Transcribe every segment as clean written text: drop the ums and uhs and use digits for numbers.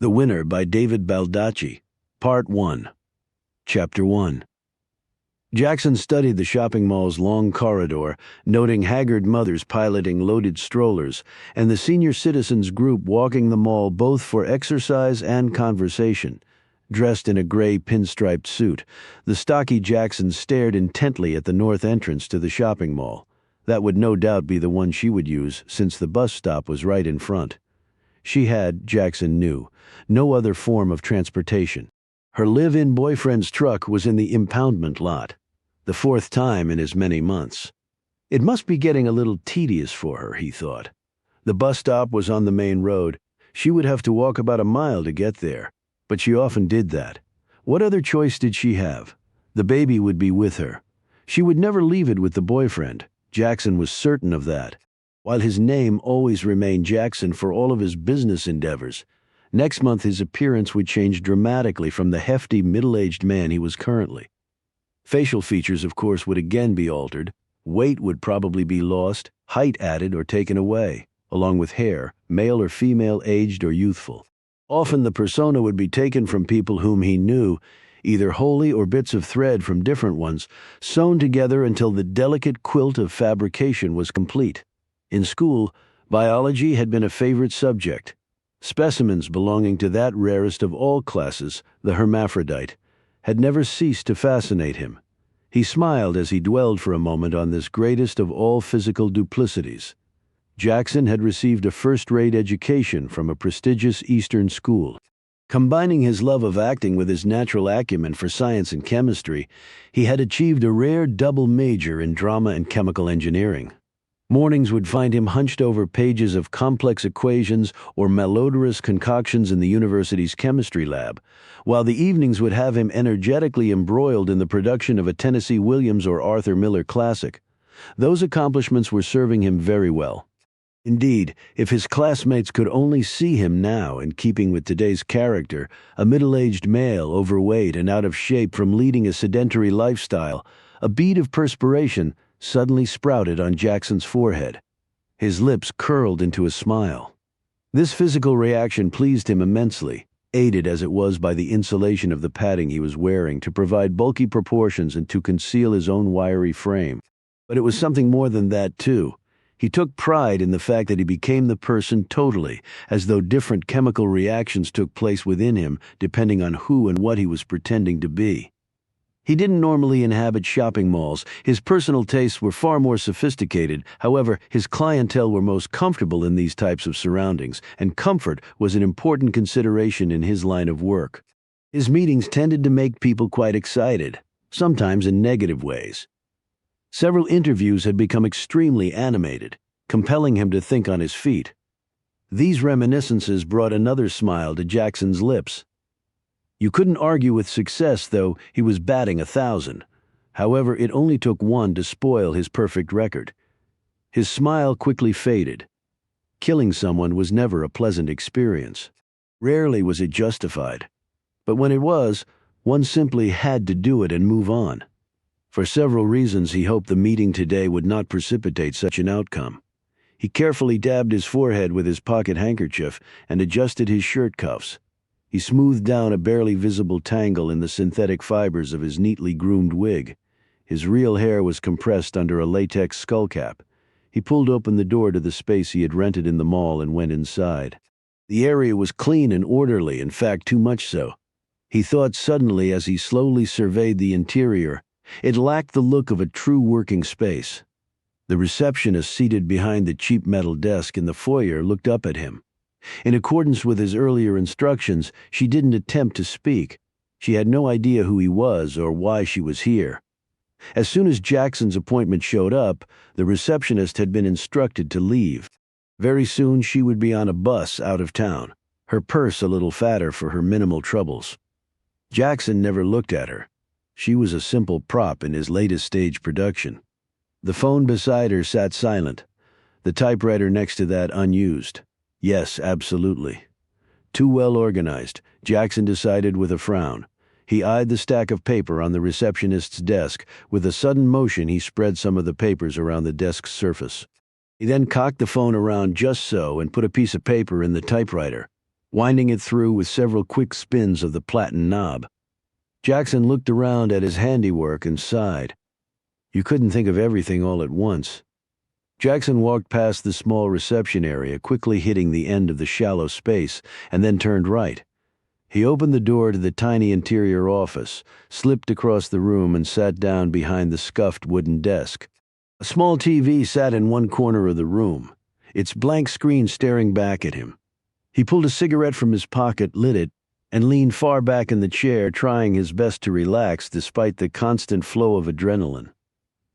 The Winner by David Baldacci, Part 1, Chapter 1. Jackson studied the shopping mall's long corridor, noting haggard mothers piloting loaded strollers and the senior citizens group walking the mall both for exercise and conversation. Dressed in a gray pinstriped suit, the stocky Jackson stared intently at the north entrance to the shopping mall. That would no doubt be the one she would use, since the bus stop was right in front. She had, Jackson knew, no other form of transportation. Her live-in boyfriend's truck was in the impoundment lot, the fourth time in as many months. It must be getting a little tedious for her, he thought. The bus stop was on the main road. She would have to walk about a mile to get there, but she often did that. What other choice did she have? The baby would be with her. She would never leave it with the boyfriend. Jackson was certain of that. While his name always remained Jackson for all of his business endeavors, next month his appearance would change dramatically from the hefty, middle-aged man he was currently. Facial features, of course, would again be altered. Weight would probably be lost, height added or taken away, along with hair, male or female, aged or youthful. Often the persona would be taken from people whom he knew, either wholly or bits of thread from different ones, sewn together until the delicate quilt of fabrication was complete. In school, biology had been a favorite subject. Specimens belonging to that rarest of all classes, the hermaphrodite, had never ceased to fascinate him. He smiled as he dwelled for a moment on this greatest of all physical duplicities. Jackson had received a first-rate education from a prestigious Eastern school. Combining his love of acting with his natural acumen for science and chemistry, he had achieved a rare double major in drama and chemical engineering. Mornings would find him hunched over pages of complex equations or malodorous concoctions in the university's chemistry lab, while the evenings would have him energetically embroiled in the production of a Tennessee Williams or Arthur Miller classic. Those accomplishments were serving him very well. Indeed, if his classmates could only see him now, in keeping with today's character, a middle-aged male, overweight and out of shape from leading a sedentary lifestyle, a bead of perspiration suddenly sprouted on Jackson's forehead. His lips curled into a smile. This physical reaction pleased him immensely, aided as it was by the insulation of the padding he was wearing to provide bulky proportions and to conceal his own wiry frame. But it was something more than that, too. He took pride in the fact that he became the person totally, as though different chemical reactions took place within him depending on who and what he was pretending to be. He didn't normally inhabit shopping malls. His personal tastes were far more sophisticated. However, his clientele were most comfortable in these types of surroundings, and comfort was an important consideration in his line of work. His meetings tended to make people quite excited, sometimes in negative ways. Several interviews had become extremely animated, compelling him to think on his feet. These reminiscences brought another smile to Jackson's lips. You couldn't argue with success, though he was batting 1,000. However, it only took one to spoil his perfect record. His smile quickly faded. Killing someone was never a pleasant experience. Rarely was it justified. But when it was, one simply had to do it and move on. For several reasons, he hoped the meeting today would not precipitate such an outcome. He carefully dabbed his forehead with his pocket handkerchief and adjusted his shirt cuffs. He smoothed down a barely visible tangle in the synthetic fibers of his neatly groomed wig. His real hair was compressed under a latex skullcap. He pulled open the door to the space he had rented in the mall and went inside. The area was clean and orderly, in fact, too much so. He thought suddenly as he slowly surveyed the interior, it lacked the look of a true working space. The receptionist seated behind the cheap metal desk in the foyer looked up at him. In accordance with his earlier instructions, she didn't attempt to speak. She had no idea who he was or why she was here. As soon as Jackson's appointment showed up, the receptionist had been instructed to leave. Very soon she would be on a bus out of town, her purse a little fatter for her minimal troubles. Jackson never looked at her. She was a simple prop in his latest stage production. The phone beside her sat silent, the typewriter next to that unused. Yes, absolutely. Too well organized, Jackson decided with a frown. He eyed the stack of paper on the receptionist's desk. With a sudden motion, he spread some of the papers around the desk's surface. He then cocked the phone around just so and put a piece of paper in the typewriter. winding it through with several quick spins of the platen knob. Jackson looked around at his handiwork and sighed. You couldn't think of everything all at once. Jackson walked past the small reception area, quickly hitting the end of the shallow space, and then turned right. He opened the door to the tiny interior office, slipped across the room, and sat down behind the scuffed wooden desk. A small TV sat in one corner of the room, its blank screen staring back at him. He pulled a cigarette from his pocket, lit it, and leaned far back in the chair, trying his best to relax despite the constant flow of adrenaline.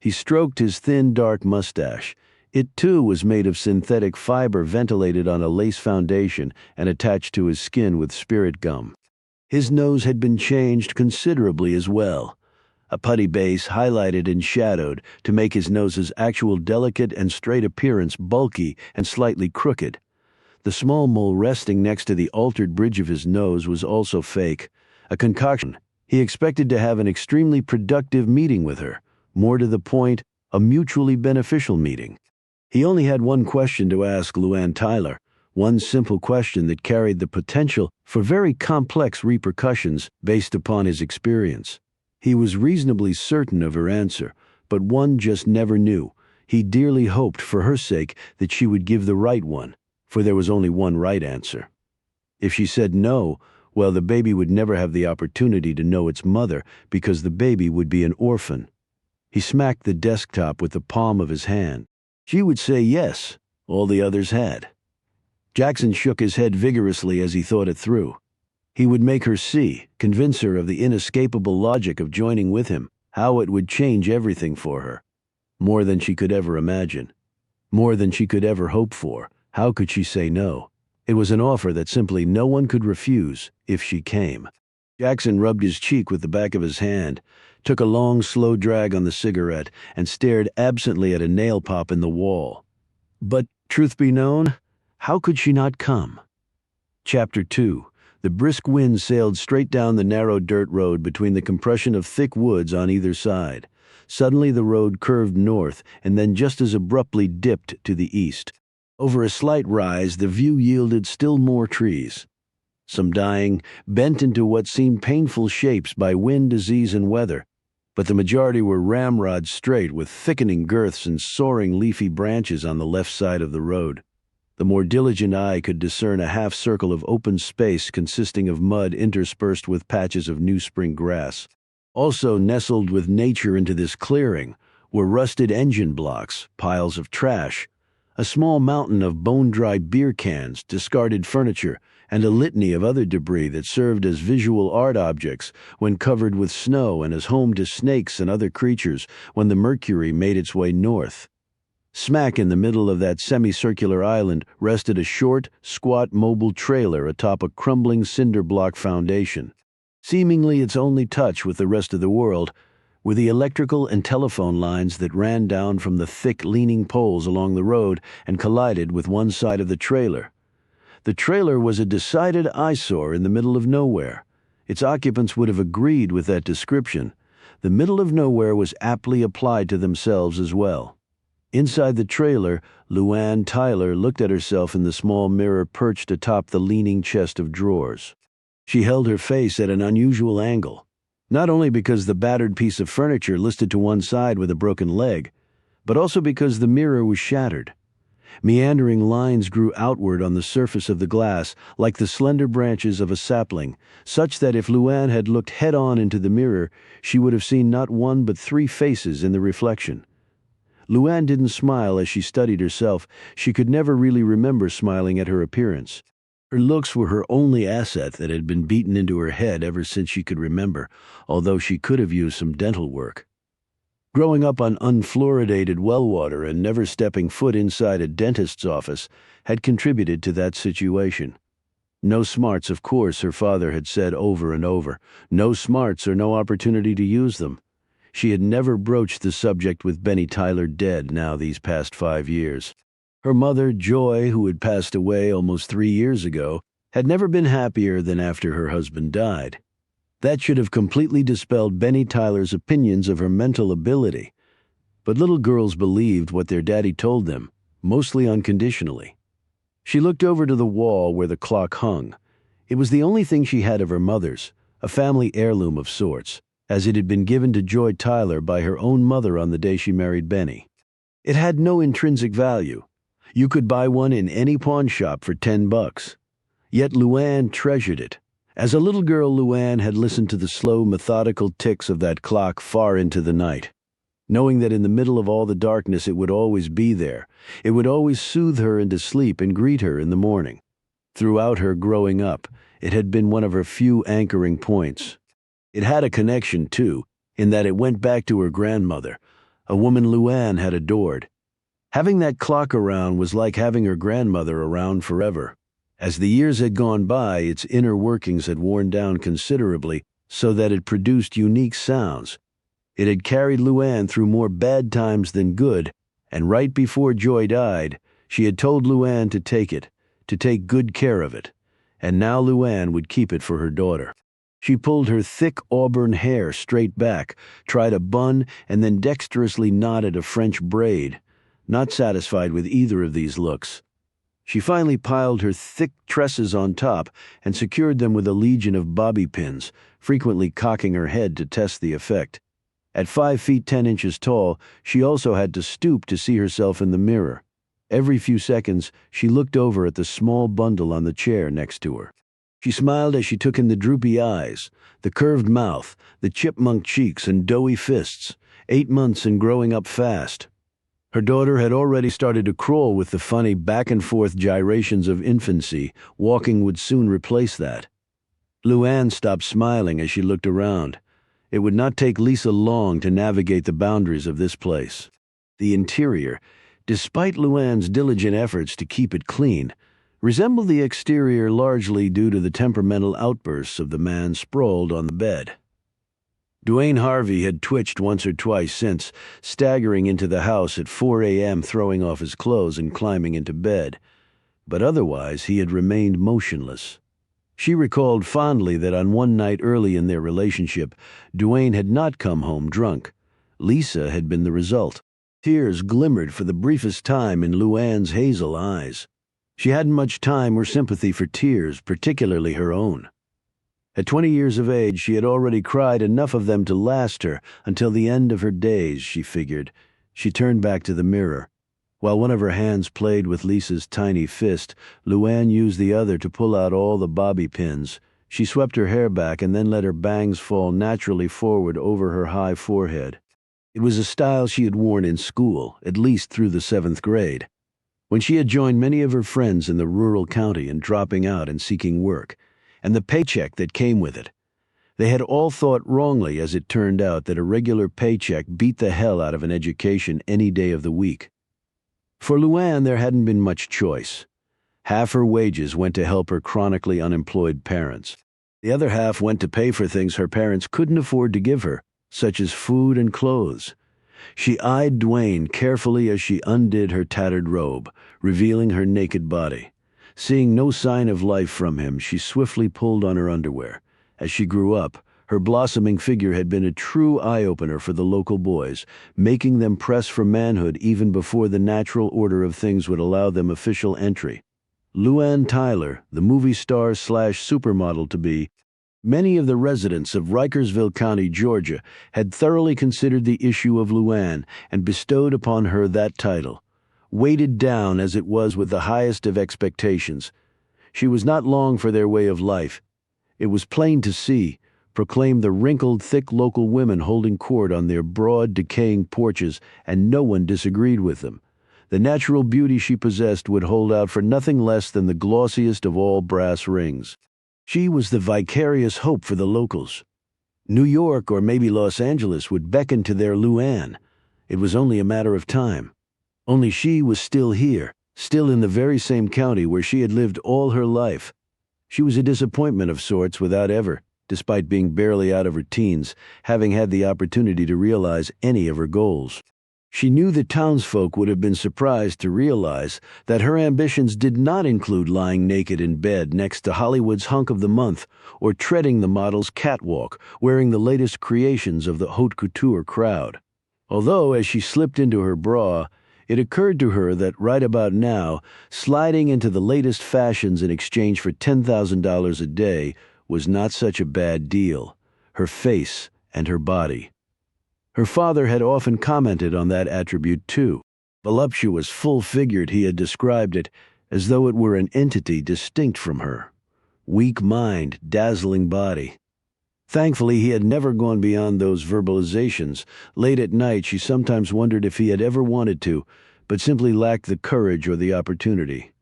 He stroked his thin, dark mustache. It, too, was made of synthetic fiber ventilated on a lace foundation and attached to his skin with spirit gum. His nose had been changed considerably as well. A putty base highlighted and shadowed to make his nose's actual delicate and straight appearance bulky and slightly crooked. The small mole resting next to the altered bridge of his nose was also fake, a concoction. He expected to have an extremely productive meeting with her, more to the point, a mutually beneficial meeting. He only had one question to ask Luann Tyler, one simple question that carried the potential for very complex repercussions based upon his experience. He was reasonably certain of her answer, but one just never knew. He dearly hoped for her sake that she would give the right one, for there was only one right answer. If she said no, well, the baby would never have the opportunity to know its mother because the baby would be an orphan. He smacked the desktop with the palm of his hand. She would say yes, all the others had. Jackson shook his head vigorously as he thought it through. He would make her see, convince her of the inescapable logic of joining with him, how it would change everything for her. More than she could ever imagine. More than she could ever hope for. How could she say no? It was an offer that simply no one could refuse if she came. Jackson rubbed his cheek with the back of his hand, took a long, slow drag on the cigarette, and stared absently at a nail pop in the wall. But, truth be known, how could she not come? Chapter 2. The brisk wind sailed straight down the narrow dirt road between the compression of thick woods on either side. Suddenly the road curved north and then just as abruptly dipped to the east. Over a slight rise, the view yielded still more trees. Some dying, bent into what seemed painful shapes by wind, disease, and weather, but the majority were ramrod straight with thickening girths and soaring leafy branches on the left side of the road. The more diligent eye could discern a half circle of open space consisting of mud interspersed with patches of new spring grass. Also nestled with nature into this clearing were rusted engine blocks, piles of trash, a small mountain of bone-dry beer cans, discarded furniture, and a litany of other debris that served as visual art objects when covered with snow and as home to snakes and other creatures when the mercury made its way north. Smack in the middle of that semicircular island rested a short, squat mobile trailer atop a crumbling cinder block foundation. Seemingly its only touch with the rest of the world were the electrical and telephone lines that ran down from the thick, leaning poles along the road and collided with one side of the trailer. The trailer was a decided eyesore in the middle of nowhere. Its occupants would have agreed with that description. The middle of nowhere was aptly applied to themselves as well. Inside the trailer, Luann Tyler looked at herself in the small mirror perched atop the leaning chest of drawers. She held her face at an unusual angle, not only because the battered piece of furniture listed to one side with a broken leg, but also because the mirror was shattered. Meandering lines grew outward on the surface of the glass like the slender branches of a sapling, such that if Luann had looked head-on into the mirror, she would have seen not one but three faces in the reflection. Luann didn't smile as she studied herself. She could never really remember smiling at her appearance. Her looks were her only asset that had been beaten into her head ever since she could remember, although she could have used some dental work. Growing up on unfluoridated well water and never stepping foot inside a dentist's office had contributed to that situation. No smarts, of course, her father had said over and over. No smarts or no opportunity to use them. She had never broached the subject with Benny Tyler dead now these past 5 years. Her mother, Joy, who had passed away almost 3 years ago, had never been happier than after her husband died. That should have completely dispelled Benny Tyler's opinions of her mental ability. But little girls believed what their daddy told them, mostly unconditionally. She looked over to the wall where the clock hung, It was the only thing she had of her mother's, a family heirloom of sorts, as it had been given to Joy Tyler by her own mother on the day she married Benny. It had no intrinsic value. You could buy one in any pawn shop for $10. Yet Luann treasured it. As a little girl, Luann had listened to the slow, methodical ticks of that clock far into the night. Knowing that in the middle of all the darkness it would always be there, it would always soothe her into sleep and greet her in the morning. Throughout her growing up, it had been one of her few anchoring points. It had a connection, too, in that it went back to her grandmother, a woman Luann had adored. Having that clock around was like having her grandmother around forever. As the years had gone by, its inner workings had worn down considerably so that it produced unique sounds. It had carried Luann through more bad times than good, and right before Joy died, she had told Luann to take it, to take good care of it, and now Luann would keep it for her daughter. She pulled her thick auburn hair straight back, tried a bun, and then dexterously knotted a French braid. Not satisfied with either of these looks, she finally piled her thick tresses on top and secured them with a legion of bobby pins, frequently cocking her head to test the effect. At 5 feet 10 inches tall, she also had to stoop to see herself in the mirror. Every few seconds, she looked over at the small bundle on the chair next to her. She smiled as she took in the droopy eyes, the curved mouth, the chipmunk cheeks and doughy fists. 8 months and growing up fast. Her daughter had already started to crawl with the funny back-and-forth gyrations of infancy. Walking would soon replace that. Luann stopped smiling as she looked around. It would not take Lisa long to navigate the boundaries of this place. The interior, despite Luann's diligent efforts to keep it clean, resembled the exterior largely due to the temperamental outbursts of the man sprawled on the bed. Dwayne Harvey had twitched once or twice since, staggering into the house at 4 a.m., throwing off his clothes and climbing into bed. But otherwise he had remained motionless. She recalled fondly that on one night early in their relationship, Dwayne had not come home drunk. Lisa had been the result. Tears glimmered for the briefest time in Luann's hazel eyes. She hadn't much time or sympathy for tears, particularly her own. At 20 years of age, she had already cried enough of them to last her until the end of her days, she figured. She turned back to the mirror. While one of her hands played with Lisa's tiny fist, Luann used the other to pull out all the bobby pins. She swept her hair back and then let her bangs fall naturally forward over her high forehead. It was a style she had worn in school, at least through the 7th grade, when she had joined many of her friends in the rural county and dropping out and seeking work, and the paycheck that came with it. They had all thought wrongly, as it turned out, that a regular paycheck beat the hell out of an education any day of the week. For Luann, there hadn't been much choice. Half her wages went to help her chronically unemployed parents. The other half went to pay for things her parents couldn't afford to give her, such as food and clothes. She eyed Dwayne carefully as she undid her tattered robe, revealing her naked body. Seeing no sign of life from him, she swiftly pulled on her underwear. As she grew up, her blossoming figure had been a true eye-opener for the local boys, making them press for manhood even before the natural order of things would allow them official entry. Luann Tyler, the movie star/supermodel-to-be, many of the residents of Rikersville County, Georgia, had thoroughly considered the issue of Luann and bestowed upon her that title. Weighted down as it was with the highest of expectations, she was not long for their way of life. It was plain to see, proclaimed the wrinkled, thick local women holding court on their broad, decaying porches, and no one disagreed with them. The natural beauty she possessed would hold out for nothing less than the glossiest of all brass rings. She was the vicarious hope for the locals. New York or maybe Los Angeles would beckon to their Luann. It was only a matter of time. Only she was still here, still in the very same county where she had lived all her life. She was a disappointment of sorts without ever, despite being barely out of her teens, having had the opportunity to realize any of her goals. She knew the townsfolk would have been surprised to realize that her ambitions did not include lying naked in bed next to Hollywood's hunk of the month or treading the model's catwalk, wearing the latest creations of the haute couture crowd. Although, as she slipped into her bra, It occurred to her that right about now, sliding into the latest fashions in exchange for $10,000 a day was not such a bad deal. Her face and her body. Her father had often commented on that attribute too. Voluptuous, full-figured, he had described it as though it were an entity distinct from her. Weak mind, dazzling body. Thankfully, he had never gone beyond those verbalizations. Late at night, she sometimes wondered if he had ever wanted to, but simply lacked the courage or the opportunity.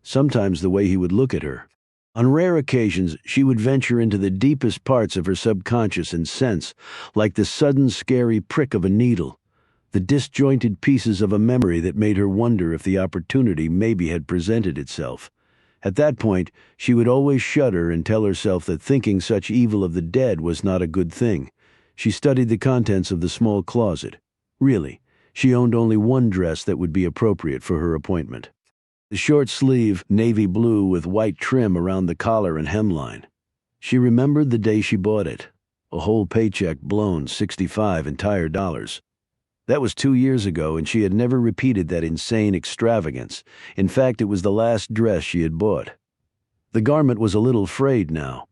Sometimes the way he would look at her. On rare occasions, she would venture into the deepest parts of her subconscious and sense, like the sudden scary prick of a needle, the disjointed pieces of a memory that made her wonder if the opportunity maybe had presented itself. At that point, she would always shudder and tell herself that thinking such evil of the dead was not a good thing. She studied the contents of the small closet. Really, she owned only one dress that would be appropriate for her appointment. The short sleeve, navy blue with white trim around the collar and hemline. She remembered the day she bought it. A whole paycheck blown, 65 entire dollars. That was 2 years ago, and she had never repeated that insane extravagance. In fact, it was the last dress she had bought. The garment was a little frayed now,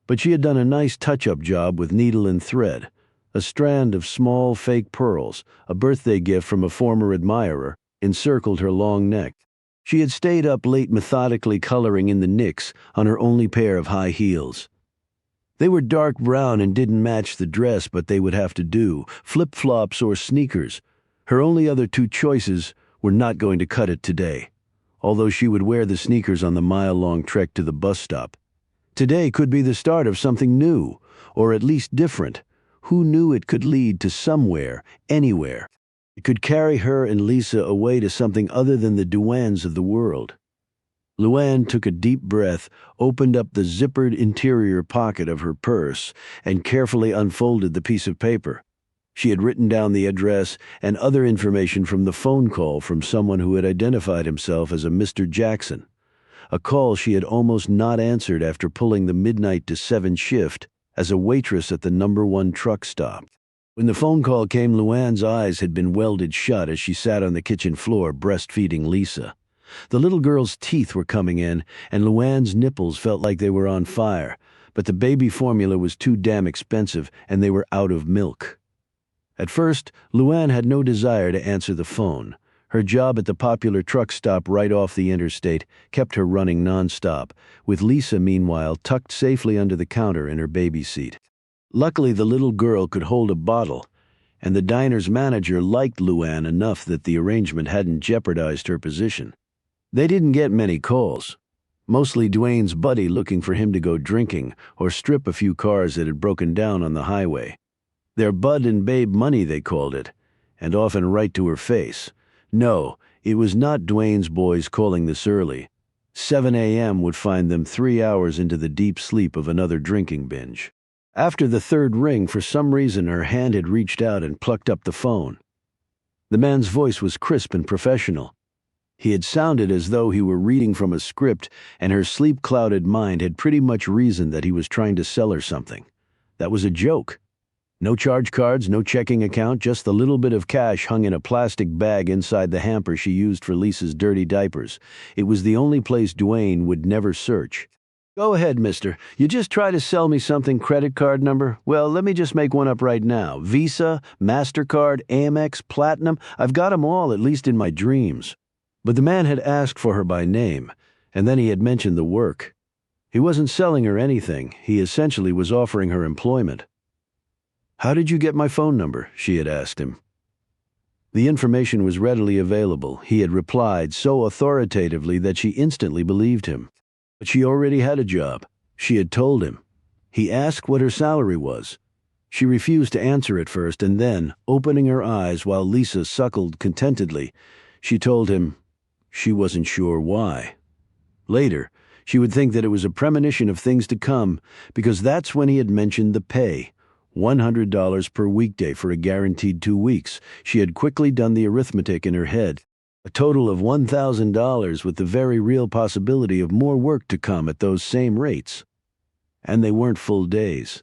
but she had done a nice touch-up job with needle and thread. A strand of small fake pearls, a birthday gift from a former admirer, encircled her long neck. She had stayed up late methodically coloring in the nicks on her only pair of high heels. They were dark brown and didn't match the dress, but they would have to do. Flip-flops or sneakers. Her only other two choices were not going to cut it today, although she would wear the sneakers on the mile-long trek to the bus stop. Today could be the start of something new, or at least different. Who knew it could lead to somewhere, anywhere? It could carry her and Lisa away to something other than the Duanes of the world. Luann took a deep breath, opened up the zippered interior pocket of her purse, and carefully unfolded the piece of paper. She had written down the address and other information from the phone call from someone who had identified himself as a Mr. Jackson, a call she had almost not answered after pulling the midnight to 7 shift as a waitress at the #1 truck stop. When the phone call came, Luann's eyes had been welded shut as she sat on the kitchen floor breastfeeding Lisa. The little girl's teeth were coming in, and Luann's nipples felt like they were on fire, but the baby formula was too damn expensive, and they were out of milk. At first, Luann had no desire to answer the phone. Her job at the popular truck stop right off the interstate kept her running nonstop, with Lisa, meanwhile, tucked safely under the counter in her baby seat. Luckily, the little girl could hold a bottle, and the diner's manager liked Luann enough that the arrangement hadn't jeopardized her position. They didn't get many calls. Mostly Dwayne's buddy looking for him to go drinking or strip a few cars that had broken down on the highway. Their bud and babe money, they called it, and often right to her face. No, it was not Dwayne's boys calling this early. 7 a.m. would find them 3 hours into the deep sleep of another drinking binge. After the third ring, for some reason, her hand had reached out and plucked up the phone. The man's voice was crisp and professional. He had sounded as though he were reading from a script, and her sleep-clouded mind had pretty much reasoned that he was trying to sell her something. That was a joke. No charge cards, no checking account, just the little bit of cash hung in a plastic bag inside the hamper she used for Lisa's dirty diapers. It was the only place Dwayne would never search. "Go ahead, mister. You just try to sell me something, credit card number? Well, let me just make one up right now. Visa, MasterCard, Amex, Platinum. I've got 'em all, at least in my dreams." But the man had asked for her by name, and then he had mentioned the work. He wasn't selling her anything. He essentially was offering her employment. "How did you get my phone number?" she had asked him. The information was readily available. He had replied so authoritatively that she instantly believed him. But she already had a job. She had told him. He asked what her salary was. She refused to answer at first, and then, opening her eyes while Lisa suckled contentedly, she told him she wasn't sure why. Later, she would think that it was a premonition of things to come, because that's when he had mentioned the pay. $100 per weekday for a guaranteed 2 weeks. She had quickly done the arithmetic in her head. A total of $1,000 with the very real possibility of more work to come at those same rates. And they weren't full days.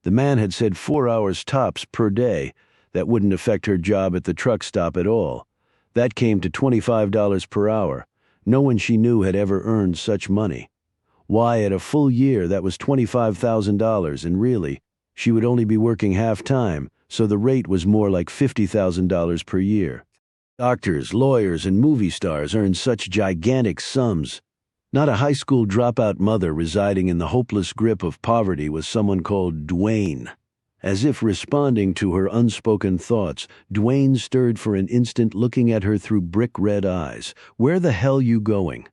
The man had said 4 hours tops per day. That wouldn't affect her job at the truck stop at all. That came to $25 per hour. No one she knew had ever earned such money. Why, at a full year, that was $25,000, and really, she would only be working half-time, so the rate was more like $50,000 per year. Doctors, lawyers, and movie stars earned such gigantic sums. Not a high school dropout mother residing in the hopeless grip of poverty was someone called Dwayne. As if responding to her unspoken thoughts, Dwayne stirred for an instant, looking at her through brick-red eyes. "Where the hell you going?"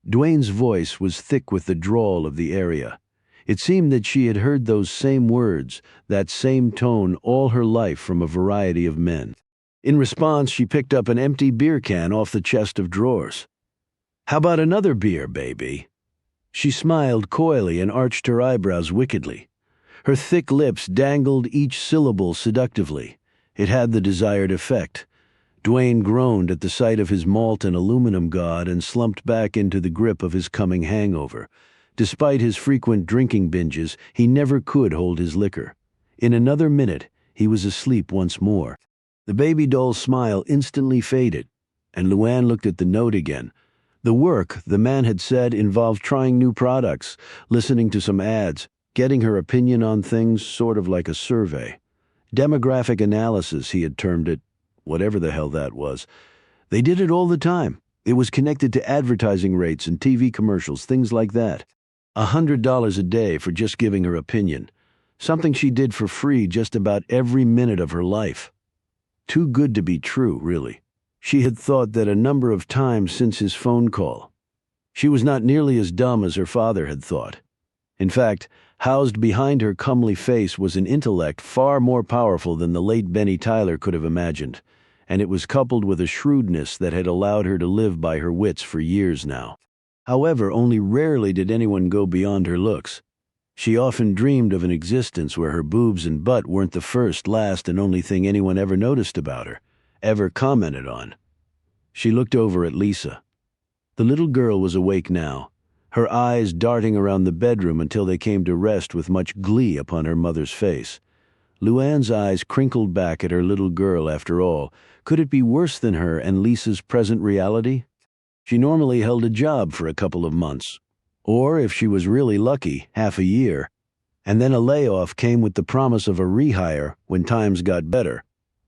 Dwayne's voice was thick with the drawl of the area. It seemed that she had heard those same words, that same tone, all her life from a variety of men. In response, she picked up an empty beer can off the chest of drawers. "How about another beer, baby?" She smiled coyly and arched her eyebrows wickedly. Her thick lips dangled each syllable seductively. It had the desired effect. Dwayne groaned at the sight of his malt and aluminum god and slumped back into the grip of his coming hangover. Despite his frequent drinking binges, he never could hold his liquor. In another minute, he was asleep once more. The baby doll smile instantly faded, and Luann looked at the note again. The work, the man had said, involved trying new products, listening to some ads, getting her opinion on things, sort of like a survey. Demographic analysis, he had termed it, whatever the hell that was. They did it all the time. It was connected to advertising rates and TV commercials, things like that. $100 a day for just giving her opinion. Something she did for free just about every minute of her life. Too good to be true, really. She had thought that a number of times since his phone call. She was not nearly as dumb as her father had thought. In fact, housed behind her comely face was an intellect far more powerful than the late Benny Tyler could have imagined, and it was coupled with a shrewdness that had allowed her to live by her wits for years now. However, only rarely did anyone go beyond her looks. She often dreamed of an existence where her boobs and butt weren't the first, last, and only thing anyone ever noticed about her, ever commented on. She looked over at Lisa. The little girl was awake now, her eyes darting around the bedroom until they came to rest with much glee upon her mother's face. Luann's eyes crinkled back at her little girl. After all, could it be worse than her and Lisa's present reality? She normally held a job for a couple of months, or if she was really lucky, half a year, and then a layoff came with the promise of a rehire when times got better,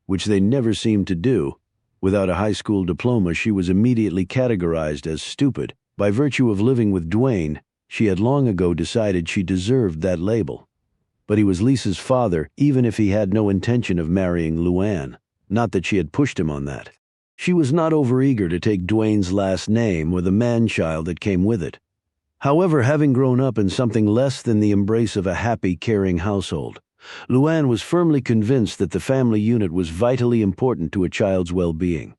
which they never seemed to do. Without a high school diploma, she was immediately categorized as stupid. By virtue of living with Dwayne, she had long ago decided she deserved that label. But he was Lisa's father, even if he had no intention of marrying Luann. Not that she had pushed him on that. She was not overeager to take Dwayne's last name or the man-child that came with it. However, having grown up in something less than the embrace of a happy, caring household, Luann was firmly convinced that the family unit was vitally important to a child's well-being.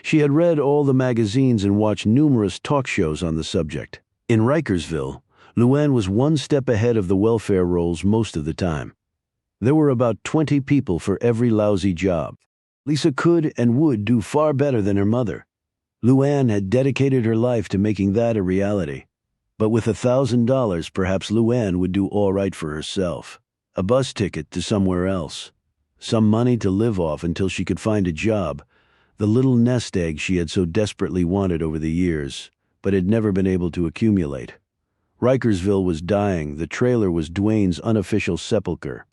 She had read all the magazines and watched numerous talk shows on the subject. In Rikersville, Luann was one step ahead of the welfare rolls most of the time. There were about 20 people for every lousy job. Lisa could and would do far better than her mother. Luann had dedicated her life to making that a reality. But with $1,000, perhaps Luann would do all right for herself. A bus ticket to somewhere else. Some money to live off until she could find a job. The little nest egg she had so desperately wanted over the years, but had never been able to accumulate. Rikersville was dying. The trailer was Dwayne's unofficial sepulcher.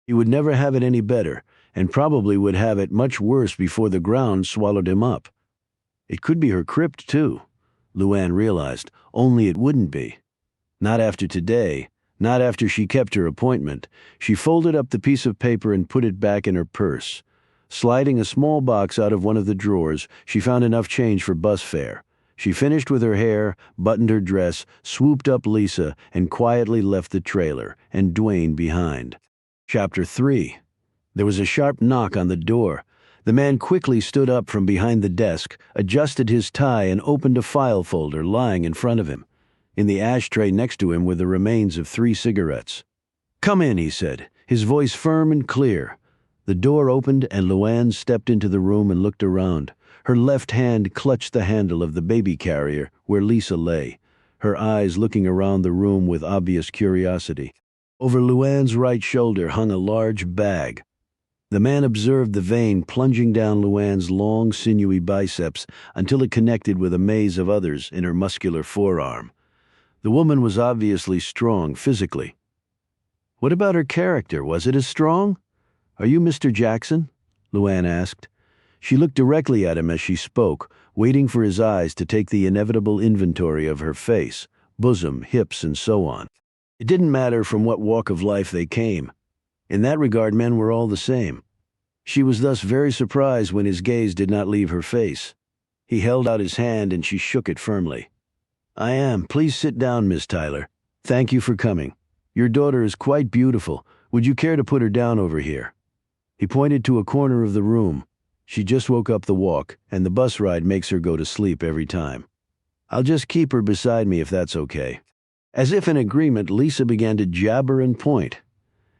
He would never have it any better, and probably would have it much worse before the ground swallowed him up. It could be her crypt, too, Luann realized, only it wouldn't be. Not after today, not after she kept her appointment. She folded up the piece of paper and put it back in her purse. Sliding a small box out of one of the drawers, she found enough change for bus fare. She finished with her hair, buttoned her dress, swooped up Lisa, and quietly left the trailer, and Dwayne behind. Chapter 3. There was a sharp knock on the door. The man quickly stood up from behind the desk, adjusted his tie, and opened a file folder lying in front of him. In the ashtray next to him were the remains of 3 cigarettes. "Come in," he said, his voice firm and clear. The door opened and Luann stepped into the room and looked around. Her left hand clutched the handle of the baby carrier where Lisa lay, her eyes looking around the room with obvious curiosity. Over Luann's right shoulder hung a large bag. The man observed the vein plunging down Luann's long, sinewy biceps until it connected with a maze of others in her muscular forearm. The woman was obviously strong physically. What about her character? Was it as strong? Are you Mr. Jackson? Luann asked. She looked directly at him as she spoke, waiting for his eyes to take the inevitable inventory of her face, bosom, hips, and so on. It didn't matter from what walk of life they came. In that regard, men were all the same. She was thus very surprised when his gaze did not leave her face. He held out his hand and she shook it firmly. I am. Please sit down, Miss Tyler. Thank you for coming. Your daughter is quite beautiful. Would you care to put her down over here? He pointed to a corner of the room. She just woke up the walk, and the bus ride makes her go to sleep every time. I'll just keep her beside me if that's okay. As if in agreement, Lisa began to jabber and point.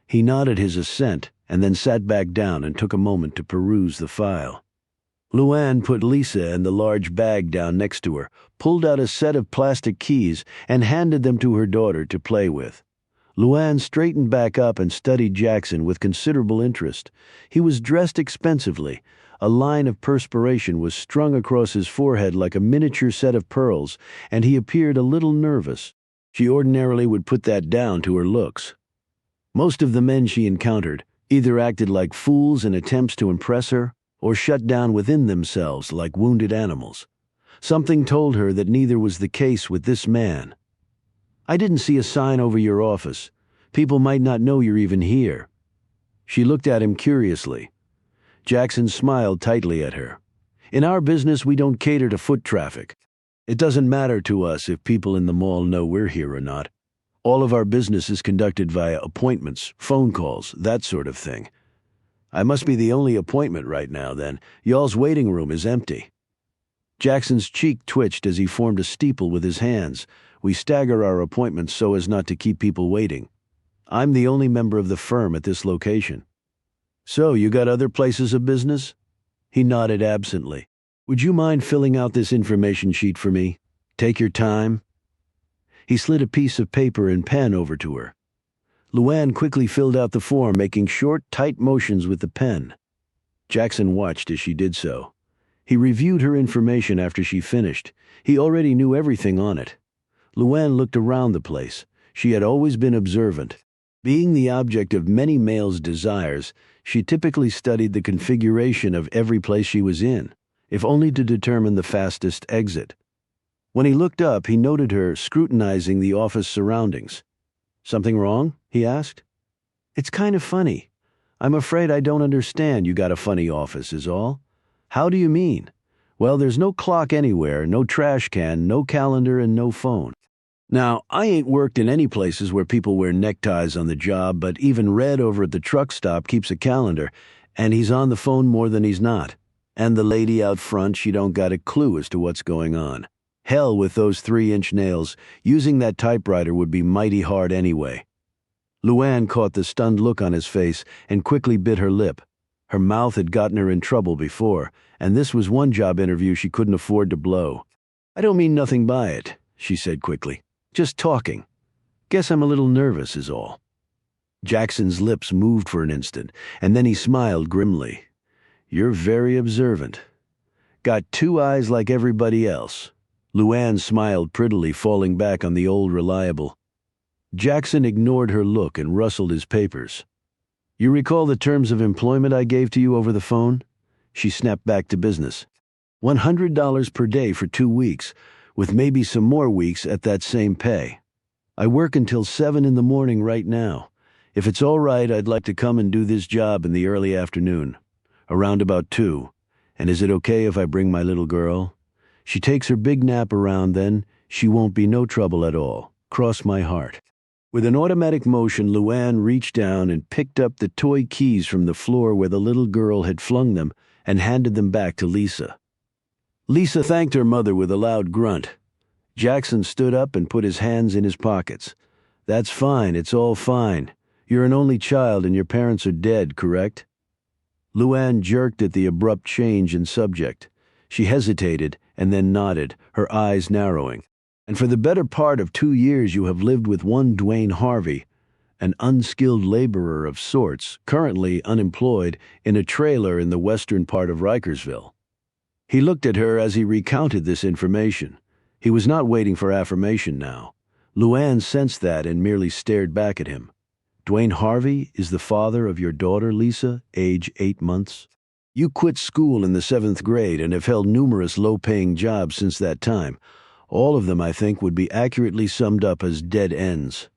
He nodded his assent, and then sat back down and took a moment to peruse the file. Luann put Lisa and the large bag down next to her, pulled out a set of plastic keys, and handed them to her daughter to play with. Luann straightened back up and studied Jackson with considerable interest. He was dressed expensively. A line of perspiration was strung across his forehead like a miniature set of pearls, and he appeared a little nervous. She ordinarily would put that down to her looks. Most of the men she encountered either acted like fools in attempts to impress her, or shut down within themselves like wounded animals. Something told her that neither was the case with this man. I didn't see a sign over your office. People might not know you're even here. She looked at him curiously. Jackson smiled tightly at her. In our business, we don't cater to foot traffic. It doesn't matter to us if people in the mall know we're here or not. All of our business is conducted via appointments, phone calls, that sort of thing. I must be the only appointment right now, then. Y'all's waiting room is empty. Jackson's cheek twitched as he formed a steeple with his hands. We stagger our appointments so as not to keep people waiting. I'm the only member of the firm at this location. So, you got other places of business? He nodded absently. Would you mind filling out this information sheet for me? Take your time. He slid a piece of paper and pen over to her. Luann quickly filled out the form, making short, tight motions with the pen. Jackson watched as she did so. He reviewed her information after she finished. He already knew everything on it. Luann looked around the place. She had always been observant. Being the object of many males' desires, she typically studied the configuration of every place she was in, if only to determine the fastest exit. When he looked up, he noted her scrutinizing the office surroundings. Something wrong? He asked. It's kind of funny. I'm afraid I don't understand. You got a funny office, is all. How do you mean? Well, there's no clock anywhere, no trash can, no calendar, and no phone. Now, I ain't worked in any places where people wear neckties on the job, but even Red over at the truck stop keeps a calendar, and he's on the phone more than he's not. And the lady out front, she don't got a clue as to what's going on. Hell with those 3-inch nails. Using that typewriter would be mighty hard anyway. Luann caught the stunned look on his face and quickly bit her lip. Her mouth had gotten her in trouble before, and this was one job interview she couldn't afford to blow. I don't mean nothing by it, she said quickly. Just talking. Guess I'm a little nervous is all. Jackson's lips moved for an instant, and then he smiled grimly. You're very observant. Got 2 eyes like everybody else. Luann smiled prettily, falling back on the old reliable. Jackson ignored her look and rustled his papers. You recall the terms of employment I gave to you over the phone? She snapped back to business. $100 per day for 2 weeks, with maybe some more weeks at that same pay. I work until 7 in the morning right now. If it's all right, I'd like to come and do this job in the early afternoon, around about 2. And is it okay if I bring my little girl? She takes her big nap around then. She won't be no trouble at all. Cross my heart. With an automatic motion, Luann reached down and picked up the toy keys from the floor where the little girl had flung them and handed them back to Lisa. Lisa thanked her mother with a loud grunt. Jackson stood up and put his hands in his pockets. That's fine, it's all fine. You're an only child and your parents are dead, correct? Luann jerked at the abrupt change in subject. She hesitated and then nodded, her eyes narrowing. And for the better part of 2 years you have lived with one Dwayne Harvey. an unskilled laborer of sorts, currently unemployed in a trailer in the western part of Rikersville. He looked at her as he recounted this information. He was not waiting for affirmation now. Luann sensed that and merely stared back at him. Dwayne Harvey is the father of your daughter, Lisa, age 8 months. You quit school in the 7th grade and have held numerous low-paying jobs since that time. All of them, I think, would be accurately summed up as dead ends.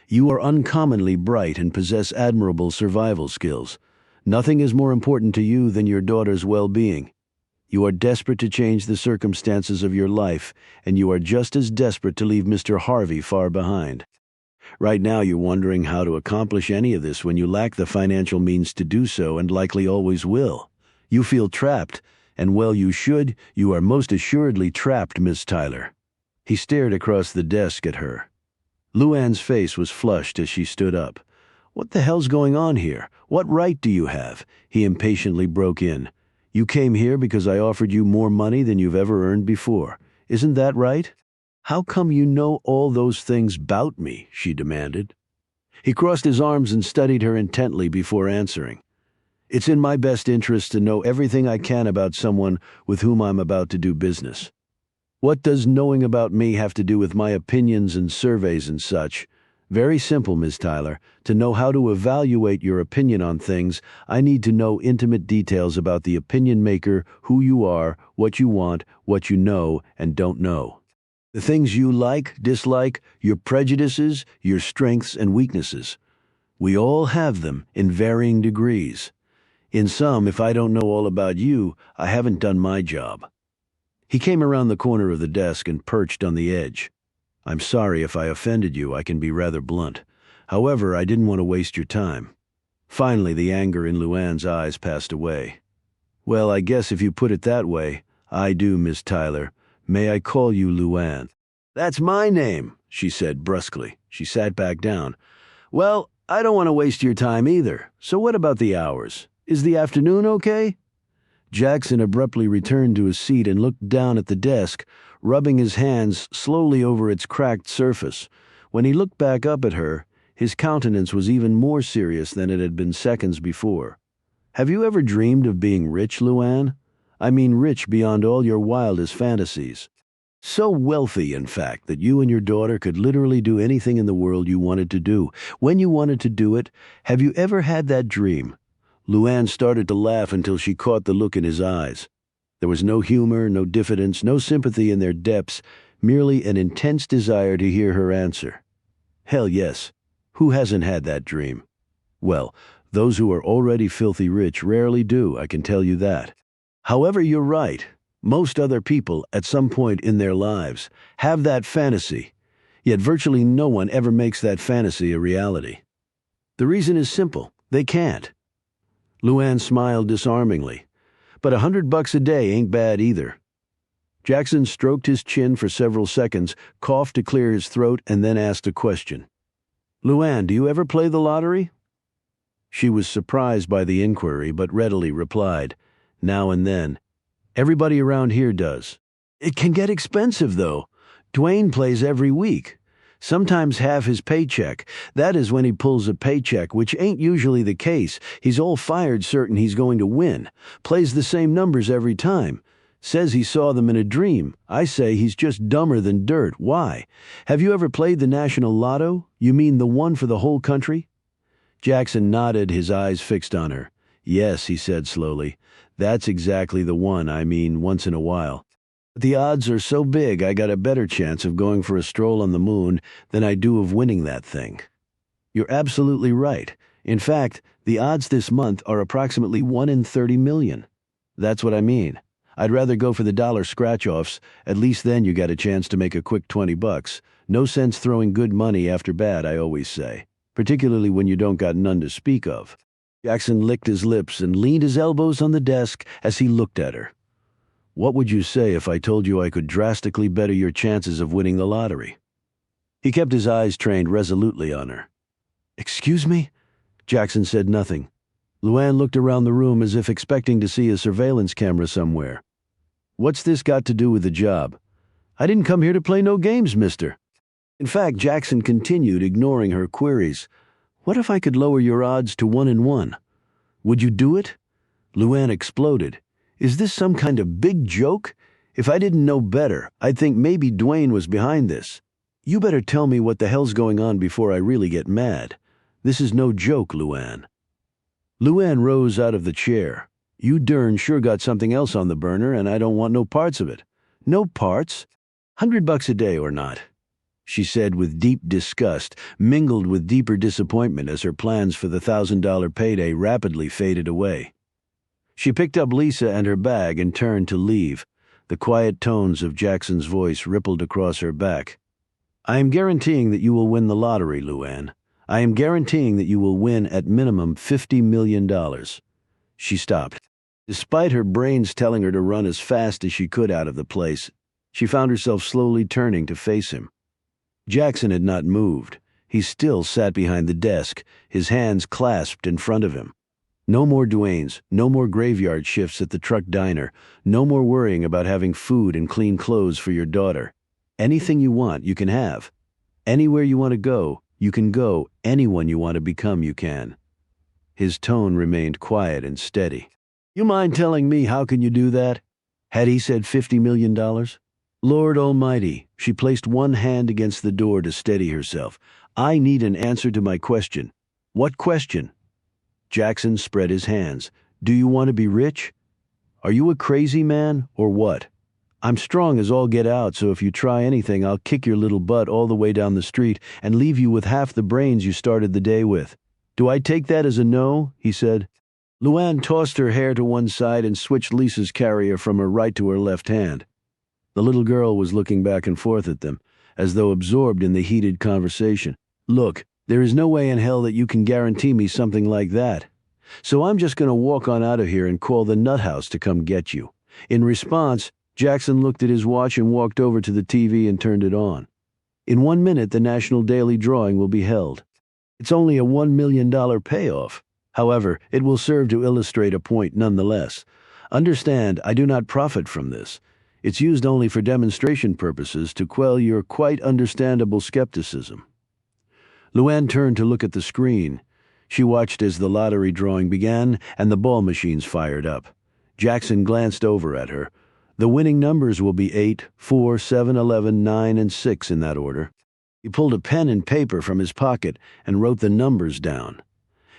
You are uncommonly bright and possess admirable survival skills. Nothing is more important to you than your daughter's well-being. You are desperate to change the circumstances of your life, and you are just as desperate to leave Mr. Harvey far behind. Right now you're wondering how to accomplish any of this when you lack the financial means to do so and likely always will. You feel trapped, and well you should. You are most assuredly trapped, Miss Tyler. He stared across the desk at her. Luann's face was flushed as she stood up. What the hell's going on here? What right do you have? He impatiently broke in. You came here because I offered you more money than you've ever earned before. Isn't that right? How come you know all those things 'bout me? She demanded. He crossed his arms and studied her intently before answering. It's in my best interest to know everything I can about someone with whom I'm about to do business. What does knowing about me have to do with my opinions and surveys and such? Very simple, Ms. Tyler. To know how to evaluate your opinion on things, I need to know intimate details about the opinion maker, who you are, what you want, what you know and don't know. The things you like, dislike, your prejudices, your strengths and weaknesses. We all have them in varying degrees. In some, if I don't know all about you, I haven't done my job. He came around the corner of the desk and perched on the edge. I'm sorry if I offended you, I can be rather blunt. However, I didn't want to waste your time. Finally, the anger in Luann's eyes passed away. Well, I guess if you put it that way, I do, Miss Tyler. May I call you Luann? That's my name, she said brusquely. She sat back down. Well, I don't want to waste your time either. So what about the hours? Is the afternoon okay? Jackson abruptly returned to his seat and looked down at the desk, rubbing his hands slowly over its cracked surface. When he looked back up at her, his countenance was even more serious than it had been seconds before. Have you ever dreamed of being rich, Luann? I mean rich beyond all your wildest fantasies. So wealthy, in fact, that you and your daughter could literally do anything in the world you wanted to do, when you wanted to do it. Have you ever had that dream? Luann started to laugh until she caught the look in his eyes. There was no humor, no diffidence, no sympathy in their depths, merely an intense desire to hear her answer. Hell yes. Who hasn't had that dream? Well, those who are already filthy rich rarely do, I can tell you that. However, you're right. Most other people, at some point in their lives, have that fantasy, yet virtually no one ever makes that fantasy a reality. The reason is simple. They can't. Luann smiled disarmingly. But $100 a day ain't bad either. Jackson stroked his chin for several seconds, coughed to clear his throat, and then asked a question. Luann, do you ever play the lottery? She was surprised by the inquiry, but readily replied, now and then. Everybody around here does. It can get expensive, though. Dwayne plays every week. Sometimes half his paycheck. That is when he pulls a paycheck, which ain't usually the case. He's all fired certain he's going to win. Plays the same numbers every time. Says he saw them in a dream. I say he's just dumber than dirt. Why? Have you ever played the National Lotto? You mean the one for the whole country? Jackson nodded, his eyes fixed on her. Yes, he said slowly. That's exactly the one, I mean, once in a while. The odds are so big I got a better chance of going for a stroll on the moon than I do of winning that thing. You're absolutely right. In fact, the odds this month are approximately 1 in 30 million. That's what I mean. I'd rather go for the dollar scratch-offs. At least then you got a chance to make a quick $20. No sense throwing good money after bad, I always say. Particularly when you don't got none to speak of. Jackson licked his lips and leaned his elbows on the desk as he looked at her. What would you say if I told you I could drastically better your chances of winning the lottery? He kept his eyes trained resolutely on her. Excuse me? Jackson said nothing. Luann looked around the room as if expecting to see a surveillance camera somewhere. What's this got to do with the job? I didn't come here to play no games, mister. In fact, Jackson continued, ignoring her queries. What if I could lower your odds to 1 in 1? Would you do it?" Luann exploded. "Is this some kind of big joke? If I didn't know better, I'd think maybe Dwayne was behind this. You better tell me what the hell's going on before I really get mad. This is no joke, Luann." Luann rose out of the chair. "You darn sure got something else on the burner, and I don't want no parts of it." "No parts? $100 a day or not?" she said with deep disgust, mingled with deeper disappointment as her plans for the $1,000 payday rapidly faded away. She picked up Lisa and her bag and turned to leave. The quiet tones of Jackson's voice rippled across her back. "I am guaranteeing that you will win the lottery, Luann. I am guaranteeing that you will win at minimum $50 million. She stopped. Despite her brains telling her to run as fast as she could out of the place, she found herself slowly turning to face him. Jackson had not moved. He still sat behind the desk, his hands clasped in front of him. No more Duanes, no more graveyard shifts at the truck diner, no more worrying about having food and clean clothes for your daughter. Anything you want, you can have. Anywhere you want to go, you can go. Anyone you want to become, you can. His tone remained quiet and steady. "You mind telling me how can you do that?" Had he said $50 million? Lord Almighty, she placed one hand against the door to steady herself. "I need an answer to my question." "What question?" Jackson spread his hands. "Do you want to be rich? Are you a crazy man, or what? I'm strong as all get out, so if you try anything, I'll kick your little butt all the way down the street and leave you with half the brains you started the day with. Do I take that as a no?" he said. Luann tossed her hair to one side and switched Lisa's carrier from her right to her left hand. The little girl was looking back and forth at them, as though absorbed in the heated conversation. "Look, there is no way in hell that you can guarantee me something like that. So I'm just going to walk on out of here and call the nut house to come get you." In response, Jackson looked at his watch and walked over to the TV and turned it on. "In 1 minute, the National Daily Drawing will be held. It's only a $1 million payoff. However, it will serve to illustrate a point nonetheless. Understand, I do not profit from this. It's used only for demonstration purposes to quell your quite understandable skepticism." Luann turned to look at the screen. She watched as the lottery drawing began and the ball machines fired up. Jackson glanced over at her. "The winning numbers will be 8, 4, 7, 11, 9, and 6 in that order." He pulled a pen and paper from his pocket and wrote the numbers down.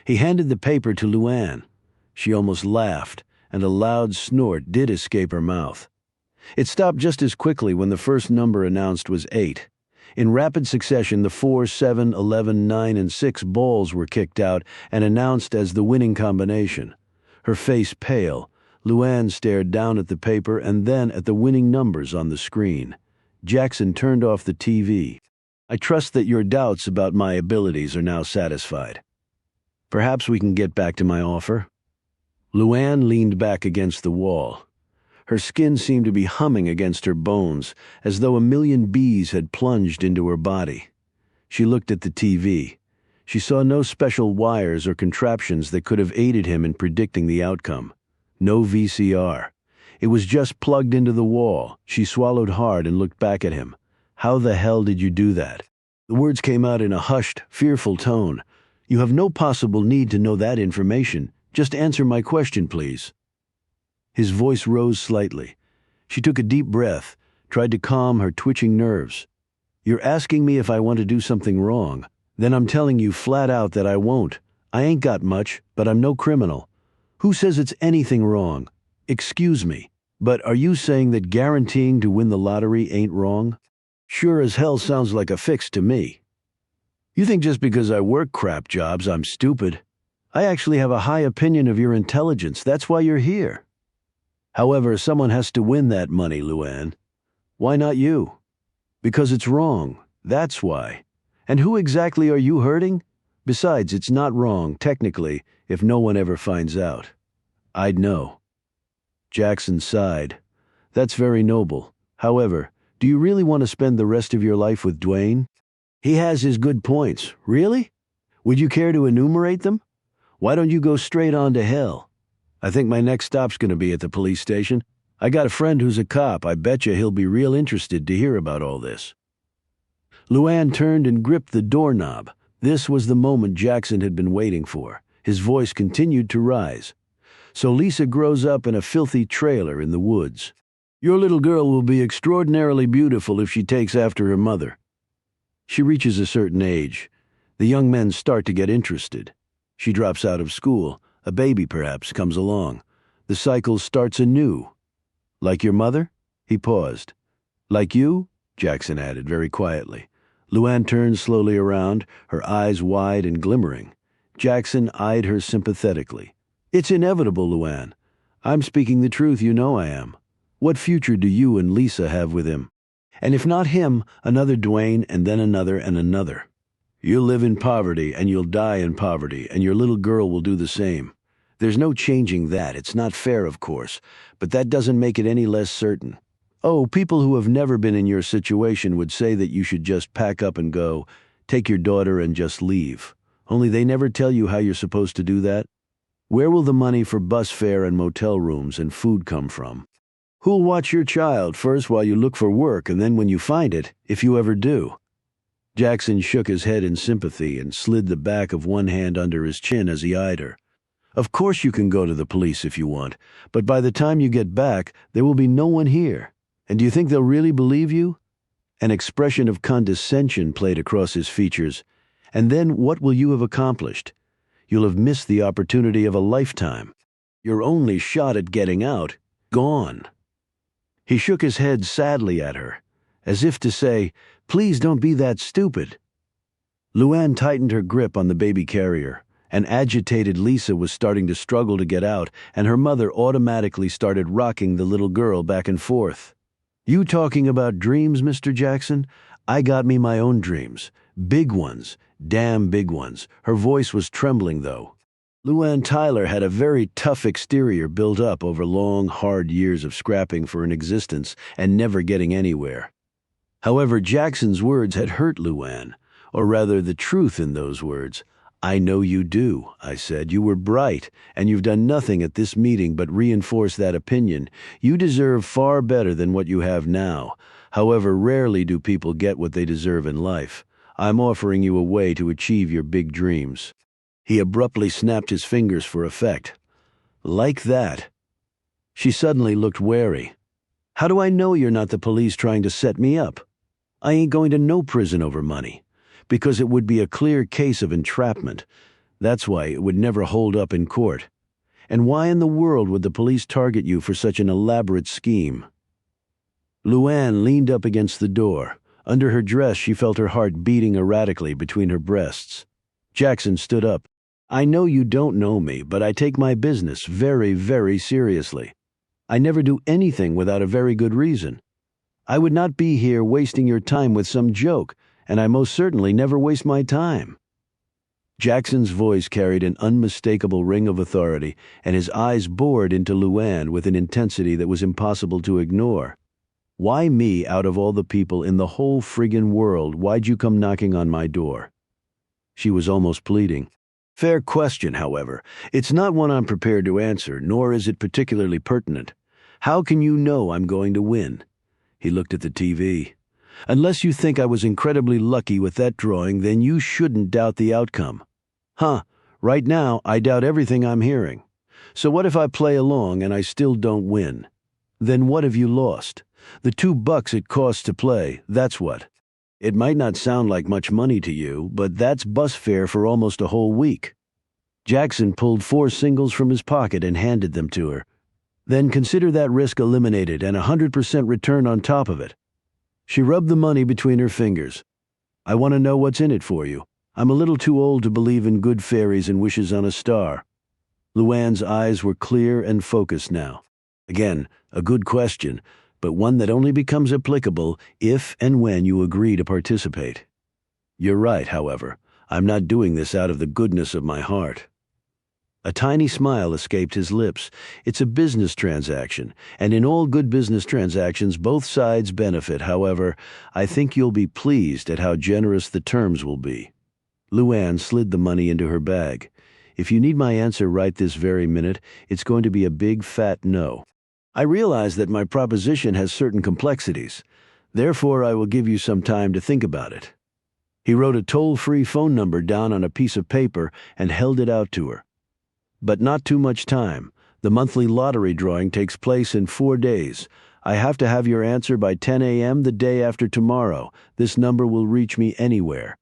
He handed the paper to Luann. She almost laughed, and a loud snort did escape her mouth. It stopped just as quickly when the first number announced was 8. In rapid succession, the 4, 7, 11, 9, and 6 balls were kicked out and announced as the winning combination. Her face pale, Luann stared down at the paper and then at the winning numbers on the screen. Jackson turned off the TV. "I trust that your doubts about my abilities are now satisfied. Perhaps we can get back to my offer." Luann leaned back against the wall. Her skin seemed to be humming against her bones, as though a million bees had plunged into her body. She looked at the TV. She saw no special wires or contraptions that could have aided him in predicting the outcome. No VCR. It was just plugged into the wall. She swallowed hard and looked back at him. "How the hell did you do that?" The words came out in a hushed, fearful tone. "You have no possible need to know that information. Just answer my question, please." His voice rose slightly. She took a deep breath, tried to calm her twitching nerves. "You're asking me if I want to do something wrong. Then I'm telling you flat out that I won't. I ain't got much, but I'm no criminal. Who says it's anything wrong? Excuse me, but are you saying that guaranteeing to win the lottery ain't wrong? Sure as hell sounds like a fix to me. You think just because I work crap jobs I'm stupid? I actually have a high opinion of your intelligence. That's why you're here. However, someone has to win that money, Luann. Why not you? Because it's wrong. That's why. And who exactly are you hurting? Besides, it's not wrong, technically, if no one ever finds out. I'd know." Jackson sighed. "That's very noble. However, do you really want to spend the rest of your life with Dwayne? He has his good points. Really? Would you care to enumerate them? Why don't you go straight on to hell? I think my next stop's going to be at the police station. I got a friend who's a cop. I bet you he'll be real interested to hear about all this." Luann turned and gripped the doorknob. This was the moment Jackson had been waiting for. His voice continued to rise. So Lisa grows up in a filthy trailer in the woods. Your little girl will be extraordinarily beautiful if she takes after her mother. She reaches a certain age. The young men start to get interested. She drops out of school. A baby, perhaps, comes along. The cycle starts anew. Like your mother? He paused. Like you? Jackson added very quietly. Luann turned slowly around, her eyes wide and glimmering. Jackson eyed her sympathetically. It's inevitable, Luann. I'm speaking the truth, you know I am. What future do you and Lisa have with him? And if not him, another Dwayne, and then another and another. You'll live in poverty, and you'll die in poverty, and your little girl will do the same. There's no changing that. It's not fair, of course, but that doesn't make it any less certain. Oh, people who have never been in your situation would say that you should just pack up and go, take your daughter and just leave. Only they never tell you how you're supposed to do that. Where will the money for bus fare and motel rooms and food come from? Who'll watch your child first while you look for work, and then when you find it, if you ever do? Jackson shook his head in sympathy and slid the back of one hand under his chin as he eyed her. Of course you can go to the police if you want, but by the time you get back, there will be no one here. And do you think they'll really believe you? An expression of condescension played across his features. And then what will you have accomplished? You'll have missed the opportunity of a lifetime. Your only shot at getting out, gone. He shook his head sadly at her, as if to say, please don't be that stupid. Luann tightened her grip on the baby carrier. An agitated Lisa was starting to struggle to get out, and her mother automatically started rocking the little girl back and forth. You talking about dreams, Mr. Jackson? I got me my own dreams. Big ones. Damn big ones. Her voice was trembling, though. Luann Tyler had a very tough exterior built up over long, hard years of scrapping for an existence and never getting anywhere. However, Jackson's words had hurt Luann, or rather the truth in those words. I know you do, I said. You were bright, and you've done nothing at this meeting but reinforce that opinion. You deserve far better than what you have now. However, rarely do people get what they deserve in life. I'm offering you a way to achieve your big dreams. He abruptly snapped his fingers for effect. Like that. She suddenly looked wary. How do I know you're not the police trying to set me up? I ain't going to no prison over money. Because it would be a clear case of entrapment. That's why it would never hold up in court. And why in the world would the police target you for such an elaborate scheme? Luann leaned up against the door. Under her dress, she felt her heart beating erratically between her breasts. Jackson stood up. I know you don't know me, but I take my business very, very seriously. I never do anything without a very good reason. I would not be here wasting your time with some joke, and I most certainly never waste my time. Jackson's voice carried an unmistakable ring of authority, and his eyes bored into Luann with an intensity that was impossible to ignore. Why me out of all the people in the whole friggin' world? Why'd you come knocking on my door? She was almost pleading. Fair question, however. It's not one I'm prepared to answer, nor is it particularly pertinent. How can you know I'm going to win? He looked at the TV. Unless you think I was incredibly lucky with that drawing, then you shouldn't doubt the outcome. Right now, I doubt everything I'm hearing. So what if I play along and I still don't win? Then what have you lost? The $2 it costs to play, that's what. It might not sound like much money to you, but that's bus fare for almost a whole week. Jackson pulled 4 singles from his pocket and handed them to her. Then consider that risk eliminated and 100% return on top of it. She rubbed the money between her fingers. I want to know what's in it for you. I'm a little too old to believe in good fairies and wishes on a star. Luann's eyes were clear and focused now. Again, a good question, but one that only becomes applicable if and when you agree to participate. You're right, however. I'm not doing this out of the goodness of my heart. A tiny smile escaped his lips. It's a business transaction, and in all good business transactions, both sides benefit. However, I think you'll be pleased at how generous the terms will be. Luann slid the money into her bag. If you need my answer right this very minute, it's going to be a big fat no. I realize that my proposition has certain complexities. Therefore, I will give you some time to think about it. He wrote a toll-free phone number down on a piece of paper and held it out to her. But not too much time. The monthly lottery drawing takes place in 4 days. I have to have your answer by 10 a.m. the day after tomorrow. This number will reach me anywhere.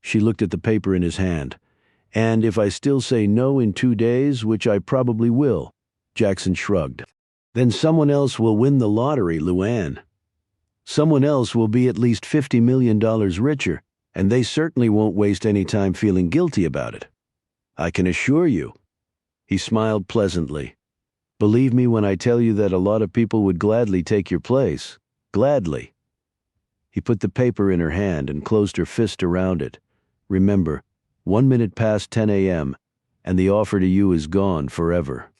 She looked at the paper in his hand. And if I still say no in 2 days, which I probably will, Jackson shrugged. Then someone else will win the lottery, Luann. Someone else will be at least $50 million richer, and they certainly won't waste any time feeling guilty about it. I can assure you. He smiled pleasantly. Believe me when I tell you that a lot of people would gladly take your place. Gladly. He put the paper in her hand and closed her fist around it. Remember, 1 minute past 10 a.m., and the offer to you is gone forever.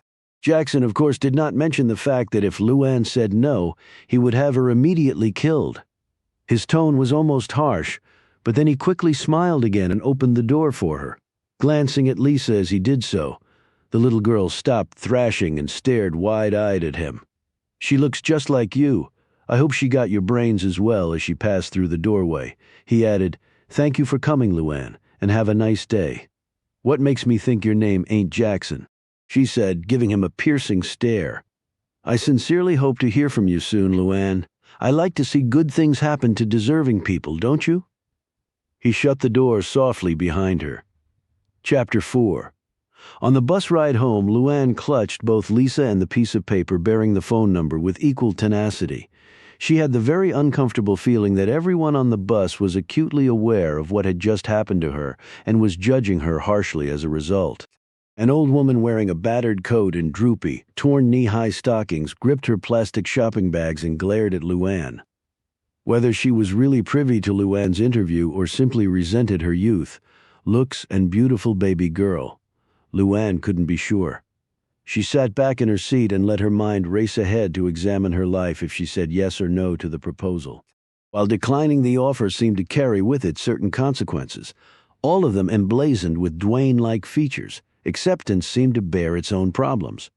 Jackson, of course, did not mention the fact that if Luann said no, he would have her immediately killed. His tone was almost harsh, but then he quickly smiled again and opened the door for her. Glancing at Lisa as he did so, the little girl stopped thrashing and stared wide-eyed at him. She looks just like you. I hope she got your brains as well as she passed through the doorway. He added, Thank you for coming, Luann, and have a nice day. What makes me think your name ain't Jackson? She said, giving him a piercing stare. I sincerely hope to hear from you soon, Luann. I like to see good things happen to deserving people, don't you? He shut the door softly behind her. Chapter 4. On the bus ride home, Luann clutched both Lisa and the piece of paper bearing the phone number with equal tenacity. She had the very uncomfortable feeling that everyone on the bus was acutely aware of what had just happened to her and was judging her harshly as a result. An old woman wearing a battered coat and droopy, torn knee-high stockings gripped her plastic shopping bags and glared at Luann. Whether she was really privy to Luann's interview or simply resented her youth, looks, and beautiful baby girl, Luann couldn't be sure. She sat back in her seat and let her mind race ahead to examine her life if she said yes or no to the proposal. While declining the offer seemed to carry with it certain consequences, all of them emblazoned with Dwayne-like features, acceptance seemed to bear its own problems.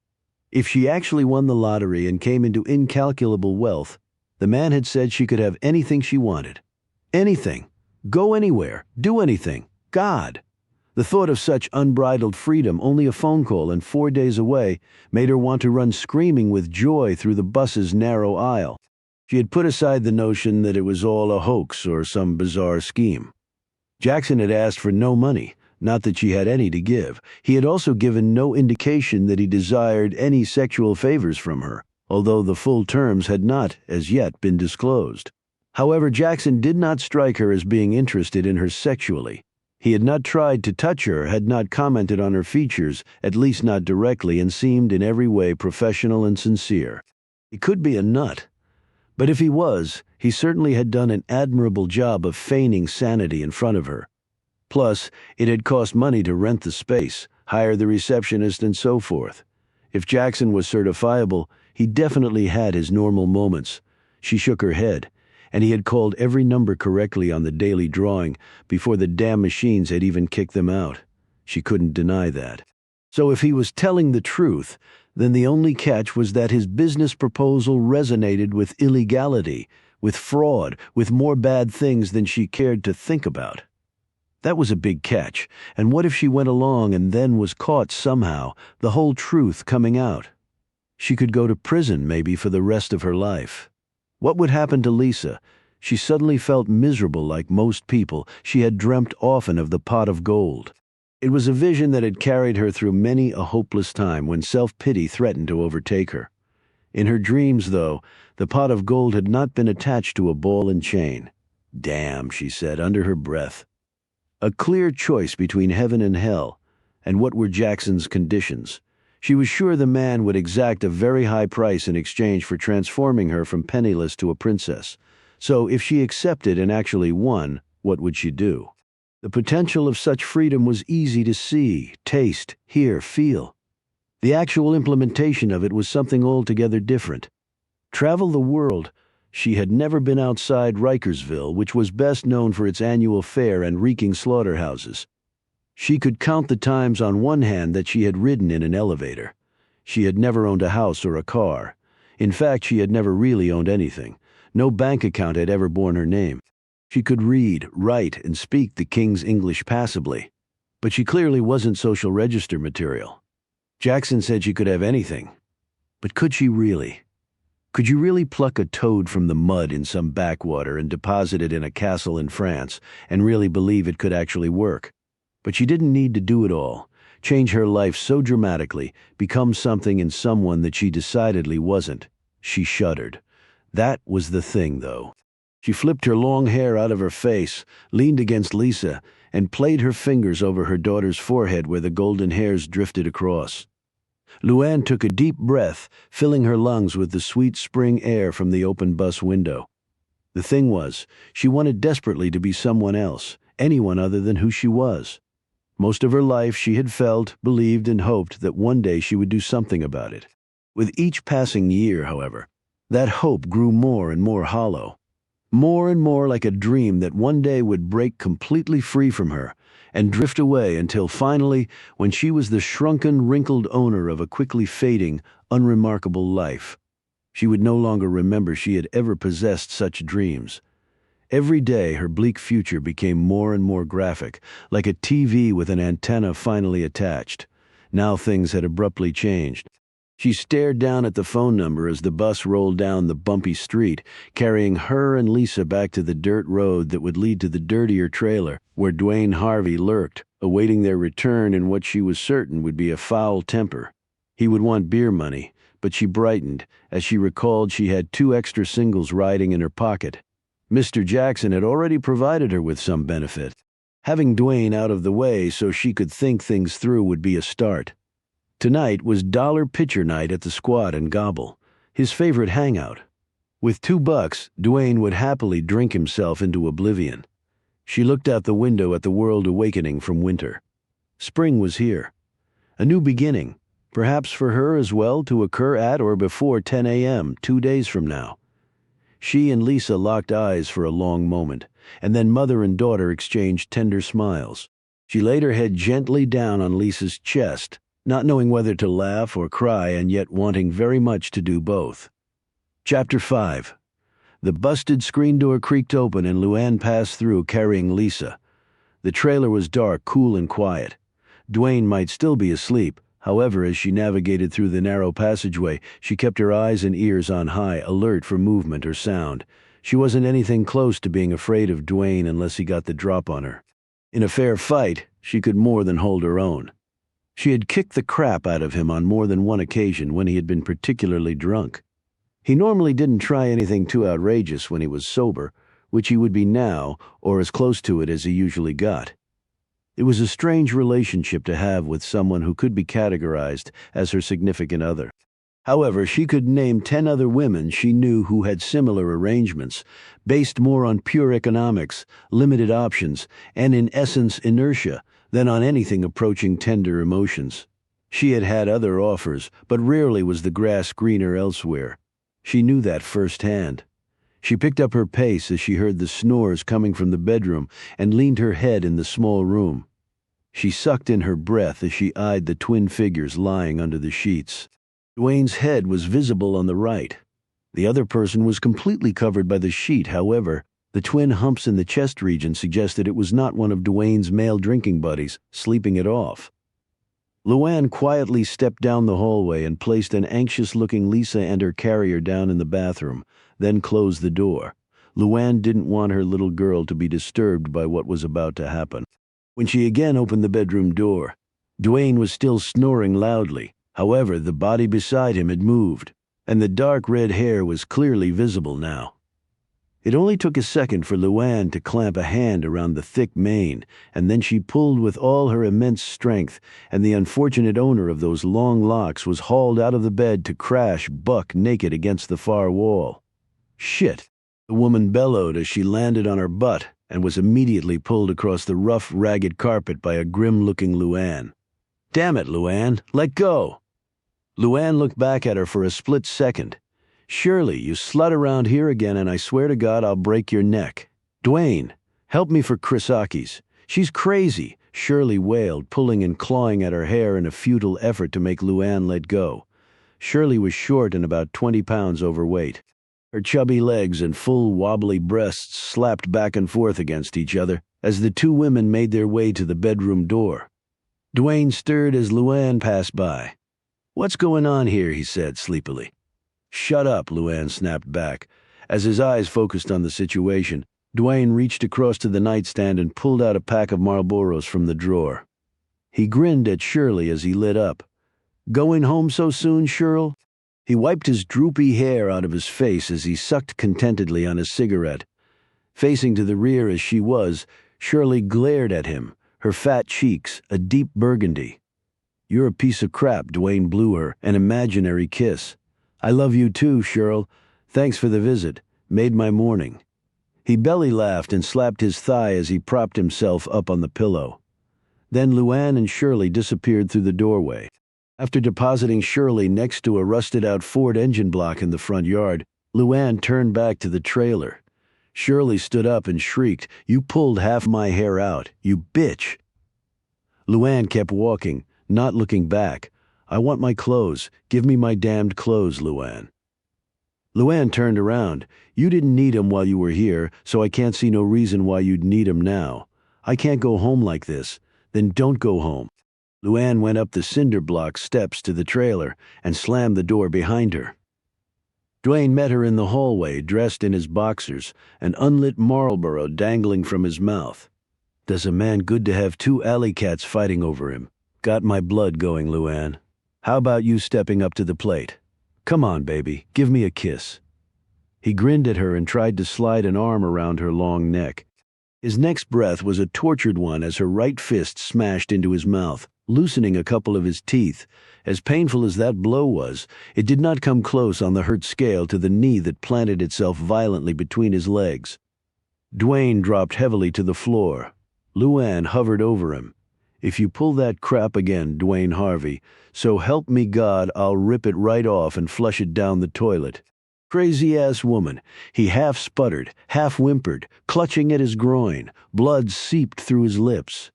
If she actually won the lottery and came into incalculable wealth, the man had said she could have anything she wanted. Anything. Go anywhere. Do anything. God. The thought of such unbridled freedom, only a phone call and 4 days away, made her want to run screaming with joy through the bus's narrow aisle. She had put aside the notion that it was all a hoax or some bizarre scheme. Jackson had asked for no money, not that she had any to give. He had also given no indication that he desired any sexual favors from her, although the full terms had not, as yet, been disclosed. However, Jackson did not strike her as being interested in her sexually. He had not tried to touch her, had not commented on her features, at least not directly, and seemed in every way professional and sincere. He could be a nut. But if he was, he certainly had done an admirable job of feigning sanity in front of her. Plus, it had cost money to rent the space, hire the receptionist, and so forth. If Jackson was certifiable, he definitely had his normal moments. She shook her head, and he had called every number correctly on the daily drawing before the damn machines had even kicked them out. She couldn't deny that. So if he was telling the truth, then the only catch was that his business proposal resonated with illegality, with fraud, with more bad things than she cared to think about. That was a big catch, and what if she went along and then was caught somehow, the whole truth coming out? She could go to prison maybe for the rest of her life. What would happen to Lisa? She suddenly felt miserable like most people. She had dreamt often of the pot of gold. It was a vision that had carried her through many a hopeless time when self-pity threatened to overtake her. In her dreams, though, the pot of gold had not been attached to a ball and chain. Damn, she said under her breath. A clear choice between heaven and hell, and what were Jackson's conditions? She was sure the man would exact a very high price in exchange for transforming her from penniless to a princess. So if she accepted and actually won, what would she do? The potential of such freedom was easy to see, taste, hear, feel. The actual implementation of it was something altogether different. Travel the world. She had never been outside Rikersville, which was best known for its annual fair and reeking slaughterhouses. She could count the times on one hand that she had ridden in an elevator. She had never owned a house or a car. In fact, she had never really owned anything. No bank account had ever borne her name. She could read, write, and speak the king's English passably, but she clearly wasn't social register material. Jackson said she could have anything, but could she really? Could you really pluck a toad from the mud in some backwater and deposit it in a castle in France and really believe it could actually work? But she didn't need to do it all, change her life so dramatically, become something in someone that she decidedly wasn't. She shuddered. That was the thing, though. She flipped her long hair out of her face, leaned against Lisa, and played her fingers over her daughter's forehead where the golden hairs drifted across. Luann took a deep breath, filling her lungs with the sweet spring air from the open bus window. The thing was, she wanted desperately to be someone else, anyone other than who she was. Most of her life she had felt, believed, and hoped that one day she would do something about it. With each passing year, however, that hope grew more and more hollow, more and more like a dream that one day would break completely free from her and drift away until finally, when she was the shrunken, wrinkled owner of a quickly fading, unremarkable life, she would no longer remember she had ever possessed such dreams. Every day her bleak future became more and more graphic, like a TV with an antenna finally attached. Now things had abruptly changed. She stared down at the phone number as the bus rolled down the bumpy street, carrying her and Lisa back to the dirt road that would lead to the dirtier trailer, where Dwayne Harvey lurked, awaiting their return in what she was certain would be a foul temper. He would want beer money, but she brightened as she recalled she had 2 extra singles riding in her pocket. Mr. Jackson had already provided her with some benefit. Having Dwayne out of the way so she could think things through would be a start. Tonight was dollar pitcher night at the Squat and Gobble, his favorite hangout. With $2, Dwayne would happily drink himself into oblivion. She looked out the window at the world awakening from winter. Spring was here. A new beginning, perhaps for her as well, to occur at or before 10 a.m. 2 days from now. She and Lisa locked eyes for a long moment, and then mother and daughter exchanged tender smiles. She laid her head gently down on Lisa's chest, not knowing whether to laugh or cry and yet wanting very much to do both. Chapter 5. The busted screen door creaked open and Luann passed through carrying Lisa. The trailer was dark, cool, and quiet. Dwayne might still be asleep. However, as she navigated through the narrow passageway, she kept her eyes and ears on high, alert for movement or sound. She wasn't anything close to being afraid of Dwayne unless he got the drop on her. In a fair fight, she could more than hold her own. She had kicked the crap out of him on more than one occasion when he had been particularly drunk. He normally didn't try anything too outrageous when he was sober, which he would be now, or as close to it as he usually got. It was a strange relationship to have with someone who could be categorized as her significant other. However, she could name 10 other women she knew who had similar arrangements, based more on pure economics, limited options, and in essence inertia, than on anything approaching tender emotions. She had had other offers, but rarely was the grass greener elsewhere. She knew that firsthand. She picked up her pace as she heard the snores coming from the bedroom and leaned her head in the small room. She sucked in her breath as she eyed the twin figures lying under the sheets. Dwayne's head was visible on the right. The other person was completely covered by the sheet, however. The twin humps in the chest region suggested it was not one of Dwayne's male drinking buddies, sleeping it off. Luann quietly stepped down the hallway and placed an anxious-looking Lisa and her carrier down in the bathroom, then closed the door. Luann didn't want her little girl to be disturbed by what was about to happen. When she again opened the bedroom door, Dwayne was still snoring loudly. However, the body beside him had moved, and the dark red hair was clearly visible now. It only took a second for Luann to clamp a hand around the thick mane, and then she pulled with all her immense strength, and the unfortunate owner of those long locks was hauled out of the bed to crash buck naked against the far wall. "Shit!" the woman bellowed as she landed on her butt and was immediately pulled across the rough, ragged carpet by a grim-looking Luann. "Damn it, Luann, let go!" Luann looked back at her for a split second. "Shirley, you slut around here again and I swear to God I'll break your neck. Dwayne, help me for Chrisakis. She's crazy," Shirley wailed, pulling and clawing at her hair in a futile effort to make Luann let go. Shirley was short and about 20 pounds overweight. Her chubby legs and full wobbly breasts slapped back and forth against each other as the two women made their way to the bedroom door. Dwayne stirred as Luann passed by. "What's going on here?" he said sleepily. "Shut up," Luann snapped back. As his eyes focused on the situation, Dwayne reached across to the nightstand and pulled out a pack of Marlboros from the drawer. He grinned at Shirley as he lit up. "Going home so soon, Shirl?" He wiped his droopy hair out of his face as he sucked contentedly on his cigarette. Facing to the rear as she was, Shirley glared at him, her fat cheeks a deep burgundy. "You're a piece of crap," Dwayne blew her an imaginary kiss. "I love you too, Shirl. Thanks for the visit. Made my morning." He belly laughed and slapped his thigh as he propped himself up on the pillow. Then Luann and Shirley disappeared through the doorway. After depositing Shirley next to a rusted-out Ford engine block in the front yard, Luann turned back to the trailer. Shirley stood up and shrieked, "You pulled half my hair out, you bitch!" Luann kept walking, not looking back. "I want my clothes. Give me my damned clothes, Luann." Luann turned around. "You didn't need 'em while you were here, so I can't see no reason why you'd need 'em now. I can't go home like this. Then don't go home." Luann went up the cinder block steps to the trailer and slammed the door behind her. Dwayne met her in the hallway, dressed in his boxers, an unlit Marlboro dangling from his mouth. "Does a man good to have two alley cats fighting over him? Got my blood going, Luann. How about you stepping up to the plate? Come on, baby, give me a kiss." He grinned at her and tried to slide an arm around her long neck. His next breath was a tortured one as her right fist smashed into his mouth, loosening a couple of his teeth. As painful as that blow was, it did not come close on the hurt scale to the knee that planted itself violently between his legs. Dwayne dropped heavily to the floor. Luann hovered over him. "If you pull that crap again, Dwayne Harvey, so help me God, I'll rip it right off and flush it down the toilet." Crazy-ass woman. He half sputtered, half whimpered, clutching at his groin. Blood seeped through his lips.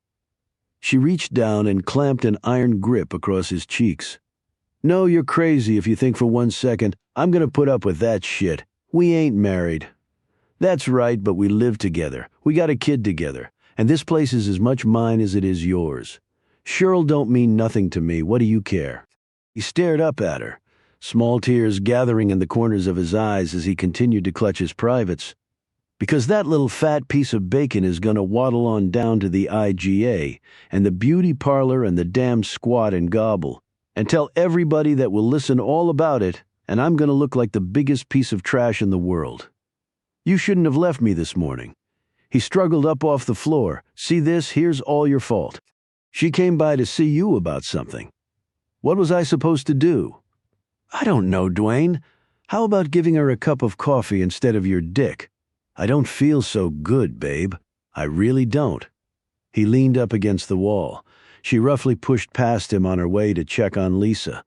She reached down and clamped an iron grip across his cheeks. "No, you're crazy if you think for 1 second I'm gonna put up with that shit. We ain't married." "That's right, but we live together. We got a kid together. And this place is as much mine as it is yours. Shirl don't mean nothing to me. What do you care?" He stared up at her, small tears gathering in the corners of his eyes as he continued to clutch his privates. "Because that little fat piece of bacon is gonna waddle on down to the IGA and the beauty parlor and the damn squat and gobble and tell everybody that will listen all about it, and I'm gonna look like the biggest piece of trash in the world. You shouldn't have left me this morning." He struggled up off the floor. "See this? Here's all your fault. She came by to see you about something. What was I supposed to do?" "I don't know, Dwayne. How about giving her a cup of coffee instead of your dick?" "I don't feel so good, babe. I really don't." He leaned up against the wall. She roughly pushed past him on her way to check on Lisa.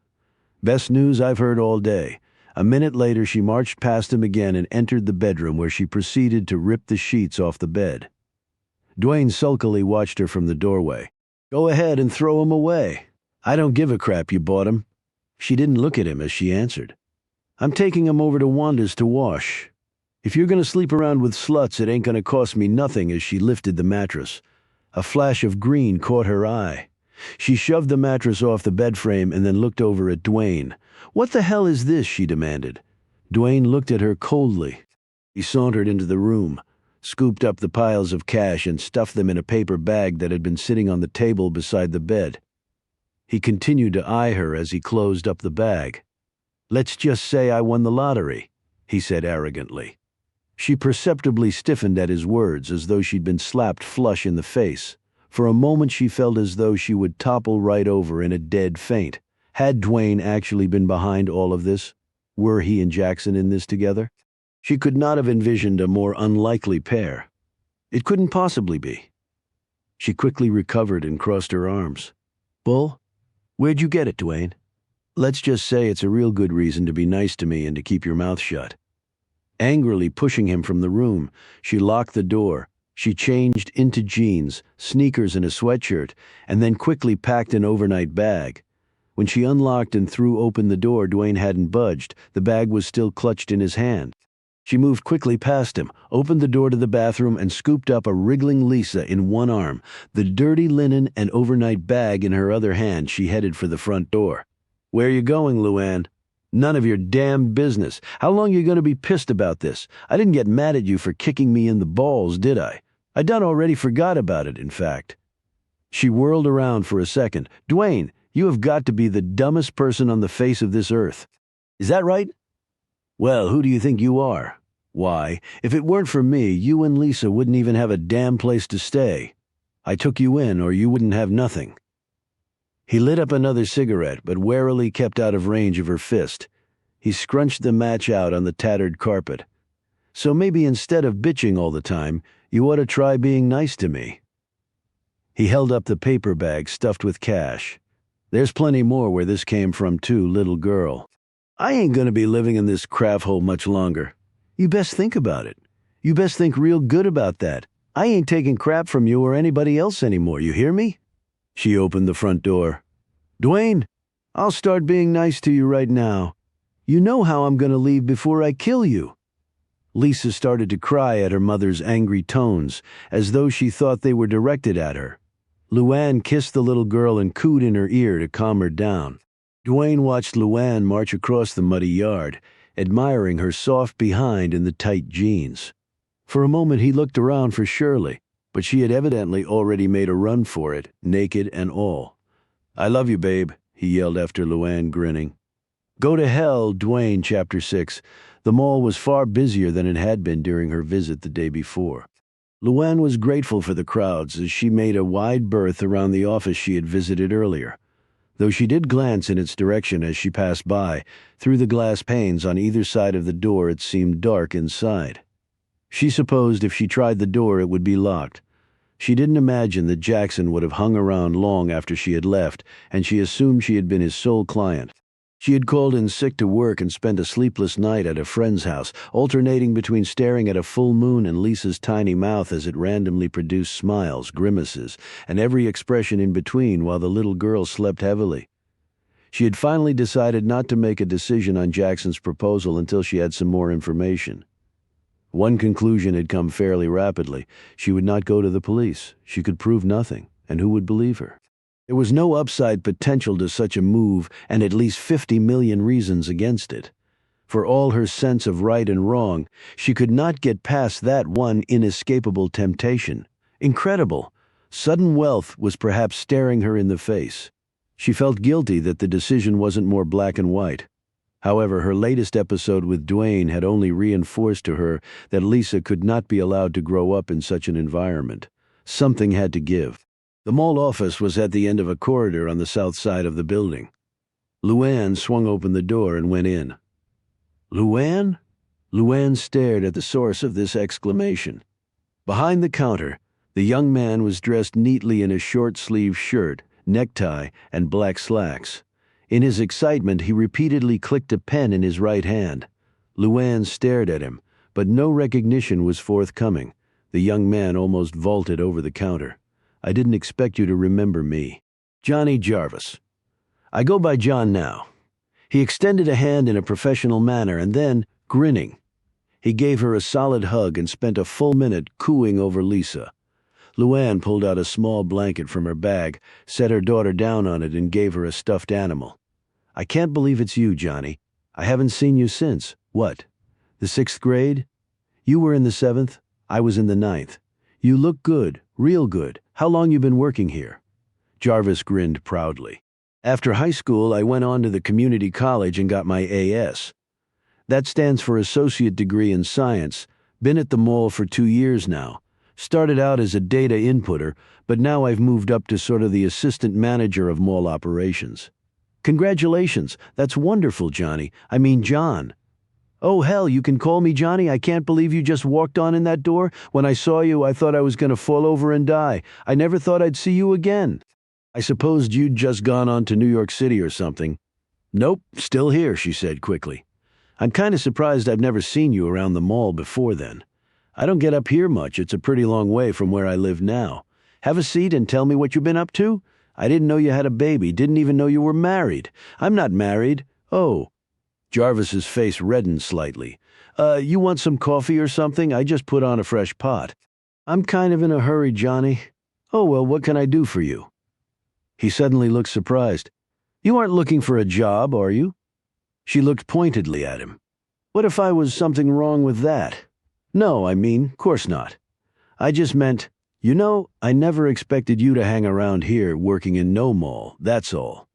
"Best news I've heard all day." A minute later, she marched past him again and entered the bedroom where she proceeded to rip the sheets off the bed. Dwayne sulkily watched her from the doorway. "Go ahead and throw 'em away. I don't give a crap you bought 'em." She didn't look at him as she answered. "I'm taking 'em over to Wanda's to wash. If you're gonna sleep around with sluts, it ain't gonna cost me nothing." As she lifted the mattress, a flash of green caught her eye. She shoved the mattress off the bed frame and then looked over at Dwayne. "What the hell is this?" she demanded. Dwayne looked at her coldly. He sauntered into the room, scooped up the piles of cash and stuffed them in a paper bag that had been sitting on the table beside the bed. He continued to eye her as he closed up the bag. "Let's just say I won the lottery," he said arrogantly. She perceptibly stiffened at his words as though she'd been slapped flush in the face. For a moment she felt as though she would topple right over in a dead faint. Had Dwayne actually been behind all of this? Were he and Jackson in this together? She could not have envisioned a more unlikely pair. It couldn't possibly be. She quickly recovered and crossed her arms. "Bull? Where'd you get it, Dwayne? Let's just say it's a real good reason to be nice to me and to keep your mouth shut." Angrily pushing him from the room, she locked the door. She changed into jeans, sneakers, and a sweatshirt, and then quickly packed an overnight bag. When she unlocked and threw open the door, Dwayne hadn't budged. The bag was still clutched in his hand. She moved quickly past him, opened the door to the bathroom, and scooped up a wriggling Lisa in one arm. The dirty linen and overnight bag in her other hand, she headed for the front door. "Where you going, Luann?" "None of your damn business. How long you going to be pissed about this? I didn't get mad at you for kicking me in the balls, did I? I done already forgot about it, in fact." She whirled around for a second. "Dwayne, you have got to be the dumbest person on the face of this earth. Is that right? Well, who do you think you are? Why, if it weren't for me, you and Lisa wouldn't even have a damn place to stay. I took you in, or you wouldn't have nothing." He lit up another cigarette, but warily kept out of range of her fist. He scrunched the match out on the tattered carpet. "So maybe instead of bitching all the time, you ought to try being nice to me." He held up the paper bag stuffed with cash. "There's plenty more where this came from too, little girl. I ain't gonna be living in this crap hole much longer. You best think about it. You best think real good about that. I ain't taking crap from you or anybody else anymore, you hear me?" She opened the front door. "Dwayne, I'll start being nice to you right now. You know how I'm gonna leave before I kill you." Lisa started to cry at her mother's angry tones, as though she thought they were directed at her. Luann kissed the little girl and cooed in her ear to calm her down. Dwayne watched Luann march across the muddy yard, admiring her soft behind in the tight jeans. For a moment he looked around for Shirley, but she had evidently already made a run for it, naked and all. "I love you, babe," he yelled after Luann, grinning. Go to hell, Dwayne, Chapter 6. The mall was far busier than it had been during her visit the day before. Luann was grateful for the crowds as she made a wide berth around the office she had visited earlier. Though she did glance in its direction as she passed by, through the glass panes on either side of the door it seemed dark inside. She supposed if she tried the door it would be locked. She didn't imagine that Jackson would have hung around long after she had left, and she assumed she had been his sole client. She had called in sick to work and spent a sleepless night at a friend's house, alternating between staring at a full moon and Lisa's tiny mouth as it randomly produced smiles, grimaces, and every expression in between while the little girl slept heavily. She had finally decided not to make a decision on Jackson's proposal until she had some more information. One conclusion had come fairly rapidly. She would not go to the police. She could prove nothing, and who would believe her? There was no upside potential to such a move, and at least 50 million reasons against it. For all her sense of right and wrong, she could not get past that one inescapable temptation. Incredible! Sudden wealth was perhaps staring her in the face. She felt guilty that the decision wasn't more black and white. However, her latest episode with Dwayne had only reinforced to her that Lisa could not be allowed to grow up in such an environment. Something had to give. The mall office was at the end of a corridor on the south side of the building. Luann swung open the door and went in. "Luann?" Luann stared at the source of this exclamation. Behind the counter, the young man was dressed neatly in a short-sleeved shirt, necktie, and black slacks. In his excitement, he repeatedly clicked a pen in his right hand. Luann stared at him, but no recognition was forthcoming. The young man almost vaulted over the counter. "I didn't expect you to remember me. Johnny Jarvis. I go by John now." He extended a hand in a professional manner and then, grinning, he gave her a solid hug and spent a full minute cooing over Lisa. Luann pulled out a small blanket from her bag, set her daughter down on it, and gave her a stuffed animal. "I can't believe it's you, Johnny. I haven't seen you since. What? The 6th grade? You were in the 7th. I was in the 9th. You look good, real good. How long you been working here?" Jarvis grinned proudly. "After high school, I went on to the community college and got my AS. That stands for Associate Degree in Science. Been at the mall for 2 years now. Started out as a data inputter, but now I've moved up to sort of the assistant manager of mall operations." "Congratulations. That's wonderful, Johnny. I mean, John." "Oh, hell, you can call me Johnny? I can't believe you just walked on in that door. When I saw you, I thought I was going to fall over and die. I never thought I'd see you again." "I supposed you'd just gone on to New York City or something." "Nope, still here," she said quickly. "I'm kind of surprised I've never seen you around the mall before then. I don't get up here much. It's a pretty long way from where I live now. Have a seat and tell me what you've been up to? I didn't know you had a baby, didn't even know you were married. I'm not married. Oh." Jarvis's face reddened slightly. You want some coffee or something? I just put on a fresh pot. I'm kind of in a hurry, Johnny. Oh, well, what can I do for you? He suddenly looked surprised. You aren't looking for a job, are you? She looked pointedly at him. What if I was something wrong with that? No, course not. I just meant, I never expected you to hang around here working in no mall, that's all.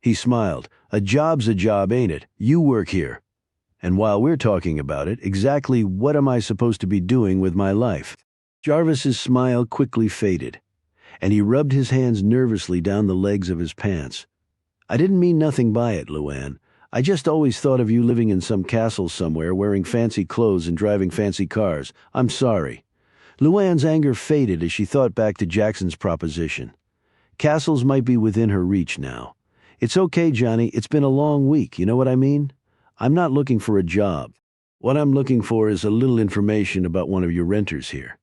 He smiled. A job's a job, ain't it? You work here. And while we're talking about it, exactly what am I supposed to be doing with my life? Jarvis's smile quickly faded, and he rubbed his hands nervously down the legs of his pants. I didn't mean nothing by it, Luann. I just always thought of you living in some castle somewhere, wearing fancy clothes and driving fancy cars. I'm sorry. Luann's anger faded as she thought back to Jackson's proposition. Castles might be within her reach now. It's okay, Johnny. It's been a long week, you know what I mean? I'm not looking for a job. What I'm looking for is a little information about one of your renters here.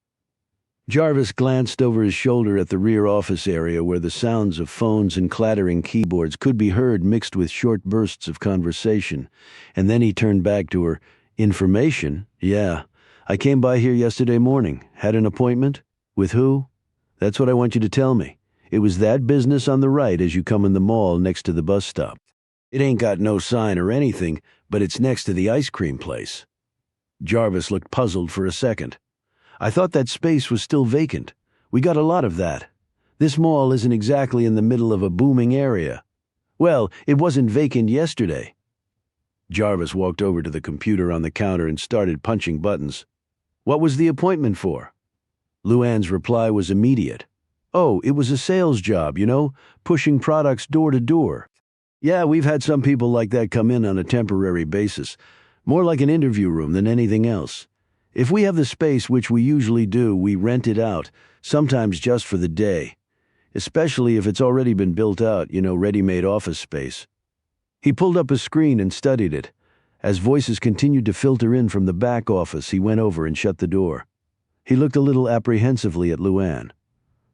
Jarvis glanced over his shoulder at the rear office area where the sounds of phones and clattering keyboards could be heard mixed with short bursts of conversation, and then he turned back to her. Information? Yeah. I came by here yesterday morning. Had an appointment? With who? That's what I want you to tell me. It was that business on the right as you come in the mall next to the bus stop. It ain't got no sign or anything, but it's next to the ice cream place. Jarvis looked puzzled for a second. I thought that space was still vacant. We got a lot of that. This mall isn't exactly in the middle of a booming area. Well, it wasn't vacant yesterday. Jarvis walked over to the computer on the counter and started punching buttons. What was the appointment for? Luann's reply was immediate. Oh, it was a sales job, pushing products door to door. Yeah, we've had some people like that come in on a temporary basis. More like an interview room than anything else. If we have the space, which we usually do, we rent it out, sometimes just for the day. Especially if it's already been built out, ready-made office space. He pulled up a screen and studied it. As voices continued to filter in from the back office, he went over and shut the door. He looked a little apprehensively at Luann.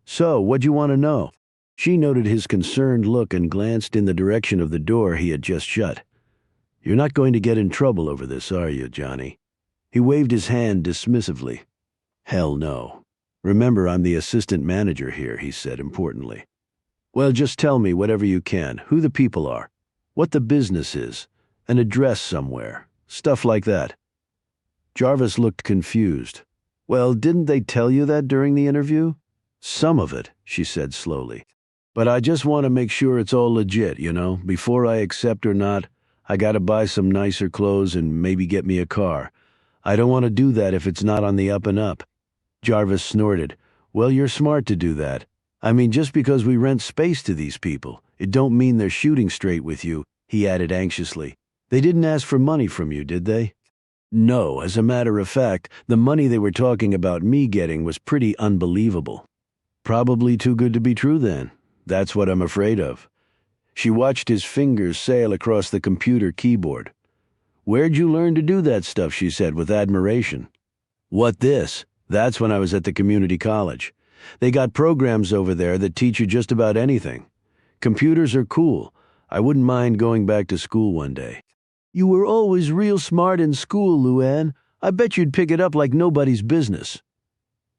So, what'd you want to know? She noted his concerned look and glanced in the direction of the door he had just shut. You're not going to get in trouble over this, are you, Johnny? He waved his hand dismissively. Hell no. Remember, I'm the assistant manager here, he said importantly. Well, just tell me whatever you can, who the people are, what the business is, an address somewhere, stuff like that. Jarvis looked confused. Well, didn't they tell you that during the interview? Some of it, she said slowly. But I just want to make sure it's all legit, before I accept or not. I gotta buy some nicer clothes and maybe get me a car. I don't want to do that if it's not on the up and up. Jarvis snorted. Well, you're smart to do that. Just because we rent space to these people, it don't mean they're shooting straight with you, he added anxiously. They didn't ask for money from you, did they? No, as a matter of fact, the money they were talking about me getting was pretty unbelievable. Probably too good to be true then. That's what I'm afraid of. She watched his fingers sail across the computer keyboard. Where'd you learn to do that stuff, she said with admiration. What this? That's when I was at the community college. They got programs over there that teach you just about anything. Computers are cool. I wouldn't mind going back to school one day. You were always real smart in school, Luann. I bet you'd pick it up like nobody's business.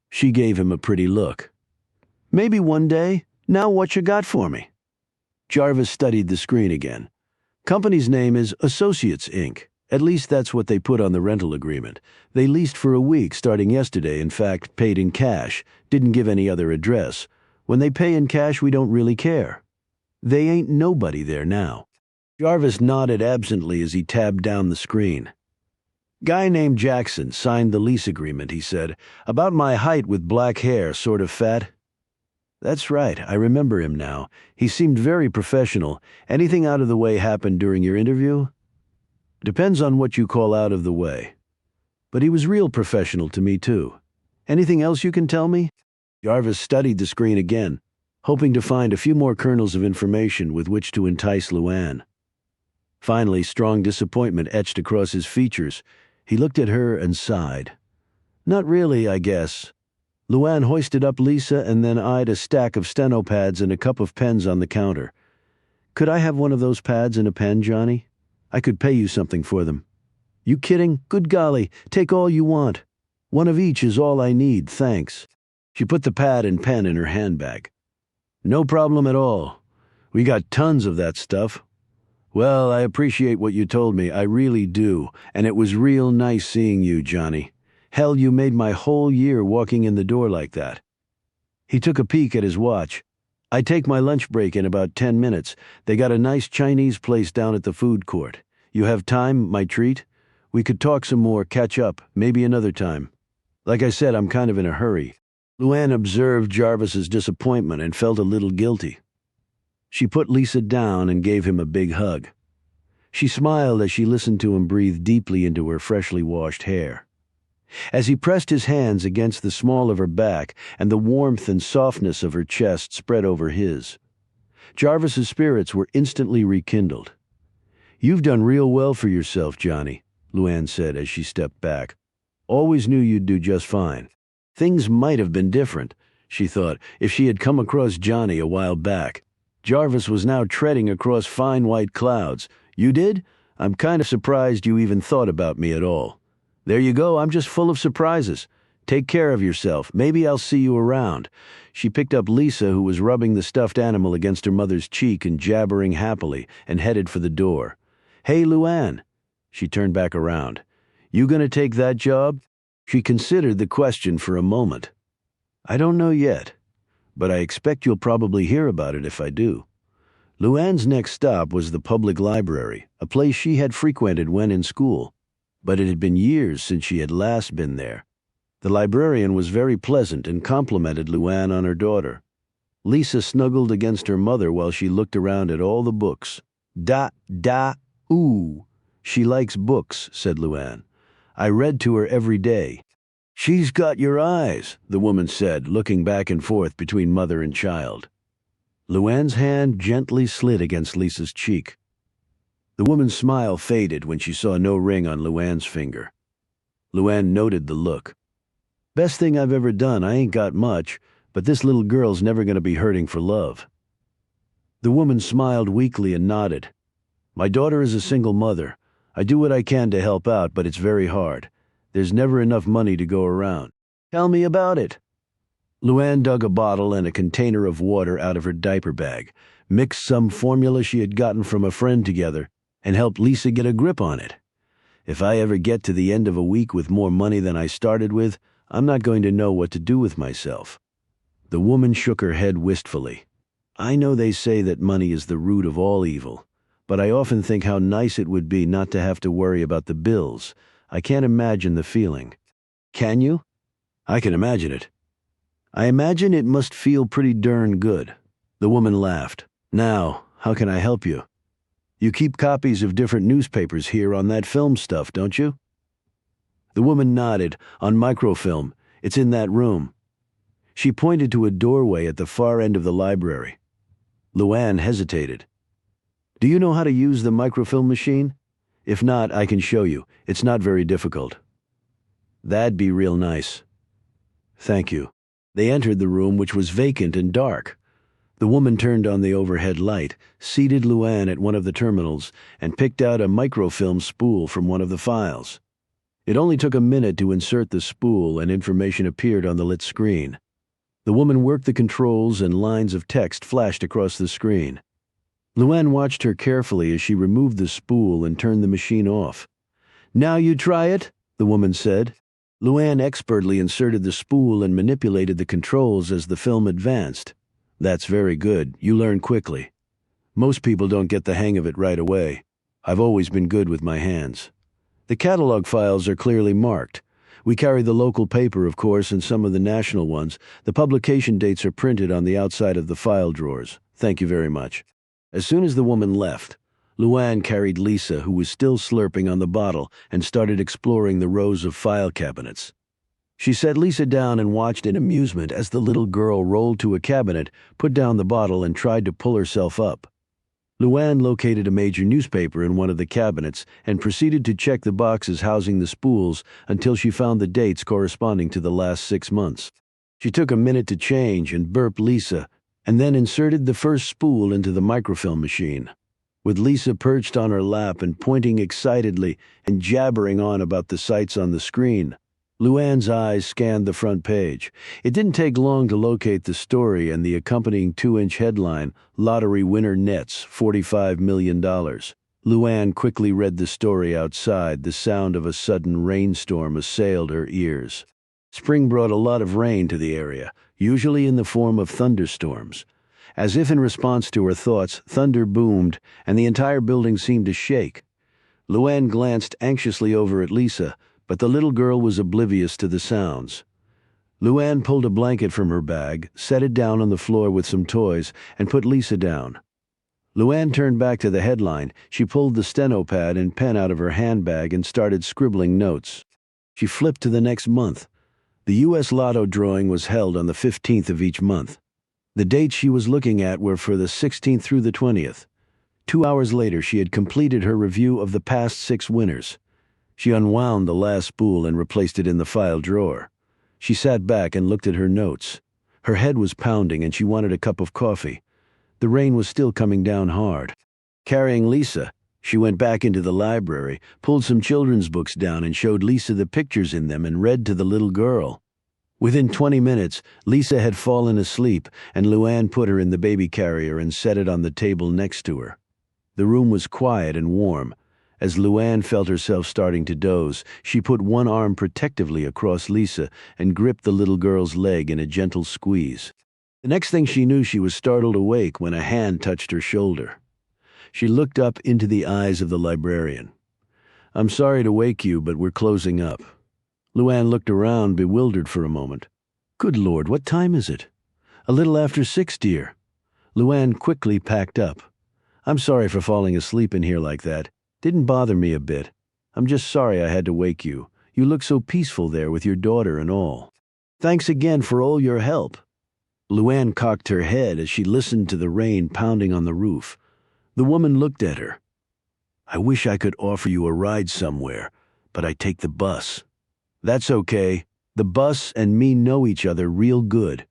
She gave him a pretty look. Maybe one day. Now what you got for me? Jarvis studied the screen again. Company's name is Associates, Inc. At least that's what they put on the rental agreement. They leased for a week starting yesterday, in fact, paid in cash, didn't give any other address. When they pay in cash, we don't really care. They ain't nobody there now. Jarvis nodded absently as he tabbed down the screen. Guy named Jackson signed the lease agreement, he said. About my height with black hair, sort of fat. That's right, I remember him now. He seemed very professional. Anything out of the way happened during your interview? Depends on what you call out of the way. But he was real professional to me, too. Anything else you can tell me? Jarvis studied the screen again, hoping to find a few more kernels of information with which to entice Luann. Finally, strong disappointment etched across his features. He looked at her and sighed. Not really, I guess. Luann hoisted up Lisa and then eyed a stack of steno pads and a cup of pens on the counter. Could I have one of those pads and a pen, Johnny? I could pay you something for them. You kidding? Good golly, take all you want. One of each is all I need, thanks. She put the pad and pen in her handbag. No problem at all. We got tons of that stuff. Well, I appreciate what you told me, I really do, and it was real nice seeing you, Johnny. Hell, you made my whole year walking in the door like that. He took a peek at his watch. I take my lunch break in about 10 minutes. They got a nice Chinese place down at the food court. You have time, my treat? We could talk some more, catch up, maybe another time. Like I said, I'm kind of in a hurry. Luann observed Jarvis's disappointment and felt a little guilty. She put Lisa down and gave him a big hug. She smiled as she listened to him breathe deeply into her freshly washed hair. As he pressed his hands against the small of her back and the warmth and softness of her chest spread over his, Jarvis's spirits were instantly rekindled. "You've done real well for yourself, Johnny," Luann said as she stepped back. "Always knew you'd do just fine. Things might have been different," she thought, if she had come across Johnny a while back. Jarvis was now treading across fine white clouds. "You did? I'm kind of surprised you even thought about me at all. There you go, I'm just full of surprises. Take care of yourself. Maybe I'll see you around." She picked up Lisa, who was rubbing the stuffed animal against her mother's cheek and jabbering happily, and headed for the door. "Hey, Luann." She turned back around. "You gonna take that job?" She considered the question for a moment. "I don't know yet, but I expect you'll probably hear about it if I do." Luann's next stop was the public library, a place she had frequented when in school, but it had been years since she had last been there. The librarian was very pleasant and complimented Luann on her daughter. Lisa snuggled against her mother while she looked around at all the books. Ooh. She likes books," said Luann. "I read to her every day." "She's got your eyes," the woman said, looking back and forth between mother and child. Luann's hand gently slid against Lisa's cheek. The woman's smile faded when she saw no ring on Luann's finger. Luann noted the look. "Best thing I've ever done. I ain't got much, but this little girl's never going to be hurting for love." The woman smiled weakly and nodded. "My daughter is a single mother. I do what I can to help out, but it's very hard. There's never enough money to go around." "Tell me about it." Luann dug a bottle and a container of water out of her diaper bag, mixed some formula she had gotten from a friend together, and helped Lisa get a grip on it. "If I ever get to the end of a week with more money than I started with, I'm not going to know what to do with myself." The woman shook her head wistfully. "I know they say that money is the root of all evil, but I often think how nice it would be not to have to worry about the bills. I can't imagine the feeling." "Can you?" "I can imagine it. I imagine it must feel pretty darn good." The woman laughed. "Now, how can I help you? You keep copies of different newspapers here on that film stuff, don't you?" The woman nodded. "On microfilm. It's in that room." She pointed to a doorway at the far end of the library. Luann hesitated. "Do you know how to use the microfilm machine? If not, I can show you. It's not very difficult." "That'd be real nice." "Thank you." They entered the room, which was vacant and dark. The woman turned on the overhead light, seated Luann at one of the terminals, and picked out a microfilm spool from one of the files. It only took a minute to insert the spool, and information appeared on the lit screen. The woman worked the controls and lines of text flashed across the screen. Luann watched her carefully as she removed the spool and turned the machine off. "Now you try it," the woman said. Luann expertly inserted the spool and manipulated the controls as the film advanced. "That's very good. You learn quickly. Most people don't get the hang of it right away. I've always been good with my hands." The catalog files are clearly marked. We carry the local paper, of course, and some of the national ones. The publication dates are printed on the outside of the file drawers. Thank you very much. As soon as the woman left, Luann carried Lisa, who was still slurping on the bottle, and started exploring the rows of file cabinets. She set Lisa down and watched in amusement as the little girl rolled to a cabinet, put down the bottle, and tried to pull herself up. Luann located a major newspaper in one of the cabinets and proceeded to check the boxes housing the spools until she found the dates corresponding to the last 6 months. She took a minute to change and burp Lisa, and then inserted the first spool into the microfilm machine. with Lisa perched on her lap and pointing excitedly and jabbering on about the sights on the screen. Luann's eyes scanned the front page. It didn't take long to locate the story and the accompanying 2-inch headline, "Lottery Winner Nets $45 million." Luann quickly read the story outside. The sound of a sudden rainstorm assailed her ears. Spring brought a lot of rain to the area, usually in the form of thunderstorms. As if in response to her thoughts, thunder boomed, and the entire building seemed to shake. Luann glanced anxiously over at Lisa, but the little girl was oblivious to the sounds. Luann pulled a blanket from her bag, set it down on the floor with some toys, and put Lisa down. Luann turned back to the headline. She pulled the steno pad and pen out of her handbag and started scribbling notes. She flipped to the next month. The U.S. Lotto drawing was held on the 15th of each month. The dates she was looking at were for the 16th through the 20th. 2 hours later, she had completed her review of the past 6 winners. She unwound the last spool and replaced it in the file drawer. She sat back and looked at her notes. Her head was pounding and she wanted a cup of coffee. The rain was still coming down hard. Carrying Lisa, she went back into the library, pulled some children's books down and showed Lisa the pictures in them and read to the little girl. Within 20 minutes, Lisa had fallen asleep, and Luann put her in the baby carrier and set it on the table next to her. The room was quiet and warm. As Luann felt herself starting to doze, she put one arm protectively across Lisa and gripped the little girl's leg in a gentle squeeze. The next thing she knew, she was startled awake when a hand touched her shoulder. She looked up into the eyes of the librarian. "I'm sorry to wake you, but we're closing up." Luann looked around, bewildered for a moment. "Good Lord, what time is it?" "A little after 6, dear." Luann quickly packed up. "I'm sorry for falling asleep in here like that. Didn't bother me a bit. I'm just sorry I had to wake you. You look so peaceful there with your daughter and all. Thanks again for all your help." Luann cocked her head as she listened to the rain pounding on the roof. The woman looked at her. "I wish I could offer you a ride somewhere, but I take the bus." "That's okay. The bus and me know each other real good."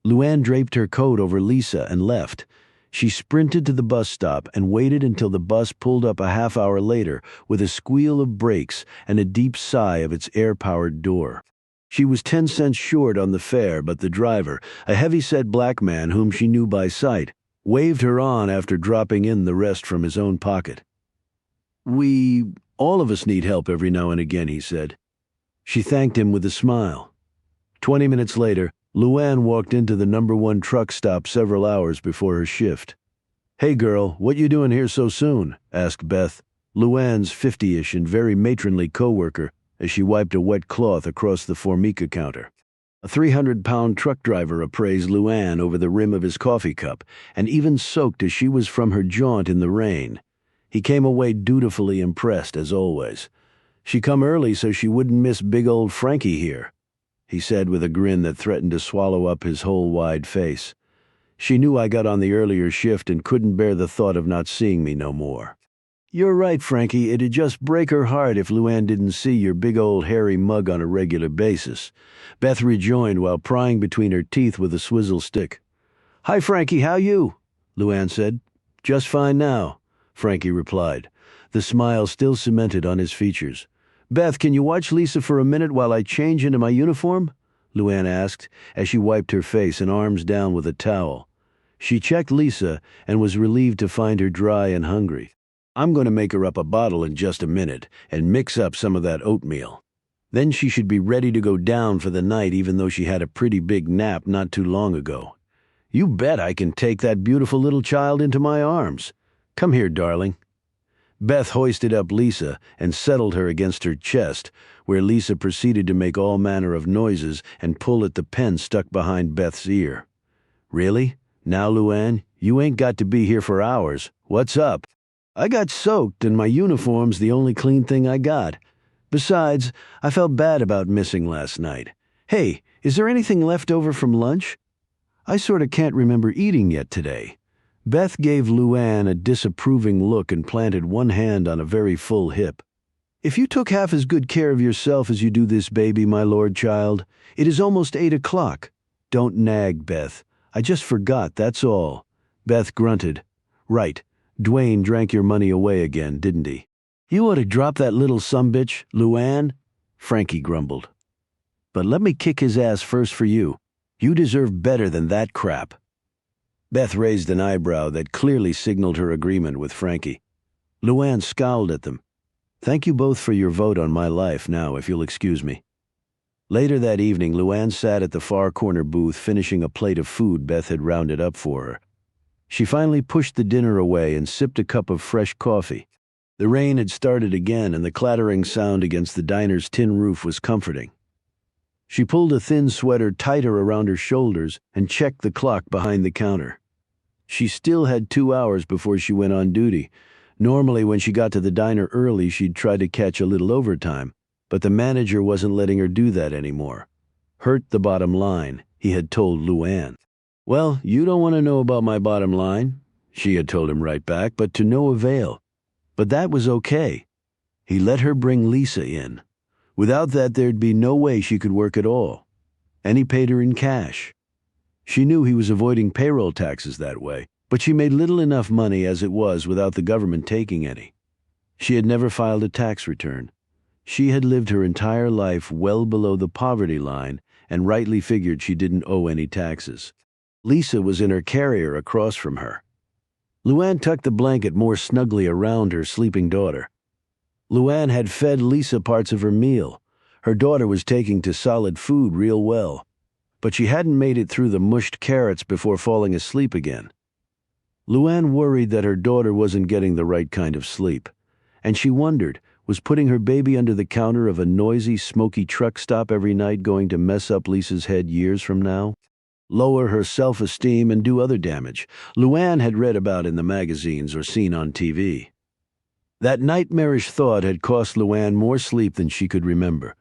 Luann draped her coat over Lisa and left. She sprinted to the bus stop and waited until the bus pulled up a half hour later with a squeal of brakes and a deep sigh of its air-powered door. She was 10 cents short on the fare, but the driver, a heavy-set black man whom she knew by sight, waved her on after dropping in the rest from his own pocket. All of us need help every now and again," he said. She thanked him with a smile. 20 minutes later, Luann walked into the number 1 truck stop several hours before her shift. "Hey girl, what you doing here so soon?" asked Beth, Luann's 50-ish and very matronly co-worker, as she wiped a wet cloth across the Formica counter. A 300-pound truck driver appraised Luann over the rim of his coffee cup, and even soaked as she was from her jaunt in the rain. He came away dutifully impressed, as always. "She come early so she wouldn't miss big old Frankie here," he said with a grin that threatened to swallow up his whole wide face. "She knew I got on the earlier shift and couldn't bear the thought of not seeing me no more." "You're right, Frankie. It'd just break her heart if Luann didn't see your big old hairy mug on a regular basis," Beth rejoined while prying between her teeth with a swizzle stick. "Hi, Frankie, how you?" Luann said. "Just fine now," Frankie replied, the smile still cemented on his features. "Beth, can you watch Lisa for a minute while I change into my uniform?" Luann asked as she wiped her face and arms down with a towel. She checked Lisa and was relieved to find her dry and hungry. "I'm going to make her up a bottle in just a minute and mix up some of that oatmeal. Then she should be ready to go down for the night, even though she had a pretty big nap not too long ago. You bet I can take that beautiful little child into my arms. Come here, darling." Beth hoisted up Lisa and settled her against her chest, where Lisa proceeded to make all manner of noises and pull at the pen stuck behind Beth's ear. "Really? Now, Luann, you ain't got to be here for hours. What's up?" "I got soaked and my uniform's the only clean thing I got. Besides, I felt bad about missing last night. Hey, is there anything left over from lunch? I sorta can't remember eating yet today." Beth gave Luann a disapproving look and planted one hand on a very full hip. "If you took half as good care of yourself as you do this baby, my lord child, it is almost 8 o'clock. Don't nag, Beth. I just forgot, that's all." Beth grunted. "Right. Dwayne drank your money away again, didn't he? You ought to drop that little sumbitch, Luann, Frankie grumbled. But let me kick his ass first for you. You deserve better than that crap. Beth raised an eyebrow that clearly signaled her agreement with Frankie. Luann scowled at them. Thank you both for your vote on my life now, if you'll excuse me. Later that evening, Luann sat at the far corner booth finishing a plate of food Beth had rounded up for her. She finally pushed the dinner away and sipped a cup of fresh coffee. The rain had started again, and the clattering sound against the diner's tin roof was comforting. She pulled a thin sweater tighter around her shoulders and checked the clock behind the counter. She still had 2 hours before she went on duty. Normally, when she got to the diner early, she'd try to catch a little overtime, but the manager wasn't letting her do that anymore. Hurt the bottom line, he had told Luann. Well, you don't want to know about my bottom line, she had told him right back, but to no avail. But that was okay. He let her bring Lisa in. Without that, there'd be no way she could work at all. And he paid her in cash. She knew he was avoiding payroll taxes that way, but she made little enough money as it was without the government taking any. She had never filed a tax return. She had lived her entire life well below the poverty line and rightly figured she didn't owe any taxes. Lisa was in her carrier across from her. Luann tucked the blanket more snugly around her sleeping daughter. Luann had fed Lisa parts of her meal. Her daughter was taking to solid food real well, but she hadn't made it through the mushed carrots before falling asleep again. Luann worried that her daughter wasn't getting the right kind of sleep, and she wondered, was putting her baby under the counter of a noisy, smoky truck stop every night going to mess up Lisa's head years from now? Lower her self-esteem and do other damage Luann had read about in the magazines or seen on TV. That nightmarish thought had cost Luann more sleep than she could remember.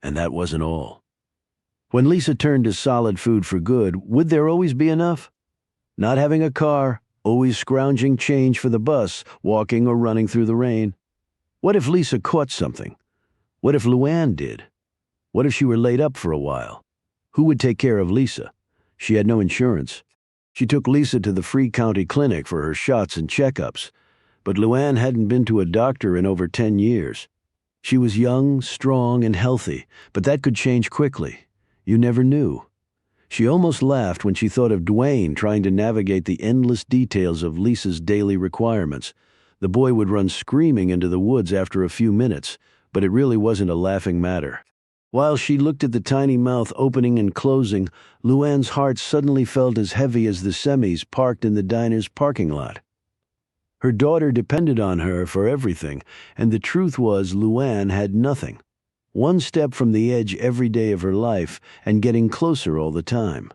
And that wasn't all. When Lisa turned to solid food for good, would there always be enough? Not having a car, always scrounging change for the bus, walking or running through the rain. What if Lisa caught something? What if Luann did? What if she were laid up for a while? Who would take care of Lisa? She had no insurance. She took Lisa to the free county clinic for her shots and checkups, but Luann hadn't been to a doctor in over 10 years. She was young, strong, and healthy, but that could change quickly. You never knew. She almost laughed when she thought of Dwayne trying to navigate the endless details of Lisa's daily requirements. The boy would run screaming into the woods after a few minutes, but it really wasn't a laughing matter. While she looked at the tiny mouth opening and closing, Luann's heart suddenly felt as heavy as the semis parked in the diner's parking lot. Her daughter depended on her for everything, and the truth was Luann had nothing. One step from the edge every day of her life, and getting closer all the time.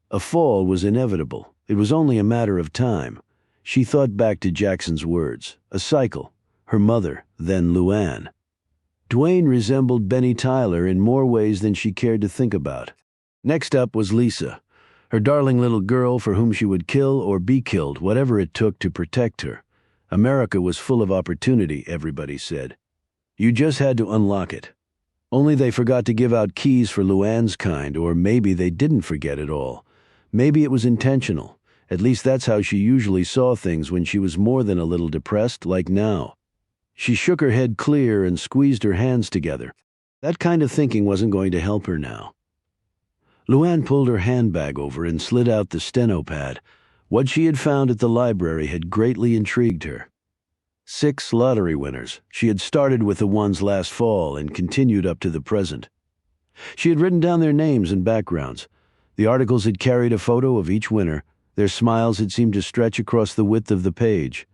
A fall was inevitable. It was only a matter of time. She thought back to Jackson's words. A cycle. Her mother, then Luann. Dwayne resembled Benny Tyler in more ways than she cared to think about. Next up was Lisa, her darling little girl for whom she would kill or be killed, whatever it took to protect her. America was full of opportunity, everybody said. You just had to unlock it. Only they forgot to give out keys for Luann's kind, or maybe they didn't forget at all. Maybe it was intentional. At least that's how she usually saw things when she was more than a little depressed, like now. She shook her head clear and squeezed her hands together. That kind of thinking wasn't going to help her now. Luann pulled her handbag over and slid out the steno pad. What she had found at the library had greatly intrigued her. 6 lottery winners. She had started with the ones last fall and continued up to the present. She had written down their names and backgrounds. The articles had carried a photo of each winner. Their smiles had seemed to stretch across the width of the page.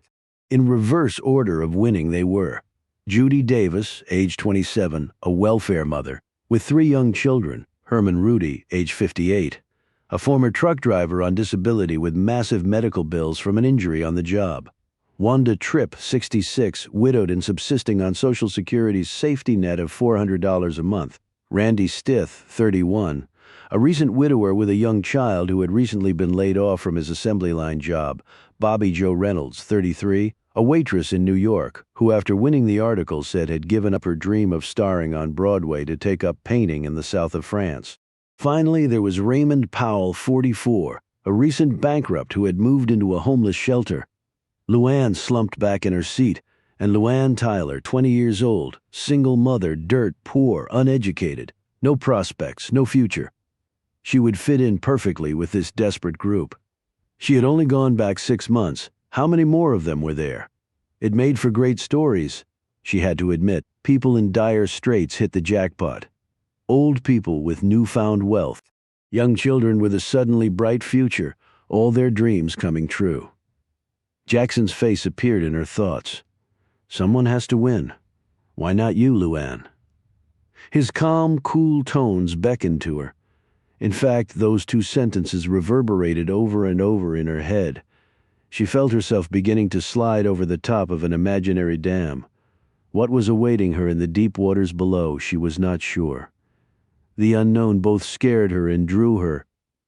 In reverse order of winning they were: Judy Davis, age 27, a welfare mother, with 3 young children, Herman Rudy, age 58, a former truck driver on disability with massive medical bills from an injury on the job. Wanda Tripp, 66, widowed and subsisting on Social Security's safety net of $400 a month. Randy Stith, 31, a recent widower with a young child who had recently been laid off from his assembly line job. Bobby Joe Reynolds, 33, a waitress in New York, who after winning the article said had given up her dream of starring on Broadway to take up painting in the south of France. Finally, there was Raymond Powell, 44, a recent bankrupt who had moved into a homeless shelter. Luann slumped back in her seat, and Luann Tyler, 20 years old, single mother, dirt poor, uneducated, no prospects, no future. She would fit in perfectly with this desperate group. She had only gone back 6 months. How many more of them were there? It made for great stories. She had to admit, people in dire straits hit the jackpot. Old people with newfound wealth. Young children with a suddenly bright future, all their dreams coming true. Jackson's face appeared in her thoughts. Someone has to win. Why not you, Luann? His calm, cool tones beckoned to her. In fact, those two sentences reverberated over and over in her head. She felt herself beginning to slide over the top of an imaginary dam. What was awaiting her in the deep waters below, she was not sure. The unknown both scared her and drew her.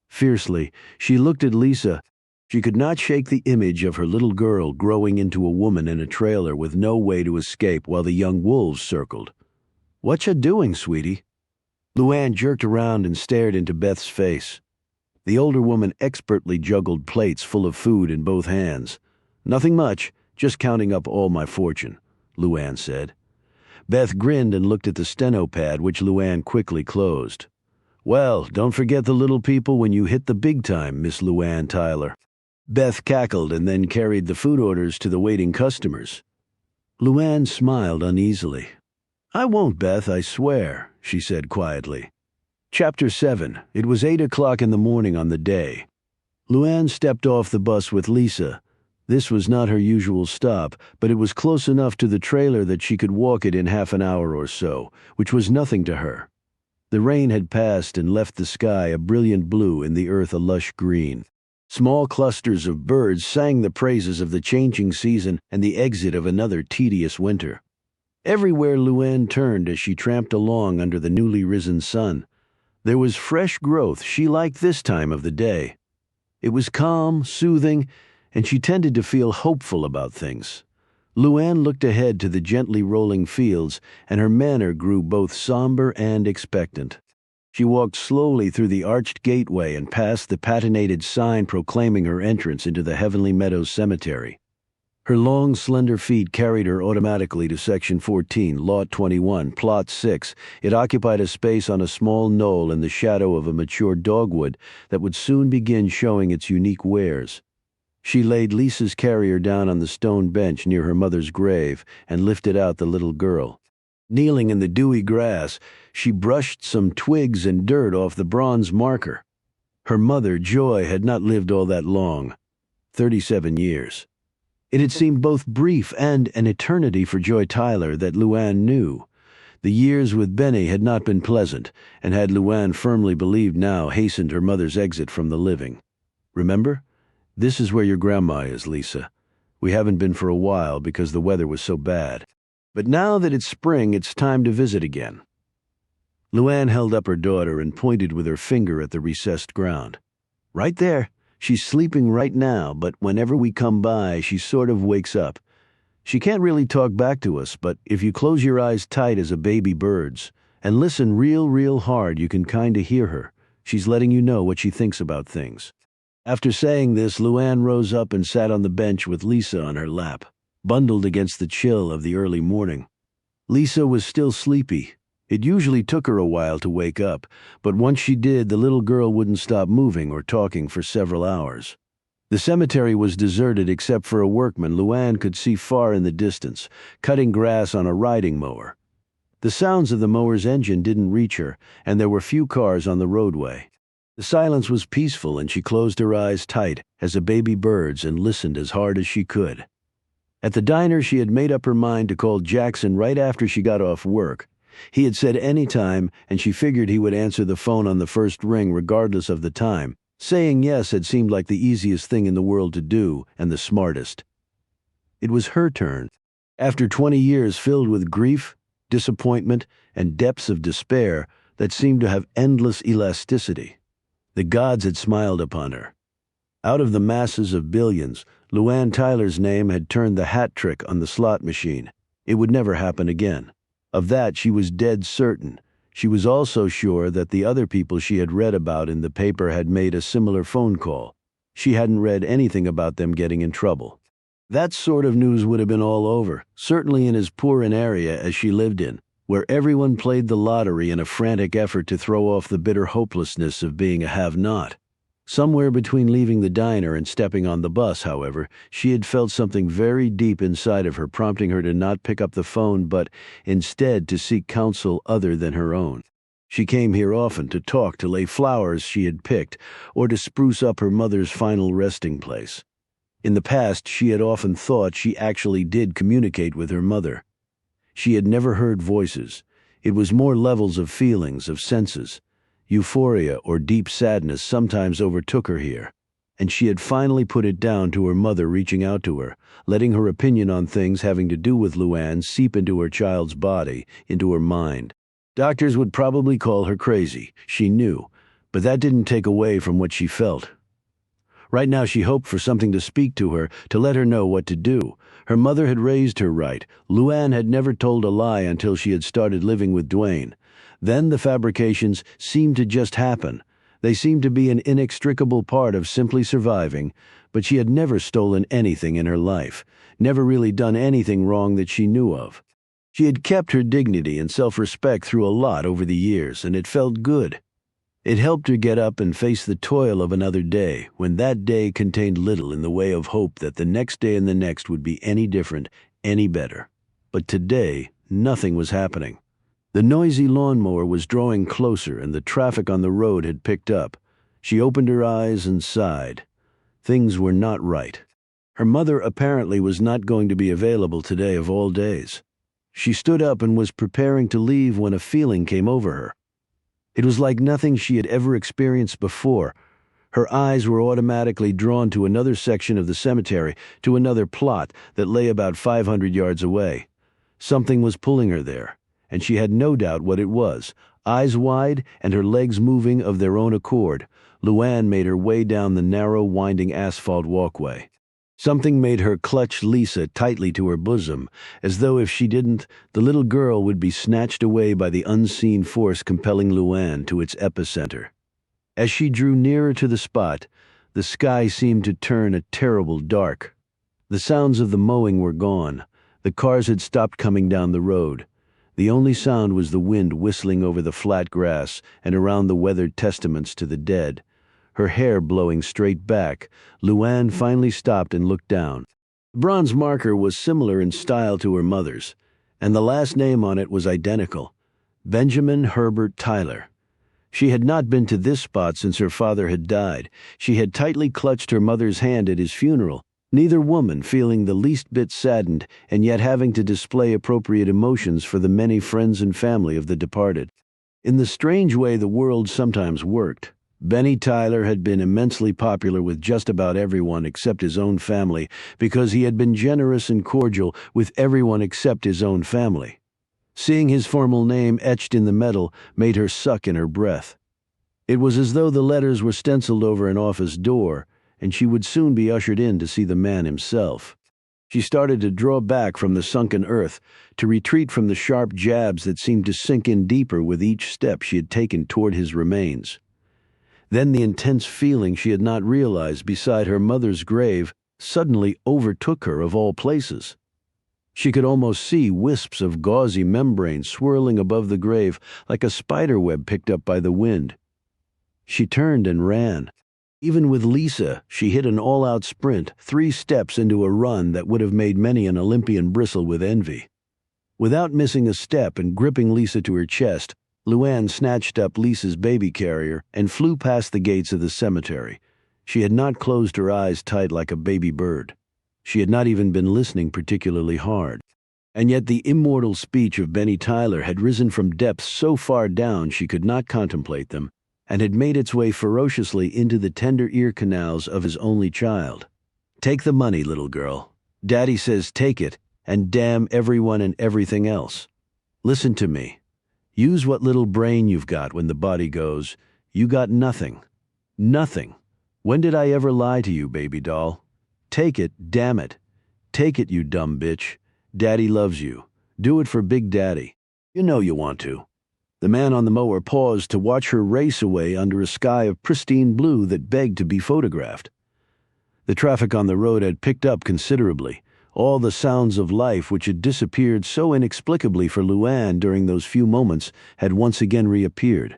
Fiercely, she looked at Lisa. She could not shake the image of her little girl growing into a woman in a trailer with no way to escape while the young wolves circled. "What ya doing, sweetie?" Luann jerked around and stared into Beth's face. The older woman expertly juggled plates full of food in both hands. "Nothing much, just counting up all my fortune," Luann said. Beth grinned and looked at the steno pad, which Luann quickly closed. "Well, don't forget the little people when you hit the big time, Miss Luann Tyler." Beth cackled and then carried the food orders to the waiting customers. Luann smiled uneasily. "I won't, Beth, I swear," she said quietly. Chapter 7. It was 8 o'clock in the morning on the day. Luann stepped off the bus with Lisa. This was not her usual stop, but it was close enough to the trailer that she could walk it in half an hour or so, which was nothing to her. The rain had passed and left the sky a brilliant blue and the earth a lush green. Small clusters of birds sang the praises of the changing season and the exit of another tedious winter. Everywhere Luann turned as she tramped along under the newly risen sun, there was fresh growth she liked this time of the day. It was calm, soothing, and she tended to feel hopeful about things. Luann looked ahead to the gently rolling fields, and her manner grew both somber and expectant. She walked slowly through the arched gateway and past the patinated sign proclaiming her entrance into the Heavenly Meadows Cemetery. Her long, slender feet carried her automatically to Section 14, Lot 21, Plot 6. It occupied a space on a small knoll in the shadow of a mature dogwood that would soon begin showing its unique wares. She laid Lisa's carrier down on the stone bench near her mother's grave and lifted out the little girl. Kneeling in the dewy grass, she brushed some twigs and dirt off the bronze marker. Her mother, Joy, had not lived all that long, 37 years. It had seemed both brief and an eternity for Joy Tyler that Luann knew. The years with Benny had not been pleasant, and had Luann firmly believed now hastened her mother's exit from the living. "Remember? This is where your grandma is, Lisa. We haven't been for a while because the weather was so bad. But now that it's spring, it's time to visit again." Luann held up her daughter and pointed with her finger at the recessed ground. "Right there. She's sleeping right now, but whenever we come by, she sort of wakes up. She can't really talk back to us, but if you close your eyes tight as a baby bird's and listen real hard, you can kinda hear her. She's letting you know what she thinks about things." After saying this, Luann rose up and sat on the bench with Lisa on her lap, bundled against the chill of the early morning. Lisa was still sleepy. It usually took her a while to wake up, but once she did, the little girl wouldn't stop moving or talking for several hours. The cemetery was deserted except for a workman Luann could see far in the distance, cutting grass on a riding mower. The sounds of the mower's engine didn't reach her, and there were few cars on the roadway. The silence was peaceful, and she closed her eyes tight as a baby bird's and listened as hard as she could. At the diner, she had made up her mind to call Jackson right after she got off work. He had said any time, and she figured he would answer the phone on the first ring regardless of the time. Saying yes had seemed like the easiest thing in the world to do, and the smartest. It was her turn. After 20 years filled with grief, disappointment, and depths of despair that seemed to have endless elasticity, the gods had smiled upon her. Out of the masses of billions, Luann Tyler's name had turned the hat trick on the slot machine. It would never happen again. Of that she was dead certain. She was also sure that the other people she had read about in the paper had made a similar phone call. She hadn't read anything about them getting in trouble. That sort of news would have been all over, certainly in as poor an area as she lived in, where everyone played the lottery in a frantic effort to throw off the bitter hopelessness of being a have-not. Somewhere between leaving the diner and stepping on the bus, however, she had felt something very deep inside of her prompting her to not pick up the phone but instead to seek counsel other than her own. She came here often to talk, to lay flowers she had picked, or to spruce up her mother's final resting place. In the past, she had often thought she actually did communicate with her mother. She had never heard voices. It was more levels of feelings, of senses. Euphoria or deep sadness sometimes overtook her here, and she had finally put it down to her mother reaching out to her, letting her opinion on things having to do with Luann seep into her child's body, into her mind. Doctors would probably call her crazy, she knew, but that didn't take away from what she felt. Right now she hoped for something to speak to her, to let her know what to do. Her mother had raised her right. Luann had never told a lie until she had started living with Dwayne. Then the fabrications seemed to just happen. They seemed to be an inextricable part of simply surviving, but she had never stolen anything in her life, never really done anything wrong that she knew of. She had kept her dignity and self-respect through a lot over the years, and it felt good. It helped her get up and face the toil of another day, when that day contained little in the way of hope that the next day and the next would be any different, any better. But today, nothing was happening. The noisy lawnmower was drawing closer and the traffic on the road had picked up. She opened her eyes and sighed. Things were not right. Her mother apparently was not going to be available today of all days. She stood up and was preparing to leave when a feeling came over her. It was like nothing she had ever experienced before. Her eyes were automatically drawn to another section of the cemetery, to another plot that lay about 500 yards away. Something was pulling her there, and she had no doubt what it was. Eyes wide and her legs moving of their own accord, Luann made her way down the narrow, winding asphalt walkway. Something made her clutch Lisa tightly to her bosom, as though if she didn't, the little girl would be snatched away by the unseen force compelling Luann to its epicenter. As she drew nearer to the spot, the sky seemed to turn a terrible dark. The sounds of the mowing were gone. The cars had stopped coming down the road. The only sound was the wind whistling over the flat grass and around the weathered testaments to the dead. Her hair blowing straight back, Luann finally stopped and looked down. The bronze marker was similar in style to her mother's, and the last name on it was identical: Benjamin Herbert Tyler. She had not been to this spot since her father had died. She had tightly clutched her mother's hand at his funeral, neither woman feeling the least bit saddened and yet having to display appropriate emotions for the many friends and family of the departed. In the strange way the world sometimes worked, Benny Tyler had been immensely popular with just about everyone except his own family because he had been generous and cordial with everyone except his own family. Seeing his formal name etched in the metal made her suck in her breath. It was as though the letters were stenciled over an office door, and she would soon be ushered in to see the man himself. She started to draw back from the sunken earth, to retreat from the sharp jabs that seemed to sink in deeper with each step she had taken toward his remains. Then the intense feeling she had not realized beside her mother's grave suddenly overtook her of all places. She could almost see wisps of gauzy membrane swirling above the grave like a spider web picked up by the wind. She turned and ran. Even with Lisa, she hit an all-out sprint, 3 steps into a run that would have made many an Olympian bristle with envy. Without missing a step and gripping Lisa to her chest, Luann snatched up Lisa's baby carrier and flew past the gates of the cemetery. She had not closed her eyes tight like a baby bird. She had not even been listening particularly hard. And yet the immortal speech of Benny Tyler had risen from depths so far down she could not contemplate them, and had made its way ferociously into the tender ear canals of his only child. "Take the money, little girl. Daddy says take it, and damn everyone and everything else. Listen to me. Use what little brain you've got when the body goes. You got nothing. Nothing. When did I ever lie to you, baby doll? Take it, damn it. Take it, you dumb bitch. Daddy loves you. Do it for Big Daddy. You know you want to." The man on the mower paused to watch her race away under a sky of pristine blue that begged to be photographed. The traffic on the road had picked up considerably. All the sounds of life which had disappeared so inexplicably for Luann during those few moments had once again reappeared.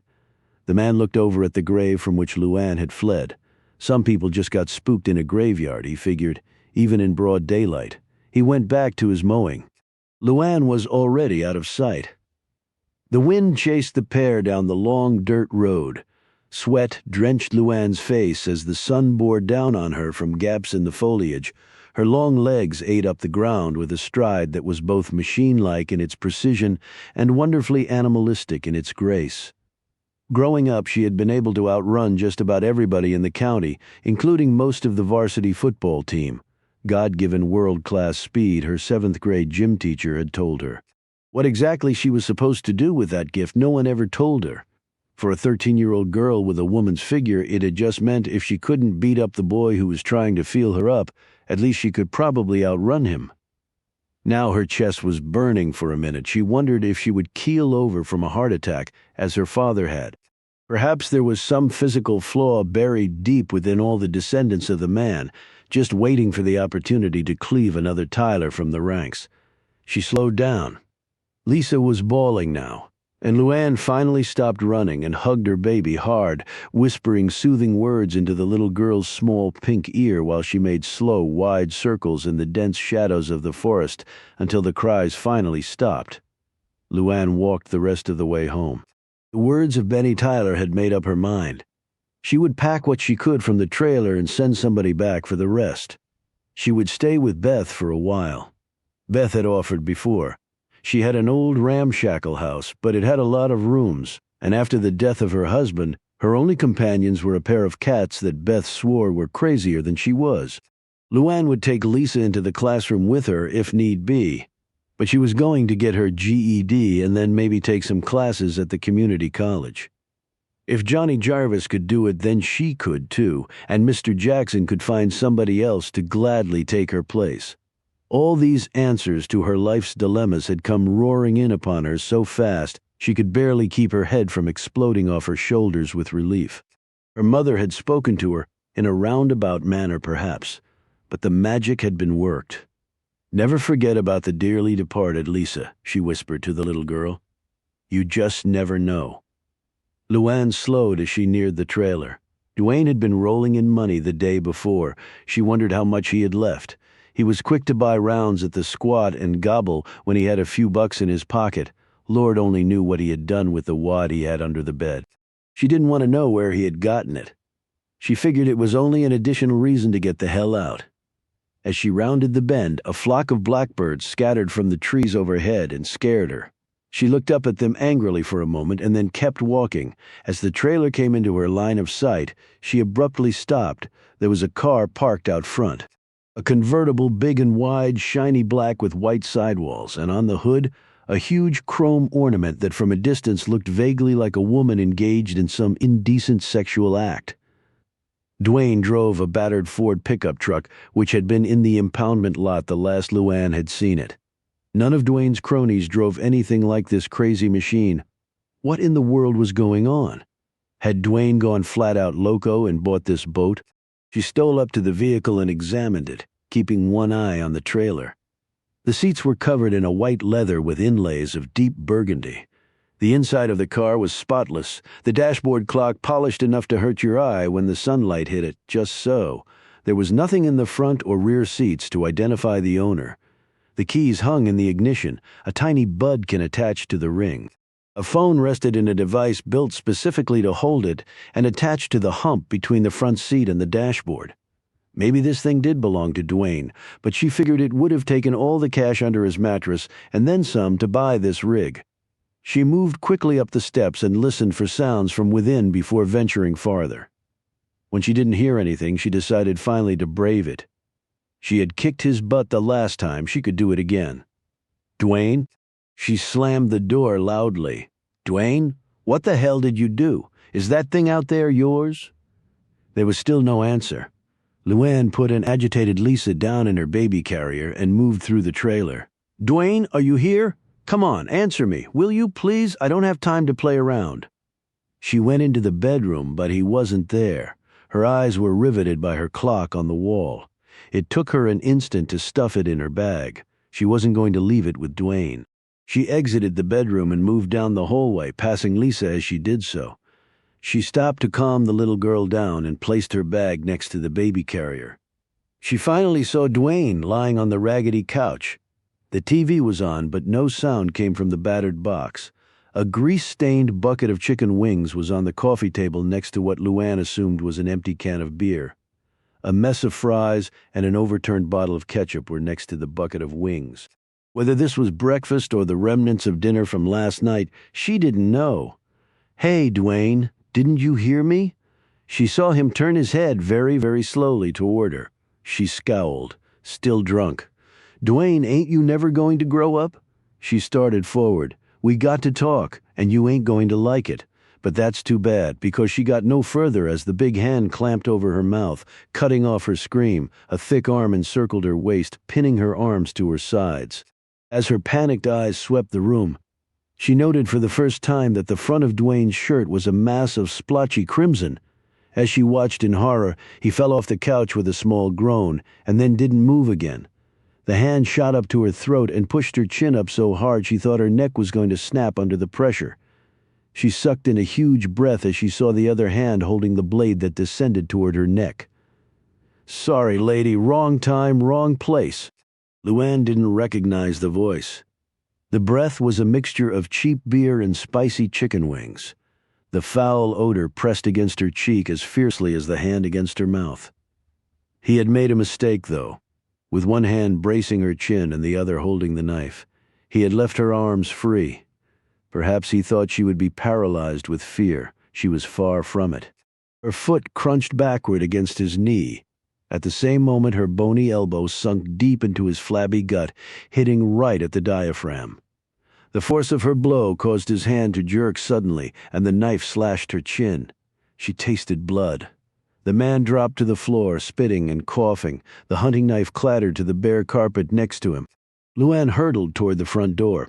The man looked over at the grave from which Luann had fled. Some people just got spooked in a graveyard, he figured, even in broad daylight. He went back to his mowing. Luann was already out of sight. The wind chased the pair down the long dirt road. Sweat drenched Luann's face as the sun bore down on her from gaps in the foliage. Her long legs ate up the ground with a stride that was both machine-like in its precision and wonderfully animalistic in its grace. Growing up, she had been able to outrun just about everybody in the county, including most of the varsity football team. God-given world-class speed, her 7th-grade gym teacher had told her. What exactly she was supposed to do with that gift, no one ever told her. For a 13-year-old girl with a woman's figure, it had just meant if she couldn't beat up the boy who was trying to feel her up, at least she could probably outrun him. Now her chest was burning for a minute. She wondered if she would keel over from a heart attack, as her father had. Perhaps there was some physical flaw buried deep within all the descendants of the man, just waiting for the opportunity to cleave another Tyler from the ranks. She slowed down. Lisa was bawling now, and Luann finally stopped running and hugged her baby hard, whispering soothing words into the little girl's small pink ear while she made slow, wide circles in the dense shadows of the forest until the cries finally stopped. Luann walked the rest of the way home. The words of Benny Tyler had made up her mind. She would pack what she could from the trailer and send somebody back for the rest. She would stay with Beth for a while. Beth had offered before. She had an old ramshackle house, but it had a lot of rooms, and after the death of her husband, her only companions were a pair of cats that Beth swore were crazier than she was. Luann would take Lisa into the classroom with her if need be, but she was going to get her GED and then maybe take some classes at the community college. If Johnny Jarvis could do it, then she could too, and Mr. Jackson could find somebody else to gladly take her place. All these answers to her life's dilemmas had come roaring in upon her so fast she could barely keep her head from exploding off her shoulders with relief. Her mother had spoken to her, in a roundabout manner perhaps, but the magic had been worked. "Never forget about the dearly departed, Lisa," she whispered to the little girl. "You just never know." Luann slowed as she neared the trailer. Duane had been rolling in money the day before. She wondered how much he had left. He was quick to buy rounds at the Squat and Gobble when he had a few bucks in his pocket. Lord only knew what he had done with the wad he had under the bed. She didn't want to know where he had gotten it. She figured it was only an additional reason to get the hell out. As she rounded the bend, a flock of blackbirds scattered from the trees overhead and scared her. She looked up at them angrily for a moment and then kept walking. As the trailer came into her line of sight, she abruptly stopped. There was a car parked out front. A convertible, big and wide, shiny black with white sidewalls, and on the hood, a huge chrome ornament that from a distance looked vaguely like a woman engaged in some indecent sexual act. Duane drove a battered Ford pickup truck, which had been in the impoundment lot the last Luann had seen it. None of Duane's cronies drove anything like this crazy machine. What in the world was going on? Had Duane gone flat-out loco and bought this boat? She stole up to the vehicle and examined it, keeping one eye on the trailer. The seats were covered in a white leather with inlays of deep burgundy. The inside of the car was spotless, the dashboard clock polished enough to hurt your eye when the sunlight hit it, just so. There was nothing in the front or rear seats to identify the owner. The keys hung in the ignition, a tiny budkin attached to the ring. A phone rested in a device built specifically to hold it and attached to the hump between the front seat and the dashboard. Maybe this thing did belong to Duane, but she figured it would have taken all the cash under his mattress and then some to buy this rig. She moved quickly up the steps and listened for sounds from within before venturing farther. When she didn't hear anything, she decided finally to brave it. She had kicked his butt the last time, she could do it again. "Duane?" She slammed the door loudly. "Duane, what the hell did you do? Is that thing out there yours?" There was still no answer. Luann put an agitated Lisa down in her baby carrier and moved through the trailer. "Duane, are you here? Come on, answer me. Will you, please? I don't have time to play around." She went into the bedroom, but he wasn't there. Her eyes were riveted by her clock on the wall. It took her an instant to stuff it in her bag. She wasn't going to leave it with Dwayne. She exited the bedroom and moved down the hallway, passing Lisa as she did so. She stopped to calm the little girl down and placed her bag next to the baby carrier. She finally saw Dwayne lying on the raggedy couch. The TV was on, but no sound came from the battered box. A grease-stained bucket of chicken wings was on the coffee table next to what Luann assumed was an empty can of beer. A mess of fries and an overturned bottle of ketchup were next to the bucket of wings. Whether this was breakfast or the remnants of dinner from last night, she didn't know. "Hey, Dwayne, didn't you hear me?" She saw him turn his head very, very slowly toward her. She scowled, still drunk. "Dwayne, ain't you never going to grow up?" She started forward. "We got to talk, and you ain't going to like it." But that's too bad, because she got no further as the big hand clamped over her mouth, cutting off her scream. A thick arm encircled her waist, pinning her arms to her sides. As her panicked eyes swept the room, she noted for the first time that the front of Dwayne's shirt was a mass of splotchy crimson. As she watched in horror, he fell off the couch with a small groan, and then didn't move again. The hand shot up to her throat and pushed her chin up so hard she thought her neck was going to snap under the pressure. She sucked in a huge breath as she saw the other hand holding the blade that descended toward her neck. "Sorry, lady, wrong time, wrong place." Luann didn't recognize the voice. The breath was a mixture of cheap beer and spicy chicken wings. The foul odor pressed against her cheek as fiercely as the hand against her mouth. He had made a mistake, though. With one hand bracing her chin and the other holding the knife, he had left her arms free. Perhaps he thought she would be paralyzed with fear. She was far from it. Her foot crunched backward against his knee. At the same moment, her bony elbow sunk deep into his flabby gut, hitting right at the diaphragm. The force of her blow caused his hand to jerk suddenly, and the knife slashed her chin. She tasted blood. The man dropped to the floor, spitting and coughing. The hunting knife clattered to the bare carpet next to him. Luann hurtled toward the front door,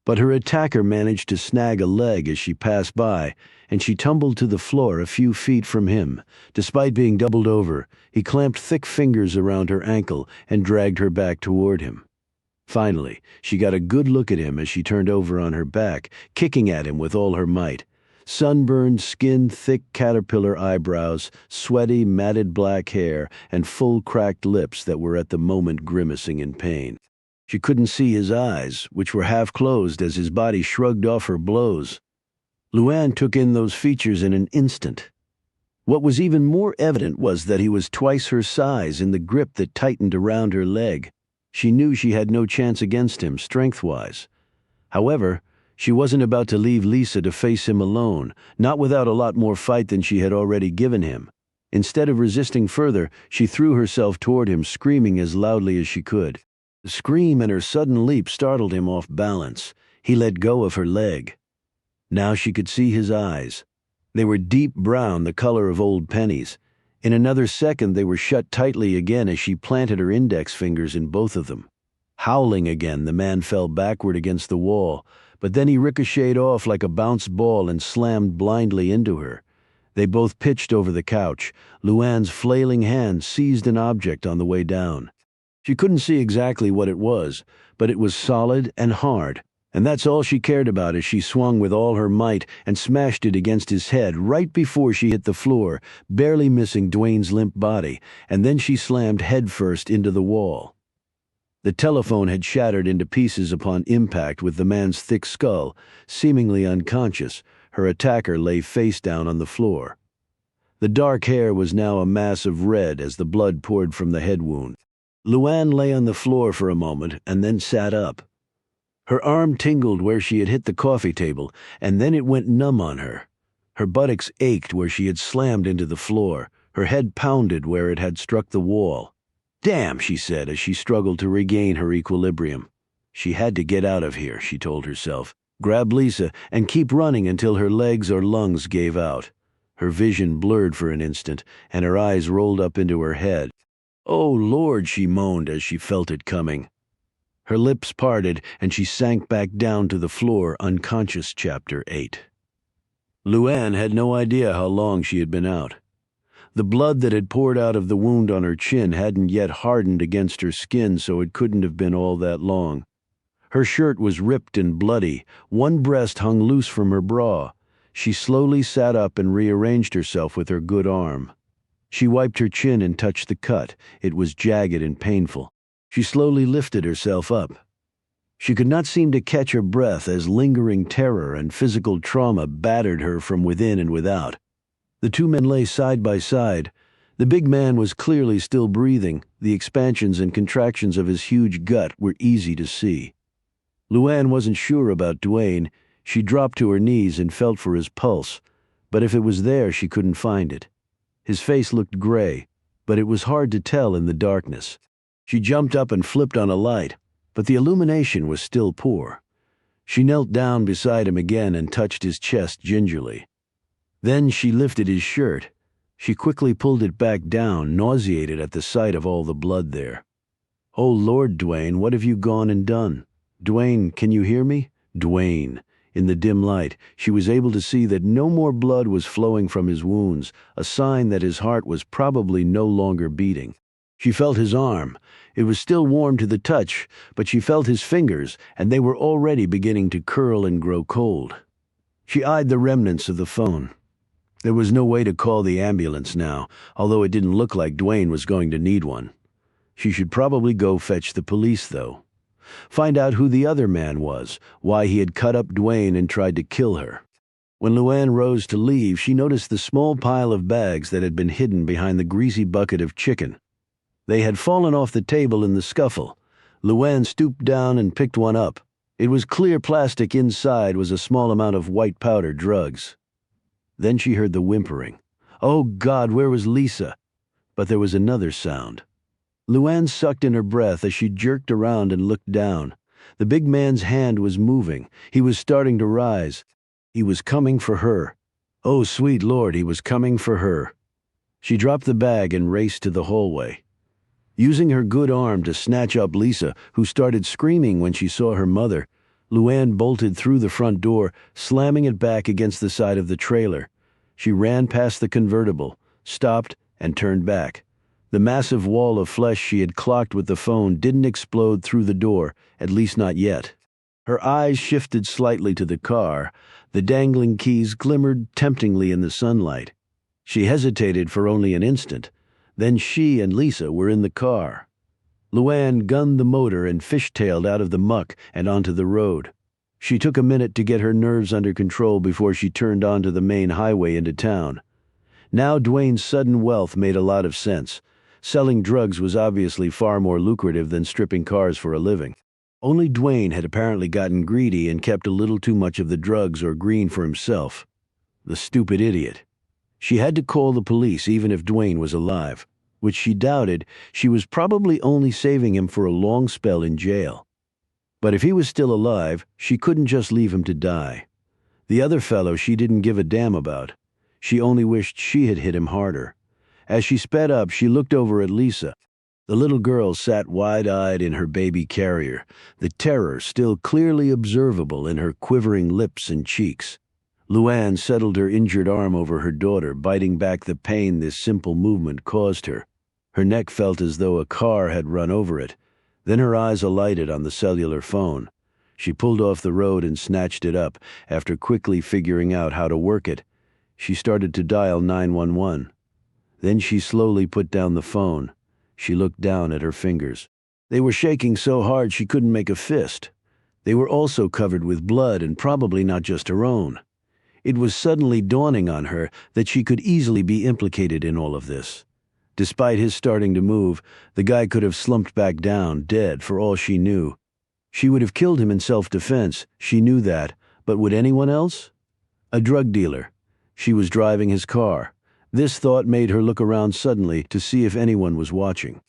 but her attacker managed to snag a leg as she passed by, and she tumbled to the floor a few feet from him. Despite being doubled over, he clamped thick fingers around her ankle and dragged her back toward him. Finally, she got a good look at him as she turned over on her back, kicking at him with all her might. Sunburned skin, thick caterpillar eyebrows, sweaty, matted black hair, and full cracked lips that were at the moment grimacing in pain. She couldn't see his eyes, which were half closed as his body shrugged off her blows. Luann took in those features in an instant. What was even more evident was that he was twice her size in the grip that tightened around her leg. She knew she had no chance against him, strength-wise. However, she wasn't about to leave Lisa to face him alone, not without a lot more fight than she had already given him. Instead of resisting further, she threw herself toward him, screaming as loudly as she could. The scream and her sudden leap startled him off balance. He let go of her leg. Now she could see his eyes. They were deep brown, the color of old pennies. In another second they were shut tightly again as she planted her index fingers in both of them. Howling again, the man fell backward against the wall, but then he ricocheted off like a bounced ball and slammed blindly into her. They both pitched over the couch. Luann's flailing hand seized an object on the way down. She couldn't see exactly what it was, but it was solid and hard, and that's all she cared about as she swung with all her might and smashed it against his head right before she hit the floor, barely missing Dwayne's limp body, and then she slammed headfirst into the wall. The telephone had shattered into pieces upon impact with the man's thick skull. Seemingly unconscious, her attacker lay face down on the floor. The dark hair was now a mass of red as the blood poured from the head wound. Luann lay on the floor for a moment and then sat up. Her arm tingled where she had hit the coffee table, and then it went numb on her. Her buttocks ached where she had slammed into the floor. Her head pounded where it had struck the wall. "Damn," she said as she struggled to regain her equilibrium. She had to get out of here, she told herself, grab Lisa, and keep running until her legs or lungs gave out. Her vision blurred for an instant, and her eyes rolled up into her head. "Oh, Lord," she moaned as she felt it coming. Her lips parted, and she sank back down to the floor, unconscious. Chapter 8. Luann had no idea how long she had been out. The blood that had poured out of the wound on her chin hadn't yet hardened against her skin, so it couldn't have been all that long. Her shirt was ripped and bloody. One breast hung loose from her bra. She slowly sat up and rearranged herself with her good arm. She wiped her chin and touched the cut. It was jagged and painful. She slowly lifted herself up. She could not seem to catch her breath as lingering terror and physical trauma battered her from within and without. The two men lay side by side. The big man was clearly still breathing. The expansions and contractions of his huge gut were easy to see. Luann wasn't sure about Duane. She dropped to her knees and felt for his pulse, but if it was there, she couldn't find it. His face looked gray, but it was hard to tell in the darkness. She jumped up and flipped on a light, but the illumination was still poor. She knelt down beside him again and touched his chest gingerly. Then she lifted his shirt. She quickly pulled it back down, nauseated at the sight of all the blood there. "Oh, Lord, Duane, what have you gone and done? Duane, can you hear me? Duane." In the dim light, she was able to see that no more blood was flowing from his wounds, a sign that his heart was probably no longer beating. She felt his arm. It was still warm to the touch, but she felt his fingers, and they were already beginning to curl and grow cold. She eyed the remnants of the phone. There was no way to call the ambulance now, although it didn't look like Duane was going to need one. She should probably go fetch the police, though. Find out who the other man was, why he had cut up Duane and tried to kill her. When Luann rose to leave, she noticed the small pile of bags that had been hidden behind the greasy bucket of chicken. They had fallen off the table in the scuffle. Luann stooped down and picked one up. It was clear plastic. Inside was a small amount of white powder drugs. Then she heard the whimpering. Oh, God, where was Lisa? But there was another sound. Luann sucked in her breath as she jerked around and looked down. The big man's hand was moving. He was starting to rise. He was coming for her. Oh, sweet Lord, he was coming for her. She dropped the bag and raced to the hallway. Using her good arm to snatch up Lisa, who started screaming when she saw her mother, Luann bolted through the front door, slamming it back against the side of the trailer. She ran past the convertible, stopped, and turned back. The massive wall of flesh she had clocked with the phone didn't explode through the door, at least not yet. Her eyes shifted slightly to the car. The dangling keys glimmered temptingly in the sunlight. She hesitated for only an instant. Then she and Lisa were in the car. Luann gunned the motor and fishtailed out of the muck and onto the road. She took a minute to get her nerves under control before she turned onto the main highway into town. Now Duane's sudden wealth made a lot of sense. Selling drugs was obviously far more lucrative than stripping cars for a living. Only Duane had apparently gotten greedy and kept a little too much of the drugs or green for himself. The stupid idiot. She had to call the police even if Duane was alive, which she doubted. She was probably only saving him for a long spell in jail. But if he was still alive, she couldn't just leave him to die. The other fellow she didn't give a damn about. She only wished she had hit him harder. As she sped up, she looked over at Lisa. The little girl sat wide-eyed in her baby carrier, the terror still clearly observable in her quivering lips and cheeks. Luann settled her injured arm over her daughter, biting back the pain this simple movement caused her. Her neck felt as though a car had run over it. Then her eyes alighted on the cellular phone. She pulled off the road and snatched it up. After quickly figuring out how to work it, she started to dial 911. Then she slowly put down the phone. She looked down at her fingers. They were shaking so hard she couldn't make a fist. They were also covered with blood, and probably not just her own. It was suddenly dawning on her that she could easily be implicated in all of this. Despite his starting to move, the guy could have slumped back down, dead, for all she knew. She would have killed him in self-defense, she knew that, but would anyone else? A drug dealer. She was driving his car. This thought made her look around suddenly to see if anyone was watching.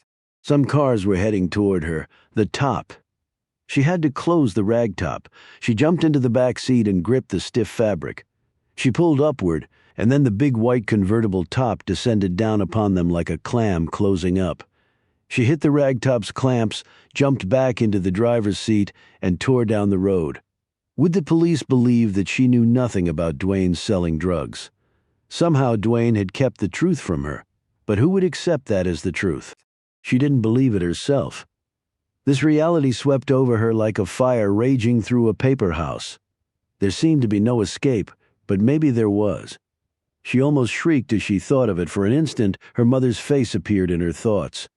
Some cars were heading toward her, the top. She had to close the rag top. She jumped into the back seat and gripped the stiff fabric. She pulled upward, and then the big white convertible top descended down upon them like a clam closing up. She hit the ragtop's clamps, jumped back into the driver's seat, and tore down the road. Would the police believe that she knew nothing about Duane selling drugs? Somehow Duane had kept the truth from her. But who would accept that as the truth? She didn't believe it herself. This reality swept over her like a fire raging through a paper house. There seemed to be no escape, but maybe there was. She almost shrieked as she thought of it. For an instant, her mother's face appeared in her thoughts.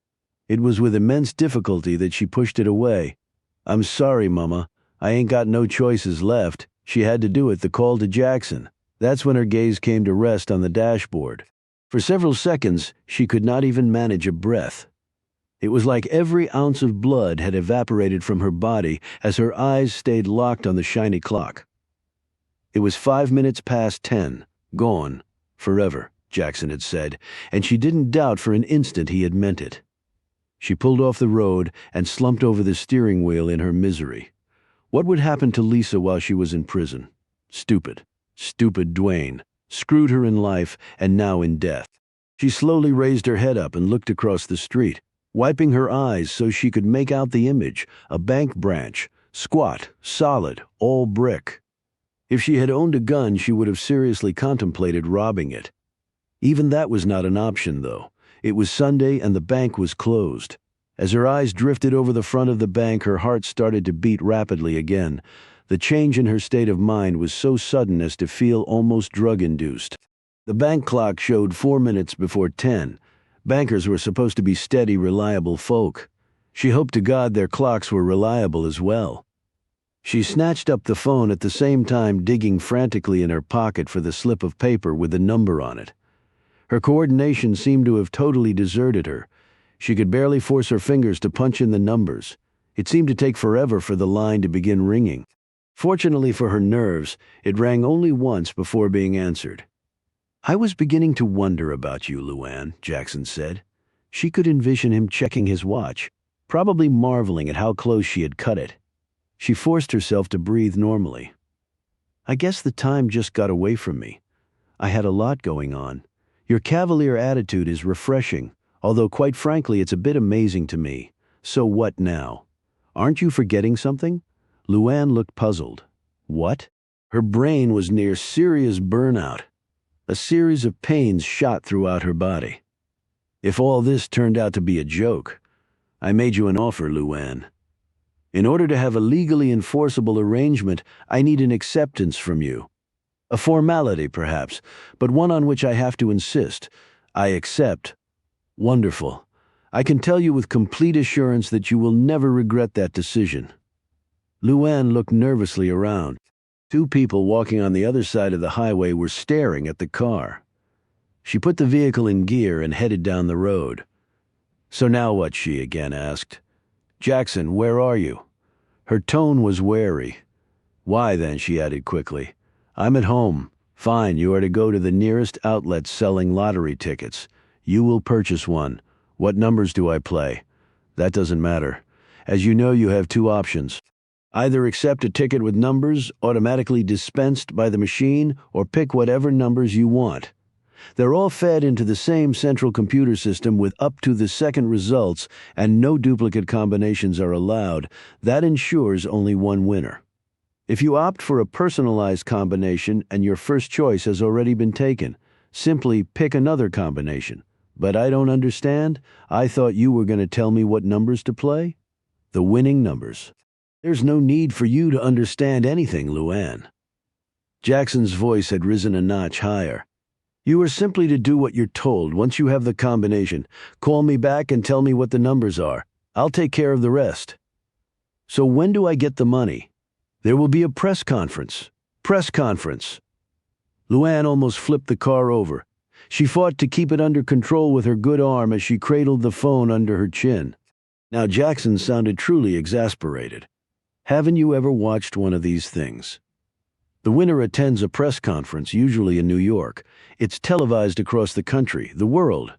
It was with immense difficulty that she pushed it away. "I'm sorry, Mama. I ain't got no choices left." She had to do it, the call to Jackson. That's when her gaze came to rest on the dashboard. For several seconds, she could not even manage a breath. It was like every ounce of blood had evaporated from her body as her eyes stayed locked on the shiny clock. It was 5 minutes past 10. Gone. Forever, Jackson had said, and she didn't doubt for an instant he had meant it. She pulled off the road and slumped over the steering wheel in her misery. What would happen to Lisa while she was in prison? Stupid Dwayne. Screwed her in life and now in death. She slowly raised her head up and looked across the street, wiping her eyes so she could make out the image, a bank branch, squat, solid, all brick. If she had owned a gun, she would have seriously contemplated robbing it. Even that was not an option, though. It was Sunday and the bank was closed. As her eyes drifted over the front of the bank, her heart started to beat rapidly again. The change in her state of mind was so sudden as to feel almost drug-induced. The bank clock showed 4 minutes before 10. Bankers were supposed to be steady, reliable folk. She hoped to God their clocks were reliable as well. She snatched up the phone at the same time digging frantically in her pocket for the slip of paper with the number on it. Her coordination seemed to have totally deserted her. She could barely force her fingers to punch in the numbers. It seemed to take forever for the line to begin ringing. Fortunately for her nerves, it rang only once before being answered. "I was beginning to wonder about you, Luann," Jackson said. She could envision him checking his watch, probably marveling at how close she had cut it. She forced herself to breathe normally. "I guess the time just got away from me. I had a lot going on. Your cavalier attitude is refreshing, although quite frankly it's a bit amazing to me. So what now? Aren't you forgetting something?" Luann looked puzzled. What? Her brain was near serious burnout. A series of pains shot throughout her body. If all this turned out to be a joke, "I made you an offer, Luann. In order to have a legally enforceable arrangement, I need an acceptance from you. A formality, perhaps, but one on which I have to insist. I accept." "Wonderful. I can tell you with complete assurance that you will never regret that decision." Luann looked nervously around. 2 people walking on the other side of the highway were staring at the car. She put the vehicle in gear and headed down the road. "So now what?" she again asked. "Jackson, where are you?" Her tone was wary. "Why then?" she added quickly. "I'm at home." "Fine, you are to go to the nearest outlet selling lottery tickets. You will purchase one. What numbers do I play?" "That doesn't matter. As you know, you have 2 options. Either accept a ticket with numbers automatically dispensed by the machine or pick whatever numbers you want. They're all fed into the same central computer system with up to the second results, and no duplicate combinations are allowed. That ensures only one winner. If you opt for a personalized combination and your first choice has already been taken, simply pick another combination. But I don't understand. I thought you were going to tell me what numbers to play? The winning numbers. There's no need for you to understand anything, Luann. Jackson's voice had risen a notch higher. You are simply to do what you're told. Once you have the combination, call me back and tell me what the numbers are. I'll take care of the rest. So when do I get the money? There will be a press conference. Press conference. Luann almost flipped the car over. She fought to keep it under control with her good arm as she cradled the phone under her chin. Now Jackson sounded truly exasperated. Haven't you ever watched one of these things? The winner attends a press conference, usually in New York. It's televised across the country, the world.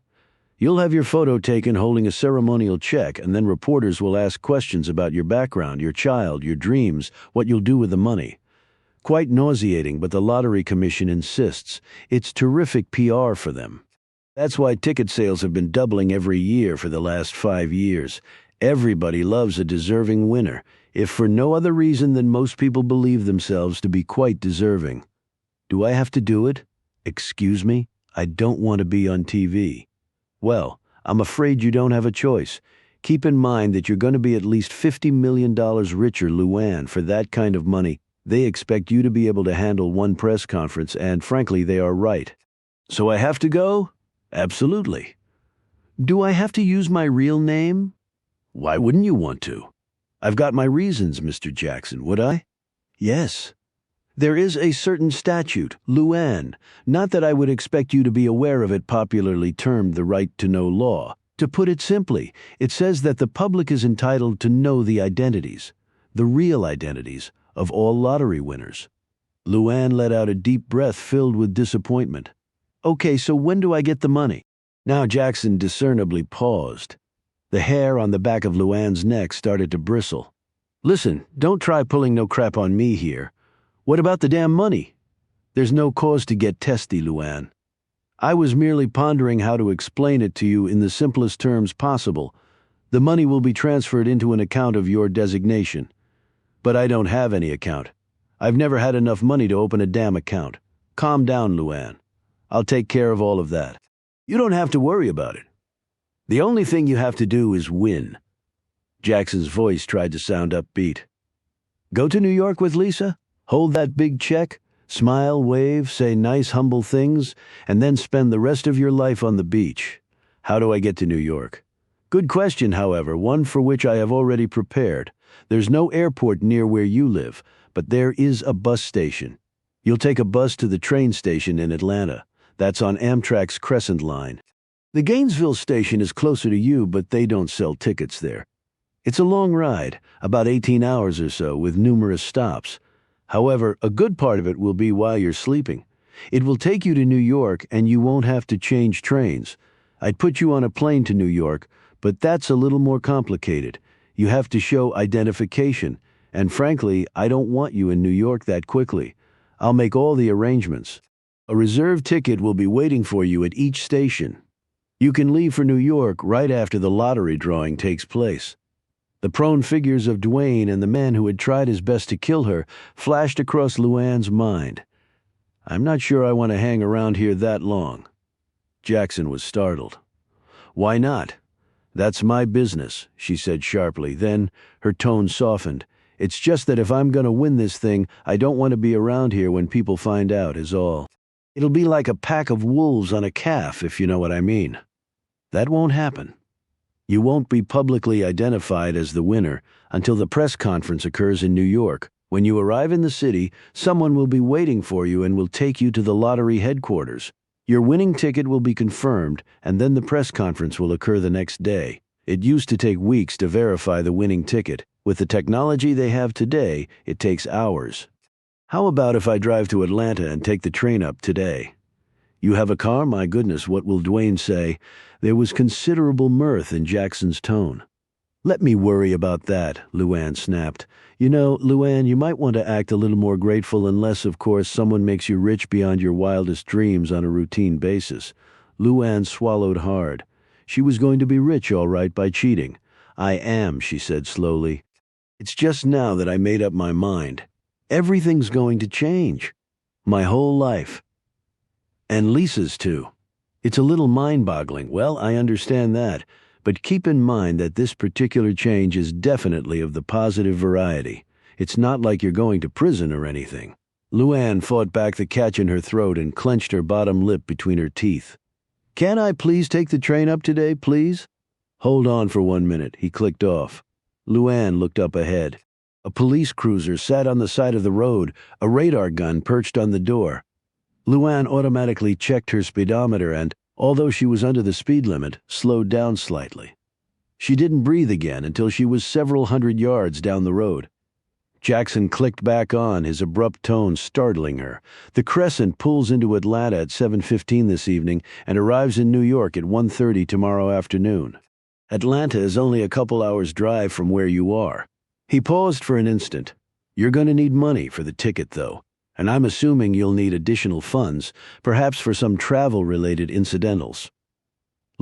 You'll have your photo taken holding a ceremonial check, and then reporters will ask questions about your background, your child, your dreams, what you'll do with the money. Quite nauseating, but the Lottery Commission insists. It's terrific PR for them. That's why ticket sales have been doubling every year for the last 5 years. Everybody loves a deserving winner, if for no other reason than most people believe themselves to be quite deserving. Do I have to do it? Excuse me? I don't want to be on TV. Well, I'm afraid you don't have a choice. Keep in mind that you're going to be at least $50 million richer, Luann. For that kind of money, they expect you to be able to handle one press conference, and frankly, they are right. So I have to go? Absolutely. Do I have to use my real name? Why wouldn't you want to? I've got my reasons, Mr. Jackson, would I? Yes. There is a certain statute, Luann, not that I would expect you to be aware of it, popularly termed the right to know law. To put it simply, it says that the public is entitled to know the identities, the real identities, of all lottery winners. Luann let out a deep breath filled with disappointment. Okay, so when do I get the money? Now Jackson discernibly paused. The hair on the back of Luann's neck started to bristle. Listen, don't try pulling no crap on me here. What about the damn money? There's no cause to get testy, Luann. I was merely pondering how to explain it to you in the simplest terms possible. The money will be transferred into an account of your designation. But I don't have any account. I've never had enough money to open a damn account. Calm down, Luann. I'll take care of all of that. You don't have to worry about it. The only thing you have to do is win. Jackson's voice tried to sound upbeat. Go to New York with Lisa? Hold that big check, smile, wave, say nice, humble things, and then spend the rest of your life on the beach. How do I get to New York? Good question, however, one for which I have already prepared. There's no airport near where you live, but there is a bus station. You'll take a bus to the train station in Atlanta. That's on Amtrak's Crescent Line. The Gainesville station is closer to you, but they don't sell tickets there. It's a long ride, about 18 hours or so, with numerous stops. However, a good part of it will be while you're sleeping. It will take you to New York, and you won't have to change trains. I'd put you on a plane to New York, but that's a little more complicated. You have to show identification, and frankly, I don't want you in New York that quickly. I'll make all the arrangements. A reserved ticket will be waiting for you at each station. You can leave for New York right after the lottery drawing takes place. The prone figures of Dwayne and the man who had tried his best to kill her flashed across Luann's mind. I'm not sure I want to hang around here that long. Jackson was startled. Why not? That's my business, she said sharply. Then her tone softened. It's just that if I'm going to win this thing, I don't want to be around here when people find out, is all. It'll be like a pack of wolves on a calf, if you know what I mean. That won't happen. You won't be publicly identified as the winner until the press conference occurs in New York. When you arrive in the city, someone will be waiting for you and will take you to the lottery headquarters. Your winning ticket will be confirmed, and then the press conference will occur the next day. It used to take weeks to verify the winning ticket. With the technology they have today, it takes hours. How about if I drive to Atlanta and take the train up today? You have a car? My goodness, what will Dwayne say? There was considerable mirth in Jackson's tone. Let me worry about that, Luann snapped. You know, Luann, you might want to act a little more grateful unless, of course, someone makes you rich beyond your wildest dreams on a routine basis. Luann swallowed hard. She was going to be rich, all right, by cheating. I am, she said slowly. It's just now that I made up my mind. Everything's going to change. My whole life. And Lisa's too. It's a little mind-boggling. Well, I understand that. But keep in mind that this particular change is definitely of the positive variety. It's not like you're going to prison or anything. Luann fought back the catch in her throat and clenched her bottom lip between her teeth. Can I please take the train up today, please? Hold on for 1 minute. He clicked off. Luann looked up ahead. A police cruiser sat on the side of the road, a radar gun perched on the door. Luann automatically checked her speedometer and, although she was under the speed limit, slowed down slightly. She didn't breathe again until she was several hundred yards down the road. Jackson clicked back on, his abrupt tone startling her. The Crescent pulls into Atlanta at 7:15 this evening and arrives in New York at 1:30 tomorrow afternoon. Atlanta is only a couple hours' drive from where you are. He paused for an instant. You're going to need money for the ticket, though. And I'm assuming you'll need additional funds, perhaps for some travel-related incidentals.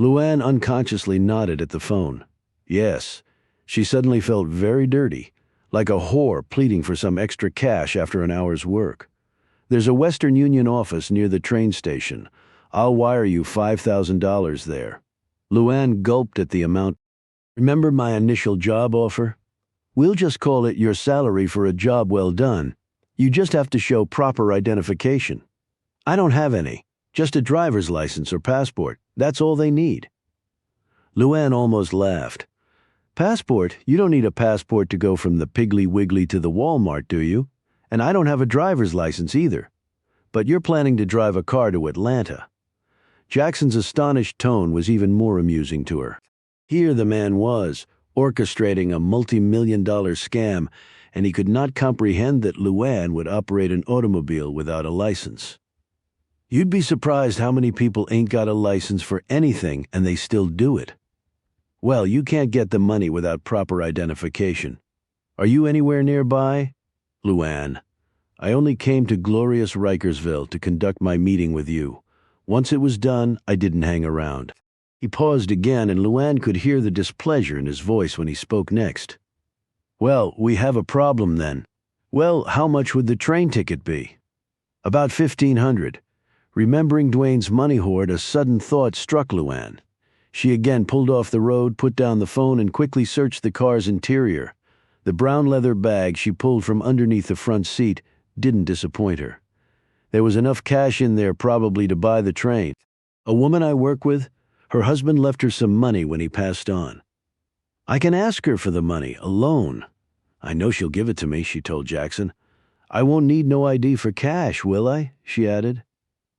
Luann unconsciously nodded at the phone. Yes. She suddenly felt very dirty, like a whore pleading for some extra cash after an hour's work. There's a Western Union office near the train station. I'll wire you $5,000 there. Luann gulped at the amount. Remember my initial job offer? We'll just call it your salary for a job well done. You just have to show proper identification. I don't have any. Just a driver's license or passport. That's all they need. Luann almost laughed. Passport? You don't need a passport to go from the Piggly Wiggly to the Walmart, do you? And I don't have a driver's license either. But you're planning to drive a car to Atlanta. Jackson's astonished tone was even more amusing to her. Here the man was, orchestrating a multi-million-dollar scam, and he could not comprehend that Luann would operate an automobile without a license. You'd be surprised how many people ain't got a license for anything and they still do it. Well, you can't get the money without proper identification. Are you anywhere nearby? Luann, I only came to glorious Rikersville to conduct my meeting with you. Once it was done, I didn't hang around. He paused again, and Luann could hear the displeasure in his voice when he spoke next. Well, we have a problem then. Well, how much would the train ticket be? About $1,500. Remembering Dwayne's money hoard, a sudden thought struck Luann. She again pulled off the road, put down the phone, and quickly searched the car's interior. The brown leather bag she pulled from underneath the front seat didn't disappoint her. There was enough cash in there probably to buy the train. A woman I work with, her husband left her some money when he passed on. I can ask her for the money, a loan. I know she'll give it to me, she told Jackson. I won't need no ID for cash, will I? She added.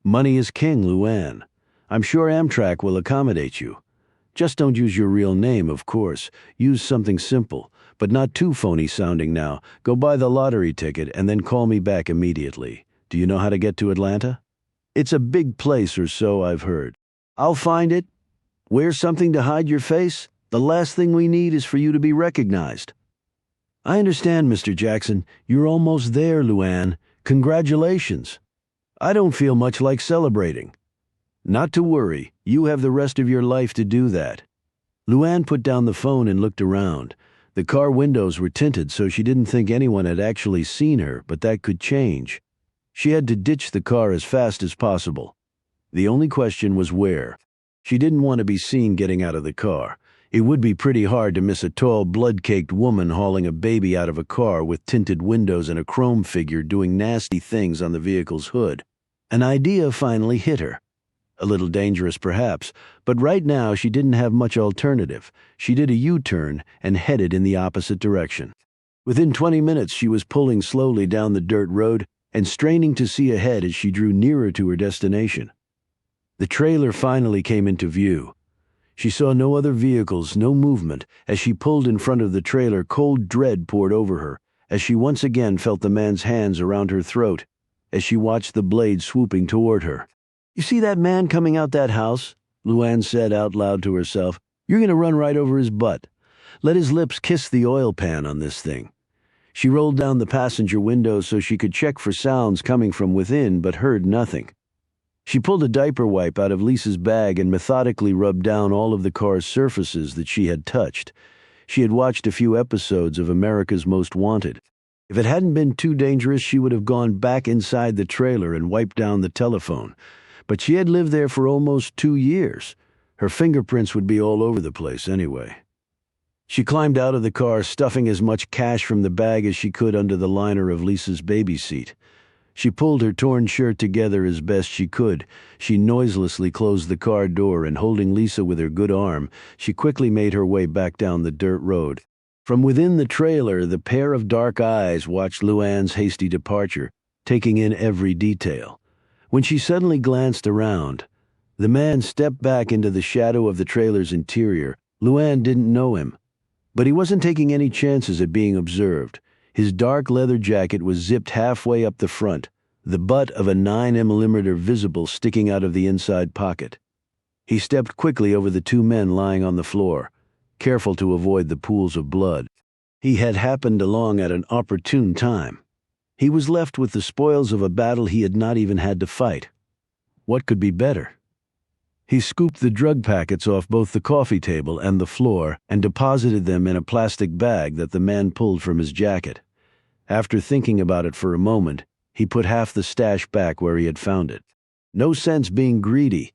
Money is king, Luann. I'm sure Amtrak will accommodate you. Just don't use your real name, of course. Use something simple, but not too phony sounding now. Go buy the lottery ticket and then call me back immediately. Do you know how to get to Atlanta? It's a big place or so, I've heard. I'll find it. Wear something to hide your face? The last thing we need is for you to be recognized. I understand, Mr. Jackson. You're almost there, Luann. Congratulations. I don't feel much like celebrating. Not to worry. You have the rest of your life to do that. Luann put down the phone and looked around. The car windows were tinted, so she didn't think anyone had actually seen her, but that could change. She had to ditch the car as fast as possible. The only question was where. She didn't want to be seen getting out of the car. It would be pretty hard to miss a tall, blood-caked woman hauling a baby out of a car with tinted windows and a chrome figure doing nasty things on the vehicle's hood. An idea finally hit her. A little dangerous, perhaps, but right now she didn't have much alternative. She did a U-turn and headed in the opposite direction. Within 20 minutes, she was pulling slowly down the dirt road and straining to see ahead as she drew nearer to her destination. The trailer finally came into view. She saw no other vehicles, no movement. As she pulled in front of the trailer, cold dread poured over her, as she once again felt the man's hands around her throat, as she watched the blade swooping toward her. You see that man coming out that house? Luann said out loud to herself. You're going to run right over his butt. Let his lips kiss the oil pan on this thing. She rolled down the passenger window so she could check for sounds coming from within, but heard nothing. She pulled a diaper wipe out of Lisa's bag and methodically rubbed down all of the car's surfaces that she had touched. She had watched a few episodes of America's Most Wanted. If it hadn't been too dangerous, she would have gone back inside the trailer and wiped down the telephone. But she had lived there for almost 2 years. Her fingerprints would be all over the place anyway. She climbed out of the car, stuffing as much cash from the bag as she could under the liner of Lisa's baby seat. She pulled her torn shirt together as best she could. She noiselessly closed the car door, and holding Lisa with her good arm, she quickly made her way back down the dirt road. From within the trailer, the pair of dark eyes watched Luann's hasty departure, taking in every detail. When she suddenly glanced around, the man stepped back into the shadow of the trailer's interior. Luann didn't know him, but he wasn't taking any chances at being observed. His dark leather jacket was zipped halfway up the front, the butt of a 9mm visible sticking out of the inside pocket. He stepped quickly over the 2 men lying on the floor, careful to avoid the pools of blood. He had happened along at an opportune time. He was left with the spoils of a battle he had not even had to fight. What could be better? He scooped the drug packets off both the coffee table and the floor and deposited them in a plastic bag that the man pulled from his jacket. After thinking about it for a moment, he put half the stash back where he had found it. No sense being greedy.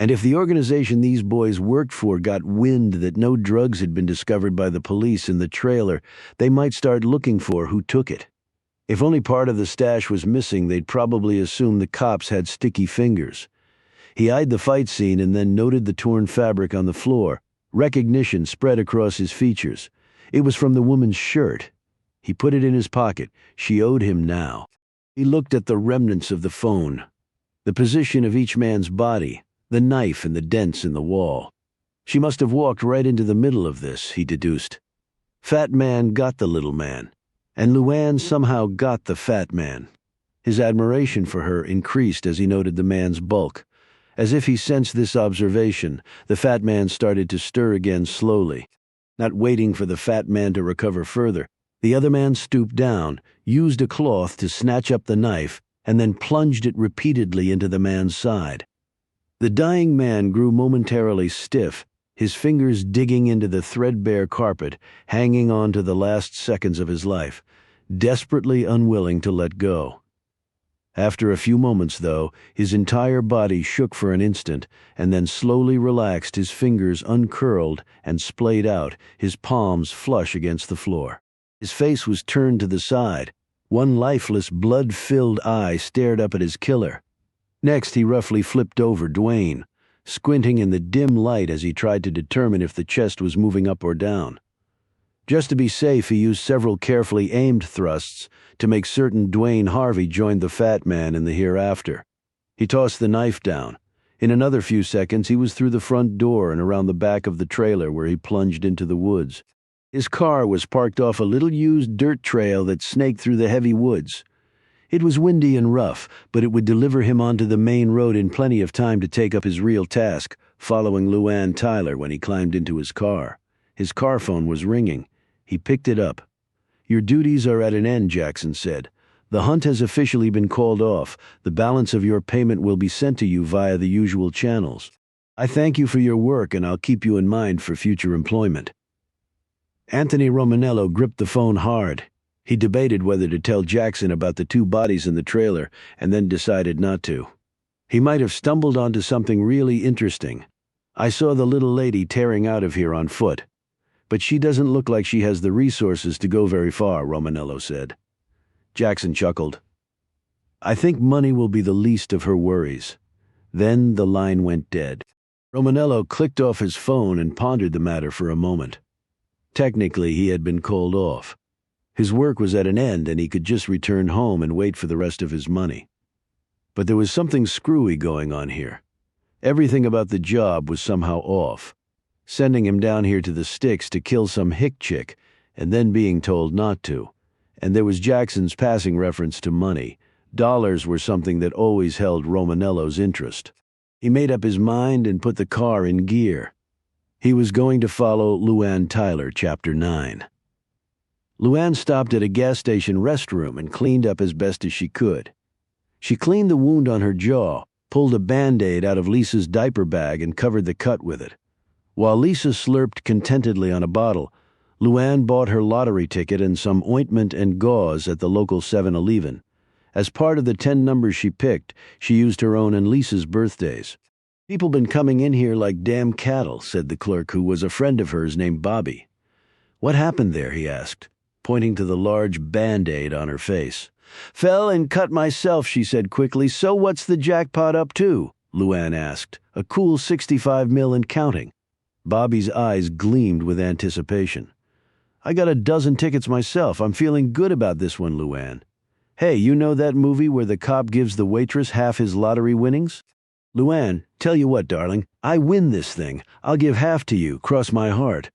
And if the organization these boys worked for got wind that no drugs had been discovered by the police in the trailer, they might start looking for who took it. If only part of the stash was missing, they'd probably assume the cops had sticky fingers. He eyed the fight scene and then noted the torn fabric on the floor. Recognition spread across his features. It was from the woman's shirt. He put it in his pocket. She owed him now. He looked at the remnants of the phone, the position of each man's body, the knife and the dents in the wall. She must have walked right into the middle of this, he deduced. Fat Man got the little man, and Luann somehow got the fat man. His admiration for her increased as he noted the man's bulk. As if he sensed this observation, the fat man started to stir again slowly. Not waiting for the fat man to recover further, the other man stooped down, used a cloth to snatch up the knife, and then plunged it repeatedly into the man's side. The dying man grew momentarily stiff, his fingers digging into the threadbare carpet, hanging on to the last seconds of his life, desperately unwilling to let go. After a few moments, though, his entire body shook for an instant and then slowly relaxed, his fingers uncurled and splayed out, his palms flush against the floor. His face was turned to the side. One lifeless, blood-filled eye stared up at his killer. Next, he roughly flipped over Dwayne, squinting in the dim light as he tried to determine if the chest was moving up or down. Just to be safe, he used several carefully aimed thrusts to make certain Dwayne Harvey joined the fat man in the hereafter. He tossed the knife down. In another few seconds, he was through the front door and around the back of the trailer where he plunged into the woods. His car was parked off a little used dirt trail that snaked through the heavy woods. It was windy and rough, but it would deliver him onto the main road in plenty of time to take up his real task, following Luann Tyler when he climbed into his car. His car phone was ringing. He picked it up. "Your duties are at an end," Jackson said. "The hunt has officially been called off. The balance of your payment will be sent to you via the usual channels. I thank you for your work, and I'll keep you in mind for future employment." Anthony Romanello gripped the phone hard. He debated whether to tell Jackson about the two bodies in the trailer, and then decided not to. He might have stumbled onto something really interesting. "I saw the little lady tearing out of here on foot. But she doesn't look like she has the resources to go very far," Romanello said. Jackson chuckled. "I think money will be the least of her worries." Then the line went dead. Romanello clicked off his phone and pondered the matter for a moment. Technically, he had been called off. His work was at an end and he could just return home and wait for the rest of his money. But there was something screwy going on here. Everything about the job was somehow off. Sending him down here to the sticks to kill some hick chick, and then being told not to. And there was Jackson's passing reference to money. Dollars were something that always held Romanello's interest. He made up his mind and put the car in gear. He was going to follow Luann Tyler, Chapter 9. Luann stopped at a gas station restroom and cleaned up as best as she could. She cleaned the wound on her jaw, pulled a Band-Aid out of Lisa's diaper bag and covered the cut with it. While Lisa slurped contentedly on a bottle, Luann bought her lottery ticket and some ointment and gauze at the local 7-Eleven. As part of the 10 numbers she picked, she used her own and Lisa's birthdays. "People been coming in here like damn cattle," said the clerk, who was a friend of hers named Bobby. "What happened there?" he asked, pointing to the large Band-Aid on her face. "Fell and cut myself," she said quickly. "So what's the jackpot up to?" Luann asked. "A cool 65 mil and counting." Bobby's eyes gleamed with anticipation. "I got a dozen tickets myself. I'm feeling good about this one, Luann." "Hey, you know that movie where the cop gives the waitress half his lottery winnings?" "Luann, tell you what, darling, I win this thing. I'll give half to you, cross my heart."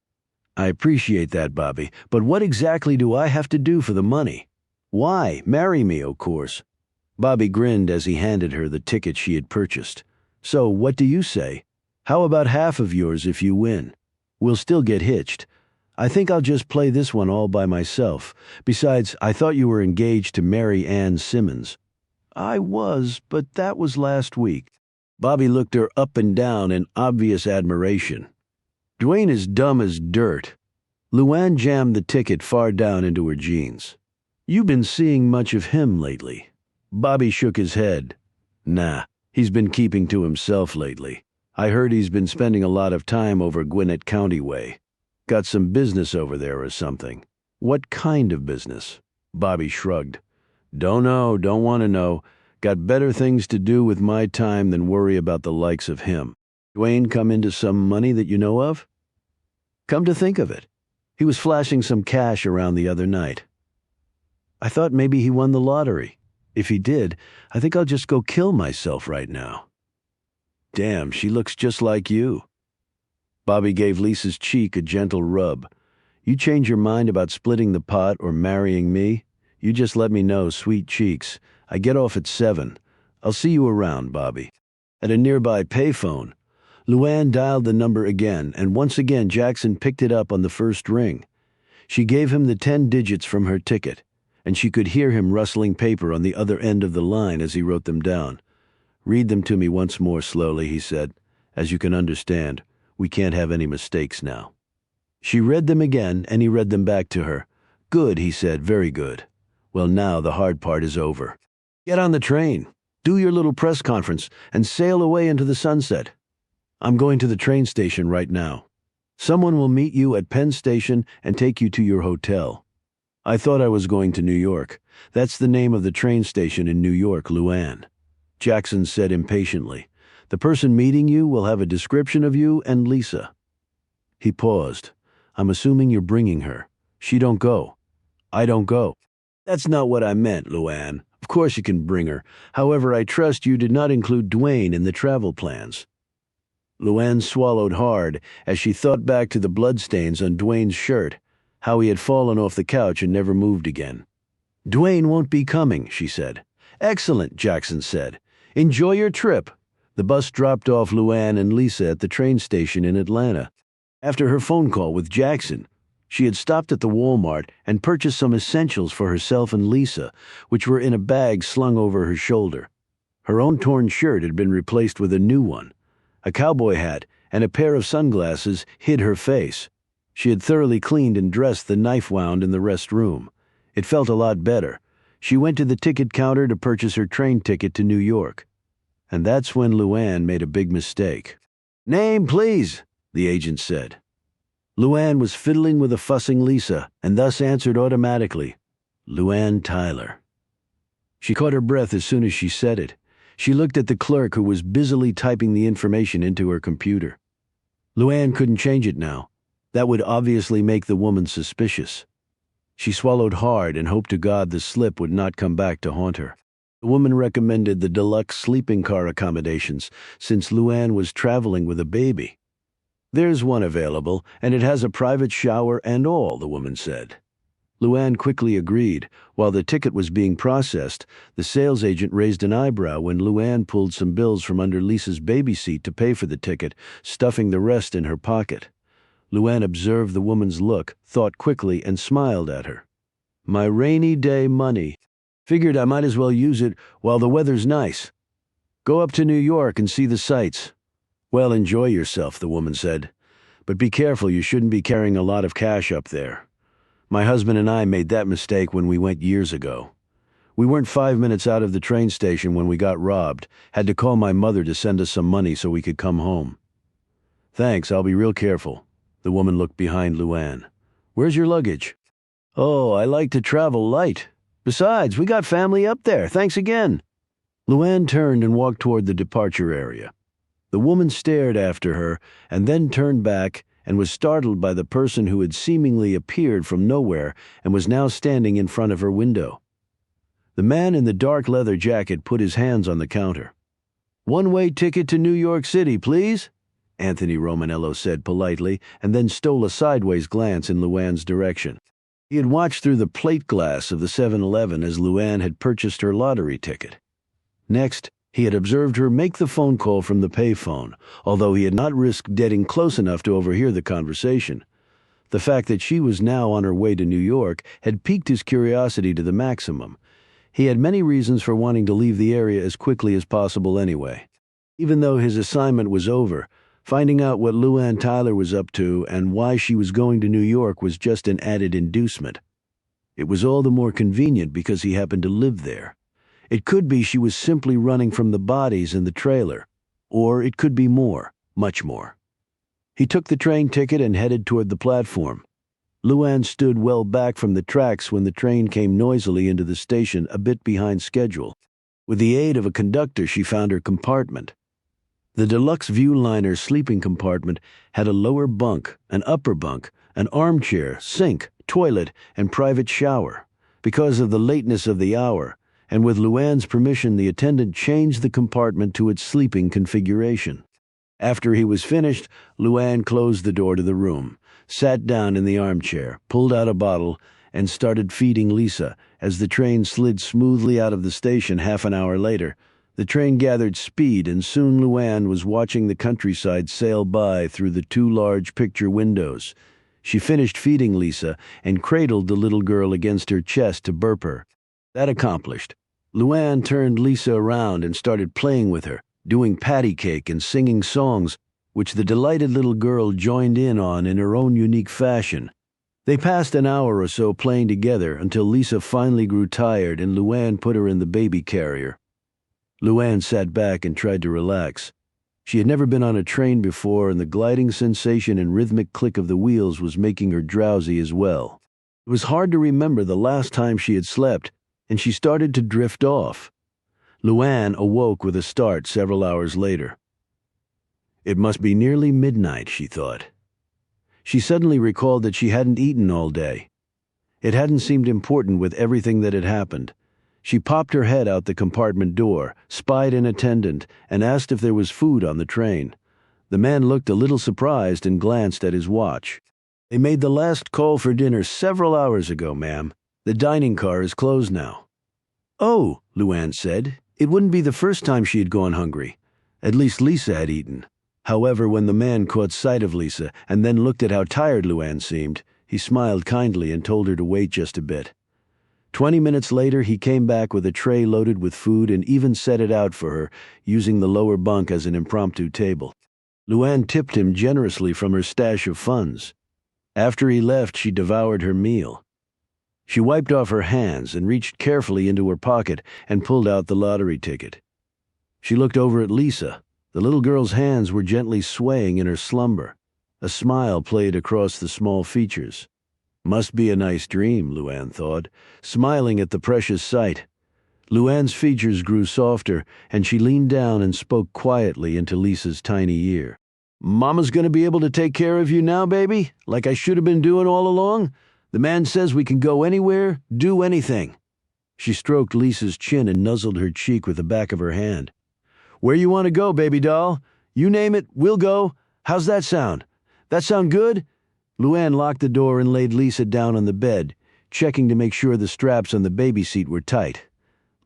"I appreciate that, Bobby, but what exactly do I have to do for the money?" "Why, marry me, of course." Bobby grinned as he handed her the ticket she had purchased. "So, what do you say? How about half of yours if you win? We'll still get hitched. I think I'll just play this one all by myself. Besides, I thought you were engaged to Mary Ann Simmons." "I was, but that was last week." Bobby looked her up and down in obvious admiration. "Dwayne is dumb as dirt." Luann jammed the ticket far down into her jeans. "You been seeing much of him lately?" Bobby shook his head. "Nah, he's been keeping to himself lately." I heard he's been spending a lot of time over Gwinnett County way. Got some business over there or something. What kind of business? Bobby shrugged. Don't know, don't want to know. Got better things to do with my time than worry about the likes of him. Dwayne come into some money that you know of? Come to think of it, he was flashing some cash around the other night. I thought maybe he won the lottery. If he did, I think I'll just go kill myself right now. Damn, she looks just like you. Bobby gave Lisa's cheek a gentle rub. You change your mind about splitting the pot or marrying me, you just let me know, sweet cheeks. I get off at 7. I'll see you around, Bobby. At a nearby payphone, Luann dialed the number again, and once again Jackson picked it up on the first ring. She gave him the 10 digits from her ticket, and she could hear him rustling paper on the other end of the line as he wrote them down. Read them to me once more slowly, he said. As you can understand, we can't have any mistakes now. She read them again, and he read them back to her. Good, he said, very good. Well, now the hard part is over. Get on the train, do your little press conference, and sail away into the sunset. I'm going to the train station right now. Someone will meet you at Penn Station and take you to your hotel. I thought I was going to New York. That's the name of the train station in New York, Luann. Jackson said impatiently. The person meeting you will have a description of you and Lisa. He paused. I'm assuming you're bringing her. She don't go. I don't go. That's not what I meant, Luann. Of course you can bring her. However, I trust you did not include Dwayne in the travel plans. Luann swallowed hard as she thought back to the bloodstains on Dwayne's shirt, how he had fallen off the couch and never moved again. Dwayne won't be coming, she said. Excellent, Jackson said. Enjoy your trip. The bus dropped off Luann and Lisa at the train station in Atlanta. After her phone call with Jackson, she had stopped at the Walmart and purchased some essentials for herself and Lisa, which were in a bag slung over her shoulder. Her own torn shirt had been replaced with a new one. A cowboy hat and a pair of sunglasses hid her face. She had thoroughly cleaned and dressed the knife wound in the rest room. It felt a lot better. She went to the ticket counter to purchase her train ticket to New York. And that's when Luann made a big mistake. Name, please, the agent said. Luann was fiddling with a fussing Lisa and thus answered automatically, Luann Tyler. She caught her breath as soon as she said it. She looked at the clerk who was busily typing the information into her computer. Luann couldn't change it now. That would obviously make the woman suspicious. She swallowed hard and hoped to God the slip would not come back to haunt her. The woman recommended the deluxe sleeping car accommodations since Luann was traveling with a baby. There's one available, and it has a private shower and all, the woman said. Luann quickly agreed. While the ticket was being processed, the sales agent raised an eyebrow when Luann pulled some bills from under Lisa's baby seat to pay for the ticket, stuffing the rest in her pocket. Luann observed the woman's look, thought quickly, and smiled at her. My rainy day money. Figured I might as well use it while the weather's nice. Go up to New York and see the sights. Well, enjoy yourself, the woman said. But be careful, you shouldn't be carrying a lot of cash up there. My husband and I made that mistake when we went years ago. We weren't 5 minutes out of the train station when we got robbed. Had to call my mother to send us some money so we could come home. Thanks, I'll be real careful. The woman looked behind Luann. Where's your luggage? Oh, I like to travel light. Besides, we got family up there. Thanks again. Luann turned and walked toward the departure area. The woman stared after her and then turned back and was startled by the person who had seemingly appeared from nowhere and was now standing in front of her window. The man in the dark leather jacket put his hands on the counter. One-way ticket to New York City, please, Anthony Romanello said politely, and then stole a sideways glance in Luann's direction. He had watched through the plate glass of the 7-Eleven as Luann had purchased her lottery ticket. Next, he had observed her make the phone call from the payphone, although he had not risked getting close enough to overhear the conversation. The fact that she was now on her way to New York had piqued his curiosity to the maximum. He had many reasons for wanting to leave the area as quickly as possible anyway. Even though his assignment was over, finding out what Luann Tyler was up to and why she was going to New York was just an added inducement. It was all the more convenient because he happened to live there. It could be she was simply running from the bodies in the trailer, or it could be more. much more. He took the train ticket and headed toward the platform. Luann stood well back from the tracks when the train came noisily into the station a bit behind schedule. With the aid of a conductor, she found her compartment. The deluxe Viewliner sleeping compartment had a lower bunk, an upper bunk, an armchair, sink, toilet, and private shower. Because of the lateness of the hour, and with Luann's permission, the attendant changed the compartment to its sleeping configuration. After he was finished, Luann closed the door to the room, sat down in the armchair, pulled out a bottle, and started feeding Lisa. As the train slid smoothly out of the station half an hour later, the train gathered speed, and soon Luann was watching the countryside sail by through the two large picture windows. She finished feeding Lisa and cradled the little girl against her chest to burp her. That accomplished, Luann turned Lisa around and started playing with her, doing patty cake and singing songs, which the delighted little girl joined in on in her own unique fashion. They passed an hour or so playing together until Lisa finally grew tired and Luann put her in the baby carrier. Luann sat back and tried to relax. She had never been on a train before, and the gliding sensation and rhythmic click of the wheels was making her drowsy as well. It was hard to remember the last time she had slept, and she started to drift off. Luann awoke with a start several hours later. It must be nearly midnight, she thought. She suddenly recalled that she hadn't eaten all day. It hadn't seemed important with everything that had happened. She popped her head out the compartment door, spied an attendant, and asked if there was food on the train. The man looked a little surprised and glanced at his watch. "They made the last call for dinner several hours ago, ma'am. The dining car is closed now." "Oh," Luann said. It wouldn't be the first time she had gone hungry. At least Lisa had eaten. However, when the man caught sight of Lisa and then looked at how tired Luann seemed, he smiled kindly and told her to wait just a bit. 20 minutes later, he came back with a tray loaded with food and even set it out for her, using the lower bunk as an impromptu table. Luann tipped him generously from her stash of funds. After he left, she devoured her meal. She wiped off her hands and reached carefully into her pocket and pulled out the lottery ticket. She looked over at Lisa. The little girl's hands were gently swaying in her slumber. A smile played across the small features. Must be a nice dream, Luann thought, smiling at the precious sight. Luann's features grew softer, and she leaned down and spoke quietly into Lisa's tiny ear. "Mama's going to be able to take care of you now, baby, like I should have been doing all along? The man says we can go anywhere, do anything." She stroked Lisa's chin and nuzzled her cheek with the back of her hand. "Where you want to go, baby doll? You name it, we'll go. How's that sound? That sound good?" Luann locked the door and laid Lisa down on the bed, checking to make sure the straps on the baby seat were tight.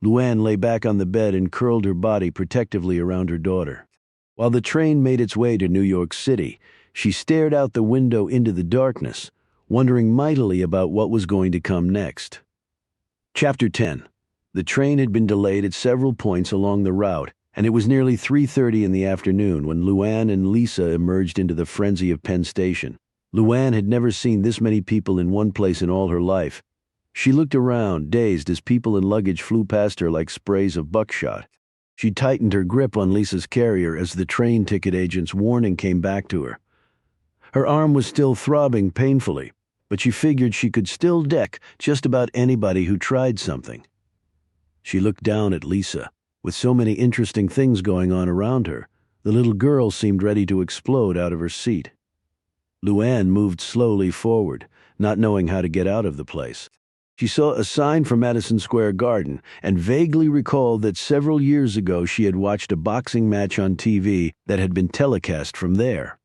Luann lay back on the bed and curled her body protectively around her daughter. While the train made its way to New York City, she stared out the window into the darkness, wondering mightily about what was going to come next. Chapter 10. The train had been delayed at several points along the route, and it was nearly 3:30 in the afternoon when Luann and Lisa emerged into the frenzy of Penn Station. Luann had never seen this many people in one place in all her life. She looked around, dazed, as people and luggage flew past her like sprays of buckshot. She tightened her grip on Lisa's carrier as the train ticket agent's warning came back to her. Her arm was still throbbing painfully, but she figured she could still deck just about anybody who tried something. She looked down at Lisa. With so many interesting things going on around her, the little girl seemed ready to explode out of her seat. Luann moved slowly forward, not knowing how to get out of the place. She saw a sign for Madison Square Garden and vaguely recalled that several years ago she had watched a boxing match on TV that had been telecast from there.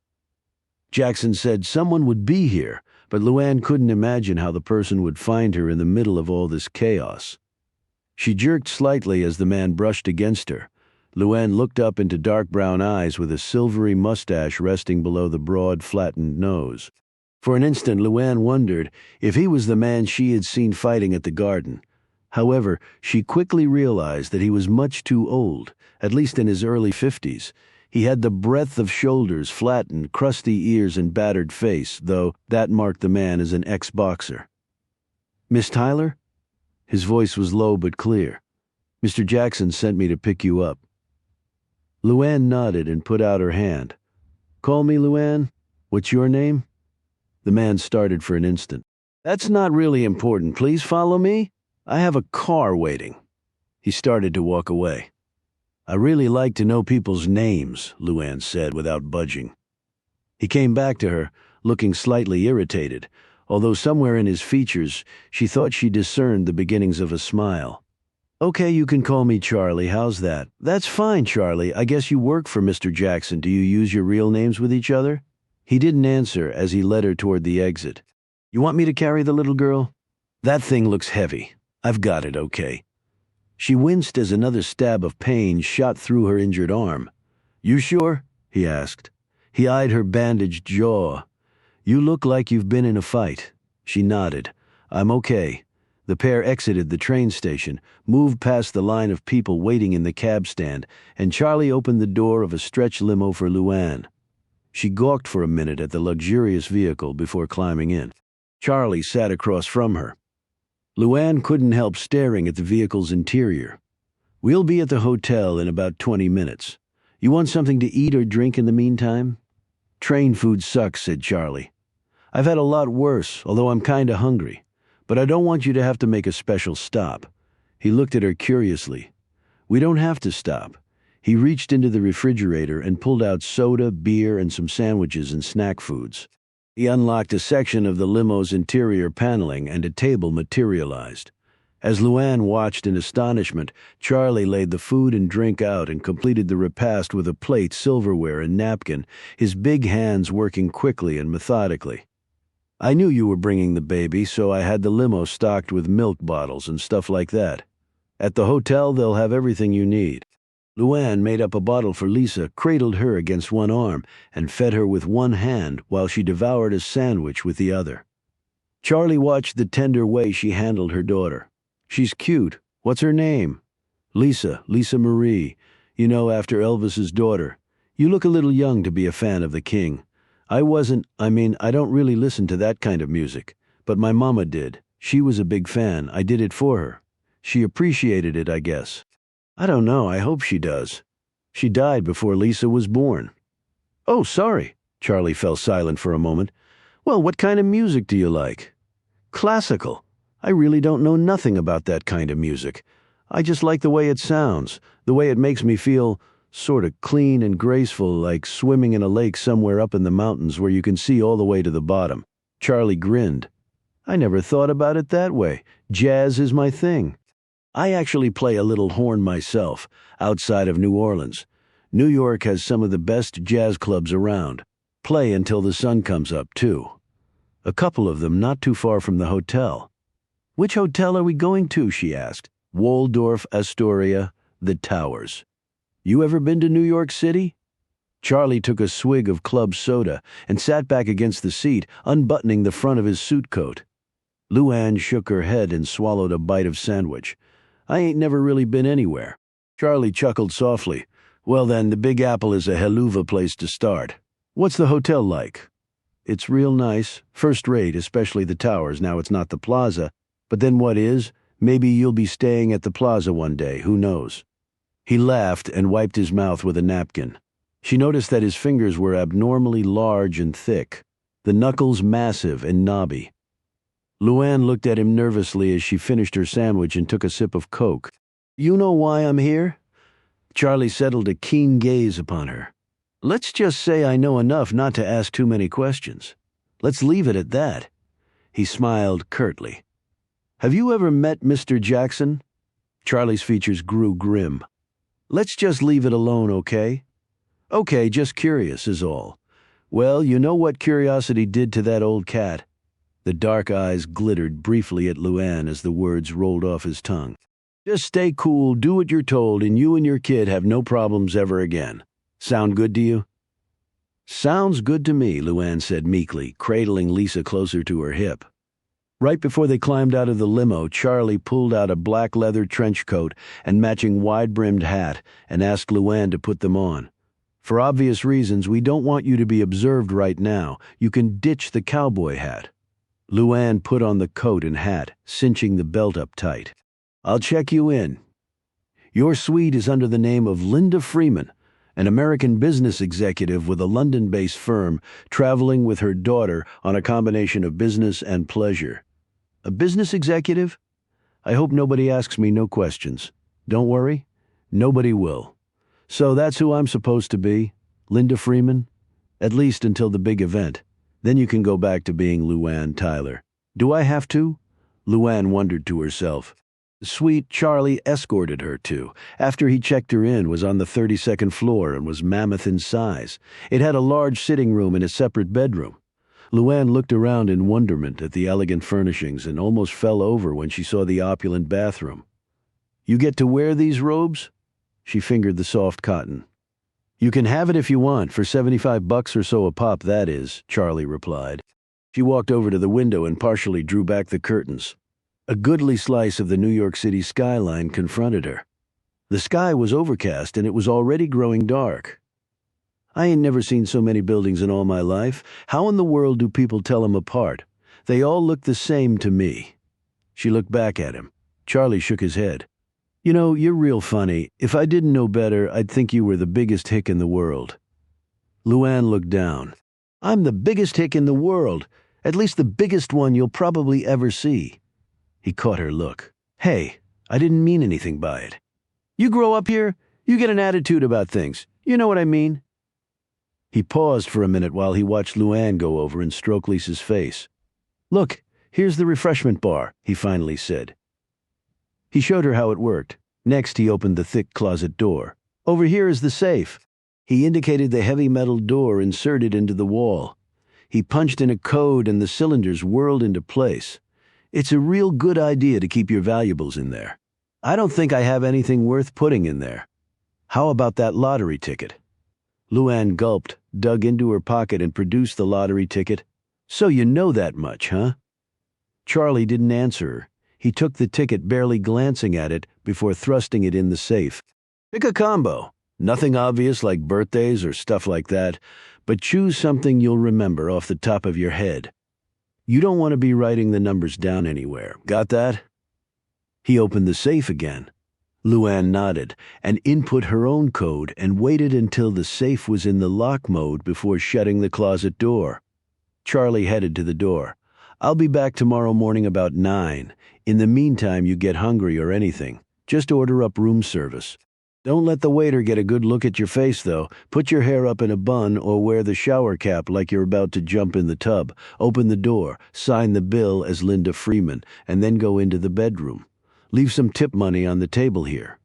Jackson said someone would be here, but Luann couldn't imagine how the person would find her in the middle of all this chaos. She jerked slightly as the man brushed against her. Luann looked up into dark brown eyes with a silvery mustache resting below the broad, flattened nose. For an instant, Luann wondered if he was the man she had seen fighting at the garden. However, she quickly realized that he was much too old, at least in his early 50s. He had the breadth of shoulders, flattened, crusty ears, and battered face, though that marked the man as an ex-boxer. "Miss Tyler?" His voice was low but clear. "Mr. Jackson sent me to pick you up." Luann nodded and put out her hand. Call me Luann. What's your name? The man started for an instant. That's not really important. Please follow me. I have a car waiting. He started to walk away. I really like to know people's names, Luann said without budging. He came back to her, looking slightly irritated, although somewhere in his features she thought she discerned the beginnings of a smile. Okay, you can call me Charlie. How's that? That's fine, Charlie. I guess you work for Mr. Jackson. Do you use your real names with each other? He didn't answer as he led her toward the exit. You want me to carry the little girl? That thing looks heavy. I've got it, okay. She winced as another stab of pain shot through her injured arm. You sure? He asked. He eyed her bandaged jaw. You look like you've been in a fight. She nodded. I'm okay. The pair exited the train station, moved past the line of people waiting in the cab stand, and Charlie opened the door of a stretch limo for Luann. She gawked for a minute at the luxurious vehicle before climbing in. Charlie sat across from her. Luann couldn't help staring at the vehicle's interior. We'll be at the hotel in about 20 minutes. You want something to eat or drink in the meantime? Train food sucks, said Charlie. I've had a lot worse, although I'm kinda hungry. But I don't want you to have to make a special stop. He looked at her curiously. We don't have to stop. He reached into the refrigerator and pulled out soda, beer, and some sandwiches and snack foods. He unlocked a section of the limo's interior paneling and a table materialized. As Luann watched in astonishment, Charlie laid the food and drink out and completed the repast with a plate, silverware, and napkin, his big hands working quickly and methodically. I knew you were bringing the baby, so I had the limo stocked with milk bottles and stuff like that. At the hotel, they'll have everything you need. Luann made up a bottle for Lisa, cradled her against one arm, and fed her with one hand while she devoured a sandwich with the other. Charlie watched the tender way she handled her daughter. She's cute. What's her name? Lisa Marie. You know, after Elvis's daughter. You look a little young to be a fan of the king. I don't really listen to that kind of music, but my mama did. She was a big fan. I did it for her. She appreciated it, I guess. I don't know. I hope she does. She died before Lisa was born. Oh, sorry. Charlie fell silent for a moment. Well, what kind of music do you like? Classical. I really don't know nothing about that kind of music. I just like the way it sounds, the way it makes me feel sort of clean and graceful, like swimming in a lake somewhere up in the mountains where you can see all the way to the bottom. Charlie grinned. I never thought about it that way. Jazz is my thing. I actually play a little horn myself, outside of New Orleans. New York has some of the best jazz clubs around. Play until the sun comes up, too. A couple of them not too far from the hotel. Which hotel are we going to? She asked. Waldorf Astoria, the Towers. You ever been to New York City? Charlie took a swig of club soda and sat back against the seat, unbuttoning the front of his suit coat. Luann shook her head and swallowed a bite of sandwich. I ain't never really been anywhere. Charlie chuckled softly. Well then, the Big Apple is a helluva place to start. What's the hotel like? It's real nice, first rate, especially the Towers. Now it's not the Plaza, but then what is? Maybe you'll be staying at the Plaza one day, who knows? He laughed and wiped his mouth with a napkin. She noticed that his fingers were abnormally large and thick, the knuckles massive and knobby. Luann looked at him nervously as she finished her sandwich and took a sip of Coke. You know why I'm here? Charlie settled a keen gaze upon her. Let's just say I know enough not to ask too many questions. Let's leave it at that. He smiled curtly. Have you ever met Mr. Jackson? Charlie's features grew grim. Let's just leave it alone, okay? Okay, just curious is all. Well, you know what curiosity did to that old cat? The dark eyes glittered briefly at Luann as the words rolled off his tongue. Just stay cool, do what you're told, and you and your kid have no problems ever again. Sound good to you? Sounds good to me, Luann said meekly, cradling Lisa closer to her hip. Right before they climbed out of the limo, Charlie pulled out a black leather trench coat and matching wide-brimmed hat and asked Luann to put them on. For obvious reasons, we don't want you to be observed right now. You can ditch the cowboy hat. Luann put on the coat and hat, cinching the belt up tight. I'll check you in. Your suite is under the name of Linda Freeman, an American business executive with a London-based firm traveling with her daughter on a combination of business and pleasure. A business executive? I hope nobody asks me no questions. Don't worry, nobody will. So that's who I'm supposed to be? Linda Freeman? At least until the big event. Then you can go back to being Luann Tyler. Do I have to? Luann wondered to herself. The suite Charlie escorted her to, after he checked her in, was on the 32nd floor and was mammoth in size. It had a large sitting room and a separate bedroom. Luann looked around in wonderment at the elegant furnishings and almost fell over when she saw the opulent bathroom. You get to wear these robes? She fingered the soft cotton. You can have it if you want, for $75 or so a pop, that is, Charlie replied. She walked over to the window and partially drew back the curtains. A goodly slice of the New York City skyline confronted her. The sky was overcast and it was already growing dark. I ain't never seen so many buildings in all my life. How in the world do people tell 'em apart? They all look the same to me. She looked back at him. Charlie shook his head. You know, you're real funny. If I didn't know better, I'd think you were the biggest hick in the world. Luann looked down. I'm the biggest hick in the world. At least the biggest one you'll probably ever see. He caught her look. Hey, I didn't mean anything by it. You grow up here, you get an attitude about things. You know what I mean? He paused for a minute while he watched Luann go over and stroke Lisa's face. Look, here's the refreshment bar, he finally said. He showed her how it worked. Next, he opened the thick closet door. Over here is the safe. He indicated the heavy metal door inserted into the wall. He punched in a code and the cylinders whirled into place. It's a real good idea to keep your valuables in there. I don't think I have anything worth putting in there. How about that lottery ticket? Luann gulped, dug into her pocket and produced the lottery ticket. So you know that much, huh? Charlie didn't answer her. He took the ticket, barely glancing at it, before thrusting it in the safe. Pick a combo. Nothing obvious like birthdays or stuff like that, but choose something you'll remember off the top of your head. You don't want to be writing the numbers down anywhere. Got that? He opened the safe again. Luann nodded and input her own code and waited until the safe was in the lock mode before shutting the closet door. Charlie headed to the door. I'll be back tomorrow morning about 9. In the meantime, you get hungry or anything. Just order up room service. Don't let the waiter get a good look at your face, though. Put your hair up in a bun or wear the shower cap like you're about to jump in the tub. Open the door, sign the bill as Linda Freeman, and then go into the bedroom. Leave some tip money on the table here.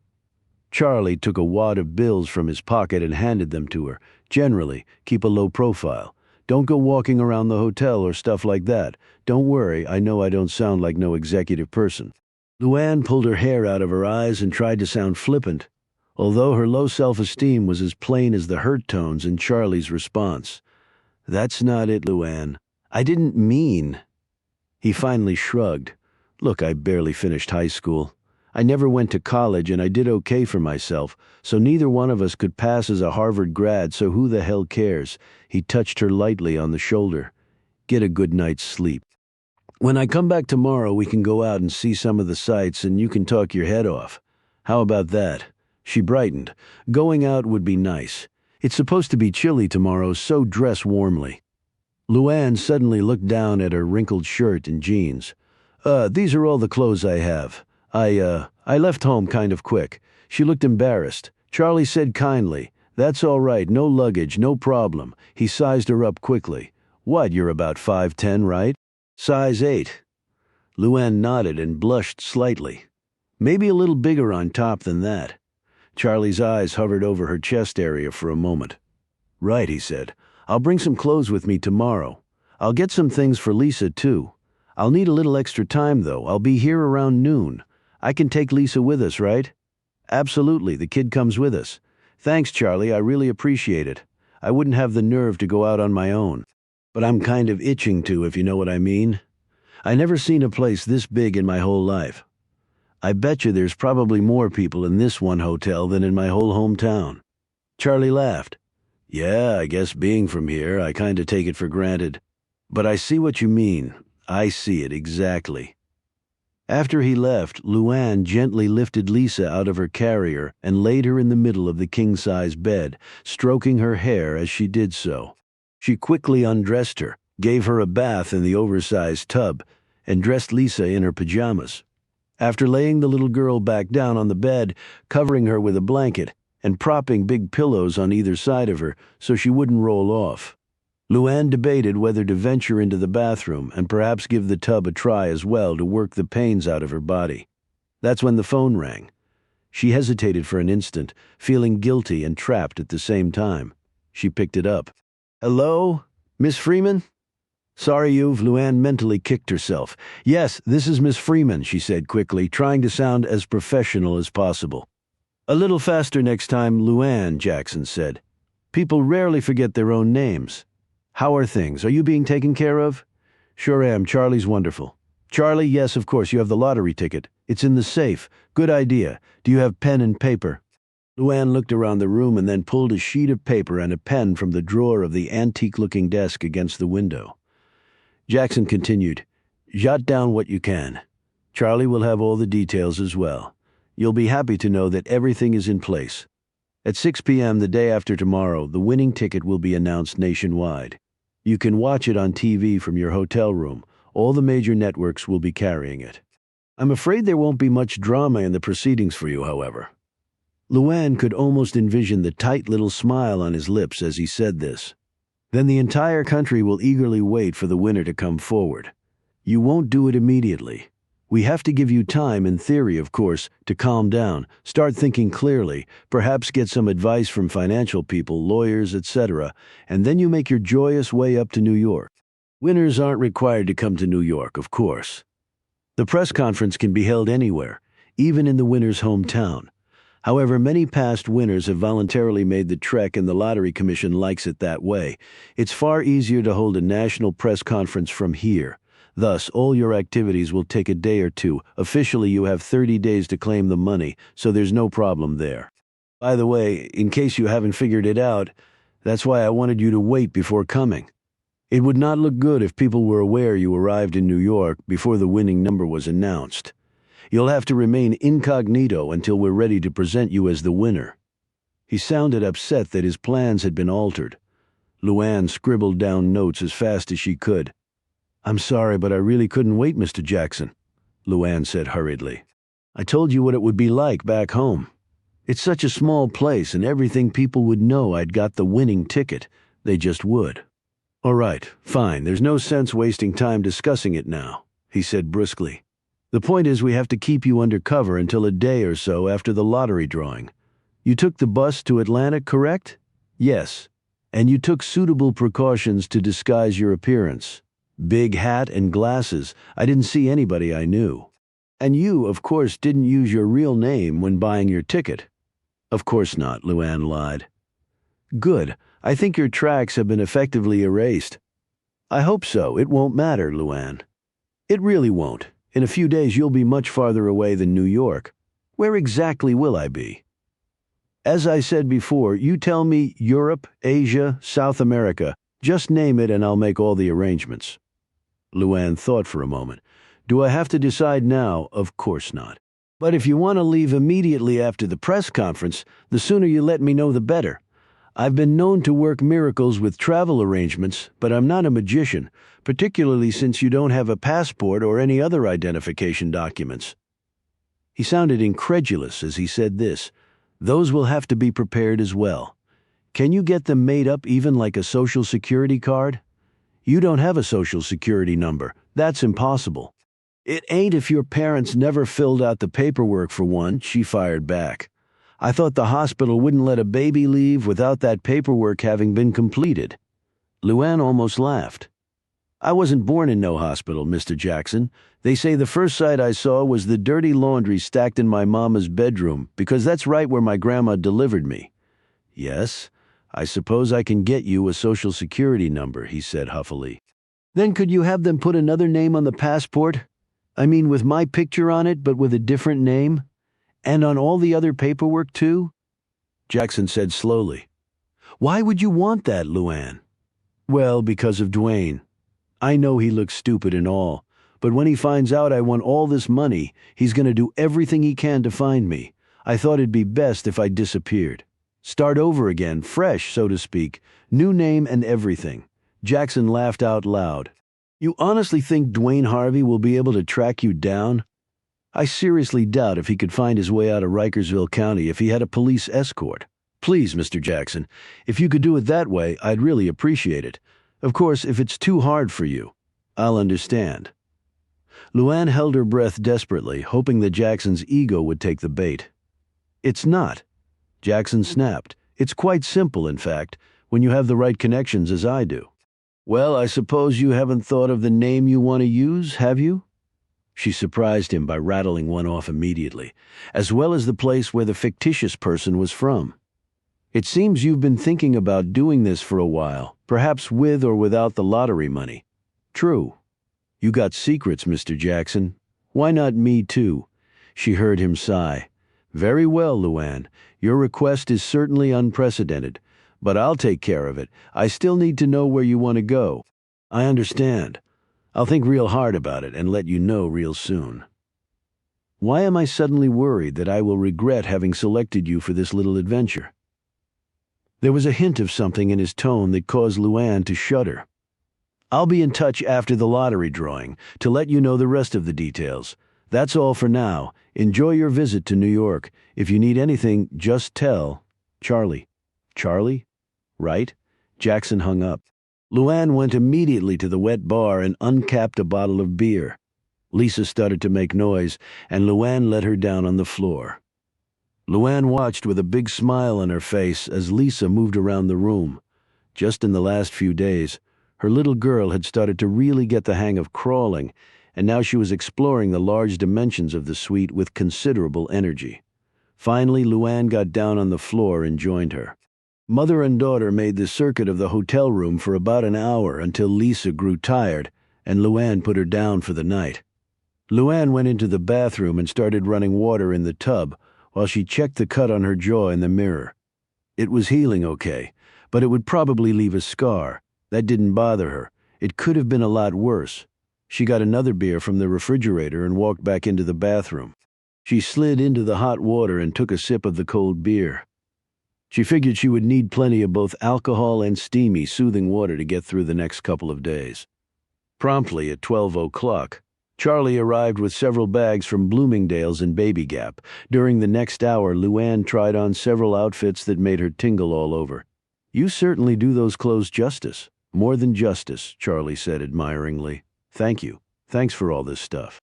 Charlie took a wad of bills from his pocket and handed them to her. Generally, keep a low profile. Don't go walking around the hotel or stuff like that. Don't worry, I know I don't sound like no executive person. Luann pulled her hair out of her eyes and tried to sound flippant, although her low self-esteem was as plain as the hurt tones in Charlie's response. That's not it, Luann. I didn't mean. He finally shrugged. Look, I barely finished high school. I never went to college and I did okay for myself, so neither one of us could pass as a Harvard grad, so who the hell cares? He touched her lightly on the shoulder. Get a good night's sleep. When I come back tomorrow, we can go out and see some of the sights and you can talk your head off. How about that? She brightened. Going out would be nice. It's supposed to be chilly tomorrow, so dress warmly. Luann suddenly looked down at her wrinkled shirt and jeans. These are all the clothes I have. I left home kind of quick. She looked embarrassed. Charlie said kindly, that's all right, no luggage, no problem. He sized her up quickly. What, you're about 5'10", right? Size 8. Luann nodded and blushed slightly. Maybe a little bigger on top than that. Charlie's eyes hovered over her chest area for a moment. Right, he said. I'll bring some clothes with me tomorrow. I'll get some things for Lisa, too. I'll need a little extra time, though. I'll be here around noon. I can take Lisa with us, right? Absolutely, the kid comes with us. Thanks, Charlie, I really appreciate it. I wouldn't have the nerve to go out on my own. But I'm kind of itching to, if you know what I mean. I never seen a place this big in my whole life. I bet you there's probably more people in this one hotel than in my whole hometown. Charlie laughed. Yeah, I guess being from here, I kind of take it for granted. But I see what you mean. I see it exactly. After he left, Luann gently lifted Lisa out of her carrier and laid her in the middle of the king-size bed, stroking her hair as she did so. She quickly undressed her, gave her a bath in the oversized tub, and dressed Lisa in her pajamas. After laying the little girl back down on the bed, covering her with a blanket, and propping big pillows on either side of her so she wouldn't roll off, Luann debated whether to venture into the bathroom and perhaps give the tub a try as well to work the pains out of her body. That's when the phone rang. She hesitated for an instant, feeling guilty and trapped at the same time. She picked it up. "Hello? Miss Freeman?" "Sorry, Luann mentally kicked herself. "Yes, this is Miss Freeman," she said quickly, trying to sound as professional as possible. "A little faster next time, Luann," Jackson said. "People rarely forget their own names. How are things? Are you being taken care of?" "Sure am. Charlie's wonderful." "Charlie, yes, of course, you have the lottery ticket. It's in the safe. Good idea. Do you have pen and paper?" Luann looked around the room and then pulled a sheet of paper and a pen from the drawer of the antique-looking desk against the window. Jackson continued, "Jot down what you can. Charlie will have all the details as well. You'll be happy to know that everything is in place. At 6 p.m. the day after tomorrow, the winning ticket will be announced nationwide. You can watch it on TV from your hotel room. All the major networks will be carrying it. I'm afraid there won't be much drama in the proceedings for you, however." Luann could almost envision the tight little smile on his lips as he said this. "Then the entire country will eagerly wait for the winner to come forward. You won't do it immediately. We have to give you time, in theory, of course, to calm down, start thinking clearly, perhaps get some advice from financial people, lawyers, etc., and then you make your joyous way up to New York. Winners aren't required to come to New York, of course. The press conference can be held anywhere, even in the winner's hometown. However, many past winners have voluntarily made the trek and the Lottery Commission likes it that way. It's far easier to hold a national press conference from here. Thus, all your activities will take a day or two. Officially, you have 30 days to claim the money, so there's no problem there. By the way, in case you haven't figured it out, that's why I wanted you to wait before coming. It would not look good if people were aware you arrived in New York before the winning number was announced. You'll have to remain incognito until we're ready to present you as the winner." He sounded upset that his plans had been altered. Luann scribbled down notes as fast as she could. "I'm sorry, but I really couldn't wait, Mr. Jackson," Luann said hurriedly. "I told you what it would be like back home. It's such a small place, and everything people would know I'd got the winning ticket. They just would." "All right, fine. There's no sense wasting time discussing it now," he said brusquely. "The point is we have to keep you under cover until a day or so after the lottery drawing. You took the bus to Atlanta, correct?" "Yes. And you took suitable precautions to disguise your appearance. Big hat and glasses. I didn't see anybody I knew. And you, of course, didn't use your real name when buying your ticket." "Of course not," Luann lied. "Good. I think your tracks have been effectively erased." "I hope so. It won't matter, Luann." "It really won't. In a few days you'll be much farther away than New York. Where exactly will I be?" "As I said before, you tell me Europe, Asia, South America. Just name it and I'll make all the arrangements." Luann thought for a moment. "Do I have to decide now? Of course not. But if you want to leave immediately after the press conference, the sooner you let me know the better. I've been known to work miracles with travel arrangements, but I'm not a magician, particularly since you don't have a passport or any other identification documents." He sounded incredulous as he said this. "Those will have to be prepared as well. Can you get them made up even like a Social Security card?" "You don't have a Social Security number. That's impossible." "It ain't if your parents never filled out the paperwork for one," she fired back. "I thought the hospital wouldn't let a baby leave without that paperwork having been completed." Luann almost laughed. "I wasn't born in no hospital, Mr. Jackson. They say the first sight I saw was the dirty laundry stacked in my mama's bedroom, because that's right where my grandma delivered me." "Yes, I suppose I can get you a Social Security number," he said huffily. "Then could you have them put another name on the passport? I mean with my picture on it, but with a different name? And on all the other paperwork, too?" Jackson said slowly. "Why would you want that, Luann?" "Well, because of Dwayne. I know he looks stupid and all, But when he finds out I want all this money, he's going to do everything he can to find me. I thought it'd be best if I disappeared. Start over again, fresh, so to speak. New name and everything." Jackson laughed out loud. "You honestly think Dwayne Harvey will be able to track you down?" "I seriously doubt if he could find his way out of Rikersville County if he had a police escort. Please, Mr. Jackson, if you could do it that way, I'd really appreciate it. Of course, if it's too hard for you, I'll understand." Luann held her breath desperately, hoping that Jackson's ego would take the bait. "It's not," Jackson snapped. "It's quite simple, in fact, when you have the right connections as I do." "Well, I suppose you haven't thought of the name you want to use, have you?" She surprised him by rattling one off immediately, as well as the place where the fictitious person was from. "It seems you've been thinking about doing this for a while, perhaps with or without the lottery money." "True. You got secrets, Mr. Jackson. Why not me too?" She heard him sigh. "Very well, Luann. Your request is certainly unprecedented, but I'll take care of it. I still need to know where you want to go." "I understand. I'll think real hard about it and let you know real soon." "Why am I suddenly worried that I will regret having selected you for this little adventure?" There was a hint of something in his tone that caused Luann to shudder. "I'll be in touch after the lottery drawing to let you know the rest of the details. That's all for now. Enjoy your visit to New York. If you need anything, just tell Charlie." "Charlie? Right?" Jackson hung up. Luann went immediately to the wet bar and uncapped a bottle of beer. Lisa started to make noise, and Luann let her down on the floor. Luann watched with a big smile on her face as Lisa moved around the room. Just in the last few days, her little girl had started to really get the hang of crawling, and now she was exploring the large dimensions of the suite with considerable energy. Finally, Luann got down on the floor and joined her. Mother and daughter made the circuit of the hotel room for about an hour until Lisa grew tired, and Luann put her down for the night. Luann went into the bathroom and started running water in the tub, while she checked the cut on her jaw in the mirror. It was healing okay, but it would probably leave a scar. That didn't bother her. It could have been a lot worse. She got another beer from the refrigerator and walked back into the bathroom. She slid into the hot water and took a sip of the cold beer. She figured she would need plenty of both alcohol and steamy, soothing water to get through the next couple of days. Promptly at 12 o'clock, Charlie arrived with several bags from Bloomingdale's and Baby Gap. During the next hour, Luann tried on several outfits that made her tingle all over. "You certainly do those clothes justice. More than justice," Charlie said admiringly. "Thank you. Thanks for all this stuff.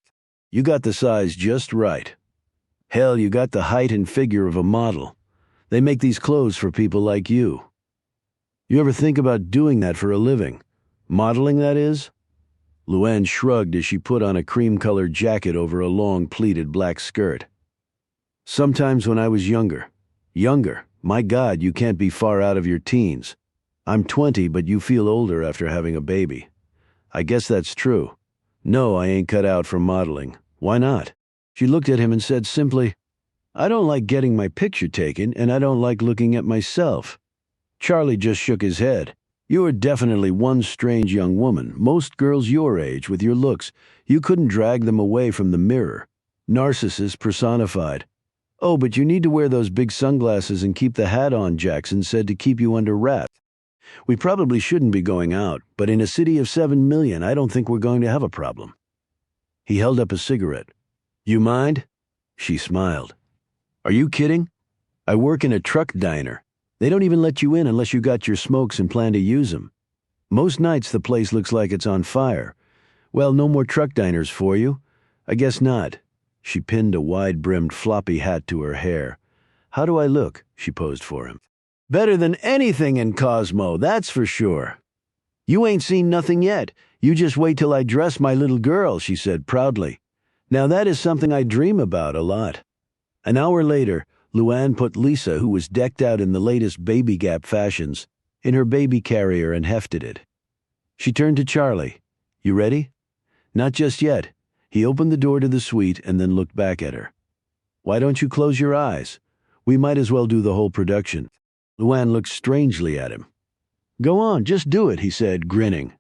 You got the size just right. Hell, you got the height and figure of a model. They make these clothes for people like you. You ever think about doing that for a living? Modeling, that is?" Luann shrugged as she put on a cream-colored jacket over a long pleated black skirt. "Sometimes when I was younger. Younger? My God, you can't be far out of your teens. I'm 20, but you feel older after having a baby. I guess that's true. No, I ain't cut out for modeling. Why not?" She looked at him and said simply, "I don't like getting my picture taken, and I don't like looking at myself." Charlie just shook his head. "You are definitely one strange young woman. Most girls your age, with your looks, you couldn't drag them away from the mirror. Narcissus personified." "Oh, but you need to wear those big sunglasses and keep the hat on," Jackson said, "to keep you under wraps. We probably shouldn't be going out, but in a city of 7 million, I don't think we're going to have a problem." He held up a cigarette. "You mind?" She smiled. "Are you kidding? I work in a truck diner. They don't even let you in unless you got your smokes and plan to use them. Most nights the place looks like it's on fire. Well, no more truck diners for you? I guess not." She pinned a wide-brimmed floppy hat to her hair. "How do I look?" she posed for him. "Better than anything in Cosmo, that's for sure." "You ain't seen nothing yet. You just wait till I dress my little girl," she said proudly. "Now that is something I dream about a lot." An hour later, Luann put Lisa, who was decked out in the latest Baby Gap fashions, in her baby carrier and hefted it. She turned to Charlie. "You ready?" "Not just yet." He opened the door to the suite and then looked back at her. "Why don't you close your eyes? We might as well do the whole production." Luann looked strangely at him. "Go on, just do it," he said, grinning.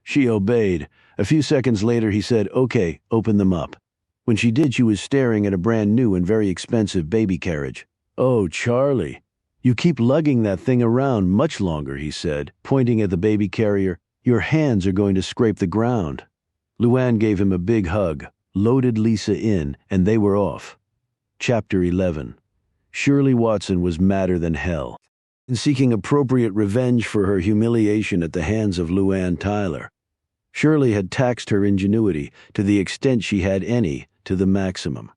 She obeyed. A few seconds later, he said, "Okay, open them up." When she did, she was staring at a brand new and very expensive baby carriage. "Oh, Charlie, you keep lugging that thing around much longer," he said, pointing at the baby carrier. "Your hands are going to scrape the ground." Luann gave him a big hug, loaded Lisa in, and they were off. Chapter 11. Shirley Watson was madder than hell, in seeking appropriate revenge for her humiliation at the hands of Luann Tyler. Shirley had taxed her ingenuity, to the extent she had any, to the maximum.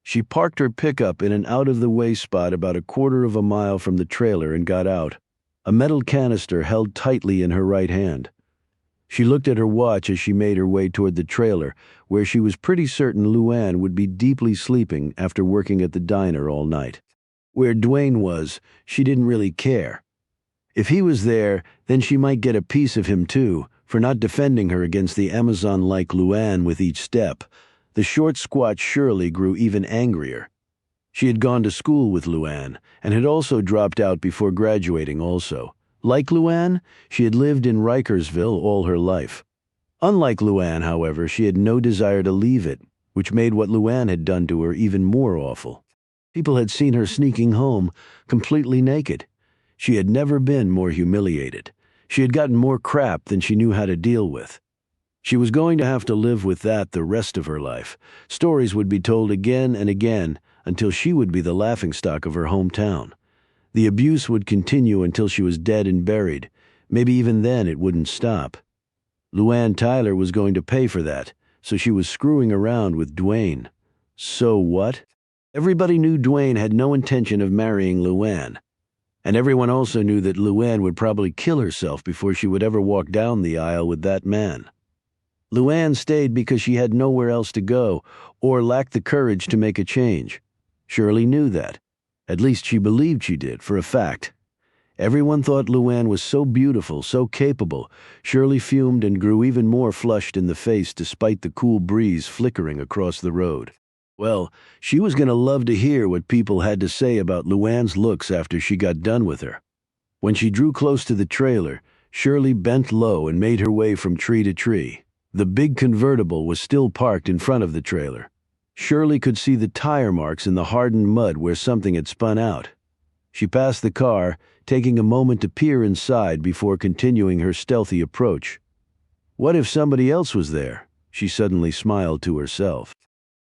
She parked her pickup in an out-of-the-way spot about a quarter of a mile from the trailer and got out, a metal canister held tightly in her right hand. She looked at her watch as she made her way toward the trailer, where she was pretty certain Luann would be deeply sleeping after working at the diner all night. Where Dwayne was, she didn't really care. If he was there, then she might get a piece of him too, for not defending her against the Amazon-like Luann with each step. The short, squat Shirley grew even angrier. She had gone to school with Luann, and had also dropped out before graduating also. Like Luann, she had lived in Rikersville all her life. Unlike Luann, however, she had no desire to leave it, which made what Luann had done to her even more awful. People had seen her sneaking home, completely naked. She had never been more humiliated. She had gotten more crap than she knew how to deal with. She was going to have to live with that the rest of her life. Stories would be told again and again until she would be the laughingstock of her hometown. The abuse would continue until she was dead and buried. Maybe even then it wouldn't stop. Luann Tyler was going to pay for that, so she was screwing around with Dwayne. So what? Everybody knew Dwayne had no intention of marrying Luann. And everyone also knew that Luann would probably kill herself before she would ever walk down the aisle with that man. Luann stayed because she had nowhere else to go, or lacked the courage to make a change. Shirley knew that. At least she believed she did, for a fact. Everyone thought Luann was so beautiful, so capable. Shirley fumed and grew even more flushed in the face despite the cool breeze flickering across the road. Well, she was going to love to hear what people had to say about Luann's looks after she got done with her. When she drew close to the trailer, Shirley bent low and made her way from tree to tree. The big convertible was still parked in front of the trailer. Shirley could see the tire marks in the hardened mud where something had spun out. She passed the car, taking a moment to peer inside before continuing her stealthy approach. What if somebody else was there? She suddenly smiled to herself.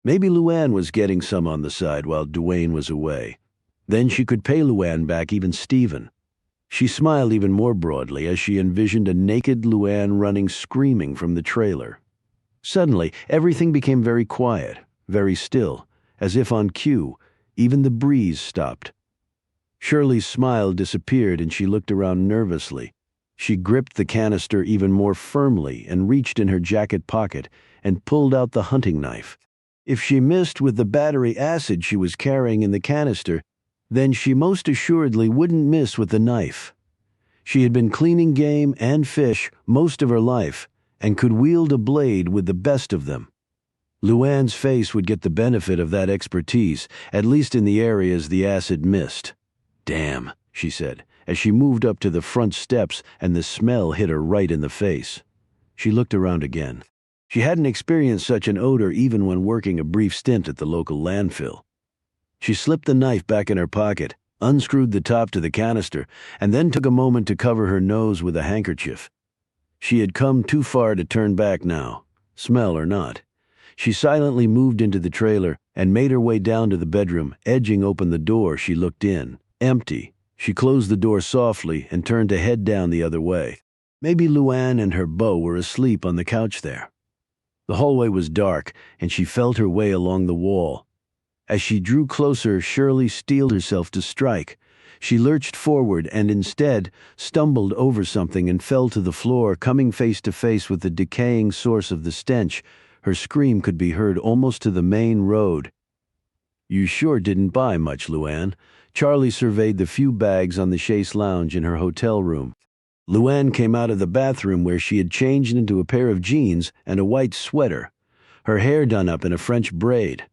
Maybe Luann was getting some on the side while Dwayne was away. Then she could pay Luann back even Stephen. She smiled even more broadly as she envisioned a naked Luann running screaming from the trailer. Suddenly, everything became very quiet, very still, as if on cue. Even the breeze stopped. Shirley's smile disappeared and she looked around nervously. She gripped the canister even more firmly and reached in her jacket pocket and pulled out the hunting knife. If she missed with the battery acid she was carrying in the canister, then she most assuredly wouldn't miss with the knife. She had been cleaning game and fish most of her life and could wield a blade with the best of them. Luann's face would get the benefit of that expertise, at least in the areas the acid missed. "Damn," she said, as she moved up to the front steps and the smell hit her right in the face. She looked around again. She hadn't experienced such an odor even when working a brief stint at the local landfill. She slipped the knife back in her pocket, unscrewed the top to the canister, and then took a moment to cover her nose with a handkerchief. She had come too far to turn back now, smell or not. She silently moved into the trailer and made her way down to the bedroom. Edging open the door, she looked in. Empty. She closed the door softly and turned to head down the other way. Maybe Luann and her beau were asleep on the couch there. The hallway was dark, and she felt her way along the wall. As she drew closer, Shirley steeled herself to strike. She lurched forward and instead stumbled over something and fell to the floor, coming face to face with the decaying source of the stench. Her scream could be heard almost to the main road. "You sure didn't buy much, Luann." Charlie surveyed the few bags on the chaise lounge in her hotel room. Luann came out of the bathroom where she had changed into a pair of jeans and a white sweater, her hair done up in a French braid.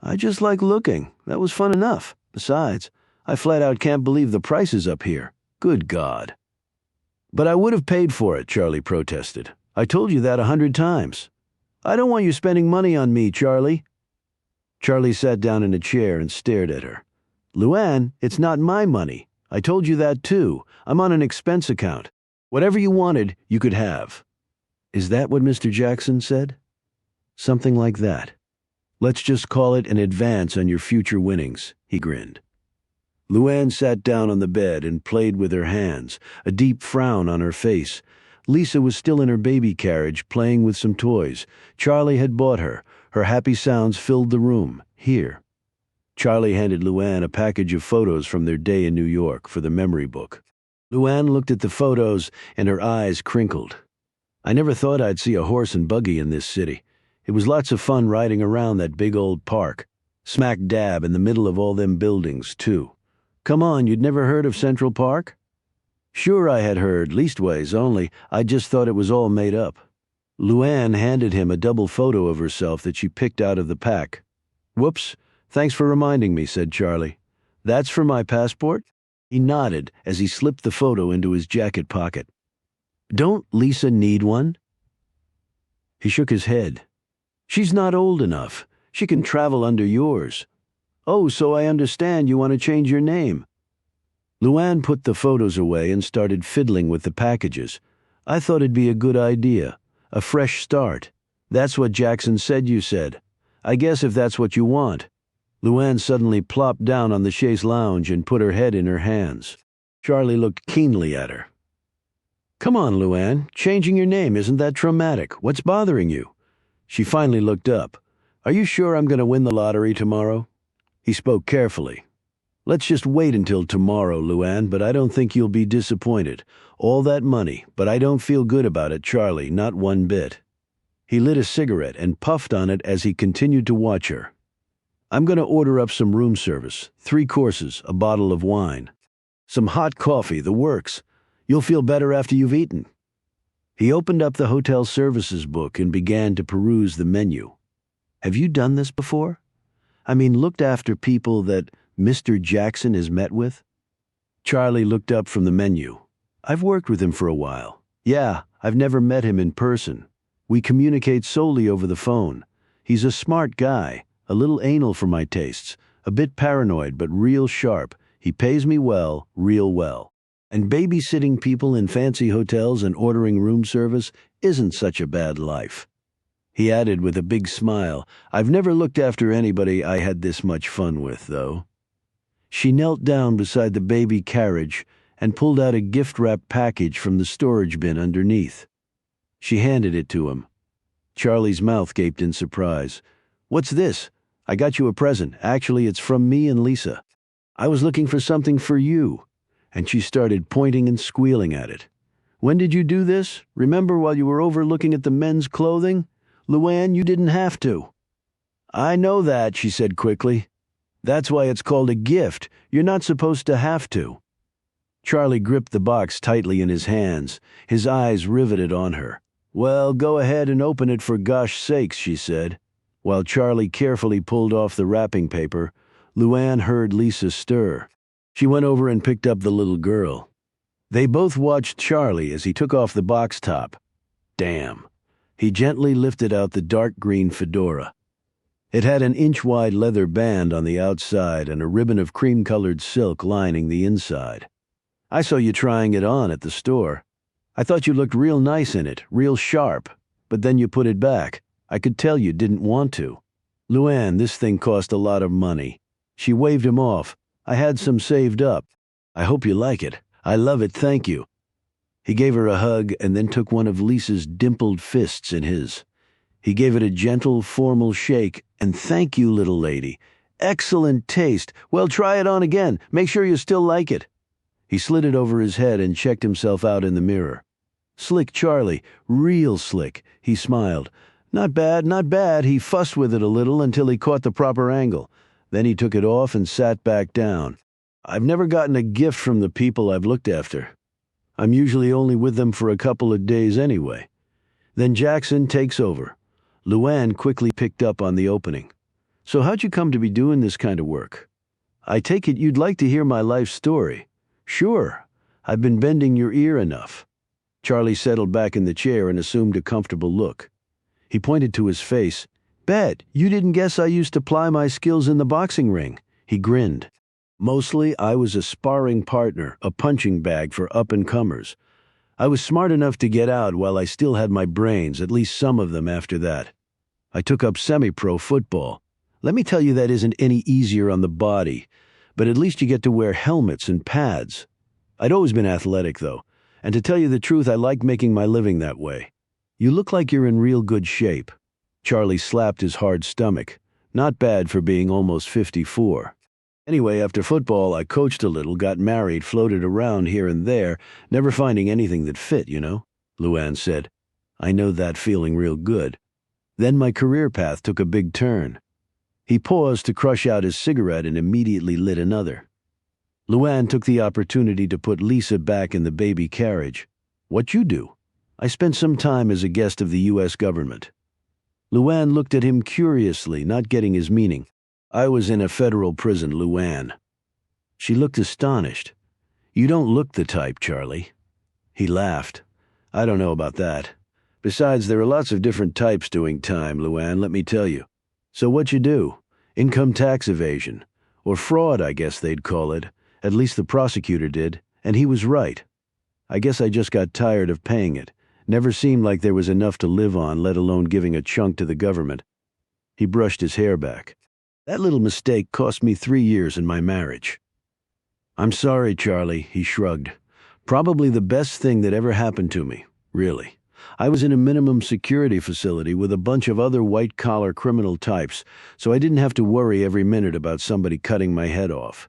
"I just like looking. That was fun enough. Besides, I flat out can't believe the prices up here. Good God." "But I would have paid for it," Charlie protested. I told you that 100 times. I don't want you spending money on me, Charlie. Charlie sat down in a chair and stared at her. Luann, it's not my money. I told you that too. I'm on an expense account. Whatever you wanted, you could have. Is that what Mr. Jackson said? Something like that. Let's just call it an advance on your future winnings, he grinned. Luann sat down on the bed and played with her hands, a deep frown on her face. Lisa was still in her baby carriage, playing with some toys. Charlie had bought her. Her happy sounds filled the room. Here. Charlie handed Luann a package of photos from their day in New York for the memory book. Luann looked at the photos, and her eyes crinkled. I never thought I'd see a horse and buggy in this city. It was lots of fun riding around that big old park. Smack dab in the middle of all them buildings, too. Come on, you'd never heard of Central Park? Sure I had heard, leastways, only I just thought it was all made up. Luann handed him a double photo of herself that she picked out of the pack. Whoops, thanks for reminding me, said Charlie. That's for my passport? He nodded as he slipped the photo into his jacket pocket. Don't Lisa need one? He shook his head. She's not old enough. She can travel under yours. Oh, so I understand you want to change your name. Luann put the photos away and started fiddling with the packages. I thought it'd be a good idea. A fresh start. That's what Jackson said you said. I guess if that's what you want. Luann suddenly plopped down on the chaise lounge and put her head in her hands. Charlie looked keenly at her. Come on, Luann. Changing your name isn't that traumatic. What's bothering you? She finally looked up. Are you sure I'm going to win the lottery tomorrow? He spoke carefully. Let's just wait until tomorrow, Luann, but I don't think you'll be disappointed. All that money, but I don't feel good about it, Charlie, not one bit. He lit a cigarette and puffed on it as he continued to watch her. I'm going to order up some room service, 3 courses, a bottle of wine. Some hot coffee, the works. You'll feel better after you've eaten. He opened up the hotel services book and began to peruse the menu. Have you done this before? I mean, looked after people that Mr. Jackson has met with? Charlie looked up from the menu. I've worked with him for a while. Yeah, I've never met him in person. We communicate solely over the phone. He's a smart guy, a little anal for my tastes, a bit paranoid but real sharp. He pays me well, real well. And babysitting people in fancy hotels and ordering room service isn't such a bad life. He added with a big smile, I've never looked after anybody I had this much fun with, though. She knelt down beside the baby carriage and pulled out a gift-wrapped package from the storage bin underneath. She handed it to him. Charlie's mouth gaped in surprise. What's this? I got you a present. Actually, it's from me and Lisa. I was looking for something for you. And she started pointing and squealing at it. When did you do this? Remember while you were over looking at the men's clothing? Luann, you didn't have to. I know that, she said quickly. That's why it's called a gift. You're not supposed to have to. Charlie gripped the box tightly in his hands, his eyes riveted on her. Well, go ahead and open it for gosh sakes, she said. While Charlie carefully pulled off the wrapping paper, Luann heard Lisa stir. She went over and picked up the little girl. They both watched Charlie as he took off the box top. Damn. He gently lifted out the dark green fedora. It had an inch-wide leather band on the outside and a ribbon of cream-colored silk lining the inside. I saw you trying it on at the store. I thought you looked real nice in it, real sharp, but then you put it back. I could tell you didn't want to. Luann, this thing cost a lot of money. She waved him off. I had some saved up. I hope you like it. I love it, thank you. He gave her a hug and then took one of Lisa's dimpled fists in his. He gave it a gentle, formal shake, and thank you, little lady. Excellent taste. Well, try it on again. Make sure you still like it. He slid it over his head and checked himself out in the mirror. Slick Charlie, real slick. He smiled. Not bad, not bad. He fussed with it a little until he caught the proper angle. Then he took it off and sat back down. I've never gotten a gift from the people I've looked after. I'm usually only with them for a couple of days anyway. Then Jackson takes over. Luann quickly picked up on the opening. So how'd you come to be doing this kind of work? I take it you'd like to hear my life story. Sure. I've been bending your ear enough. Charlie settled back in the chair and assumed a comfortable look. He pointed to his face. "Bet, you didn't guess I used to ply my skills in the boxing ring." He grinned. "Mostly, I was a sparring partner, a punching bag for up-and-comers. I was smart enough to get out while I still had my brains, at least some of them after that. I took up semi-pro football. Let me tell you, that isn't any easier on the body, but at least you get to wear helmets and pads. I'd always been athletic, though, and to tell you the truth, I like making my living that way. You look like you're in real good shape." Charlie slapped his hard stomach. Not bad for being almost 54. "Anyway, after football, I coached a little, got married, floated around here and there, never finding anything that fit, you know," Luann said. "I know that feeling real good. Then my career path took a big turn." He paused to crush out his cigarette and immediately lit another. Luann took the opportunity to put Lisa back in the baby carriage. "What you do?" "I spent some time as a guest of the U.S. government." Luann looked at him curiously, not getting his meaning. "I was in a federal prison, Luann." She looked astonished. "You don't look the type, Charlie." He laughed. "I don't know about that. Besides, there are lots of different types doing time, Luann, let me tell you. So what you do? Income tax evasion. Or fraud, I guess they'd call it. At least the prosecutor did, and he was right. I guess I just got tired of paying it. Never seemed like there was enough to live on, let alone giving a chunk to the government." He brushed his hair back. "That little mistake cost me 3 years in my marriage." "I'm sorry, Charlie," he shrugged. "Probably the best thing that ever happened to me, really. I was in a minimum security facility with a bunch of other white-collar criminal types, so I didn't have to worry every minute about somebody cutting my head off.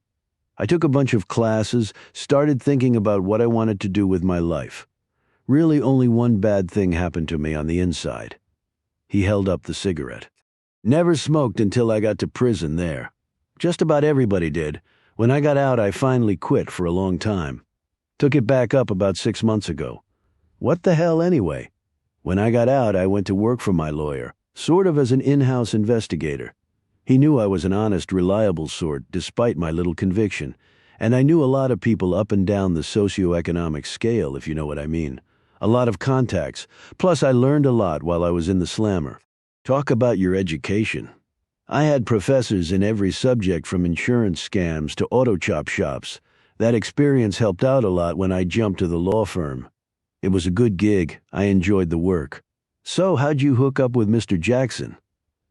I took a bunch of classes, started thinking about what I wanted to do with my life. Really, only one bad thing happened to me on the inside." He held up the cigarette. "Never smoked until I got to prison there. Just about everybody did. When I got out, I finally quit for a long time. Took it back up about 6 months ago. What the hell, anyway? When I got out, I went to work for my lawyer, sort of as an in-house investigator. He knew I was an honest, reliable sort, despite my little conviction, and I knew a lot of people up and down the socioeconomic scale, if you know what I mean. A lot of contacts. Plus, I learned a lot while I was in the slammer. Talk about your education. I had professors in every subject from insurance scams to auto chop shops. That experience helped out a lot when I jumped to the law firm. It was a good gig. I enjoyed the work. So, how'd you hook up with Mr. Jackson?"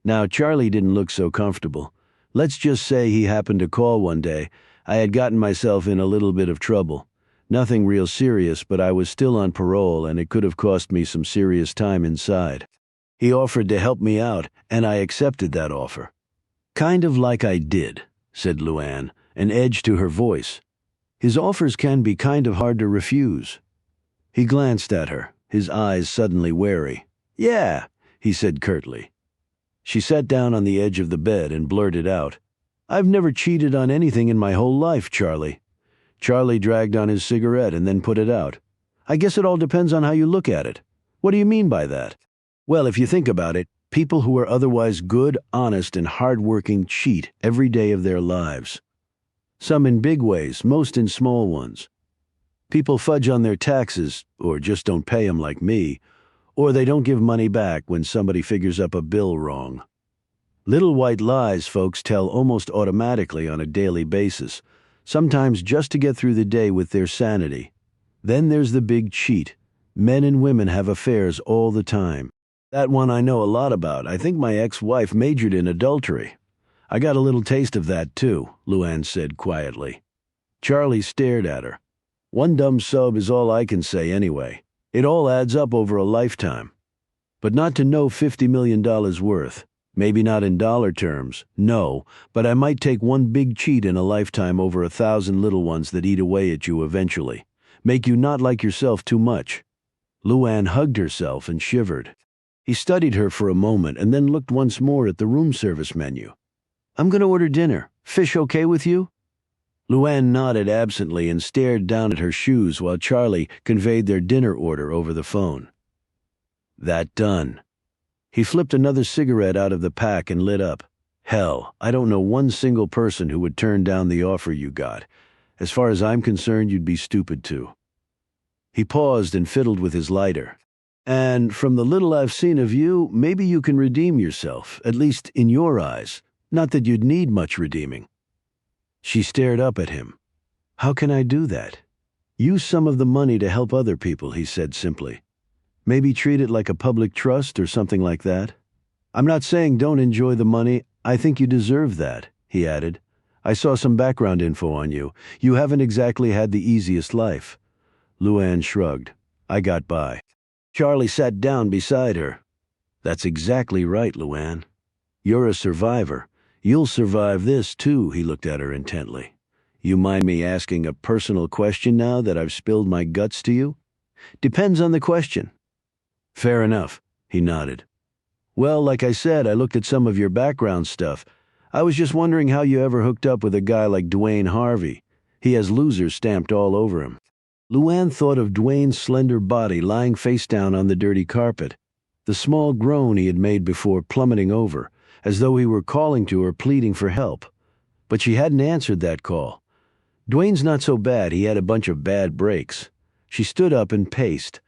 Now, Charlie didn't look so comfortable. Let's just say he happened to call one day. I had gotten myself in a little bit of trouble. Nothing real serious, but I was still on parole and it could have cost me some serious time inside. He offered to help me out, and I accepted that offer. "Kind of like I did," said Luann, an edge to her voice. "His offers can be kind of hard to refuse." He glanced at her, his eyes suddenly wary. "Yeah," he said curtly. She sat down on the edge of the bed and blurted out, "I've never cheated on anything in my whole life, Charlie." Charlie dragged on his cigarette and then put it out. "I guess it all depends on how you look at it." "What do you mean by that?" "Well, if you think about it, people who are otherwise good, honest, and hard-working cheat every day of their lives. Some in big ways, most in small ones. People fudge on their taxes, or just don't pay them like me, or they don't give money back when somebody figures up a bill wrong. Little white lies folks tell almost automatically on a daily basis, sometimes just to get through the day with their sanity. Then there's the big cheat. Men and women have affairs all the time. That one I know a lot about. I think my ex-wife majored in adultery." "I got a little taste of that, too," Luann said quietly. Charlie stared at her. "One dumb sub is all I can say anyway. It all adds up over a lifetime. But not to know $50 million worth. Maybe not in dollar terms, no, but I might take one big cheat in a lifetime over 1,000 little ones that eat away at you eventually. Make you not like yourself too much." Luann hugged herself and shivered. He studied her for a moment and then looked once more at the room service menu. "I'm going to order dinner. Fish okay with you?" Luann nodded absently and stared down at her shoes while Charlie conveyed their dinner order over the phone. That done. He flipped another cigarette out of the pack and lit up. "Hell, I don't know one single person who would turn down the offer you got. As far as I'm concerned, you'd be stupid too." He paused and fiddled with his lighter. "And from the little I've seen of you, maybe you can redeem yourself, at least in your eyes. Not that you'd need much redeeming." She stared up at him. "How can I do that?" "Use some of the money to help other people," he said simply. "Maybe treat it like a public trust or something like that. I'm not saying don't enjoy the money. I think you deserve that," he added. "I saw some background info on you. You haven't exactly had the easiest life." Luann shrugged. "I got by." Charlie sat down beside her. "That's exactly right, Luann. You're a survivor. You'll survive this, too," he looked at her intently. "You mind me asking a personal question now that I've spilled my guts to you?" "Depends on the question." "Fair enough," he nodded. "Well, like I said, I looked at some of your background stuff. I was just wondering how you ever hooked up with a guy like Dwayne Harvey. He has loser stamped all over him." Luann thought of Dwayne's slender body lying face down on the dirty carpet, the small groan he had made before plummeting over, as though he were calling to her, pleading for help. But she hadn't answered that call. "Dwayne's not so bad. He had a bunch of bad breaks." She stood up and paced.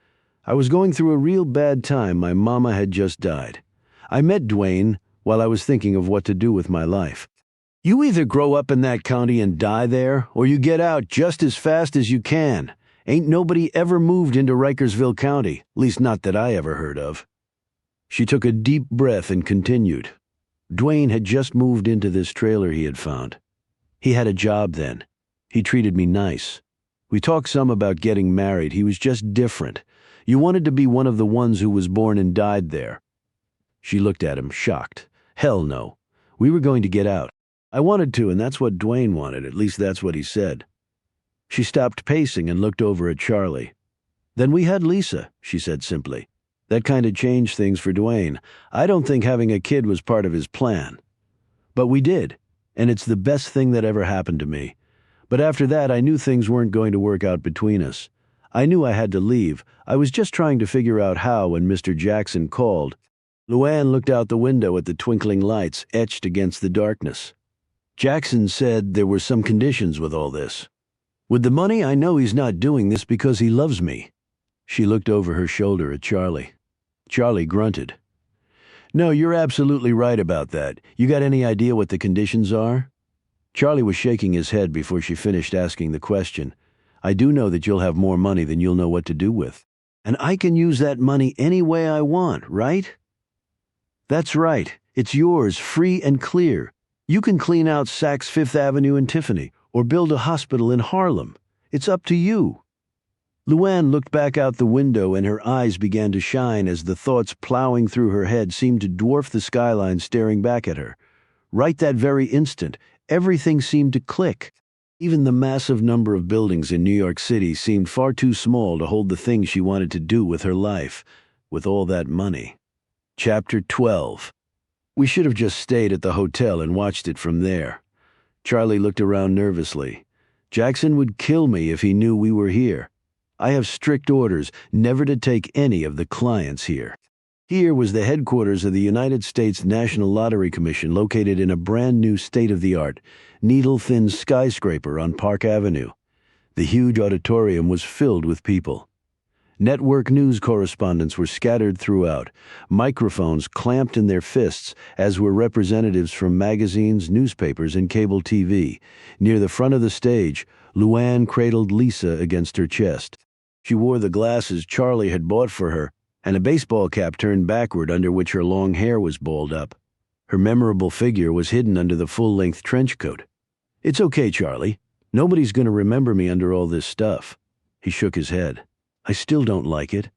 "I was going through a real bad time. My mama had just died. I met Dwayne while I was thinking of what to do with my life. You either grow up in that county and die there, or you get out just as fast as you can. Ain't nobody ever moved into Rikersville County, least not that I ever heard of." She took a deep breath and continued. "Dwayne had just moved into this trailer he had found. He had a job then. He treated me nice. We talked some about getting married. He was just different. You wanted to be one of the ones who was born and died there." She looked at him, shocked. "Hell no. We were going to get out. I wanted to, and that's what Dwayne wanted. At least that's what he said." She stopped pacing and looked over at Charlie. "Then we had Lisa," she said simply. "That kind of changed things for Dwayne. I don't think having a kid was part of his plan. But we did, and it's the best thing that ever happened to me. But after that, I knew things weren't going to work out between us. I knew I had to leave. I was just trying to figure out how when Mr. Jackson called." Luann looked out the window at the twinkling lights etched against the darkness. "Jackson said there were some conditions with all this. With the money, I know he's not doing this because he loves me." She looked over her shoulder at Charlie. Charlie grunted. "No, you're absolutely right about that. You got any idea what the conditions are?" Charlie was shaking his head before she finished asking the question. "I do know that you'll have more money than you'll know what to do with. And I can use that money any way I want, right?" "That's right. It's yours, free and clear. You can clean out Saks Fifth Avenue in Tiffany, or build a hospital in Harlem. It's up to you." Luann looked back out the window and her eyes began to shine as the thoughts plowing through her head seemed to dwarf the skyline staring back at her. Right that very instant, everything seemed to click. Even the massive number of buildings in New York City seemed far too small to hold the things she wanted to do with her life, with all that money. Chapter 12. We should have just stayed at the hotel and watched it from there. Charlie looked around nervously. "Jackson would kill me if he knew we were here. I have strict orders never to take any of the clients here." Here was the headquarters of the United States National Lottery Commission, located in a brand new state-of-the-art, needle-thin skyscraper on Park Avenue. The huge auditorium was filled with people. Network news correspondents were scattered throughout, microphones clamped in their fists, as were representatives from magazines, newspapers, and cable TV. Near the front of the stage, Luann cradled Lisa against her chest. She wore the glasses Charlie had bought for her, and a baseball cap turned backward under which her long hair was balled up. Her memorable figure was hidden under the full-length trench coat. "It's okay, Charlie. Nobody's going to remember me under all this stuff." He shook his head. "I still don't like it.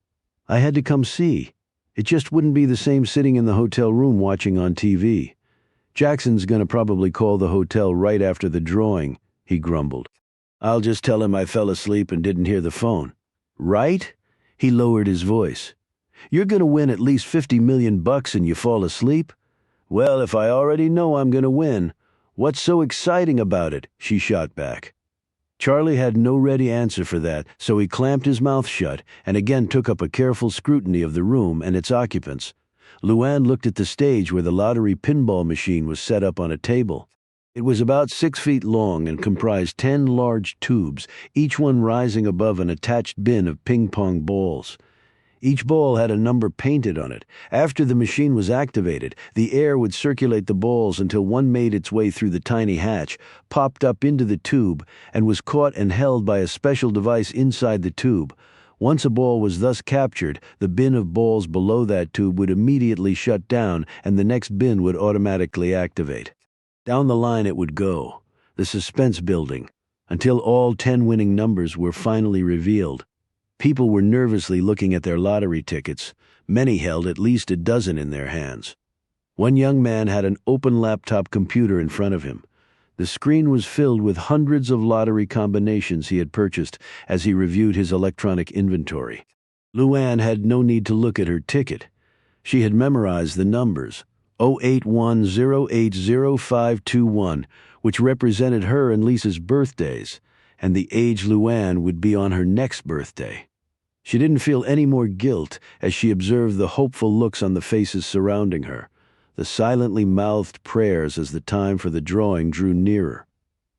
I had to come see. It just wouldn't be the same sitting in the hotel room watching on TV. Jackson's going to probably call the hotel right after the drawing," he grumbled. "I'll just tell him I fell asleep and didn't hear the phone." "Right?" He lowered his voice. "You're going to win at least $50 million and you fall asleep?" "Well, if I already know I'm going to win, what's so exciting about it?" she shot back. Charlie had no ready answer for that, so he clamped his mouth shut and again took up a careful scrutiny of the room and its occupants. Luann looked at the stage where the lottery pinball machine was set up on a table. It was about 6 feet long and comprised 10 large tubes, each one rising above an attached bin of ping-pong balls. Each ball had a number painted on it. After the machine was activated, the air would circulate the balls until one made its way through the tiny hatch, popped up into the tube, and was caught and held by a special device inside the tube. Once a ball was thus captured, the bin of balls below that tube would immediately shut down and the next bin would automatically activate. Down the line it would go, the suspense building, until all 10 winning numbers were finally revealed. People were nervously looking at their lottery tickets. Many held at least a dozen in their hands. One young man had an open laptop computer in front of him. The screen was filled with hundreds of lottery combinations he had purchased as he reviewed his electronic inventory. Luann had no need to look at her ticket. She had memorized the numbers, 081080521, which represented her and Lisa's birthdays, and the age Luann would be on her next birthday. She didn't feel any more guilt as she observed the hopeful looks on the faces surrounding her, the silently mouthed prayers as the time for the drawing drew nearer.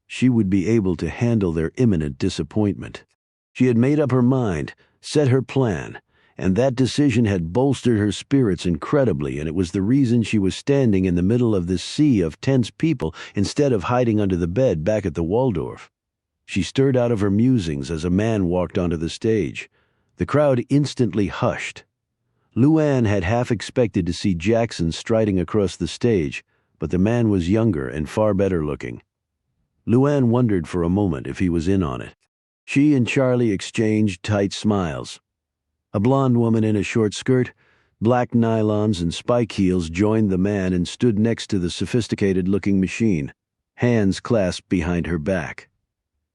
She would be able to handle their imminent disappointment. She had made up her mind, set her plan, and that decision had bolstered her spirits incredibly, and it was the reason she was standing in the middle of this sea of tense people instead of hiding under the bed back at the Waldorf. She stirred out of her musings as a man walked onto the stage. The crowd instantly hushed. Luann had half expected to see Jackson striding across the stage, but the man was younger and far better looking. Luann wondered for a moment if he was in on it. She and Charlie exchanged tight smiles. A blonde woman in a short skirt, black nylons and spike heels joined the man and stood next to the sophisticated-looking machine, hands clasped behind her back.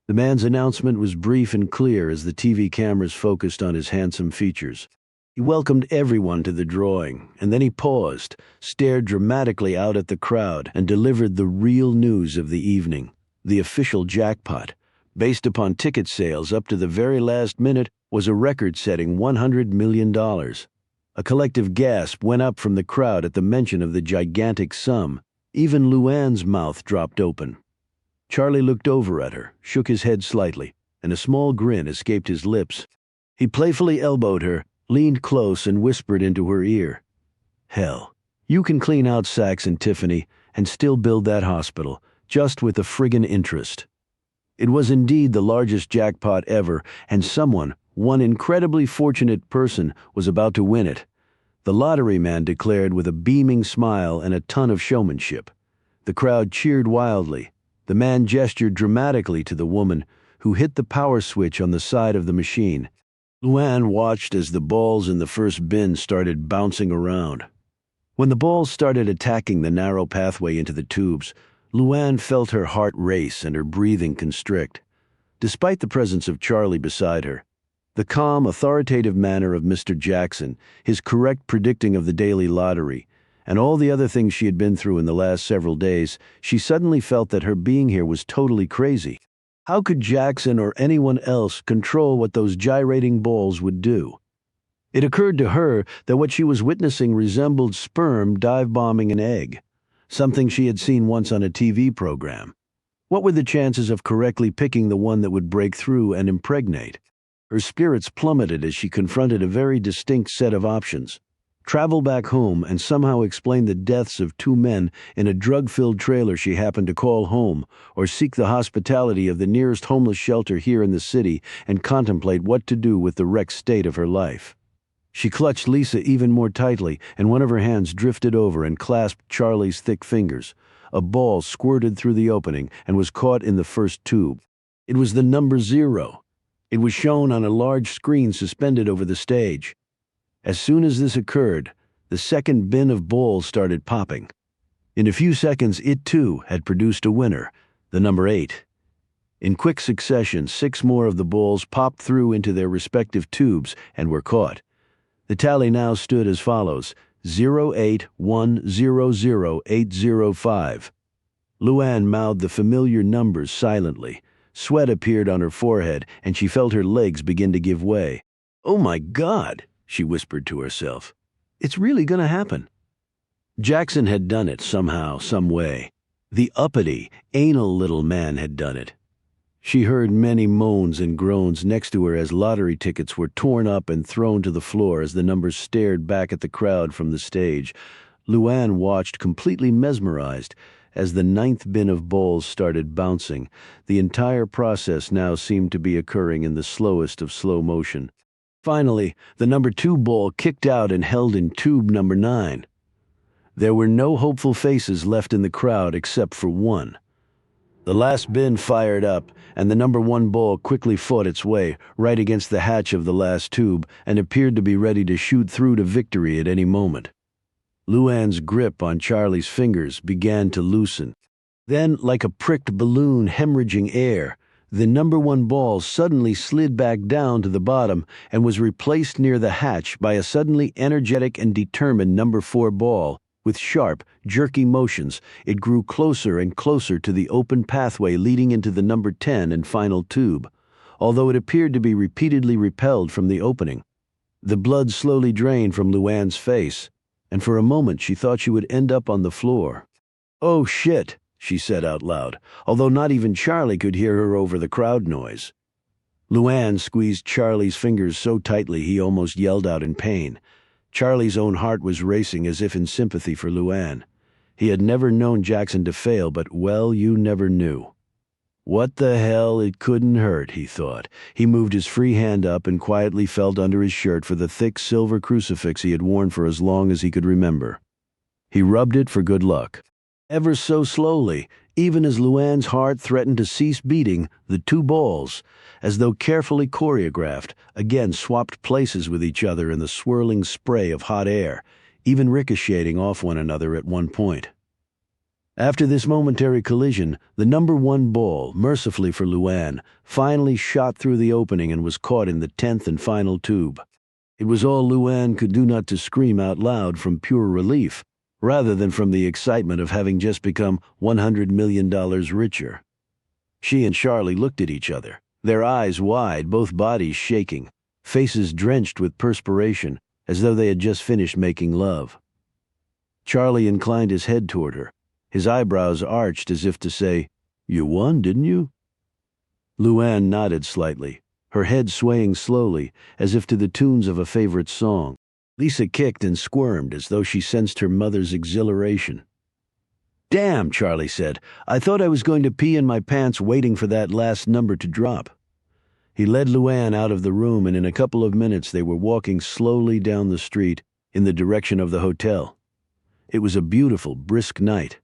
The man's announcement was brief and clear as the TV cameras focused on his handsome features. He welcomed everyone to the drawing, and then he paused, stared dramatically out at the crowd, and delivered the real news of the evening, the official jackpot, based upon ticket sales up to the very last minute, was a record-setting $100 million. A collective gasp went up from the crowd at the mention of the gigantic sum. Even Luann's mouth dropped open. Charlie looked over at her, shook his head slightly, and a small grin escaped his lips. He playfully elbowed her, leaned close, and whispered into her ear, "Hell, you can clean out Saks and Tiffany and still build that hospital, just with the friggin' interest." It was indeed the largest jackpot ever, and one incredibly fortunate person, was about to win it. The lottery man declared with a beaming smile and a ton of showmanship. The crowd cheered wildly. The man gestured dramatically to the woman, who hit the power switch on the side of the machine. Luann watched as the balls in the first bin started bouncing around. When the balls started attacking the narrow pathway into the tubes, Luann felt her heart race and her breathing constrict. Despite the presence of Charlie beside her, the calm, authoritative manner of Mr. Jackson, his correct predicting of the daily lottery, and all the other things she had been through in the last several days, she suddenly felt that her being here was totally crazy. How could Jackson or anyone else control what those gyrating balls would do? It occurred to her that what she was witnessing resembled sperm dive-bombing an egg, something she had seen once on a TV program. What were the chances of correctly picking the one that would break through and impregnate? Her spirits plummeted as she confronted a very distinct set of options. Travel back home and somehow explain the deaths of 2 men in a drug-filled trailer she happened to call home, or seek the hospitality of the nearest homeless shelter here in the city and contemplate what to do with the wrecked state of her life. She clutched Lisa even more tightly, and one of her hands drifted over and clasped Charlie's thick fingers. A ball squirted through the opening and was caught in the first tube. It was the number 0. It was shown on a large screen suspended over the stage. As soon as this occurred, the second bin of balls started popping. In a few seconds, it too had produced a winner, the number 8. In quick succession, 6 more of the balls popped through into their respective tubes and were caught. The tally now stood as follows: 081000805. Luann mouthed the familiar numbers silently. Sweat appeared on her forehead, and she felt her legs begin to give way. "Oh my God," she whispered to herself. "It's really going to happen." Jackson had done it somehow, some way. The uppity, anal little man had done it. She heard many moans and groans next to her as lottery tickets were torn up and thrown to the floor as the numbers stared back at the crowd from the stage. Luann watched completely mesmerized as the ninth bin of balls started bouncing. The entire process now seemed to be occurring in the slowest of slow motion. Finally, the number 2 ball kicked out and held in tube number 9. There were no hopeful faces left in the crowd except for one. The last bin fired up, and the number 1 ball quickly fought its way right against the hatch of the last tube and appeared to be ready to shoot through to victory at any moment. Luann's grip on Charlie's fingers began to loosen. Then, like a pricked balloon hemorrhaging air, the number 1 ball suddenly slid back down to the bottom and was replaced near the hatch by a suddenly energetic and determined number 4 ball. With sharp, jerky motions, it grew closer and closer to the open pathway leading into the number 10 and final tube, although it appeared to be repeatedly repelled from the opening. The blood slowly drained from Luann's face, and for a moment she thought she would end up on the floor. "Oh shit," she said out loud, although not even Charlie could hear her over the crowd noise. Luann squeezed Charlie's fingers so tightly he almost yelled out in pain. Charlie's own heart was racing as if in sympathy for Luann. He had never known Jackson to fail, but, well, you never knew. What the hell, it couldn't hurt, he thought. He moved his free hand up and quietly felt under his shirt for the thick silver crucifix he had worn for as long as he could remember. He rubbed it for good luck. Ever so slowly, even as Luann's heart threatened to cease beating, the 2 balls, as though carefully choreographed, again swapped places with each other in the swirling spray of hot air, even ricocheting off one another at one point. After this momentary collision, the number 1 ball, mercifully for Luann, finally shot through the opening and was caught in the 10th and final tube. It was all Luann could do not to scream out loud from pure relief, rather than from the excitement of having just become $100 million richer. She and Charlie looked at each other, their eyes wide, both bodies shaking, faces drenched with perspiration, as though they had just finished making love. Charlie inclined his head toward her, his eyebrows arched as if to say, "You won, didn't you?" Luann nodded slightly, her head swaying slowly, as if to the tunes of a favorite song. Lisa kicked and squirmed as though she sensed her mother's exhilaration. "Damn," Charlie said. "I thought I was going to pee in my pants waiting for that last number to drop." He led Luann out of the room, and in a couple of minutes they were walking slowly down the street in the direction of the hotel. It was a beautiful, brisk night.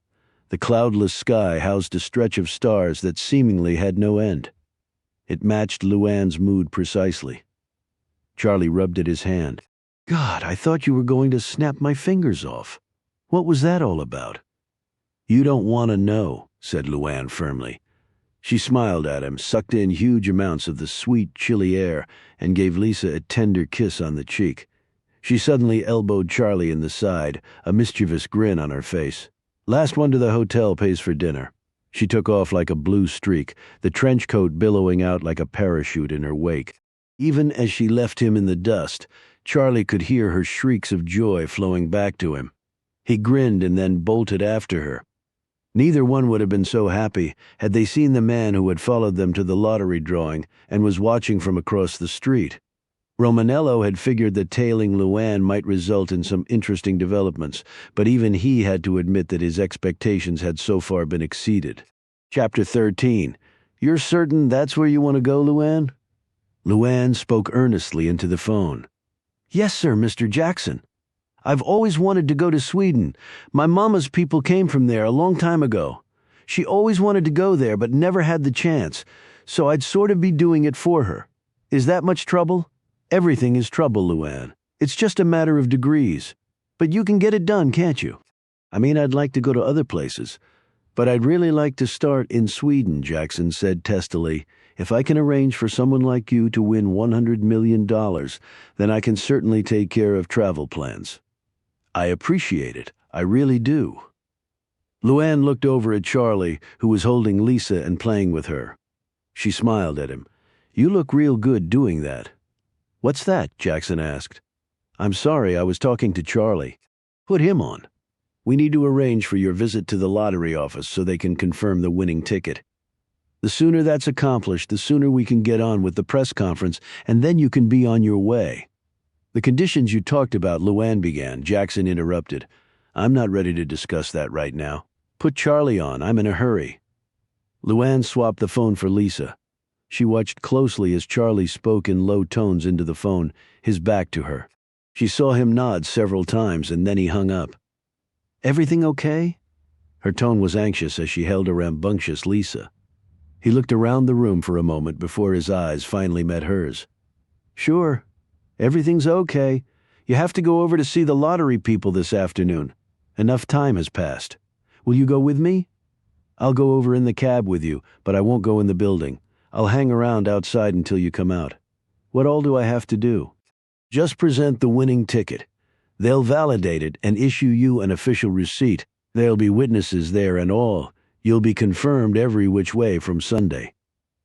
The cloudless sky housed a stretch of stars that seemingly had no end. It matched Luann's mood precisely. Charlie rubbed at his hand. "God, I thought you were going to snap my fingers off. What was that all about?" "You don't want to know," said Luann firmly. She smiled at him, sucked in huge amounts of the sweet, chilly air, and gave Lisa a tender kiss on the cheek. She suddenly elbowed Charlie in the side, a mischievous grin on her face. "Last one to the hotel pays for dinner." She took off like a blue streak, the trench coat billowing out like a parachute in her wake. Even as she left him in the dust, Charlie could hear her shrieks of joy flowing back to him. He grinned and then bolted after her. Neither one would have been so happy had they seen the man who had followed them to the lottery drawing and was watching from across the street. Romanello had figured that tailing Luann might result in some interesting developments, but even he had to admit that his expectations had so far been exceeded. Chapter 13. "You're certain that's where you want to go, Luann?" Luann spoke earnestly into the phone. "Yes, sir, Mr. Jackson. I've always wanted to go to Sweden. My mama's people came from there a long time ago. She always wanted to go there but never had the chance, so I'd sort of be doing it for her. Is that much trouble?" "Everything is trouble, Luann. It's just a matter of degrees. But you can get it done, can't you?" "I mean, I'd like to go to other places, but I'd really like to start in Sweden," Jackson said testily. "If I can arrange for someone like you to win $100 million, then I can certainly take care of travel plans." "I appreciate it. I really do." Luann looked over at Charlie, who was holding Lisa and playing with her. She smiled at him. "You look real good doing that." "What's that?" Jackson asked. "I'm sorry, I was talking to Charlie." "Put him on." We need to arrange for your visit to the lottery office so they can confirm the winning ticket. The sooner that's accomplished, the sooner we can get on with the press conference, and then you can be on your way." "The conditions you talked about," Luann began. Jackson interrupted. "I'm not ready to discuss that right now. Put Charlie on. I'm in a hurry." Luann swapped the phone for Lisa. She watched closely as Charlie spoke in low tones into the phone, his back to her. She saw him nod several times, and then he hung up. "Everything okay?" Her tone was anxious as she held a rambunctious Lisa. He looked around the room for a moment before his eyes finally met hers. "Sure. Everything's okay. You have to go over to see the lottery people this afternoon. Enough time has passed. Will you go with me?" "I'll go over in the cab with you, but I won't go in the building. I'll hang around outside until you come out." "What all do I have to do?" "Just present the winning ticket. They'll validate it and issue you an official receipt. There'll be witnesses there and all. You'll be confirmed every which way from Sunday.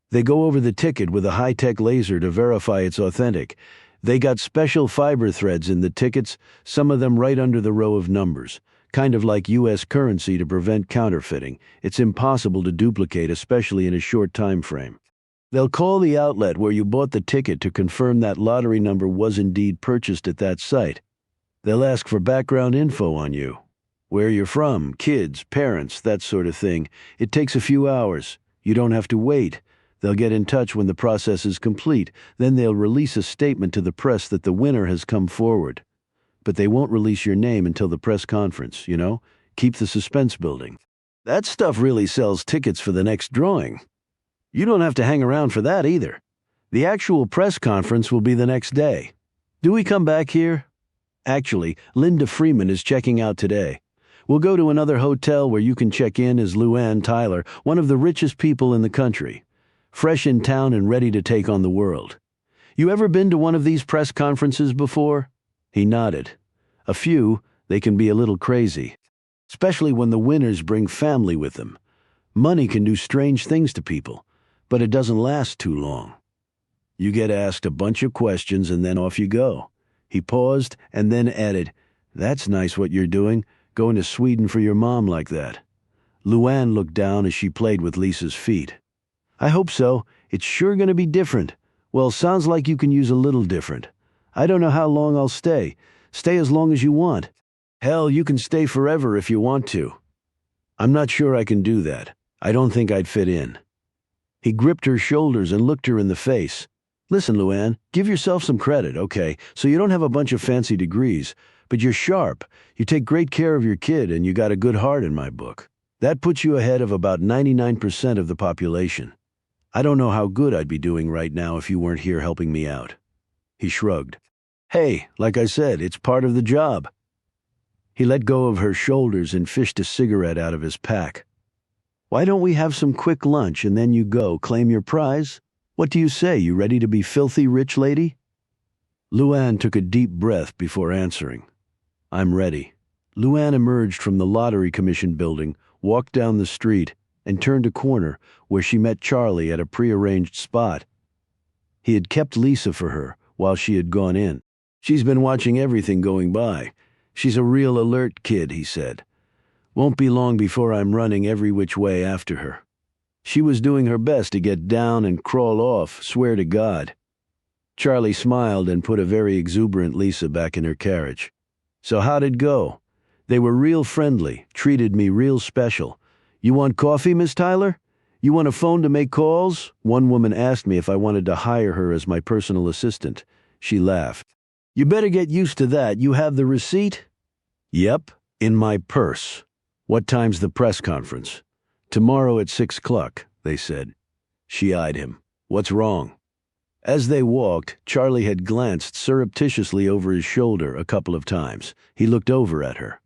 They go over the ticket with a high-tech laser to verify it's authentic. They got special fiber threads in the tickets, some of them right under the row of numbers. Kind of like U.S. currency to prevent counterfeiting. It's impossible to duplicate, especially in a short time frame. They'll call the outlet where you bought the ticket to confirm that lottery number was indeed purchased at that site. They'll ask for background info on you. Where you're from, kids, parents, that sort of thing. It takes a few hours. You don't have to wait. They'll get in touch when the process is complete. Then they'll release a statement to the press that the winner has come forward. But they won't release your name until the press conference, Keep the suspense building. That stuff really sells tickets for the next drawing. You don't have to hang around for that either. The actual press conference will be the next day. Do we come back here? Actually, Linda Freeman is checking out today. We'll go to another hotel where you can check in as Luann Tyler, one of the richest people in the country. Fresh in town and ready to take on the world. You ever been to one of these press conferences before? He nodded. A few. They can be a little crazy. Especially when the winners bring family with them. Money can do strange things to people, but it doesn't last too long. You get asked a bunch of questions and then off you go. He paused and then added, "That's nice what you're doing, going to Sweden for your mom like that." Luann looked down as she played with Lisa's feet. "I hope so. It's sure going to be different. Well, sounds like you can use a little different. I don't know how long I'll stay. Stay as long as you want. Hell, you can stay forever if you want to." "I'm not sure I can do that. I don't think I'd fit in." He gripped her shoulders and looked her in the face. "Listen, Luann, give yourself some credit, okay? So you don't have a bunch of fancy degrees, but you're sharp. You take great care of your kid, and you got a good heart in my book. That puts you ahead of about 99% of the population. I don't know how good I'd be doing right now if you weren't here helping me out." He shrugged. "Hey, like I said, it's part of the job." He let go of her shoulders and fished a cigarette out of his pack. "Why don't we have some quick lunch and then you go claim your prize? What do you say, you ready to be filthy rich lady?" Luann took a deep breath before answering. "I'm ready." Luann emerged from the Lottery Commission building, walked down the street, and turned a corner where she met Charlie at a prearranged spot. He had kept Lisa for her while she had gone in. "She's been watching everything going by. She's a real alert kid," he said. "Won't be long before I'm running every which way after her. She was doing her best to get down and crawl off, swear to God." Charlie smiled and put a very exuberant Lisa back in her carriage. "So how'd it go?" "They were real friendly, treated me real special. You want coffee, Miss Tyler? You want a phone to make calls?" One woman asked me if I wanted to hire her as my personal assistant. She laughed. "You better get used to that. You have the receipt?" "Yep, in my purse." "What time's the press conference?" "Tomorrow at 6 o'clock, they said." She eyed him. "What's wrong?" As they walked, Charlie had glanced surreptitiously over his shoulder a couple of times. He looked over at her.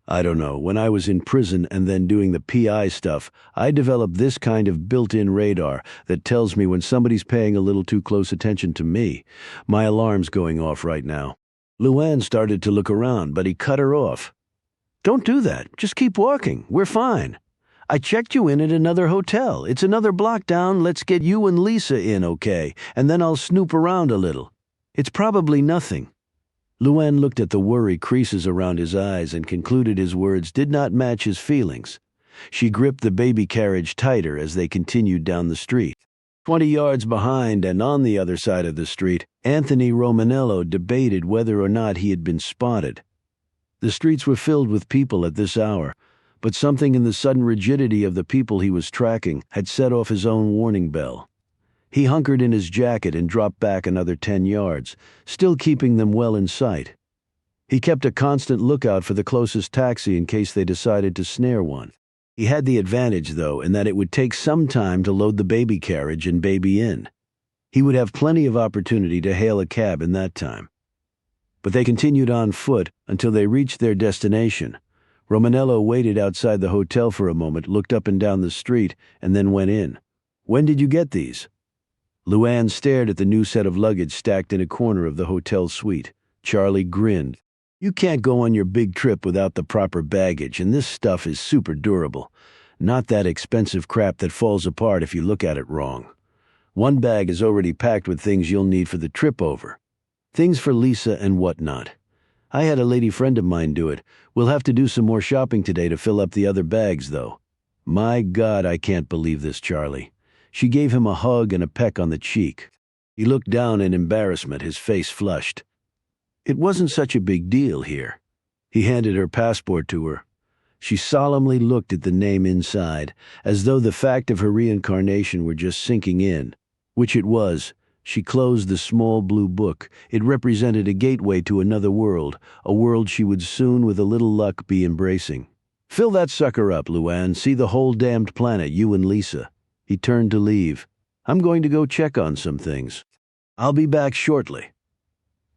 "I don't know, when I was in prison and then doing the PI stuff, I developed this kind of built-in radar that tells me when somebody's paying a little too close attention to me. My alarm's going off right now." Luann started to look around, but he cut her off. "Don't do that. Just keep walking. We're fine. I checked you in at another hotel. It's another block down. Let's get you and Lisa in, okay? And then I'll snoop around a little. It's probably nothing." Luann looked at the worry creases around his eyes and concluded his words did not match his feelings. She gripped the baby carriage tighter as they continued down the street. 20 yards behind and on the other side of the street, Anthony Romanello debated whether or not he had been spotted. The streets were filled with people at this hour, but something in the sudden rigidity of the people he was tracking had set off his own warning bell. He hunkered in his jacket and dropped back another 10 yards, still keeping them well in sight. He kept a constant lookout for the closest taxi in case they decided to snare one. He had the advantage, though, in that it would take some time to load the baby carriage and baby in. He would have plenty of opportunity to hail a cab in that time. But they continued on foot until they reached their destination. Romanello waited outside the hotel for a moment, looked up and down the street, and then went in. "When did you get these?" Luann stared at the new set of luggage stacked in a corner of the hotel suite. Charlie grinned. "You can't go on your big trip without the proper baggage, and this stuff is super durable. Not that expensive crap that falls apart if you look at it wrong. One bag is already packed with things you'll need for the trip over. Things for Lisa and whatnot. I had a lady friend of mine do it. We'll have to do some more shopping today to fill up the other bags, though." "My God, I can't believe this, Charlie." She gave him a hug and a peck on the cheek. He looked down in embarrassment, his face flushed. It wasn't such a big deal here. He handed her passport to her. She solemnly looked at the name inside, as though the fact of her reincarnation were just sinking in, which it was. She closed the small blue book. It represented a gateway to another world, a world she would soon, with a little luck, be embracing. "Fill that sucker up, Luann. See the whole damned planet, you and Lisa." He turned to leave. "I'm going to go check on some things. I'll be back shortly."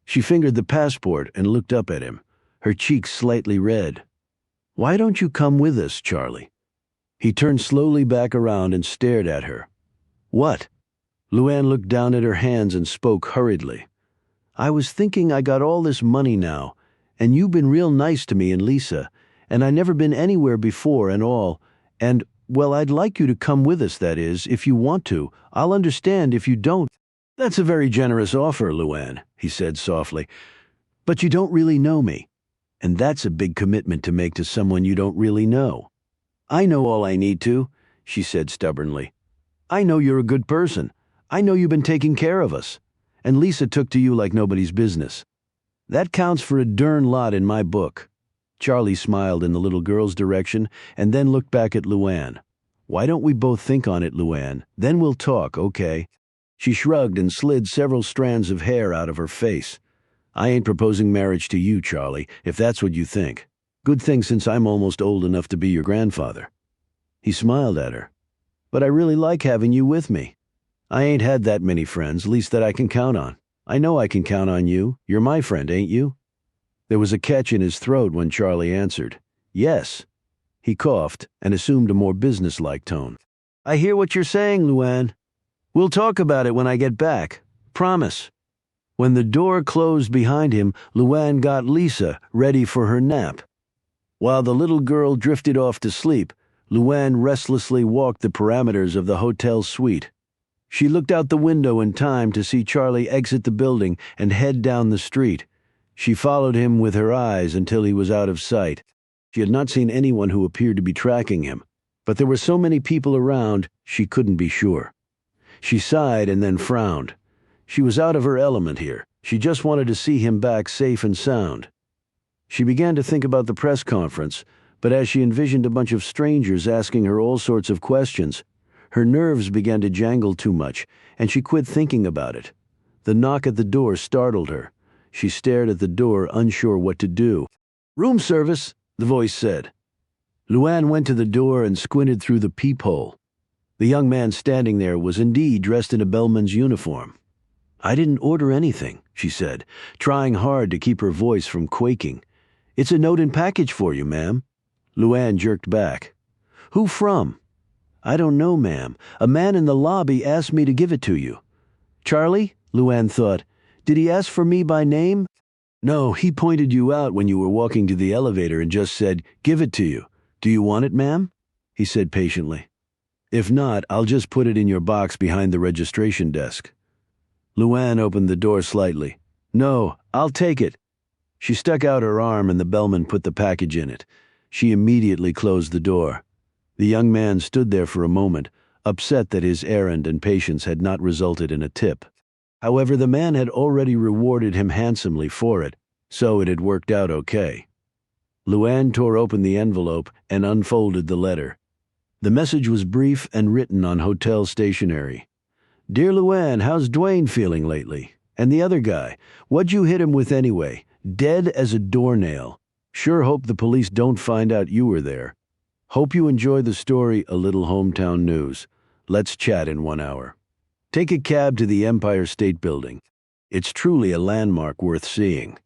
She fingered the passport and looked up at him, her cheeks slightly red. "Why don't you come with us, Charlie?" He turned slowly back around and stared at her. "What?" Luann looked down at her hands and spoke hurriedly. "I was thinking I got all this money now, and you've been real nice to me and Lisa, and I never been anywhere before and all, and, well, I'd like you to come with us, that is, if you want to. I'll understand if you don't." "That's a very generous offer, Luann," he said softly, "but you don't really know me, and that's a big commitment to make to someone you don't really know." "I know all I need to," she said stubbornly. "I know you're a good person. I know you've been taking care of us, and Lisa took to you like nobody's business. That counts for a darn lot in my book." Charlie smiled in the little girl's direction and then looked back at Luann. "Why don't we both think on it, Luann? Then we'll talk, okay?" She shrugged and slid several strands of hair out of her face. "I ain't proposing marriage to you, Charlie, if that's what you think. Good thing since I'm almost old enough to be your grandfather." He smiled at her. "But I really like having you with me. I ain't had that many friends, least that I can count on. I know I can count on you. You're my friend, ain't you?" There was a catch in his throat when Charlie answered, "Yes." He coughed and assumed a more businesslike tone. "I hear what you're saying, Luann. We'll talk about it when I get back. Promise." When the door closed behind him, Luann got Lisa ready for her nap. While the little girl drifted off to sleep, Luann restlessly walked the parameters of the hotel suite. She looked out the window in time to see Charlie exit the building and head down the street. She followed him with her eyes until he was out of sight. She had not seen anyone who appeared to be tracking him, but there were so many people around, she couldn't be sure. She sighed and then frowned. She was out of her element here. She just wanted to see him back safe and sound. She began to think about the press conference, but as she envisioned a bunch of strangers asking her all sorts of questions, her nerves began to jangle too much, and she quit thinking about it. The knock at the door startled her. She stared at the door, unsure what to do. "Room service," the voice said. Luann went to the door and squinted through the peephole. The young man standing there was indeed dressed in a bellman's uniform. "I didn't order anything," she said, trying hard to keep her voice from quaking. "It's a note and package for you, ma'am." Luann jerked back. "Who from?" "I don't know, ma'am. A man in the lobby asked me to give it to you." "Charlie?" Luann thought. "Did he ask for me by name?" "No, he pointed you out when you were walking to the elevator and just said, 'Give it to you.' Do you want it, ma'am?" he said patiently. "If not, I'll just put it in your box behind the registration desk." Luann opened the door slightly. "No, I'll take it." She stuck out her arm and the bellman put the package in it. She immediately closed the door. The young man stood there for a moment, upset that his errand and patience had not resulted in a tip. However, the man had already rewarded him handsomely for it, so it had worked out okay. Luann tore open the envelope and unfolded the letter. The message was brief and written on hotel stationery. "Dear Luann, how's Dwayne feeling lately? And the other guy, what'd you hit him with anyway? Dead as a doornail. Sure hope the police don't find out you were there. Hope you enjoy the story, a little hometown news. Let's chat in 1 hour. Take a cab to the Empire State Building. It's truly a landmark worth seeing.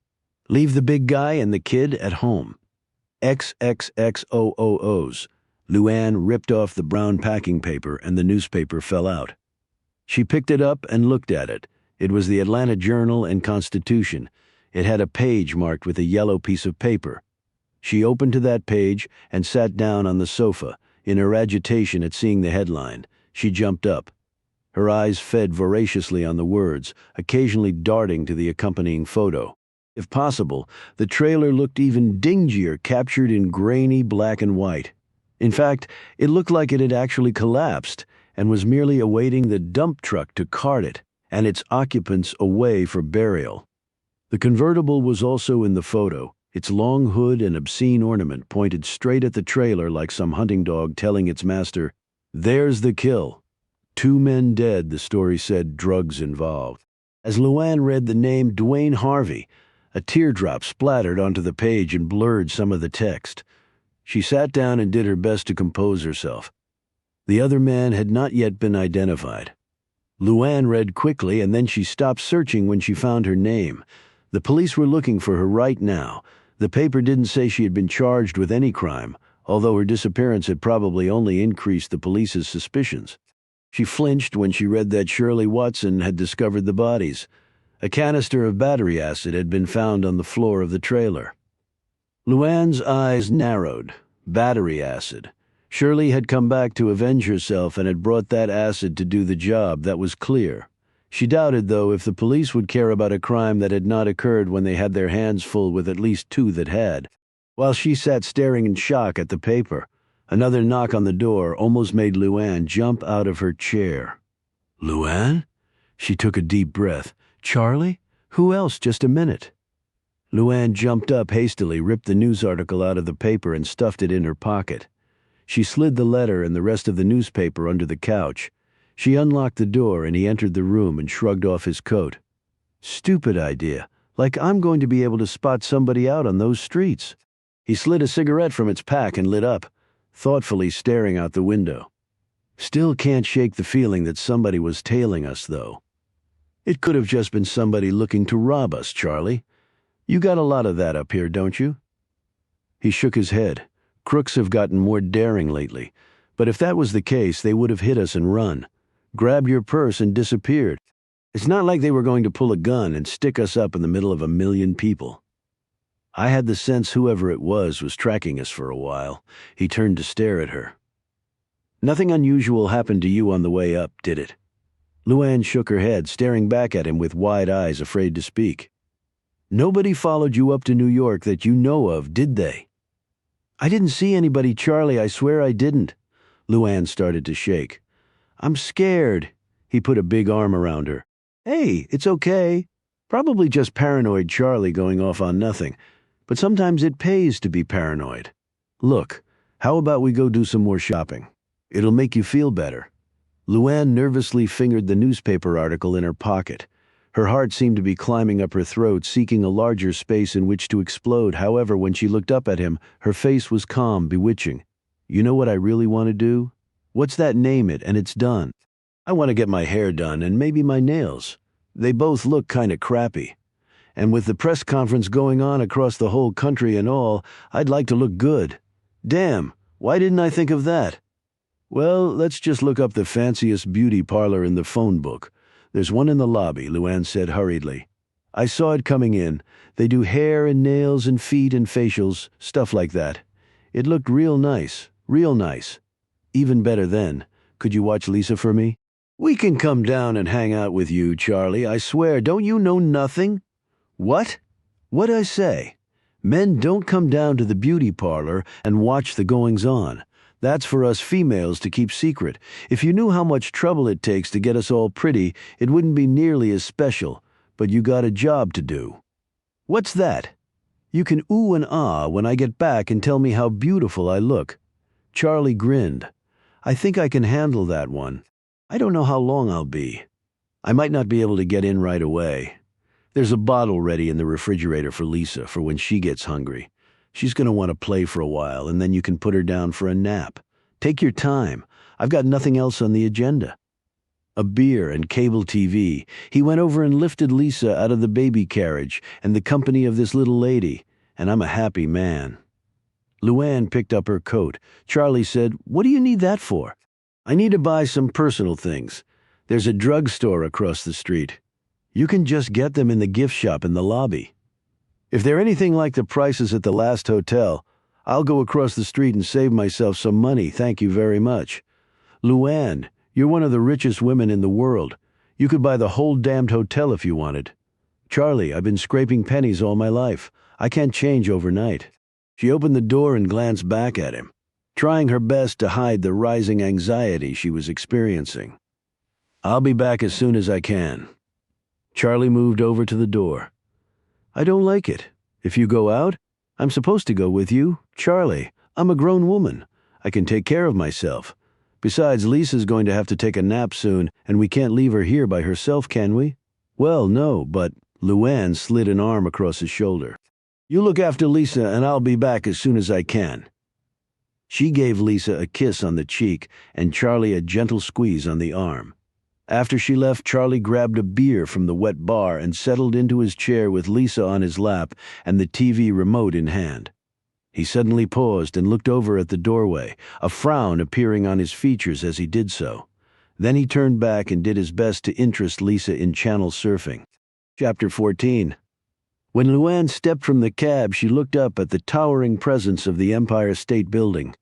Leave the big guy and the kid at home. XXXOOOs." Luann ripped off the brown packing paper and the newspaper fell out. She picked it up and looked at it. It was the Atlanta Journal and Constitution. It had a page marked with a yellow piece of paper. She opened to that page and sat down on the sofa. In her agitation at seeing the headline, she jumped up. Her eyes fed voraciously on the words, occasionally darting to the accompanying photo. If possible, the trailer looked even dingier, captured in grainy black and white. In fact, it looked like it had actually collapsed and was merely awaiting the dump truck to cart it and its occupants away for burial. The convertible was also in the photo. Its long hood and obscene ornament pointed straight at the trailer like some hunting dog telling its master, "There's the kill." 2 men dead, the story said, drugs involved. As Luann read the name Dwayne Harvey, a teardrop splattered onto the page and blurred some of the text. She sat down and did her best to compose herself. The other man had not yet been identified. Luann read quickly and then she stopped searching when she found her name. The police were looking for her right now. The paper didn't say she had been charged with any crime, although her disappearance had probably only increased the police's suspicions. She flinched when she read that Shirley Watson had discovered the bodies. A canister of battery acid had been found on the floor of the trailer. Luann's eyes narrowed. Battery acid. Shirley had come back to avenge herself and had brought that acid to do the job, that was clear. She doubted, though, if the police would care about a crime that had not occurred when they had their hands full with at least 2 that had. While she sat staring in shock at the paper, another knock on the door almost made Luann jump out of her chair. "Luann?" She took a deep breath. "Charlie? Who else? Just a minute." Luann jumped up hastily, ripped the news article out of the paper and stuffed it in her pocket. She slid the letter and the rest of the newspaper under the couch. She unlocked the door and he entered the room and shrugged off his coat. "Stupid idea. Like I'm going to be able to spot somebody out on those streets." He slid a cigarette from its pack and lit up, thoughtfully staring out the window. "Still can't shake the feeling that somebody was tailing us, though. It could have just been somebody looking to rob us, Charlie. You got a lot of that up here, don't you?" He shook his head. "Crooks have gotten more daring lately, but if that was the case, they would have hit us and run. Grabbed your purse and disappeared. It's not like they were going to pull a gun and stick us up in the middle of 1,000,000 people. I had the sense whoever it was tracking us for a while." He turned to stare at her. "Nothing unusual happened to you on the way up, did it?" Luann shook her head, staring back at him with wide eyes, afraid to speak. "Nobody followed you up to New York that you know of, did they?" "I didn't see anybody, Charlie, I swear I didn't." Luann started to shake. "I'm scared." He put a big arm around her. "Hey, it's okay. Probably just paranoid Charlie going off on nothing. But sometimes it pays to be paranoid. Look, how about we go do some more shopping? It'll make you feel better." Luann nervously fingered the newspaper article in her pocket. Her heart seemed to be climbing up her throat, seeking a larger space in which to explode. However, when she looked up at him, her face was calm, bewitching. "You know what I really want to do? What's that? Name it, and it's done. I want to get my hair done and maybe my nails. They both look kind of crappy. And with the press conference going on across the whole country and all, I'd like to look good. Damn, why didn't I think of that? Well, let's just look up the fanciest beauty parlor in the phone book. There's one in the lobby," Luann said hurriedly. "I saw it coming in. They do hair and nails and feet and facials, stuff like that. It looked real nice, real nice. Even better then. Could you watch Lisa for me?" "We can come down and hang out with you, Charlie. I swear, don't you know nothing?" "What? What'd I say? Men don't come down to the beauty parlor and watch the goings-on. That's for us females to keep secret. If you knew how much trouble it takes to get us all pretty, it wouldn't be nearly as special. But you got a job to do. What's that? You can ooh and ah when I get back and tell me how beautiful I look. Charlie grinned. I think I can handle that one. I don't know how long I'll be. I might not be able to get in right away. There's a bottle ready in the refrigerator for Lisa for when she gets hungry. She's going to want to play for a while, and then you can put her down for a nap. Take your time. I've got nothing else on the agenda. A beer and cable TV. He went over and lifted Lisa out of the baby carriage and the company of this little lady, and I'm a happy man. Luann picked up her coat. Charlie said, "What do you need that for?" "I need to buy some personal things. There's a drugstore across the street. You can just get them in the gift shop in the lobby. If they're anything like the prices at the last hotel, I'll go across the street and save myself some money, thank you very much. Luann, you're one of the richest women in the world. You could buy the whole damned hotel if you wanted. Charlie, I've been scraping pennies all my life. I can't change overnight." She opened the door and glanced back at him, trying her best to hide the rising anxiety she was experiencing. "I'll be back as soon as I can." Charlie moved over to the door. "I don't like it. If you go out, I'm supposed to go with you. Charlie, I'm a grown woman. I can take care of myself. Besides, Lisa's going to have to take a nap soon, and we can't leave her here by herself, can we?" "Well, no, but—" Luann slid an arm across his shoulder. "You look after Lisa, and I'll be back as soon as I can." She gave Lisa a kiss on the cheek and Charlie a gentle squeeze on the arm. After she left, Charlie grabbed a beer from the wet bar and settled into his chair with Lisa on his lap and the TV remote in hand. He suddenly paused and looked over at the doorway, a frown appearing on his features as he did so. Then he turned back and did his best to interest Lisa in channel surfing. Chapter 14. When Luann stepped from the cab, she looked up at the towering presence of the Empire State Building.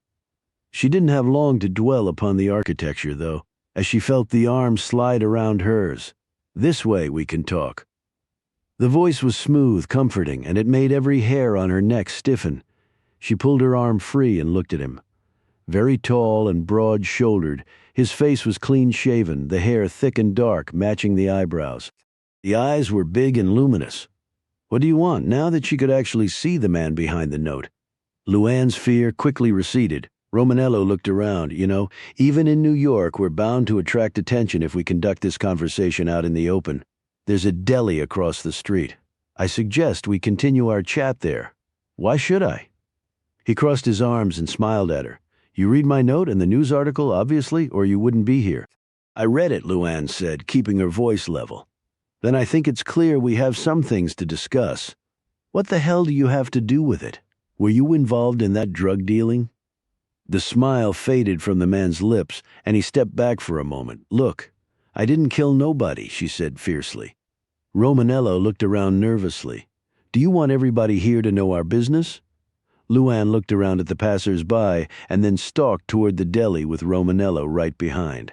She didn't have long to dwell upon the architecture, though, as she felt the arm slide around hers. "This way we can talk." The voice was smooth, comforting, and it made every hair on her neck stiffen. She pulled her arm free and looked at him. Very tall and broad-shouldered, his face was clean-shaven, the hair thick and dark, matching the eyebrows. The eyes were big and luminous. What do you want, now that she could actually see the man behind the note? Luann's fear quickly receded. Romanello looked around. Even in New York, we're bound to attract attention if we conduct this conversation out in the open. There's a deli across the street. I suggest we continue our chat there. Why should I? He crossed his arms and smiled at her. You read my note and the news article, obviously, or you wouldn't be here. I read it, Luann said, keeping her voice level. Then I think it's clear we have some things to discuss. What the hell do you have to do with it? Were you involved in that drug dealing? The smile faded from the man's lips, and he stepped back for a moment. Look, I didn't kill nobody, she said fiercely. Romanello looked around nervously. Do you want everybody here to know our business? Luann looked around at the passers-by and then stalked toward the deli with Romanello right behind.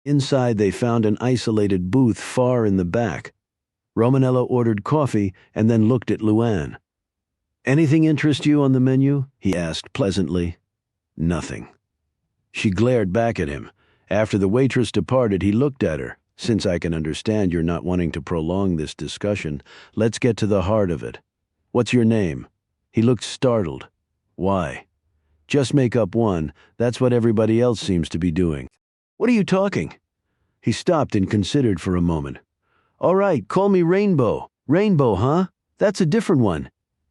Inside they found an isolated booth far in the back. Romanello ordered coffee and then looked at Luann. Anything interest you on the menu? He asked pleasantly. Nothing. She glared back at him. After the waitress departed, he looked at her. Since I can understand you're not wanting to prolong this discussion, let's get to the heart of it. What's your name? He looked startled. Why? Just make up one. That's what everybody else seems to be doing. What are you talking? He stopped and considered for a moment. All right, call me Rainbow. Rainbow, huh? That's a different one.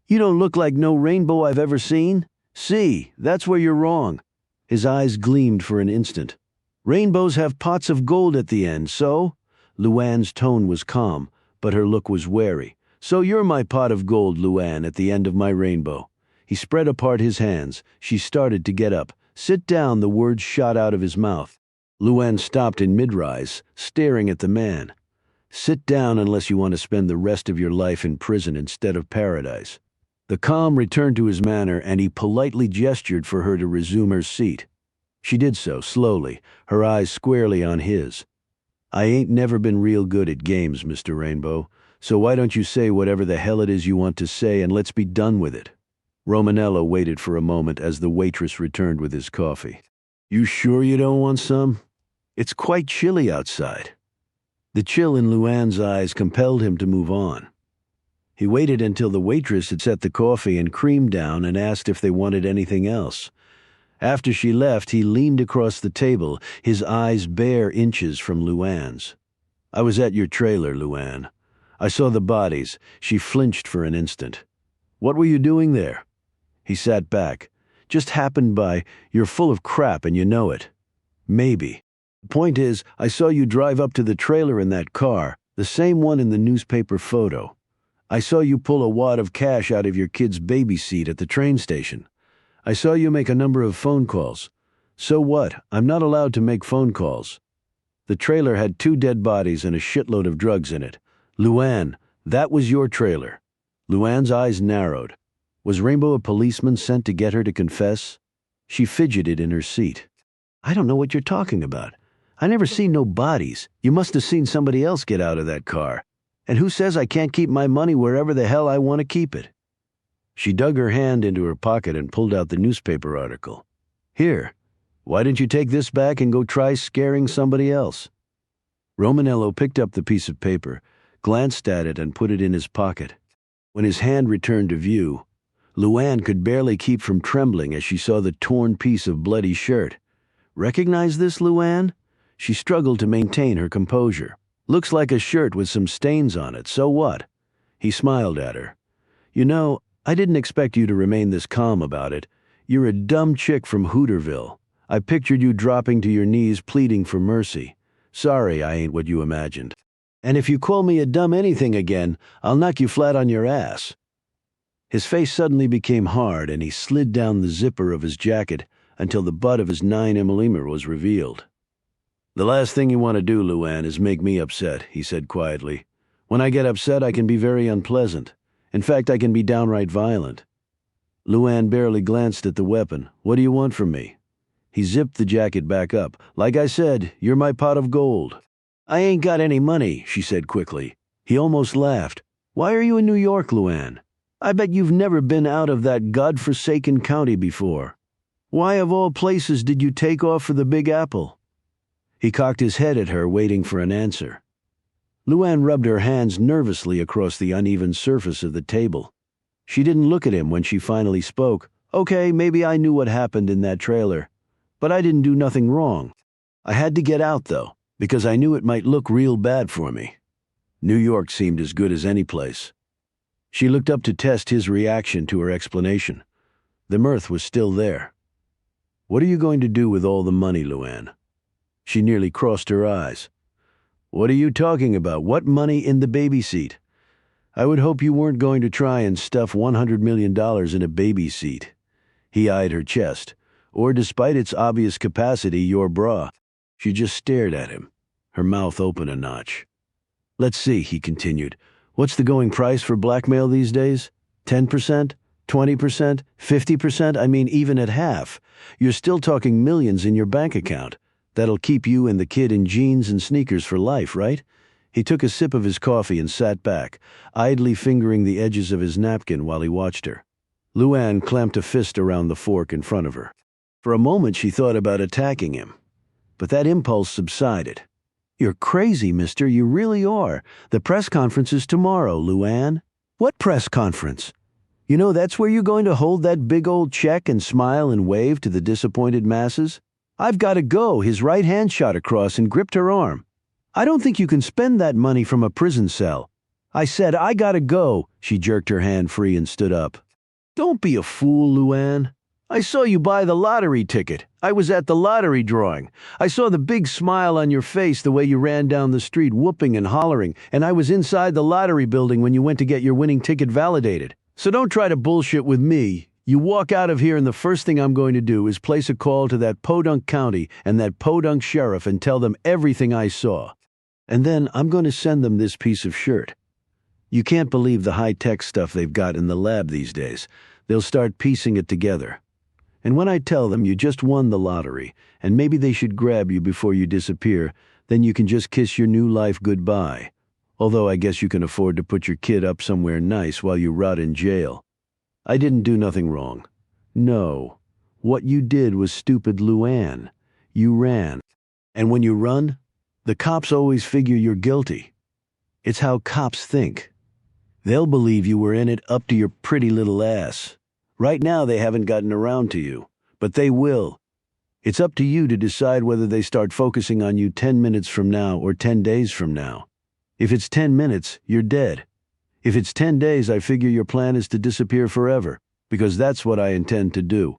You don't look like no rainbow I've ever seen. See, that's where you're wrong. His eyes gleamed for an instant. Rainbows have pots of gold at the end, so? Luann's tone was calm, but her look was wary. So you're my pot of gold, Luann, at the end of my rainbow. He spread apart his hands. She started to get up. Sit down, the words shot out of his mouth. Luann stopped in mid-rise, staring at the man. Sit down unless you want to spend the rest of your life in prison instead of paradise. The calm returned to his manner, and he politely gestured for her to resume her seat. She did so, slowly, her eyes squarely on his. I ain't never been real good at games, Mr. Rainbow, So why don't you say whatever the hell it is you want to say and let's be done with it? Romanello waited for a moment as the waitress returned with his coffee. You sure you don't want some? It's quite chilly outside. The chill in Luann's eyes compelled him to move on. He waited until the waitress had set the coffee and cream down and asked if they wanted anything else. After she left, he leaned across the table, his eyes bare inches from Luann's. I was at your trailer, Luann. I saw the bodies. She flinched for an instant. What were you doing there? He sat back. Just happened by. You're full of crap and you know it. Maybe. The point is, I saw you drive up to the trailer in that car, the same one in the newspaper photo. I saw you pull a wad of cash out of your kid's baby seat at the train station. I saw you make a number of phone calls. So what? I'm not allowed to make phone calls. The trailer had 2 dead bodies and a shitload of drugs in it. Luann, that was your trailer. Luann's eyes narrowed. Was Rainbow a policeman sent to get her to confess? She fidgeted in her seat. I don't know what you're talking about. I never seen no bodies. You must have seen somebody else get out of that car. And who says I can't keep my money wherever the hell I want to keep it? She dug her hand into her pocket and pulled out the newspaper article. Here, why didn't you take this back and go try scaring somebody else? Romanello picked up the piece of paper, glanced at it and put it in his pocket. When his hand returned to view, Luann could barely keep from trembling as she saw the torn piece of bloody shirt. Recognize this, Luann? She struggled to maintain her composure. Looks like a shirt with some stains on it, so what? He smiled at her. You know, I didn't expect you to remain this calm about it. You're a dumb chick from Hooterville. I pictured you dropping to your knees pleading for mercy. Sorry I ain't what you imagined. And if you call me a dumb anything again, I'll knock you flat on your ass. His face suddenly became hard and he slid down the zipper of his jacket until the butt of his 9mm was revealed. The last thing you want to do, Luann, is make me upset, he said quietly. When I get upset, I can be very unpleasant. In fact, I can be downright violent. Luann barely glanced at the weapon. What do you want from me? He zipped the jacket back up. Like I said, you're my pot of gold. I ain't got any money, she said quickly. He almost laughed. Why are you in New York, Luann? I bet you've never been out of that godforsaken county before. Why of all places did you take off for the Big Apple? He cocked his head at her, waiting for an answer. Luann rubbed her hands nervously across the uneven surface of the table. She didn't look at him when she finally spoke. Okay, maybe I knew what happened in that trailer. But I didn't do nothing wrong. I had to get out, though, because I knew it might look real bad for me. New York seemed as good as any place. She looked up to test his reaction to her explanation. The mirth was still there. What are you going to do with all the money, Luann? She nearly crossed her eyes. What are you talking about? What money in the baby seat? I would hope you weren't going to try and stuff $100 million in a baby seat. He eyed her chest. Or, despite its obvious capacity, your bra. She just stared at him, her mouth open a notch. Let's see, he continued. What's the going price for blackmail these days? 10%? 20%? 50%? I mean, even at half. You're still talking millions in your bank account. That'll keep you and the kid in jeans and sneakers for life, right? He took a sip of his coffee and sat back, idly fingering the edges of his napkin while he watched her. Luann clamped a fist around the fork in front of her. For a moment she thought about attacking him, but that impulse subsided. You're crazy, mister, you really are. The press conference is tomorrow, Luann. What press conference? You know, that's where you're going to hold that big old check and smile and wave to the disappointed masses? I've got to go. His right hand shot across and gripped her arm. I don't think you can spend that money from a prison cell. I said, I gotta go. She jerked her hand free and stood up. Don't be a fool, Luann. I saw you buy the lottery ticket. I was at the lottery drawing. I saw the big smile on your face the way you ran down the street whooping and hollering, and I was inside the lottery building when you went to get your winning ticket validated. So don't try to bullshit with me. You walk out of here and the first thing I'm going to do is place a call to that Podunk County and that Podunk sheriff and tell them everything I saw. And then I'm going to send them this piece of shirt. You can't believe the high-tech stuff they've got in the lab these days. They'll start piecing it together. And when I tell them you just won the lottery and maybe they should grab you before you disappear, then you can just kiss your new life goodbye. Although I guess you can afford to put your kid up somewhere nice while you rot in jail. I didn't do nothing wrong. No. What you did was stupid, Luann. You ran. And when you run, the cops always figure you're guilty. It's how cops think. They'll believe you were in it up to your pretty little ass. Right now they haven't gotten around to you, but they will. It's up to you to decide whether they start focusing on you 10 minutes from now or 10 days from now. If it's 10 minutes, you're dead. If it's 10 days, I figure your plan is to disappear forever, because that's what I intend to do.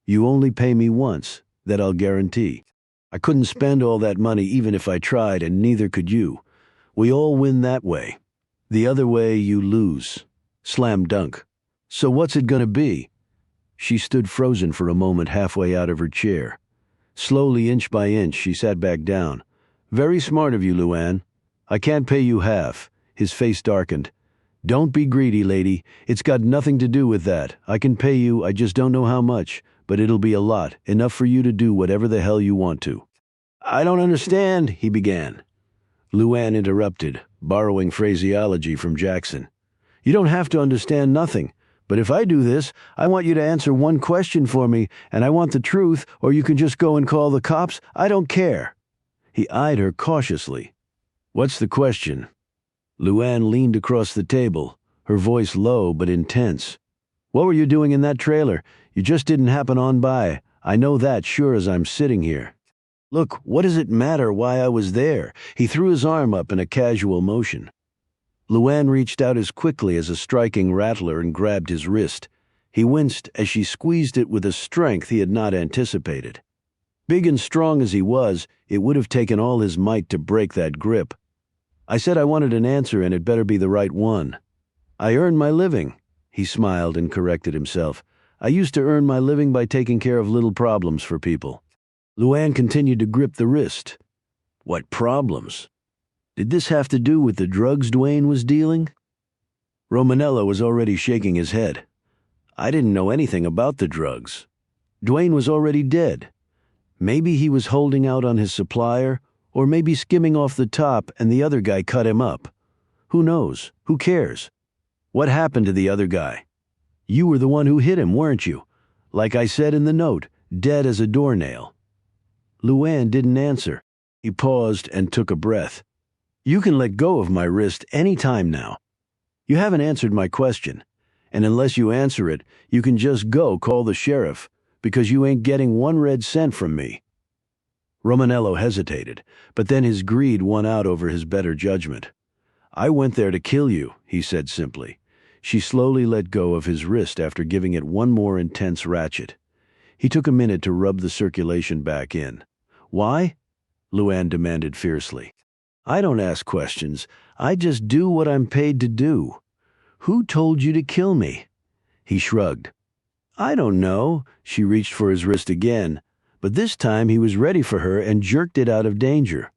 You only pay me once, that I'll guarantee. I couldn't spend all that money even if I tried, and neither could you. We all win that way. The other way, you lose. Slam dunk. So what's it gonna be? She stood frozen for a moment halfway out of her chair. Slowly, inch by inch, she sat back down. Very smart of you, Luann. I can't pay you half. His face darkened. Don't be greedy, lady. It's got nothing to do with that. I can pay you, I just don't know how much, but it'll be a lot, enough for you to do whatever the hell you want to. I don't understand, he began. Luann interrupted, borrowing phraseology from Jackson. You don't have to understand nothing, but if I do this, I want you to answer one question for me, and I want the truth, or you can just go and call the cops. I don't care. He eyed her cautiously. What's the question? Luann leaned across the table, her voice low but intense. What were you doing in that trailer? You just didn't happen on by. I know that sure as I'm sitting here. Look, what does it matter why I was there? He threw his arm up in a casual motion. Luann reached out as quickly as a striking rattler and grabbed his wrist. He winced as she squeezed it with a strength he had not anticipated. Big and strong as he was, it would have taken all his might to break that grip. I said I wanted an answer, and it better be the right one. I earn my living. He smiled and corrected himself. I used to earn my living by taking care of little problems for people. Luann continued to grip the wrist. What problems? Did this have to do with the drugs Dwayne was dealing? Romanello was already shaking his head. I didn't know anything about the drugs. Dwayne was already dead. Maybe he was holding out on his supplier, or maybe skimming off the top and the other guy cut him up. Who knows? Who cares? What happened to the other guy? You were the one who hit him, weren't you? Like I said in the note, dead as a doornail. Luann didn't answer. He paused and took a breath. You can let go of my wrist any time now. You haven't answered my question, and unless you answer it, you can just go call the sheriff, because you ain't getting 1 red cent from me. Romanello hesitated, but then his greed won out over his better judgment. I went there to kill you, he said simply. She slowly let go of his wrist after giving it one more intense ratchet. He took a minute to rub the circulation back in. Why? Luann demanded fiercely. I don't ask questions. I just do what I'm paid to do. Who told you to kill me? He shrugged. I don't know. She reached for his wrist again, but this time he was ready for her and jerked it out of danger.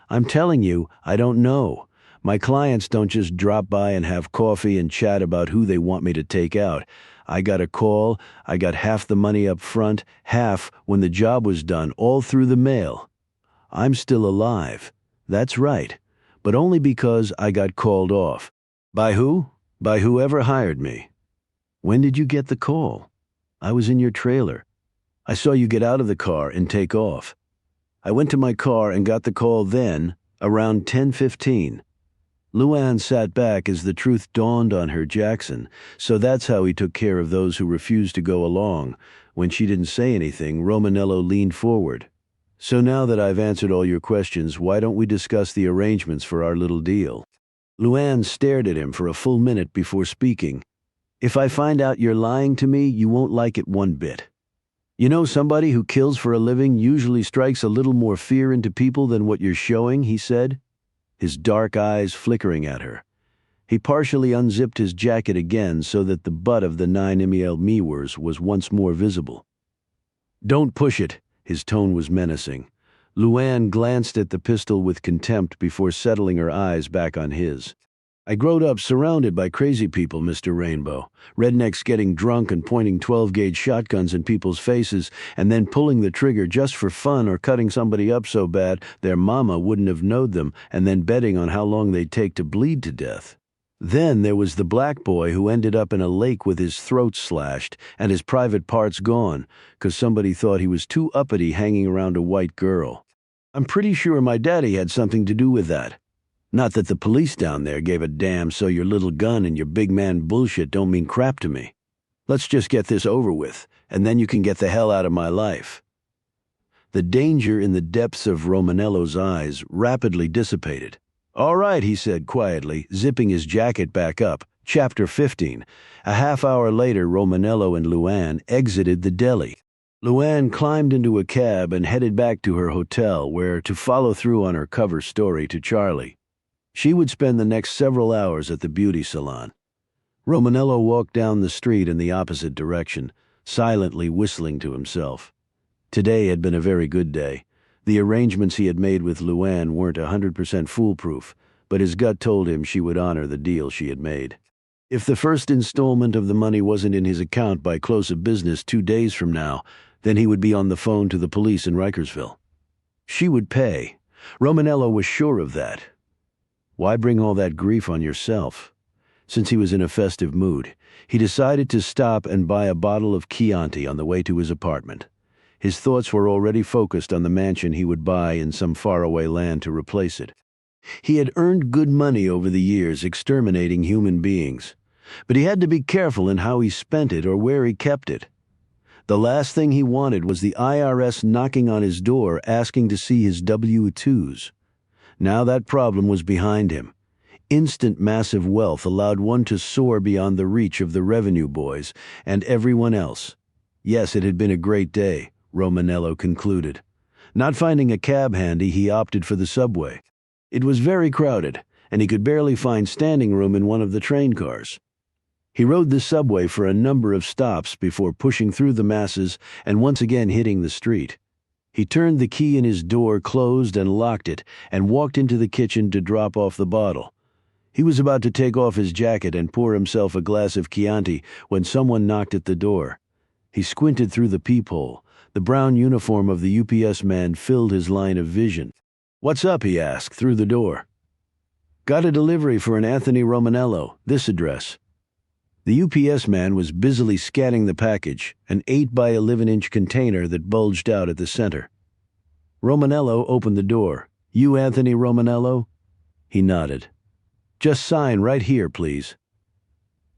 I'm telling you, I don't know. My clients don't just drop by and have coffee and chat about who they want me to take out. I got a call, I got half the money up front, half when the job was done, all through the mail. I'm still alive. That's right, but only because I got called off. By who? By whoever hired me. When did you get the call? I was in your trailer. I saw you get out of the car and take off. I went to my car and got the call then, around 10:15. Luann sat back as the truth dawned on her. Jackson, so that's how he took care of those who refused to go along. When she didn't say anything, Romanello leaned forward. So now that I've answered all your questions, why don't we discuss the arrangements for our little deal? Luann stared at him for a full minute before speaking. If I find out you're lying to me, you won't like it one bit. You know, somebody who kills for a living usually strikes a little more fear into people than what you're showing, he said, his dark eyes flickering at her. He partially unzipped his jacket again so that the butt of the 9mm was once more visible. Don't push it, his tone was menacing. Luann glanced at the pistol with contempt before settling her eyes back on his. I growed up surrounded by crazy people, Mr. Rainbow. Rednecks getting drunk and pointing 12-gauge shotguns in people's faces and then pulling the trigger just for fun or cutting somebody up so bad their mama wouldn't have knowed them and then betting on how long they'd take to bleed to death. Then there was the black boy who ended up in a lake with his throat slashed and his private parts gone because somebody thought he was too uppity hanging around a white girl. I'm pretty sure my daddy had something to do with that. Not that the police down there gave a damn, so your little gun and your big man bullshit don't mean crap to me. Let's just get this over with, and then you can get the hell out of my life. The danger in the depths of Romanello's eyes rapidly dissipated. All right, he said quietly, zipping his jacket back up. Chapter 15. A half hour later, Romanello and Luann exited the deli. Luann climbed into a cab and headed back to her hotel, where to follow through on her cover story to Charlie. She would spend the next several hours at the beauty salon. Romanello walked down the street in the opposite direction, silently whistling to himself. Today had been a very good day. The arrangements he had made with Luann weren't 100% foolproof, but his gut told him she would honor the deal she had made. If the first installment of the money wasn't in his account by close of business 2 days from now, then he would be on the phone to the police in Rikersville. She would pay. Romanello was sure of that. Why bring all that grief on yourself? Since he was in a festive mood, he decided to stop and buy a bottle of Chianti on the way to his apartment. His thoughts were already focused on the mansion he would buy in some faraway land to replace it. He had earned good money over the years exterminating human beings, but he had to be careful in how he spent it or where he kept it. The last thing he wanted was the IRS knocking on his door asking to see his W-2s. Now that problem was behind him. Instant massive wealth allowed one to soar beyond the reach of the revenue boys and everyone else. Yes, it had been a great day, Romanello concluded. Not finding a cab handy, he opted for the subway. It was very crowded, and he could barely find standing room in one of the train cars. He rode the subway for a number of stops before pushing through the masses and once again hitting the street. He turned the key in his door, closed and locked it, and walked into the kitchen to drop off the bottle. He was about to take off his jacket and pour himself a glass of Chianti when someone knocked at the door. He squinted through the peephole. The brown uniform of the UPS man filled his line of vision. "What's up?" he asked, through the door. "Got a delivery for an Anthony Romanello, this address." The UPS man was busily scanning the package, an 8 by 11-inch container that bulged out at the center. Romanello opened the door. "You Anthony Romanello?" He nodded. "Just sign right here, please."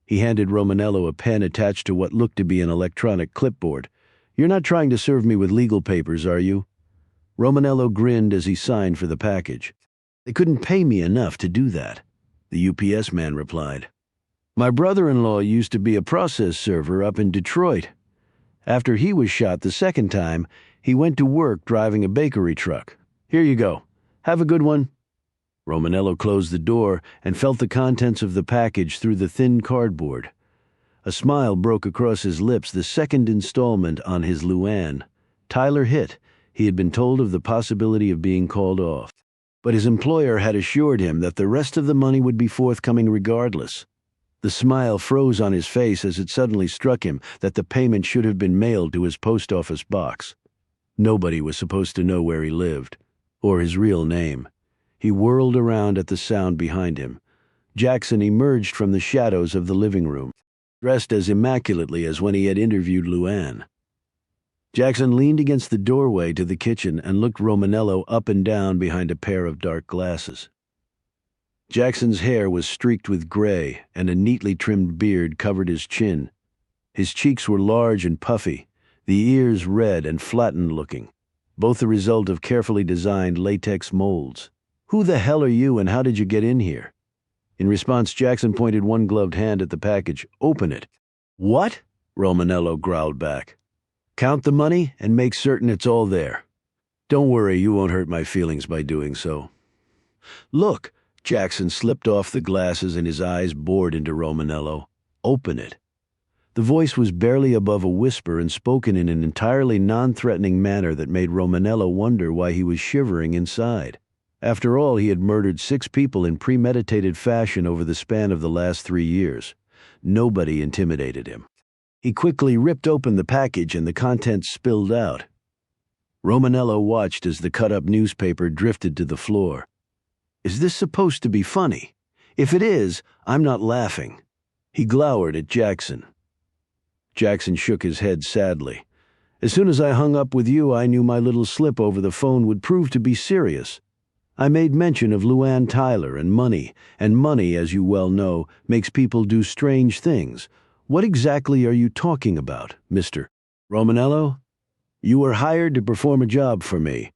He handed Romanello a pen attached to what looked to be an electronic clipboard. "You're not trying to serve me with legal papers, are you?" Romanello grinned as he signed for the package. "They couldn't pay me enough to do that," the UPS man replied. "My brother-in-law used to be a process server up in Detroit. After he was shot the second time, he went to work driving a bakery truck. Here you go. Have a good one." Romanello closed the door and felt the contents of the package through the thin cardboard. A smile broke across his lips, the second installment on his Luann. Tyler hit. He had been told of the possibility of being called off, but his employer had assured him that the rest of the money would be forthcoming regardless. The smile froze on his face as it suddenly struck him that the payment should have been mailed to his post office box. Nobody was supposed to know where he lived, or his real name. He whirled around at the sound behind him. Jackson emerged from the shadows of the living room, dressed as immaculately as when he had interviewed Luann. Jackson leaned against the doorway to the kitchen and looked Romanello up and down behind a pair of dark glasses. Jackson's hair was streaked with gray, and a neatly trimmed beard covered his chin. His cheeks were large and puffy, the ears red and flattened looking, both the result of carefully designed latex molds. "Who the hell are you and how did you get in here?" In response, Jackson pointed one gloved hand at the package. "Open it." "What?" Romanello growled back. "Count the money and make certain it's all there. Don't worry, you won't hurt my feelings by doing so." "Look." Jackson slipped off the glasses and his eyes bored into Romanello. "Open it." The voice was barely above a whisper and spoken in an entirely non-threatening manner that made Romanello wonder why he was shivering inside. After all, he had murdered 6 people in premeditated fashion over the span of the last 3 years. Nobody intimidated him. He quickly ripped open the package and the contents spilled out. Romanello watched as the cut-up newspaper drifted to the floor. Is this supposed to be funny? If it is, I'm not laughing. He glowered at Jackson. Jackson shook his head sadly. As soon as I hung up with you, I knew my little slip over the phone would prove to be serious. I made mention of Luann Tyler and money, as you well know, makes people do strange things. What exactly are you talking about, Mr. Romanello? You were hired to perform a job for me.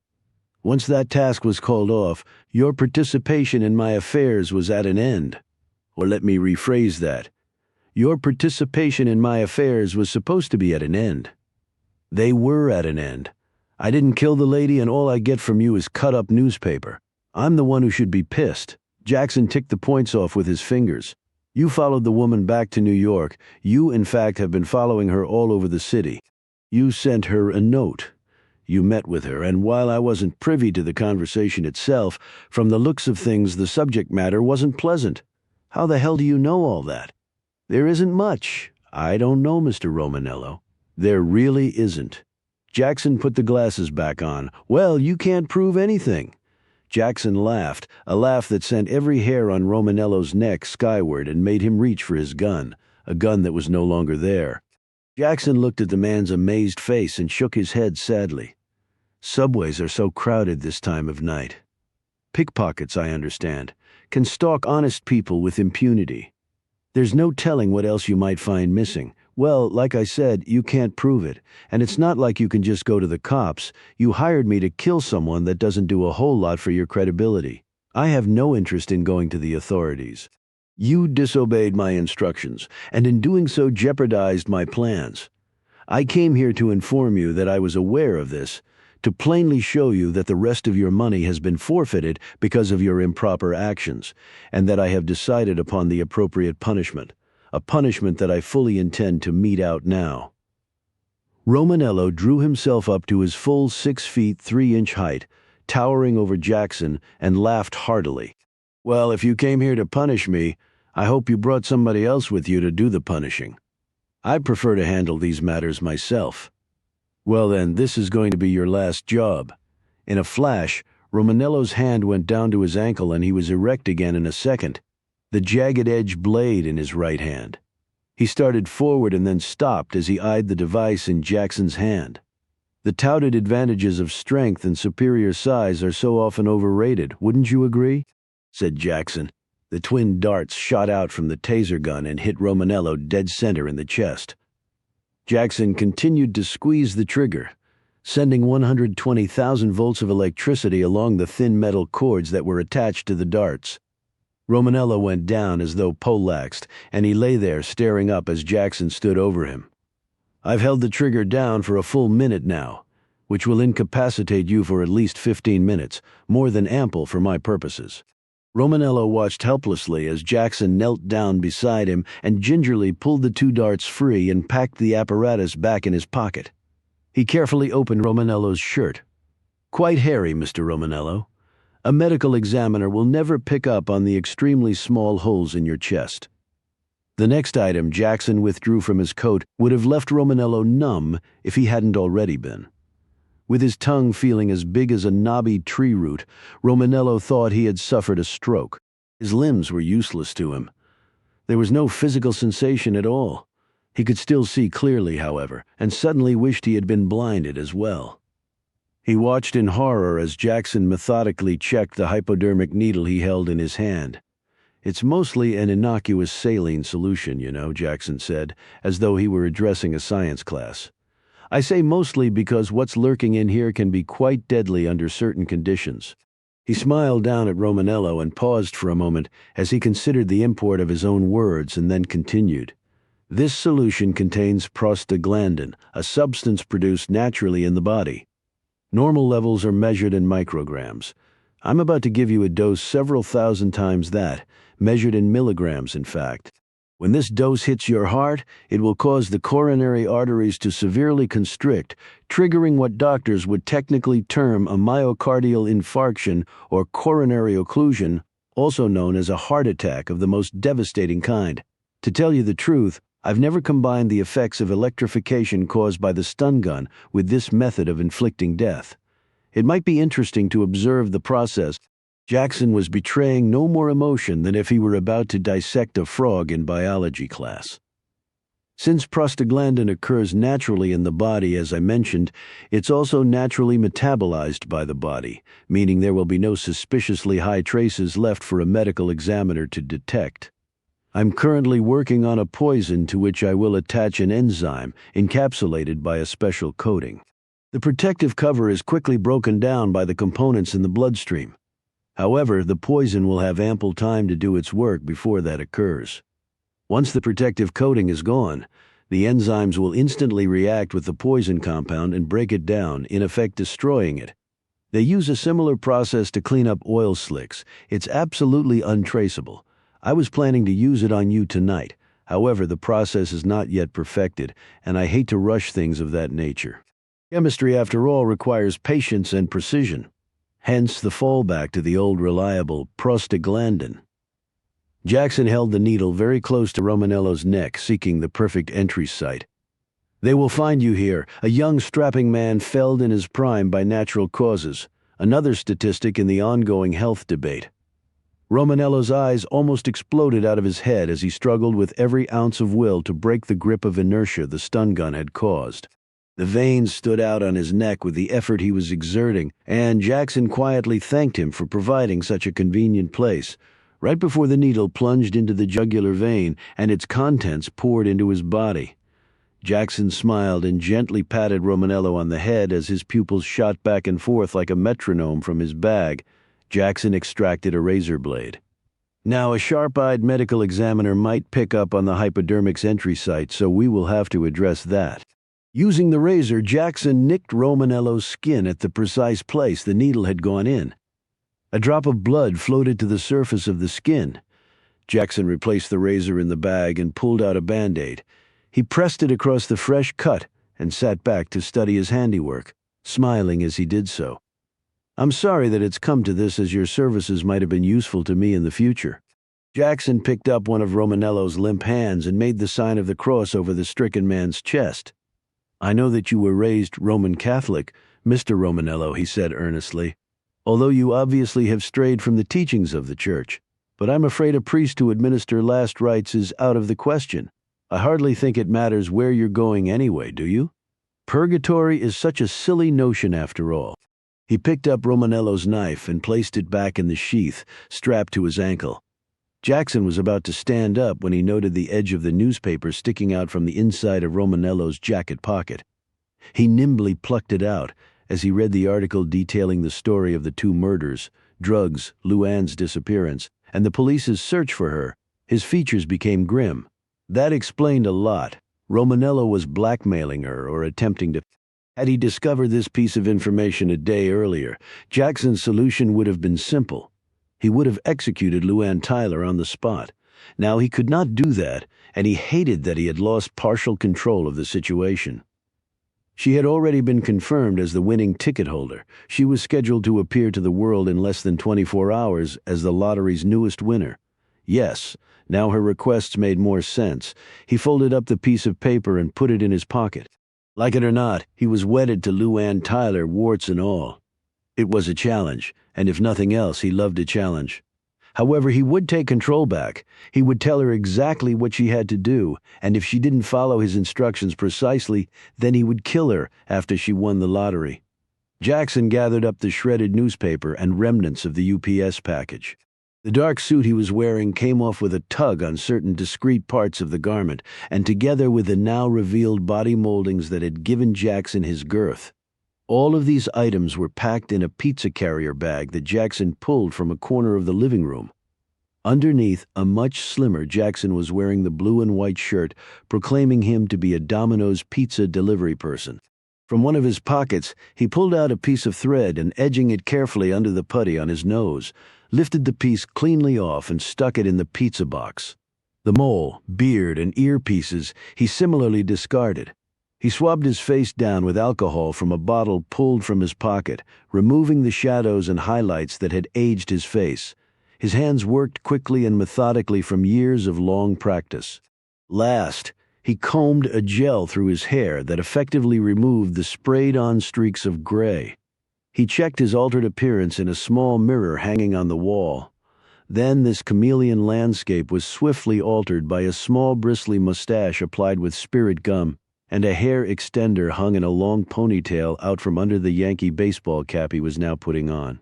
Once that task was called off, your participation in my affairs was at an end. Or let me rephrase that. Your participation in my affairs was supposed to be at an end. They were at an end. I didn't kill the lady, and all I get from you is cut-up newspaper. I'm the one who should be pissed. Jackson ticked the points off with his fingers. You followed the woman back to New York. You, in fact, have been following her all over the city. You sent her a note. You met with her, and while I wasn't privy to the conversation itself, from the looks of things, the subject matter wasn't pleasant. How the hell do you know all that? There isn't much. I don't know, Mr. Romanello. There really isn't. Jackson put the glasses back on. Well, you can't prove anything. Jackson laughed, a laugh that sent every hair on Romanello's neck skyward and made him reach for his gun, a gun that was no longer there. Jackson looked at the man's amazed face and shook his head sadly. Subways are so crowded this time of night. Pickpockets, I understand, can stalk honest people with impunity. There's no telling what else you might find missing. Well, like I said, you can't prove it, and it's not like you can just go to the cops. You hired me to kill someone that doesn't do a whole lot for your credibility. I have no interest in going to the authorities. You disobeyed my instructions, and in doing so jeopardized my plans. I came here to inform you that I was aware of this, to plainly show you that the rest of your money has been forfeited because of your improper actions, and that I have decided upon the appropriate punishment, a punishment that I fully intend to mete out now. Romanello drew himself up to his full 6 feet 3 inch height, towering over Jackson, and laughed heartily. Well, if you came here to punish me, I hope you brought somebody else with you to do the punishing. I prefer to handle these matters myself. Well then, this is going to be your last job. In a flash, Romanello's hand went down to his ankle and he was erect again in a second, the jagged-edged blade in his right hand. He started forward and then stopped as he eyed the device in Jackson's hand. The touted advantages of strength and superior size are so often overrated, wouldn't you agree? Said Jackson. The twin darts shot out from the taser gun and hit Romanello dead center in the chest. Jackson continued to squeeze the trigger, sending 120,000 volts of electricity along the thin metal cords that were attached to the darts. Romanello went down as though poleaxed, and he lay there staring up as Jackson stood over him. I've held the trigger down for a full minute now, which will incapacitate you for at least 15 minutes, more than ample for my purposes. Romanello watched helplessly as Jackson knelt down beside him and gingerly pulled the 2 darts free and packed the apparatus back in his pocket. He carefully opened Romanello's shirt. Quite hairy, Mr. Romanello. A medical examiner will never pick up on the extremely small holes in your chest. The next item Jackson withdrew from his coat would have left Romanello numb if he hadn't already been. With his tongue feeling as big as a knobby tree root, Romanello thought he had suffered a stroke. His limbs were useless to him. There was no physical sensation at all. He could still see clearly, however, and suddenly wished he had been blinded as well. He watched in horror as Jackson methodically checked the hypodermic needle he held in his hand. It's mostly an innocuous saline solution, you know, Jackson said, as though he were addressing a science class. I say mostly because what's lurking in here can be quite deadly under certain conditions. He smiled down at Romanello and paused for a moment as he considered the import of his own words and then continued. This solution contains prostaglandin, a substance produced naturally in the body. Normal levels are measured in micrograms. I'm about to give you a dose several thousand times that, measured in milligrams in fact. When this dose hits your heart, it will cause the coronary arteries to severely constrict, triggering what doctors would technically term a myocardial infarction or coronary occlusion, also known as a heart attack of the most devastating kind. To tell you the truth, I've never combined the effects of electrification caused by the stun gun with this method of inflicting death. It might be interesting to observe the process. Jackson was betraying no more emotion than if he were about to dissect a frog in biology class. Since prostaglandin occurs naturally in the body, as I mentioned, it's also naturally metabolized by the body, meaning there will be no suspiciously high traces left for a medical examiner to detect. I'm currently working on a poison to which I will attach an enzyme encapsulated by a special coating. The protective cover is quickly broken down by the components in the bloodstream. However, the poison will have ample time to do its work before that occurs. Once the protective coating is gone, the enzymes will instantly react with the poison compound and break it down, in effect destroying it. They use a similar process to clean up oil slicks. It's absolutely untraceable. I was planning to use it on you tonight. However, the process is not yet perfected, and I hate to rush things of that nature. Chemistry, after all, requires patience and precision. Hence the fallback to the old reliable prostaglandin. Jackson held the needle very close to Romanello's neck, seeking the perfect entry site. They will find you here, a young strapping man felled in his prime by natural causes, another statistic in the ongoing health debate. Romanello's eyes almost exploded out of his head as he struggled with every ounce of will to break the grip of inertia the stun gun had caused. The veins stood out on his neck with the effort he was exerting, and Jackson quietly thanked him for providing such a convenient place, right before the needle plunged into the jugular vein and its contents poured into his body. Jackson smiled and gently patted Romanello on the head as his pupils shot back and forth like a metronome from his bag. Jackson extracted a razor blade. Now, a sharp-eyed medical examiner might pick up on the hypodermic's entry site, so we will have to address that. Using the razor, Jackson nicked Romanello's skin at the precise place the needle had gone in. A drop of blood floated to the surface of the skin. Jackson replaced the razor in the bag and pulled out a Band-Aid. He pressed it across the fresh cut and sat back to study his handiwork, smiling as he did so. I'm sorry that it's come to this, as your services might have been useful to me in the future. Jackson picked up one of Romanello's limp hands and made the sign of the cross over the stricken man's chest. I know that you were raised Roman Catholic, Mr. Romanello, he said earnestly, although you obviously have strayed from the teachings of the Church. But I'm afraid a priest to administer last rites is out of the question. I hardly think it matters where you're going anyway, do you? Purgatory is such a silly notion after all. He picked up Romanello's knife and placed it back in the sheath, strapped to his ankle. Jackson was about to stand up when he noted the edge of the newspaper sticking out from the inside of Romanello's jacket pocket. He nimbly plucked it out as he read the article detailing the story of the two murders, drugs, Luann's disappearance, and the police's search for her. His features became grim. That explained a lot. Romanello was blackmailing her or attempting to. Had he discovered this piece of information a day earlier, Jackson's solution would have been simple. He would have executed Luann Tyler on the spot. Now he could not do that, and he hated that he had lost partial control of the situation. She had already been confirmed as the winning ticket holder. She was scheduled to appear to the world in less than 24 hours as the lottery's newest winner. Yes, now her requests made more sense. He folded up the piece of paper and put it in his pocket. Like it or not, he was wedded to Luann Tyler, warts and all. It was a challenge, and if nothing else, he loved a challenge. However, he would take control back. He would tell her exactly what she had to do, and if she didn't follow his instructions precisely, then he would kill her after she won the lottery. Jackson gathered up the shredded newspaper and remnants of the UPS package. The dark suit he was wearing came off with a tug on certain discrete parts of the garment, and together with the now revealed body moldings that had given Jackson his girth. All of these items were packed in a pizza carrier bag that Jackson pulled from a corner of the living room. Underneath, a much slimmer Jackson was wearing the blue and white shirt, proclaiming him to be a Domino's pizza delivery person. From one of his pockets, he pulled out a piece of thread and, edging it carefully under the putty on his nose, lifted the piece cleanly off and stuck it in the pizza box. The mole, beard, and earpieces he similarly discarded. He swabbed his face down with alcohol from a bottle pulled from his pocket, removing the shadows and highlights that had aged his face. His hands worked quickly and methodically from years of long practice. Last, he combed a gel through his hair that effectively removed the sprayed-on streaks of gray. He checked his altered appearance in a small mirror hanging on the wall. Then this chameleon landscape was swiftly altered by a small bristly mustache applied with spirit gum, and a hair extender hung in a long ponytail out from under the Yankee baseball cap he was now putting on.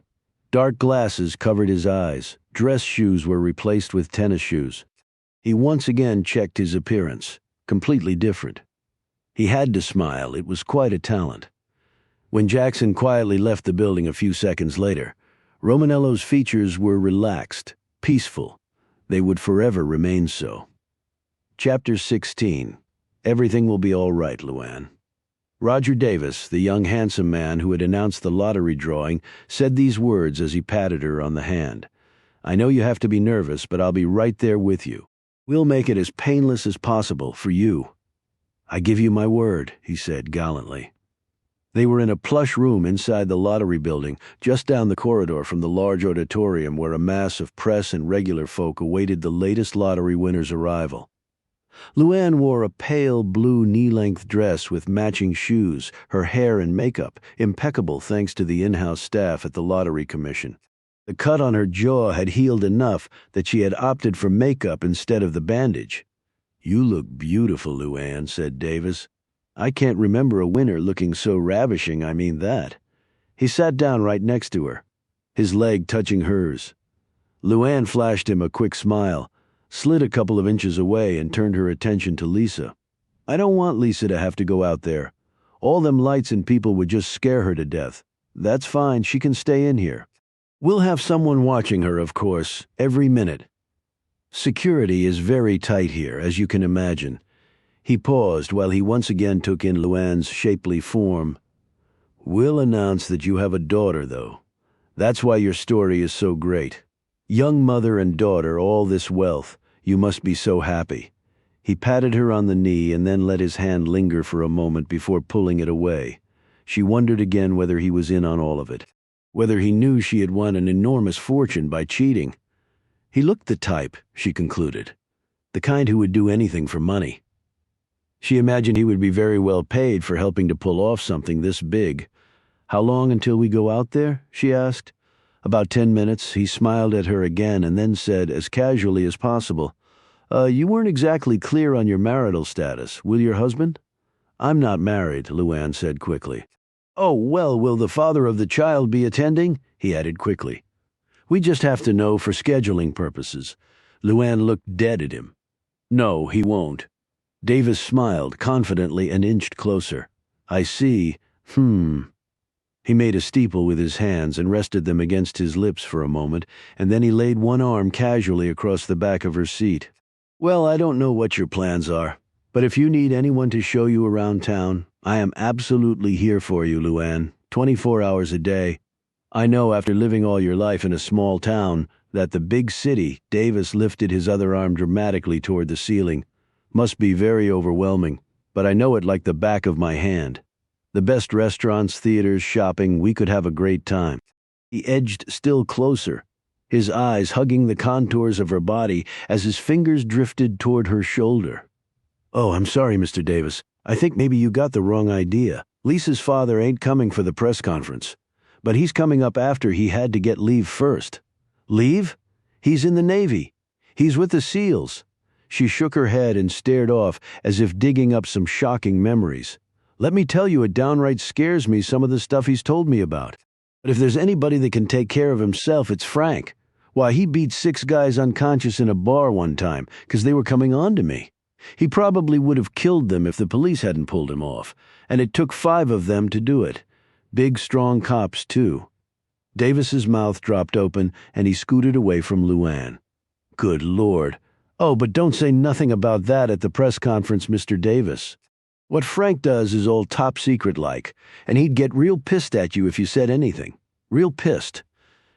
Dark glasses covered his eyes. Dress shoes were replaced with tennis shoes. He once again checked his appearance. Completely different. He had to smile. It was quite a talent. When Jackson quietly left the building a few seconds later, Romanello's features were relaxed, peaceful. They would forever remain so. Chapter 16. Everything will be all right, Luann. Roger Davis, the young handsome man who had announced the lottery drawing, said these words as he patted her on the hand. I know you have to be nervous, but I'll be right there with you. We'll make it as painless as possible for you. I give you my word, he said gallantly. They were in a plush room inside the lottery building, just down the corridor from the large auditorium where a mass of press and regular folk awaited the latest lottery winner's arrival. Luann wore a pale blue knee-length dress with matching shoes, her hair and makeup impeccable thanks to the in-house staff at the Lottery Commission. The cut on her jaw had healed enough that she had opted for makeup instead of the bandage. You look beautiful, Luann, said Davis. I can't remember a winner looking so ravishing, I mean that. He sat down right next to her, his leg touching hers. Luann flashed him a quick smile, slid a couple of inches away and turned her attention to Lisa. I don't want Lisa to have to go out there. All them lights and people would just scare her to death. That's fine, she can stay in here. We'll have someone watching her, of course, every minute. Security is very tight here, as you can imagine. He paused while he once again took in Luann's shapely form. We'll announce that you have a daughter, though. That's why your story is so great. Young mother and daughter, all this wealth. You must be so happy. He patted her on the knee and then let his hand linger for a moment before pulling it away. She wondered again whether he was in on all of it, whether he knew she had won an enormous fortune by cheating. He looked the type, she concluded, the kind who would do anything for money. She imagined he would be very well paid for helping to pull off something this big. How long until we go out there? She asked. About 10 minutes. He smiled at her again and then said, as casually as possible, you weren't exactly clear on your marital status. Will your husband? I'm not married, Luann said quickly. Oh, well, will the father of the child be attending? He added quickly. We just have to know for scheduling purposes. Luann looked dead at him. No, he won't. Davis smiled confidently and inched closer. I see. He made a steeple with his hands and rested them against his lips for a moment, and then he laid one arm casually across the back of her seat. Well, I don't know what your plans are, but if you need anyone to show you around town, I am absolutely here for you, Luann, 24 hours a day. I know after living all your life in a small town that the big city, Davis lifted his other arm dramatically toward the ceiling, must be very overwhelming, but I know it like the back of my hand. The best restaurants, theaters, shopping, we could have a great time. He edged still closer, his eyes hugging the contours of her body as his fingers drifted toward her shoulder. Oh, I'm sorry, Mr. Davis. I think maybe you got the wrong idea. Lisa's father ain't coming for the press conference, but he's coming up after he had to get leave first. Leave? He's in the Navy. He's with the SEALs. She shook her head and stared off as if digging up some shocking memories. Let me tell you, it downright scares me, some of the stuff he's told me about. But if there's anybody that can take care of himself, it's Frank. Why, he beat 6 guys unconscious in a bar one time because they were coming on to me. He probably would have killed them if the police hadn't pulled him off, and it took 5 of them to do it. Big, strong cops, too. Davis's mouth dropped open, and he scooted away from Luann. Good Lord. Oh, but don't say nothing about that at the press conference, Mr. Davis. What Frank does is all top secret like, and he'd get real pissed at you if you said anything. Real pissed.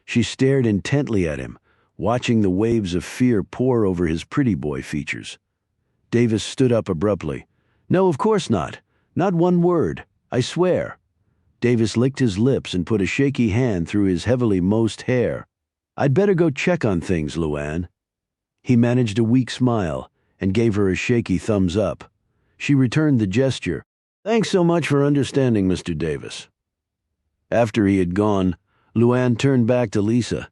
She stared intently at him. watching the waves of fear pour over his pretty boy features. Davis stood up abruptly. "No, of course not. Not one word. I swear." Davis licked his lips and put a shaky hand through his heavily mosed hair. "I'd better go check on things, Luann." He managed a weak smile and gave her a shaky thumbs up. She returned the gesture. "Thanks so much for understanding, Mr. Davis." After he had gone, Luann turned back to Lisa.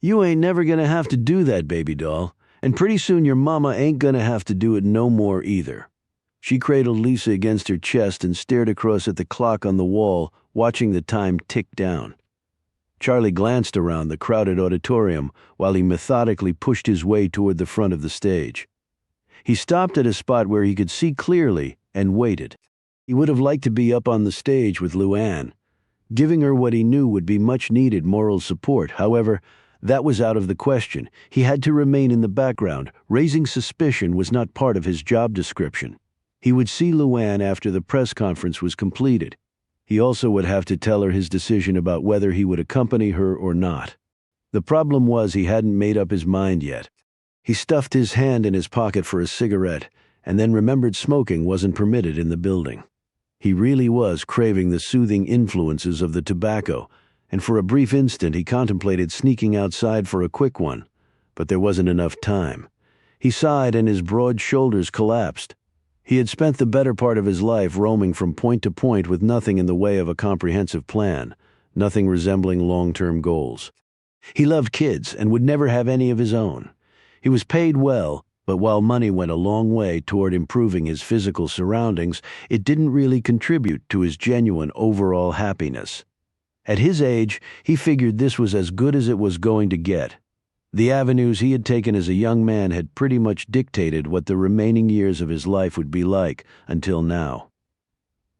"You ain't never gonna have to do that, baby doll, and pretty soon your mama ain't gonna have to do it no more either." She cradled Lisa against her chest and stared across at the clock on the wall, watching the time tick down. Charlie glanced around the crowded auditorium while he methodically pushed his way toward the front of the stage. He stopped at a spot where he could see clearly and waited. He would have liked to be up on the stage with Luann, giving her what he knew would be much-needed moral support. However, that was out of the question. He had to remain in the background. Raising suspicion was not part of his job description. He would see Luann after the press conference was completed. He also would have to tell her his decision about whether he would accompany her or not. The problem was he hadn't made up his mind yet. He stuffed his hand in his pocket for a cigarette, and then remembered smoking wasn't permitted in the building. He really was craving the soothing influences of the tobacco, and for a brief instant he contemplated sneaking outside for a quick one, but there wasn't enough time. He sighed and his broad shoulders collapsed. He had spent the better part of his life roaming from point to point with nothing in the way of a comprehensive plan, nothing resembling long-term goals. He loved kids and would never have any of his own. He was paid well, but while money went a long way toward improving his physical surroundings, it didn't really contribute to his genuine overall happiness. At his age, he figured this was as good as it was going to get. The avenues he had taken as a young man had pretty much dictated what the remaining years of his life would be like until now.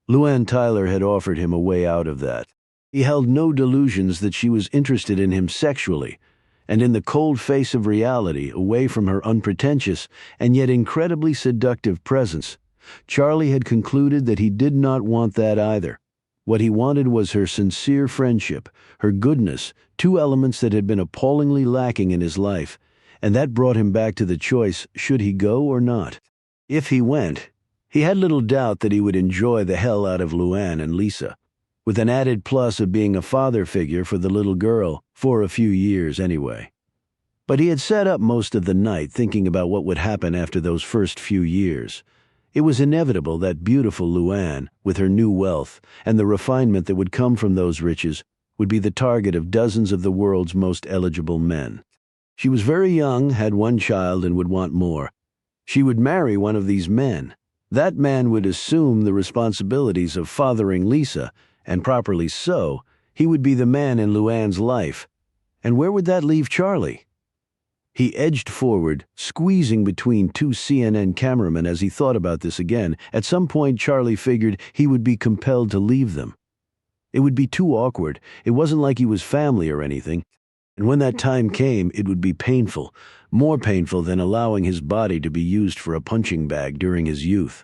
Luann Tyler had offered him a way out of that. He held no delusions that she was interested in him sexually, and in the cold face of reality, away from her unpretentious and yet incredibly seductive presence, Charlie had concluded that he did not want that either. What he wanted was her sincere friendship, her goodness, two elements that had been appallingly lacking in his life, and that brought him back to the choice, should he go or not? If he went, he had little doubt that he would enjoy the hell out of Luann and Lisa, with an added plus of being a father figure for the little girl, for a few years anyway. But he had sat up most of the night thinking about what would happen after those first few years. It was inevitable that beautiful Luann, with her new wealth, and the refinement that would come from those riches, would be the target of dozens of the world's most eligible men. She was very young, had one child, and would want more. She would marry one of these men. That man would assume the responsibilities of fathering Lisa, and properly so, he would be the man in Luann's life. And where would that leave Charlie? He edged forward, squeezing between two CNN cameramen as he thought about this again. At some point, Charlie figured he would be compelled to leave them. It would be too awkward. It wasn't like he was family or anything. And when that time came, it would be painful, more painful than allowing his body to be used for a punching bag during his youth.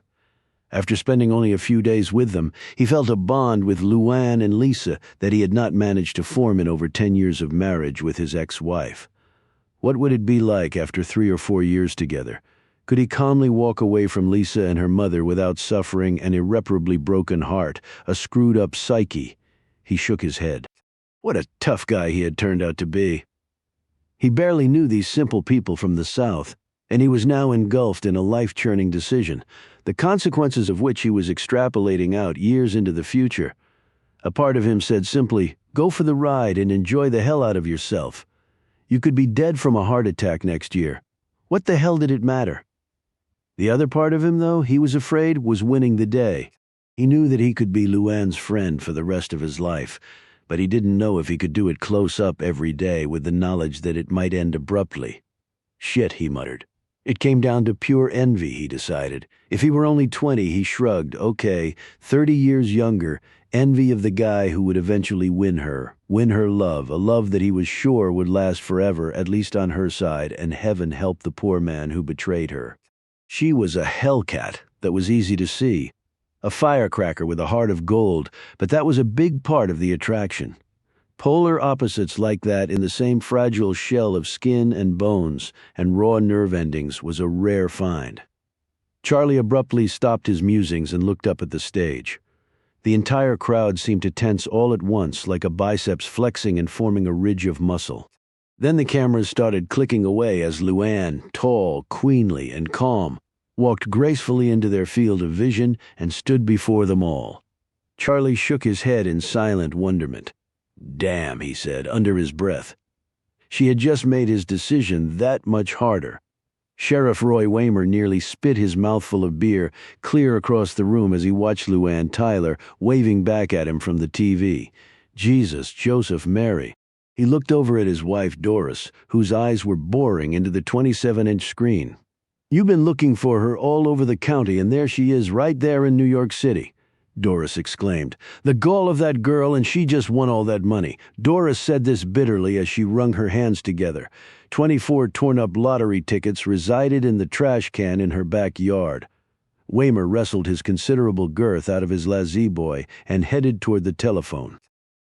After spending only a few days with them, he felt a bond with Luann and Lisa that he had not managed to form in over 10 years of marriage with his ex-wife. What would it be like after 3 or 4 years together? Could he calmly walk away from Lisa and her mother without suffering an irreparably broken heart, a screwed-up psyche? He shook his head. What a tough guy he had turned out to be. He barely knew these simple people from the South, and he was now engulfed in a life-churning decision, the consequences of which he was extrapolating out years into the future. A part of him said simply, "Go for the ride and enjoy the hell out of yourself. You could be dead from a heart attack next year. What the hell did it matter?" The other part of him, though, he was afraid, was winning the day. He knew that he could be Luann's friend for the rest of his life, but he didn't know if he could do it close up every day with the knowledge that it might end abruptly. Shit, he muttered. It came down to pure envy, he decided. If he were only 20, he shrugged. Okay, 30 years younger, envy of the guy who would eventually win her love, a love that he was sure would last forever, at least on her side, and heaven help the poor man who betrayed her. She was a hellcat that was easy to see, a firecracker with a heart of gold, but that was a big part of the attraction. Polar opposites like that in the same fragile shell of skin and bones and raw nerve endings was a rare find. Charlie abruptly stopped his musings and looked up at the stage. The entire crowd seemed to tense all at once, like a biceps flexing and forming a ridge of muscle. Then the cameras started clicking away as Luann, tall, queenly, and calm, walked gracefully into their field of vision and stood before them all. Charlie shook his head in silent wonderment. "Damn," he said, under his breath. She had just made his decision that much harder. Sheriff Roy Waymer nearly spit his mouthful of beer clear across the room as he watched Luann Tyler waving back at him from the TV. Jesus, Joseph, Mary. He looked over at his wife Doris, whose eyes were boring into the 27-inch screen. "You've been looking for her all over the county, and there she is right there in New York City," Doris exclaimed. "The gall of that girl, and she just won all that money." Doris said this bitterly as she wrung her hands together. 24 torn-up lottery tickets resided in the trash can in her backyard. Waymer wrestled his considerable girth out of his lazy-boy and headed toward the telephone.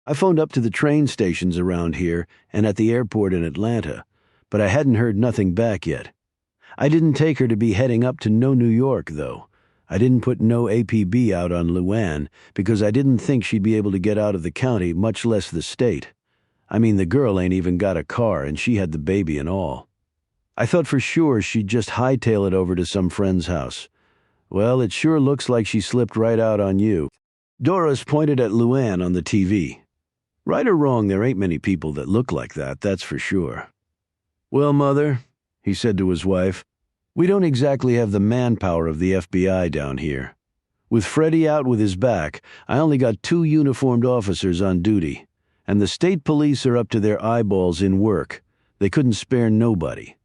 "I phoned up to the train stations around here and at the airport in Atlanta, but I hadn't heard nothing back yet. I didn't take her to be heading up to New York, though. I didn't put no APB out on Luann because I didn't think she'd be able to get out of the county, much less the state. I mean, the girl ain't even got a car, and she had the baby and all. I thought for sure she'd just hightail it over to some friend's house. Well, it sure looks like she slipped right out on you." Doris pointed at Luann on the TV. "Right or wrong, there ain't many people that look like that, that's for sure." "Well, Mother," he said to his wife, "we don't exactly have the manpower of the FBI down here. With Freddie out with his back, I only got 2 uniformed officers on duty, and the state police are up to their eyeballs in work. They couldn't spare nobody."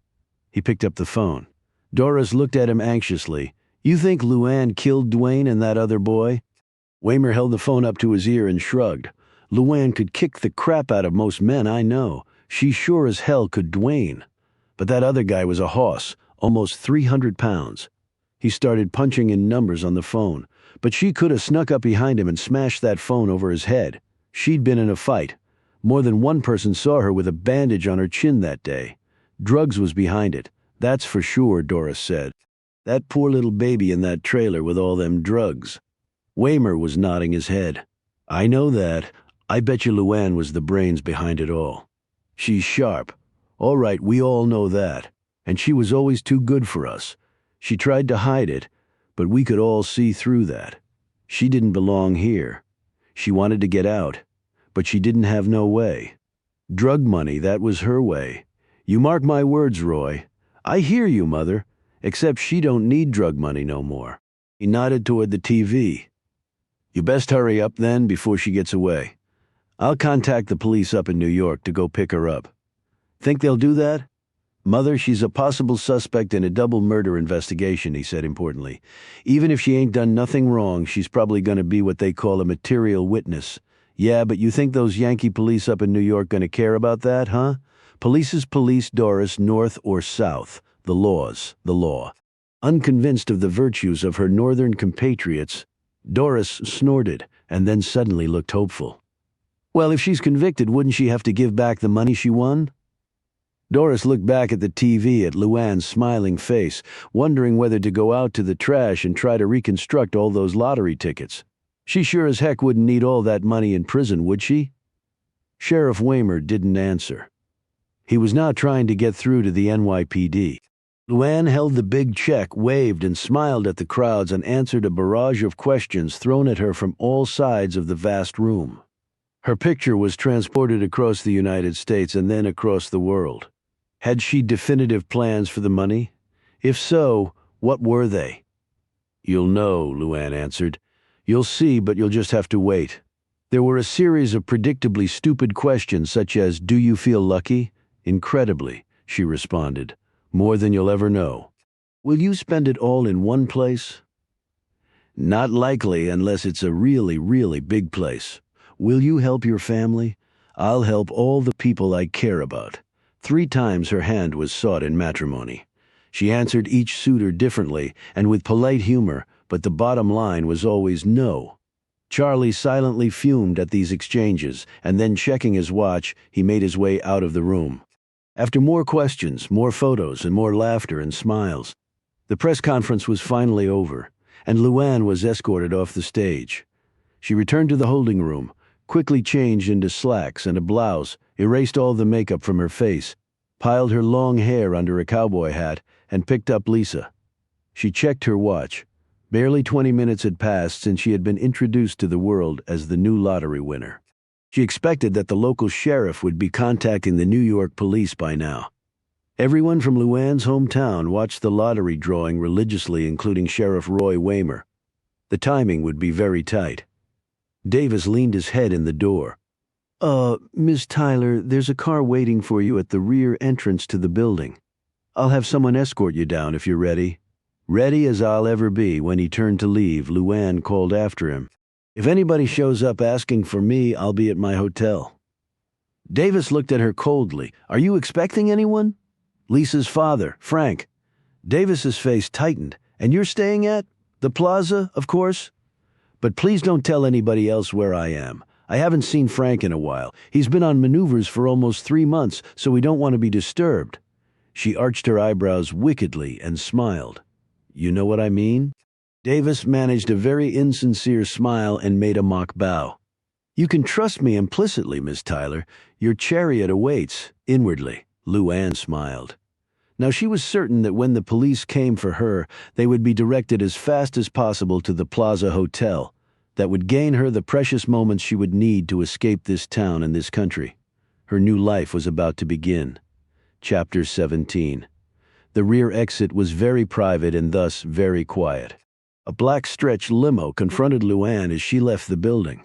He picked up the phone. Doris looked at him anxiously. "You think Luann killed Dwayne and that other boy?" Waymer held the phone up to his ear and shrugged. "Luann could kick the crap out of most men I know. She sure as hell could Dwayne. But that other guy was a hoss. Almost 300 pounds. He started punching in numbers on the phone, but she could have snuck up behind him and smashed that phone over his head. She'd been in a fight. More than one person saw her with a bandage on her chin that day. Drugs was behind it, that's for sure," Doris said. "That poor little baby in that trailer with all them drugs." Waymer was nodding his head. "I know that. I bet you Luann was the brains behind it all. She's sharp. All right, we all know that. And she was always too good for us. She tried to hide it, but we could all see through that. She didn't belong here. She wanted to get out, but she didn't have no way. Drug money, that was her way. You mark my words, Roy. I hear you, Mother, except she don't need drug money no more." He nodded toward the TV. "You best hurry up then before she gets away. I'll contact the police up in New York to go pick her up. Think they'll do that?" "Mother, she's a possible suspect in a double murder investigation," he said importantly. "Even if she ain't done nothing wrong, she's probably going to be what they call a material witness. Yeah, but you think those Yankee police up in New York going to care about that, huh? Police is police, Doris, north or south. The law's the law." Unconvinced of the virtues of her northern compatriots, Doris snorted and then suddenly looked hopeful. "Well, if she's convicted, wouldn't she have to give back the money she won?" Doris looked back at the TV at Luann's smiling face, wondering whether to go out to the trash and try to reconstruct all those lottery tickets. She sure as heck wouldn't need all that money in prison, would she? Sheriff Waymer didn't answer. He was now trying to get through to the NYPD. Luann held the big check, waved and smiled at the crowds, and answered a barrage of questions thrown at her from all sides of the vast room. Her picture was transported across the United States and then across the world. Had she definitive plans for the money? If so, what were they? "You'll know," Luann answered. "You'll see, but you'll just have to wait." There were a series of predictably stupid questions such as, "Do you feel lucky?" "Incredibly," she responded. "More than you'll ever know." "Will you spend it all in one place?" "Not likely unless it's a really, really big place." "Will you help your family?" "I'll help all the people I care about." 3 times her hand was sought in matrimony. She answered each suitor differently and with polite humor, but the bottom line was always no. Charlie silently fumed at these exchanges, and then checking his watch, he made his way out of the room. After more questions, more photos, and more laughter and smiles, the press conference was finally over, and Luann was escorted off the stage. She returned to the holding room, quickly changed into slacks and a blouse, erased all the makeup from her face, piled her long hair under a cowboy hat, and picked up Lisa. She checked her watch. Barely 20 minutes had passed since she had been introduced to the world as the new lottery winner. She expected that the local sheriff would be contacting the New York police by now. Everyone from Luann's hometown watched the lottery drawing religiously, including Sheriff Roy Waymer. The timing would be very tight. Davis leaned his head in the door. Miss Tyler, there's a car waiting for you at the rear entrance to the building. I'll have someone escort you down if you're ready." Ready as I'll ever be. When he turned to leave, Luann called after him, "If anybody shows up asking for me, I'll be at my hotel." Davis looked at her coldly. "Are you expecting anyone?" "Lisa's father, Frank." Davis's face tightened. "And you're staying at? The Plaza, of course? But please don't tell anybody else where I am. I haven't seen Frank in a while. He's been on maneuvers for almost 3 months, so we don't want to be disturbed." She arched her eyebrows wickedly and smiled. "You know what I mean?" Davis managed a very insincere smile and made a mock bow. "You can trust me implicitly, Miss Tyler. Your chariot awaits." Inwardly, Luann smiled. Now she was certain that when the police came for her, they would be directed as fast as possible to the Plaza Hotel. That would gain her the precious moments she would need to escape this town and this country. Her new life was about to begin. Chapter 17. The rear exit was very private and thus very quiet. A black stretch limo confronted Luann as she left the building.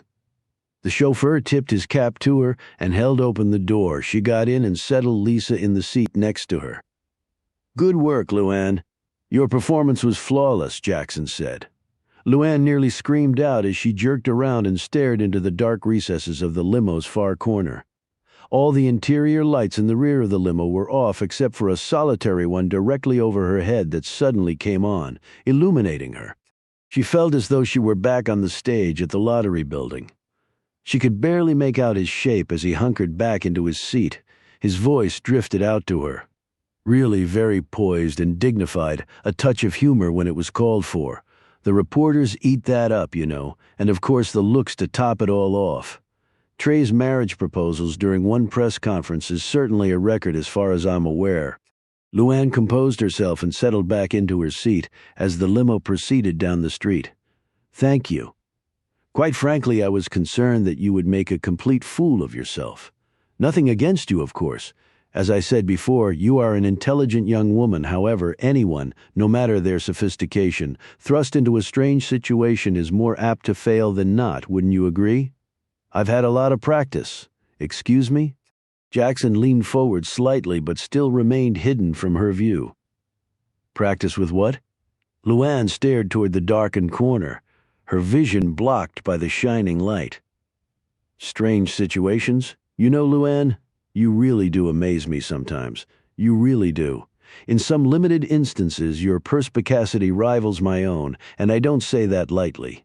The chauffeur tipped his cap to her and held open the door. She got in and settled Lisa in the seat next to her. "Good work, Luann. Your performance was flawless," Jackson said. Luann nearly screamed out as she jerked around and stared into the dark recesses of the limo's far corner. All the interior lights in the rear of the limo were off except for a solitary one directly over her head that suddenly came on, illuminating her. She felt as though she were back on the stage at the lottery building. She could barely make out his shape as he hunkered back into his seat. His voice drifted out to her. Really very poised and dignified, a touch of humor when it was called for. The reporters eat that up, you know, and of course the looks to top it all off. Trey's marriage proposals during one press conference is certainly a record as far as I'm aware. Luann composed herself and settled back into her seat as the limo proceeded down the street. "Thank you. Quite frankly, I was concerned that you would make a complete fool of yourself. Nothing against you, of course. As I said before, you are an intelligent young woman. However, anyone, no matter their sophistication, thrust into a strange situation is more apt to fail than not, wouldn't you agree? I've had a lot of practice. Excuse me?" Jackson leaned forward slightly but still remained hidden from her view. "Practice with what?" Luann stared toward the darkened corner, her vision blocked by the shining light. "Strange situations? You know, Luann, you really do amaze me sometimes. You really do. In some limited instances, your perspicacity rivals my own, and I don't say that lightly."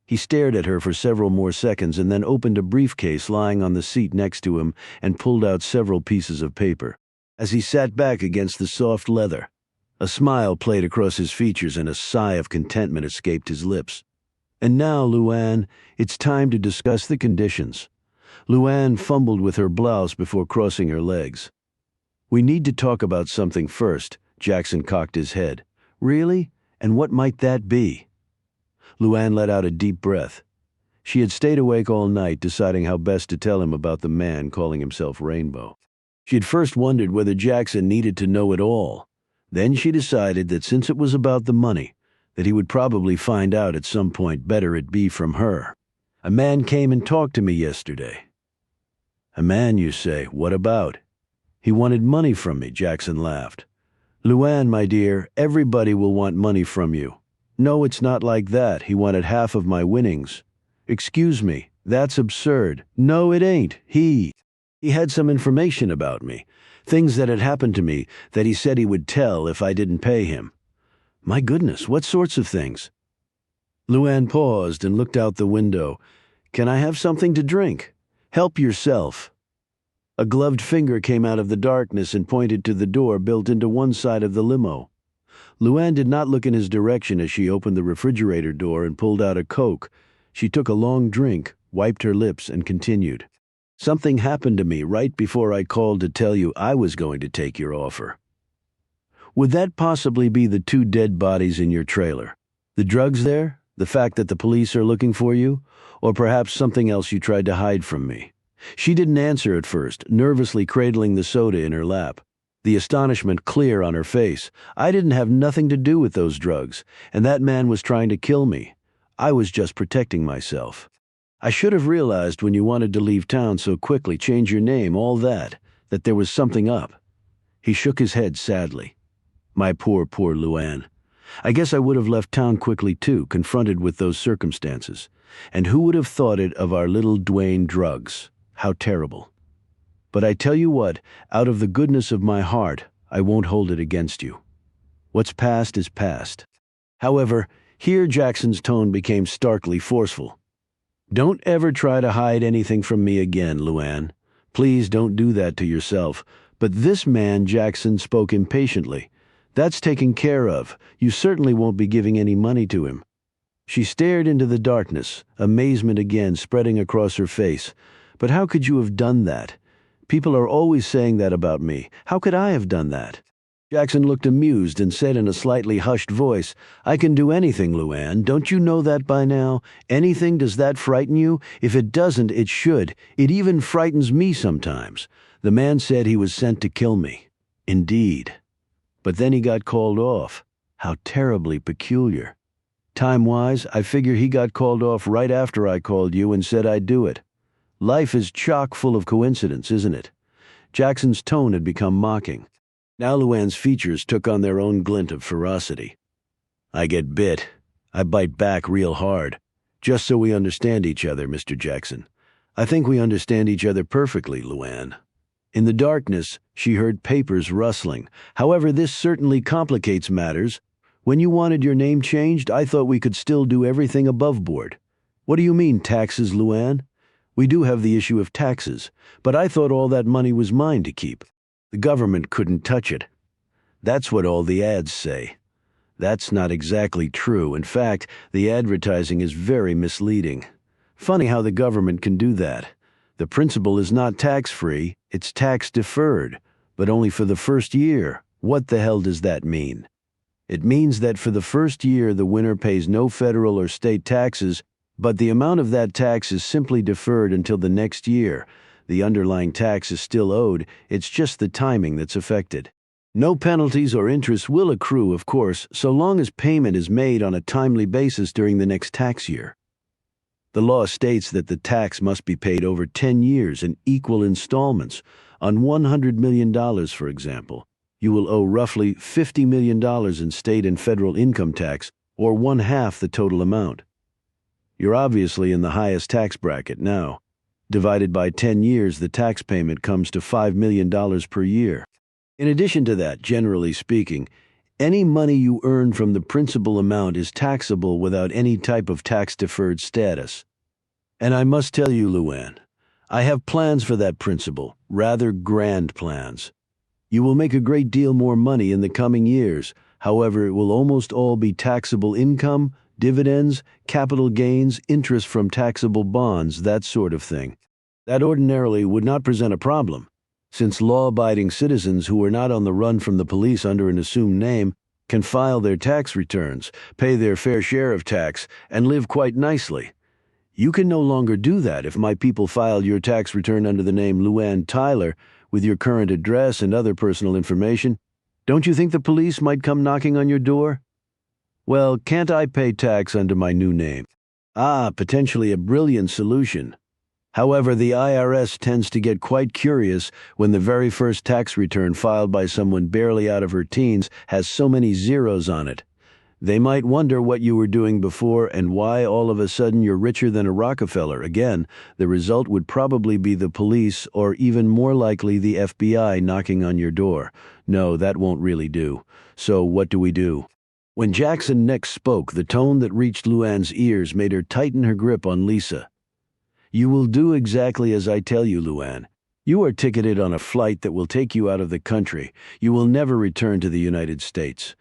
He stared at her for several more seconds and then opened a briefcase lying on the seat next to him and pulled out several pieces of paper. As he sat back against the soft leather, a smile played across his features and a sigh of contentment escaped his lips. "And now, Luann, it's time to discuss the conditions." Luann fumbled with her blouse before crossing her legs. "We need to talk about something first." Jackson cocked his head. "Really? And what might that be?" Luann let out a deep breath. She had stayed awake all night deciding how best to tell him about the man calling himself Rainbow. She had first wondered whether Jackson needed to know it all. Then she decided that since it was about the money, that he would probably find out at some point. Better it be from her. "A man came and talked to me yesterday." "A man, you say? What about?" "He wanted money from me," Jackson laughed. "Luann, my dear, everybody will want money from you." "No, it's not like that. He wanted half of my winnings." "Excuse me, that's absurd." "No, it ain't. He had some information about me, things that had happened to me that he said he would tell if I didn't pay him." "My goodness, what sorts of things?" Luann paused and looked out the window. "Can I have something to drink?" "Help yourself." A gloved finger came out of the darkness and pointed to the door built into one side of the limo. Luann did not look in his direction as she opened the refrigerator door and pulled out a Coke. She took a long drink, wiped her lips, and continued. "Something happened to me right before I called to tell you I was going to take your offer." "Would that possibly be the 2 dead bodies in your trailer? The drugs there? The fact that the police are looking for you? Or perhaps something else you tried to hide from me?" She didn't answer at first, nervously cradling the soda in her lap, the astonishment clear on her face. "I didn't have nothing to do with those drugs, and that man was trying to kill me. I was just protecting myself. I should have realized when you wanted to leave town so quickly, change your name, all that there was something up." He shook his head sadly. "My poor Luann. I guess I would have left town quickly too, confronted with those circumstances. And who would have thought it of our little Dwayne Drugs? How terrible. But I tell you what, out of the goodness of my heart, I won't hold it against you. What's past is past." However, here Jackson's tone became starkly forceful. "Don't ever try to hide anything from me again, Luann. Please don't do that to yourself. But this man," Jackson spoke impatiently, "that's taken care of. You certainly won't be giving any money to him." She stared into the darkness, amazement again spreading across her face. "But how could you have done that? People are always saying that about me. How could I have done that?" Jackson looked amused and said in a slightly hushed voice, "I can do anything, Luann. Don't you know that by now? Anything? Does that frighten you? If it doesn't, it should. It even frightens me sometimes. The man said he was sent to kill me." "Indeed. But then he got called off. How terribly peculiar. Time-wise, I figure he got called off right after I called you and said I'd do it. Life is chock full of coincidence, isn't it?" Jackson's tone had become mocking. Now Luann's features took on their own glint of ferocity. "I get bit. I bite back real hard. Just so we understand each other, Mr. Jackson. I think we understand each other perfectly, Luann." In the darkness, she heard papers rustling. "However, this certainly complicates matters. When you wanted your name changed, I thought we could still do everything above board." "What do you mean, taxes, Luann?" "We do have the issue of taxes, but I thought all that money was mine to keep. The government couldn't touch it." "That's what all the ads say." "That's not exactly true. In fact, the advertising is very misleading. Funny how the government can do that. The principal is not tax-free, it's tax-deferred, but only for the first year. What the hell does that mean? It means that for the first year the winner pays no federal or state taxes, but the amount of that tax is simply deferred until the next year. The underlying tax is still owed, it's just the timing that's affected. No penalties or interest will accrue, of course, so long as payment is made on a timely basis during the next tax year. The law states that the tax must be paid over 10 years in equal installments. On $100 million, for example, you will owe roughly $50 million in state and federal income tax, or 1/2 the total amount. You're obviously in the highest tax bracket now. Divided by 10 years, the tax payment comes to $5 million per year. In addition to that, generally speaking, any money you earn from the principal amount is taxable without any type of tax-deferred status. And I must tell you, Luann, I have plans for that principal, rather grand plans. You will make a great deal more money in the coming years. However, it will almost all be taxable income, dividends, capital gains, interest from taxable bonds, that sort of thing. That ordinarily would not present a problem, since law-abiding citizens who are not on the run from the police under an assumed name can file their tax returns, pay their fair share of tax, and live quite nicely. You can no longer do that if my people filed your tax return under the name Luann Tyler with your current address and other personal information. Don't you think the police might come knocking on your door? Well, can't I pay tax under my new name? Ah, potentially a brilliant solution. However, the IRS tends to get quite curious when the very first tax return filed by someone barely out of her teens has so many zeros on it. They might wonder what you were doing before and why all of a sudden you're richer than a Rockefeller. Again, the result would probably be the police or even more likely the FBI knocking on your door. No, that won't really do. So what do we do? When Jackson next spoke, the tone that reached Luann's ears made her tighten her grip on Lisa. "You will do exactly as I tell you, Luann. You are ticketed on a flight that will take you out of the country. You will never return to the United States.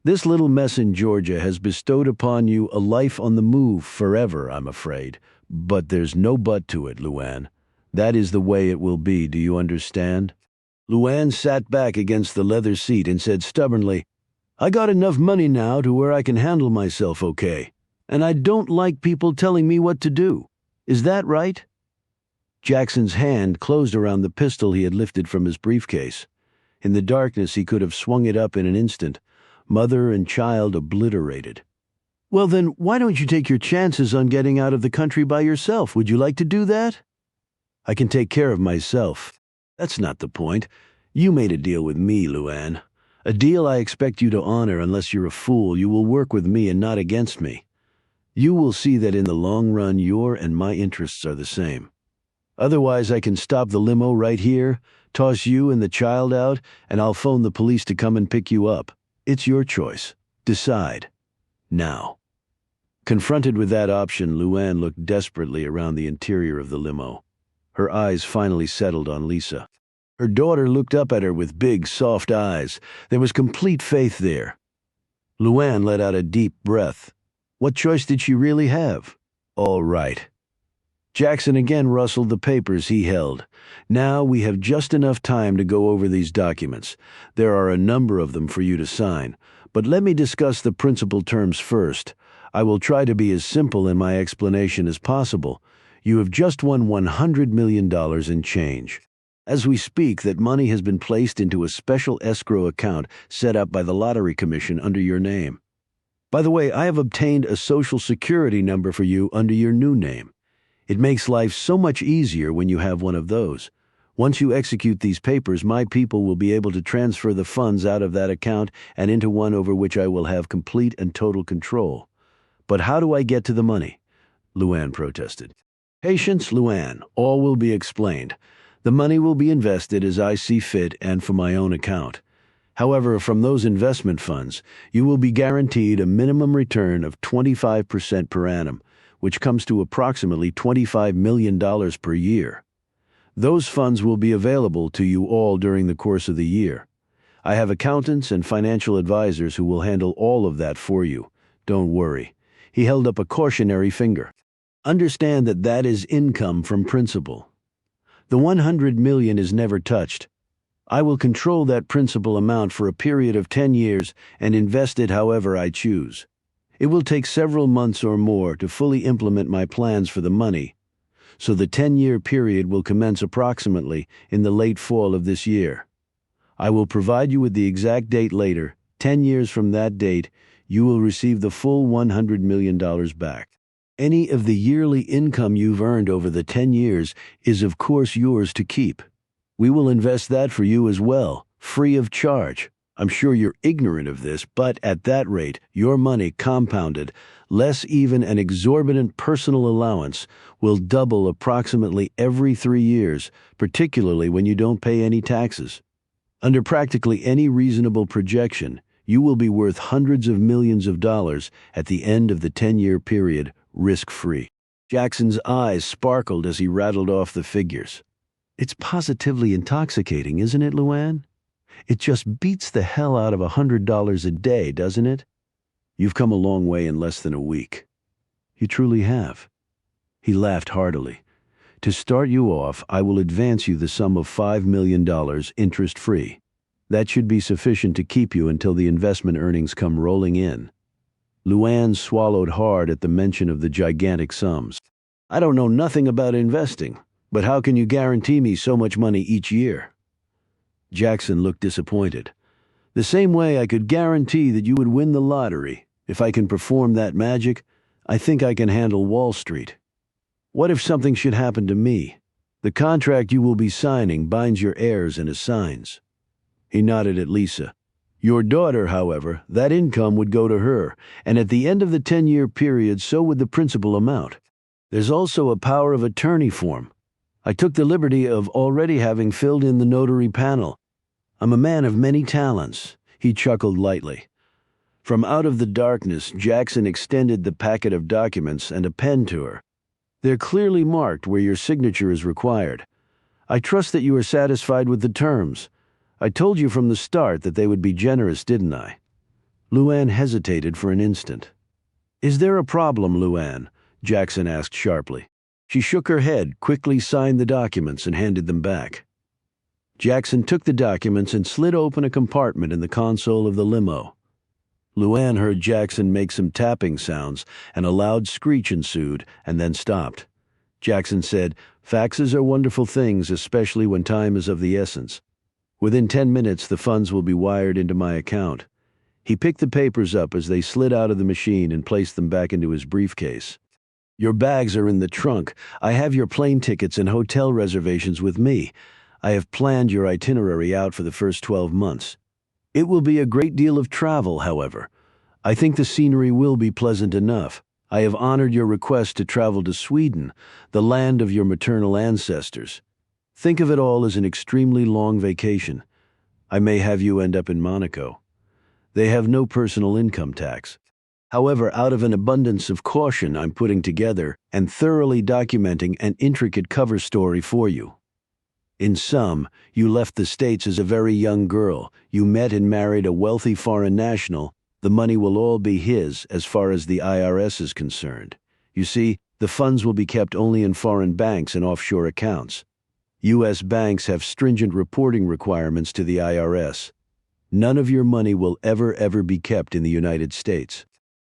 This little mess in Georgia has bestowed upon you a life on the move forever, I'm afraid. But there's no but to it, Luann. That is the way it will be, do you understand?" Luann sat back against the leather seat and said stubbornly, "I got enough money now to where I can handle myself okay. And I don't like people telling me what to do. Is that right?" Jackson's hand closed around the pistol he had lifted from his briefcase. In the darkness, he could have swung it up in an instant, mother and child obliterated. "Well then, why don't you take your chances on getting out of the country by yourself? Would you like to do that?" "I can take care of myself. That's not the point. You made a deal with me, Luann. A deal I expect you to honor unless you're a fool. You will work with me and not against me. You will see that in the long run your and my interests are the same. Otherwise, I can stop the limo right here, toss you and the child out, and I'll phone the police to come and pick you up. It's your choice. Decide. Now." Confronted with that option, Luann looked desperately around the interior of the limo. Her eyes finally settled on Lisa. Her daughter looked up at her with big, soft eyes. There was complete faith there. Luann let out a deep breath. What choice did she really have? All right. Jackson again rustled the papers he held. "Now we have just enough time to go over these documents. There are a number of them for you to sign. But let me discuss the principal terms first. I will try to be as simple in my explanation as possible. You have just won $100 million in change. As we speak, that money has been placed into a special escrow account set up by the Lottery Commission under your name. By the way, I have obtained a Social Security number for you under your new name. It makes life so much easier when you have one of those. Once you execute these papers, my people will be able to transfer the funds out of that account and into one over which I will have complete and total control." "But how do I get to the money?" Luann protested. "Patience, Luann. All will be explained. The money will be invested as I see fit and for my own account. However, from those investment funds, you will be guaranteed a minimum return of 25% per annum, which comes to approximately $25 million per year. Those funds will be available to you all during the course of the year. I have accountants and financial advisors who will handle all of that for you. Don't worry." He held up a cautionary finger. "Understand that that is income from principal. The $100 million is never touched. I will control that principal amount for a period of 10 years and invest it however I choose. It will take several months or more to fully implement my plans for the money, so the 10-year period will commence approximately in the late fall of this year. I will provide you with the exact date later. 10 years from that date, you will receive the full $100 million back. Any of the yearly income you've earned over the 10 years is of course yours to keep. We will invest that for you as well, free of charge. I'm sure you're ignorant of this, but at that rate, your money compounded, less even an exorbitant personal allowance, will double approximately every 3 years, particularly when you don't pay any taxes. Under practically any reasonable projection, you will be worth hundreds of millions of dollars at the end of the 10-year period, risk-free." Jackson's eyes sparkled as he rattled off the figures. "It's positively intoxicating, isn't it, Luann? It just beats the hell out of $100 a day, doesn't it? You've come a long way in less than a week. You truly have." He laughed heartily. "To start you off, I will advance you the sum of $5 million interest-free. That should be sufficient to keep you until the investment earnings come rolling in." Luann swallowed hard at the mention of the gigantic sums. "I don't know nothing about investing, but how can you guarantee me so much money each year?" Jackson looked disappointed. "The same way I could guarantee that you would win the lottery. If I can perform that magic, I think I can handle Wall Street. What if something should happen to me? The contract you will be signing binds your heirs and assigns." He nodded at Lisa. "Your daughter, however, that income would go to her, and at the end of the 10-year period so would the principal amount. There's also a power of attorney form. I took the liberty of already having filled in the notary panel. I'm a man of many talents." He chuckled lightly. From out of the darkness, Jackson extended the packet of documents and a pen to her. They're clearly marked where your signature is required. I trust that you are satisfied with the terms. I told you from the start that they would be generous, didn't I? Luann hesitated for an instant. Is there a problem, Luann? Jackson asked sharply. She shook her head, quickly signed the documents, and handed them back. Jackson took the documents and slid open a compartment in the console of the limo. Luann heard Jackson make some tapping sounds, and a loud screech ensued, and then stopped. Jackson said, "Faxes are wonderful things, especially when time is of the essence. Within 10 minutes, the funds will be wired into my account." He picked the papers up as they slid out of the machine and placed them back into his briefcase. "Your bags are in the trunk. I have your plane tickets and hotel reservations with me. I have planned your itinerary out for the first 12 months. It will be a great deal of travel, however. I think the scenery will be pleasant enough. I have honored your request to travel to Sweden, the land of your maternal ancestors. Think of it all as an extremely long vacation. I may have you end up in Monaco. They have no personal income tax. However, out of an abundance of caution, I'm putting together and thoroughly documenting an intricate cover story for you. In sum, you left the States as a very young girl. You met and married a wealthy foreign national. The money will all be his as far as the IRS is concerned. You see, the funds will be kept only in foreign banks and offshore accounts. U.S. banks have stringent reporting requirements to the IRS. None of your money will ever be kept in the United States.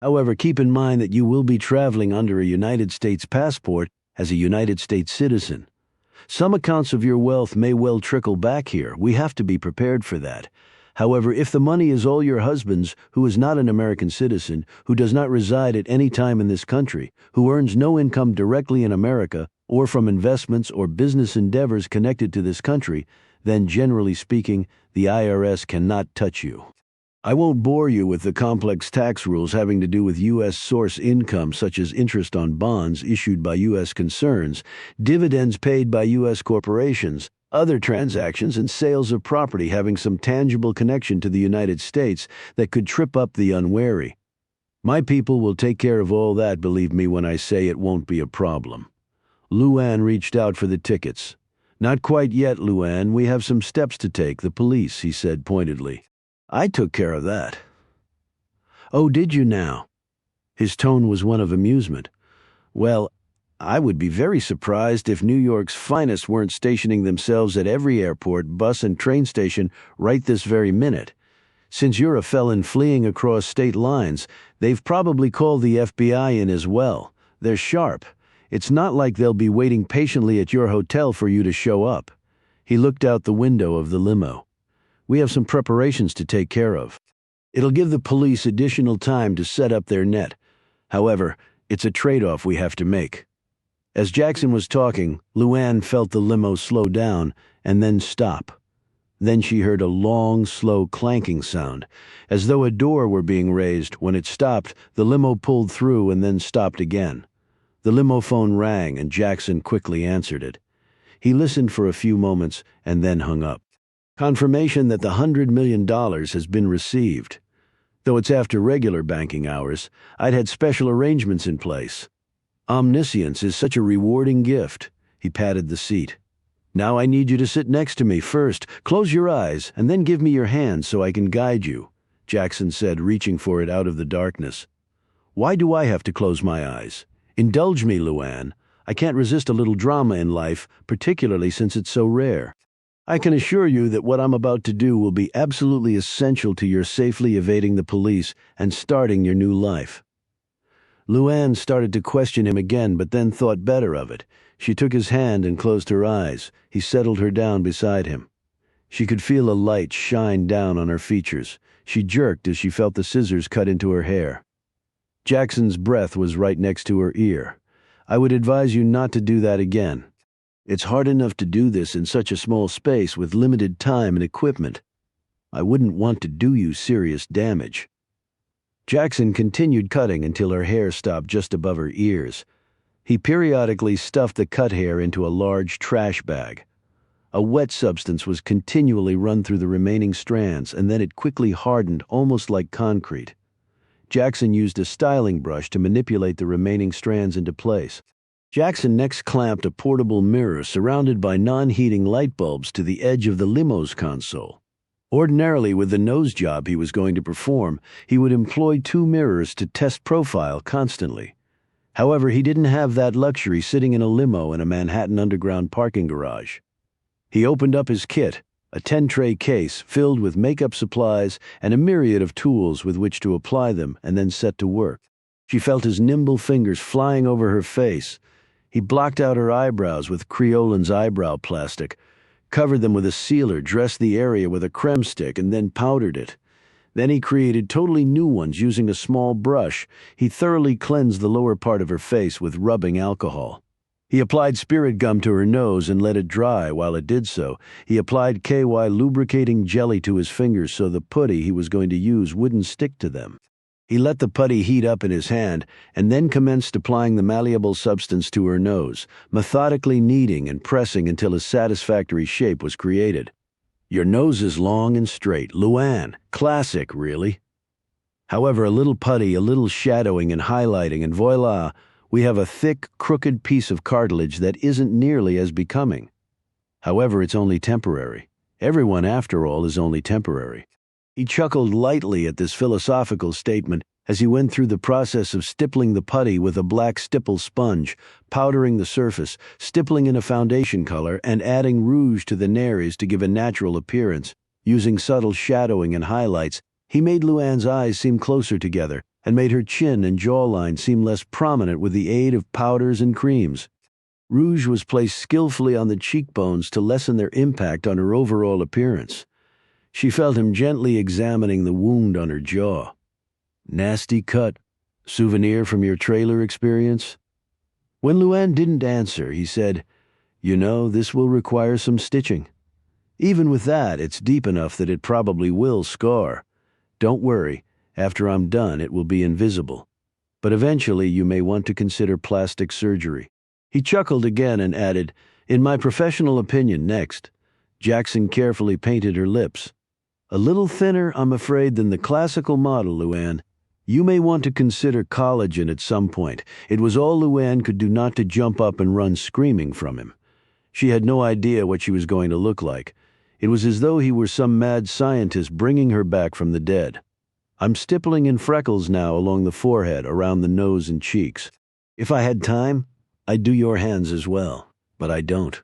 However, keep in mind that you will be traveling under a United States passport as a United States citizen. Some accounts of your wealth may well trickle back here. We have to be prepared for that. However, if the money is all your husband's, who is not an American citizen, who does not reside at any time in this country, who earns no income directly in America or from investments or business endeavors connected to this country, then generally speaking, the IRS cannot touch you. I won't bore you with the complex tax rules having to do with U.S. source income such as interest on bonds issued by U.S. concerns, dividends paid by U.S. corporations, other transactions and sales of property having some tangible connection to the United States that could trip up the unwary. My people will take care of all that, believe me when I say it won't be a problem. Luann reached out for the tickets. Not quite yet, Luann. We have some steps to take, the police, he said pointedly. I took care of that. Oh, did you now? His tone was one of amusement. Well, I would be very surprised if New York's finest weren't stationing themselves at every airport, bus, and train station right this very minute. Since you're a felon fleeing across state lines, they've probably called the FBI in as well. They're sharp. It's not like they'll be waiting patiently at your hotel for you to show up. He looked out the window of the limo. We have some preparations to take care of. It'll give the police additional time to set up their net. However, it's a trade-off we have to make. As Jackson was talking, Luann felt the limo slow down and then stop. Then she heard a long, slow clanking sound, as though a door were being raised. When it stopped, the limo pulled through and then stopped again. The limo phone rang and Jackson quickly answered it. He listened for a few moments and then hung up. Confirmation that the $100 million has been received. Though it's after regular banking hours, I'd had special arrangements in place. Omniscience is such a rewarding gift. He patted the seat. Now I need you to sit next to me first. Close your eyes and then give me your hand so I can guide you, Jackson said, reaching for it out of the darkness. Why do I have to close my eyes? Indulge me, Luann. I can't resist a little drama in life, particularly since it's so rare. I can assure you that what I'm about to do will be absolutely essential to your safely evading the police and starting your new life. Luann started to question him again, but then thought better of it. She took his hand and closed her eyes. He settled her down beside him. She could feel a light shine down on her features. She jerked as she felt the scissors cut into her hair. Jackson's breath was right next to her ear. I would advise you not to do that again. It's hard enough to do this in such a small space with limited time and equipment. I wouldn't want to do you serious damage. Jackson continued cutting until her hair stopped just above her ears. He periodically stuffed the cut hair into a large trash bag. A wet substance was continually run through the remaining strands, and then it quickly hardened almost like concrete. Jackson used a styling brush to manipulate the remaining strands into place. Jackson next clamped a portable mirror surrounded by non-heating light bulbs to the edge of the limo's console. Ordinarily, with the nose job he was going to perform, he would employ 2 mirrors to test profile constantly. However, he didn't have that luxury sitting in a limo in a Manhattan underground parking garage. He opened up his kit, a 10-tray case filled with makeup supplies and a myriad of tools with which to apply them, and then set to work. She felt his nimble fingers flying over her face. He blocked out her eyebrows with Creolan's eyebrow plastic, covered them with a sealer, dressed the area with a creme stick, and then powdered it. Then he created totally new ones using a small brush. He thoroughly cleansed the lower part of her face with rubbing alcohol. He applied spirit gum to her nose and let it dry. While it did so, he applied KY lubricating jelly to his fingers so the putty he was going to use wouldn't stick to them. He let the putty heat up in his hand and then commenced applying the malleable substance to her nose, methodically kneading and pressing until a satisfactory shape was created. "Your nose is long and straight. Luann. Classic, really." However, a little putty, a little shadowing and highlighting, and voila, we have a thick, crooked piece of cartilage that isn't nearly as becoming. However, it's only temporary. Everyone, after all, is only temporary. He chuckled lightly at this philosophical statement as he went through the process of stippling the putty with a black stipple sponge, powdering the surface, stippling in a foundation color, and adding rouge to the nares to give a natural appearance. Using subtle shadowing and highlights, he made Luann's eyes seem closer together and made her chin and jawline seem less prominent with the aid of powders and creams. Rouge was placed skillfully on the cheekbones to lessen their impact on her overall appearance. She felt him gently examining the wound on her jaw. "Nasty cut. Souvenir from your trailer experience?" When Luann didn't answer, he said, "You know, this will require some stitching. Even with that, it's deep enough that it probably will scar. Don't worry, after I'm done it will be invisible. But eventually you may want to consider plastic surgery." He chuckled again and added, "In my professional opinion, next." Jackson carefully painted her lips. "A little thinner, I'm afraid, than the classical model, Luann. You may want to consider collagen at some point." It was all Luann could do not to jump up and run screaming from him. She had no idea what she was going to look like. It was as though he were some mad scientist bringing her back from the dead. "I'm stippling in freckles now along the forehead, around the nose and cheeks. If I had time, I'd do your hands as well, but I don't.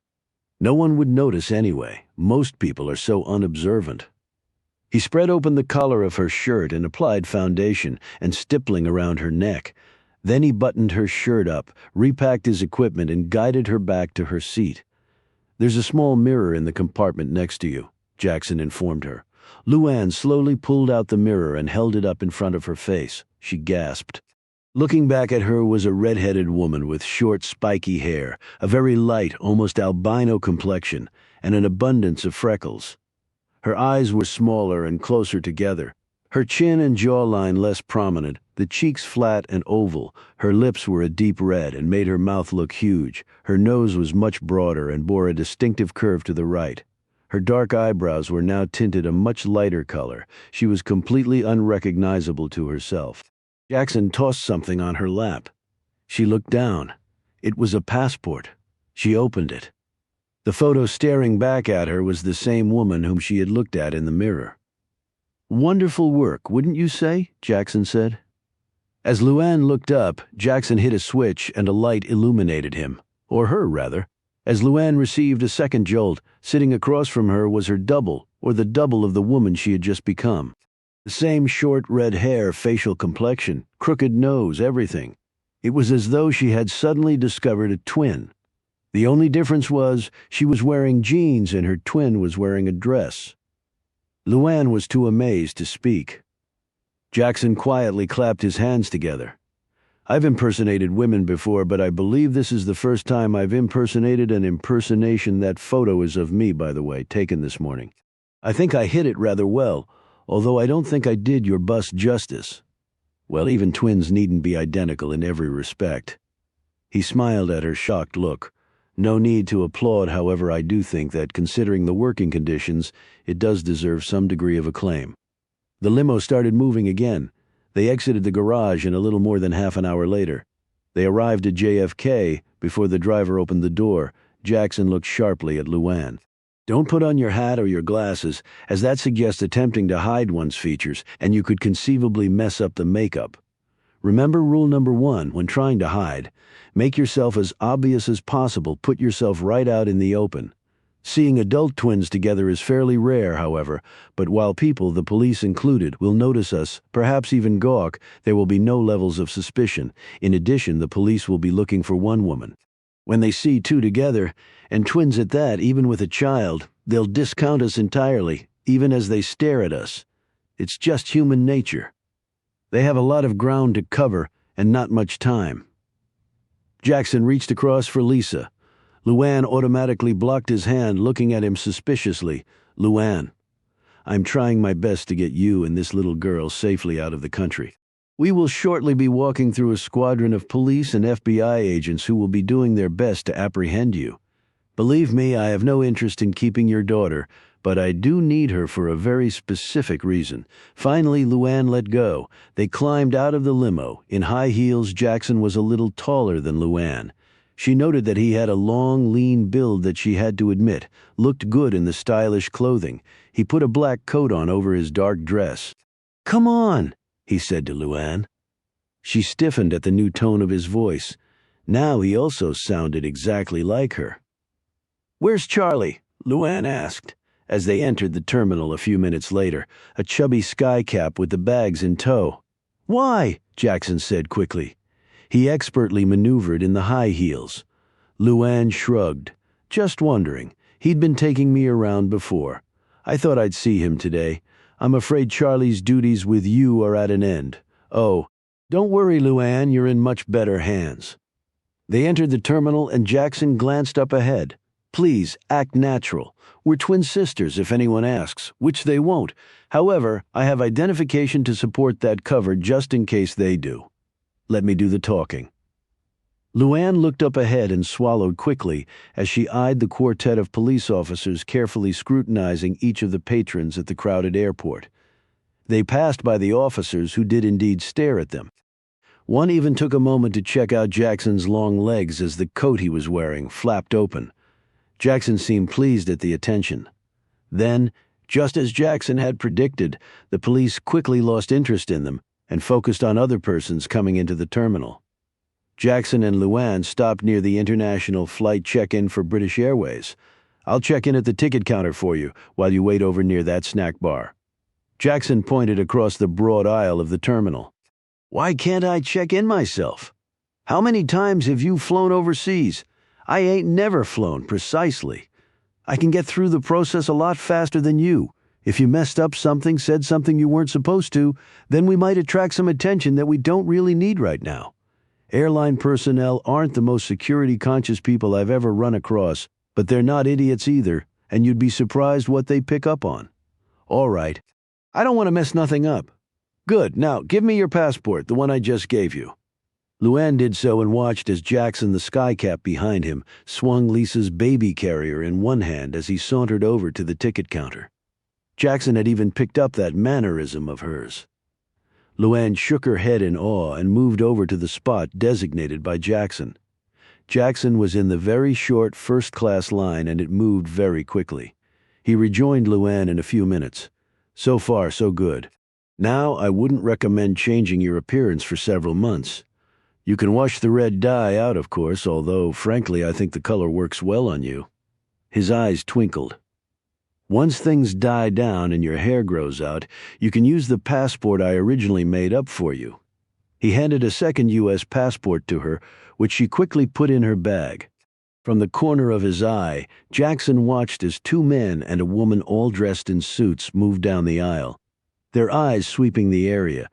No one would notice anyway. Most people are so unobservant." He spread open the collar of her shirt and applied foundation and stippling around her neck. Then he buttoned her shirt up, repacked his equipment, and guided her back to her seat. "There's a small mirror in the compartment next to you," Jackson informed her. Luann slowly pulled out the mirror and held it up in front of her face. She gasped. Looking back at her was a red-headed woman with short, spiky hair, a very light, almost albino complexion, and an abundance of freckles. Her eyes were smaller and closer together, her chin and jawline less prominent, the cheeks flat and oval. Her lips were a deep red and made her mouth look huge. Her nose was much broader and bore a distinctive curve to the right. Her dark eyebrows were now tinted a much lighter color. She was completely unrecognizable to herself. Jackson tossed something on her lap. She looked down. It was a passport. She opened it. The photo staring back at her was the same woman whom she had looked at in the mirror. "Wonderful work, wouldn't you say?" Jackson said. As Luann looked up, Jackson hit a switch and a light illuminated him, or her rather. As Luann received a second jolt, sitting across from her was her double, or the double of the woman she had just become. The same short red hair, facial complexion, crooked nose, everything. It was as though she had suddenly discovered a twin. The only difference was she was wearing jeans and her twin was wearing a dress. Luann was too amazed to speak. Jackson quietly clapped his hands together. "I've impersonated women before, but I believe this is the first time I've impersonated an impersonation. That photo is of me, by the way, taken this morning. I think I hit it rather well, although I don't think I did your bust justice. Well, even twins needn't be identical in every respect." He smiled at her shocked look. "No need to applaud, however, I do think that, considering the working conditions, it does deserve some degree of acclaim." The limo started moving again. They exited the garage in a little more than half an hour later. They arrived at JFK before the driver opened the door. Jackson looked sharply at Luann. Don't put on your hat or your glasses, as that suggests attempting to hide one's features, and you could conceivably mess up the makeup. Remember rule number 1 when trying to hide. Make yourself as obvious as possible. Put yourself right out in the open. Seeing adult twins together is fairly rare, however, but while people, the police included, will notice us, perhaps even gawk, there will be no levels of suspicion. In addition, the police will be looking for one woman. When they see two together, and twins at that, even with a child, they'll discount us entirely, even as they stare at us. It's just human nature. They have a lot of ground to cover and not much time. Jackson reached across for Lisa. Luann automatically blocked his hand, looking at him suspiciously. Luann, I'm trying my best to get you and this little girl safely out of the country. We will shortly be walking through a squadron of police and FBI agents who will be doing their best to apprehend you. Believe me, I have no interest in keeping your daughter, but I do need her for a very specific reason. Finally, Luann let go. They climbed out of the limo. In high heels, Jackson was a little taller than Luann. She noted that he had a long, lean build that she had to admit looked good in the stylish clothing. He put a black coat on over his dark dress. "Come on," he said to Luann. She stiffened at the new tone of his voice. Now he also sounded exactly like her. "Where's Charlie?" Luann asked, as they entered the terminal a few minutes later, a chubby skycap with the bags in tow. "Why?" Jackson said quickly. He expertly maneuvered in the high heels. Luann shrugged. "Just wondering. He'd been taking me around before. I thought I'd see him today. I'm afraid Charlie's duties with you are at an end. Oh, don't worry, Luann, you're in much better hands." They entered the terminal and Jackson glanced up ahead. "Please, act natural. We're twin sisters if anyone asks, which they won't. However, I have identification to support that cover just in case they do. Let me do the talking." Luann looked up ahead and swallowed quickly as she eyed the quartet of police officers carefully scrutinizing each of the patrons at the crowded airport. They passed by the officers who did indeed stare at them. One even took a moment to check out Jackson's long legs as the coat he was wearing flapped open. Jackson seemed pleased at the attention. Then, just as Jackson had predicted, the police quickly lost interest in them and focused on other persons coming into the terminal. Jackson and Luann stopped near the international flight check-in for British Airways. "I'll check in at the ticket counter for you while you wait over near that snack bar." Jackson pointed across the broad aisle of the terminal. "Why can't I check in myself? How many times have you flown overseas? I ain't never flown, precisely. I can get through the process a lot faster than you. If you messed up something, said something you weren't supposed to, then we might attract some attention that we don't really need right now. Airline personnel aren't the most security-conscious people I've ever run across, but they're not idiots either, and you'd be surprised what they pick up on. All right. I don't want to mess nothing up. Good. Now, give me your passport, the one I just gave you." Luann did so and watched as Jackson, the skycap behind him, swung Lisa's baby carrier in one hand as he sauntered over to the ticket counter. Jackson had even picked up that mannerism of hers. Luann shook her head in awe and moved over to the spot designated by Jackson. Jackson was in the very short first-class line and it moved very quickly. He rejoined Luann in a few minutes. "So far, so good. Now, I wouldn't recommend changing your appearance for several months. You can wash the red dye out, of course, although, frankly, I think the color works well on you." His eyes twinkled. "Once things die down and your hair grows out, you can use the passport I originally made up for you." He handed a second U.S. passport to her, which she quickly put in her bag. From the corner of his eye, Jackson watched as two men and a woman all dressed in suits moved down the aisle, their eyes sweeping the area.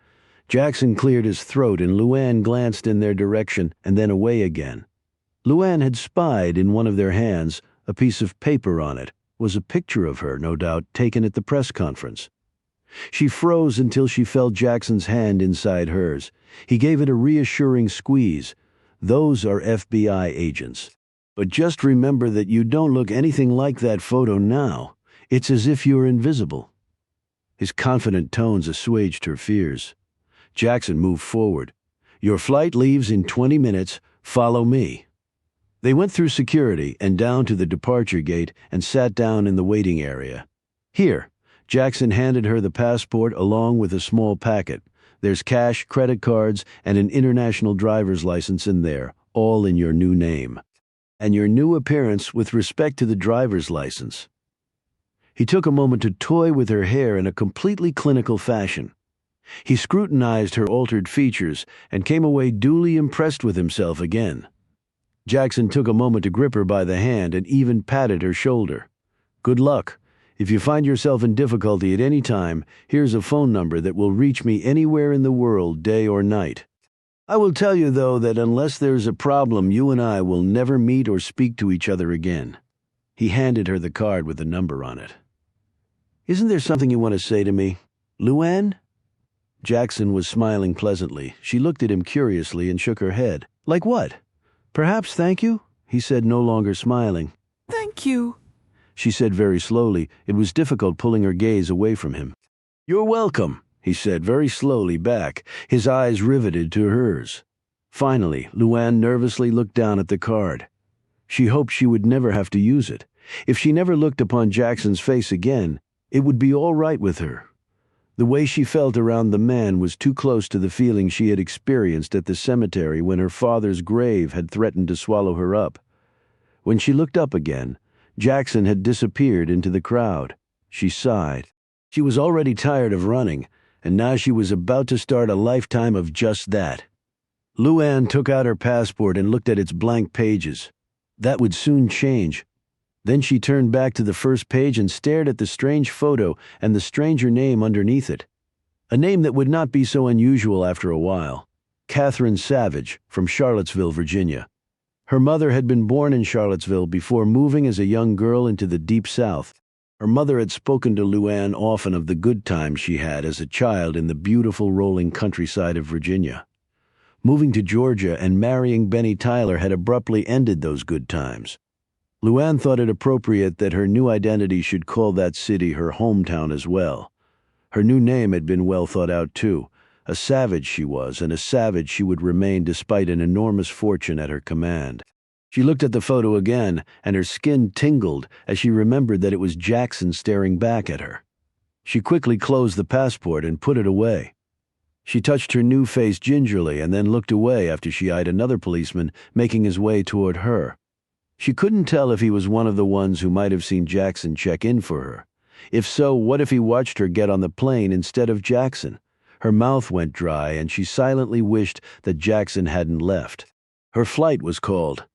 Jackson cleared his throat and Luann glanced in their direction and then away again. Luann had spied in one of their hands a piece of paper. On it was a picture of her, no doubt, taken at the press conference. She froze until she felt Jackson's hand inside hers. He gave it a reassuring squeeze. "Those are FBI agents. But just remember that you don't look anything like that photo now. It's as if you're invisible." His confident tones assuaged her fears. Jackson moved forward. "Your flight leaves in 20 minutes. Follow me." They went through security and down to the departure gate and sat down in the waiting area. "Here." Jackson handed her the passport along with a small packet. "There's cash, credit cards, and an international driver's license in there, all in your new name. And your new appearance with respect to the driver's license." He took a moment to toy with her hair in a completely clinical fashion. He scrutinized her altered features and came away duly impressed with himself again. Jackson took a moment to grip her by the hand and even patted her shoulder. "Good luck. If you find yourself in difficulty at any time, here's a phone number that will reach me anywhere in the world, day or night. I will tell you, though, that unless there's a problem, you and I will never meet or speak to each other again." He handed her the card with the number on it. "Isn't there something you want to say to me, Luann?" Jackson was smiling pleasantly. She looked at him curiously and shook her head. "Like what?" "Perhaps thank you," he said, no longer smiling. "Thank you," she said very slowly. It was difficult pulling her gaze away from him. "You're welcome," he said very slowly back, his eyes riveted to hers. Finally, Luann nervously looked down at the card. She hoped she would never have to use it. If she never looked upon Jackson's face again, it would be all right with her. The way she felt around the man was too close to the feeling she had experienced at the cemetery when her father's grave had threatened to swallow her up. When she looked up again, Jackson had disappeared into the crowd. She sighed. She was already tired of running, and now she was about to start a lifetime of just that. Luann took out her passport and looked at its blank pages. That would soon change. Then she turned back to the first page and stared at the strange photo and the stranger name underneath it. A name that would not be so unusual after a while. Catherine Savage, from Charlottesville, Virginia. Her mother had been born in Charlottesville before moving as a young girl into the Deep South. Her mother had spoken to Luann often of the good times she had as a child in the beautiful rolling countryside of Virginia. Moving to Georgia and marrying Benny Tyler had abruptly ended those good times. Luann thought it appropriate that her new identity should call that city her hometown as well. Her new name had been well thought out too. A savage she was, and a savage she would remain despite an enormous fortune at her command. She looked at the photo again, and her skin tingled as she remembered that it was Jackson staring back at her. She quickly closed the passport and put it away. She touched her new face gingerly and then looked away after she eyed another policeman making his way toward her. She couldn't tell if he was one of the ones who might have seen Jackson check in for her. If so, what if he watched her get on the plane instead of Jackson? Her mouth went dry, and she silently wished that Jackson hadn't left. Her flight was called.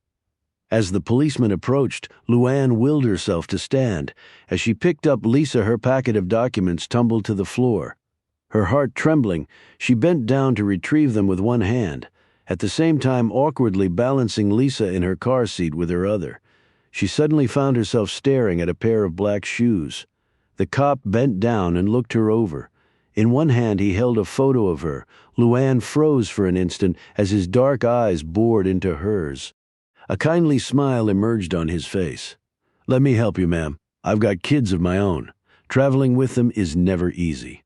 As the policeman approached, Luann willed herself to stand. As she picked up Lisa, her packet of documents tumbled to the floor. Her heart trembling, she bent down to retrieve them with one hand, at the same time awkwardly balancing Lisa in her car seat with her other. She suddenly found herself staring at a pair of black shoes. The cop bent down and looked her over. In one hand he held a photo of her. Luann froze for an instant as his dark eyes bored into hers. A kindly smile emerged on his face. "Let me help you, ma'am. I've got kids of my own. Traveling with them is never easy."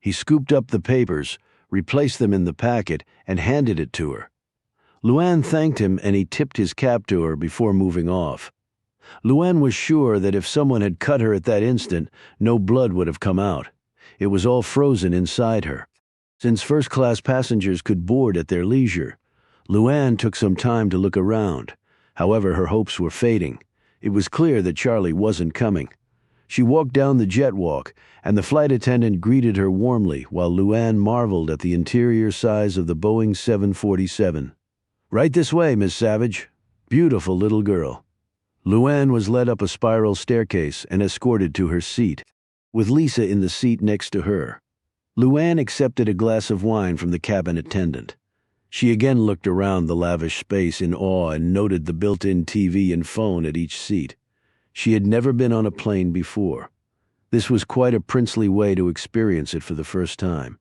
He scooped up the papers, replaced them in the packet, and handed it to her. Luann thanked him, and he tipped his cap to her before moving off. Luann was sure that if someone had cut her at that instant, no blood would have come out. It was all frozen inside her. Since first-class passengers could board at their leisure, Luann took some time to look around. However, her hopes were fading. It was clear that Charlie wasn't coming. She walked down the jet walk, and the flight attendant greeted her warmly while Luann marveled at the interior size of the Boeing 747. "Right this way, Miss Savage. Beautiful little girl." Luann was led up a spiral staircase and escorted to her seat, with Lisa in the seat next to her. Luann accepted a glass of wine from the cabin attendant. She again looked around the lavish space in awe and noted the built-in TV and phone at each seat. She had never been on a plane before. This was quite a princely way to experience it for the first time.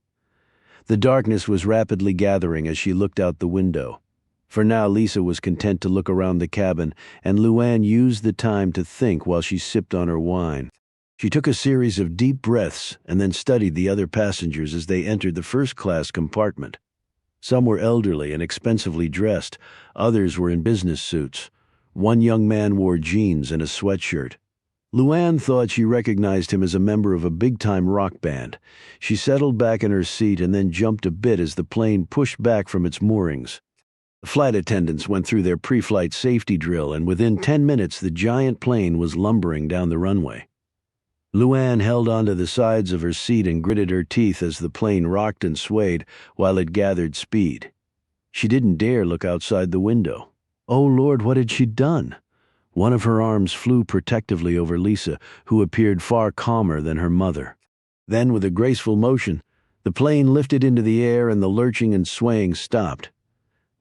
The darkness was rapidly gathering as she looked out the window. For now, Lisa was content to look around the cabin, and Luann used the time to think while she sipped on her wine. She took a series of deep breaths and then studied the other passengers as they entered the first-class compartment. Some were elderly and expensively dressed. Others were in business suits. One young man wore jeans and a sweatshirt. Luann thought she recognized him as a member of a big-time rock band. She settled back in her seat and then jumped a bit as the plane pushed back from its moorings. The flight attendants went through their pre-flight safety drill, and within 10 minutes the giant plane was lumbering down the runway. Luann held onto the sides of her seat and gritted her teeth as the plane rocked and swayed while it gathered speed. She didn't dare look outside the window. Oh Lord, what had she done? One of her arms flew protectively over Lisa, who appeared far calmer than her mother. Then, with a graceful motion, the plane lifted into the air and the lurching and swaying stopped.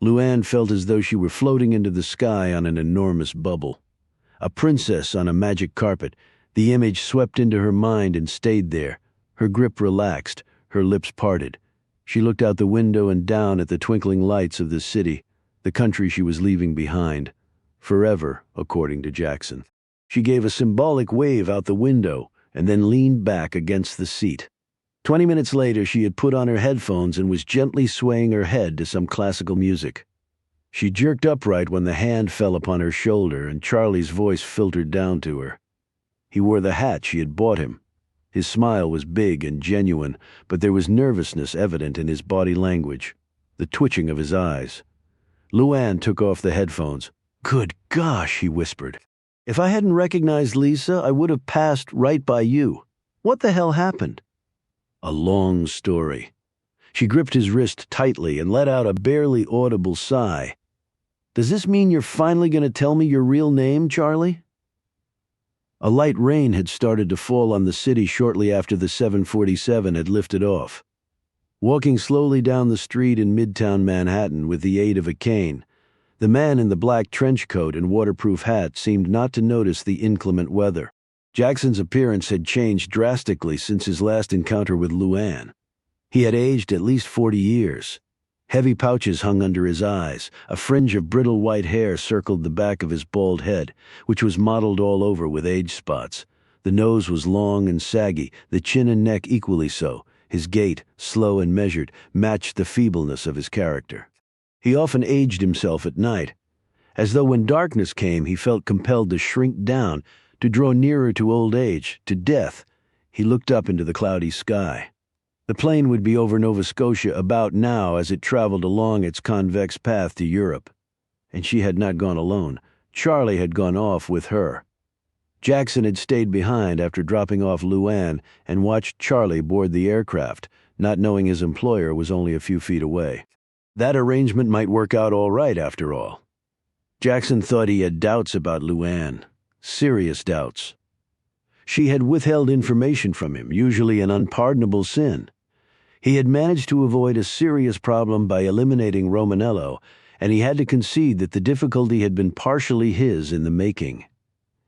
Luann felt as though she were floating into the sky on an enormous bubble. A princess on a magic carpet. The image swept into her mind and stayed there. Her grip relaxed, her lips parted. She looked out the window and down at the twinkling lights of the city, the country she was leaving behind. Forever, according to Jackson. She gave a symbolic wave out the window and then leaned back against the seat. 20 minutes later, she had put on her headphones and was gently swaying her head to some classical music. She jerked upright when the hand fell upon her shoulder and Charlie's voice filtered down to her. He wore the hat she had bought him. His smile was big and genuine, but there was nervousness evident in his body language, the twitching of his eyes. Luann took off the headphones. "Good gosh," he whispered. "If I hadn't recognized Lisa, I would have passed right by you. What the hell happened?" A long story. She gripped his wrist tightly and let out a barely audible sigh. "Does this mean you're finally going to tell me your real name, Charlie?" A light rain had started to fall on the city shortly after the 747 had lifted off. Walking slowly down the street in Midtown Manhattan with the aid of a cane, the man in the black trench coat and waterproof hat seemed not to notice the inclement weather. Jackson's appearance had changed drastically since his last encounter with Luann. He had aged at least 40 years. Heavy pouches hung under his eyes. A fringe of brittle white hair circled the back of his bald head, which was mottled all over with age spots. The nose was long and saggy, the chin and neck equally so. His gait, slow and measured, matched the feebleness of his character. He often aged himself at night. As though when darkness came, he felt compelled to shrink down, to draw nearer to old age, to death. He looked up into the cloudy sky. The plane would be over Nova Scotia about now as it traveled along its convex path to Europe. And she had not gone alone. Charlie had gone off with her. Jackson had stayed behind after dropping off Luann and watched Charlie board the aircraft, not knowing his employer was only a few feet away. That arrangement might work out all right after all. Jackson thought he had doubts about Luann. Serious doubts. She had withheld information from him, usually an unpardonable sin. He had managed to avoid a serious problem by eliminating Romanello, and he had to concede that the difficulty had been partially his in the making.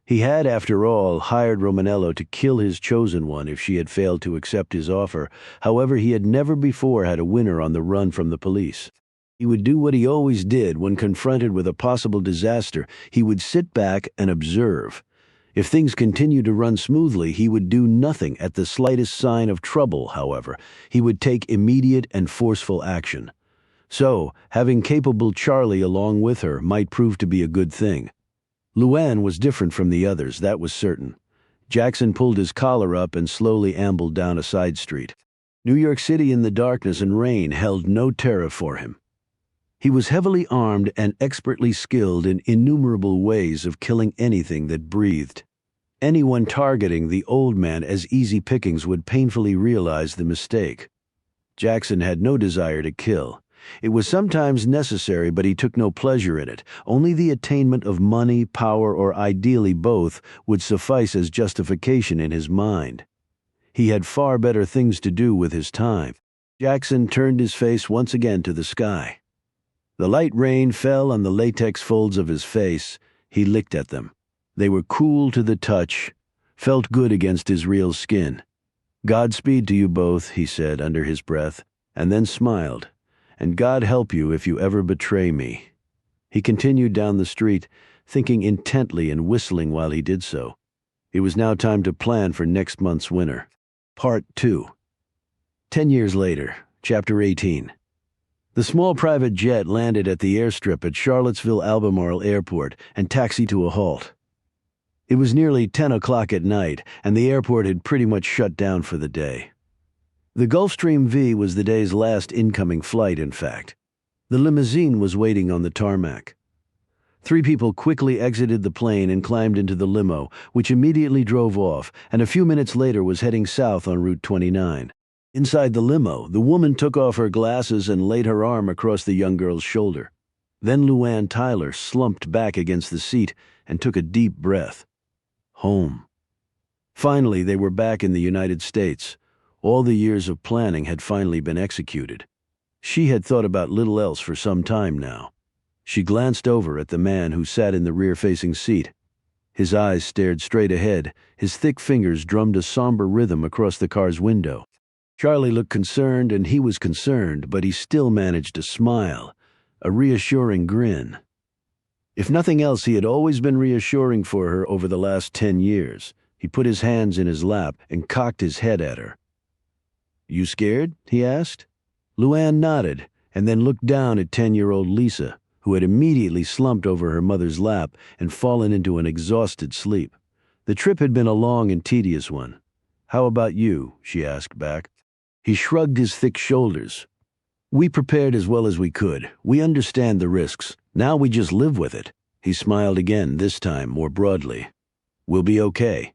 He had, after all, hired Romanello to kill his chosen one if she had failed to accept his offer. However, he had never before had a winner on the run from the police. He would do what he always did when confronted with a possible disaster. He would sit back and observe. If things continued to run smoothly, he would do nothing at the slightest sign of trouble, however. He would take immediate and forceful action. So, having capable Charlie along with her might prove to be a good thing. Luann was different from the others, that was certain. Jackson pulled his collar up and slowly ambled down a side street. New York City in the darkness and rain held no terror for him. He was heavily armed and expertly skilled in innumerable ways of killing anything that breathed. Anyone targeting the old man as easy pickings would painfully realize the mistake. Jackson had no desire to kill. It was sometimes necessary, but he took no pleasure in it. Only the attainment of money, power, or ideally both would suffice as justification in his mind. He had far better things to do with his time. Jackson turned his face once again to the sky. The light rain fell on the latex folds of his face. He licked at them. They were cool to the touch, felt good against his real skin. "Godspeed to you both," he said under his breath, and then smiled. "And God help you if you ever betray me." He continued down the street, thinking intently and whistling while he did so. It was now time to plan for next month's winter. Part 2. 10 years later, Chapter 18. The small private jet landed at the airstrip at Charlottesville-Albemarle Airport and taxied to a halt. It was nearly 10 o'clock at night, and the airport had pretty much shut down for the day. The Gulfstream V was the day's last incoming flight, in fact. The limousine was waiting on the tarmac. 3 people quickly exited the plane and climbed into the limo, which immediately drove off, and a few minutes later was heading south on Route 29. Inside the limo, the woman took off her glasses and laid her arm across the young girl's shoulder. Then Luann Tyler slumped back against the seat and took a deep breath. Home. Finally, they were back in the United States. All the years of planning had finally been executed. She had thought about little else for some time now. She glanced over at the man who sat in the rear-facing seat. His eyes stared straight ahead. His thick fingers drummed a somber rhythm across the car's window. Charlie looked concerned, and he was concerned, but he still managed to smile, a reassuring grin. If nothing else, he had always been reassuring for her over the last 10 years. He put his hands in his lap and cocked his head at her. "You scared?" he asked. Luann nodded, and then looked down at 10-year-old Lisa, who had immediately slumped over her mother's lap and fallen into an exhausted sleep. The trip had been a long and tedious one. "How about you?" she asked back. He shrugged his thick shoulders. "We prepared as well as we could. We understand the risks. Now we just live with it." He smiled again, this time more broadly. "We'll be okay."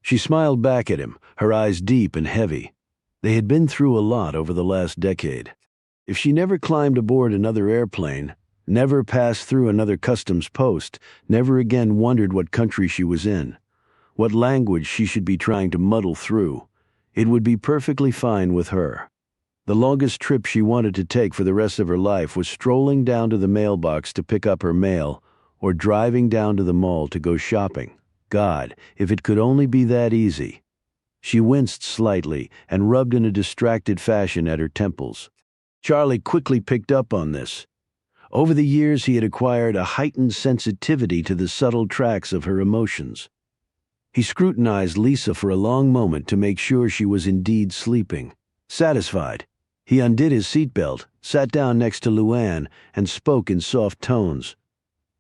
She smiled back at him, her eyes deep and heavy. They had been through a lot over the last decade. If she never climbed aboard another airplane, never passed through another customs post, never again wondered what country she was in, what language she should be trying to muddle through, it would be perfectly fine with her. The longest trip she wanted to take for the rest of her life was strolling down to the mailbox to pick up her mail, or driving down to the mall to go shopping. God, if it could only be that easy. She winced slightly and rubbed in a distracted fashion at her temples. Charlie quickly picked up on this. Over the years, he had acquired a heightened sensitivity to the subtle tracks of her emotions. He scrutinized Lisa for a long moment to make sure she was indeed sleeping. Satisfied, he undid his seatbelt, sat down next to Luann, and spoke in soft tones.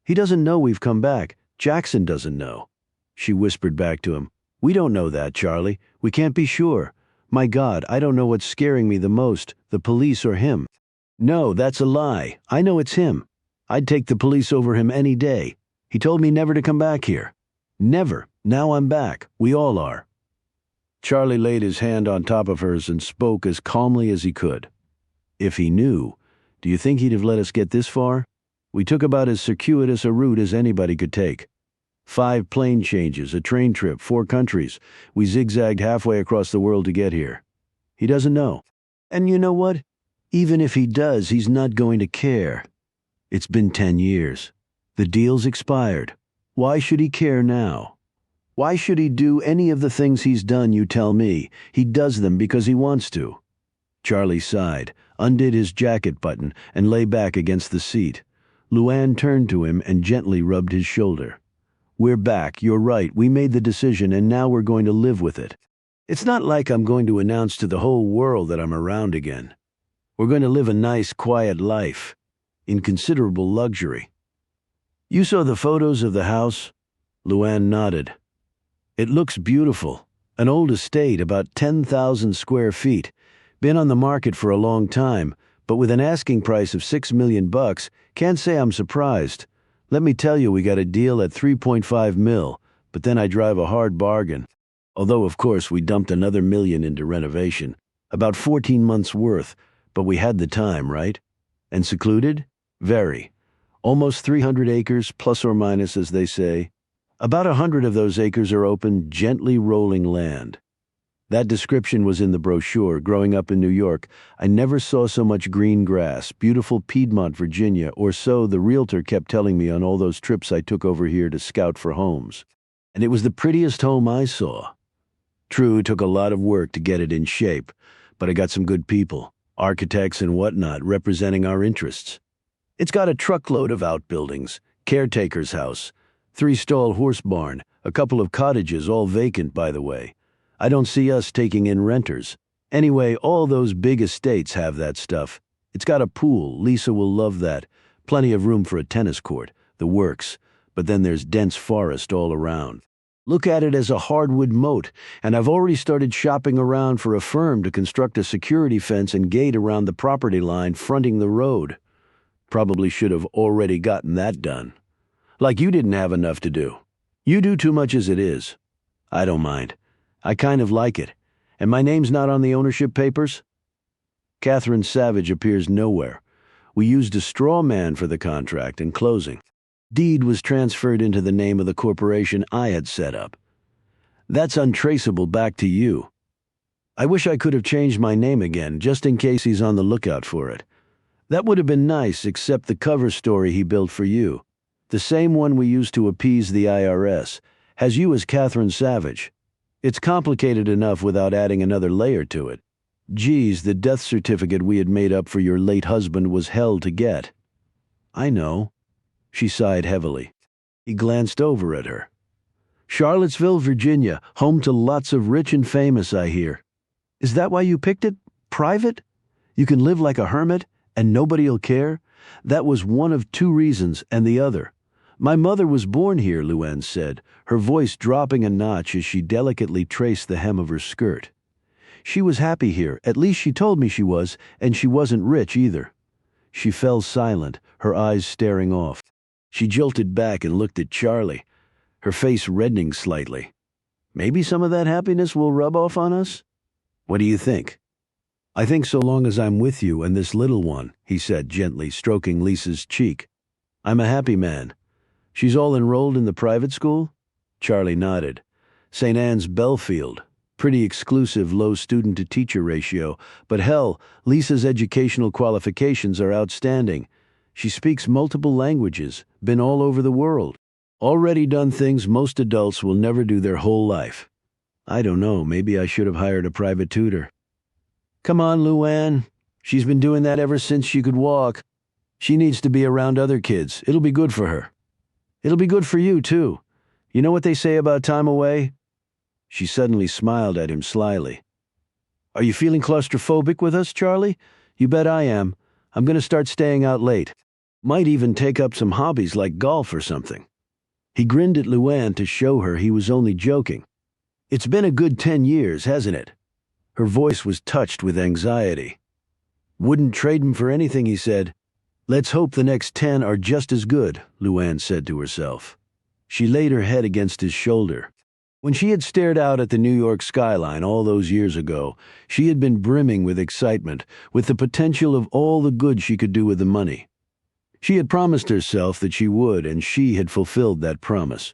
"He doesn't know we've come back. Jackson doesn't know." She whispered back to him. "We don't know that, Charlie. We can't be sure. My God, I don't know what's scaring me the most, the police or him." "No, that's a lie. I know it's him. I'd take the police over him any day. He told me never to come back here." "Never. Now I'm back. We all are." Charlie laid his hand on top of hers and spoke as calmly as he could. "If he knew, do you think he'd have let us get this far? We took about as circuitous a route as anybody could take. 5 plane changes, a train trip, 4 countries. We zigzagged halfway across the world to get here. He doesn't know. And you know what? Even if he does, he's not going to care. It's been 10 years. The deal's expired. Why should he care now? Why should he do any of the things he's done, you tell me? He does them because he wants to." Charlie sighed, undid his jacket button, and lay back against the seat. Luann turned to him and gently rubbed his shoulder. "We're back, you're right. We made the decision, and now we're going to live with it. It's not like I'm going to announce to the whole world that I'm around again. We're going to live a nice, quiet life, in considerable luxury." "You saw the photos of the house?" Luann nodded. "It looks beautiful. An old estate, about 10,000 square feet. Been on the market for a long time, but with an asking price of $6 million, can't say I'm surprised. Let me tell you, we got a deal at 3.5 mil, but then I drive a hard bargain. Although, of course, we dumped another $1 million into renovation. About 14 months worth, but we had the time, right? And secluded? Very. Almost 300 acres, plus or minus, as they say. About 100 of those acres are open, gently rolling land. That description was in the brochure. Growing up in New York, I never saw so much green grass, beautiful Piedmont, Virginia, or so the realtor kept telling me on all those trips I took over here to scout for homes. And it was the prettiest home I saw. True, it took a lot of work to get it in shape, but I got some good people, architects and whatnot, representing our interests. It's got a truckload of outbuildings, caretaker's house, 3-stall horse barn, A couple of cottages, all vacant, by the way. I don't see us taking in renters. Anyway, all those big estates have that stuff. It's got a pool. Lisa will love that. Plenty of room for a tennis court. The works. But then there's dense forest all around. Look at it as a hardwood moat, and I've already started shopping around for a firm to construct a security fence and gate around the property line fronting the road. Probably should have already gotten that done. Like you didn't have enough to do. You do too much as it is. I don't mind. I kind of like it. And my name's not on the ownership papers? Catherine Savage appears nowhere. We used a straw man for the contract and closing. Deed was transferred into the name of the corporation I had set up. That's untraceable back to you. I wish I could have changed my name again, just in case he's on the lookout for it. That would have been nice, except the cover story he built for you. The same one we used to appease the IRS, has you as Catherine Savage. It's complicated enough without adding another layer to it. Geez, the death certificate we had made up for your late husband was hell to get. I know. She sighed heavily. He glanced over at her. Charlottesville, Virginia, home to lots of rich and famous, I hear. Is that why you picked it? Private? You can live like a hermit, and nobody'll care? That was one of two reasons, and the other. My mother was born here, Luann said, her voice dropping a notch as she delicately traced the hem of her skirt. She was happy here, at least she told me she was, and she wasn't rich either. She fell silent, her eyes staring off. She jolted back and looked at Charlie, her face reddening slightly. Maybe some of that happiness will rub off on us? What do you think? I think so long as I'm with you and this little one, he said gently, stroking Lisa's cheek. I'm a happy man. She's all enrolled in the private school? Charlie nodded. St. Anne's Belfield. Pretty exclusive low student-to-teacher ratio, but hell, Lisa's educational qualifications are outstanding. She speaks multiple languages, been all over the world. Already done things most adults will never do their whole life. I don't know, maybe I should have hired a private tutor. Come on, Luann. She's been doing that ever since she could walk. She needs to be around other kids. It'll be good for her. It'll be good for you, too. You know what they say about time away? She suddenly smiled at him slyly. Are you feeling claustrophobic with us, Charlie? You bet I am. I'm going to start staying out late. Might even take up some hobbies like golf or something. He grinned at Luann to show her he was only joking. It's been a good 10 years, hasn't it? Her voice was touched with anxiety. Wouldn't trade him for anything, he said. Let's hope the next 10 are just as good, Luann said to herself. She laid her head against his shoulder. When she had stared out at the New York skyline all those years ago, she had been brimming with excitement, with the potential of all the good she could do with the money. She had promised herself that she would, and she had fulfilled that promise.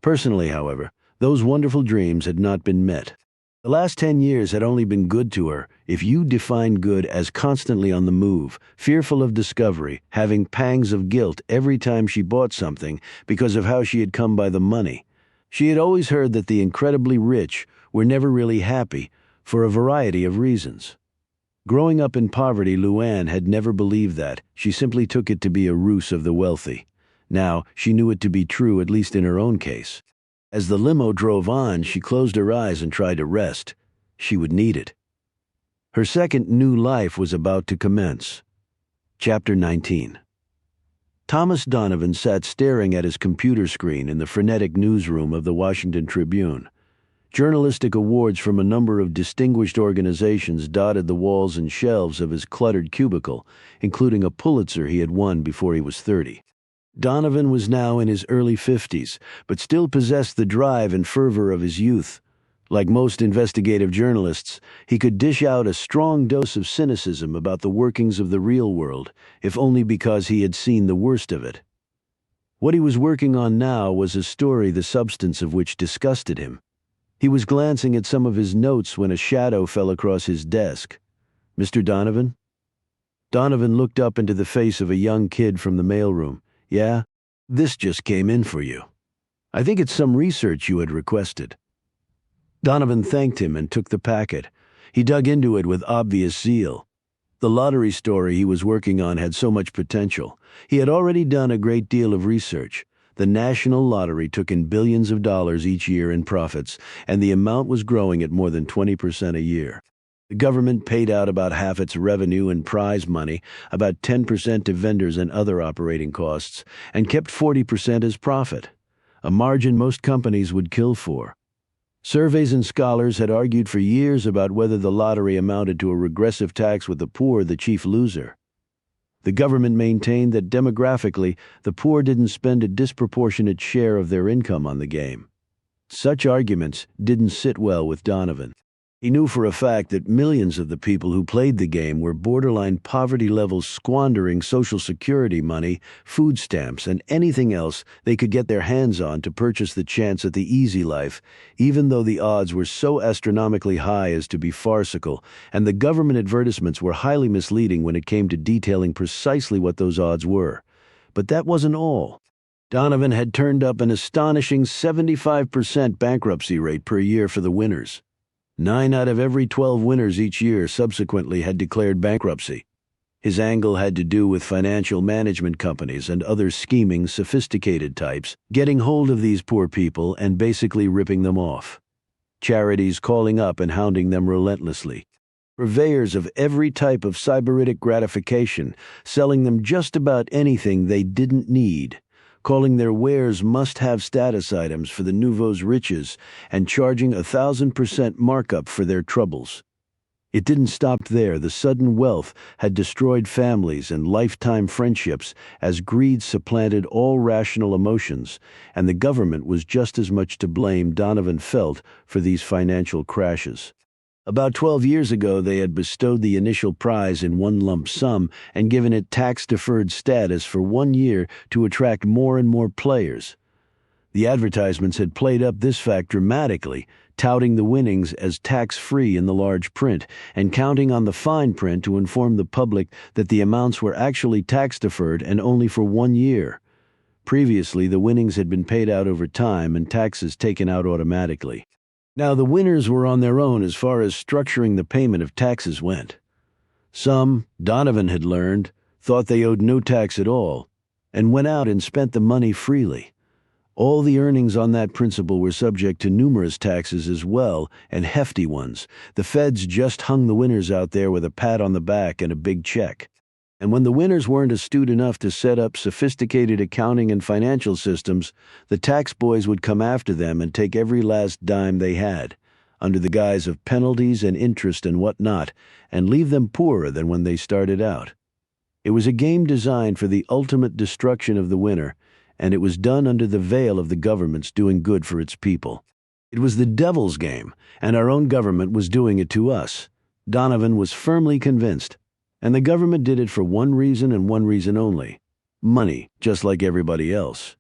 Personally, however, those wonderful dreams had not been met. The last 10 years had only been good to her, if you define good as constantly on the move, fearful of discovery, having pangs of guilt every time she bought something because of how she had come by the money. She had always heard that the incredibly rich were never really happy, for a variety of reasons. Growing up in poverty, Luann had never believed that. She simply took it to be a ruse of the wealthy. Now, she knew it to be true, at least in her own case. As the limo drove on, she closed her eyes and tried to rest. She would need it. Her second new life was about to commence. Chapter 19. Thomas Donovan sat staring at his computer screen in the frenetic newsroom of the Washington Tribune. Journalistic awards from a number of distinguished organizations dotted the walls and shelves of his cluttered cubicle, including a Pulitzer he had won before he was 30. Donovan was now in his early 50s, but still possessed the drive and fervor of his youth. Like most investigative journalists, he could dish out a strong dose of cynicism about the workings of the real world, if only because he had seen the worst of it. What he was working on now was a story the substance of which disgusted him. He was glancing at some of his notes when a shadow fell across his desk. Mr. Donovan? Donovan looked up into the face of a young kid from the mailroom. Yeah, this just came in for you. I think it's some research you had requested. Donovan thanked him and took the packet. He dug into it with obvious zeal. The lottery story he was working on had so much potential. He had already done a great deal of research. The national lottery took in billions of dollars each year in profits, and the amount was growing at more than 20% a year. The government paid out about half its revenue in prize money, about 10% to vendors and other operating costs, and kept 40% as profit, a margin most companies would kill for. Surveys and scholars had argued for years about whether the lottery amounted to a regressive tax with the poor the chief loser. The government maintained that demographically, the poor didn't spend a disproportionate share of their income on the game. Such arguments didn't sit well with Donovan. He knew for a fact that millions of the people who played the game were borderline poverty levels, squandering Social Security money, food stamps, and anything else they could get their hands on to purchase the chance at the easy life, even though the odds were so astronomically high as to be farcical, and the government advertisements were highly misleading when it came to detailing precisely what those odds were. But that wasn't all. Donovan had turned up an astonishing 75% bankruptcy rate per year for the winners. 9 out of every 12 winners each year subsequently had declared bankruptcy. His angle had to do with financial management companies and other scheming, sophisticated types getting hold of these poor people and basically ripping them off. Charities calling up and hounding them relentlessly. Purveyors of every type of sybaritic gratification, selling them just about anything they didn't need, calling their wares must-have status items for the nouveau's riches, and charging 1,000% markup for their troubles. It didn't stop there. The sudden wealth had destroyed families and lifetime friendships as greed supplanted all rational emotions, and the government was just as much to blame, Donovan felt, for these financial crashes. About 12 years ago, they had bestowed the initial prize in one lump sum and given it tax-deferred status for 1 year to attract more and more players. The advertisements had played up this fact dramatically, touting the winnings as tax-free in the large print and counting on the fine print to inform the public that the amounts were actually tax-deferred and only for 1 year. Previously, the winnings had been paid out over time and taxes taken out automatically. Now, the winners were on their own as far as structuring the payment of taxes went. Some, Donovan had learned, thought they owed no tax at all, and went out and spent the money freely. All the earnings on that principle were subject to numerous taxes as well, and hefty ones. The feds just hung the winners out there with a pat on the back and a big check. And when the winners weren't astute enough to set up sophisticated accounting and financial systems, the tax boys would come after them and take every last dime they had, under the guise of penalties and interest and whatnot, and leave them poorer than when they started out. It was a game designed for the ultimate destruction of the winner, and it was done under the veil of the government's doing good for its people. It was the devil's game, and our own government was doing it to us. Donovan was firmly convinced. And the government did it for one reason and one reason only: money, just like everybody else.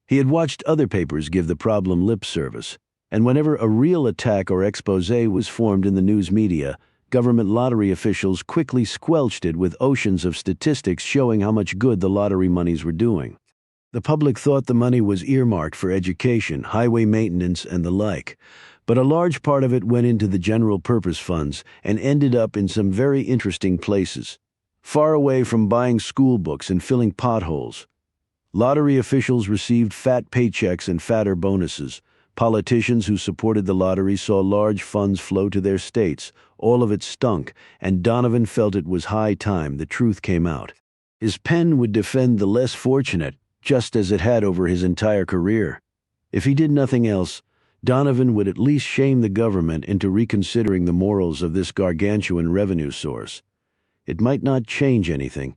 He had watched other papers give the problem lip service, and whenever a real attack or expose was formed in the news media, government lottery officials quickly squelched it with oceans of statistics showing how much good the lottery monies were doing. The public thought the money was earmarked for education, highway maintenance, and the like, but a large part of it went into the general purpose funds and ended up in some very interesting places, far away from buying school books and filling potholes. Lottery officials received fat paychecks and fatter bonuses. Politicians who supported the lottery saw large funds flow to their states. All of it stunk, and Donovan felt it was high time the truth came out. His pen would defend the less fortunate, just as it had over his entire career. If he did nothing else, Donovan would at least shame the government into reconsidering the morals of this gargantuan revenue source. It might not change anything,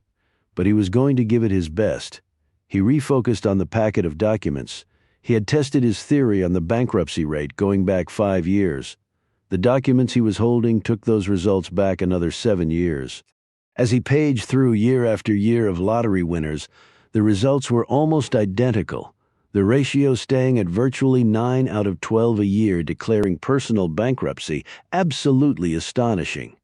but he was going to give it his best. He refocused on the packet of documents. He had tested his theory on the bankruptcy rate going back 5 years. The documents he was holding took those results back another 7 years. As he paged through year after year of lottery winners, the results were almost identical, the ratio staying at virtually 9 out of 12 a year declaring personal bankruptcy absolutely astonishing.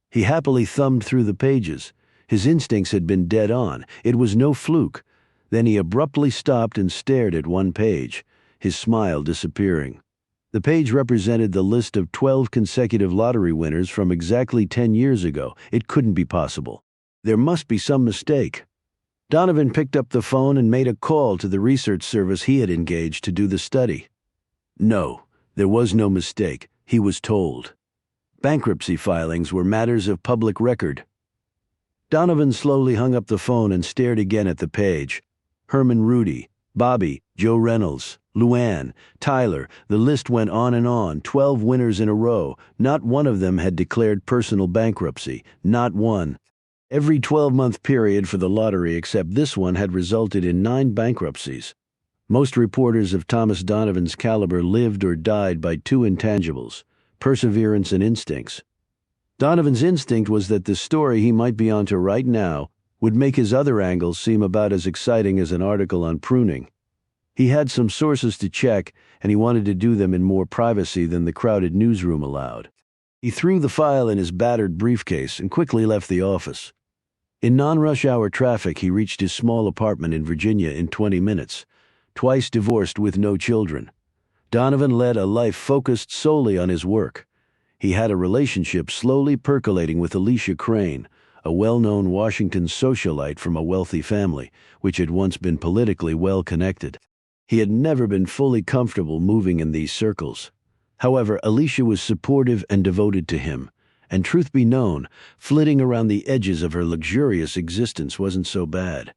He happily thumbed through the pages. His instincts had been dead on. It was no fluke. Then he abruptly stopped and stared at one page, his smile disappearing. The page represented the list of 12 consecutive lottery winners from exactly 10 years ago. It couldn't be possible. There must be some mistake. Donovan picked up the phone and made a call to the research service he had engaged to do the study. No, there was no mistake, he was told. Bankruptcy filings were matters of public record. Donovan slowly hung up the phone and stared again at the page. Herman Rudy, Bobby, Joe Reynolds, Luann, Tyler, the list went on and on, 12 winners in a row. Not one of them had declared personal bankruptcy, not one. Every 12-month period for the lottery except this one had resulted in 9 bankruptcies. Most reporters of Thomas Donovan's caliber lived or died by 2 intangibles: perseverance and instincts. Donovan's instinct was that the story he might be onto right now would make his other angles seem about as exciting as an article on pruning. He had some sources to check, and he wanted to do them in more privacy than the crowded newsroom allowed. He threw the file in his battered briefcase and quickly left the office. In non-rush hour traffic, he reached his small apartment in Virginia in 20 minutes. Twice divorced with no children, Donovan led a life focused solely on his work. He had a relationship slowly percolating with Alicia Crane, a well-known Washington socialite from a wealthy family, which had once been politically well-connected. He had never been fully comfortable moving in these circles. However, Alicia was supportive and devoted to him, and truth be known, flitting around the edges of her luxurious existence wasn't so bad.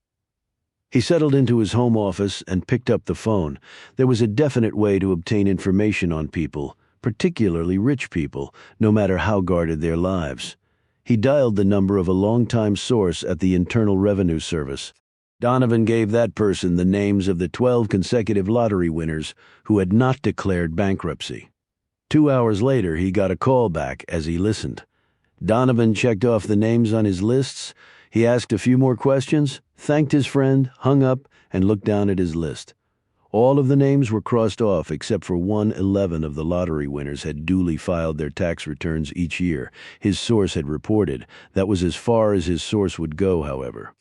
He settled into his home office and picked up the phone. There was a definite way to obtain information on people, particularly rich people, no matter how guarded their lives. He dialed the number of a longtime source at the Internal Revenue Service. Donovan gave that person the names of the 12 consecutive lottery winners who had not declared bankruptcy. 2 hours later, he got a call back as he listened. Donovan checked off the names on his lists. He asked a few more questions, thanked his friend, hung up, and looked down at his list. All of the names were crossed off except for 111 of the lottery winners had duly filed their tax returns each year. His source had reported. That was as far as his source would go, however.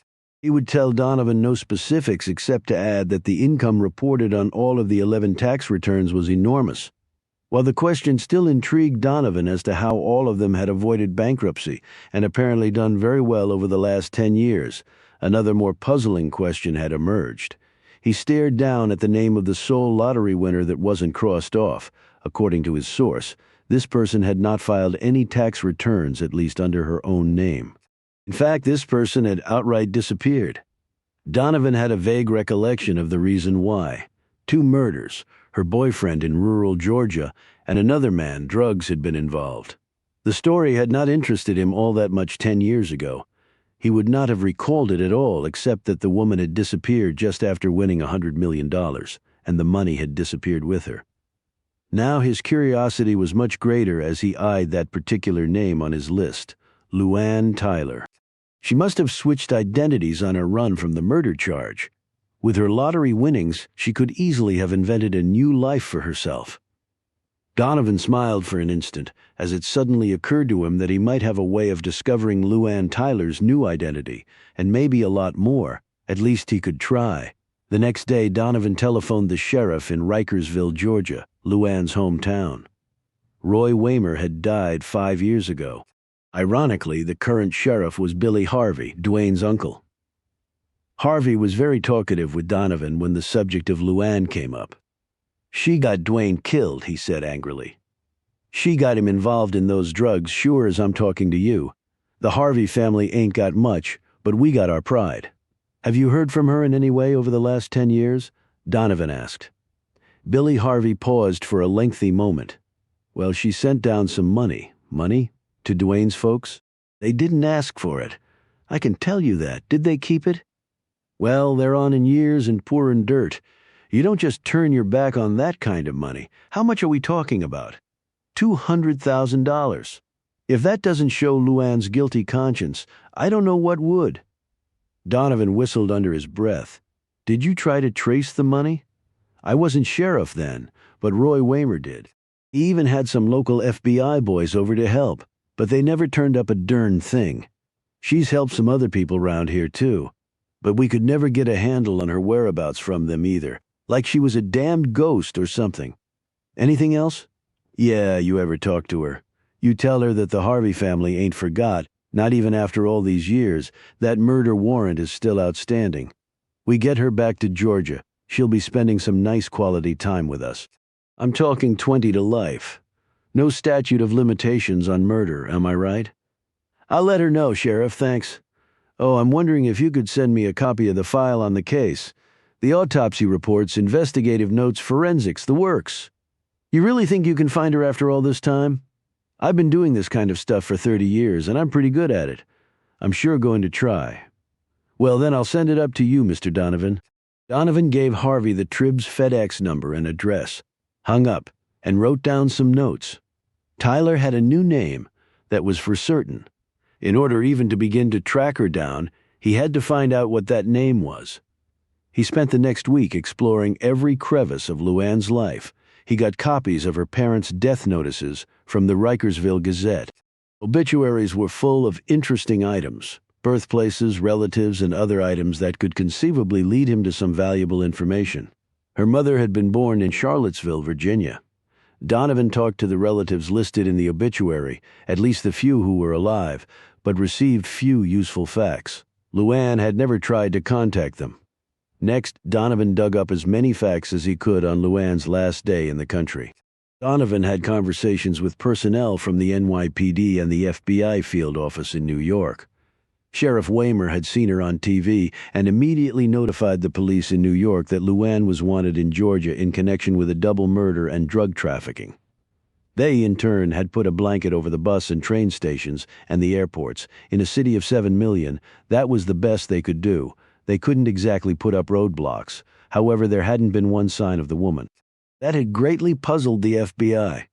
He would tell Donovan no specifics except to add that the income reported on all of the 11 tax returns was enormous. While the question still intrigued Donovan as to how all of them had avoided bankruptcy and apparently done very well over the last 10 years, another more puzzling question had emerged. He stared down at the name of the sole lottery winner that wasn't crossed off. According to his source, this person had not filed any tax returns, at least under her own name. In fact, this person had outright disappeared. Donovan had a vague recollection of the reason why. 2 murders, her boyfriend in rural Georgia, and another man, drugs had been involved. The story had not interested him all that much 10 years ago. He would not have recalled it at all except that the woman had disappeared just after winning $100 million, and the money had disappeared with her. Now his curiosity was much greater as he eyed that particular name on his list, Luann Tyler. She must have switched identities on her run from the murder charge. With her lottery winnings, she could easily have invented a new life for herself. Donovan smiled for an instant, as it suddenly occurred to him that he might have a way of discovering Luann Tyler's new identity, and maybe a lot more. At least he could try. The next day, Donovan telephoned the sheriff in Rikersville, Georgia, Luann's hometown. Roy Waymer had died 5 years ago. Ironically, the current sheriff was Billy Harvey, Dwayne's uncle. Harvey was very talkative with Donovan when the subject of Luann came up. "She got Dwayne killed," he said angrily. "She got him involved in those drugs, sure as I'm talking to you. The Harvey family ain't got much, but we got our pride." "Have you heard from her in any way over the last 10 years?" Donovan asked. Billy Harvey paused for a lengthy moment. "Well, she sent down some money." "Money? To Dwayne's folks?" "They didn't ask for it. I can tell you that. Did they keep it?" "Well, they're on in years and poor in dirt. You don't just turn your back on that kind of money. How much are we talking about?" $200,000. If that doesn't show Luann's guilty conscience, I don't know what would. Donovan whistled under his breath. "Did you try to trace the money?" "I wasn't sheriff then, but Roy Waymer did. He even had some local FBI boys over to help, but they never turned up a darn thing. She's helped some other people around here too, but we could never get a handle on her whereabouts from them either, like she was a damned ghost or something. Anything else?" "Yeah, you ever talk to her. You tell her that the Harvey family ain't forgot, Not even after all these years, that murder warrant is still outstanding. We get her back to Georgia. She'll be spending some nice quality time with us. I'm talking 20 to life. No statute of limitations on murder, am I right? I'll let her know, Sheriff, thanks. Oh, I'm wondering if you could send me a copy of the file on the case. The autopsy reports, investigative notes, forensics, the works. You really think you can find her after all this time? I've been doing this kind of stuff for 30 years, and I'm pretty good at it. I'm sure going to try. Well, then I'll send it up to you, Mr. Donovan. Donovan gave Harvey the Trib's FedEx number and address, hung up, and wrote down some notes. Tyler had a new name that was for certain. In order even to begin to track her down, he had to find out what that name was. He spent the next week exploring every crevice of Luann's life. He got copies of her parents' death notices from the Rikersville Gazette. Obituaries were full of interesting items, birthplaces, relatives, and other items that could conceivably lead him to some valuable information. Her mother had been born in Charlottesville, Virginia. Donovan talked to the relatives listed in the obituary, at least the few who were alive, but received few useful facts. Luann had never tried to contact them. Next, Donovan dug up as many facts as he could on Luann's last day in the country. Donovan had conversations with personnel from the NYPD and the FBI field office in New York. Sheriff Waymer had seen her on TV and immediately notified the police in New York that Luann was wanted in Georgia in connection with a double murder and drug trafficking. They, in turn, had put a blanket over the bus and train stations and the airports. In a city of 7 million, that was the best they could do. They couldn't exactly put up roadblocks. However, there hadn't been one sign of the woman. That had greatly puzzled the FBI.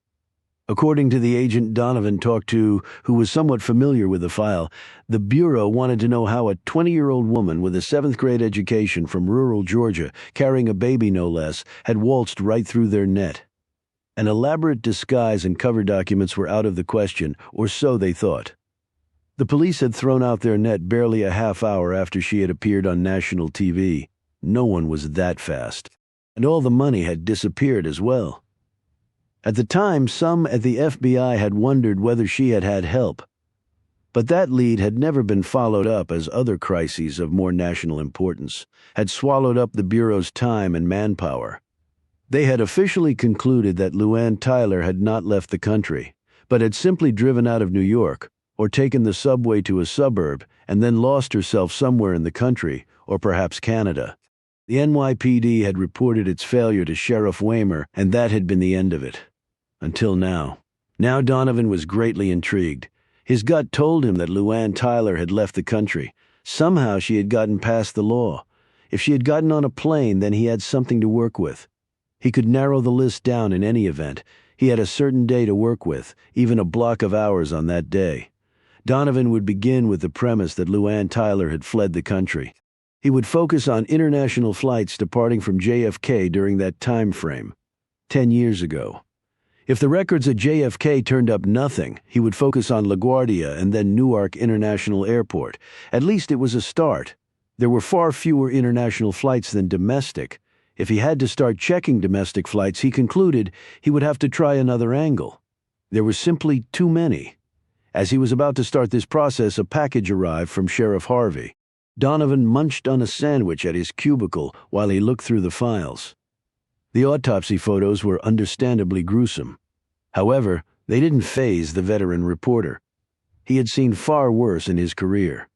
According to the agent Donovan talked to, who was somewhat familiar with the file, the Bureau wanted to know how a 20-year-old woman with a 7th-grade education from rural Georgia, carrying a baby no less, had waltzed right through their net. An elaborate disguise and cover documents were out of the question, or so they thought. The police had thrown out their net barely a half hour after she had appeared on national TV. No one was that fast. And all the money had disappeared as well. At the time, some at the FBI had wondered whether she had had help. But that lead had never been followed up, as other crises of more national importance had swallowed up the Bureau's time and manpower. They had officially concluded that Luann Tyler had not left the country, but had simply driven out of New York, or taken the subway to a suburb and then lost herself somewhere in the country, or perhaps Canada. The NYPD had reported its failure to Sheriff Waymer, and that had been the end of it. Until now. Now Donovan was greatly intrigued. His gut told him that Luann Tyler had left the country. Somehow she had gotten past the law. If she had gotten on a plane, then he had something to work with. He could narrow the list down in any event. He had a certain day to work with, even a block of hours on that day. Donovan would begin with the premise that Luann Tyler had fled the country. He would focus on international flights departing from JFK during that time frame, 10 years ago. If the records at JFK turned up nothing, he would focus on LaGuardia and then Newark International Airport. At least it was a start. There were far fewer international flights than domestic. If he had to start checking domestic flights, he concluded he would have to try another angle. There were simply too many. As he was about to start this process, a package arrived from Sheriff Harvey. Donovan munched on a sandwich at his cubicle while he looked through the files. The autopsy photos were understandably gruesome. However, they didn't faze the veteran reporter. He had seen far worse in his career.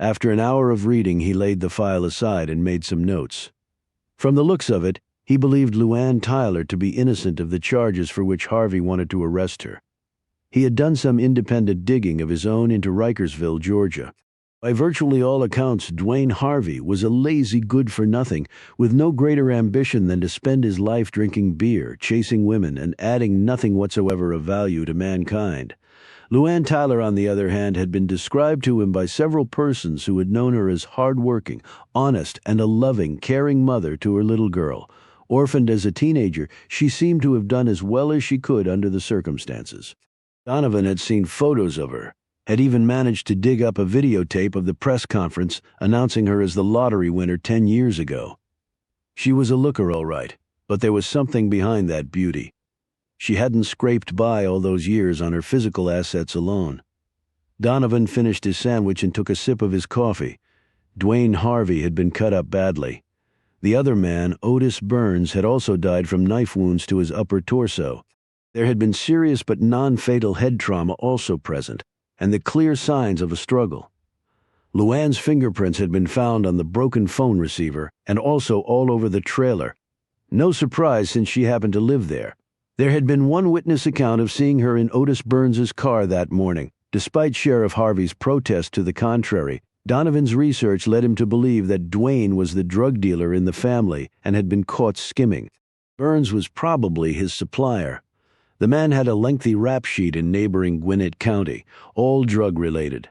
After an hour of reading, he laid the file aside and made some notes. From the looks of it, he believed Luann Tyler to be innocent of the charges for which Harvey wanted to arrest her. He had done some independent digging of his own into Rikersville, Georgia. By virtually all accounts, Dwayne Harvey was a lazy good-for-nothing with no greater ambition than to spend his life drinking beer, chasing women, and adding nothing whatsoever of value to mankind. Luann Tyler, on the other hand, had been described to him by several persons who had known her as hard-working, honest, and a loving, caring mother to her little girl. Orphaned as a teenager, she seemed to have done as well as she could under the circumstances. Donovan had seen photos of her, had even managed to dig up a videotape of the press conference announcing her as the lottery winner 10 years ago. She was a looker, all right, but there was something behind that beauty. She hadn't scraped by all those years on her physical assets alone. Donovan finished his sandwich and took a sip of his coffee. Dwayne Harvey had been cut up badly. The other man, Otis Burns, had also died from knife wounds to his upper torso. There had been serious but non-fatal head trauma also present, and the clear signs of a struggle. Luann's fingerprints had been found on the broken phone receiver and also all over the trailer. No surprise since she happened to live there. There had been one witness account of seeing her in Otis Burns's car that morning. Despite Sheriff Harvey's protest to the contrary, Donovan's research led him to believe that Dwayne was the drug dealer in the family and had been caught skimming. Burns was probably his supplier. The man had a lengthy rap sheet in neighboring Gwinnett County, all drug-related.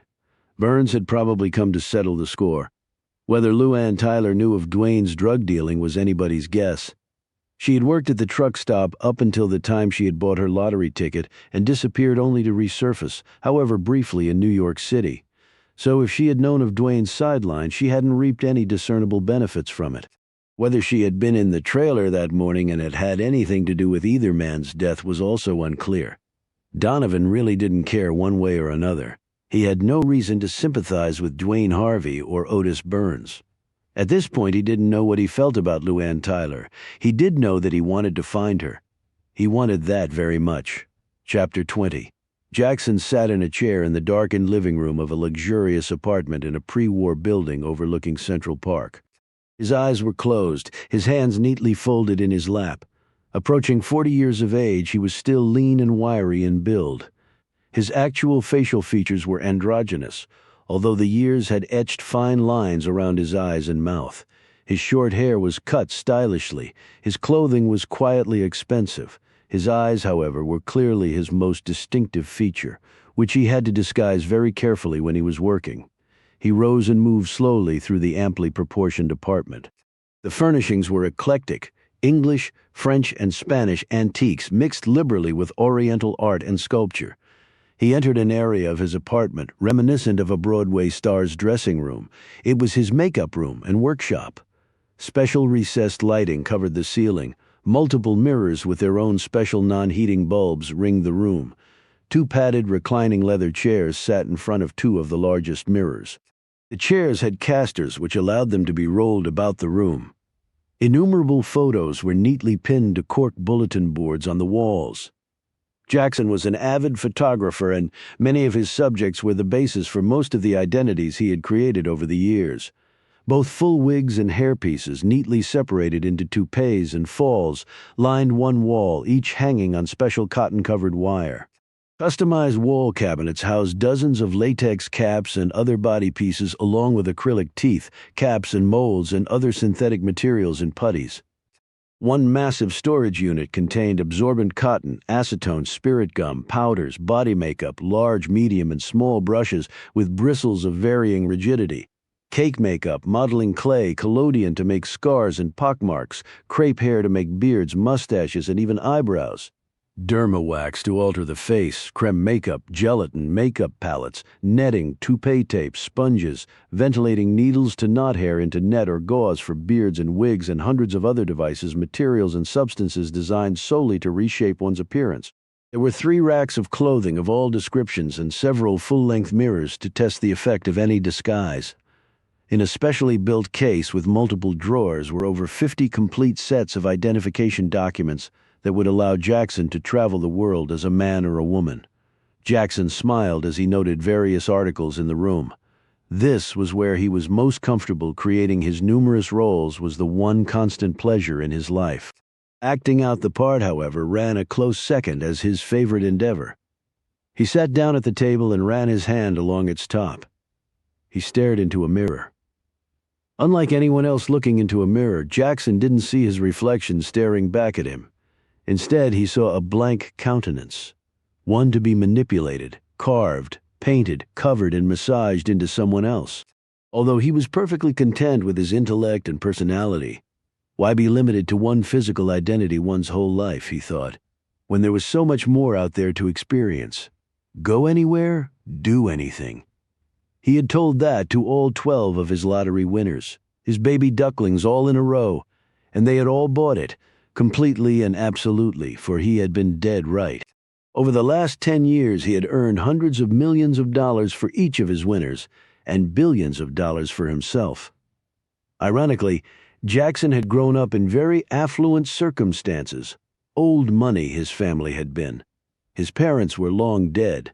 Burns had probably come to settle the score. Whether Luann Tyler knew of Dwayne's drug dealing was anybody's guess. She had worked at the truck stop up until the time she had bought her lottery ticket and disappeared only to resurface, however briefly, in New York City. So if she had known of Dwayne's sideline, she hadn't reaped any discernible benefits from it. Whether she had been in the trailer that morning and had had anything to do with either man's death was also unclear. Donovan really didn't care one way or another. He had no reason to sympathize with Dwayne Harvey or Otis Burns. At this point, he didn't know what he felt about Luann Tyler. He did know that he wanted to find her. He wanted that very much. Chapter 20. Jackson sat in a chair in the darkened living room of a luxurious apartment in a pre-war building overlooking Central Park. His eyes were closed, his hands neatly folded in his lap. Approaching 40 years of age, he was still lean and wiry in build. His actual facial features were androgynous, although the years had etched fine lines around his eyes and mouth. His short hair was cut stylishly. His clothing was quietly expensive. His eyes, however, were clearly his most distinctive feature, which he had to disguise very carefully when he was working. He rose and moved slowly through the amply proportioned apartment. The furnishings were eclectic: English, French, and Spanish antiques mixed liberally with Oriental art and sculpture. He entered an area of his apartment reminiscent of a Broadway star's dressing room. It was his makeup room and workshop. Special recessed lighting covered the ceiling. Multiple mirrors with their own special non-heating bulbs ringed the room. Two padded reclining leather chairs sat in front of two of the largest mirrors. The chairs had casters which allowed them to be rolled about the room. Innumerable photos were neatly pinned to cork bulletin boards on the walls. Jackson was an avid photographer, and many of his subjects were the basis for most of the identities he had created over the years. Both full wigs and hairpieces, neatly separated into toupees and falls, lined one wall, each hanging on special cotton-covered wire. Customized wall cabinets housed dozens of latex caps and other body pieces, along with acrylic teeth, caps and molds, and other synthetic materials and putties. One massive storage unit contained absorbent cotton, acetone, spirit gum, powders, body makeup, large, medium, and small brushes with bristles of varying rigidity, cake makeup, modeling clay, collodion to make scars and pockmarks, crepe hair to make beards, mustaches, and even eyebrows, derma wax to alter the face, creme makeup, gelatin, makeup palettes, netting, toupee tape, sponges, ventilating needles to knot hair into net or gauze for beards and wigs, and hundreds of other devices, materials, and substances designed solely to reshape one's appearance. There were 3 racks of clothing of all descriptions and several full-length mirrors to test the effect of any disguise. In a specially built case with multiple drawers were over 50 complete sets of identification documents that would allow Jackson to travel the world as a man or a woman. Jackson smiled as he noted various articles in the room. This was where he was most comfortable. Creating his numerous roles was the one constant pleasure in his life. Acting out the part, however, ran a close second as his favorite endeavor. He sat down at the table and ran his hand along its top. He stared into a mirror. Unlike anyone else looking into a mirror, Jackson didn't see his reflection staring back at him. Instead, he saw a blank countenance, one to be manipulated, carved, painted, covered, and massaged into someone else. Although he was perfectly content with his intellect and personality, why be limited to one physical identity one's whole life, he thought, when there was so much more out there to experience? Go anywhere, do anything. He had told that to all 12 of his lottery winners, his baby ducklings all in a row, and they had all bought it, completely and absolutely, for he had been dead right. Over the last 10 years, he had earned hundreds of millions of dollars for each of his winners and billions of dollars for himself. Ironically, Jackson had grown up in very affluent circumstances. Old money his family had been. His parents were long dead.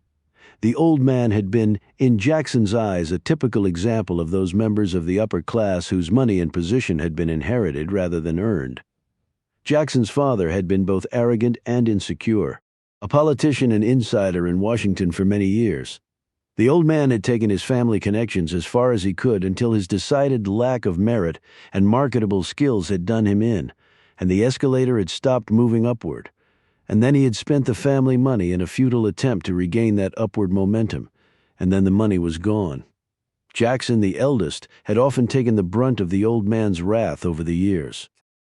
The old man had been, in Jackson's eyes, a typical example of those members of the upper class whose money and position had been inherited rather than earned. Jackson's father had been both arrogant and insecure, a politician and insider in Washington for many years. The old man had taken his family connections as far as he could until his decided lack of merit and marketable skills had done him in, and the escalator had stopped moving upward. And then he had spent the family money in a futile attempt to regain that upward momentum, and then the money was gone. Jackson, the eldest, had often taken the brunt of the old man's wrath over the years.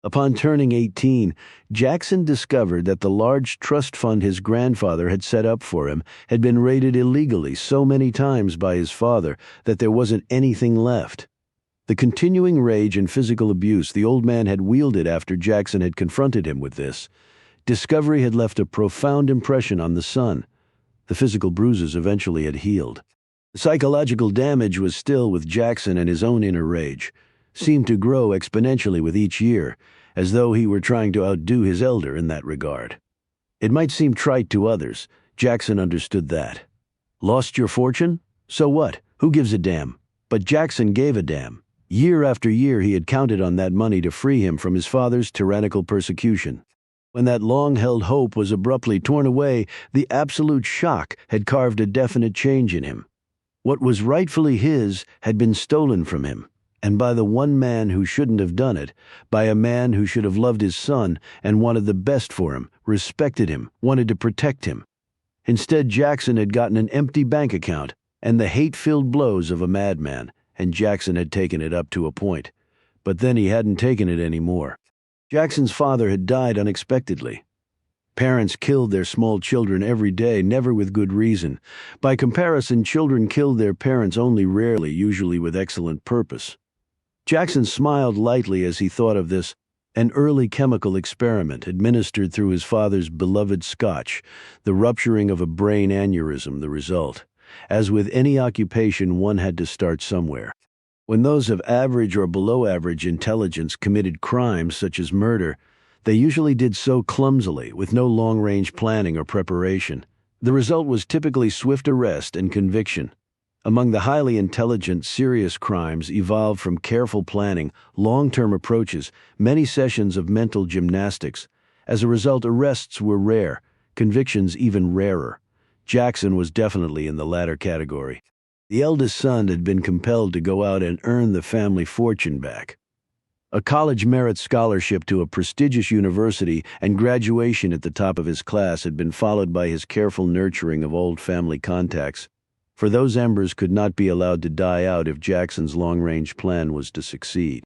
Upon turning 18, Jackson discovered that the large trust fund his grandfather had set up for him had been raided illegally so many times by his father that there wasn't anything left. The continuing rage and physical abuse the old man had wielded after Jackson had confronted him with this discovery had left a profound impression on the son. The physical bruises eventually had healed. The psychological damage was still with Jackson, and his own inner rage seemed to grow exponentially with each year, as though he were trying to outdo his elder in that regard. It might seem trite to others. Jackson understood that. Lost your fortune? So what? Who gives a damn? But Jackson gave a damn. Year after year he had counted on that money to free him from his father's tyrannical persecution. When that long-held hope was abruptly torn away, the absolute shock had carved a definite change in him. What was rightfully his had been stolen from him, and by the one man who shouldn't have done it, by a man who should have loved his son and wanted the best for him, respected him, wanted to protect him. Instead, Jackson had gotten an empty bank account and the hate-filled blows of a madman, and Jackson had taken it up to a point. But then he hadn't taken it anymore. Jackson's father had died unexpectedly. Parents killed their small children every day, never with good reason. By comparison, children killed their parents only rarely, usually with excellent purpose. Jackson smiled lightly as he thought of this, an early chemical experiment administered through his father's beloved scotch, the rupturing of a brain aneurysm the result. As with any occupation, one had to start somewhere. When those of average or below average intelligence committed crimes such as murder, they usually did so clumsily, with no long-range planning or preparation. The result was typically swift arrest and conviction. Among the highly intelligent, serious crimes evolved from careful planning, long-term approaches, many sessions of mental gymnastics. As a result, arrests were rare, convictions even rarer. Jackson was definitely in the latter category. The eldest son had been compelled to go out and earn the family fortune back. A college merit scholarship to a prestigious university and graduation at the top of his class had been followed by his careful nurturing of old family contacts, for those embers could not be allowed to die out if Jackson's long-range plan was to succeed.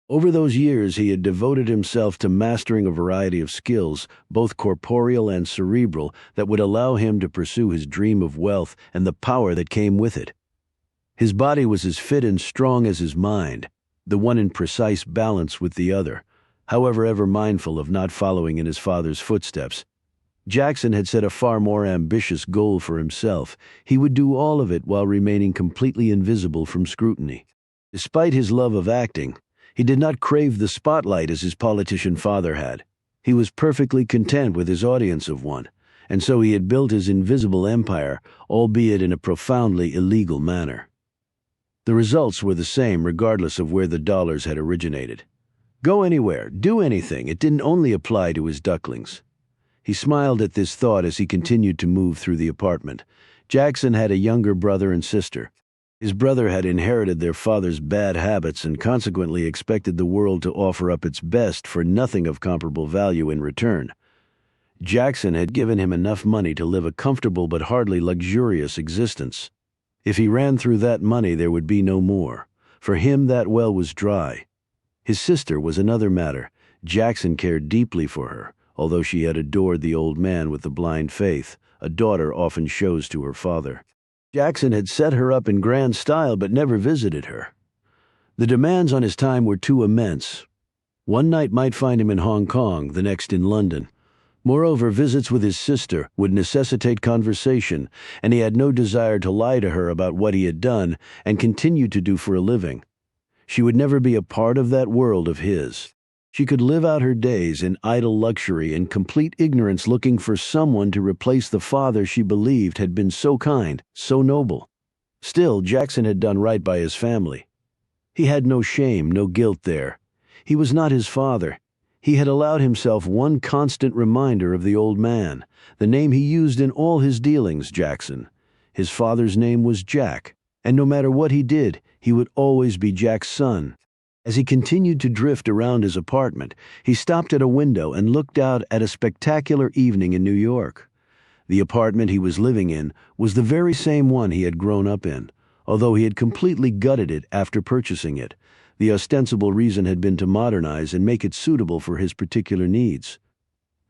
Over those years, he had devoted himself to mastering a variety of skills, both corporeal and cerebral, that would allow him to pursue his dream of wealth and the power that came with it. His body was as fit and strong as his mind, the one in precise balance with the other, however ever mindful of not following in his father's footsteps. Jackson had set a far more ambitious goal for himself. He would do all of it while remaining completely invisible from scrutiny. Despite his love of acting, he did not crave the spotlight as his politician father had. He was perfectly content with his audience of one, and so he had built his invisible empire, albeit in a profoundly illegal manner. The results were the same regardless of where the dollars had originated. Go anywhere, do anything, it didn't only apply to his ducklings. He smiled at this thought as he continued to move through the apartment. Jackson had a younger brother and sister. His brother had inherited their father's bad habits and consequently expected the world to offer up its best for nothing of comparable value in return. Jackson had given him enough money to live a comfortable but hardly luxurious existence. If he ran through that money, there would be no more. For him, that well was dry. His sister was another matter. Jackson cared deeply for her, although she had adored the old man with the blind faith a daughter often shows to her father. Jackson had set her up in grand style but never visited her. The demands on his time were too immense. One night might find him in Hong Kong, the next in London. Moreover, visits with his sister would necessitate conversation, and he had no desire to lie to her about what he had done and continued to do for a living. She would never be a part of that world of his. She could live out her days in idle luxury and complete ignorance, looking for someone to replace the father she believed had been so kind, so noble. Still, Jackson had done right by his family. He had no shame, no guilt there. He was not his father. He had allowed himself one constant reminder of the old man, the name he used in all his dealings, Jackson. His father's name was Jack, and no matter what he did, he would always be Jack's son. As he continued to drift around his apartment, he stopped at a window and looked out at a spectacular evening in New York. The apartment he was living in was the very same one he had grown up in, although he had completely gutted it after purchasing it. The ostensible reason had been to modernize and make it suitable for his particular needs.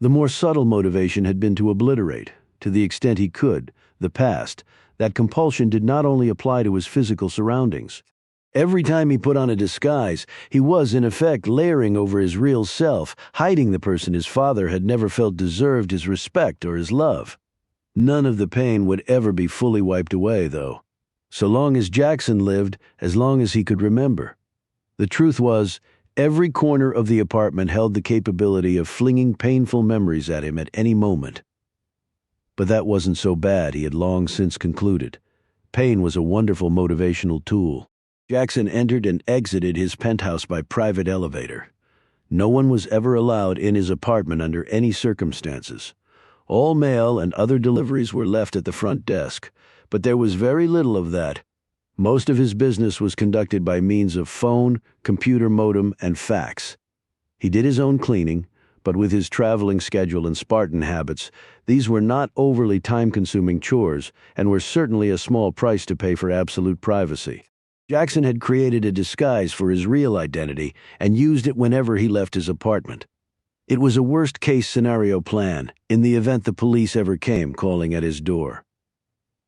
The more subtle motivation had been to obliterate, to the extent he could, the past. That compulsion did not only apply to his physical surroundings. Every time he put on a disguise, he was, in effect, layering over his real self, hiding the person his father had never felt deserved his respect or his love. None of the pain would ever be fully wiped away, though. So long as Jackson lived, as long as he could remember. The truth was, every corner of the apartment held the capability of flinging painful memories at him at any moment. But that wasn't so bad, he had long since concluded. Pain was a wonderful motivational tool. Jackson entered and exited his penthouse by private elevator. No one was ever allowed in his apartment under any circumstances. All mail and other deliveries were left at the front desk, but there was very little of that. Most of his business was conducted by means of phone, computer modem, and fax. He did his own cleaning, but with his traveling schedule and Spartan habits, these were not overly time-consuming chores and were certainly a small price to pay for absolute privacy. Jackson had created a disguise for his real identity and used it whenever he left his apartment. It was a worst-case scenario plan in the event the police ever came calling at his door.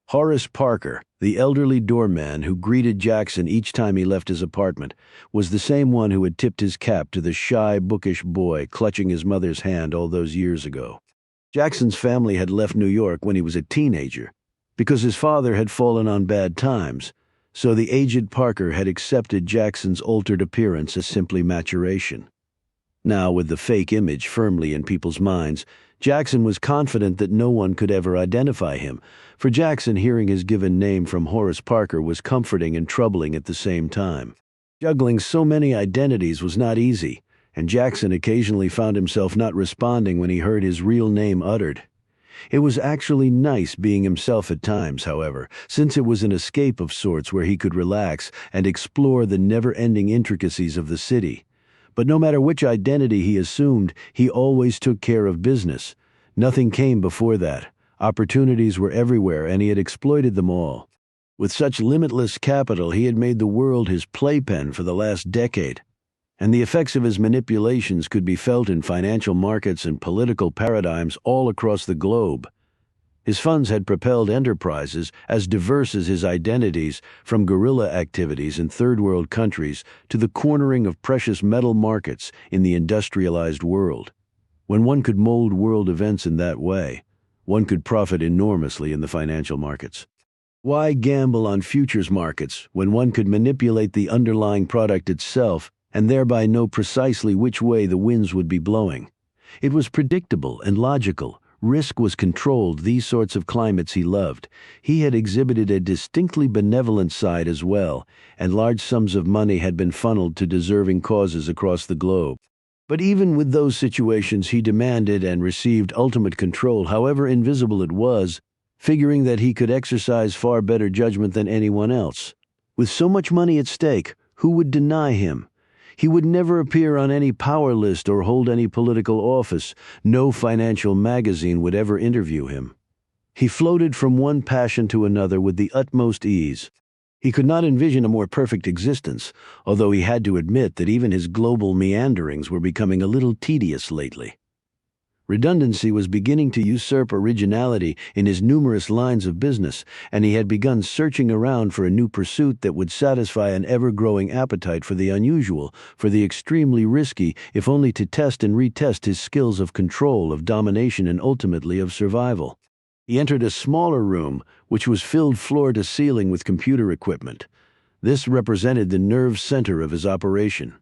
Horace Parker, the elderly doorman who greeted Jackson each time he left his apartment, was the same one who had tipped his cap to the shy, bookish boy clutching his mother's hand all those years ago. Jackson's family had left New York when he was a teenager, because his father had fallen on bad times, so the aged Parker had accepted Jackson's altered appearance as simply maturation. Now, with the fake image firmly in people's minds, Jackson was confident that no one could ever identify him. For Jackson, hearing his given name from Horace Parker was comforting and troubling at the same time. Juggling so many identities was not easy, and Jackson occasionally found himself not responding when he heard his real name uttered. It was actually nice being himself at times, however, since it was an escape of sorts where he could relax and explore the never-ending intricacies of the city. But no matter which identity he assumed, he always took care of business. Nothing came before that. Opportunities were everywhere, and he had exploited them all. With such limitless capital, he had made the world his playpen for the last decade, and the effects of his manipulations could be felt in financial markets and political paradigms all across the globe. His funds had propelled enterprises as diverse as his identities, from guerrilla activities in third-world countries to the cornering of precious metal markets in the industrialized world. When one could mold world events in that way, one could profit enormously in the financial markets. Why gamble on futures markets when one could manipulate the underlying product itself and thereby know precisely which way the winds would be blowing? It was predictable and logical. Risk was controlled. These sorts of climates he loved. He had exhibited a distinctly benevolent side as well, and large sums of money had been funneled to deserving causes across the globe. But even with those situations, he demanded and received ultimate control, however invisible it was, figuring that he could exercise far better judgment than anyone else. With so much money at stake, who would deny him? He would never appear on any power list or hold any political office. No financial magazine would ever interview him. He floated from one passion to another with the utmost ease. He could not envision a more perfect existence, although he had to admit that even his global meanderings were becoming a little tedious lately. Redundancy was beginning to usurp originality in his numerous lines of business, and he had begun searching around for a new pursuit that would satisfy an ever-growing appetite for the unusual, for the extremely risky, if only to test and retest his skills of control, of domination, and ultimately of survival. He entered a smaller room, which was filled floor to ceiling with computer equipment. This represented the nerve center of his operation.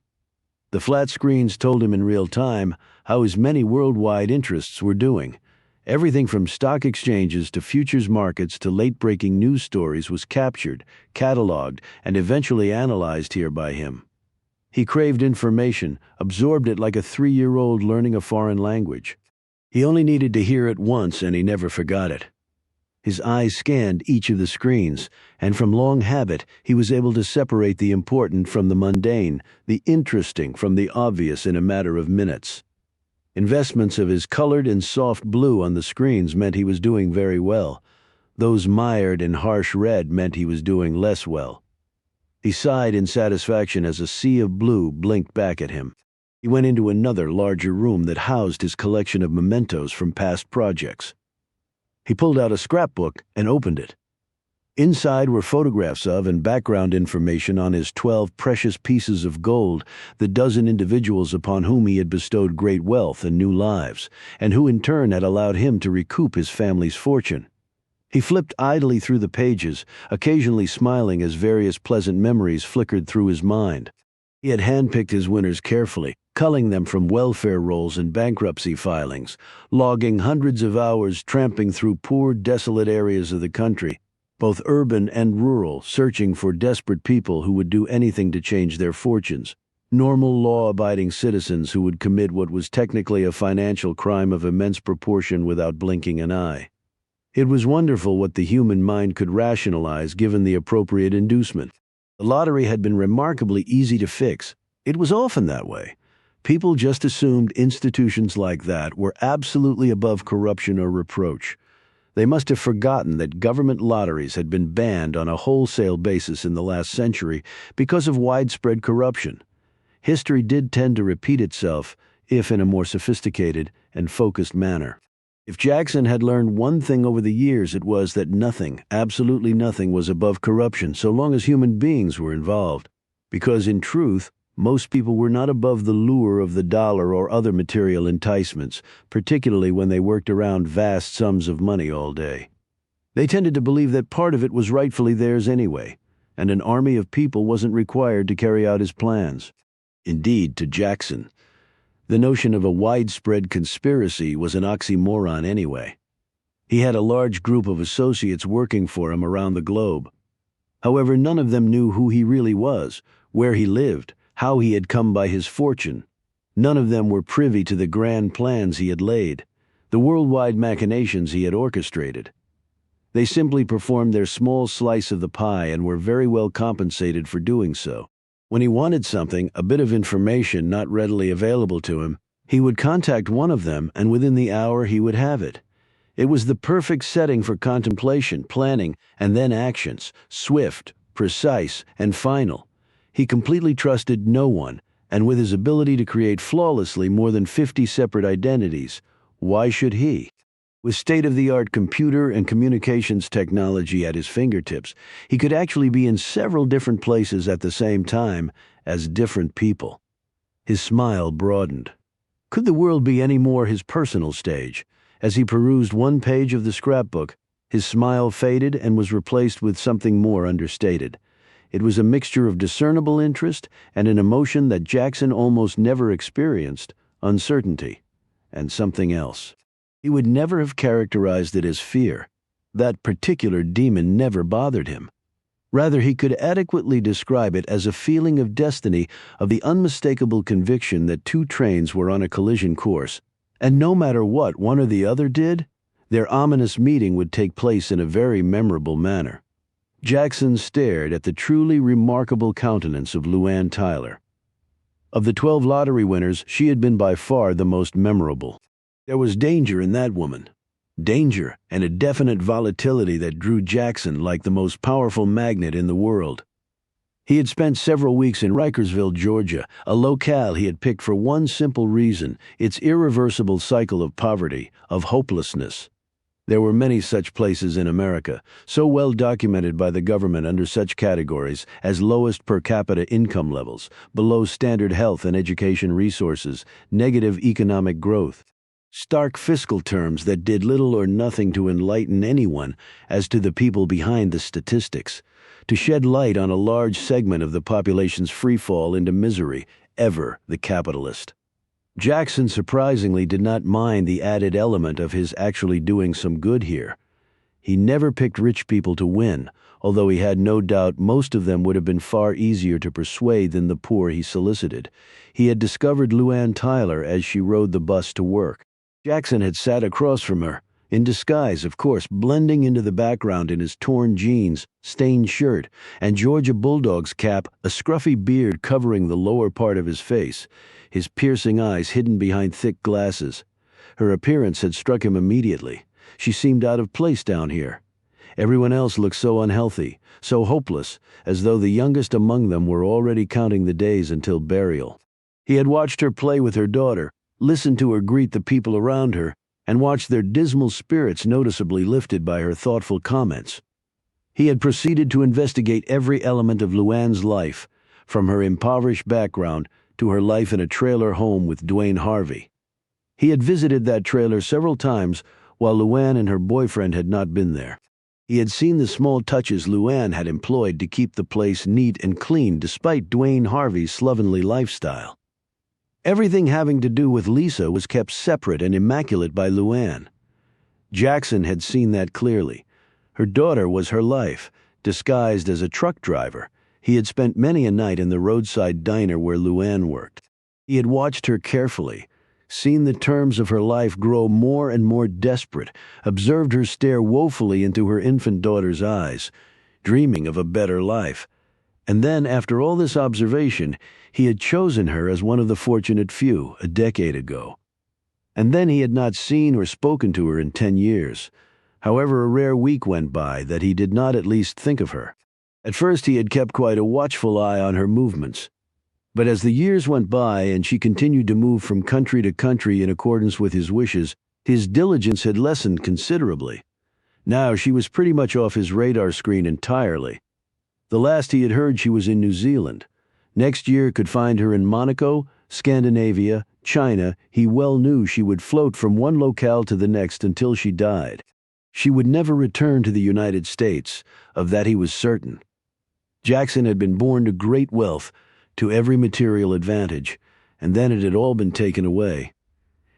The flat screens told him in real time how his many worldwide interests were doing. Everything from stock exchanges to futures markets to late-breaking news stories was captured, cataloged, and eventually analyzed here by him. He craved information, absorbed it like a 3-year-old learning a foreign language. He only needed to hear it once, and he never forgot it. His eyes scanned each of the screens, and from long habit he was able to separate the important from the mundane, the interesting from the obvious in a matter of minutes. Investments of his colored and soft blue on the screens meant he was doing very well. Those mired and harsh red meant he was doing less well. He sighed in satisfaction as a sea of blue blinked back at him. He went into another larger room that housed his collection of mementos from past projects. He pulled out a scrapbook and opened it. Inside were photographs of and background information on his 12 precious pieces of gold, the dozen individuals upon whom he had bestowed great wealth and new lives, and who in turn had allowed him to recoup his family's fortune. He flipped idly through the pages, occasionally smiling as various pleasant memories flickered through his mind. He had handpicked his winners carefully, culling them from welfare rolls and bankruptcy filings, logging hundreds of hours tramping through poor, desolate areas of the country, both urban and rural, searching for desperate people who would do anything to change their fortunes, normal law-abiding citizens who would commit what was technically a financial crime of immense proportion without blinking an eye. It was wonderful what the human mind could rationalize given the appropriate inducement. The lottery had been remarkably easy to fix. It was often that way. People just assumed institutions like that were absolutely above corruption or reproach. They must have forgotten that government lotteries had been banned on a wholesale basis in the last century because of widespread corruption. History did tend to repeat itself, if in a more sophisticated and focused manner. If Jackson had learned one thing over the years, it was that nothing, absolutely nothing, was above corruption so long as human beings were involved. Because in truth, most people were not above the lure of the dollar or other material enticements, particularly when they worked around vast sums of money all day. They tended to believe that part of it was rightfully theirs anyway, and an army of people wasn't required to carry out his plans. Indeed, to Jackson, the notion of a widespread conspiracy was an oxymoron anyway. He had a large group of associates working for him around the globe. However, none of them knew who he really was, where he lived, how he had come by his fortune. None of them were privy to the grand plans he had laid, the worldwide machinations he had orchestrated. They simply performed their small slice of the pie and were very well compensated for doing so. When he wanted something, a bit of information not readily available to him, he would contact one of them, and within the hour he would have it. It was the perfect setting for contemplation, planning, and then actions, swift, precise, and final. He completely trusted no one, and with his ability to create flawlessly more than 50 separate identities, why should he? With state-of-the-art computer and communications technology at his fingertips, he could actually be in several different places at the same time as different people. His smile broadened. Could the world be any more his personal stage? As he perused one page of the scrapbook, his smile faded and was replaced with something more understated. It was a mixture of discernible interest and an emotion that Jackson almost never experienced, uncertainty, and something else. He would never have characterized it as fear. That particular demon never bothered him. Rather, he could adequately describe it as a feeling of destiny, of the unmistakable conviction that two trains were on a collision course, and no matter what one or the other did, their ominous meeting would take place in a very memorable manner. Jackson stared at the truly remarkable countenance of Luann Tyler. Of the 12 lottery winners, she had been by far the most memorable. There was danger in that woman. Danger and a definite volatility that drew Jackson like the most powerful magnet in the world. He had spent several weeks in Rikersville, Georgia, a locale he had picked for one simple reason: its irreversible cycle of poverty, of hopelessness. There were many such places in America, so well documented by the government under such categories as lowest per capita income levels, below standard health and education resources, negative economic growth. Stark fiscal terms that did little or nothing to enlighten anyone as to the people behind the statistics, to shed light on a large segment of the population's free fall into misery, ever the capitalist. Jackson surprisingly did not mind the added element of his actually doing some good here. He never picked rich people to win, although he had no doubt most of them would have been far easier to persuade than the poor he solicited. He had discovered Luann Tyler as she rode the bus to work. Jackson had sat across from her, in disguise, of course, blending into the background in his torn jeans, stained shirt, and Georgia Bulldog's cap, a scruffy beard covering the lower part of his face, his piercing eyes hidden behind thick glasses. Her appearance had struck him immediately. She seemed out of place down here. Everyone else looked so unhealthy, so hopeless, as though the youngest among them were already counting the days until burial. He had watched her play with her daughter, listened to her greet the people around her, and watched their dismal spirits noticeably lifted by her thoughtful comments. He had proceeded to investigate every element of Luann's life, from her impoverished background to her life in a trailer home with Dwayne Harvey. He had visited that trailer several times while Luann and her boyfriend had not been there. He had seen the small touches Luann had employed to keep the place neat and clean despite Dwayne Harvey's slovenly lifestyle. Everything having to do with Lisa was kept separate and immaculate by Luann. Jackson had seen that clearly. Her daughter was her life, disguised as a truck driver. He had spent many a night in the roadside diner where Luann worked. He had watched her carefully, seen the terms of her life grow more and more desperate, observed her stare woefully into her infant daughter's eyes, dreaming of a better life. And then, after all this observation, he had chosen her as one of the fortunate few a decade ago. And then he had not seen or spoken to her in 10 years. However, a rare week went by that he did not at least think of her. At first he had kept quite a watchful eye on her movements. But as the years went by and she continued to move from country to country in accordance with his wishes, his diligence had lessened considerably. Now she was pretty much off his radar screen entirely. The last he had heard, she was in New Zealand. Next year could find her in Monaco, Scandinavia, China. He well knew she would float from one locale to the next until she died. She would never return to the United States. Of that he was certain. Jackson had been born to great wealth, to every material advantage, and then it had all been taken away.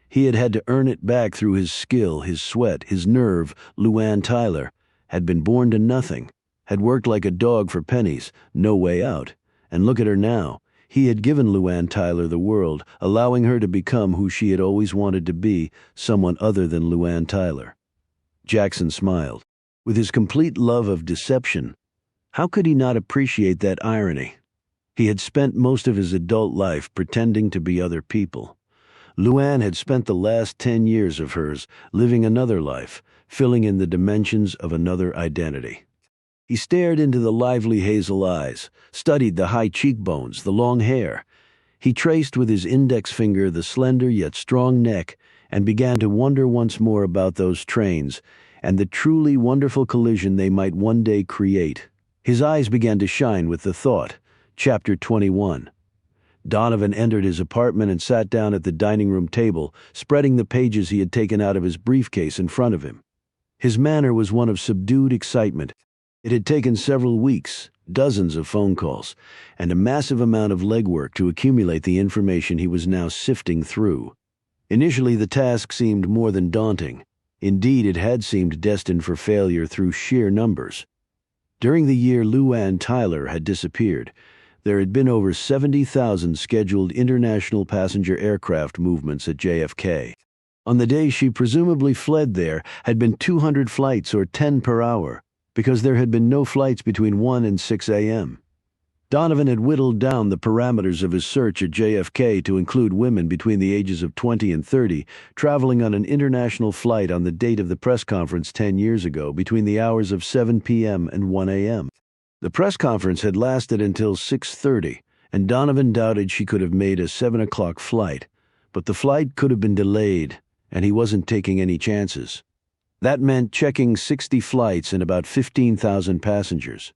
He had had to earn it back through his skill, his sweat, his nerve. Luann Tyler had been born to nothing, had worked like a dog for pennies, no way out. And look at her now. He had given Luann Tyler the world, allowing her to become who she had always wanted to be, someone other than Luann Tyler. Jackson smiled. With his complete love of deception, how could he not appreciate that irony? He had spent most of his adult life pretending to be other people. Luann had spent the last 10 years of hers living another life, filling in the dimensions of another identity. He stared into the lively hazel eyes, studied the high cheekbones, the long hair. He traced with his index finger the slender yet strong neck and began to wonder once more about those trains and the truly wonderful collision they might one day create. His eyes began to shine with the thought. Chapter 21. Donovan entered his apartment and sat down at the dining room table, spreading the pages he had taken out of his briefcase in front of him. His manner was one of subdued excitement. It had taken several weeks, dozens of phone calls, and a massive amount of legwork to accumulate the information he was now sifting through. Initially, the task seemed more than daunting. Indeed, it had seemed destined for failure through sheer numbers. During the year Luann Tyler had disappeared, there had been over 70,000 scheduled international passenger aircraft movements at JFK. On the day she presumably fled there had been 200 flights or 10 per hour, because there had been no flights between 1 and 6 a.m. Donovan had whittled down the parameters of his search at JFK to include women between the ages of 20 and 30 traveling on an international flight on the date of the press conference 10 years ago between the hours of 7 p.m. and 1 a.m. The press conference had lasted until 6:30, and Donovan doubted she could have made a 7 o'clock flight, but the flight could have been delayed, and he wasn't taking any chances. That meant checking 60 flights and about 15,000 passengers.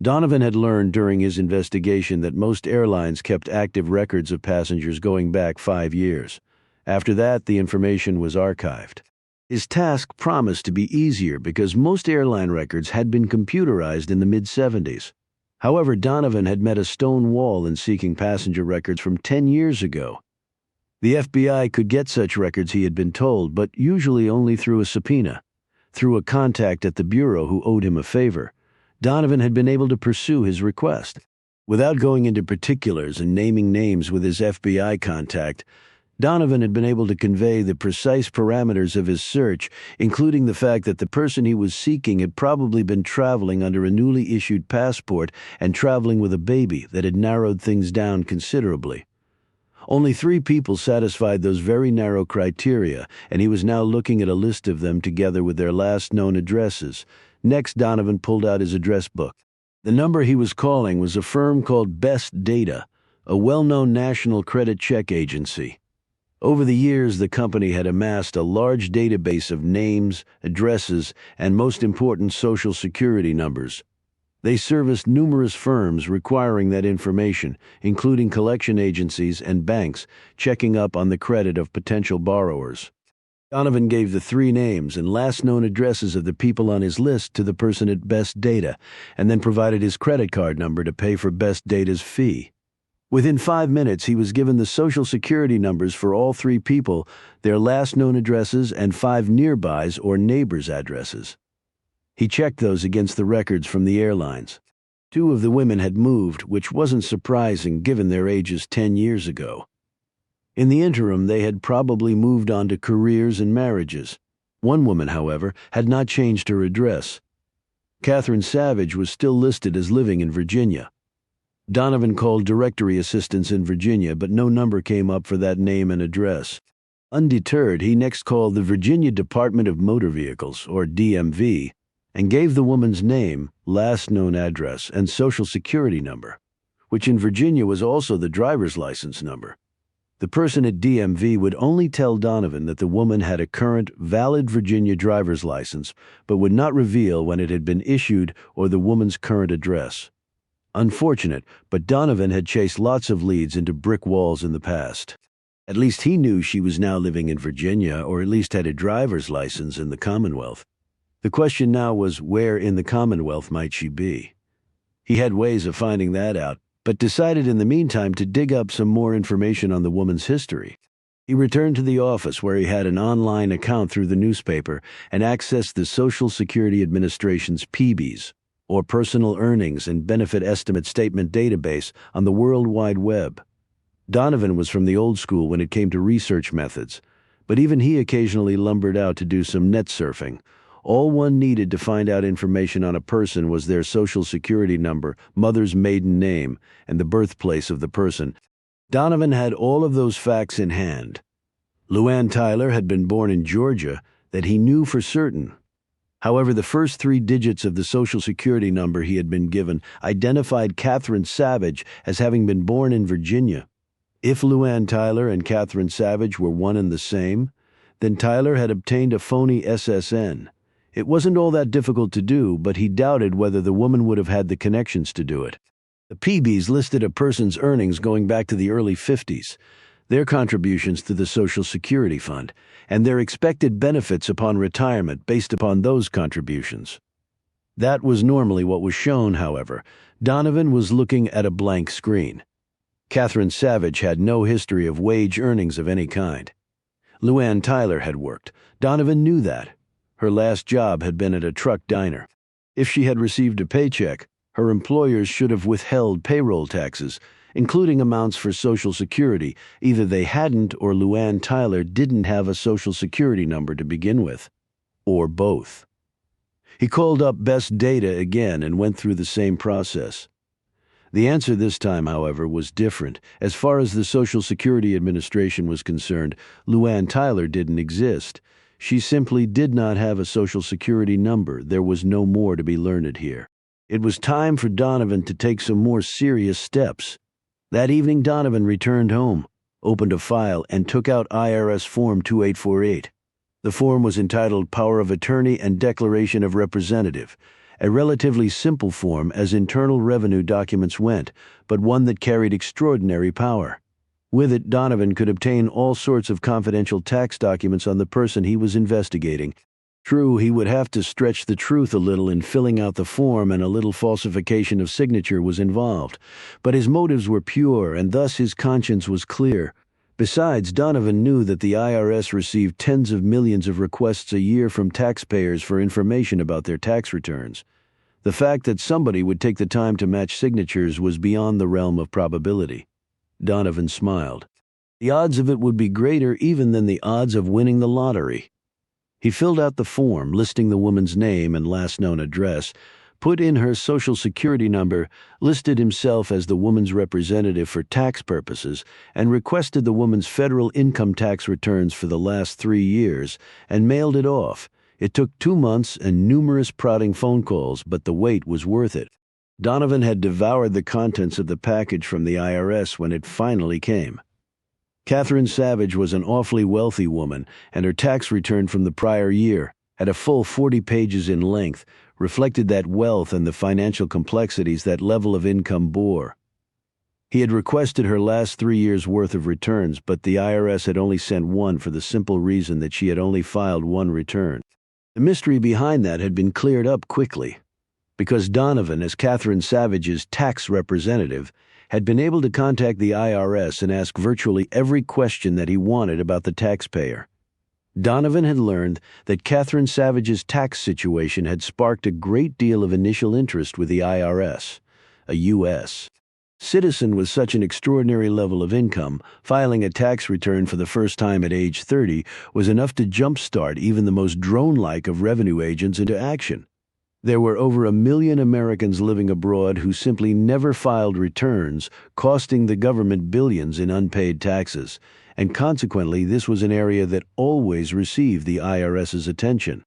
Donovan had learned during his investigation that most airlines kept active records of passengers going back 5 years. After that, the information was archived. His task promised to be easier because most airline records had been computerized in the mid-70s. However, Donovan had met a stone wall in seeking passenger records from 10 years ago. The FBI could get such records, he had been told, but usually only through a subpoena. Through a contact at the bureau who owed him a favor, Donovan had been able to pursue his request. Without going into particulars and naming names with his FBI contact, Donovan had been able to convey the precise parameters of his search, including the fact that the person he was seeking had probably been traveling under a newly issued passport and traveling with a baby that had narrowed things down considerably. Only 3 people satisfied those very narrow criteria, and he was now looking at a list of them together with their last known addresses. Next, Donovan pulled out his address book. The number he was calling was a firm called Best Data, a well-known national credit check agency. Over the years, the company had amassed a large database of names, addresses, and most important social security numbers. They serviced numerous firms requiring that information, including collection agencies and banks, checking up on the credit of potential borrowers. Donovan gave the 3 names and last known addresses of the people on his list to the person at Best Data, and then provided his credit card number to pay for Best Data's fee. Within 5 minutes, he was given the social security numbers for all 3 people, their last known addresses, and 5 nearbys or neighbors' addresses. He checked those against the records from the airlines. 2 of the women had moved, which wasn't surprising given their ages 10 years ago. In the interim, they had probably moved on to careers and marriages. One woman, however, had not changed her address. Catherine Savage was still listed as living in Virginia. Donovan called directory assistants in Virginia, but no number came up for that name and address. Undeterred, he next called the Virginia Department of Motor Vehicles, or DMV, and gave the woman's name, last known address, and social security number, which in Virginia was also the driver's license number. The person at DMV would only tell Donovan that the woman had a current, valid Virginia driver's license, but would not reveal when it had been issued or the woman's current address. Unfortunate, but Donovan had chased lots of leads into brick walls in the past. At least he knew she was now living in Virginia, or at least had a driver's license in the Commonwealth. The question now was, where in the Commonwealth might she be? He had ways of finding that out, but decided in the meantime to dig up some more information on the woman's history. He returned to the office where he had an online account through the newspaper and accessed the Social Security Administration's PBs, or Personal Earnings and Benefit Estimate Statement database on the World Wide Web. Donovan was from the old school when it came to research methods, but even he occasionally lumbered out to do some net surfing. All one needed to find out information on a person was their social security number, mother's maiden name, and the birthplace of the person. Donovan had all of those facts in hand. Luann Tyler had been born in Georgia, that he knew for certain. However, the first 3 digits of the social security number he had been given identified Catherine Savage as having been born in Virginia. If Luann Tyler and Catherine Savage were one and the same, then Tyler had obtained a phony SSN. It wasn't all that difficult to do, but he doubted whether the woman would have had the connections to do it. The PBs listed a person's earnings going back to the early 50s, their contributions to the Social Security Fund, and their expected benefits upon retirement based upon those contributions. That was normally what was shown, however. Donovan was looking at a blank screen. Catherine Savage had no history of wage earnings of any kind. Luann Tyler had worked. Donovan knew that. Her last job had been at a truck diner. If she had received a paycheck, her employers should have withheld payroll taxes, including amounts for Social Security. Either they hadn't or Luann Tyler didn't have a Social Security number to begin with. Or both. He called up Best Data again and went through the same process. The answer this time, however, was different. As far as the Social Security Administration was concerned, Luann Tyler didn't exist. She simply did not have a Social Security number. There was no more to be learned here. It was time for Donovan to take some more serious steps. That evening, Donovan returned home, opened a file, and took out IRS Form 2848. The form was entitled Power of Attorney and Declaration of Representative, a relatively simple form as internal revenue documents went, but one that carried extraordinary power. With it, Donovan could obtain all sorts of confidential tax documents on the person he was investigating. True, he would have to stretch the truth a little in filling out the form, and a little falsification of signature was involved, but his motives were pure, and thus his conscience was clear. Besides, Donovan knew that the IRS received tens of millions of requests a year from taxpayers for information about their tax returns. The fact that somebody would take the time to match signatures was beyond the realm of probability. Donovan smiled. The odds of it would be greater even than the odds of winning the lottery. He filled out the form, listing the woman's name and last known address, put in her Social Security number, listed himself as the woman's representative for tax purposes, and requested the woman's federal income tax returns for the last 3 years, and mailed it off. It took 2 months and numerous prodding phone calls, but the wait was worth it. Donovan had devoured the contents of the package from the IRS when it finally came. Catherine Savage was an awfully wealthy woman, and her tax return from the prior year, at a full 40 pages in length, reflected that wealth and the financial complexities that level of income bore. He had requested her last 3 years' worth of returns, but the IRS had only sent one for the simple reason that she had only filed one return. The mystery behind that had been cleared up quickly, because Donovan, as Catherine Savage's tax representative, had been able to contact the IRS and ask virtually every question that he wanted about the taxpayer. Donovan had learned that Catherine Savage's tax situation had sparked a great deal of initial interest with the IRS, a U.S. citizen with such an extraordinary level of income. Filing a tax return for the first time at age 30 was enough to jumpstart even the most drone-like of revenue agents into action. There were over 1 million Americans living abroad who simply never filed returns, costing the government billions in unpaid taxes, and consequently this was an area that always received the IRS's attention.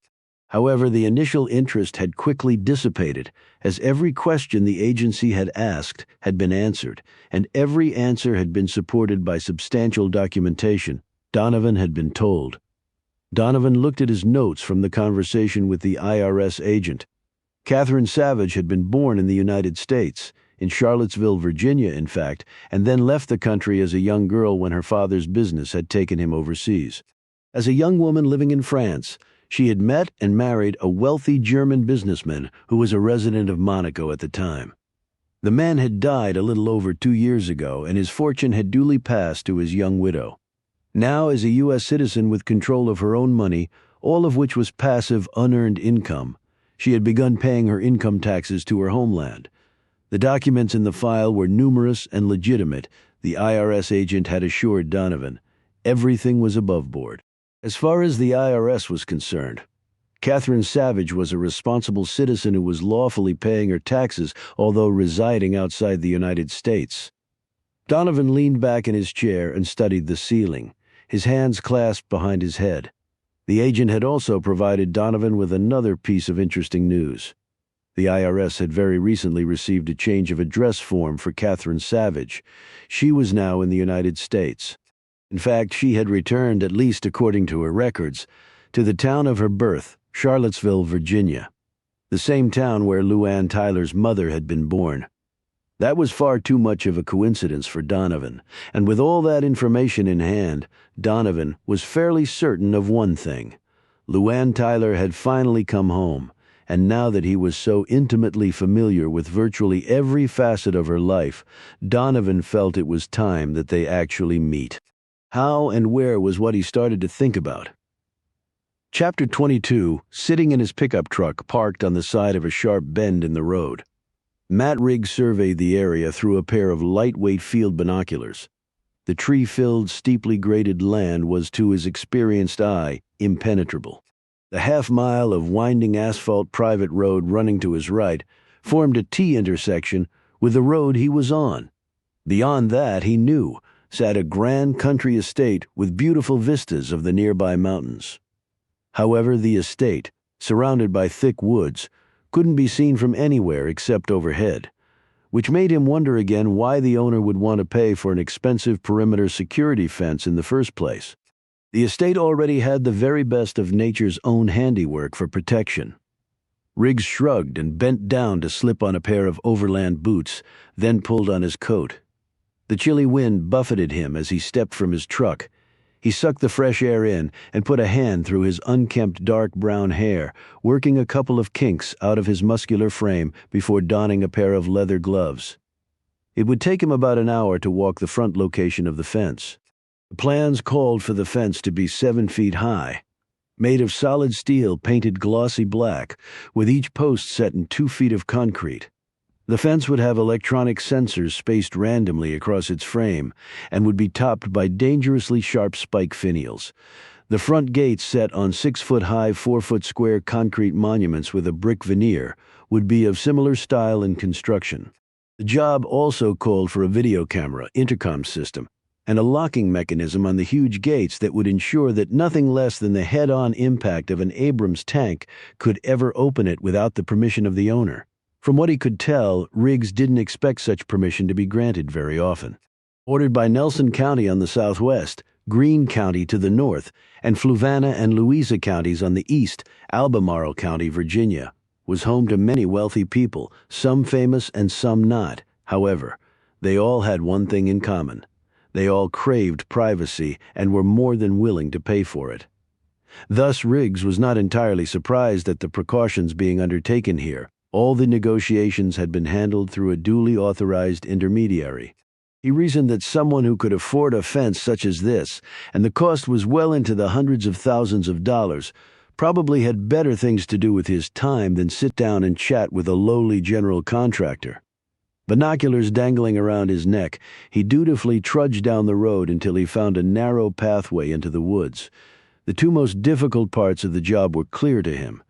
However, the initial interest had quickly dissipated, as every question the agency had asked had been answered, and every answer had been supported by substantial documentation, Donovan had been told. Donovan looked at his notes from the conversation with the IRS agent. Catherine Savage had been born in the United States, in Charlottesville, Virginia, in fact, and then left the country as a young girl when her father's business had taken him overseas. As a young woman living in France, she had met and married a wealthy German businessman who was a resident of Monaco at the time. The man had died a little over 2 years ago, and his fortune had duly passed to his young widow. Now, as a U.S. citizen with control of her own money, all of which was passive, unearned income, she had begun paying her income taxes to her homeland. The documents in the file were numerous and legitimate, the IRS agent had assured Donovan. Everything was above board. As far as the IRS was concerned, Catherine Savage was a responsible citizen who was lawfully paying her taxes, although residing outside the United States. Donovan leaned back in his chair and studied the ceiling, his hands clasped behind his head. The agent had also provided Donovan with another piece of interesting news. The IRS had very recently received a change of address form for Catherine Savage. She was now in the United States. In fact, she had returned, at least according to her records, to the town of her birth, Charlottesville, Virginia, the same town where Luann Tyler's mother had been born. That was far too much of a coincidence for Donovan, and with all that information in hand, Donovan was fairly certain of one thing. Luann Tyler had finally come home, and now that he was so intimately familiar with virtually every facet of her life, Donovan felt it was time that they actually meet. How and where was what he started to think about. Chapter 22, sitting in his pickup truck parked on the side of a sharp bend in the road. Matt Riggs surveyed the area through a pair of lightweight field binoculars. The tree-filled, steeply graded land was, to his experienced eye, impenetrable. The half-mile of winding asphalt private road running to his right formed a T-intersection with the road he was on. Beyond that, he knew, sat a grand country estate with beautiful vistas of the nearby mountains. However, the estate, surrounded by thick woods, couldn't be seen from anywhere except overhead, which made him wonder again why the owner would want to pay for an expensive perimeter security fence in the first place. The estate already had the very best of nature's own handiwork for protection. Riggs shrugged and bent down to slip on a pair of overland boots, then pulled on his coat. The chilly wind buffeted him as he stepped from his truck. He sucked the fresh air in and put a hand through his unkempt dark brown hair, working a couple of kinks out of his muscular frame before donning a pair of leather gloves. It would take him about an hour to walk the front location of the fence. The plans called for the fence to be 7 feet high, made of solid steel painted glossy black, with each post set in 2 feet of concrete. The fence would have electronic sensors spaced randomly across its frame and would be topped by dangerously sharp spike finials. The front gates, set on 6-foot-high, 4-foot-square concrete monuments with a brick veneer, would be of similar style and construction. The job also called for a video camera, intercom system, and a locking mechanism on the huge gates that would ensure that nothing less than the head-on impact of an Abrams tank could ever open it without the permission of the owner. From what he could tell, Riggs didn't expect such permission to be granted very often. Ordered by Nelson County on the southwest, Greene County to the north, and Fluvanna and Louisa counties on the east, Albemarle County, Virginia, was home to many wealthy people, some famous and some not. However, they all had one thing in common. They all craved privacy and were more than willing to pay for it. Thus, Riggs was not entirely surprised at the precautions being undertaken here. All the negotiations had been handled through a duly authorized intermediary. He reasoned that someone who could afford a fence such as this, and the cost was well into the hundreds of thousands of dollars, probably had better things to do with his time than sit down and chat with a lowly general contractor. Binoculars dangling around his neck, he dutifully trudged down the road until he found a narrow pathway into the woods. The two most difficult parts of the job were clear to him: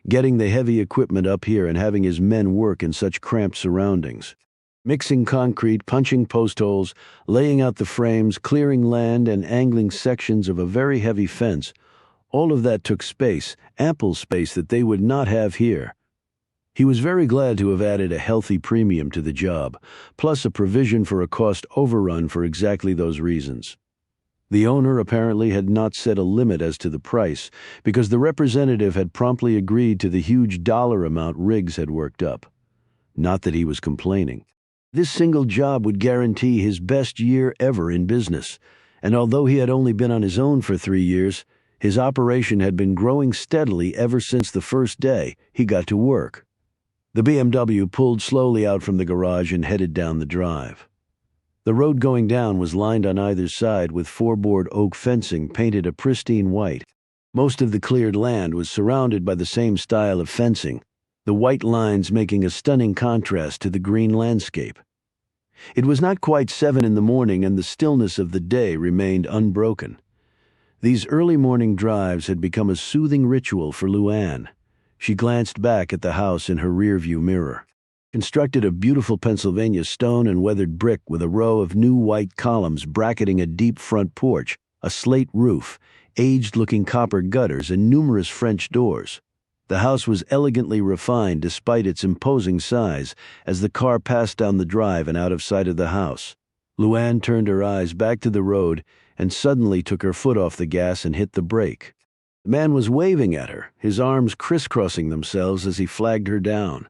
getting the heavy equipment up here and having his men work in such cramped surroundings. Mixing concrete, punching post holes, laying out the frames, clearing land, and angling sections of a very heavy fence, all of that took space, ample space that they would not have here. He was very glad to have added a healthy premium to the job, plus a provision for a cost overrun for exactly those reasons. The owner apparently had not set a limit as to the price, because the representative had promptly agreed to the huge dollar amount Riggs had worked up. Not that he was complaining. This single job would guarantee his best year ever in business, and although he had only been on his own for 3 years, his operation had been growing steadily ever since the first day he got to work. The BMW pulled slowly out from the garage and headed down the drive. The road going down was lined on either side with 4-board oak fencing painted a pristine white. Most of the cleared land was surrounded by the same style of fencing, the white lines making a stunning contrast to the green landscape. It was not quite 7 in the morning, and the stillness of the day remained unbroken. These early morning drives had become a soothing ritual for Luann. She glanced back at the house in her rearview mirror. Constructed of beautiful Pennsylvania stone and weathered brick with a row of new white columns bracketing a deep front porch, a slate roof, aged-looking copper gutters, and numerous French doors. The house was elegantly refined despite its imposing size as the car passed down the drive and out of sight of the house. Luann turned her eyes back to the road and suddenly took her foot off the gas and hit the brake. The man was waving at her, his arms crisscrossing themselves as he flagged her down.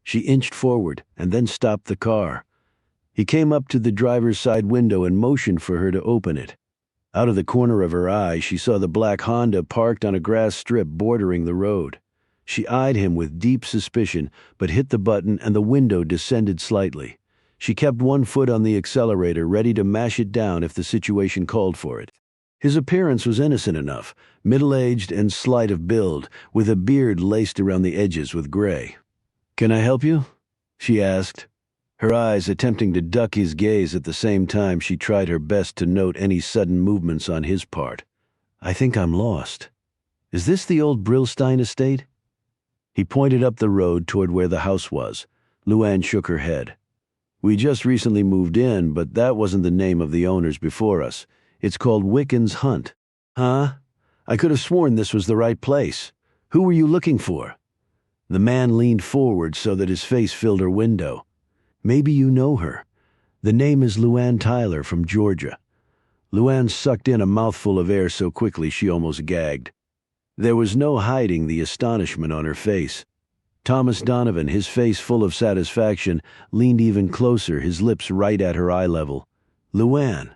She inched forward and then stopped the car. He came up to the driver's side window and motioned for her to open it. Out of the corner of her eye, she saw the black Honda parked on a grass strip bordering the road. She eyed him with deep suspicion, but hit the button and the window descended slightly. She kept one foot on the accelerator, ready to mash it down if the situation called for it. His appearance was innocent enough, middle-aged and slight of build, with a beard laced around the edges with gray. "Can I help you?" she asked, her eyes attempting to duck his gaze at the same time she tried her best to note any sudden movements on his part. "I think I'm lost. Is this the old Brillstein estate?" He pointed up the road toward where the house was. Luann shook her head. "We just recently moved in, but that wasn't the name of the owners before us. It's called Wicken's Hunt." "Huh? I could have sworn this was the right place. Who were you looking for?" The man leaned forward so that his face filled her window. "Maybe you know her. The name is Luann Tyler from Georgia." Luann sucked in a mouthful of air so quickly she almost gagged. There was no hiding the astonishment on her face. Thomas Donovan, his face full of satisfaction, leaned even closer, his lips right at her eye level. "Luann,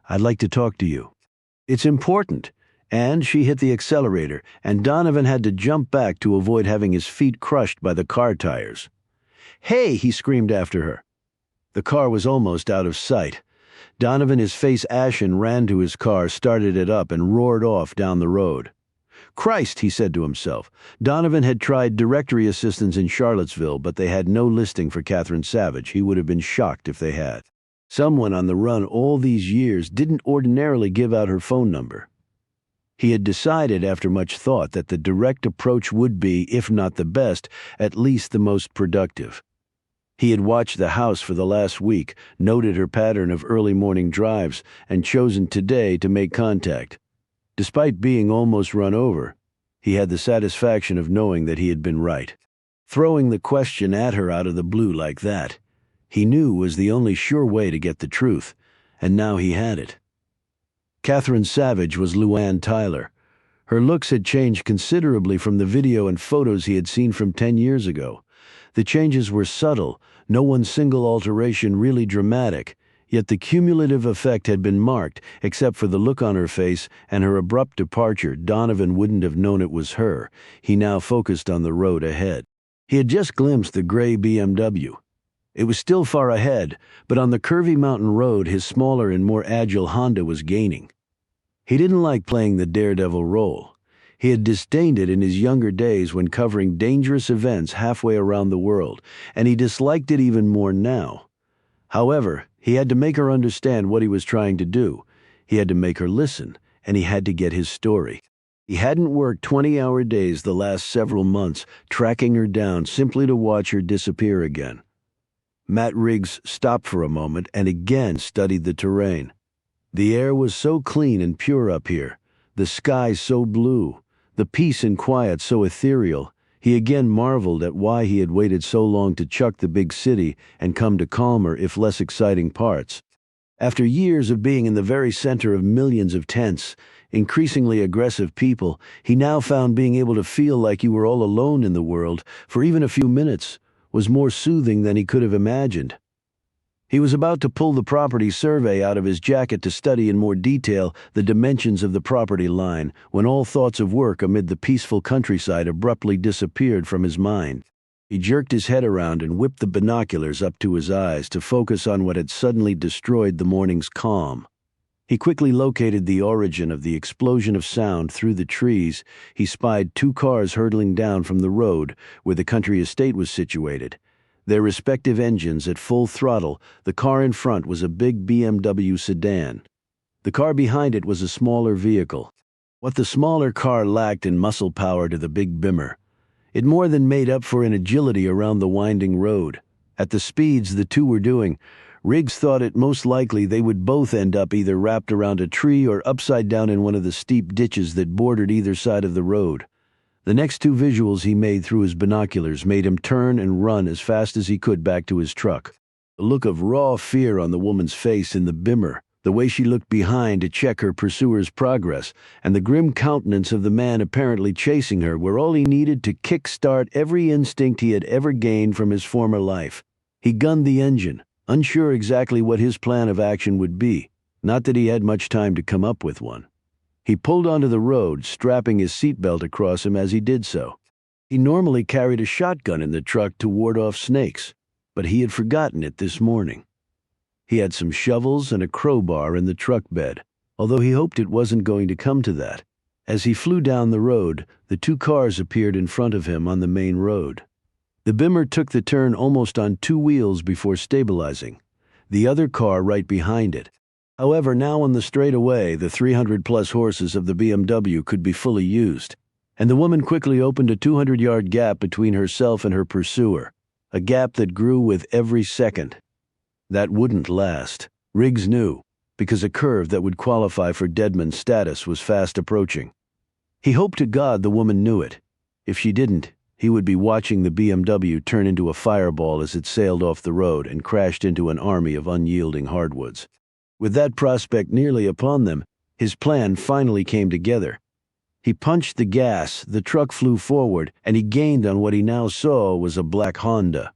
I'd like to talk to you." "It's important." And she hit the accelerator, and Donovan had to jump back to avoid having his feet crushed by the car tires. "Hey!" he screamed after her. The car was almost out of sight. Donovan, his face ashen, ran to his car, started it up, and roared off down the road. "Christ," he said to himself. Donovan had tried directory assistance in Charlottesville, but they had no listing for Catherine Savage. He would have been shocked if they had. Someone on the run all these years didn't ordinarily give out her phone number. He had decided after much thought that the direct approach would be, if not the best, at least the most productive. He had watched the house for the last week, noted her pattern of early morning drives, and chosen today to make contact. Despite being almost run over, he had the satisfaction of knowing that he had been right. Throwing the question at her out of the blue like that, he knew was the only sure way to get the truth, and now he had it. Catherine Savage was Luann Tyler. Her looks had changed considerably from the video and photos he had seen from 10 years ago. The changes were subtle, no one single alteration really dramatic, yet the cumulative effect had been marked. Except for the look on her face and her abrupt departure, Donovan wouldn't have known it was her. He now focused on the road ahead. He had just glimpsed the gray BMW. It was still far ahead, but on the curvy mountain road his smaller and more agile Honda was gaining. He didn't like playing the daredevil role. He had disdained it in his younger days when covering dangerous events halfway around the world, and he disliked it even more now. However, he had to make her understand what he was trying to do. He had to make her listen, and he had to get his story. He hadn't worked 20-hour days the last several months, tracking her down simply to watch her disappear again. Matt Riggs stopped for a moment and again studied the terrain. The air was so clean and pure up here, the sky so blue, the peace and quiet so ethereal. He again marveled at why he had waited so long to chuck the big city and come to calmer, if less exciting parts. After years of being in the very center of millions of tense, increasingly aggressive people, he now found being able to feel like you were all alone in the world for even a few minutes was more soothing than he could have imagined. He was about to pull the property survey out of his jacket to study in more detail the dimensions of the property line when all thoughts of work amid the peaceful countryside abruptly disappeared from his mind. He jerked his head around and whipped the binoculars up to his eyes to focus on what had suddenly destroyed the morning's calm. He quickly located the origin of the explosion of sound through the trees. He spied 2 cars hurtling down from the road where the country estate was situated. Their respective engines at full throttle, the car in front was a big BMW sedan. The car behind it was a smaller vehicle. What the smaller car lacked in muscle power to the big Bimmer, it more than made up for in agility around the winding road. At the speeds the two were doing, Riggs thought it most likely they would both end up either wrapped around a tree or upside down in one of the steep ditches that bordered either side of the road. The next 2 visuals he made through his binoculars made him turn and run as fast as he could back to his truck. The look of raw fear on the woman's face in the Bimmer, the way she looked behind to check her pursuer's progress, and the grim countenance of the man apparently chasing her were all he needed to kick-start every instinct he had ever gained from his former life. He gunned the engine, unsure exactly what his plan of action would be, not that he had much time to come up with one. He pulled onto the road, strapping his seatbelt across him as he did so. He normally carried a shotgun in the truck to ward off snakes, but he had forgotten it this morning. He had some shovels and a crowbar in the truck bed, although he hoped it wasn't going to come to that. As he flew down the road, the 2 cars appeared in front of him on the main road. The Bimmer took the turn almost on 2 wheels before stabilizing, the other car right behind it. However, now on the straightaway, the 300-plus horses of the BMW could be fully used, and the woman quickly opened a 200-yard gap between herself and her pursuer, a gap that grew with every second. That wouldn't last, Riggs knew, because a curve that would qualify for deadman status was fast approaching. He hoped to God the woman knew it. If she didn't, He would be watching the BMW turn into a fireball as it sailed off the road and crashed into an army of unyielding hardwoods. With that prospect nearly upon them, his plan finally came together. He punched the gas, the truck flew forward, and he gained on what he now saw was a black Honda.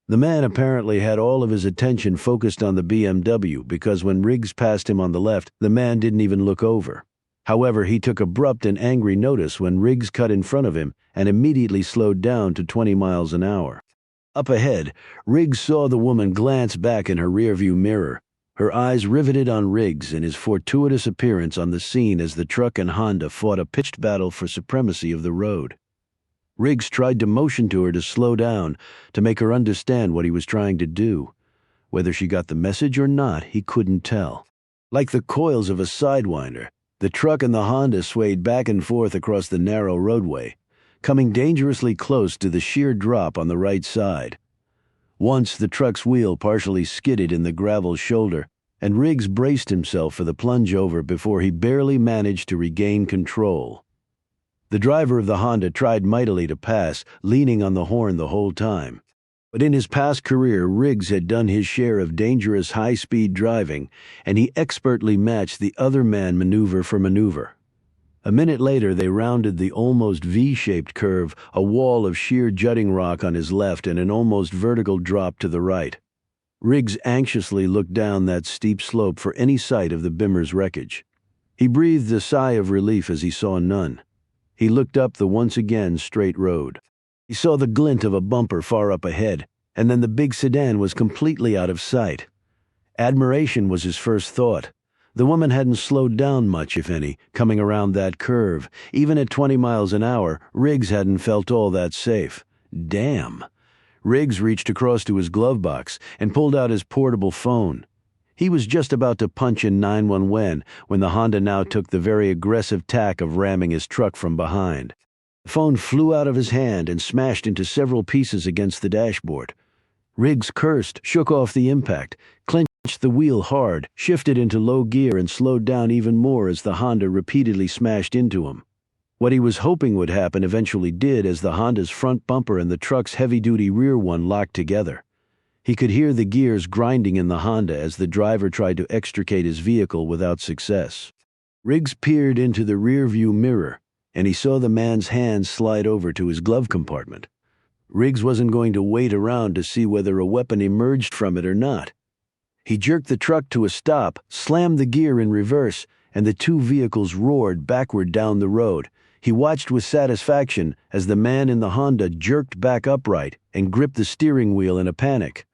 The man apparently had all of his attention focused on the BMW because when Riggs passed him on the left, the man didn't even look over. However, he took abrupt and angry notice when Riggs cut in front of him and immediately slowed down to 20 miles an hour. Up ahead, Riggs saw the woman glance back in her rearview mirror, her eyes riveted on Riggs and his fortuitous appearance on the scene as the truck and Honda fought a pitched battle for supremacy of the road. Riggs tried to motion to her to slow down, to make her understand what he was trying to do. Whether she got the message or not, he couldn't tell. Like the coils of a sidewinder, the truck and the Honda swayed back and forth across the narrow roadway, coming dangerously close to the sheer drop on the right side. Once the truck's wheel partially skidded in the gravel shoulder, and Riggs braced himself for the plunge over before he barely managed to regain control. The driver of the Honda tried mightily to pass, leaning on the horn the whole time. But in his past career, Riggs had done his share of dangerous high-speed driving, and he expertly matched the other man maneuver for maneuver. A minute later, they rounded the almost V-shaped curve, a wall of sheer jutting rock on his left and an almost vertical drop to the right. Riggs anxiously looked down that steep slope for any sight of the Bimmer's wreckage. He breathed a sigh of relief as he saw none. He looked up the once again straight road. He saw the glint of a bumper far up ahead, and then the big sedan was completely out of sight. Admiration was his first thought. The woman hadn't slowed down much, if any, coming around that curve. Even at 20 miles an hour, Riggs hadn't felt all that safe. Damn. Riggs reached across to his glove box and pulled out his portable phone. He was just about to punch in 911 when the Honda now took the very aggressive tack of ramming his truck from behind. The phone flew out of his hand and smashed into several pieces against the dashboard. Riggs cursed, shook off the impact, clenched the wheel hard, shifted into low gear and slowed down even more as the Honda repeatedly smashed into him. What he was hoping would happen eventually did as the Honda's front bumper and the truck's heavy-duty rear one locked together. He could hear the gears grinding in the Honda as the driver tried to extricate his vehicle without success. Riggs peered into the rear-view mirror, and he saw the man's hand slide over to his glove compartment. Riggs wasn't going to wait around to see whether a weapon emerged from it or not. He jerked the truck to a stop, slammed the gear in reverse, and the two vehicles roared backward down the road. He watched with satisfaction as the man in the Honda jerked back upright and gripped the steering wheel in a panic.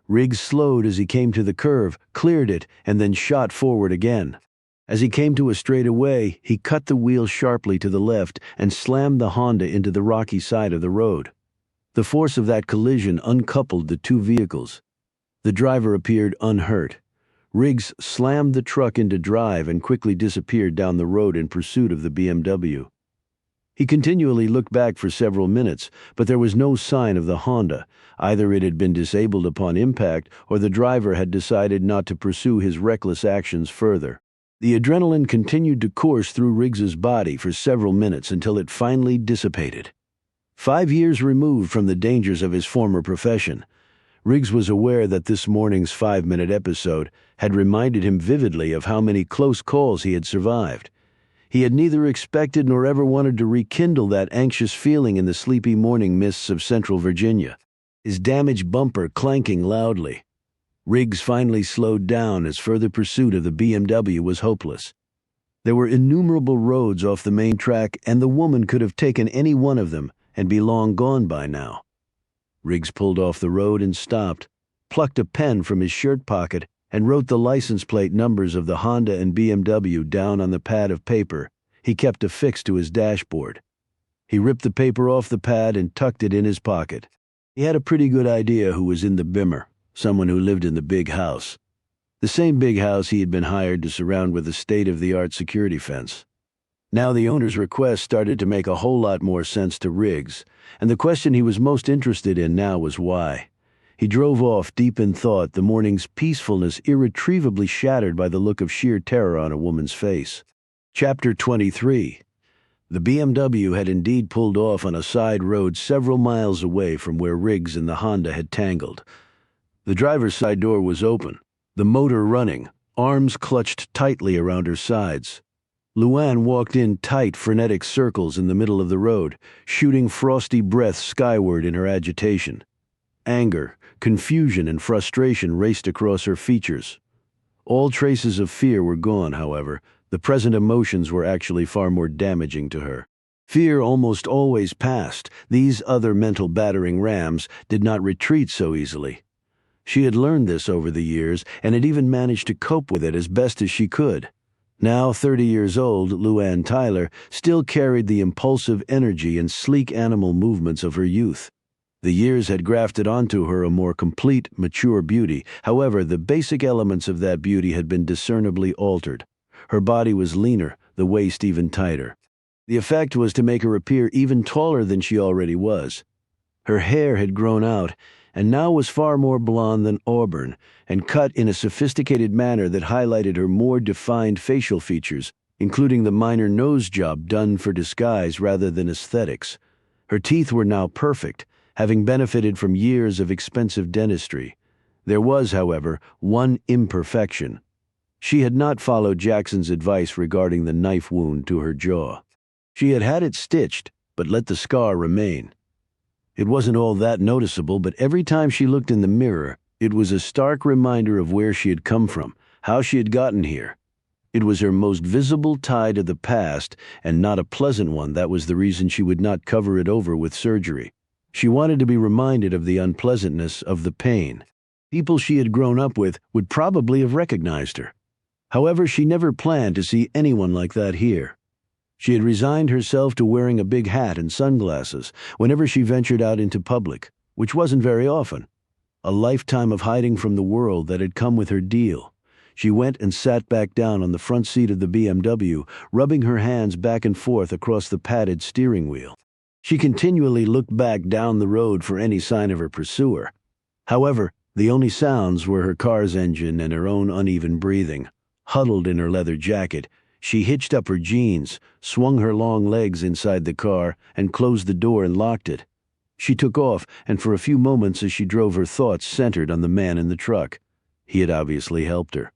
Riggs slowed as he came to the curve, cleared it, and then shot forward again. As he came to a straightaway, he cut the wheel sharply to the left and slammed the Honda into the rocky side of the road. The force of that collision uncoupled the two vehicles. The driver appeared unhurt. Riggs slammed the truck into drive and quickly disappeared down the road in pursuit of the BMW. He continually looked back for several minutes, but there was no sign of the Honda. Either it had been disabled upon impact, or the driver had decided not to pursue his reckless actions further. The adrenaline continued to course through Riggs's body for several minutes until it finally dissipated. 5 years removed from the dangers of his former profession, Riggs was aware that this morning's 5-minute episode had reminded him vividly of how many close calls he had survived. He had neither expected nor ever wanted to rekindle that anxious feeling in the sleepy morning mists of central Virginia, his damaged bumper clanking loudly. Riggs finally slowed down as further pursuit of the BMW was hopeless. There were innumerable roads off the main track, and the woman could have taken any one of them and be long gone by now. Riggs pulled off the road and stopped, plucked a pen from his shirt pocket, and wrote the license plate numbers of the Honda and BMW down on the pad of paper he kept affixed to his dashboard. He ripped the paper off the pad and tucked it in his pocket. He had a pretty good idea who was in the Bimmer, someone who lived in the big house. The same big house he had been hired to surround with a state-of-the-art security fence. Now the owner's request started to make a whole lot more sense to Riggs, and the question he was most interested in now was why. He drove off deep in thought, the morning's peacefulness irretrievably shattered by the look of sheer terror on a woman's face. Chapter 23. The BMW had indeed pulled off on a side road several miles away from where Riggs and the Honda had tangled. The driver's side door was open, the motor running, arms clutched tightly around her sides. Luann walked in tight, frenetic circles in the middle of the road, shooting frosty breaths skyward in her agitation. Anger, confusion, and frustration raced across her features. All traces of fear were gone, however. The present emotions were actually far more damaging to her. Fear almost always passed. These other mental battering rams did not retreat so easily. She had learned this over the years and had even managed to cope with it as best as she could. Now 30 years old, Luann Tyler still carried the impulsive energy and sleek animal movements of her youth. The years had grafted onto her a more complete, mature beauty. However, the basic elements of that beauty had been discernibly altered. Her body was leaner, the waist even tighter. The effect was to make her appear even taller than she already was. Her hair had grown out, and now was far more blonde than auburn, and cut in a sophisticated manner that highlighted her more defined facial features, including the minor nose job done for disguise rather than aesthetics. Her teeth were now perfect, having benefited from years of expensive dentistry. There was, however, one imperfection. She had not followed Jackson's advice regarding the knife wound to her jaw. She had had it stitched, but let the scar remain. It wasn't all that noticeable, but every time she looked in the mirror, it was a stark reminder of where she had come from, how she had gotten here. It was her most visible tie to the past, and not a pleasant one. That was the reason she would not cover it over with surgery. She wanted to be reminded of the unpleasantness of the pain. People she had grown up with would probably have recognized her. However, she never planned to see anyone like that here. She had resigned herself to wearing a big hat and sunglasses whenever she ventured out into public, which wasn't very often. A lifetime of hiding from the world that had come with her deal. She went and sat back down on the front seat of the BMW, rubbing her hands back and forth across the padded steering wheel. She continually looked back down the road for any sign of her pursuer. However, the only sounds were her car's engine and her own uneven breathing. Huddled in her leather jacket, she hitched up her jeans, swung her long legs inside the car, and closed the door and locked it. She took off, and for a few moments as she drove, her thoughts centered on the man in the truck. He had obviously helped her.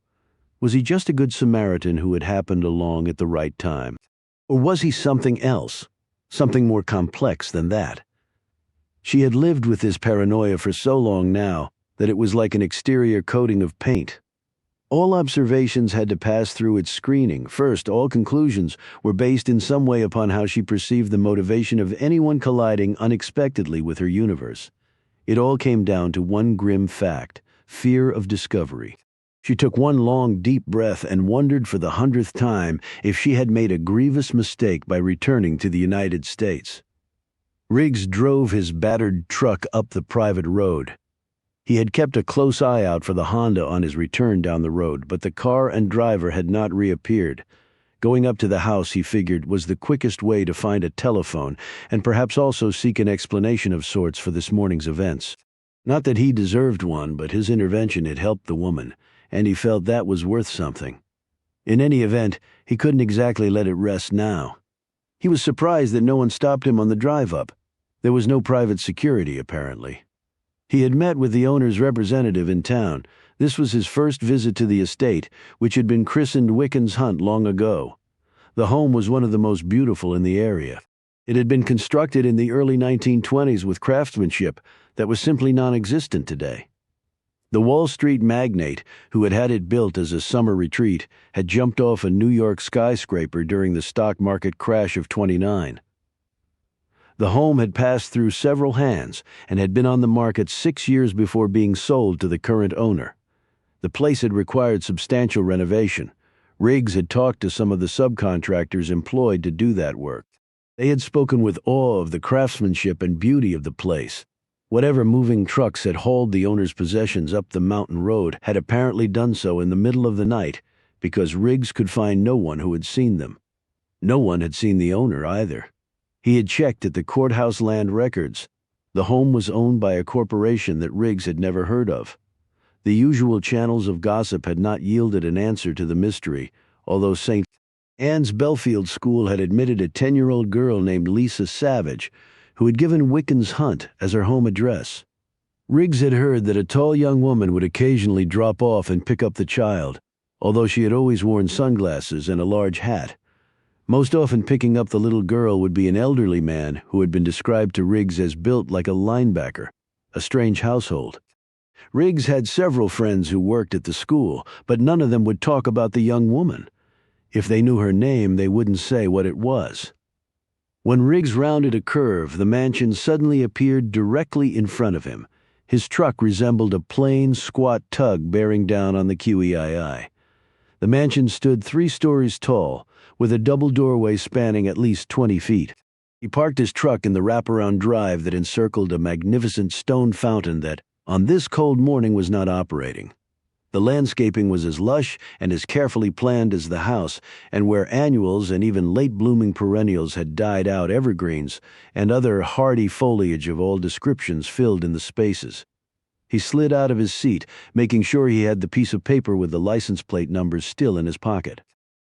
Was he just a good Samaritan who had happened along at the right time? Or was he something else? Something more complex than that? She had lived with this paranoia for so long now that it was like an exterior coating of paint. All observations had to pass through its screening. First, all conclusions were based in some way upon how she perceived the motivation of anyone colliding unexpectedly with her universe. It all came down to one grim fact: fear of discovery. She took one long, deep breath and wondered for the 100th time if she had made a grievous mistake by returning to the United States. Riggs drove his battered truck up the private road. He had kept a close eye out for the Honda on his return down the road, but the car and driver had not reappeared. Going up to the house, he figured, was the quickest way to find a telephone and perhaps also seek an explanation of sorts for this morning's events. Not that he deserved one, but his intervention had helped the woman, and he felt that was worth something. In any event, he couldn't exactly let it rest now. He was surprised that no one stopped him on the drive up. There was no private security, apparently. He had met with the owner's representative in town. This was his first visit to the estate, which had been christened Wiccan's Hunt long ago. The home was one of the most beautiful in the area. It had been constructed in the early 1920s with craftsmanship that was simply non-existent today. The Wall Street magnate, who had had it built as a summer retreat, had jumped off a New York skyscraper during the stock market crash of '29. The home had passed through several hands and had been on the market 6 years before being sold to the current owner. The place had required substantial renovation. Riggs had talked to some of the subcontractors employed to do that work. They had spoken with awe of the craftsmanship and beauty of the place. Whatever moving trucks had hauled the owner's possessions up the mountain road had apparently done so in the middle of the night, because Riggs could find no one who had seen them. No one had seen the owner either. He had checked at the courthouse land records. The home was owned by a corporation that Riggs had never heard of. The usual channels of gossip had not yielded an answer to the mystery, although St. Anne's Belfield school had admitted a 10-year-old girl named Lisa Savage, who had given Wickens Hunt as her home address. Riggs had heard that a tall young woman would occasionally drop off and pick up the child, although she had always worn sunglasses and a large hat. Most often picking up the little girl would be an elderly man who had been described to Riggs as built like a linebacker, a strange household. Riggs had several friends who worked at the school, but none of them would talk about the young woman. If they knew her name, they wouldn't say what it was. When Riggs rounded a curve, the mansion suddenly appeared directly in front of him. His truck resembled a plain, squat tug bearing down on the QEII. The mansion stood 3 stories tall, with a double doorway spanning at least 20 feet. He parked his truck in the wraparound drive that encircled a magnificent stone fountain that, on this cold morning, was not operating. The landscaping was as lush and as carefully planned as the house, and where annuals and even late-blooming perennials had died out, evergreens and other hardy foliage of all descriptions filled in the spaces. He slid out of his seat, making sure he had the piece of paper with the license plate numbers still in his pocket.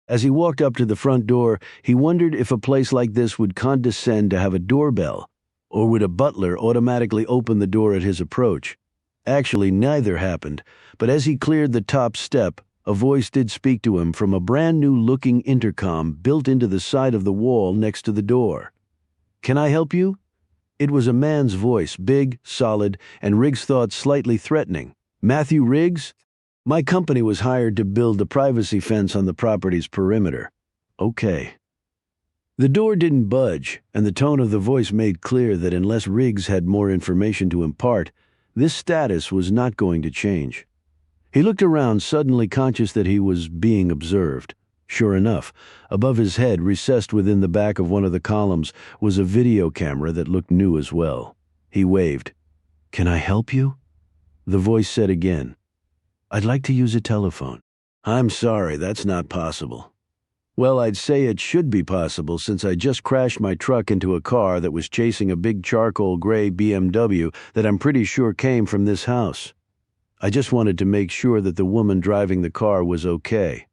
As he walked up to the front door, he wondered if a place like this would condescend to have a doorbell, or would a butler automatically open the door at his approach. Actually, neither happened, but as he cleared the top step, a voice did speak to him from a brand-new-looking intercom built into the side of the wall next to the door. "Can I help you?" It was a man's voice, big, solid, and Riggs thought slightly threatening. "Matthew Riggs? My company was hired to build the privacy fence on the property's perimeter." "Okay." The door didn't budge, and the tone of the voice made clear that unless Riggs had more information to impart, this status was not going to change. He looked around, suddenly conscious that he was being observed. Sure enough, above his head, recessed within the back of one of the columns, was a video camera that looked new as well. He waved. "Can I help you?" The voice said again, "I'd like to use a telephone." "I'm sorry, that's not possible." "Well, I'd say it should be possible since I just crashed my truck into a car that was chasing a big charcoal gray BMW that I'm pretty sure came from this house. I just wanted to make sure that the woman driving the car was okay.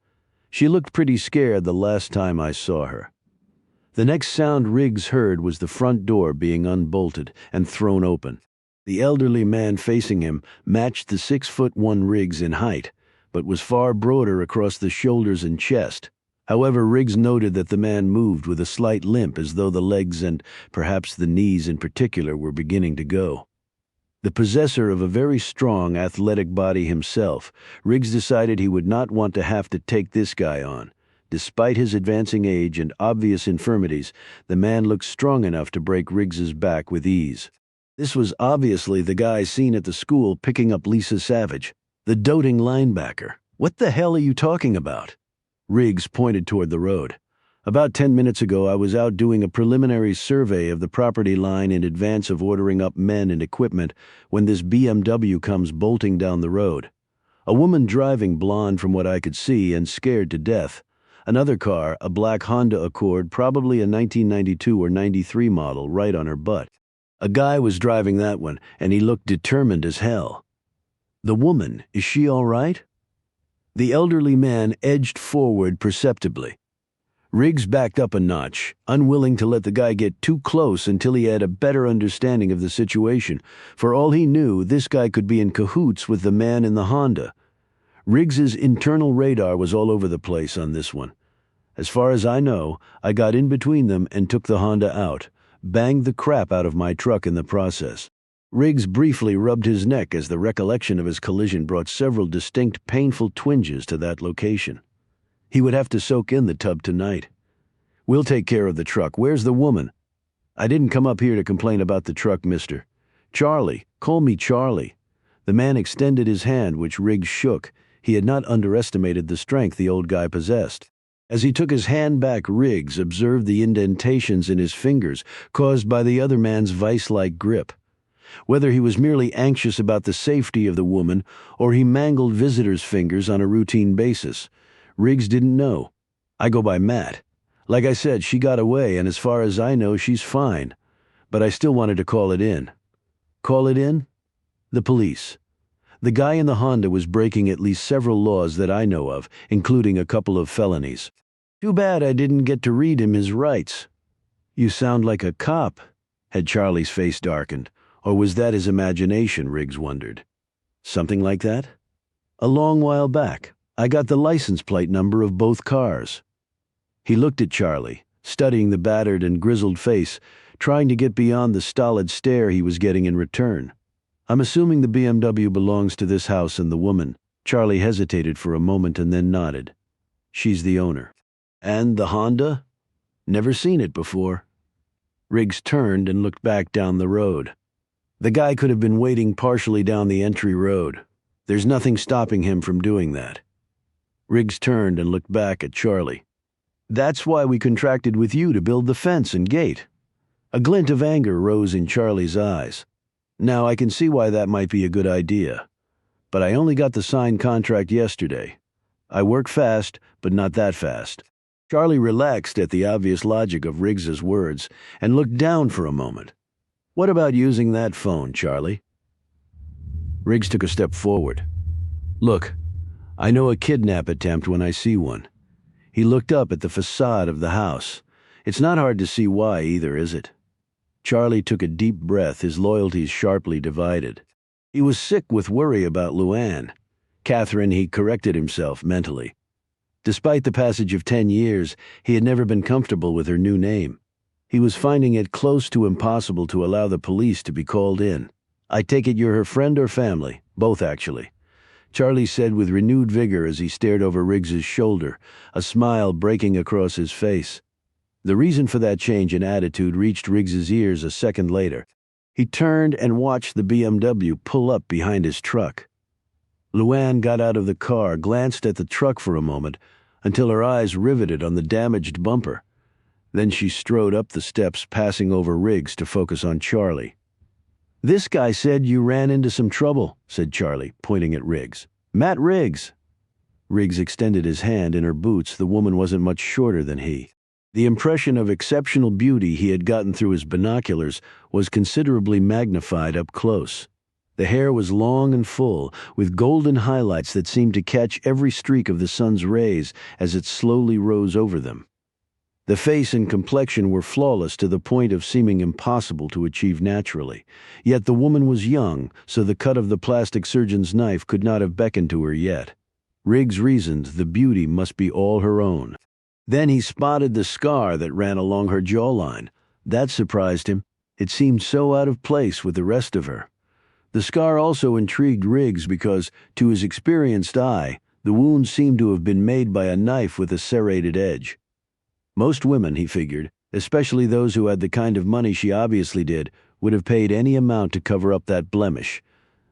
She looked pretty scared the last time I saw her." The next sound Riggs heard was the front door being unbolted and thrown open. The elderly man facing him matched the 6'1" Riggs in height, but was far broader across the shoulders and chest. However, Riggs noted that the man moved with a slight limp as though the legs and perhaps the knees in particular were beginning to go. The possessor of a very strong, athletic body himself, Riggs decided he would not want to have to take this guy on. Despite his advancing age and obvious infirmities, the man looked strong enough to break Riggs's back with ease. This was obviously the guy seen at the school picking up Lisa Savage, the doting linebacker. "What the hell are you talking about?" Riggs pointed toward the road. "About 10 minutes ago, I was out doing a preliminary survey of the property line in advance of ordering up men and equipment when this BMW comes bolting down the road. A woman driving, blonde from what I could see, and scared to death. Another car, a black Honda Accord, probably a 1992 or 93 model, right on her butt. A guy was driving that one, and he looked determined as hell." "The woman, is she all right?" The elderly man edged forward perceptibly. Riggs backed up a notch, unwilling to let the guy get too close until he had a better understanding of the situation. For all he knew, this guy could be in cahoots with the man in the Honda. Riggs's internal radar was all over the place on this one. As far as I know, I got in between them and took the Honda out, banged the crap out of my truck in the process. Riggs briefly rubbed his neck as the recollection of his collision brought several distinct painful twinges to that location. He would have to soak in the tub tonight. "We'll take care of the truck. Where's the woman?" "I didn't come up here to complain about the truck, mister." "Charlie. Call me Charlie." The man extended his hand, which Riggs shook. He had not underestimated the strength the old guy possessed. As he took his hand back, Riggs observed the indentations in his fingers caused by the other man's vice-like grip. Whether he was merely anxious about the safety of the woman or he mangled visitors' fingers on a routine basis, Riggs didn't know. "I go by Matt. Like I said, she got away, and as far as I know, she's fine. But I still wanted to call it in." "Call it in?" "The police. The guy in the Honda was breaking at least several laws that I know of, including a couple of felonies. Too bad I didn't get to read him his rights. You sound like a cop. Had Charlie's face darkened, or was that his imagination, Riggs wondered. Something like that? A long while back, I got the license plate number of both cars. He looked at Charlie, studying the battered and grizzled face, trying to get beyond the stolid stare he was getting in return. I'm assuming the BMW belongs to this house and the woman. Charlie hesitated for a moment and then nodded. She's the owner. And the Honda? Never seen it before. Riggs turned and looked back down the road. The guy could have been waiting partially down the entry road. There's nothing stopping him from doing that. Riggs turned and looked back at Charlie. That's why we contracted with you to build the fence and gate. A glint of anger rose in Charlie's eyes. Now I can see why that might be a good idea. But I only got the signed contract yesterday. I work fast, but not that fast. Charlie relaxed at the obvious logic of Riggs's words and looked down for a moment. What about using that phone, Charlie? Riggs took a step forward. Look, I know a kidnap attempt when I see one. He looked up at the facade of the house. It's not hard to see why either, is it? Charlie took a deep breath, his loyalties sharply divided. He was sick with worry about Luann. Catherine, he corrected himself mentally. Despite the passage of 10 years, he had never been comfortable with her new name. He was finding it close to impossible to allow the police to be called in. I take it you're her friend or family? Both, actually. Charlie said with renewed vigor as he stared over Riggs's shoulder, a smile breaking across his face. The reason for that change in attitude reached Riggs's ears a second later. He turned and watched the BMW pull up behind his truck. Luann got out of the car, glanced at the truck for a moment, until her eyes riveted on the damaged bumper. Then she strode up the steps, passing over Riggs to focus on Charlie. This guy said you ran into some trouble, said Charlie, pointing at Riggs. Matt Riggs. Riggs extended his hand in her boots. The woman wasn't much shorter than he. The impression of exceptional beauty he had gotten through his binoculars was considerably magnified up close. The hair was long and full, with golden highlights that seemed to catch every streak of the sun's rays as it slowly rose over them. The face and complexion were flawless to the point of seeming impossible to achieve naturally. Yet the woman was young, so the cut of the plastic surgeon's knife could not have beckoned to her yet. Riggs reasoned the beauty must be all her own. Then he spotted the scar that ran along her jawline. That surprised him. It seemed so out of place with the rest of her. The scar also intrigued Riggs because, to his experienced eye, the wound seemed to have been made by a knife with a serrated edge. Most women, he figured, especially those who had the kind of money she obviously did, would have paid any amount to cover up that blemish.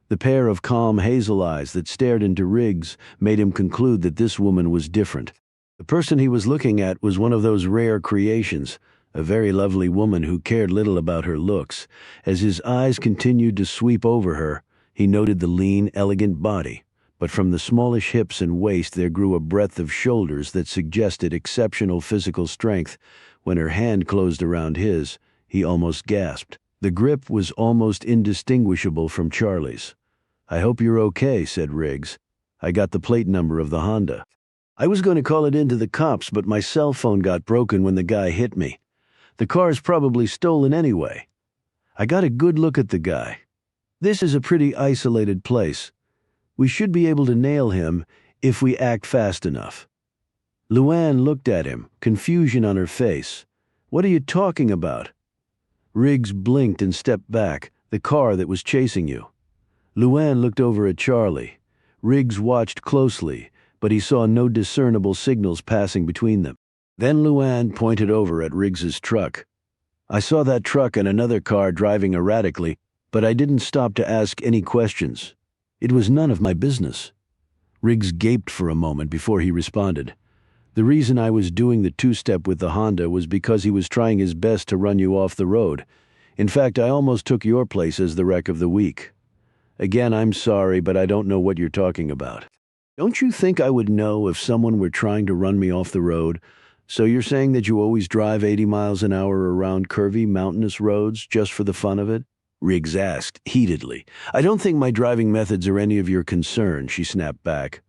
The pair of calm hazel eyes that stared into Riggs made him conclude that this woman was different. The person he was looking at was one of those rare creations, a very lovely woman who cared little about her looks. As his eyes continued to sweep over her, he noted the lean, elegant body. But from the smallish hips and waist there grew a breadth of shoulders that suggested exceptional physical strength. When her hand closed around his, he almost gasped. The grip was almost indistinguishable from Charlie's. I hope you're okay, said Riggs. I got the plate number of the Honda. I was going to call it in to the cops, but my cell phone got broken when the guy hit me. The car's probably stolen anyway. I got a good look at the guy. This is a pretty isolated place. We should be able to nail him if we act fast enough. Luann looked at him, confusion on her face. What are you talking about? Riggs blinked and stepped back, the car that was chasing you. Luann looked over at Charlie. Riggs watched closely, but he saw no discernible signals passing between them. Then Luann pointed over at Riggs's truck. I saw that truck and another car driving erratically, but I didn't stop to ask any questions. It was none of my business. Riggs gaped for a moment before he responded. The reason I was doing the two-step with the Honda was because he was trying his best to run you off the road. In fact, I almost took your place as the wreck of the week. Again, I'm sorry, but I don't know what you're talking about. Don't you think I would know if someone were trying to run me off the road? So you're saying that you always drive 80 miles an hour around curvy, mountainous roads just for the fun of it? Riggs asked, heatedly. I don't think my driving methods are any of your concern, she snapped back.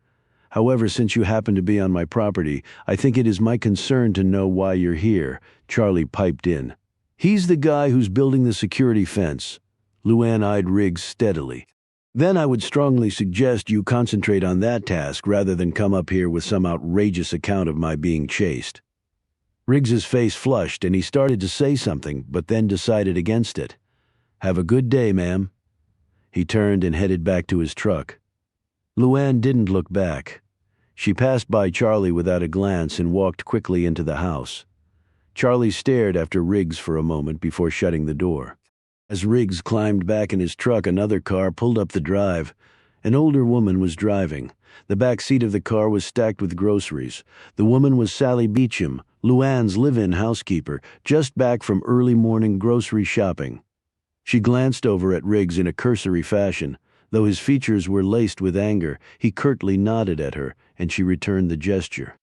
However, since you happen to be on my property, I think it is my concern to know why you're here," Charlie piped in. "He's the guy who's building the security fence." Luann eyed Riggs steadily. "Then I would strongly suggest you concentrate on that task rather than come up here with some outrageous account of my being chased." Riggs's face flushed and he started to say something, but then decided against it. "Have a good day, ma'am." He turned and headed back to his truck. Luann didn't look back. She passed by Charlie without a glance and walked quickly into the house. Charlie stared after Riggs for a moment before shutting the door. As Riggs climbed back in his truck, another car pulled up the drive. An older woman was driving. The back seat of the car was stacked with groceries. The woman was Sally Beecham, Luann's live-in housekeeper, just back from early morning grocery shopping. She glanced over at Riggs in a cursory fashion. Though his features were laced with anger, he curtly nodded at her, and she returned the gesture.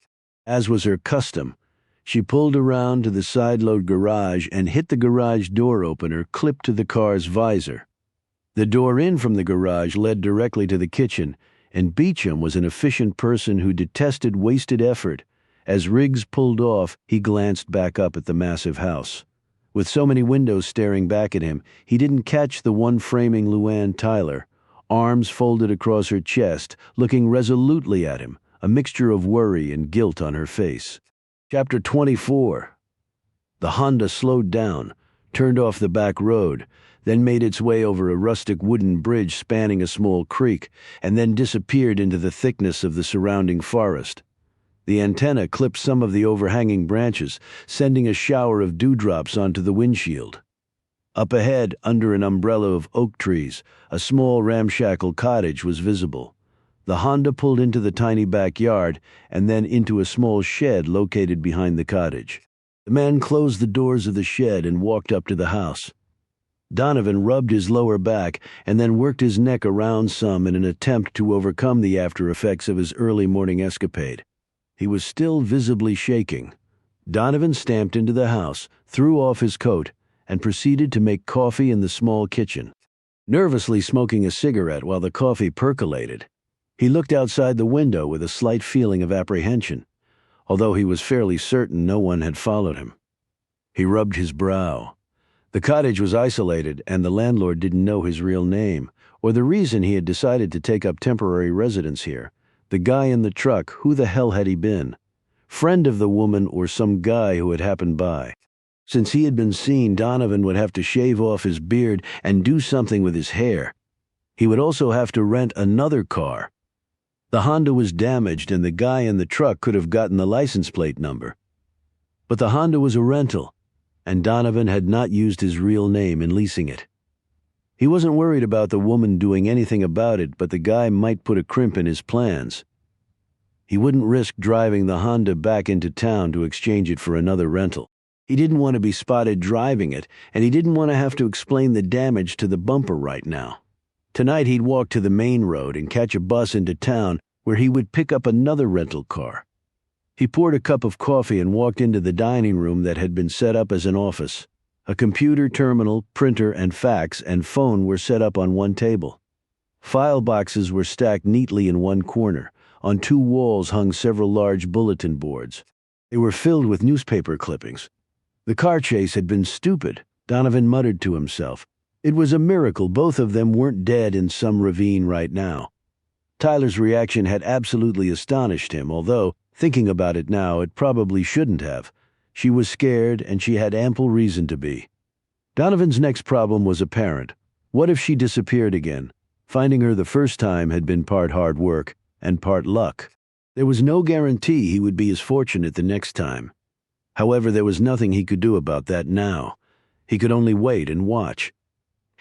As was her custom, she pulled around to the side-load garage and hit the garage door opener clipped to the car's visor. The door in from the garage led directly to the kitchen, and Beecham was an efficient person who detested wasted effort. As Riggs pulled off, he glanced back up at the massive house. With so many windows staring back at him, he didn't catch the one framing Luann Tyler, arms folded across her chest, looking resolutely at him, a mixture of worry and guilt on her face. Chapter 24. The Honda slowed down, turned off the back road, then made its way over a rustic wooden bridge spanning a small creek, and then disappeared into the thickness of the surrounding forest. The antenna clipped some of the overhanging branches, sending a shower of dewdrops onto the windshield. Up ahead, under an umbrella of oak trees, a small ramshackle cottage was visible. The Honda pulled into the tiny backyard and then into a small shed located behind the cottage. The man closed the doors of the shed and walked up to the house. Donovan rubbed his lower back and then worked his neck around some in an attempt to overcome the after effects of his early morning escapade. He was still visibly shaking. Donovan stamped into the house, threw off his coat, and proceeded to make coffee in the small kitchen. Nervously smoking a cigarette while the coffee percolated, he looked outside the window with a slight feeling of apprehension, although he was fairly certain no one had followed him. He rubbed his brow. The cottage was isolated, and the landlord didn't know his real name, or the reason he had decided to take up temporary residence here. The guy in the truck, who the hell had he been? Friend of the woman or some guy who had happened by? Since he had been seen, Donovan would have to shave off his beard and do something with his hair. He would also have to rent another car. The Honda was damaged and the guy in the truck could have gotten the license plate number. But the Honda was a rental, and Donovan had not used his real name in leasing it. He wasn't worried about the woman doing anything about it, but the guy might put a crimp in his plans. He wouldn't risk driving the Honda back into town to exchange it for another rental. He didn't want to be spotted driving it, and he didn't want to have to explain the damage to the bumper right now. Tonight he'd walk to the main road and catch a bus into town where he would pick up another rental car. He poured a cup of coffee and walked into the dining room that had been set up as an office. A computer terminal, printer, and fax and phone were set up on one table. File boxes were stacked neatly in one corner. On two walls hung several large bulletin boards. They were filled with newspaper clippings. The car chase had been stupid, Donovan muttered to himself. It was a miracle both of them weren't dead in some ravine right now. Tyler's reaction had absolutely astonished him, although, thinking about it now, it probably shouldn't have. She was scared, and she had ample reason to be. Donovan's next problem was apparent. What if she disappeared again? Finding her the first time had been part hard work and part luck. There was no guarantee he would be as fortunate the next time. However, there was nothing he could do about that now. He could only wait and watch.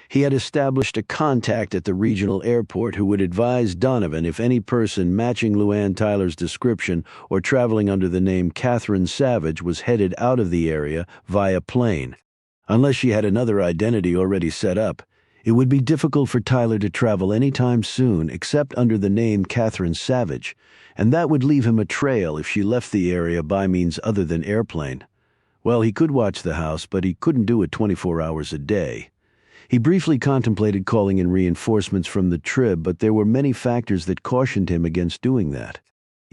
He had established a contact at the regional airport who would advise Donovan if any person matching Luann Tyler's description or traveling under the name Catherine Savage was headed out of the area via plane. Unless she had another identity already set up, it would be difficult for Tyler to travel any time soon except under the name Catherine Savage, and that would leave him a trail if she left the area by means other than airplane. Well, he could watch the house, but he couldn't do it 24 hours a day. He briefly contemplated calling in reinforcements from the Trib, but there were many factors that cautioned him against doing that.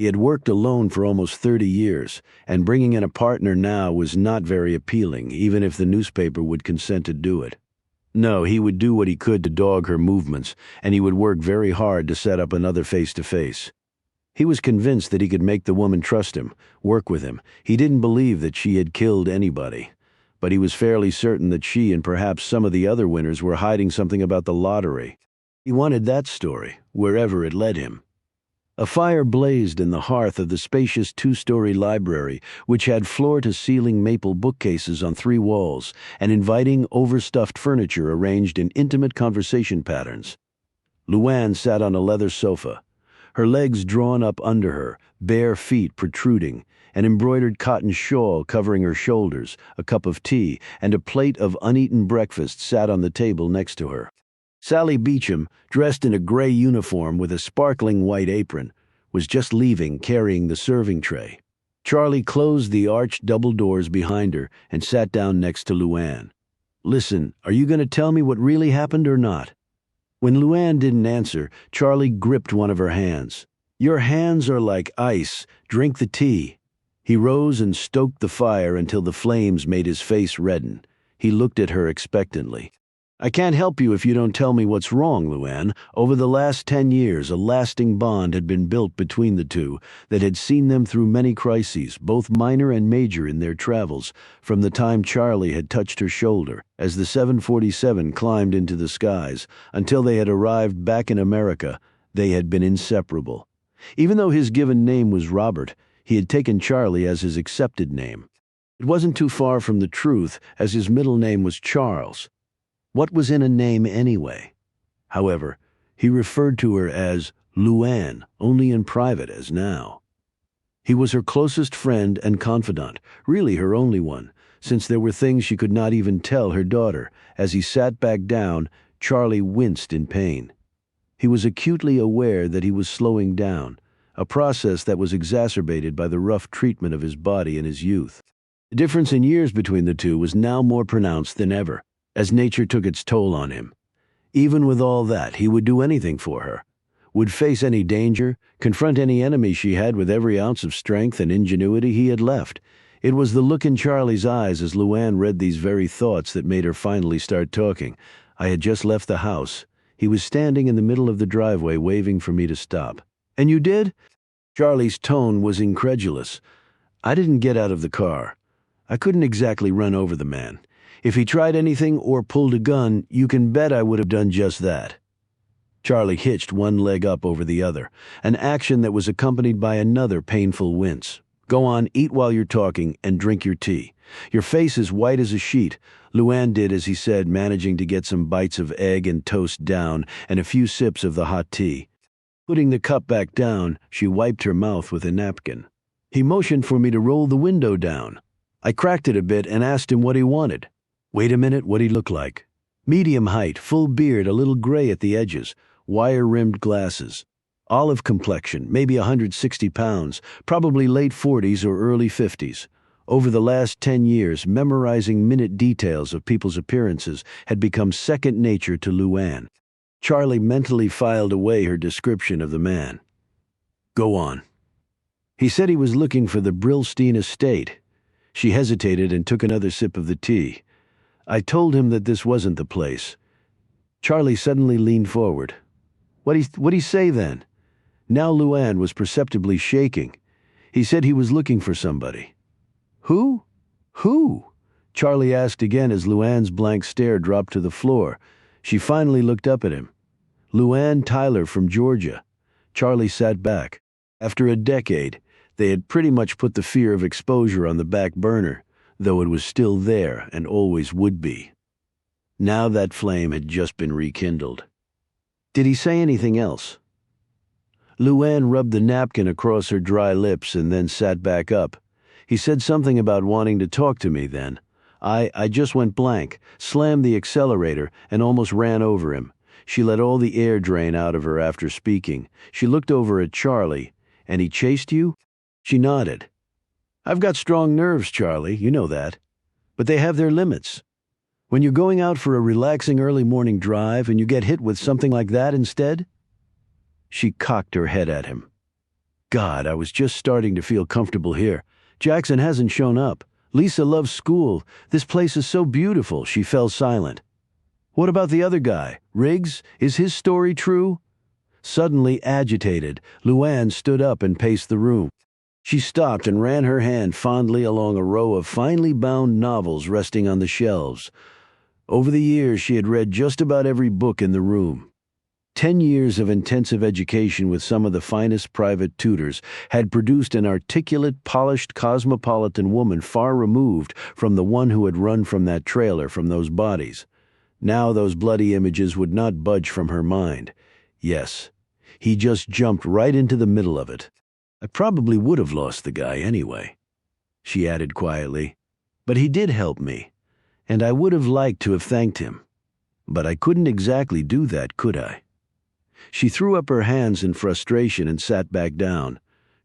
He had worked alone for almost 30 years, and bringing in a partner now was not very appealing, even if the newspaper would consent to do it. No, he would do what he could to dog her movements, and he would work very hard to set up another face-to-face. He was convinced that he could make the woman trust him, work with him. He didn't believe that she had killed anybody, but he was fairly certain that she and perhaps some of the other winners were hiding something about the lottery. He wanted that story, wherever it led him. A fire blazed in the hearth of the spacious two-story library, which had floor-to-ceiling maple bookcases on 3 walls and inviting, overstuffed furniture arranged in intimate conversation patterns. Luann sat on a leather sofa, her legs drawn up under her, bare feet protruding, an embroidered cotton shawl covering her shoulders, a cup of tea, and a plate of uneaten breakfast sat on the table next to her. Sally Beecham, dressed in a gray uniform with a sparkling white apron, was just leaving carrying the serving tray. Charlie closed the arched double doors behind her and sat down next to Luann. "Listen, are you going to tell me what really happened or not?" When Luann didn't answer, Charlie gripped one of her hands. "Your hands are like ice. Drink the tea." He rose and stoked the fire until the flames made his face redden. He looked at her expectantly. "I can't help you if you don't tell me what's wrong, Luann. Over the last 10 years, a lasting bond had been built between the two that had seen them through many crises, both minor and major in their travels, from the time Charlie had touched her shoulder as the 747 climbed into the skies until they had arrived back in America. They had been inseparable. Even though his given name was Robert, he had taken Charlie as his accepted name. It wasn't too far from the truth, as his middle name was Charles. What was in a name anyway? However, he referred to her as Luann, only in private as now. He was her closest friend and confidant, really her only one, since there were things she could not even tell her daughter. As he sat back down, Charlie winced in pain. He was acutely aware that he was slowing down, a process that was exacerbated by the rough treatment of his body in his youth. The difference in years between the two was now more pronounced than ever, as nature took its toll on him. Even with all that, he would do anything for her, would face any danger, confront any enemy she had with every ounce of strength and ingenuity he had left. It was the look in Charlie's eyes as Luann read these very thoughts that made her finally start talking. "I had just left the house. He was standing in the middle of the driveway waving for me to stop." "And you did?" Charlie's tone was incredulous. "I didn't get out of the car. I couldn't exactly run over the man. If he tried anything or pulled a gun, you can bet I would have done just that." Charlie hitched one leg up over the other, an action that was accompanied by another painful wince. "Go on, eat while you're talking, and drink your tea. Your face is white as a sheet." Luann did as he said, managing to get some bites of egg and toast down and a few sips of the hot tea. Putting the cup back down, she wiped her mouth with a napkin. "He motioned for me to roll the window down. I cracked it a bit and asked him what he wanted. Wait a minute, what'd he look like? Medium height, full beard, a little gray at the edges, wire-rimmed glasses. Olive complexion, maybe 160 pounds, probably late 40s or early 50s. Over the last 10 years, memorizing minute details of people's appearances had become second nature to Luann. Charlie mentally filed away her description of the man. "Go on." "He said he was looking for the Brillstein estate." She hesitated and took another sip of the tea. "I told him that this wasn't the place." Charlie suddenly leaned forward. What'd he say then?" Now Luann was perceptibly shaking. "He said he was looking for somebody." "Who? Who?" Charlie asked again as Luann's blank stare dropped to the floor. She finally looked up at him. "Luann Tyler from Georgia." Charlie sat back. After a decade, they had pretty much put the fear of exposure on the back burner, though it was still there and always would be. Now that flame had just been rekindled. "Did he say anything else?" Luann rubbed the napkin across her dry lips and then sat back up. "He said something about wanting to talk to me then. I just went blank, slammed the accelerator, and almost ran over him." She let all the air drain out of her after speaking. She looked over at Charlie. "And he chased you?" She nodded. "I've got strong nerves, Charlie, you know that. But they have their limits. When you're going out for a relaxing early morning drive and you get hit with something like that instead?" She cocked her head at him. God, I was just starting to feel comfortable here. Jackson hasn't shown up. Lisa loves school. This place is so beautiful. She fell silent. What about the other guy? Riggs? Is his story true? Suddenly agitated, Luann stood up and paced the room. She stopped and ran her hand fondly along a row of finely bound novels resting on the shelves. Over the years, she had read just about every book in the room. 10 years of intensive education with some of the finest private tutors had produced an articulate, polished, cosmopolitan woman far removed from the one who had run from that trailer from those bodies. Now those bloody images would not budge from her mind. Yes, he just jumped right into the middle of it. I probably would have lost the guy anyway, she added quietly. But he did help me, and I would have liked to have thanked him. But I couldn't exactly do that, could I? She threw up her hands in frustration and sat back down.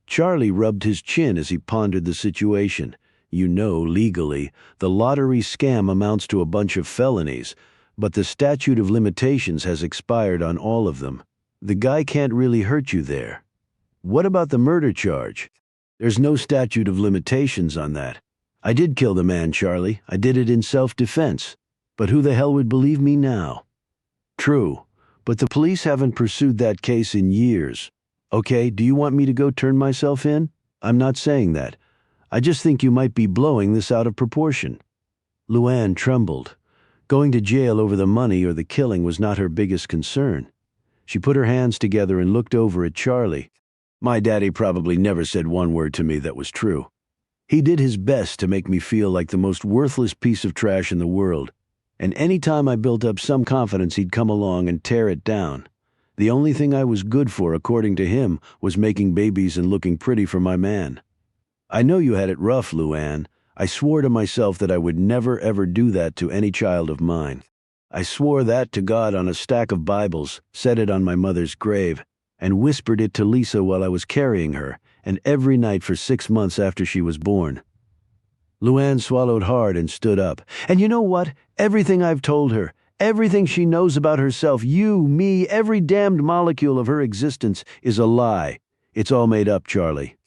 Charlie rubbed his chin as he pondered the situation. You know, legally, the lottery scam amounts to a bunch of felonies, but the statute of limitations has expired on all of them. The guy can't really hurt you there. What about the murder charge? There's no statute of limitations on that. I did kill the man, Charlie. I did it in self-defense. But who the hell would believe me now? True. But the police haven't pursued that case in years. Okay, do you want me to go turn myself in? I'm not saying that. I just think you might be blowing this out of proportion. Luann trembled. Going to jail over the money or the killing was not her biggest concern. She put her hands together and looked over at Charlie. My daddy probably never said one word to me that was true. He did his best to make me feel like the most worthless piece of trash in the world. And any time I built up some confidence, he'd come along and tear it down. The only thing I was good for, according to him, was making babies and looking pretty for my man. I know you had it rough, Luann. I swore to myself that I would never ever do that to any child of mine. I swore that to God on a stack of Bibles, set it on my mother's grave, and whispered it to Lisa while I was carrying her, and every night for 6 months after she was born. Luann swallowed hard and stood up. And you know what? Everything I've told her, everything she knows about herself, you, me, every damned molecule of her existence is a lie. It's all made up, Charlie.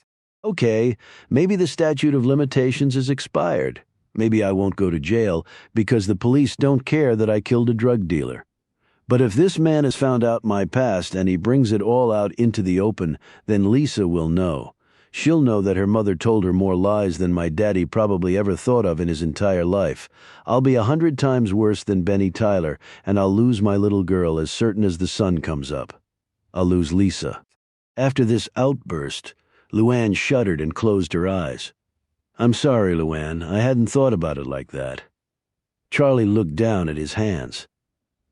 Okay, maybe the statute of limitations is expired. Maybe I won't go to jail because the police don't care that I killed a drug dealer. But if this man has found out my past and he brings it all out into the open, then Lisa will know. She'll know that her mother told her more lies than my daddy probably ever thought of in his entire life. I'll be 100 times worse than Benny Tyler, and I'll lose my little girl as certain as the sun comes up. I'll lose Lisa. After this outburst, Luann shuddered and closed her eyes. I'm sorry, Luann. I hadn't thought about it like that. Charlie looked down at his hands.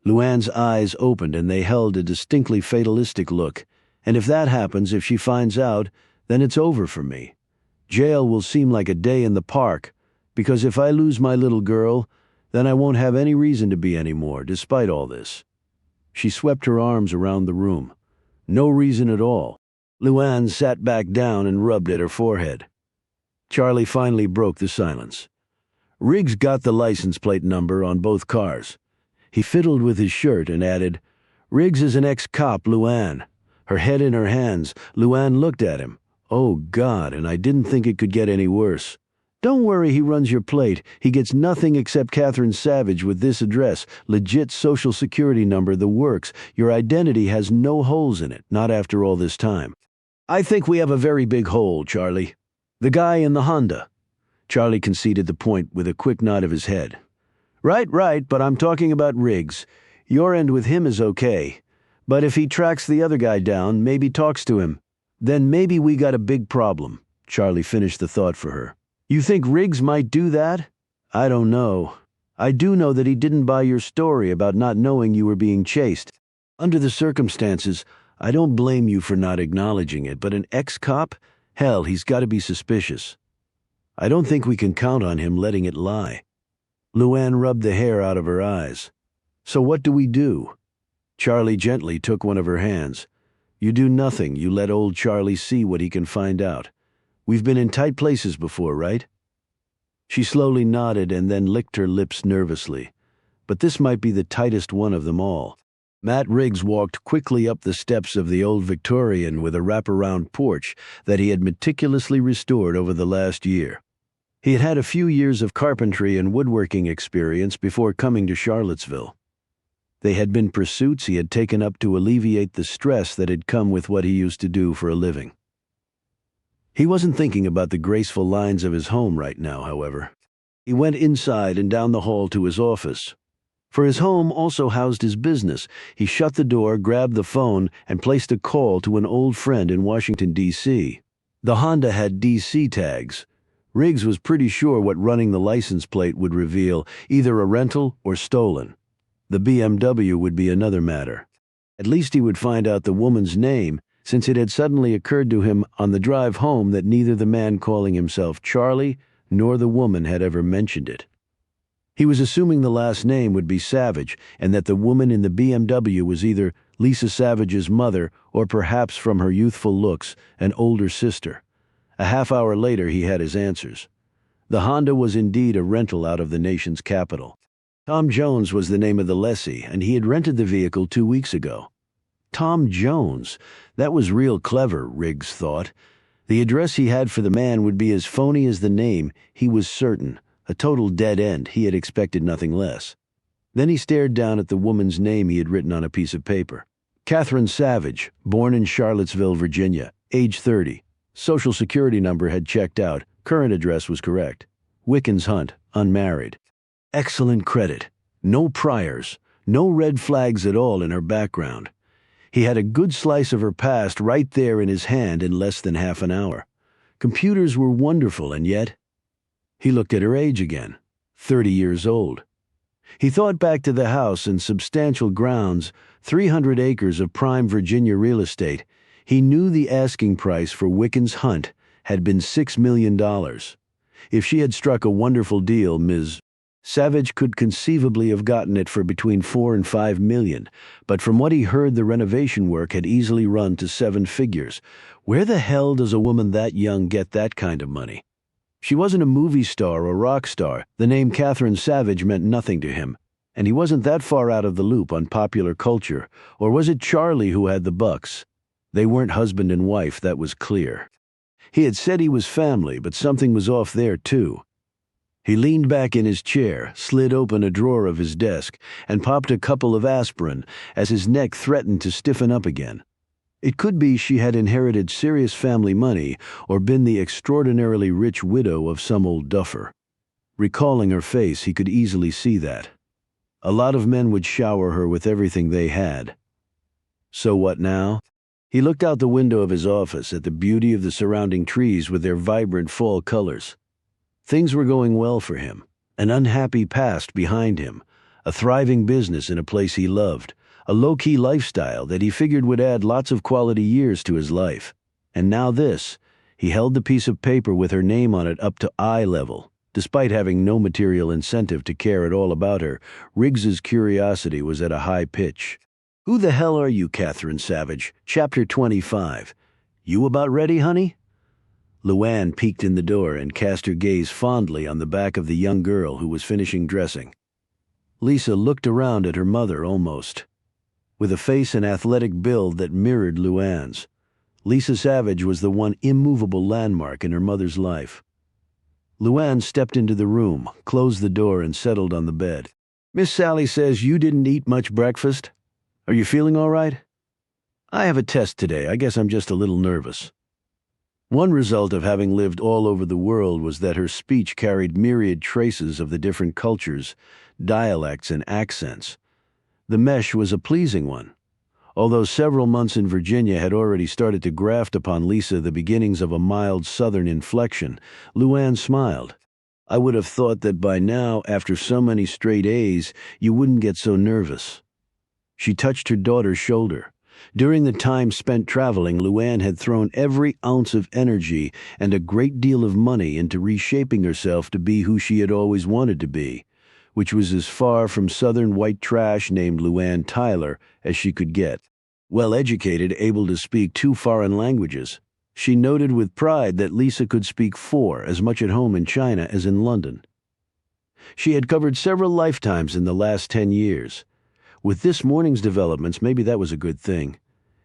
Luann's eyes opened and they held a distinctly fatalistic look. And if that happens, if she finds out, then it's over for me. Jail will seem like a day in the park, because if I lose my little girl, then I won't have any reason to be anymore, despite all this. She swept her arms around the room. No reason at all. Luann sat back down and rubbed at her forehead. Charlie finally broke the silence. Riggs got the license plate number on both cars. He fiddled with his shirt and added, Riggs is an ex-cop, Luann. Her head in her hands, Luann looked at him. Oh, God, and I didn't think it could get any worse. Don't worry, he runs your plate. He gets nothing except Catherine Savage with this address, legit social security number, the works. Your identity has no holes in it, not after all this time. I think we have a very big hole, Charlie. The guy in the Honda. Charlie conceded the point with a quick nod of his head. Right, but I'm talking about Riggs. Your end with him is okay. But if he tracks the other guy down, maybe talks to him, then maybe we got a big problem. Charlie finished the thought for her. You think Riggs might do that? I don't know. I do know that he didn't buy your story about not knowing you were being chased. Under the circumstances, I don't blame you for not acknowledging it, but an ex-cop? Hell, he's got to be suspicious. I don't think we can count on him letting it lie. Luann rubbed the hair out of her eyes. So what do we do? Charlie gently took one of her hands. You do nothing. You let old Charlie see what he can find out. We've been in tight places before, right? She slowly nodded and then licked her lips nervously. But this might be the tightest one of them all. Matt Riggs walked quickly up the steps of the old Victorian with a wraparound porch that he had meticulously restored over the last year. He had had a few years of carpentry and woodworking experience before coming to Charlottesville. They had been pursuits he had taken up to alleviate the stress that had come with what he used to do for a living. He wasn't thinking about the graceful lines of his home right now, however. He went inside and down the hall to his office. For his home also housed his business. He shut the door, grabbed the phone, and placed a call to an old friend in Washington, D.C. The Honda had D.C. tags. Riggs was pretty sure what running the license plate would reveal, either a rental or stolen. The BMW would be another matter. At least he would find out the woman's name, since it had suddenly occurred to him on the drive home that neither the man calling himself Charlie nor the woman had ever mentioned it. He was assuming the last name would be Savage, and that the woman in the BMW was either Lisa Savage's mother or perhaps, from her youthful looks, an older sister. A half hour later he had his answers. The Honda was indeed a rental out of the nation's capital. Tom Jones was the name of the lessee, and he had rented the vehicle 2 weeks ago. Tom Jones? That was real clever, Riggs thought. The address he had for the man would be as phony as the name, he was certain. A total dead end. He had expected nothing less. Then he stared down at the woman's name he had written on a piece of paper. Catherine Savage, born in Charlottesville, Virginia, age 30. Social security number had checked out. Current address was correct. Wickens Hunt, unmarried. Excellent credit. No priors. No red flags at all in her background. He had a good slice of her past right there in his hand in less than half an hour. Computers were wonderful, and yet... He looked at her age again. 30 years old. He thought back to the house and substantial grounds, 300 acres of prime Virginia real estate. He knew the asking price for Wickens Hunt had been $6 million. If she had struck a wonderful deal, Ms. Savage could conceivably have gotten it for between $4 and $5 million, but from what he heard, the renovation work had easily run to 7 figures. Where the hell does a woman that young get that kind of money? She wasn't a movie star or rock star. The name Catherine Savage meant nothing to him, and he wasn't that far out of the loop on popular culture. Or was it Charlie who had the bucks? They weren't husband and wife, that was clear. He had said he was family, but something was off there too. He leaned back in his chair, slid open a drawer of his desk, and popped a couple of aspirin as his neck threatened to stiffen up again. It could be she had inherited serious family money or been the extraordinarily rich widow of some old duffer. Recalling her face, he could easily see that. A lot of men would shower her with everything they had. So what now? He looked out the window of his office at the beauty of the surrounding trees with their vibrant fall colors. Things were going well for him. An unhappy past behind him. A thriving business in a place he loved. A low-key lifestyle that he figured would add lots of quality years to his life. And now this. He held the piece of paper with her name on it up to eye level. Despite having no material incentive to care at all about her, Riggs's curiosity was at a high pitch. "Who the hell are you, Catherine Savage? Chapter 25. You about ready, honey?" Luann peeked in the door and cast her gaze fondly on the back of the young girl who was finishing dressing. Lisa looked around at her mother almost. With a face and athletic build that mirrored Luann's, Lisa Savage was the one immovable landmark in her mother's life. Luann stepped into the room, closed the door, and settled on the bed. "Miss Sally says you didn't eat much breakfast. Are you feeling all right?" "I have a test today. I guess I'm just a little nervous." One result of having lived all over the world was that her speech carried myriad traces of the different cultures, dialects, and accents. The mesh was a pleasing one. Although several months in Virginia had already started to graft upon Lisa the beginnings of a mild southern inflection, Luann smiled. "I would have thought that by now, after so many straight A's, you wouldn't get so nervous." She touched her daughter's shoulder. During the time spent traveling, Luann had thrown every ounce of energy and a great deal of money into reshaping herself to be who she had always wanted to be, which was as far from southern white trash named Luann Tyler as she could get. Well-educated, able to speak 2 foreign languages, she noted with pride that Lisa could speak 4 as much at home in China as in London. She had covered several lifetimes in the last 10 years. With this morning's developments, maybe that was a good thing.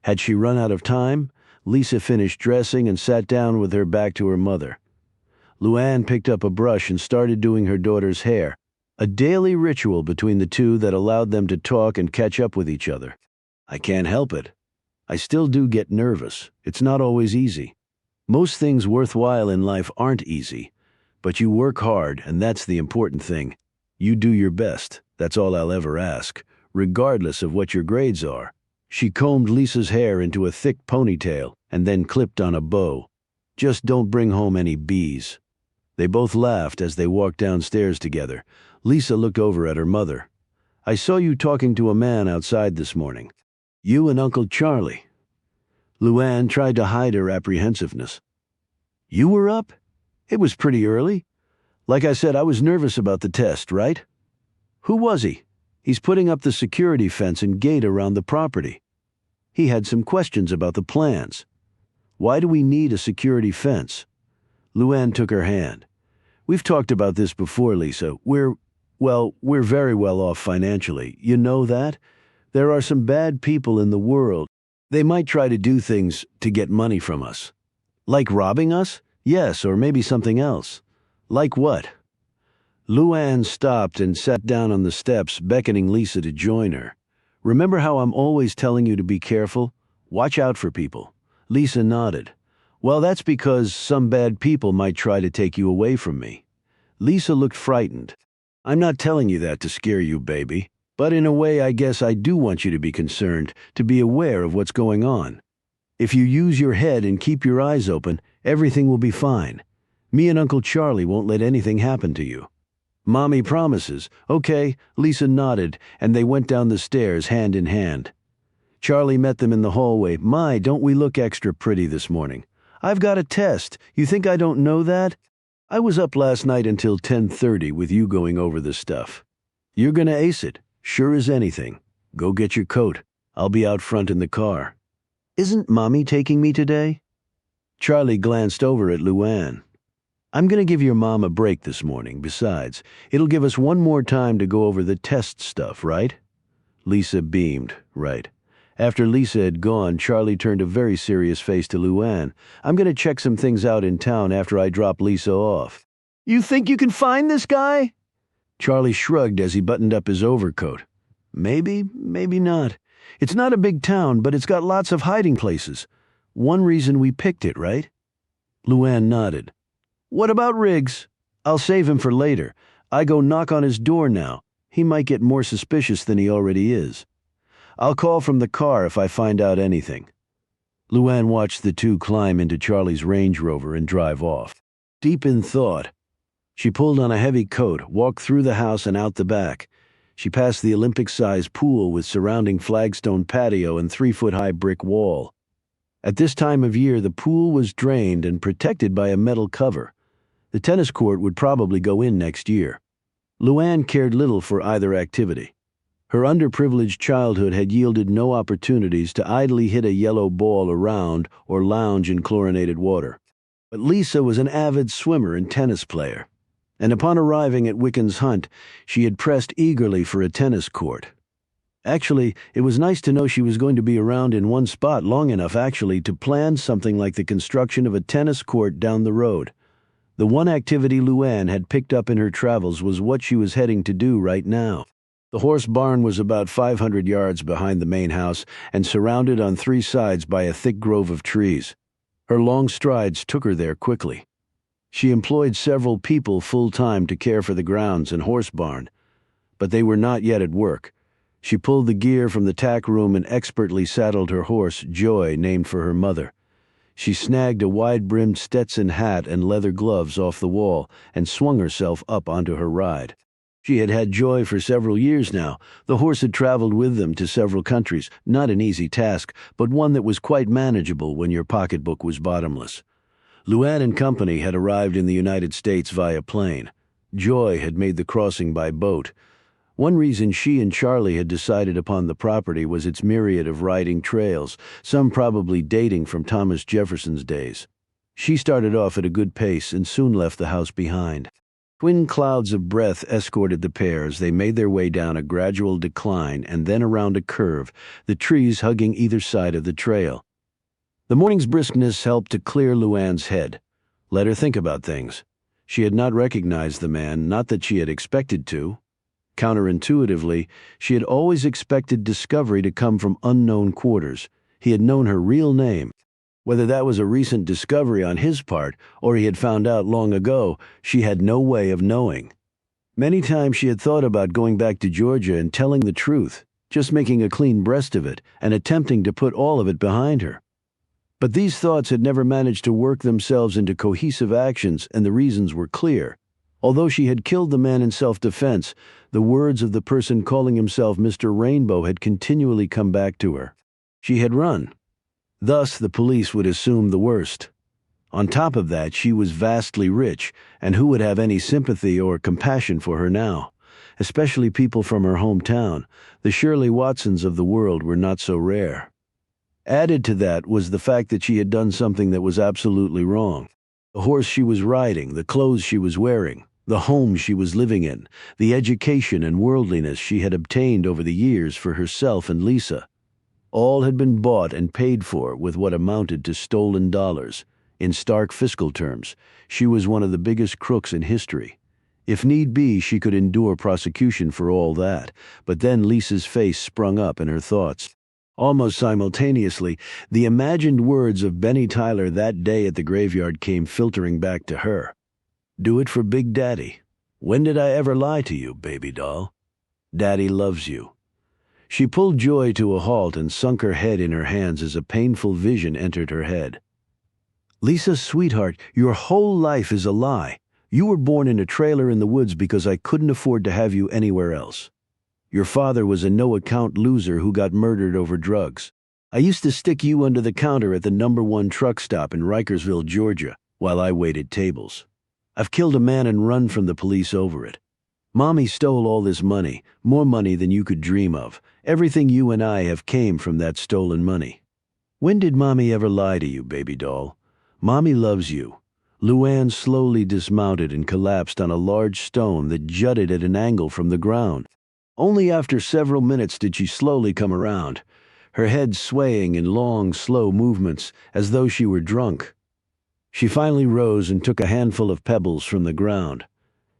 Had she run out of time? Lisa finished dressing and sat down with her back to her mother. Luann picked up a brush and started doing her daughter's hair, a daily ritual between the two that allowed them to talk and catch up with each other. I can't help it. I still do get nervous. It's not always easy. Most things worthwhile in life aren't easy, but you work hard, and that's the important thing. You do your best. That's all I'll ever ask, regardless of what your grades are. She combed Lisa's hair into a thick ponytail and then clipped on a bow. Just don't bring home any B's. They both laughed as they walked downstairs together. Lisa looked over at her mother. I saw you talking to a man outside this morning. You and Uncle Charlie. Luann tried to hide her apprehensiveness. You were up? It was pretty early. Like I said, I was nervous about the test, right? Who was he? He's putting up the security fence and gate around the property. He had some questions about the plans. Why do we need a security fence? Luann took her hand. We've talked about this before, Lisa. We're very well off financially. You know that? There are some bad people in the world. They might try to do things to get money from us. Like robbing us? Yes, or maybe something else. Like what? Luann stopped and sat down on the steps, beckoning Lisa to join her. Remember how I'm always telling you to be careful? Watch out for people. Lisa nodded. Well, that's because some bad people might try to take you away from me. Lisa looked frightened. I'm not telling you that to scare you, baby. But in a way, I guess I do want you to be concerned, to be aware of what's going on. If you use your head and keep your eyes open, everything will be fine. Me and Uncle Charlie won't let anything happen to you. Mommy promises. Okay, Lisa nodded, and they went down the stairs hand in hand. Charlie met them in the hallway. My, don't we look extra pretty this morning? I've got a test. You think I don't know that? I was up last night until 10:30 with you going over the stuff. You're gonna ace it, sure as anything. Go get your coat. I'll be out front in the car. Isn't Mommy taking me today? Charlie glanced over at Luann. I'm going to give your mom a break this morning. Besides, it'll give us one more time to go over the test stuff, right? Lisa beamed. Right. After Lisa had gone, Charlie turned a very serious face to Luann. I'm going to check some things out in town after I drop Lisa off. You think you can find this guy? Charlie shrugged as he buttoned up his overcoat. Maybe, maybe not. It's not a big town, but it's got lots of hiding places. One reason we picked it, right? Luann nodded. What about Riggs? I'll save him for later. I go knock on his door now. He might get more suspicious than he already is. I'll call from the car if I find out anything. Luann watched the two climb into Charlie's Range Rover and drive off. Deep in thought, she pulled on a heavy coat, walked through the house and out the back. She passed the Olympic-sized pool with surrounding flagstone patio and 3-foot-high brick wall. At this time of year, the pool was drained and protected by a metal cover. The tennis court would probably go in next year. Luann cared little for either activity. Her underprivileged childhood had yielded no opportunities to idly hit a yellow ball around or lounge in chlorinated water. But Lisa was an avid swimmer and tennis player, and upon arriving at Wiccan's Hunt, she had pressed eagerly for a tennis court. Actually, it was nice to know she was going to be around in one spot long enough to plan something like the construction of a tennis court down the road. The one activity Luann had picked up in her travels was what she was heading to do right now. The horse barn was about 500 yards behind the main house and surrounded on 3 sides by a thick grove of trees. Her long strides took her there quickly. She employed several people full-time to care for the grounds and horse barn, but they were not yet at work. She pulled the gear from the tack room and expertly saddled her horse, Joy, named for her mother. She snagged a wide-brimmed Stetson hat and leather gloves off the wall and swung herself up onto her ride. She had had Joy for several years now. The horse had traveled with them to several countries, not an easy task, but one that was quite manageable when your pocketbook was bottomless. Luann and company had arrived in the United States via plane. Joy had made the crossing by boat. One reason she and Charlie had decided upon the property was its myriad of riding trails, some probably dating from Thomas Jefferson's days. She started off at a good pace and soon left the house behind. Twin clouds of breath escorted the pair as they made their way down a gradual decline and then around a curve, the trees hugging either side of the trail. The morning's briskness helped to clear Luann's head, let her think about things. She had not recognized the man, not that she had expected to. Counterintuitively, she had always expected discovery to come from unknown quarters. He had known her real name. Whether that was a recent discovery on his part or he had found out long ago, she had no way of knowing. Many times she had thought about going back to Georgia and telling the truth, just making a clean breast of it and attempting to put all of it behind her. But these thoughts had never managed to work themselves into cohesive actions, and the reasons were clear. Although she had killed the man in self-defense, the words of the person calling himself Mr. Rainbow had continually come back to her. She had run. Thus, the police would assume the worst. On top of that, she was vastly rich, and who would have any sympathy or compassion for her now? Especially people from her hometown. The Shirley Watsons of the world were not so rare. Added to that was the fact that she had done something that was absolutely wrong. The horse she was riding, the clothes she was wearing, the home she was living in, the education and worldliness she had obtained over the years for herself and Lisa. All had been bought and paid for with what amounted to stolen dollars. In stark fiscal terms, she was one of the biggest crooks in history. If need be, she could endure prosecution for all that, but then Lisa's face sprung up in her thoughts. Almost simultaneously, the imagined words of Benny Tyler that day at the graveyard came filtering back to her. "Do it for Big Daddy. When did I ever lie to you, baby doll? Daddy loves you." She pulled Joy to a halt and sunk her head in her hands as a painful vision entered her head. "Lisa, sweetheart, your whole life is a lie. You were born in a trailer in the woods because I couldn't afford to have you anywhere else. Your father was a no-account loser who got murdered over drugs. I used to stick you under the counter at the #1 truck stop in Rikersville, Georgia, while I waited tables. I've killed a man and run from the police over it. Mommy stole all this money, more money than you could dream of. Everything you and I have came from that stolen money. When did Mommy ever lie to you, baby doll? Mommy loves you." Luann slowly dismounted and collapsed on a large stone that jutted at an angle from the ground. Only after several minutes did she slowly come around, her head swaying in long, slow movements as though she were drunk. She finally rose and took a handful of pebbles from the ground.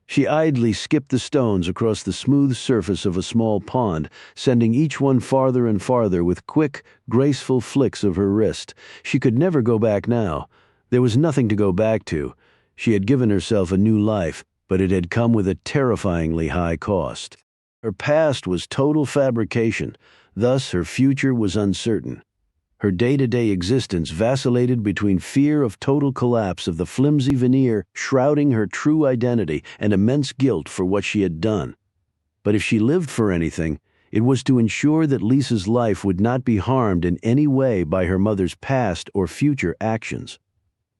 She idly skipped the stones across the smooth surface of a small pond, sending each one farther and farther with quick, graceful flicks of her wrist. She could never go back now. There was nothing to go back to. She had given herself a new life, but it had come with a terrifyingly high cost. Her past was total fabrication, thus her future was uncertain. Her day-to-day existence vacillated between fear of total collapse of the flimsy veneer shrouding her true identity and immense guilt for what she had done. But if she lived for anything, it was to ensure that Lisa's life would not be harmed in any way by her mother's past or future actions.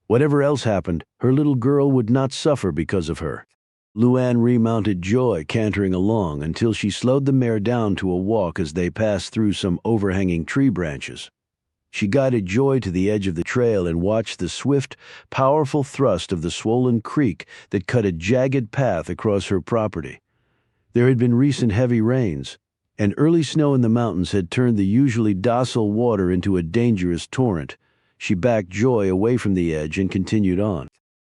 Whatever else happened, her little girl would not suffer because of her. Luann remounted Joy, cantering along until she slowed the mare down to a walk as they passed through some overhanging tree branches. She guided Joy to the edge of the trail and watched the swift, powerful thrust of the swollen creek that cut a jagged path across her property. There had been recent heavy rains, and early snow in the mountains had turned the usually docile water into a dangerous torrent. She backed Joy away from the edge and continued on.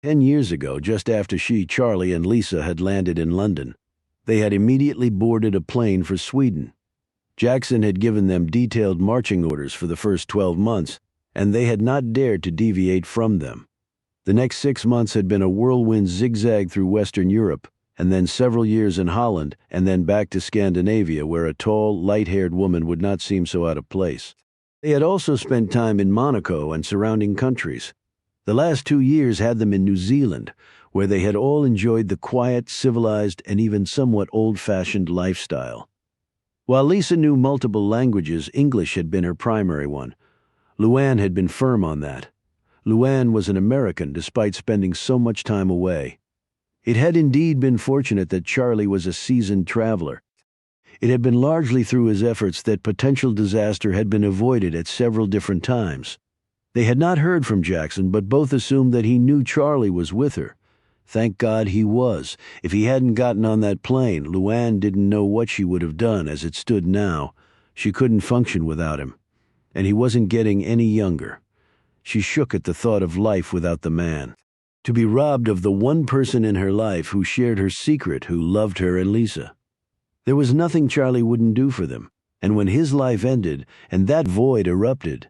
10 years ago, just after she, Charlie, and Lisa had landed in London, they had immediately boarded a plane for Sweden. Jackson had given them detailed marching orders for the first 12 months, and they had not dared to deviate from them. The next 6 months had been a whirlwind zigzag through Western Europe, and then several years in Holland, and then back to Scandinavia, where a tall, light-haired woman would not seem so out of place. They had also spent time in Monaco and surrounding countries. The last 2 years had them in New Zealand, where they had all enjoyed the quiet, civilized, and even somewhat old-fashioned lifestyle. While Lisa knew multiple languages, English had been her primary one. Luann had been firm on that. Luann was an American despite spending so much time away. It had indeed been fortunate that Charlie was a seasoned traveler. It had been largely through his efforts that potential disaster had been avoided at several different times. They had not heard from Jackson, but both assumed that he knew Charlie was with her. Thank God he was. If he hadn't gotten on that plane, Luann didn't know what she would have done as it stood now. She couldn't function without him. And he wasn't getting any younger. She shook at the thought of life without the man. To be robbed of the one person in her life who shared her secret, who loved her and Lisa. There was nothing Charlie wouldn't do for them. And when his life ended, and that void erupted,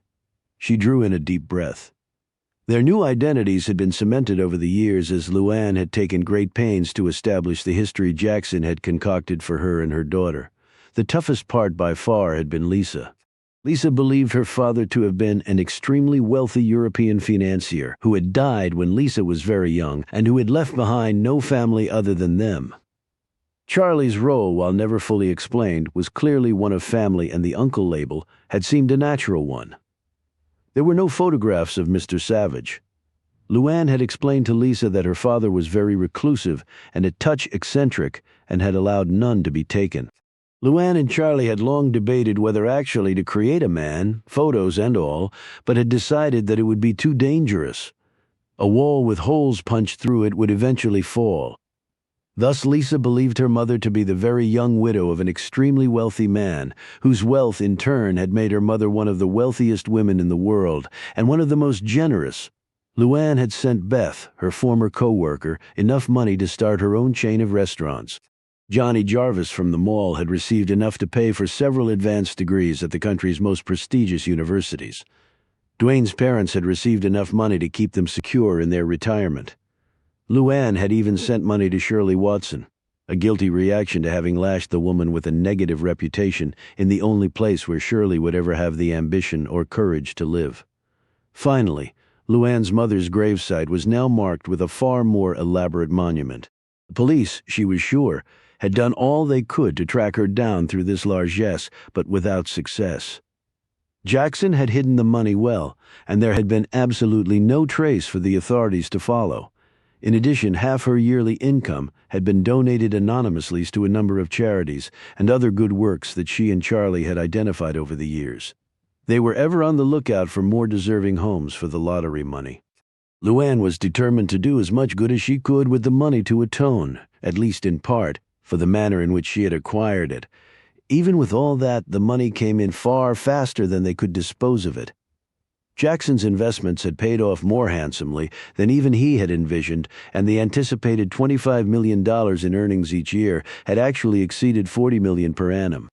she drew in a deep breath. Their new identities had been cemented over the years as Luann had taken great pains to establish the history Jackson had concocted for her and her daughter. The toughest part by far had been Lisa. Lisa believed her father to have been an extremely wealthy European financier who had died when Lisa was very young and who had left behind no family other than them. Charlie's role, while never fully explained, was clearly one of family, and the uncle label had seemed a natural one. There were no photographs of Mr. Savage. Luann had explained to Lisa that her father was very reclusive and a touch eccentric and had allowed none to be taken. Luann and Charlie had long debated whether actually to create a man, photos and all, but had decided that it would be too dangerous. A wall with holes punched through it would eventually fall. Thus Lisa believed her mother to be the very young widow of an extremely wealthy man, whose wealth in turn had made her mother one of the wealthiest women in the world, and one of the most generous. Luann had sent Beth, her former co-worker, enough money to start her own chain of restaurants. Johnny Jarvis from the mall had received enough to pay for several advanced degrees at the country's most prestigious universities. Dwayne's parents had received enough money to keep them secure in their retirement. Luann had even sent money to Shirley Watson, a guilty reaction to having lashed the woman with a negative reputation in the only place where Shirley would ever have the ambition or courage to live. Finally, Luann's mother's gravesite was now marked with a far more elaborate monument. The police, she was sure, had done all they could to track her down through this largesse, but without success. Jackson had hidden the money well, and there had been absolutely no trace for the authorities to follow. In addition, half her yearly income had been donated anonymously to a number of charities and other good works that she and Charlie had identified over the years. They were ever on the lookout for more deserving homes for the lottery money. Luann was determined to do as much good as she could with the money to atone, at least in part, for the manner in which she had acquired it. Even with all that, the money came in far faster than they could dispose of it. Jackson's investments had paid off more handsomely than even he had envisioned, and the anticipated $25 million in earnings each year had actually exceeded $40 million per annum.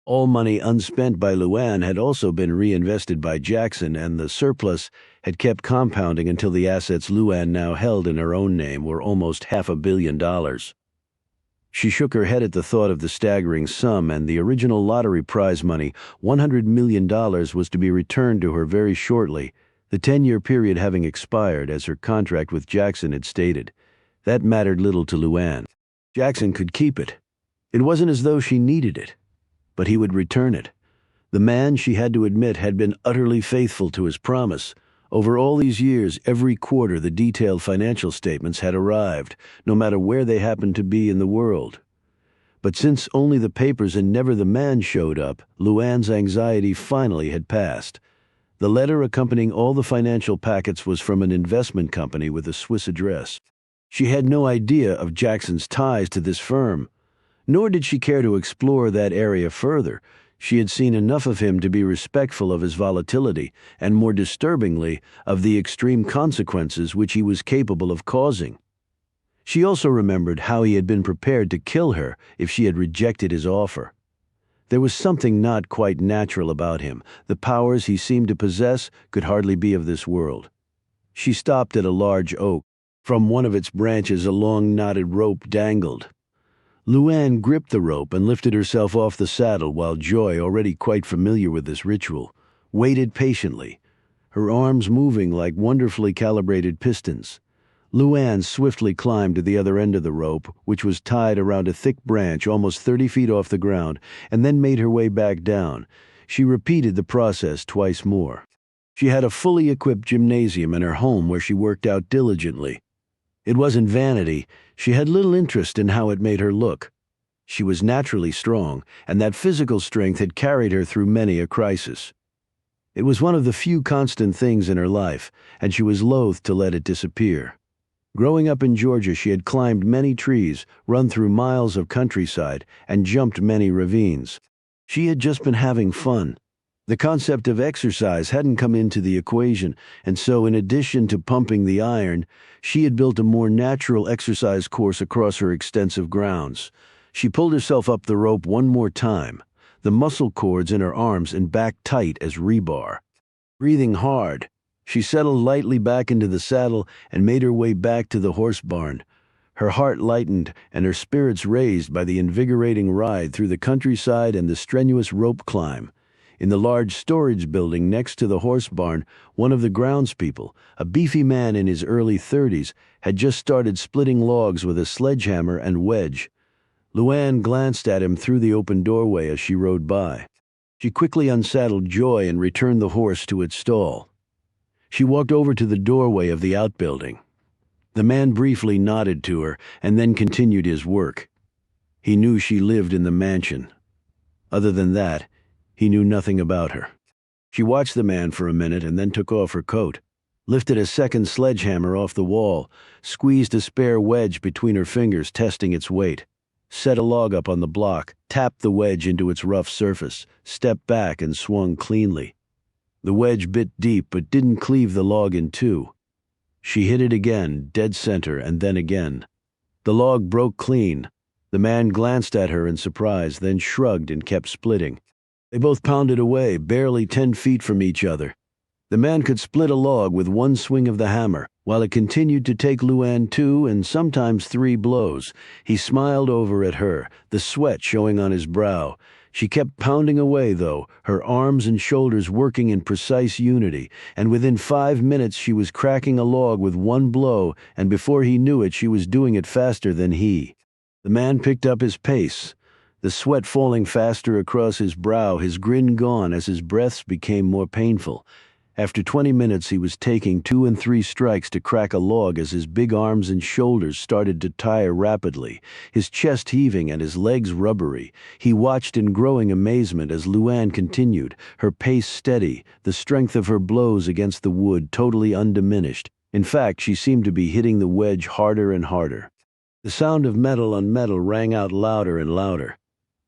All money unspent by Luann had also been reinvested by Jackson, and the surplus had kept compounding until the assets Luann now held in her own name were almost $500 million. She shook her head at the thought of the staggering sum, and the original lottery prize money, $100 million, was to be returned to her very shortly, the 10-year period having expired, as her contract with Jackson had stated. That mattered little to Luann. Jackson could keep it. It wasn't as though she needed it, but he would return it. The man, she had to admit, had been utterly faithful to his promise. Over all these years, every quarter the detailed financial statements had arrived, no matter where they happened to be in the world. But since only the papers and never the man showed up, Luann's anxiety finally had passed. The letter accompanying all the financial packets was from an investment company with a Swiss address. She had no idea of Jackson's ties to this firm, nor did she care to explore that area further. She had seen enough of him to be respectful of his volatility, and more disturbingly, of the extreme consequences which he was capable of causing. She also remembered how he had been prepared to kill her if she had rejected his offer. There was something not quite natural about him. The powers he seemed to possess could hardly be of this world. She stopped at a large oak. From one of its branches a long knotted rope dangled. Luann gripped the rope and lifted herself off the saddle while Joy, already quite familiar with this ritual, waited patiently, her arms moving like wonderfully calibrated pistons. Luann swiftly climbed to the other end of the rope, which was tied around a thick branch almost 30 feet off the ground, and then made her way back down. She repeated the process twice more. She had a fully equipped gymnasium in her home where she worked out diligently. It wasn't vanity. She had little interest in how it made her look. She was naturally strong, and that physical strength had carried her through many a crisis. It was one of the few constant things in her life, and she was loath to let it disappear. Growing up in Georgia, she had climbed many trees, run through miles of countryside, and jumped many ravines. She had just been having fun. The concept of exercise hadn't come into the equation, and so in addition to pumping the iron, she had built a more natural exercise course across her extensive grounds. She pulled herself up the rope one more time, the muscle cords in her arms and back tight as rebar. Breathing hard, she settled lightly back into the saddle and made her way back to the horse barn. Her heart lightened and her spirits raised by the invigorating ride through the countryside and the strenuous rope climb. In the large storage building next to the horse barn, one of the groundspeople, a beefy man in his early 30s, had just started splitting logs with a sledgehammer and wedge. Luann glanced at him through the open doorway as she rode by. She quickly unsaddled Joy and returned the horse to its stall. She walked over to the doorway of the outbuilding. The man briefly nodded to her and then continued his work. He knew she lived in the mansion. Other than that, he knew nothing about her. She watched the man for a minute and then took off her coat, lifted a second sledgehammer off the wall, squeezed a spare wedge between her fingers, testing its weight, set a log up on the block, tapped the wedge into its rough surface, stepped back and swung cleanly. The wedge bit deep but didn't cleave the log in two. She hit it again, dead center, and then again. The log broke clean. The man glanced at her in surprise, then shrugged and kept splitting. They both pounded away, barely 10 feet from each other. The man could split a log with one swing of the hammer, while it continued to take Luann 2 and sometimes 3 blows. He smiled over at her, the sweat showing on his brow. She kept pounding away, though, her arms and shoulders working in precise unity, and within 5 minutes she was cracking a log with one blow, and before he knew it she was doing it faster than he. The man picked up his pace, the sweat falling faster across his brow, his grin gone as his breaths became more painful. After 20 minutes he was taking 2 and 3 strikes to crack a log as his big arms and shoulders started to tire rapidly, his chest heaving and his legs rubbery. He watched in growing amazement as Luann continued, her pace steady, the strength of her blows against the wood totally undiminished. In fact, she seemed to be hitting the wedge harder and harder. The sound of metal on metal rang out louder and louder.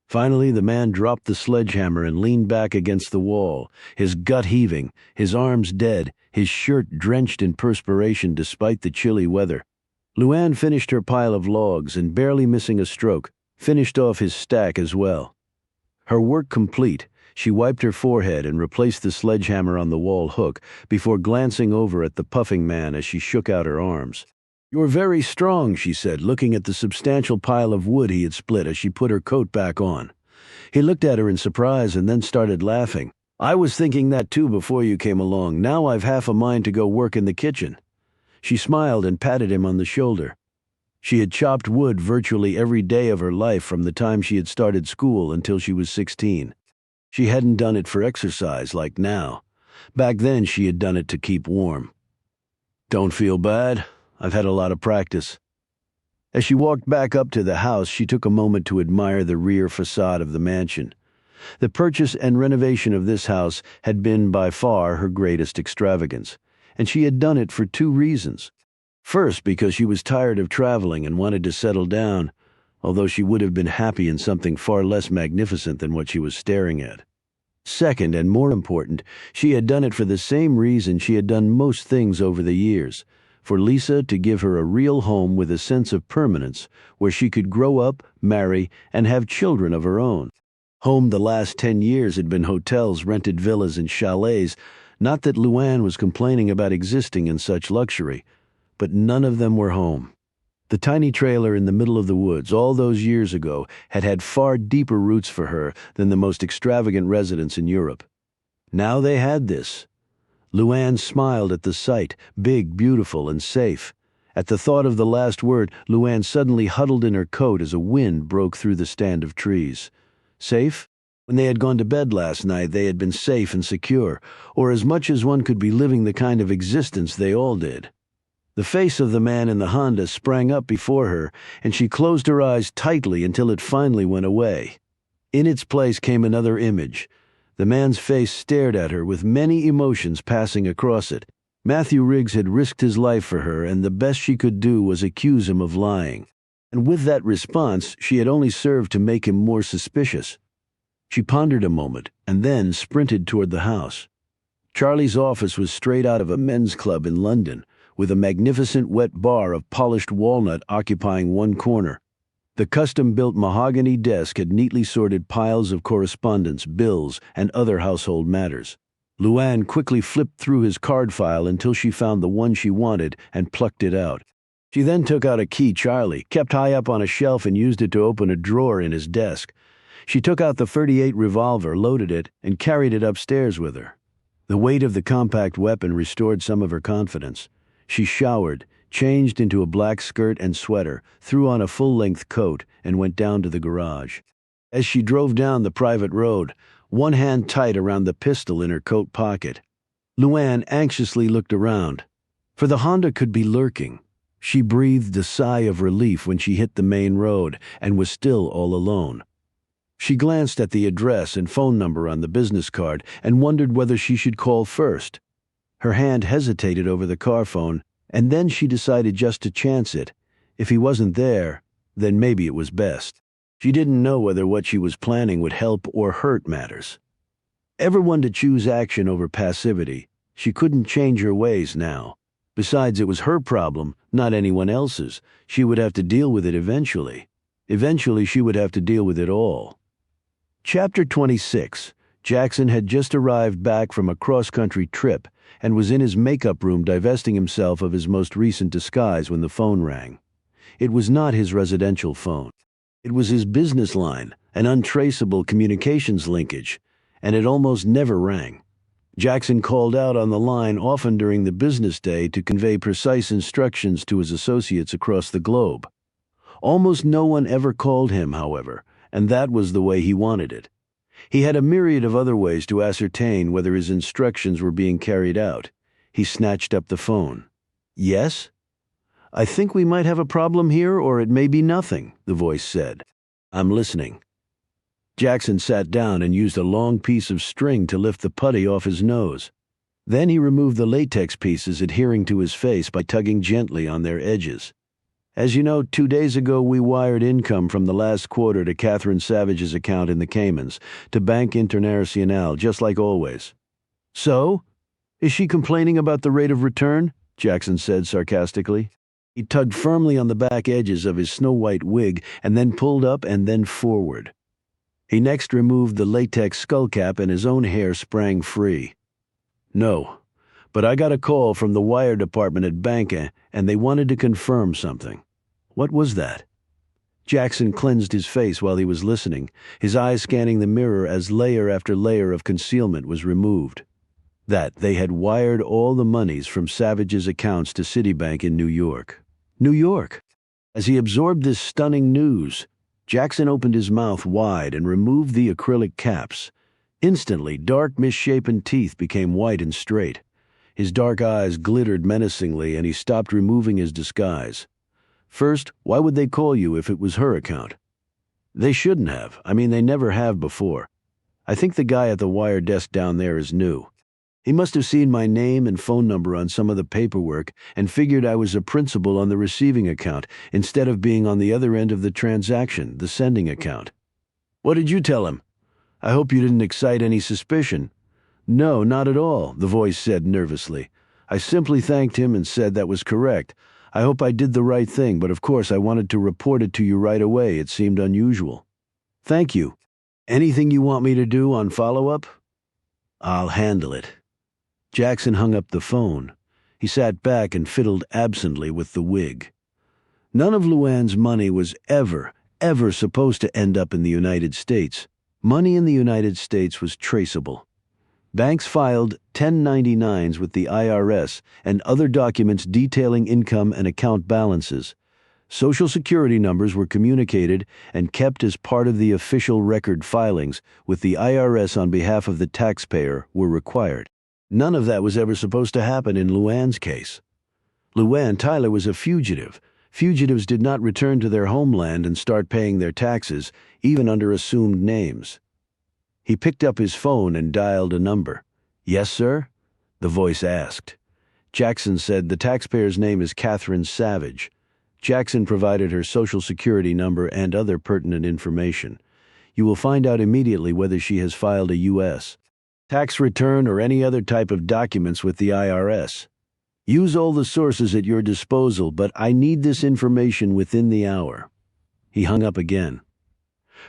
Finally, the man dropped the sledgehammer and leaned back against the wall, his gut heaving, his arms dead, his shirt drenched in perspiration despite the chilly weather. Luann finished her pile of logs and, barely missing a stroke, finished off his stack as well. Her work complete, she wiped her forehead and replaced the sledgehammer on the wall hook before glancing over at the puffing man as she shook out her arms. "You're very strong," she said, looking at the substantial pile of wood he had split as she put her coat back on. He looked at her in surprise and then started laughing. "I was thinking that too before you came along. Now I've half a mind to go work in the kitchen." She smiled and patted him on the shoulder. She had chopped wood virtually every day of her life from the time she had started school until she was 16. She hadn't done it for exercise like now. Back then she had done it to keep warm. "Don't feel bad. I've had a lot of practice." As she walked back up to the house, she took a moment to admire the rear facade of the mansion. The purchase and renovation of this house had been by far her greatest extravagance, and she had done it for 2 reasons. First, because she was tired of traveling and wanted to settle down, although she would have been happy in something far less magnificent than what she was staring at. Second, and more important, she had done it for the same reason she had done most things over the years, for Lisa to give her a real home with a sense of permanence where she could grow up, marry, and have children of her own. Home the last 10 years had been hotels, rented villas, and chalets. Not that Luann was complaining about existing in such luxury, but none of them were home. The tiny trailer in the middle of the woods all those years ago had had far deeper roots for her than the most extravagant residence in Europe. Now they had this. Luann smiled at the sight, big, beautiful, and safe. At the thought of the last word, Luann suddenly huddled in her coat as a wind broke through the stand of trees. Safe? When they had gone to bed last night, they had been safe and secure, or as much as one could be living the kind of existence they all did. The face of the man in the Honda sprang up before her, and she closed her eyes tightly until it finally went away. In its place came another image. The man's face stared at her with many emotions passing across it. Matthew Riggs had risked his life for her, and the best she could do was accuse him of lying. And with that response, she had only served to make him more suspicious. She pondered a moment, and then sprinted toward the house. Charlie's office was straight out of a men's club in London, with a magnificent wet bar of polished walnut occupying one corner. The custom-built mahogany desk had neatly sorted piles of correspondence, bills, and other household matters. Luann quickly flipped through his card file until she found the one she wanted and plucked it out. She then took out a key Charlie kept high up on a shelf and used it to open a drawer in his desk. She took out the .38 revolver, loaded it, and carried it upstairs with her. The weight of the compact weapon restored some of her confidence. She showered, changed into a black skirt and sweater, threw on a full-length coat, and went down to the garage. As she drove down the private road, one hand tight around the pistol in her coat pocket, Luann anxiously looked around. For the Honda could be lurking. She breathed a sigh of relief when she hit the main road and was still all alone. She glanced at the address and phone number on the business card and wondered whether she should call first. Her hand hesitated over the car phone, and then she decided just to chance it. If he wasn't there, then maybe it was best. She didn't know whether what she was planning would help or hurt matters. Ever one to choose action over passivity, she couldn't change her ways now. Besides, it was her problem, not anyone else's. She would have to deal with it eventually. Eventually, she would have to deal with it all. Chapter 26. Jackson had just arrived back from a cross-country trip and was in his makeup room divesting himself of his most recent disguise when the phone rang. It was not his residential phone. It was his business line, an untraceable communications linkage, and it almost never rang. Jackson called out on the line often during the business day to convey precise instructions to his associates across the globe. Almost no one ever called him, however, and that was the way he wanted it. He had a myriad of other ways to ascertain whether his instructions were being carried out. He snatched up the phone. "Yes? I think we might have a problem here, or it may be nothing," the voice said. "I'm listening." Jackson sat down and used a long piece of string to lift the putty off his nose. Then he removed the latex pieces adhering to his face by tugging gently on their edges. "As you know, 2 days ago we wired income from the last quarter to Catherine Savage's account in the Caymans, to Banque Internationale, just like always." "So? Is she complaining about the rate of return?" Jackson said sarcastically. He tugged firmly on the back edges of his snow-white wig and then pulled up and then forward. He next removed the latex skullcap and his own hair sprang free. "No, but I got a call from the wire department at Banque and they wanted to confirm something." "What was that?" Jackson cleansed his face while he was listening, his eyes scanning the mirror as layer after layer of concealment was removed. That they had wired all the monies from Savage's accounts to Citibank in New York. New York! As he absorbed this stunning news, Jackson opened his mouth wide and removed the acrylic caps. Instantly, dark, misshapen teeth became white and straight. His dark eyes glittered menacingly, and he stopped removing his disguise. "First, why would they call you if it was her account?" "They shouldn't have. I mean, they never have before. I think the guy at the wire desk down there is new. He must have seen my name and phone number on some of the paperwork and figured I was a principal on the receiving account instead of being on the other end of the transaction, the sending account." "What did you tell him? I hope you didn't excite any suspicion." "No, not at all," the voice said nervously. "I simply thanked him and said that was correct. I hope I did the right thing, but of course I wanted to report it to you right away. It seemed unusual." "Thank you. Anything you want me to do on follow-up?" "I'll handle it." Jackson hung up the phone. He sat back and fiddled absently with the wig. None of Luann's money was ever supposed to end up in the United States. Money in the United States was traceable. Banks filed 1099s with the IRS and other documents detailing income and account balances. Social Security numbers were communicated and kept as part of the official record filings with the IRS on behalf of the taxpayer were required. None of that was ever supposed to happen in Luann's case. Luann Tyler was a fugitive. Fugitives did not return to their homeland and start paying their taxes, even under assumed names. He picked up his phone and dialed a number. "Yes, sir?" the voice asked. Jackson said the taxpayer's name is Catherine Savage. Jackson provided her social security number and other pertinent information. You will find out immediately whether she has filed a U.S. tax return or any other type of documents with the IRS. Use all the sources at your disposal, but I need this information within the hour. He hung up again.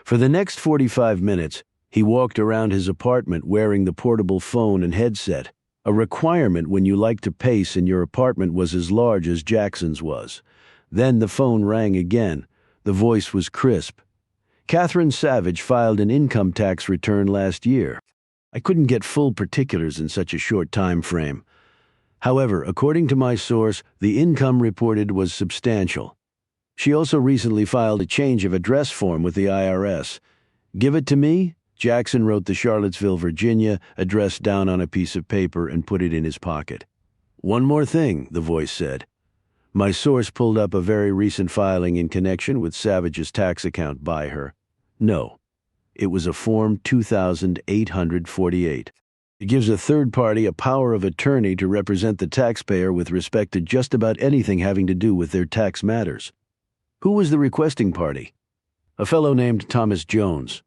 For the next 45 minutes, he walked around his apartment wearing the portable phone and headset, a requirement when you like to pace and your apartment was as large as Jackson's was. Then the phone rang again. The voice was crisp. Catherine Savage filed an income tax return last year. I couldn't get full particulars in such a short time frame. However, according to my source, the income reported was substantial. She also recently filed a change of address form with the IRS. Give it to me? Jackson wrote the Charlottesville, Virginia address down on a piece of paper and put it in his pocket. One more thing, the voice said. My source pulled up a very recent filing in connection with Savage's tax account by her. No, it was a Form 2848. It gives a third party a power of attorney to represent the taxpayer with respect to just about anything having to do with their tax matters. Who was the requesting party? A fellow named Thomas Jones.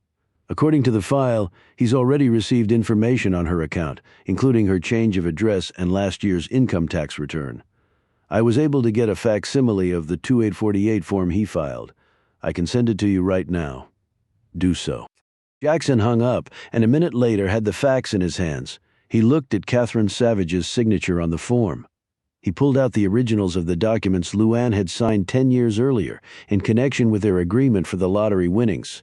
According to the file, he's already received information on her account, including her change of address and last year's income tax return. I was able to get a facsimile of the 2848 form he filed. I can send it to you right now. Do so. Jackson hung up, and a minute later had the fax in his hands. He looked at Catherine Savage's signature on the form. He pulled out the originals of the documents Luann had signed 10 years earlier in connection with their agreement for the lottery winnings.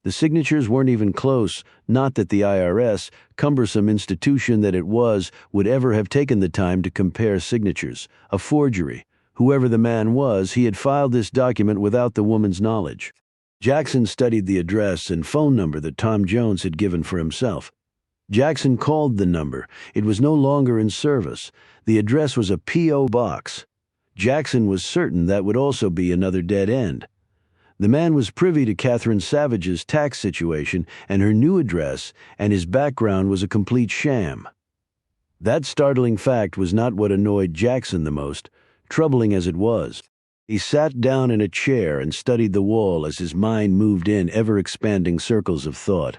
The signatures weren't even close, not that the IRS, cumbersome institution that it was, would ever have taken the time to compare signatures. A forgery. Whoever the man was, he had filed this document without the woman's knowledge. Jackson studied the address and phone number that Tom Jones had given for himself. Jackson called the number. It was no longer in service. The address was a P.O. box. Jackson was certain that would also be another dead end. The man was privy to Catherine Savage's tax situation and her new address, and his background was a complete sham. That startling fact was not what annoyed Jackson the most, troubling as it was. He sat down in a chair and studied the wall as his mind moved in ever-expanding circles of thought.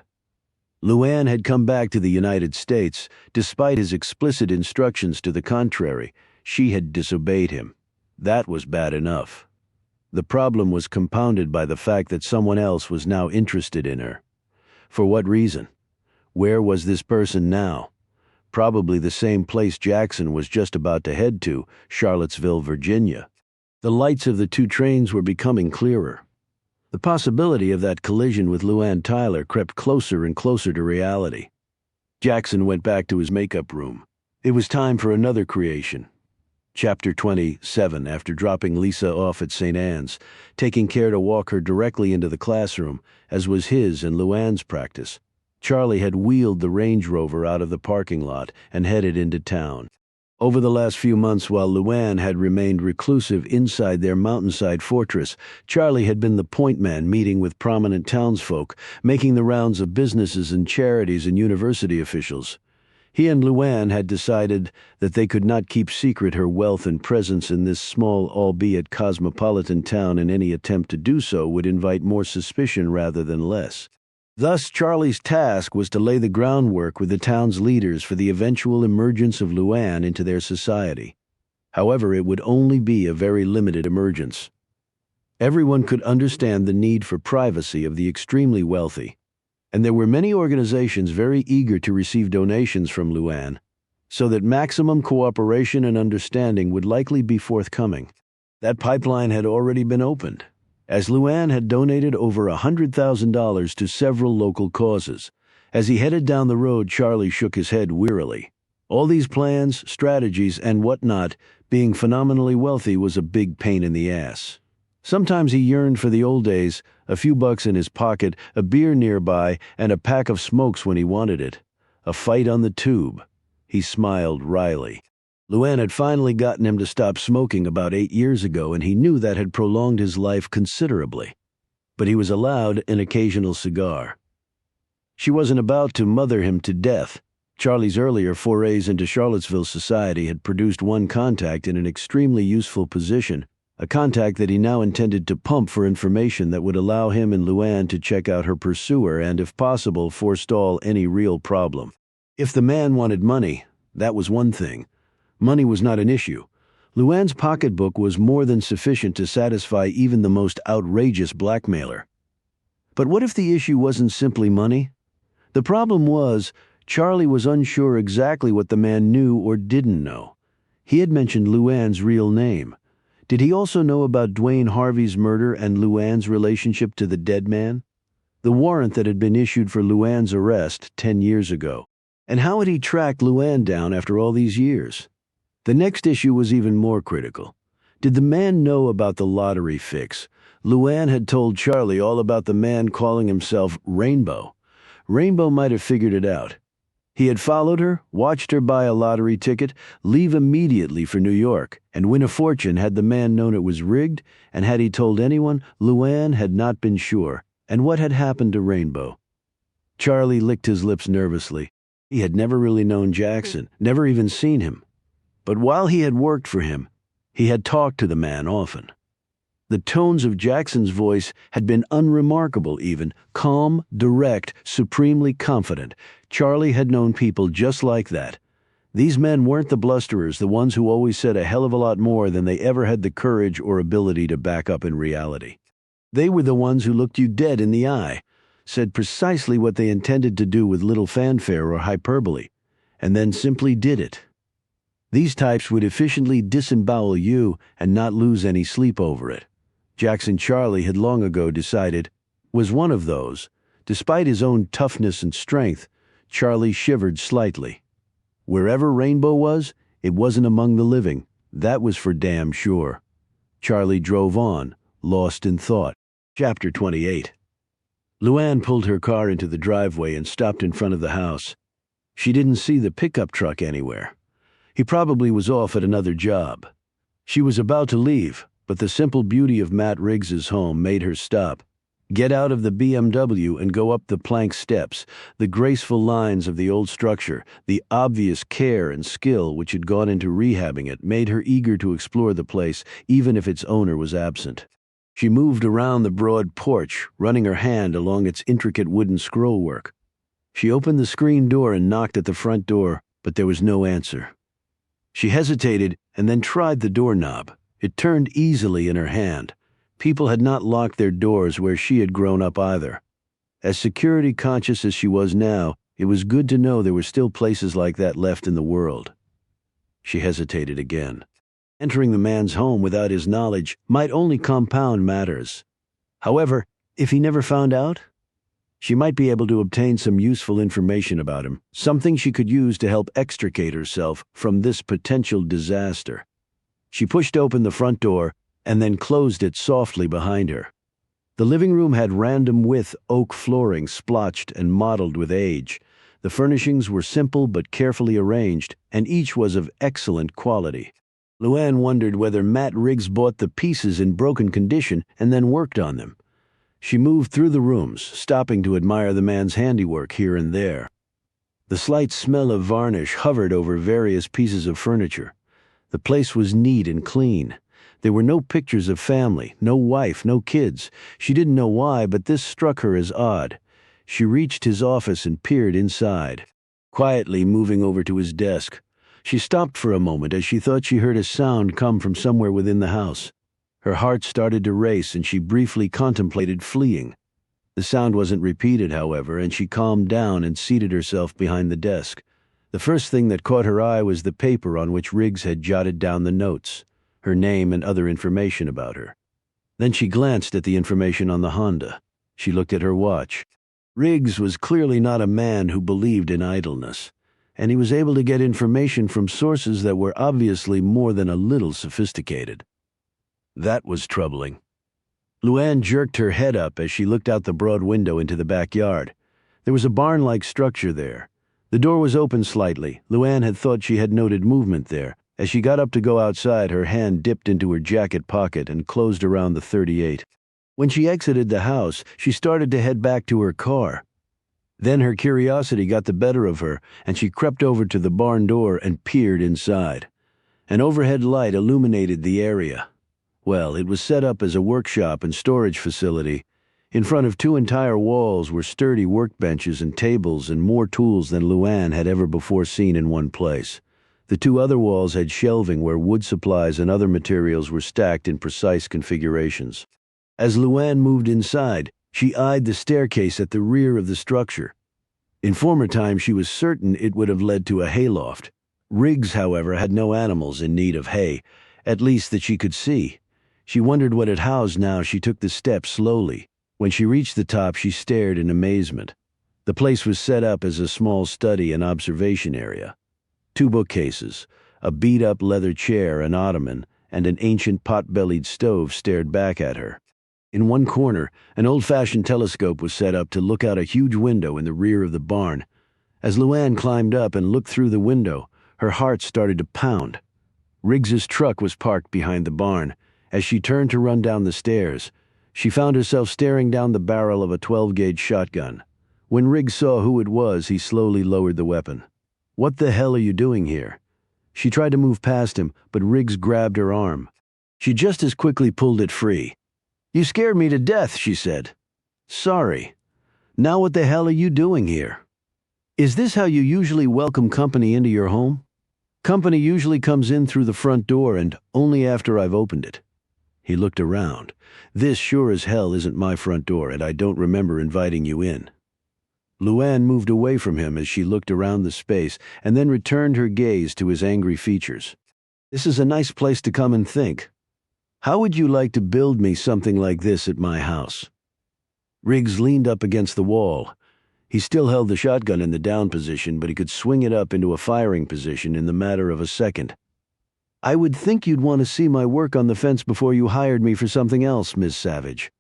Luann had come back to the United States. Despite his explicit instructions to the contrary, she had disobeyed him. That was bad enough. The problem was compounded by the fact that someone else was now interested in her. For what reason? Where was this person now? Probably the same place Jackson was just about to head to, Charlottesville, Virginia. The lights of the two trains were becoming clearer. The possibility of that collision with Luann Tyler crept closer and closer to reality. Jackson went back to his makeup room. It was time for another creation. Chapter 27, after dropping Lisa off at St. Anne's, taking care to walk her directly into the classroom, as was his and Luann's practice, Charlie had wheeled the Range Rover out of the parking lot and headed into town. Over the last few months, while Luann had remained reclusive inside their mountainside fortress, Charlie had been the point man meeting with prominent townsfolk, making the rounds of businesses and charities and university officials. He and Luann had decided that they could not keep secret her wealth and presence in this small, albeit cosmopolitan town, and any attempt to do so would invite more suspicion rather than less. Thus, Charlie's task was to lay the groundwork with the town's leaders for the eventual emergence of Luann into their society. However, it would only be a very limited emergence. Everyone could understand the need for privacy of the extremely wealthy, and there were many organizations very eager to receive donations from Luann, so that maximum cooperation and understanding would likely be forthcoming. That pipeline had already been opened, as Luann had donated over $100,000 to several local causes. As he headed down the road, Charlie shook his head wearily. All these plans, strategies, and whatnot, being phenomenally wealthy was a big pain in the ass. Sometimes he yearned for the old days, a few bucks in his pocket, a beer nearby, and a pack of smokes when he wanted it. A fight on the tube. He smiled wryly. Luann had finally gotten him to stop smoking about 8 years ago, and he knew that had prolonged his life considerably. But he was allowed an occasional cigar. She wasn't about to mother him to death. Charlie's earlier forays into Charlottesville society had produced one contact in an extremely useful position, a contact that he now intended to pump for information that would allow him and Luann to check out her pursuer and, if possible, forestall any real problem. If the man wanted money, that was one thing. Money was not an issue. Luann's pocketbook was more than sufficient to satisfy even the most outrageous blackmailer. But what if the issue wasn't simply money? The problem was, Charlie was unsure exactly what the man knew or didn't know. He had mentioned Luann's real name. Did he also know about Dwayne Harvey's murder and Luann's relationship to the dead man? The warrant that had been issued for Luann's arrest 10 years ago. And how had he tracked Luann down after all these years? The next issue was even more critical. Did the man know about the lottery fix? Luann had told Charlie all about the man calling himself Rainbow. Rainbow might have figured it out. He had followed her, watched her buy a lottery ticket, leave immediately for New York, and win a fortune had the man known it was rigged, and had he told anyone, Luann had not been sure. And what had happened to Rainbow? Charlie licked his lips nervously. He had never really known Jackson, never even seen him. But while he had worked for him, he had talked to the man often. The tones of Jackson's voice had been unremarkable even, calm, direct, supremely confident. Charlie had known people just like that. These men weren't the blusterers, the ones who always said a hell of a lot more than they ever had the courage or ability to back up in reality. They were the ones who looked you dead in the eye, said precisely what they intended to do with little fanfare or hyperbole, and then simply did it. These types would efficiently disembowel you and not lose any sleep over it. Jackson Charlie had long ago decided, was one of those. Despite his own toughness and strength, Charlie shivered slightly. Wherever Rainbow was, it wasn't among the living. That was for damn sure. Charlie drove on, lost in thought. Chapter 28. Luann pulled her car into the driveway and stopped in front of the house. She didn't see the pickup truck anywhere. He probably was off at another job. She was about to leave, but the simple beauty of Matt Riggs's home made her stop. Get out of the BMW and go up the plank steps, the graceful lines of the old structure, the obvious care and skill which had gone into rehabbing it made her eager to explore the place, even if its owner was absent. She moved around the broad porch, running her hand along its intricate wooden scrollwork. She opened the screen door and knocked at the front door, but there was no answer. She hesitated and then tried the doorknob. It turned easily in her hand. People had not locked their doors where she had grown up either. As security conscious as she was now, it was good to know there were still places like that left in the world. She hesitated again. Entering the man's home without his knowledge might only compound matters. However, if he never found out, she might be able to obtain some useful information about him, something she could use to help extricate herself from this potential disaster. She pushed open the front door and then closed it softly behind her. The living room had random width oak flooring splotched and mottled with age. The furnishings were simple but carefully arranged, and each was of excellent quality. Luann wondered whether Matt Riggs bought the pieces in broken condition and then worked on them. She moved through the rooms, stopping to admire the man's handiwork here and there. The slight smell of varnish hovered over various pieces of furniture. The place was neat and clean. There were no pictures of family, no wife, no kids. She didn't know why, but this struck her as odd. She reached his office and peered inside, quietly moving over to his desk. She stopped for a moment as she thought she heard a sound come from somewhere within the house. Her heart started to race and she briefly contemplated fleeing. The sound wasn't repeated, however, and she calmed down and seated herself behind the desk. The first thing that caught her eye was the paper on which Riggs had jotted down the notes, her name and other information about her. Then she glanced at the information on the Honda. She looked at her watch. Riggs was clearly not a man who believed in idleness, and he was able to get information from sources that were obviously more than a little sophisticated. That was troubling. Luann jerked her head up as she looked out the broad window into the backyard. There was a barn-like structure there. The door was open slightly. Luann had thought she had noted movement there. As she got up to go outside, her hand dipped into her jacket pocket and closed around the .38. When she exited the house, she started to head back to her car. Then her curiosity got the better of her, and she crept over to the barn door and peered inside. An overhead light illuminated the area. Well, it was set up as a workshop and storage facility. In front of two entire walls were sturdy workbenches and tables and more tools than Luann had ever before seen in one place. The two other walls had shelving where wood supplies and other materials were stacked in precise configurations. As Luann moved inside, she eyed the staircase at the rear of the structure. In former times, she was certain it would have led to a hayloft. Riggs, however, had no animals in need of hay, at least that she could see. She wondered what it housed now. She took the steps slowly. When she reached the top, she stared in amazement. The place was set up as a small study and observation area. Two bookcases, a beat-up leather chair, an ottoman, and an ancient pot-bellied stove stared back at her. In one corner, an old-fashioned telescope was set up to look out a huge window in the rear of the barn. As Luann climbed up and looked through the window, her heart started to pound. Riggs's truck was parked behind the barn. As she turned to run down the stairs, she found herself staring down the barrel of a 12-gauge shotgun. When Riggs saw who it was, he slowly lowered the weapon. "What the hell are you doing here?" She tried to move past him, but Riggs grabbed her arm. She just as quickly pulled it free. "You scared me to death," she said. "Sorry. Now what the hell are you doing here?" "Is this how you usually welcome company into your home?" "Company usually comes in through the front door and only after I've opened it." He looked around. "This sure as hell isn't my front door, and I don't remember inviting you in." Luann moved away from him as she looked around the space and then returned her gaze to his angry features. "This is a nice place to come and think. How would you like to build me something like this at my house?" Riggs leaned up against the wall. He still held the shotgun in the down position, but he could swing it up into a firing position in the matter of a second. "I would think you'd want to see my work on the fence before you hired me for something else, Miss Savage."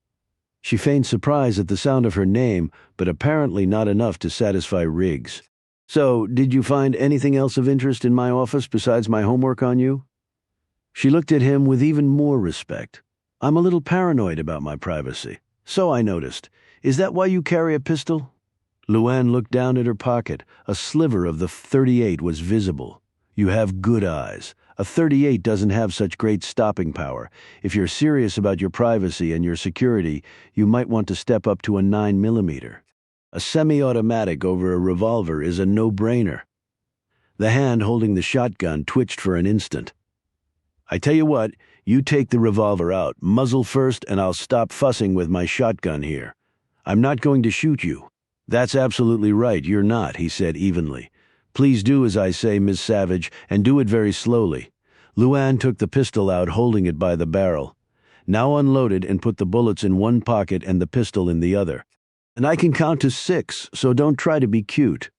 She feigned surprise at the sound of her name, but apparently not enough to satisfy Riggs. "So, did you find anything else of interest in my office besides my homework on you?" She looked at him with even more respect. "I'm a little paranoid about my privacy. So I noticed. Is that why you carry a pistol?" Luann looked down at her pocket. A sliver of the .38 was visible. "You have good eyes. A .38 doesn't have such great stopping power. If you're serious about your privacy and your security, you might want to step up to a 9mm. A semi-automatic over a revolver is a no-brainer." The hand holding the shotgun twitched for an instant. "I tell you what, you take the revolver out, muzzle first, and I'll stop fussing with my shotgun here. I'm not going to shoot you." "That's absolutely right, you're not," he said evenly. "Please do as I say, Miss Savage, and do it very slowly." Luann took the pistol out, holding it by the barrel. "Now unload it and put the bullets in one pocket and the pistol in the other. And I can count to 6, so don't try to be cute."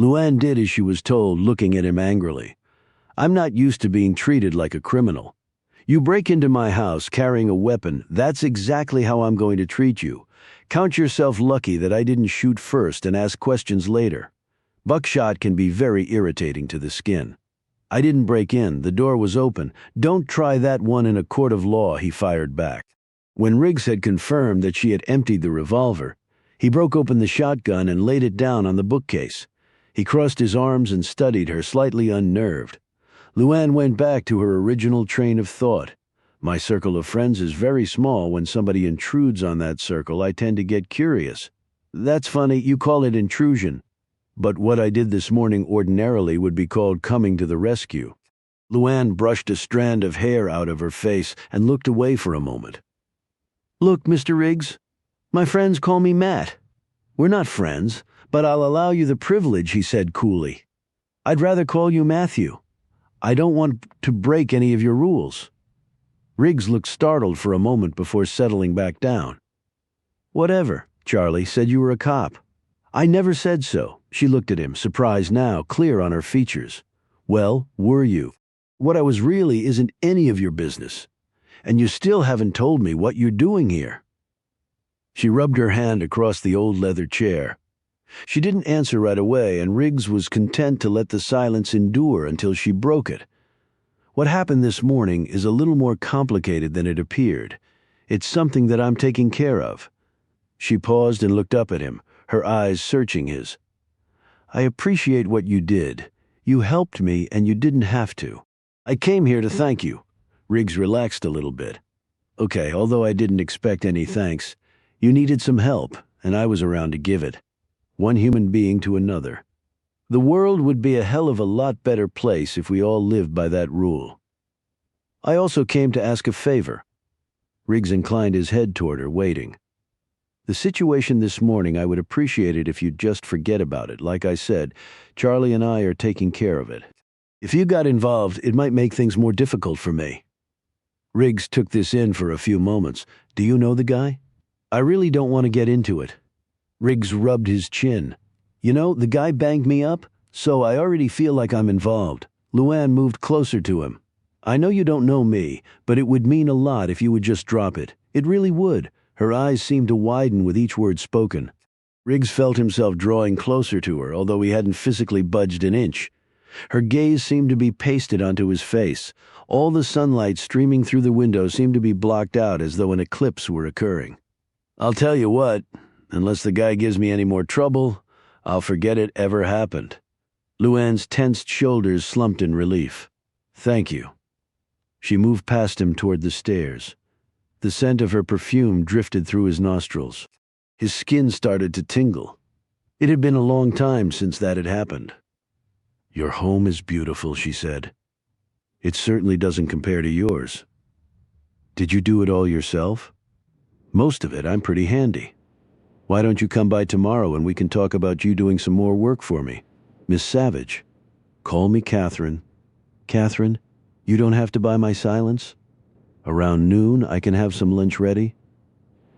Luann did as she was told, looking at him angrily. "I'm not used to being treated like a criminal. You break into my house carrying a weapon, that's exactly how I'm going to treat you. Count yourself lucky that I didn't shoot first and ask questions later. Buckshot can be very irritating to the skin. I didn't break in, the door was open. Don't try that one in a court of law," he fired back. When Riggs had confirmed that she had emptied the revolver, he broke open the shotgun and laid it down on the bookcase. He crossed his arms and studied her, slightly unnerved. Luann went back to her original train of thought. "My circle of friends is very small. When somebody intrudes on that circle, I tend to get curious." "That's funny, you call it intrusion. But what I did this morning ordinarily would be called coming to the rescue." Luann brushed a strand of hair out of her face and looked away for a moment. "Look, Mr. Riggs, my friends call me Matt. We're not friends, but I'll allow you the privilege," he said coolly. "I'd rather call you Matthew. I don't want to break any of your rules." Riggs looked startled for a moment before settling back down. "Whatever. Charlie said you were a cop." "I never said so." She looked at him, surprise now clear on her features. "Well, were you? What I was really isn't any of your business. And you still haven't told me what you're doing here." She rubbed her hand across the old leather chair. She didn't answer right away, and Riggs was content to let the silence endure until she broke it. "What happened this morning is a little more complicated than it appeared. It's something that I'm taking care of." She paused and looked up at him. her eyes searching his. "I appreciate what you did. You helped me and you didn't have to. I came here to thank you." Riggs relaxed a little bit. "Okay, although I didn't expect any thanks, you needed some help, and I was around to give it. One human being to another. The world would be a hell of a lot better place if we all lived by that rule. I also came to ask a favor." Riggs inclined his head toward her, waiting. "The situation this morning, I would appreciate it if you'd just forget about it. Like I said, Charlie and I are taking care of it. If you got involved, it might make things more difficult for me." Riggs took this in for a few moments. "Do you know the guy?" "I really don't want to get into it." Riggs rubbed his chin. "You know, the guy banged me up, so I already feel like I'm involved." Luann moved closer to him. "I know you don't know me, but it would mean a lot if you would just drop it. It really would." Her eyes seemed to widen with each word spoken. Riggs felt himself drawing closer to her, although he hadn't physically budged an inch. Her gaze seemed to be pasted onto his face. All the sunlight streaming through the window seemed to be blocked out as though an eclipse were occurring. "I'll tell you what, unless the guy gives me any more trouble, I'll forget it ever happened." Luann's tensed shoulders slumped in relief. "Thank you." She moved past him toward the stairs. The scent of her perfume drifted through his nostrils. His skin started to tingle. It had been a long time since that had happened. "Your home is beautiful," she said. "It certainly doesn't compare to yours." "Did you do it all yourself?" "Most of it. I'm pretty handy." "Why don't you come by tomorrow and we can talk about you doing some more work for me?" "Miss Savage." "Call me Catherine." "Catherine, you don't have to buy my silence? Around noon, I can have some lunch ready?"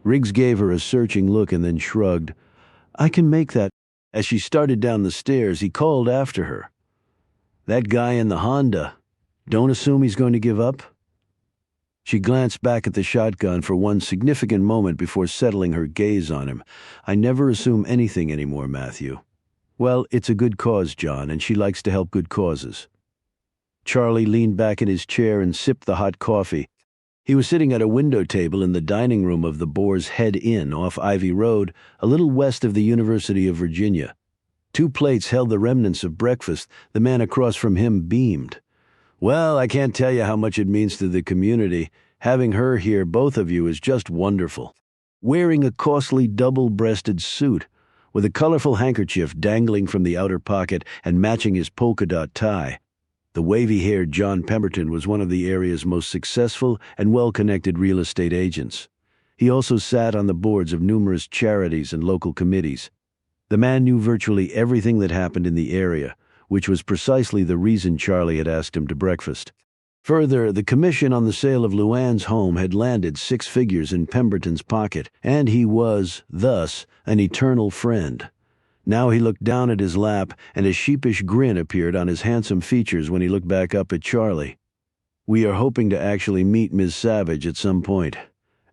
Riggs gave her a searching look and then shrugged. "I can make that." As she started down the stairs, he called after her. "That guy in the Honda. Don't assume he's going to give up?" She glanced back at the shotgun for one significant moment before settling her gaze on him. "I never assume anything anymore, Matthew." "Well, it's a good cause, John, and she likes to help good causes." Charlie leaned back in his chair and sipped the hot coffee. He was sitting at a window table in the dining room of the Boar's Head Inn off Ivy Road, a little west of the University of Virginia. 2 plates held the remnants of breakfast. The man across from him beamed. "Well, I can't tell you how much it means to the community. Having her here, both of you, is just wonderful." Wearing a costly double-breasted suit, with a colorful handkerchief dangling from the outer pocket and matching his polka-dot tie, the wavy-haired John Pemberton was one of the area's most successful and well-connected real estate agents. He also sat on the boards of numerous charities and local committees. The man knew virtually everything that happened in the area, which was precisely the reason Charlie had asked him to breakfast. Further, the commission on the sale of Luann's home had landed 6 figures in Pemberton's pocket, and he was, thus, an eternal friend. Now he looked down at his lap, and a sheepish grin appeared on his handsome features when he looked back up at Charlie. "We are hoping to actually meet Miss Savage at some point."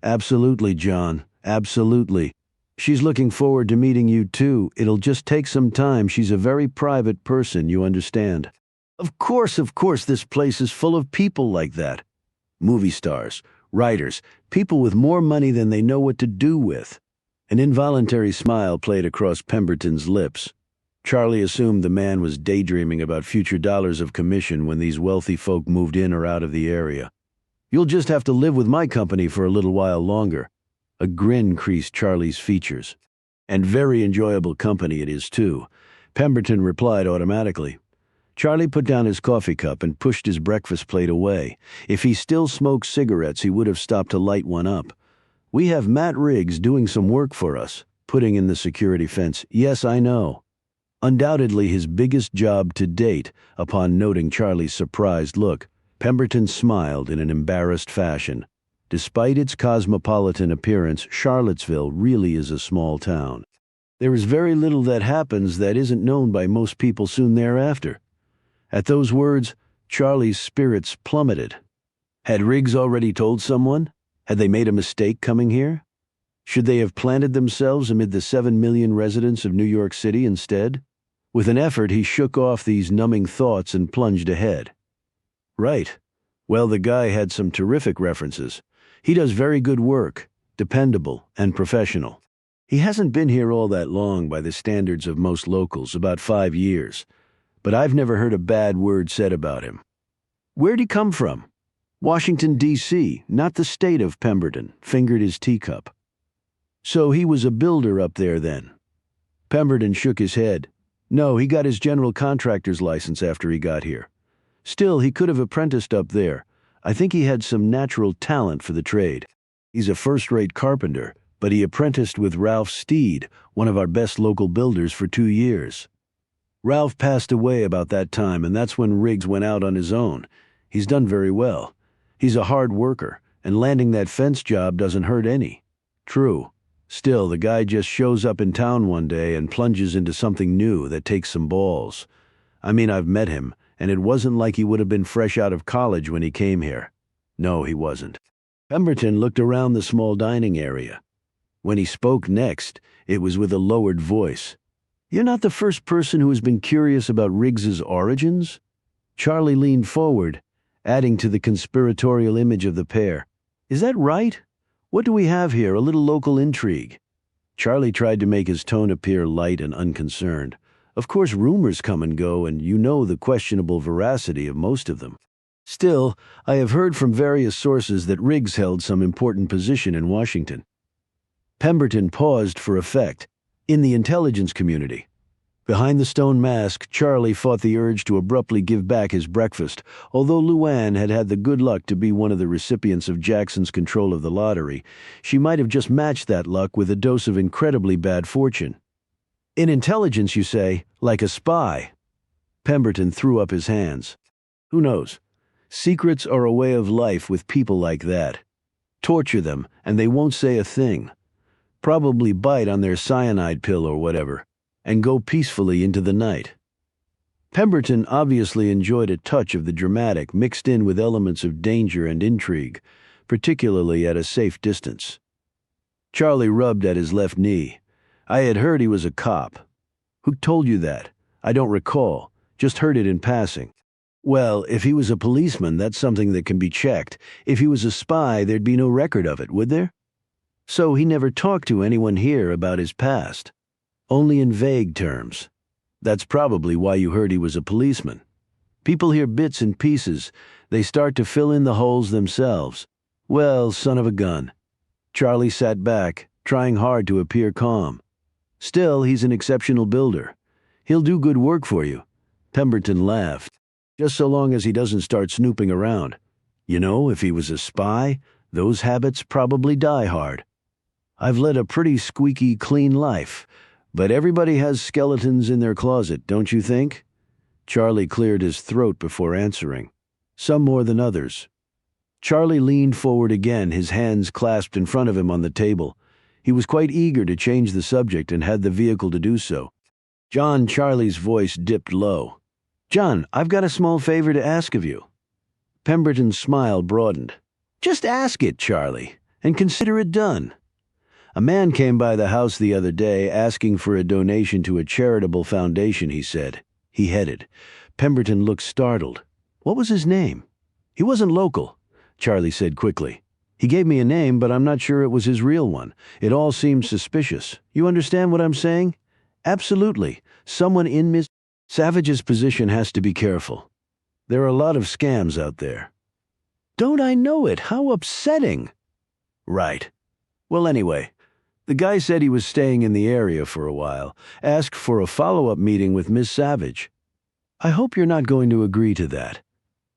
"Absolutely, John. Absolutely. She's looking forward to meeting you, too. It'll just take some time. She's a very private person, you understand." Of course, this place is full of people like that. Movie stars, writers, people with more money than they know what to do with." An involuntary smile played across Pemberton's lips. Charlie assumed the man was daydreaming about future dollars of commission when these wealthy folk moved in or out of the area. "You'll just have to live with my company for a little while longer." A grin creased Charlie's features. "And very enjoyable company it is, too," Pemberton replied automatically. Charlie put down his coffee cup and pushed his breakfast plate away. If he still smoked cigarettes, he would have stopped to light one up. "We have Matt Riggs doing some work for us," putting in the security fence. "Yes, I know." Undoubtedly his biggest job to date. Upon noting Charlie's surprised look, Pemberton smiled in an embarrassed fashion. Despite its cosmopolitan appearance, Charlottesville really is a small town. There is very little that happens that isn't known by most people soon thereafter. At those words, Charlie's spirits plummeted. Had Riggs already told someone? Had they made a mistake coming here? Should they have planted themselves amid the 7 million residents of New York City instead? With an effort, he shook off these numbing thoughts and plunged ahead. "Right. Well, the guy had some terrific references. He does very good work, dependable and professional." He hasn't been here all that long by the standards of most locals, about 5 years. But I've never heard a bad word said about him. Where'd he come from? Washington, D.C., not the state of Pemberton, fingered his teacup. So he was a builder up there then? Pemberton shook his head. No, he got his general contractor's license after he got here. Still, he could have apprenticed up there. I think he had some natural talent for the trade. He's a first-rate carpenter, but he apprenticed with Ralph Steed, one of our best local builders, for 2 years. Ralph passed away about that time, and that's when Riggs went out on his own. He's done very well. He's a hard worker, and landing that fence job doesn't hurt any. True. Still, the guy just shows up in town one day and plunges into something new that takes some balls. I mean, I've met him, and it wasn't like he would have been fresh out of college when he came here. No, he wasn't. Pemberton looked around the small dining area. When he spoke next, it was with a lowered voice. You're not the first person who has been curious about Riggs's origins? Charlie leaned forward, adding to the conspiratorial image of the pair. Is that right? What do we have here, a little local intrigue? Charlie tried to make his tone appear light and unconcerned. Of course, rumors come and go, and you know the questionable veracity of most of them. Still, I have heard from various sources that Riggs held some important position in Washington. Pemberton paused for effect. In the intelligence community. Behind the stone mask, Charlie fought the urge to abruptly give back his breakfast. Although Luann had had the good luck to be one of the recipients of Jackson's control of the lottery, she might have just matched that luck with a dose of incredibly bad fortune. In intelligence, you say, like a spy. Pemberton threw up his hands. Who knows? Secrets are a way of life with people like that. Torture them, and they won't say a thing. Probably bite on their cyanide pill or whatever, and go peacefully into the night. Pemberton obviously enjoyed a touch of the dramatic mixed in with elements of danger and intrigue, particularly at a safe distance. Charlie rubbed at his left knee. I had heard he was a cop. Who told you that? I don't recall. Just heard it in passing. Well, if he was a policeman, that's something that can be checked. If he was a spy, there'd be no record of it, would there? So he never talked to anyone here about his past. Only in vague terms. That's probably why you heard he was a policeman. People hear bits and pieces. They start to fill in the holes themselves. Well, son of a gun. Charlie sat back, trying hard to appear calm. Still, he's an exceptional builder. He'll do good work for you. Pemberton laughed. Just so long as he doesn't start snooping around. You know, if he was a spy, those habits probably die hard. I've led a pretty squeaky clean life, but everybody has skeletons in their closet, don't you think? Charlie cleared his throat before answering. Some more than others. Charlie leaned forward again, his hands clasped in front of him on the table. He was quite eager to change the subject and had the vehicle to do so. John, Charlie's voice dipped low. John, I've got a small favor to ask of you. Pemberton's smile broadened. Just ask it, Charlie, and consider it done. A man came by the house the other day asking for a donation to a charitable foundation, he said. He headed. Pemberton looked startled. What was his name? He wasn't local, Charlie said quickly. He gave me a name, but I'm not sure it was his real one. It all seemed suspicious. You understand what I'm saying? Absolutely. Someone in Miss Savage's position has to be careful. There are a lot of scams out there. Don't I know it? How upsetting. Right. Well, anyway, the guy said he was staying in the area for a while, asked for a follow-up meeting with Miss Savage. I hope you're not going to agree to that.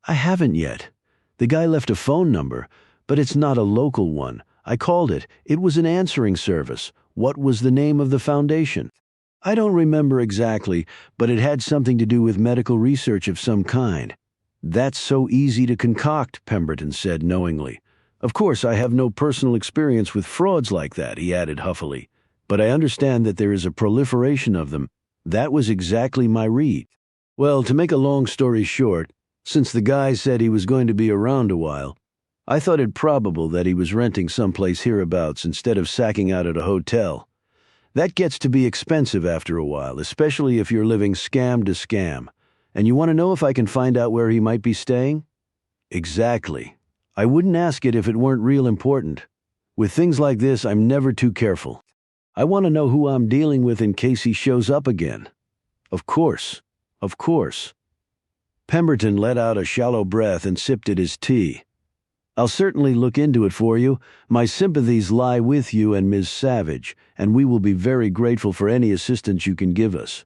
I haven't yet. The guy left a phone number, but it's not a local one. I called it. It was an answering service. What was the name of the foundation? I don't remember exactly, but it had something to do with medical research of some kind. That's so easy to concoct, Pemberton said knowingly. Of course, I have no personal experience with frauds like that, he added huffily, but I understand that there is a proliferation of them. That was exactly my read. Well, to make a long story short, since the guy said he was going to be around a while, I thought it probable that he was renting someplace hereabouts instead of sacking out at a hotel. That gets to be expensive after a while, especially if you're living scam to scam. And you want to know if I can find out where he might be staying? Exactly. I wouldn't ask it if it weren't real important. With things like this, I'm never too careful. I want to know who I'm dealing with in case he shows up again." "Of course. Of course." Pemberton let out a shallow breath and sipped at his tea. "I'll certainly look into it for you. My sympathies lie with you and Ms. Savage, and we will be very grateful for any assistance you can give us.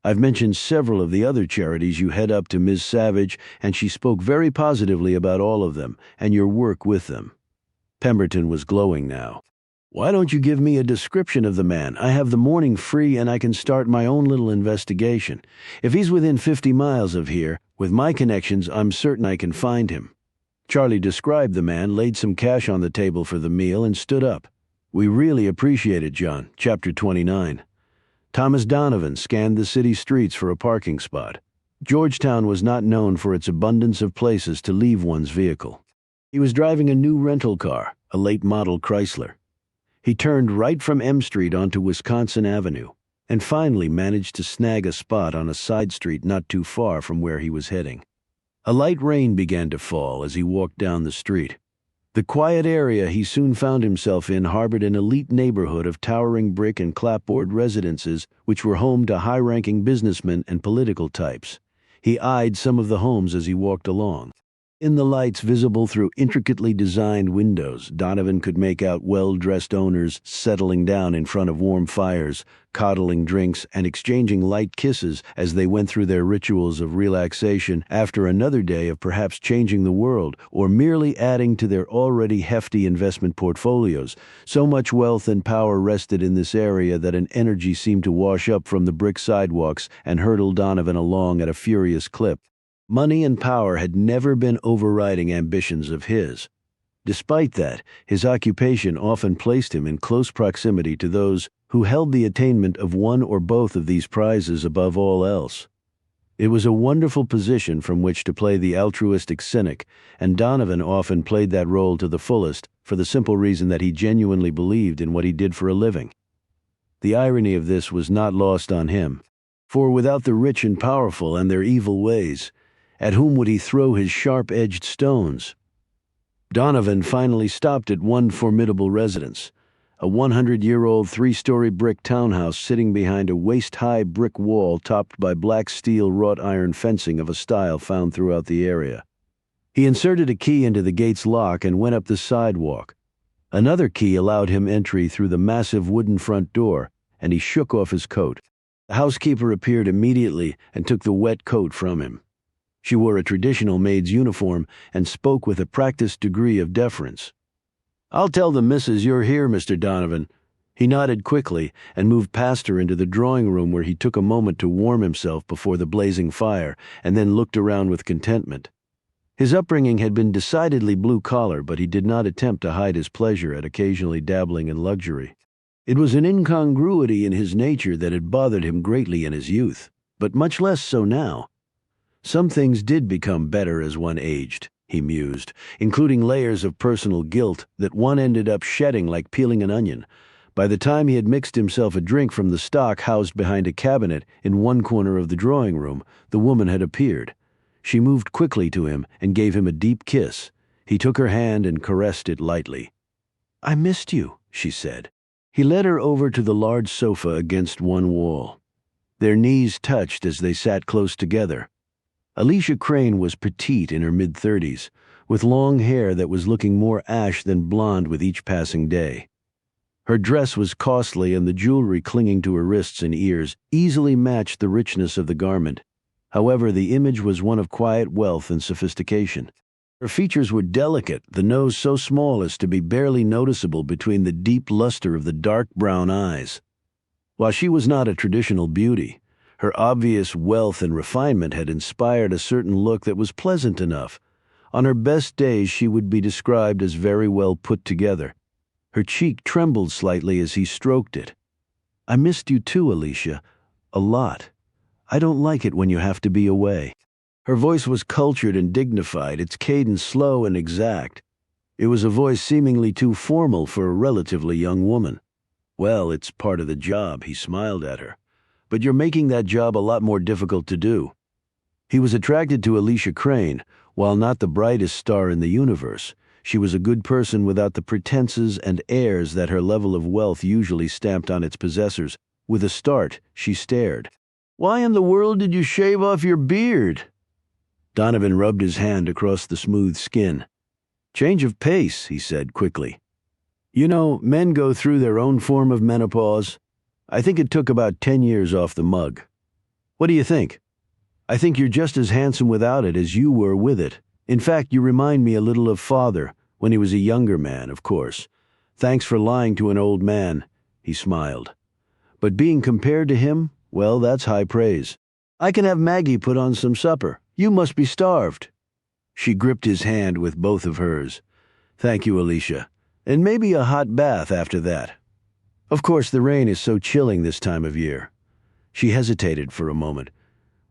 I've mentioned several of the other charities you head up to Ms. Savage, and she spoke very positively about all of them and your work with them." Pemberton was glowing now. "Why don't you give me a description of the man? I have the morning free and I can start my own little investigation. If he's within 50 miles of here, with my connections, I'm certain I can find him." Charlie described the man, laid some cash on the table for the meal, and stood up. "We really appreciate it, John." Chapter 29. Thomas Donovan scanned the city streets for a parking spot. Georgetown was not known for its abundance of places to leave one's vehicle. He was driving a new rental car, a late model Chrysler. He turned right from M Street onto Wisconsin Avenue, and finally managed to snag a spot on a side street not too far from where he was heading. A light rain began to fall as he walked down the street. The quiet area he soon found himself in harbored an elite neighborhood of towering brick and clapboard residences which were home to high-ranking businessmen and political types. He eyed some of the homes as he walked along. In the lights visible through intricately designed windows, Donovan could make out well-dressed owners settling down in front of warm fires, coddling drinks, and exchanging light kisses as they went through their rituals of relaxation after another day of perhaps changing the world or merely adding to their already hefty investment portfolios. So much wealth and power rested in this area that an energy seemed to wash up from the brick sidewalks and hurtle Donovan along at a furious clip. Money and power had never been overriding ambitions of his. Despite that, his occupation often placed him in close proximity to those who held the attainment of one or both of these prizes above all else. It was a wonderful position from which to play the altruistic cynic, and Donovan often played that role to the fullest for the simple reason that he genuinely believed in what he did for a living. The irony of this was not lost on him, for without the rich and powerful and their evil ways, at whom would he throw his sharp-edged stones? Donovan finally stopped at one formidable residence, a 100-year-old three-story brick townhouse sitting behind a waist-high brick wall topped by black steel wrought-iron fencing of a style found throughout the area. He inserted a key into the gate's lock and went up the sidewalk. Another key allowed him entry through the massive wooden front door, and he shook off his coat. The housekeeper appeared immediately and took the wet coat from him. She wore a traditional maid's uniform and spoke with a practiced degree of deference. "I'll tell the missus you're here, Mr. Donovan." He nodded quickly and moved past her into the drawing room where he took a moment to warm himself before the blazing fire and then looked around with contentment. His upbringing had been decidedly blue-collar, but he did not attempt to hide his pleasure at occasionally dabbling in luxury. It was an incongruity in his nature that had bothered him greatly in his youth, but much less so now. Some things did become better as one aged, he mused, including layers of personal guilt that one ended up shedding like peeling an onion. By the time he had mixed himself a drink from the stock housed behind a cabinet in one corner of the drawing room, the woman had appeared. She moved quickly to him and gave him a deep kiss. He took her hand and caressed it lightly. "I missed you," she said. He led her over to the large sofa against one wall. Their knees touched as they sat close together. Alicia Crane was petite in her mid-30s, with long hair that was looking more ash than blonde with each passing day. Her dress was costly, and the jewelry clinging to her wrists and ears easily matched the richness of the garment. However, the image was one of quiet wealth and sophistication. Her features were delicate, the nose so small as to be barely noticeable between the deep luster of the dark brown eyes. While she was not a traditional beauty, her obvious wealth and refinement had inspired a certain look that was pleasant enough. On her best days she would be described as very well put together. Her cheek trembled slightly as he stroked it. "I missed you too, Alicia. A lot. I don't like it when you have to be away." Her voice was cultured and dignified, its cadence slow and exact. It was a voice seemingly too formal for a relatively young woman. "Well, it's part of the job," he smiled at her. "But you're making that job a lot more difficult to do." He was attracted to Alicia Crane. While not the brightest star in the universe, She was a good person without the pretenses and airs that her level of wealth usually stamped on its possessors. With a start, she stared. "Why in the world did you shave off your beard?" Donovan rubbed his hand across the smooth skin. "Change of pace," he said quickly. "You know, men go through their own form of menopause. I think it took about 10 years off the mug. What do you think? I think you're just as handsome without it as you were with it. In fact, you remind me a little of Father, when he was a younger man, of course. Thanks for lying to an old man," he smiled. "But being compared to him, well, that's high praise. I can have Maggie put on some supper. You must be starved." She gripped his hand with both of hers. "Thank you, Alicia. And maybe a hot bath after that. Of course, the rain is so chilling this time of year." She hesitated for a moment.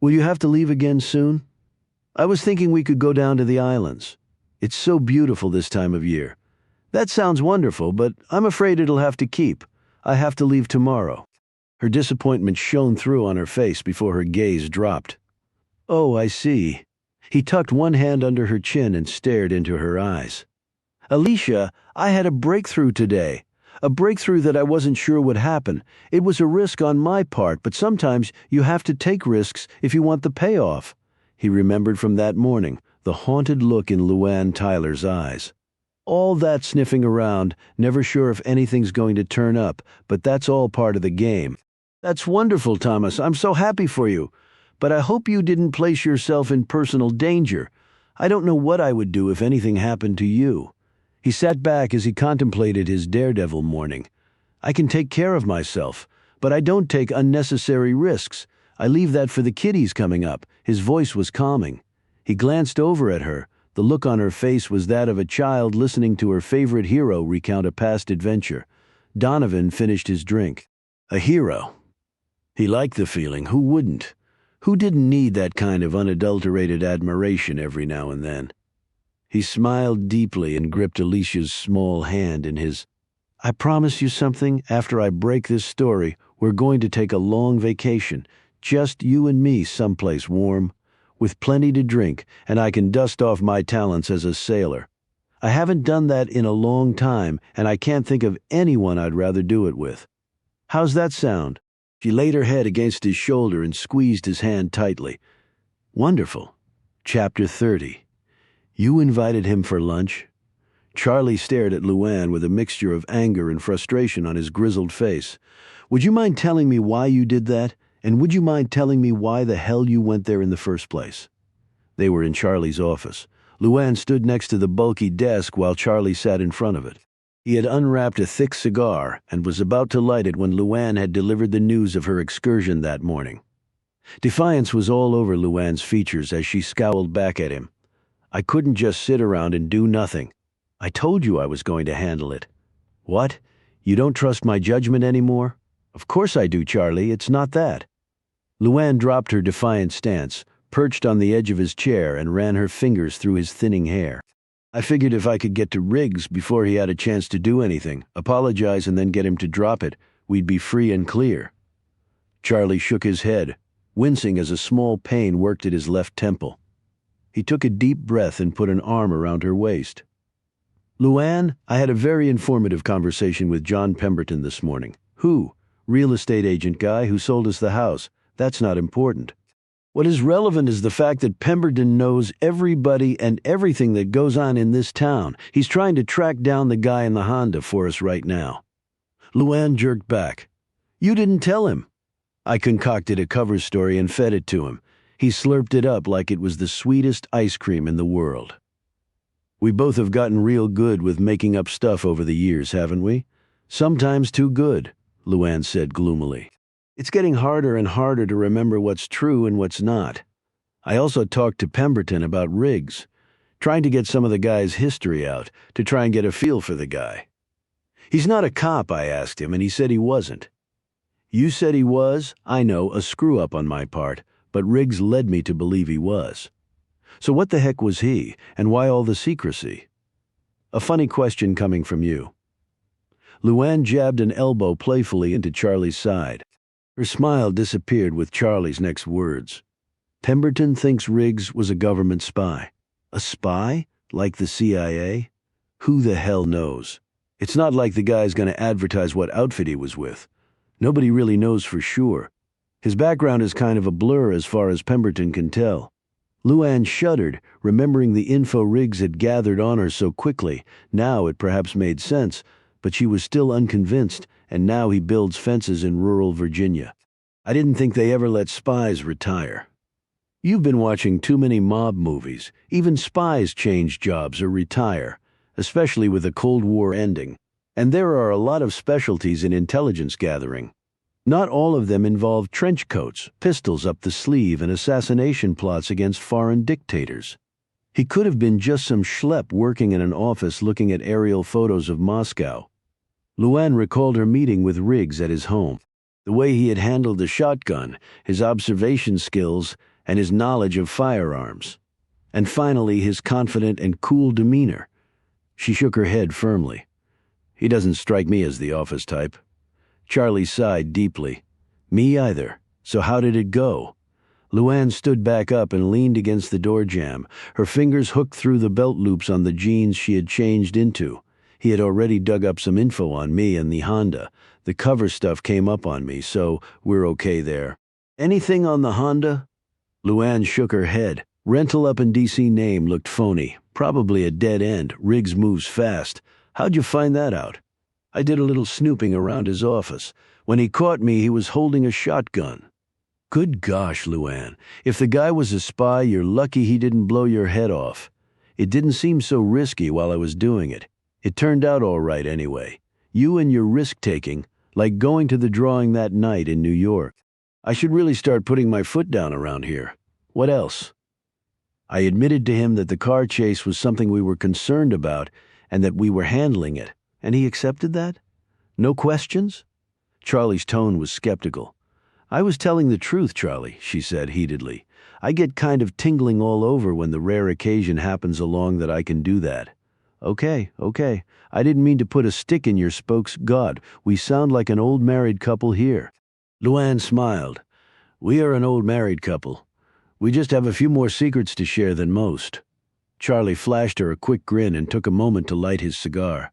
"Will you have to leave again soon?" "I was thinking we could go down to the islands. It's so beautiful this time of year." "That sounds wonderful, but I'm afraid it'll have to keep. I have to leave tomorrow." Her disappointment shone through on her face before her gaze dropped. "Oh, I see." He tucked one hand under her chin and stared into her eyes. "Alicia, I had a breakthrough today. A breakthrough that I wasn't sure would happen. It was a risk on my part, but sometimes you have to take risks if you want the payoff." He remembered from that morning the haunted look in Luann Tyler's eyes. "All that sniffing around, never sure if anything's going to turn up, but that's all part of the game." "That's wonderful, Thomas. I'm so happy for you. But I hope you didn't place yourself in personal danger. I don't know what I would do if anything happened to you." He sat back as he contemplated his daredevil morning. "I can take care of myself, but I don't take unnecessary risks. I leave that for the kiddies coming up." His voice was calming. He glanced over at her. The look on her face was that of a child listening to her favorite hero recount a past adventure. Donovan finished his drink. A hero. He liked the feeling. Who wouldn't? Who didn't need that kind of unadulterated admiration every now and then? He smiled deeply and gripped Alicia's small hand in his. "I promise you something. After I break this story, we're going to take a long vacation. Just you and me someplace warm, with plenty to drink, and I can dust off my talents as a sailor. I haven't done that in a long time, and I can't think of anyone I'd rather do it with. How's that sound?" She laid her head against his shoulder and squeezed his hand tightly. "Wonderful." Chapter 30. "You invited him for lunch?" Charlie stared at Luann with a mixture of anger and frustration on his grizzled face. "Would you mind telling me why you did that? And would you mind telling me why the hell you went there in the first place?" They were in Charlie's office. Luann stood next to the bulky desk while Charlie sat in front of it. He had unwrapped a thick cigar and was about to light it when Luann had delivered the news of her excursion that morning. Defiance was all over Luann's features as she scowled back at him. "I couldn't just sit around and do nothing. I told you I was going to handle it." "What? You don't trust my judgment anymore?" "Of course I do, Charlie. It's not that." Luann dropped her defiant stance, perched on the edge of his chair, and ran her fingers through his thinning hair. "I figured if I could get to Riggs before he had a chance to do anything, apologize and then get him to drop it, we'd be free and clear." Charlie shook his head, wincing as a small pain worked at his left temple. He took a deep breath and put an arm around her waist. "Luann, I had a very informative conversation with John Pemberton this morning." "Who?" "Real estate agent guy who sold us the house. That's not important. What is relevant is the fact that Pemberton knows everybody and everything that goes on in this town. He's trying to track down the guy in the Honda for us right now." Luann jerked back. "You didn't tell him." "I concocted a cover story and fed it to him. He slurped it up like it was the sweetest ice cream in the world." "We both have gotten real good with making up stuff over the years, haven't we?" "Sometimes too good," Luann said gloomily. "It's getting harder and harder to remember what's true and what's not. I also talked to Pemberton about Riggs, trying to get some of the guy's history out, to try and get a feel for the guy." "He's not a cop," I asked him, and he said he wasn't. "You said he was? I know, a screw-up on my part, but Riggs led me to believe he was. So what the heck was he, and why all the secrecy?" "A funny question coming from you." Luann jabbed an elbow playfully into Charlie's side. Her smile disappeared with Charlie's next words. "Pemberton thinks Riggs was a government spy." "A spy? Like the CIA?" Who the hell knows? It's not like the guy's going to advertise what outfit he was with. Nobody really knows for sure. His background is kind of a blur as far as Pemberton can tell. Luann shuddered, remembering the info Riggs had gathered on her so quickly. Now it perhaps made sense, but she was still unconvinced, and now he builds fences in rural Virginia. I didn't think they ever let spies retire. You've been watching too many mob movies. Even spies change jobs or retire, especially with the Cold War ending. And there are a lot of specialties in intelligence gathering. Not all of them involve trench coats, pistols up the sleeve, and assassination plots against foreign dictators. He could have been just some schlep working in an office looking at aerial photos of Moscow. Luann recalled her meeting with Riggs at his home. The way he had handled the shotgun, his observation skills, and his knowledge of firearms. And finally, his confident and cool demeanor. She shook her head firmly. He doesn't strike me as the office type. Charlie sighed deeply. Me either. So how did it go? Luann stood back up and leaned against the door jamb, her fingers hooked through the belt loops on the jeans she had changed into. He had already dug up some info on me and the Honda. The cover stuff came up on me, so we're okay there. Anything on the Honda? Luann shook her head. Rental up in D.C. name looked phony. Probably a dead end. Riggs moves fast. How'd you find that out? I did a little snooping around his office. When he caught me, he was holding a shotgun. Good gosh, Luann. If the guy was a spy, you're lucky he didn't blow your head off. It didn't seem so risky while I was doing it. It turned out all right anyway. You and your risk-taking, like going to the drawing that night in New York. I should really start putting my foot down around here. What else? I admitted to him that the car chase was something we were concerned about and that we were handling it. And he accepted that? No questions? Charlie's tone was skeptical. I was telling the truth, Charlie, she said heatedly. I get kind of tingling all over when the rare occasion happens along that I can do that. Okay. I didn't mean to put a stick in your spokes. God, we sound like an old married couple here. Luann smiled. We are an old married couple. We just have a few more secrets to share than most. Charlie flashed her a quick grin and took a moment to light his cigar.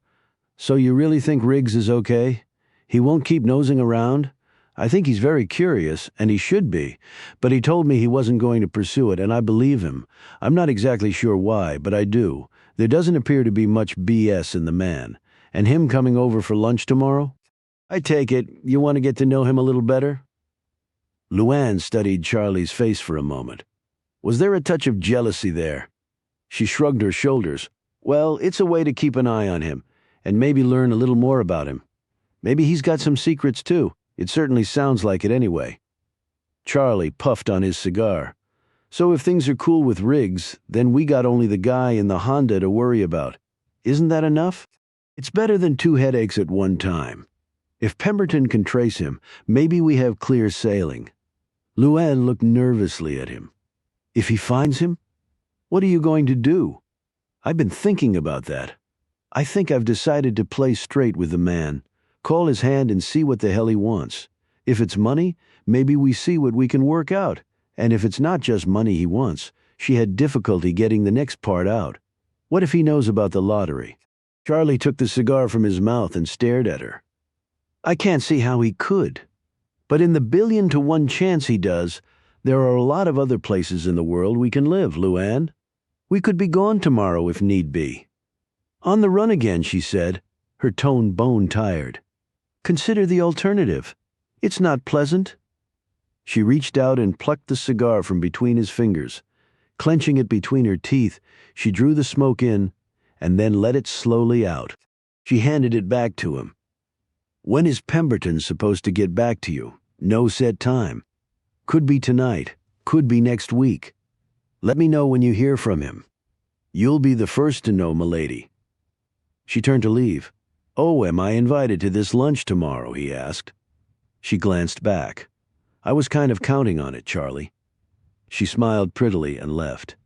So you really think Riggs is okay? He won't keep nosing around? I think he's very curious, and he should be, but he told me he wasn't going to pursue it, and I believe him. I'm not exactly sure why, but I do. There doesn't appear to be much BS in the man. And him coming over for lunch tomorrow? I take it you want to get to know him a little better? Luann studied Charlie's face for a moment. Was there a touch of jealousy there? She shrugged her shoulders. Well, it's a way to keep an eye on him, and maybe learn a little more about him. Maybe he's got some secrets too. It certainly sounds like it anyway. Charlie puffed on his cigar. So if things are cool with Riggs, then we got only the guy in the Honda to worry about. Isn't that enough? It's better than two headaches at one time. If Pemberton can trace him, maybe we have clear sailing. Luann looked nervously at him. If he finds him? What are you going to do? I've been thinking about that. I think I've decided to play straight with the man. Call his hand and see what the hell he wants. If it's money, maybe we see what we can work out. And if it's not just money he wants, she had difficulty getting the next part out. What if he knows about the lottery? Charlie took the cigar from his mouth and stared at her. I can't see how he could. But in the 1,000,000,000 chance he does, there are a lot of other places in the world we can live, Luann. We could be gone tomorrow if need be. On the run again, she said, her tone bone-tired. Consider the alternative. It's not pleasant. She reached out and plucked the cigar from between his fingers. Clenching it between her teeth, she drew the smoke in and then let it slowly out. She handed it back to him. When is Pemberton supposed to get back to you? No set time. Could be tonight. Could be next week. Let me know when you hear from him. You'll be the first to know, milady. She turned to leave. Oh, am I invited to this lunch tomorrow? He asked. She glanced back. I was kind of counting on it, Charlie. She smiled prettily and left.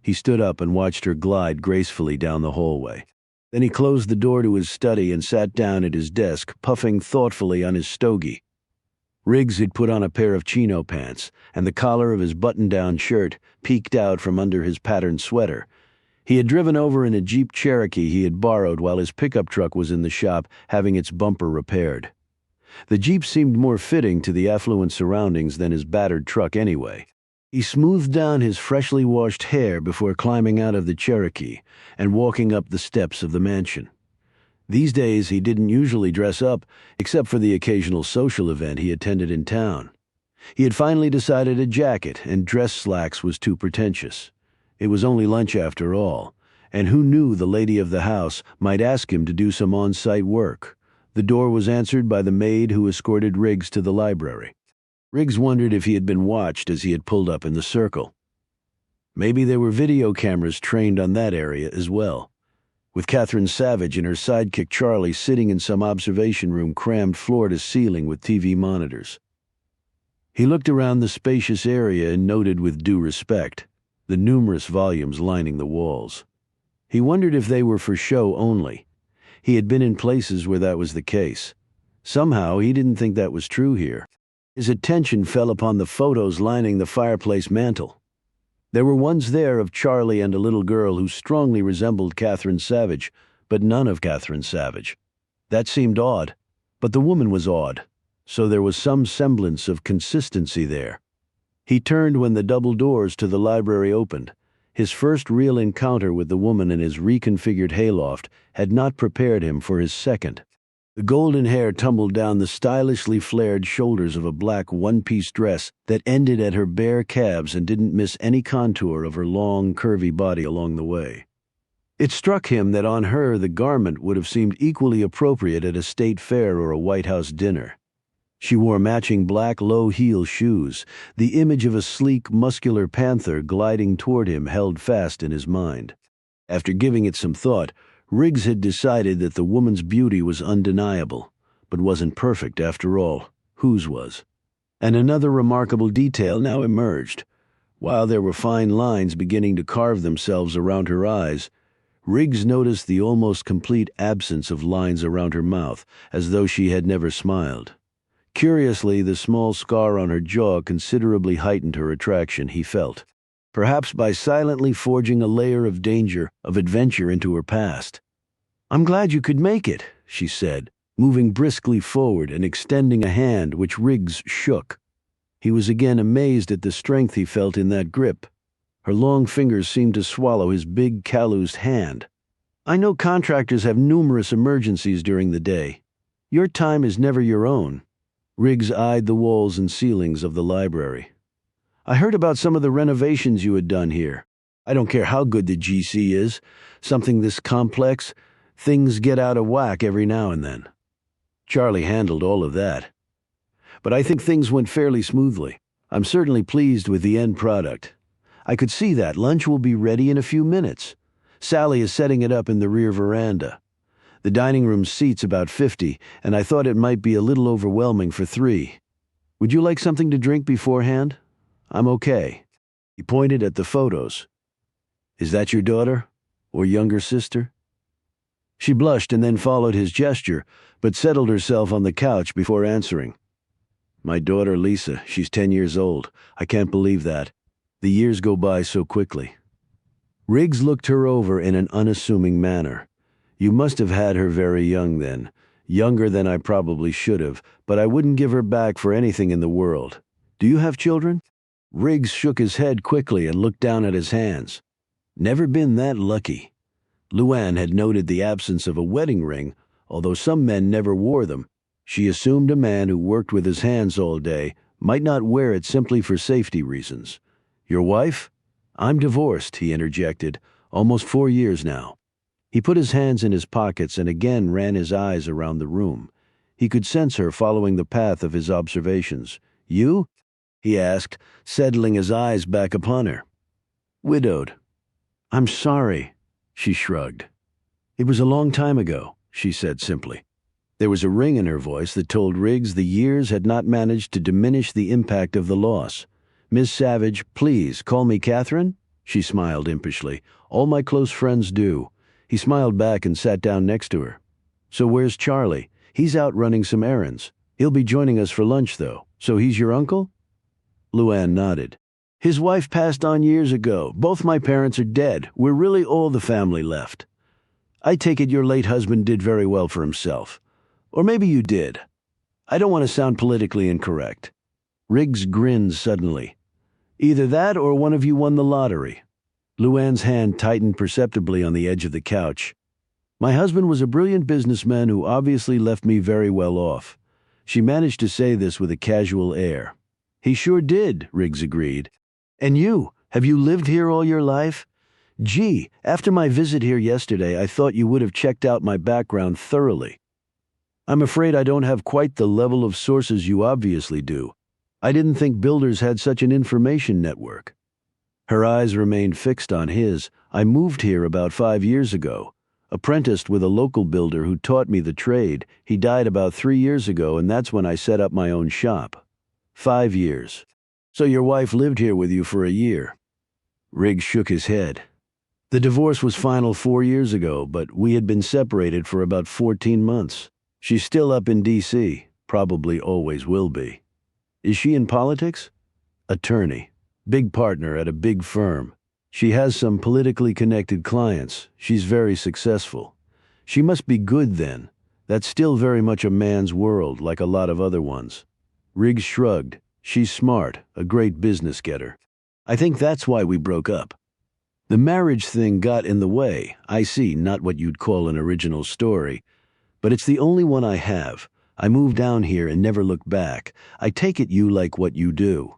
He stood up and watched her glide gracefully down the hallway. Then he closed the door to his study and sat down at his desk, puffing thoughtfully on his stogie. Riggs had put on a pair of chino pants, and the collar of his button-down shirt peeked out from under his patterned sweater. He had driven over in a Jeep Cherokee he had borrowed while his pickup truck was in the shop having its bumper repaired. The Jeep seemed more fitting to the affluent surroundings than his battered truck anyway. He smoothed down his freshly washed hair before climbing out of the Cherokee and walking up the steps of the mansion. These days he didn't usually dress up, except for the occasional social event he attended in town. He had finally decided a jacket and dress slacks was too pretentious. It was only lunch after all, and who knew the lady of the house might ask him to do some on-site work. The door was answered by the maid who escorted Riggs to the library. Riggs wondered if he had been watched as he had pulled up in the circle. Maybe there were video cameras trained on that area as well, with Catherine Savage and her sidekick Charlie sitting in some observation room crammed floor to ceiling with TV monitors. He looked around the spacious area and noted with due respect the numerous volumes lining the walls. He wondered if they were for show only. He had been in places where that was the case. Somehow he didn't think that was true here. His attention fell upon the photos lining the fireplace mantel. There were ones there of Charlie and a little girl who strongly resembled Catherine Savage, but none of Catherine Savage. That seemed odd, but the woman was odd, so there was some semblance of consistency there. He turned when the double doors to the library opened. His first real encounter with the woman in his reconfigured hayloft had not prepared him for his second. The golden hair tumbled down the stylishly flared shoulders of a black one-piece dress that ended at her bare calves and didn't miss any contour of her long, curvy body along the way. It struck him that on her the garment would have seemed equally appropriate at a state fair or a White House dinner. She wore matching black low-heel shoes, the image of a sleek, muscular panther gliding toward him held fast in his mind. After giving it some thought, Riggs had decided that the woman's beauty was undeniable, but wasn't perfect after all. Whose was? And another remarkable detail now emerged. While there were fine lines beginning to carve themselves around her eyes, Riggs noticed the almost complete absence of lines around her mouth, as though she had never smiled. Curiously, the small scar on her jaw considerably heightened her attraction, he felt. Perhaps by silently forging a layer of danger, of adventure into her past. "I'm glad you could make it," she said, moving briskly forward and extending a hand which Riggs shook. He was again amazed at the strength he felt in that grip. Her long fingers seemed to swallow his big, calloused hand. "I know contractors have numerous emergencies during the day. Your time is never your own." Riggs eyed the walls and ceilings of the library. "I heard about some of the renovations you had done here. I don't care how good the GC is. Something this complex, things get out of whack every now and then." Charlie handled all of that. "But I think things went fairly smoothly. I'm certainly pleased with the end product. I could see that. Lunch will be ready in a few minutes. Sally is setting it up in the rear veranda. The dining room seats about 50, and I thought it might be a little overwhelming for 3. Would you like something to drink beforehand? I'm okay." He pointed at the photos. "Is that your daughter? Or younger sister?" She blushed and then followed his gesture, but settled herself on the couch before answering. "My daughter Lisa, she's 10 years old. I can't believe that. The years go by so quickly." Riggs looked her over in an unassuming manner. "You must have had her very young then. Younger than I probably should have, but I wouldn't give her back for anything in the world. Do you have children?" Riggs shook his head quickly and looked down at his hands. Never been that lucky. Luann had noted the absence of a wedding ring, although some men never wore them. She assumed a man who worked with his hands all day might not wear it simply for safety reasons. "Your wife?" "I'm divorced," he interjected. "Almost 4 years now." He put his hands in his pockets and again ran his eyes around the room. He could sense her following the path of his observations. "You?" he asked, settling his eyes back upon her. "Widowed." "I'm sorry," she shrugged. "It was a long time ago," she said simply. There was a ring in her voice that told Riggs the years had not managed to diminish the impact of the loss. "Miss Savage, please call me Catherine?" She smiled impishly. "All my close friends do." He smiled back and sat down next to her. "So where's Charlie? He's out running some errands. He'll be joining us for lunch, though. So he's your uncle?" Luann nodded. His wife passed on years ago. Both my parents are dead. We're really all the family left. I take it your late husband did very well for himself. Or maybe you did. I don't want to sound politically incorrect. Riggs grinned suddenly. Either that or one of you won the lottery. Luann's hand tightened perceptibly on the edge of the couch. My husband was a brilliant businessman who obviously left me very well off. She managed to say this with a casual air. He sure did, Riggs agreed. And you, have you lived here all your life? Gee, after my visit here yesterday, I thought you would have checked out my background thoroughly. I'm afraid I don't have quite the level of sources you obviously do. I didn't think builders had such an information network. Her eyes remained fixed on his. I moved here about 5 years ago. Apprenticed with a local builder who taught me the trade. He died about 3 years ago, and that's when I set up my own shop. 5 years. So your wife lived here with you for a year. Riggs shook his head. The divorce was final 4 years ago, but we had been separated for about 14 months. She's still up in D.C., probably always will be. Is she in politics? Attorney. Big partner at a big firm. She has some politically connected clients. She's very successful. She must be good then. That's still very much a man's world, like a lot of other ones. Riggs shrugged. She's smart, a great business getter. I think that's why we broke up. The marriage thing got in the way. I see, not what you'd call an original story. But it's the only one I have. I moved down here and never looked back. I take it you like what you do.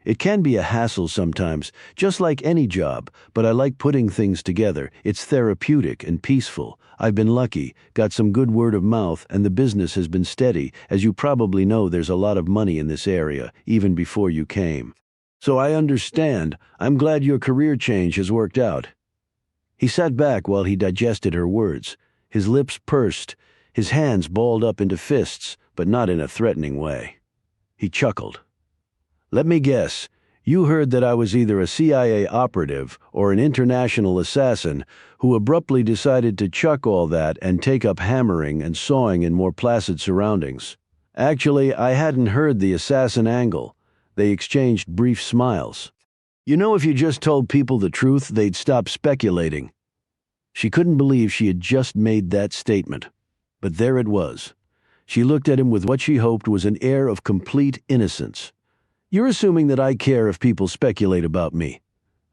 It can be a hassle sometimes, just like any job, but I like putting things together. It's therapeutic and peaceful. I've been lucky, got some good word of mouth, and the business has been steady. As you probably know, there's a lot of money in this area, even before you came. So I understand. I'm glad your career change has worked out. He sat back while he digested her words. His lips pursed, his hands balled up into fists, but not in a threatening way. He chuckled. Let me guess, you heard that I was either a CIA operative or an international assassin who abruptly decided to chuck all that and take up hammering and sawing in more placid surroundings. Actually, I hadn't heard the assassin angle. They exchanged brief smiles. You know, if you just told people the truth, they'd stop speculating. She couldn't believe she had just made that statement. But there it was. She looked at him with what she hoped was an air of complete innocence. You're assuming that I care if people speculate about me.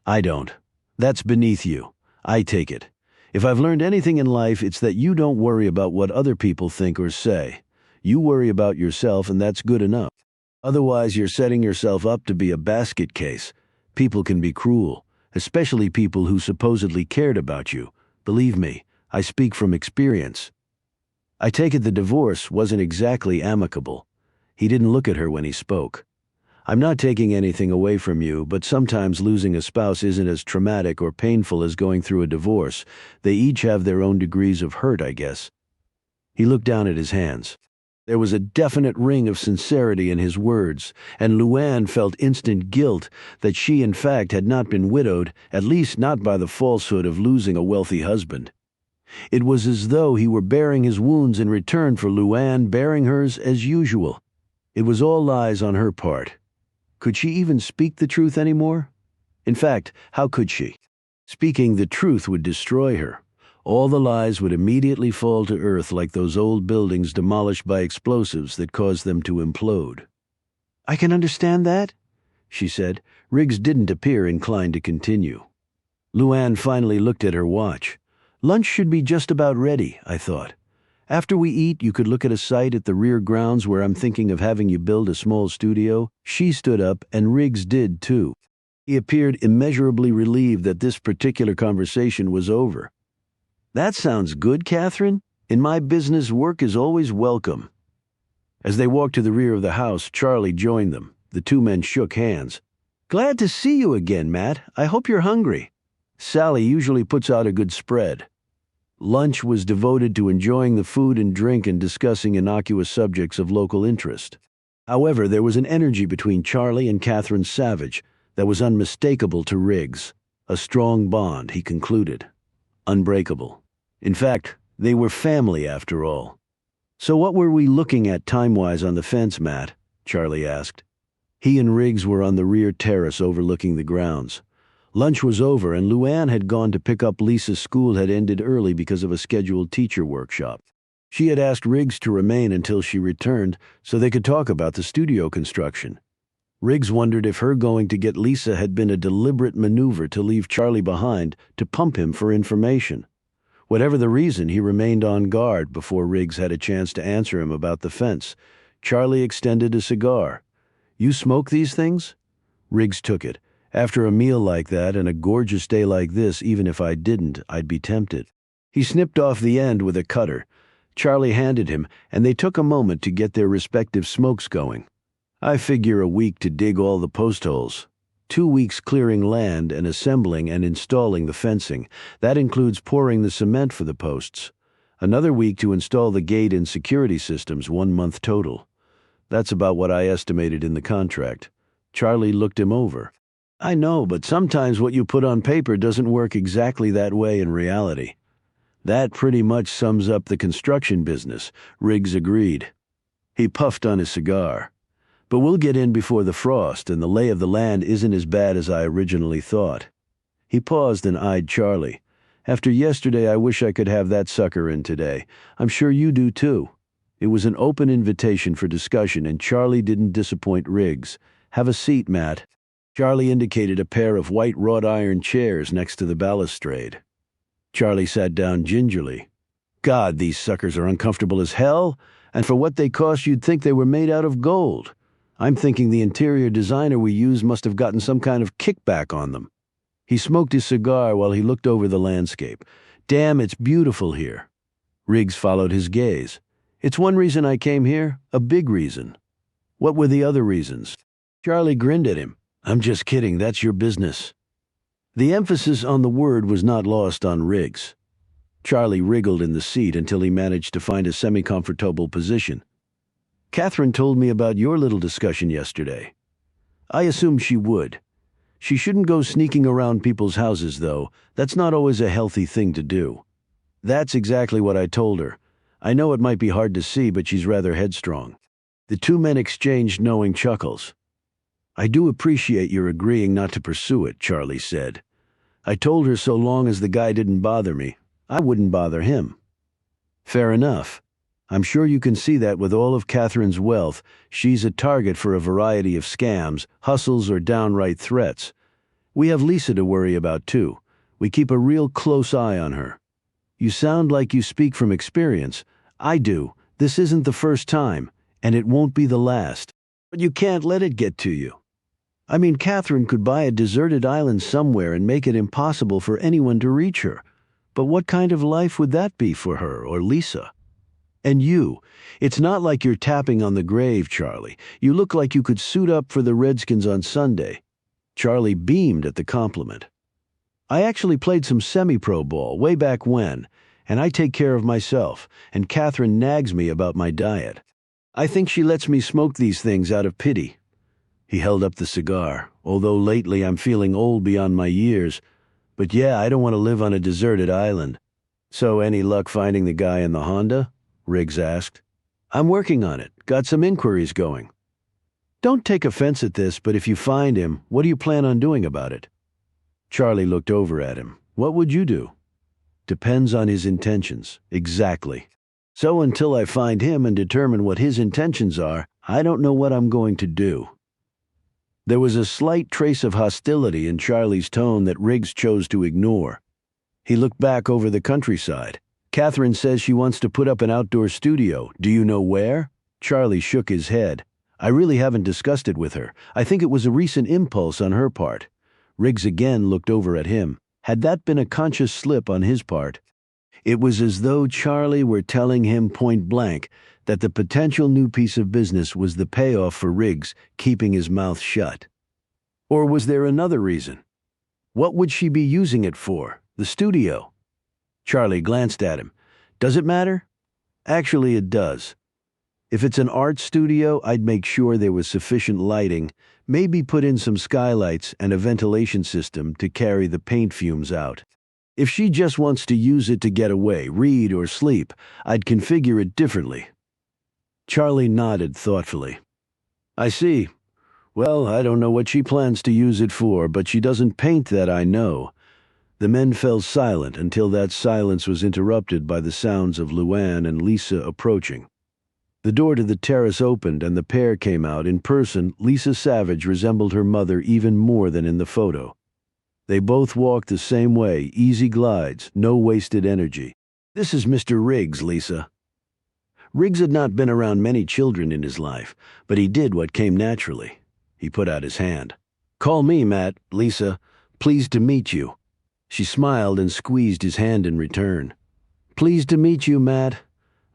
I don't. That's beneath you. I take it. If I've learned anything in life, it's that you don't worry about what other people think or say. You worry about yourself, and that's good enough. Otherwise, you're setting yourself up to be a basket case. People can be cruel, especially people who supposedly cared about you. Believe me, I speak from experience. I take it the divorce wasn't exactly amicable. He didn't look at her when he spoke. I'm not taking anything away from you, but sometimes losing a spouse isn't as traumatic or painful as going through a divorce. They each have their own degrees of hurt, I guess. He looked down at his hands. There was a definite ring of sincerity in his words, and Luann felt instant guilt that she in fact had not been widowed, at least not by the falsehood of losing a wealthy husband. It was as though he were bearing his wounds in return for Luann bearing hers as usual. It was all lies on her part. Could she even speak the truth anymore? In fact, how could she? Speaking the truth would destroy her. All the lies would immediately fall to earth like those old buildings demolished by explosives that caused them to implode. I can understand that, she said. Riggs didn't appear inclined to continue. Luann finally looked at her watch. Lunch should be just about ready, I thought. After we eat, you could look at a site at the rear grounds where I'm thinking of having you build a small studio. She stood up, and Riggs did too. He appeared immeasurably relieved that this particular conversation was over. That sounds good, Catherine. In my business, work is always welcome. As they walked to the rear of the house, Charlie joined them. The two men shook hands. Glad to see you again, Matt. I hope you're hungry. Sally usually puts out a good spread. Lunch was devoted to enjoying the food and drink and discussing innocuous subjects of local interest. However, there was an energy between Charlie and Catherine Savage that was unmistakable to Riggs. A strong bond, he concluded. Unbreakable. In fact, they were family after all. So what were we looking at time-wise on the fence, Matt? Charlie asked. He and Riggs were on the rear terrace overlooking the grounds. Lunch was over, and Luann had gone to pick up Lisa's school had ended early because of a scheduled teacher workshop. She had asked Riggs to remain until she returned so they could talk about the studio construction. Riggs wondered if her going to get Lisa had been a deliberate maneuver to leave Charlie behind to pump him for information. Whatever the reason, he remained on guard before Riggs had a chance to answer him about the fence. Charlie extended a cigar. "You smoke these things?" Riggs took it. After a meal like that and a gorgeous day like this, even if I didn't, I'd be tempted. He snipped off the end with a cutter. Charlie handed him, and they took a moment to get their respective smokes going. "I figure a week to dig all the post holes. 2 weeks clearing land and assembling and installing the fencing. That includes pouring the cement for the posts. Another week to install the gate and security systems, 1 month total. That's about what I estimated in the contract." Charlie looked him over. "I know, but sometimes what you put on paper doesn't work exactly that way in reality." "That pretty much sums up the construction business," Riggs agreed. He puffed on his cigar. "But we'll get in before the frost, and the lay of the land isn't as bad as I originally thought." He paused and eyed Charlie. "After yesterday, I wish I could have that sucker in today. I'm sure you do too." It was an open invitation for discussion, and Charlie didn't disappoint Riggs. "Have a seat, Matt." Charlie indicated a pair of white wrought iron chairs next to the balustrade. Charlie sat down gingerly. "God, these suckers are uncomfortable as hell, and for what they cost you'd think they were made out of gold. I'm thinking the interior designer we used must have gotten some kind of kickback on them." He smoked his cigar while he looked over the landscape. "Damn, it's beautiful here." Riggs followed his gaze. "It's one reason I came here, a big reason." "What were the other reasons?" Charlie grinned at him. "I'm just kidding, that's your business." The emphasis on the word was not lost on Riggs. Charlie wriggled in the seat until he managed to find a semi-comfortable position. "Catherine told me about your little discussion yesterday." "I assumed she would. She shouldn't go sneaking around people's houses, though. That's not always a healthy thing to do." "That's exactly what I told her. I know it might be hard to see, but she's rather headstrong." The two men exchanged knowing chuckles. "I do appreciate your agreeing not to pursue it," Charlie said. "I told her so long as the guy didn't bother me, I wouldn't bother him." "Fair enough. I'm sure you can see that with all of Catherine's wealth, she's a target for a variety of scams, hustles, or downright threats. We have Lisa to worry about, too. We keep a real close eye on her." "You sound like you speak from experience." "I do. This isn't the first time, and it won't be the last. But you can't let it get to you. I mean, Catherine could buy a deserted island somewhere and make it impossible for anyone to reach her. But what kind of life would that be for her or Lisa? And you, it's not like you're tapping on the grave, Charlie. You look like you could suit up for the Redskins on Sunday." Charlie beamed at the compliment. "I actually played some semi-pro ball way back when, and I take care of myself, and Catherine nags me about my diet. I think she lets me smoke these things out of pity." He held up the cigar. "Although lately I'm feeling old beyond my years. But yeah, I don't want to live on a deserted island." "So any luck finding the guy in the Honda?" Riggs asked. "I'm working on it. Got some inquiries going." "Don't take offense at this, but if you find him, what do you plan on doing about it?" Charlie looked over at him. "What would you do?" "Depends on his intentions." "Exactly. So until I find him and determine what his intentions are, I don't know what I'm going to do." There was a slight trace of hostility in Charlie's tone that Riggs chose to ignore. He looked back over the countryside. "Catherine says she wants to put up an outdoor studio. Do you know where?" Charlie shook his head. "I really haven't discussed it with her. I think it was a recent impulse on her part." Riggs again looked over at him. Had that been a conscious slip on his part? It was as though Charlie were telling him point blank that the potential new piece of business was the payoff for Riggs keeping his mouth shut. Or was there another reason? What would she be using it for? The studio? Charlie glanced at him. "Does it matter?" "Actually, it does. If it's an art studio, I'd make sure there was sufficient lighting, maybe put in some skylights and a ventilation system to carry the paint fumes out. If she just wants to use it to get away, read, or sleep, I'd configure it differently." Charlie nodded thoughtfully. "I see. Well, I don't know what she plans to use it for, but she doesn't paint that, I know. The men fell silent until that silence was interrupted by the sounds of Luann and Lisa approaching. The door to the terrace opened and the pair came out. In person, Lisa Savage resembled her mother even more than in the photo. They both walked the same way, easy glides, no wasted energy. "This is Mr. Riggs, Lisa." Riggs had not been around many children in his life, but he did what came naturally. He put out his hand. "Call me Matt, Lisa. Pleased to meet you." She smiled and squeezed his hand in return. "Pleased to meet you, Matt."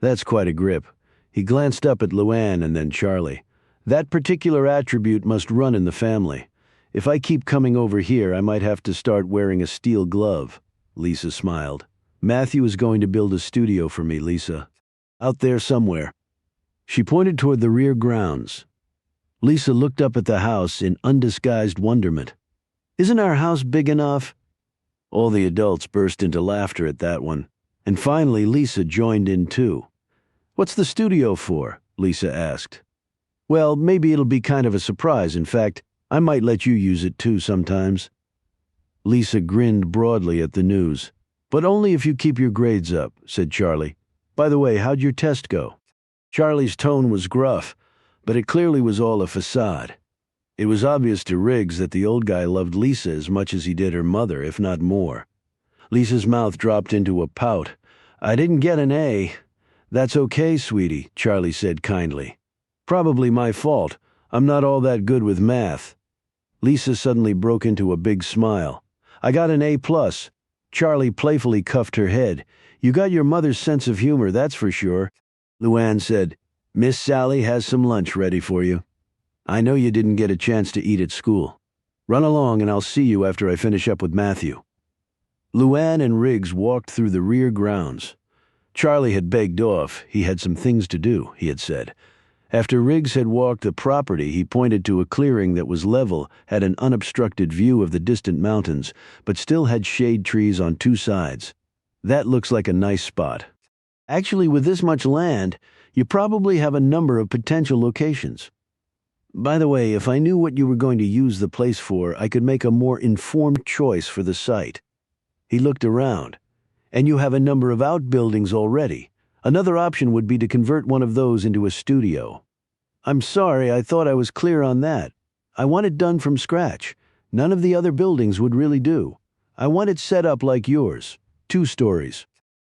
That's quite a grip. He glanced up at Luann and then Charlie. "That particular attribute must run in the family. If I keep coming over here, I might have to start wearing a steel glove." Lisa smiled. "Matthew is going to build a studio for me, Lisa. Out there somewhere." She pointed toward the rear grounds. Lisa looked up at the house in undisguised wonderment. "Isn't our house big enough?" All the adults burst into laughter at that one. And finally, Lisa joined in too. "What's the studio for?" Lisa asked. "Well, maybe it'll be kind of a surprise. In fact, I might let you use it too sometimes." Lisa grinned broadly at the news. "But only if you keep your grades up," said Charlie. "By the way, how'd your test go?" Charlie's tone was gruff, but it clearly was all a facade. It was obvious to Riggs that the old guy loved Lisa as much as he did her mother, if not more. Lisa's mouth dropped into a pout. "I didn't get an A." "That's okay, sweetie," Charlie said kindly. "Probably my fault. I'm not all that good with math." Lisa suddenly broke into a big smile. "I got an A+. Charlie playfully cuffed her head. "You got your mother's sense of humor, that's for sure." Luann said, "Miss Sally has some lunch ready for you. I know you didn't get a chance to eat at school. Run along and I'll see you after I finish up with Matthew." Luann and Riggs walked through the rear grounds. Charlie had begged off. He had some things to do, he had said. After Riggs had walked the property, he pointed to a clearing that was level, had an unobstructed view of the distant mountains, but still had shade trees on two sides. "That looks like a nice spot. Actually, with this much land, you probably have a number of potential locations. By the way, if I knew what you were going to use the place for, I could make a more informed choice for the site." He looked around. "And you have a number of outbuildings already. Another option would be to convert one of those into a studio." "I'm sorry, I thought I was clear on that. I want it done from scratch. None of the other buildings would really do. I want it set up like yours, 2 stories.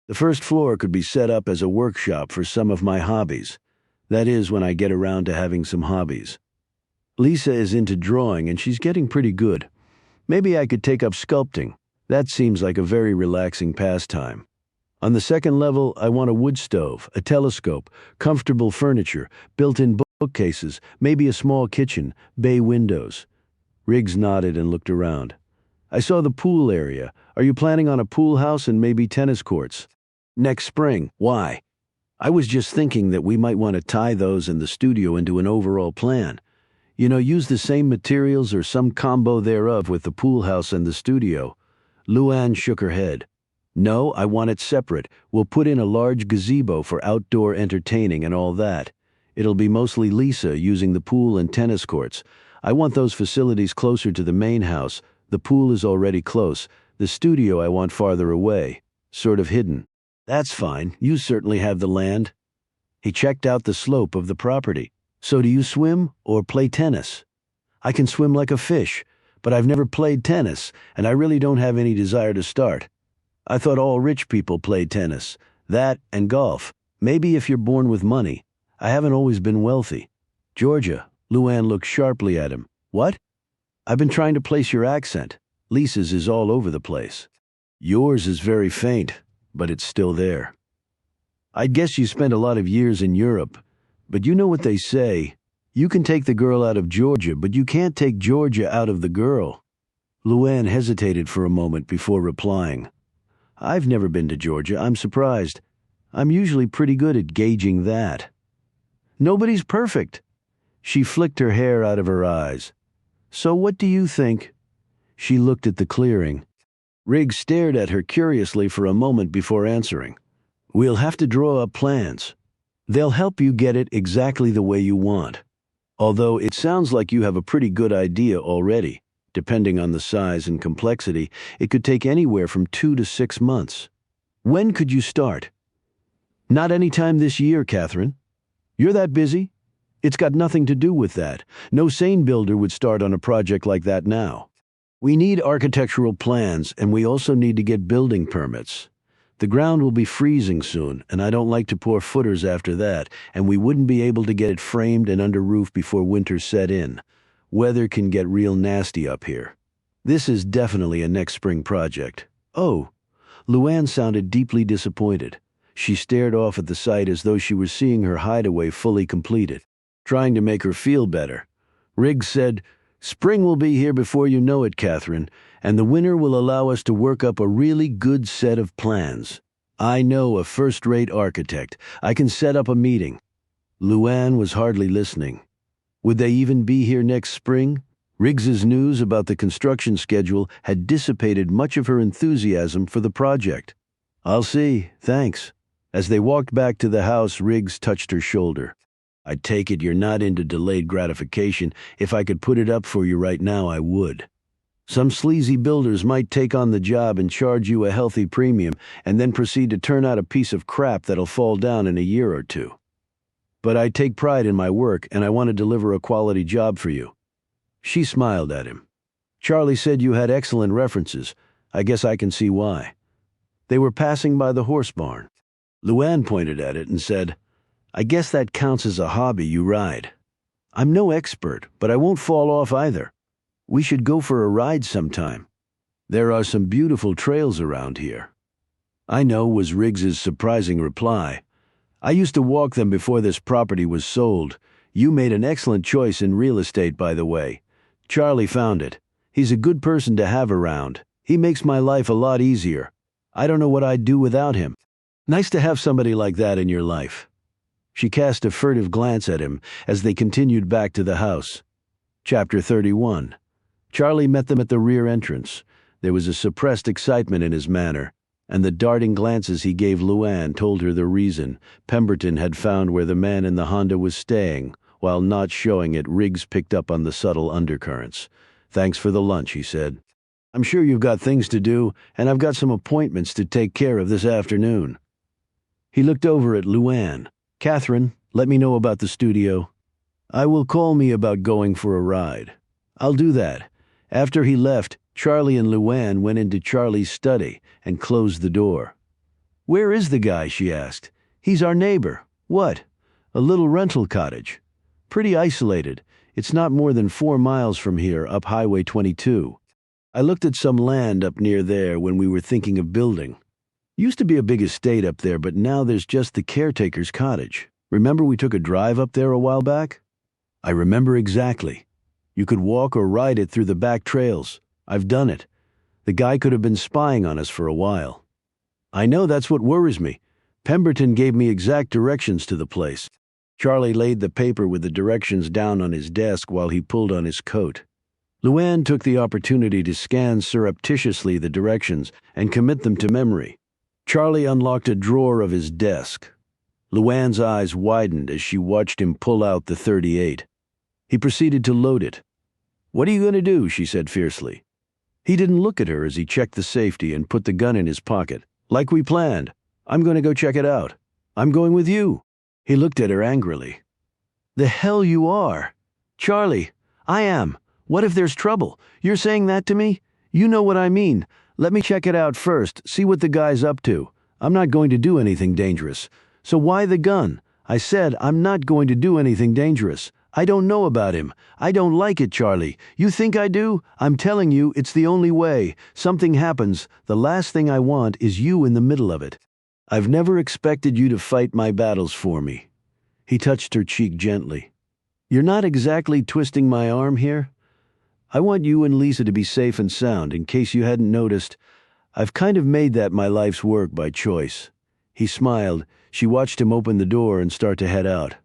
The first floor could be set up as a workshop for some of my hobbies. That is, when I get around to having some hobbies. Lisa is into drawing and she's getting pretty good. Maybe I could take up sculpting. That seems like a very relaxing pastime. On the second level, I want a wood stove, a telescope, comfortable furniture, built-in bookcases, maybe a small kitchen, bay windows." Riggs nodded and looked around. "I saw the pool area. Are you planning on a pool house and maybe tennis courts?" "Next spring. Why?" "I was just thinking that we might want to tie those and the studio into an overall plan. Use the same materials or some combo thereof with the pool house and the studio." Luann shook her head. "No, I want it separate. We'll put in a large gazebo for outdoor entertaining and all that. It'll be mostly Lisa using the pool and tennis courts. I want those facilities closer to the main house. The pool is already close. The studio I want farther away, sort of hidden." "That's fine. You certainly have the land." He checked out the slope of the property. "So do you swim or play tennis?" "I can swim like a fish, but I've never played tennis, and I really don't have any desire to start. I thought all rich people played tennis. That and golf. Maybe if you're born with money. I haven't always been wealthy." "Georgia." Luann looked sharply at him. "What?" "I've been trying to place your accent. Lisa's is all over the place. Yours is very faint, but it's still there. I'd guess you spent a lot of years in Europe, but you know what they say. You can take the girl out of Georgia, but you can't take Georgia out of the girl." Luann hesitated for a moment before replying. "I've never been to Georgia. I'm surprised. I'm usually pretty good at gauging that." "Nobody's perfect." She flicked her hair out of her eyes. "So what do you think?" She looked at the clearing. Riggs stared at her curiously for a moment before answering. "We'll have to draw up plans. They'll help you get it exactly the way you want. Although it sounds like you have a pretty good idea already. Depending on the size and complexity, it could take anywhere from 2 to 6 months. When could you start? Not any time this year, Catherine. You're that busy? It's got nothing to do with that. No sane builder would start on a project like that now. We need architectural plans, and we also need to get building permits. The ground will be freezing soon, and I don't like to pour footers after that, and we wouldn't be able to get it framed and under roof before winter set in. Weather can get real nasty up here. This is definitely a next spring project. Oh, Luann sounded deeply disappointed. She stared off at the site as though she were seeing her hideaway fully completed. Trying to make her feel better, Riggs said, "Spring will be here before you know it, Catherine, and the winter will allow us to work up a really good set of plans. I know a first-rate architect. I can set up a meeting." Luann was hardly listening. Would they even be here next spring? Riggs's news about the construction schedule had dissipated much of her enthusiasm for the project. "I'll see, thanks." As they walked back to the house, Riggs touched her shoulder. "I take it you're not into delayed gratification. If I could put it up for you right now, I would. Some sleazy builders might take on the job and charge you a healthy premium and then proceed to turn out a piece of crap that'll fall down in a year or two. But I take pride in my work, and I want to deliver a quality job for you." She smiled at him. "Charlie said you had excellent references. I guess I can see why." They were passing by the horse barn. Luann pointed at it and said, "I guess that counts as a hobby you ride." "I'm no expert, but I won't fall off either. We should go for a ride sometime. There are some beautiful trails around here." "I know," was Riggs's surprising reply. "I used to walk them before this property was sold. You made an excellent choice in real estate, by the way. Charlie found it. He's a good person to have around. He makes my life a lot easier. I don't know what I'd do without him. Nice to have somebody like that in your life." She cast a furtive glance at him as they continued back to the house. Chapter 31. Charlie met them at the rear entrance. There was a suppressed excitement in his manner, and the darting glances he gave Luann told her the reason. Pemberton had found where the man in the Honda was staying. While not showing it, Riggs picked up on the subtle undercurrents. "Thanks for the lunch," he said. "I'm sure you've got things to do, and I've got some appointments to take care of this afternoon." He looked over at Luann. "Catherine, let me know about the studio." "I will call me about going for a ride." "I'll do that." After he left, Charlie and Luann went into Charlie's study and closed the door. "Where is the guy?" she asked. "He's our neighbor." "What?" "A little rental cottage. Pretty isolated. It's not more than 4 miles from here, up Highway 22. I looked at some land up near there when we were thinking of building. Used to be a big estate up there, but now there's just the caretaker's cottage. Remember we took a drive up there a while back?" "I remember exactly. You could walk or ride it through the back trails. I've done it. The guy could have been spying on us for a while." "I know, that's what worries me. Pemberton gave me exact directions to the place." Charlie laid the paper with the directions down on his desk while he pulled on his coat. Luann took the opportunity to scan surreptitiously the directions and commit them to memory. Charlie unlocked a drawer of his desk. Luann's eyes widened as she watched him pull out the .38. He proceeded to load it. "What are you going to do?" she said fiercely. He didn't look at her as he checked the safety and put the gun in his pocket. "Like we planned. I'm going to go check it out." "I'm going with you." He looked at her angrily. "The hell you are." "Charlie, I am. What if there's trouble? You're saying that to me? You know what I mean. Let me check it out first, see what the guy's up to. I'm not going to do anything dangerous. So why the gun? I said I'm not going to do anything dangerous. I don't know about him. I don't like it, Charlie. You think I do? I'm telling you, it's the only way. Something happens. The last thing I want is you in the middle of it. I've never expected you to fight my battles for me." He touched her cheek gently. "You're not exactly twisting my arm here? I want you and Lisa to be safe and sound. In case you hadn't noticed, I've kind of made that my life's work by choice." He smiled. She watched him open the door and start to head out.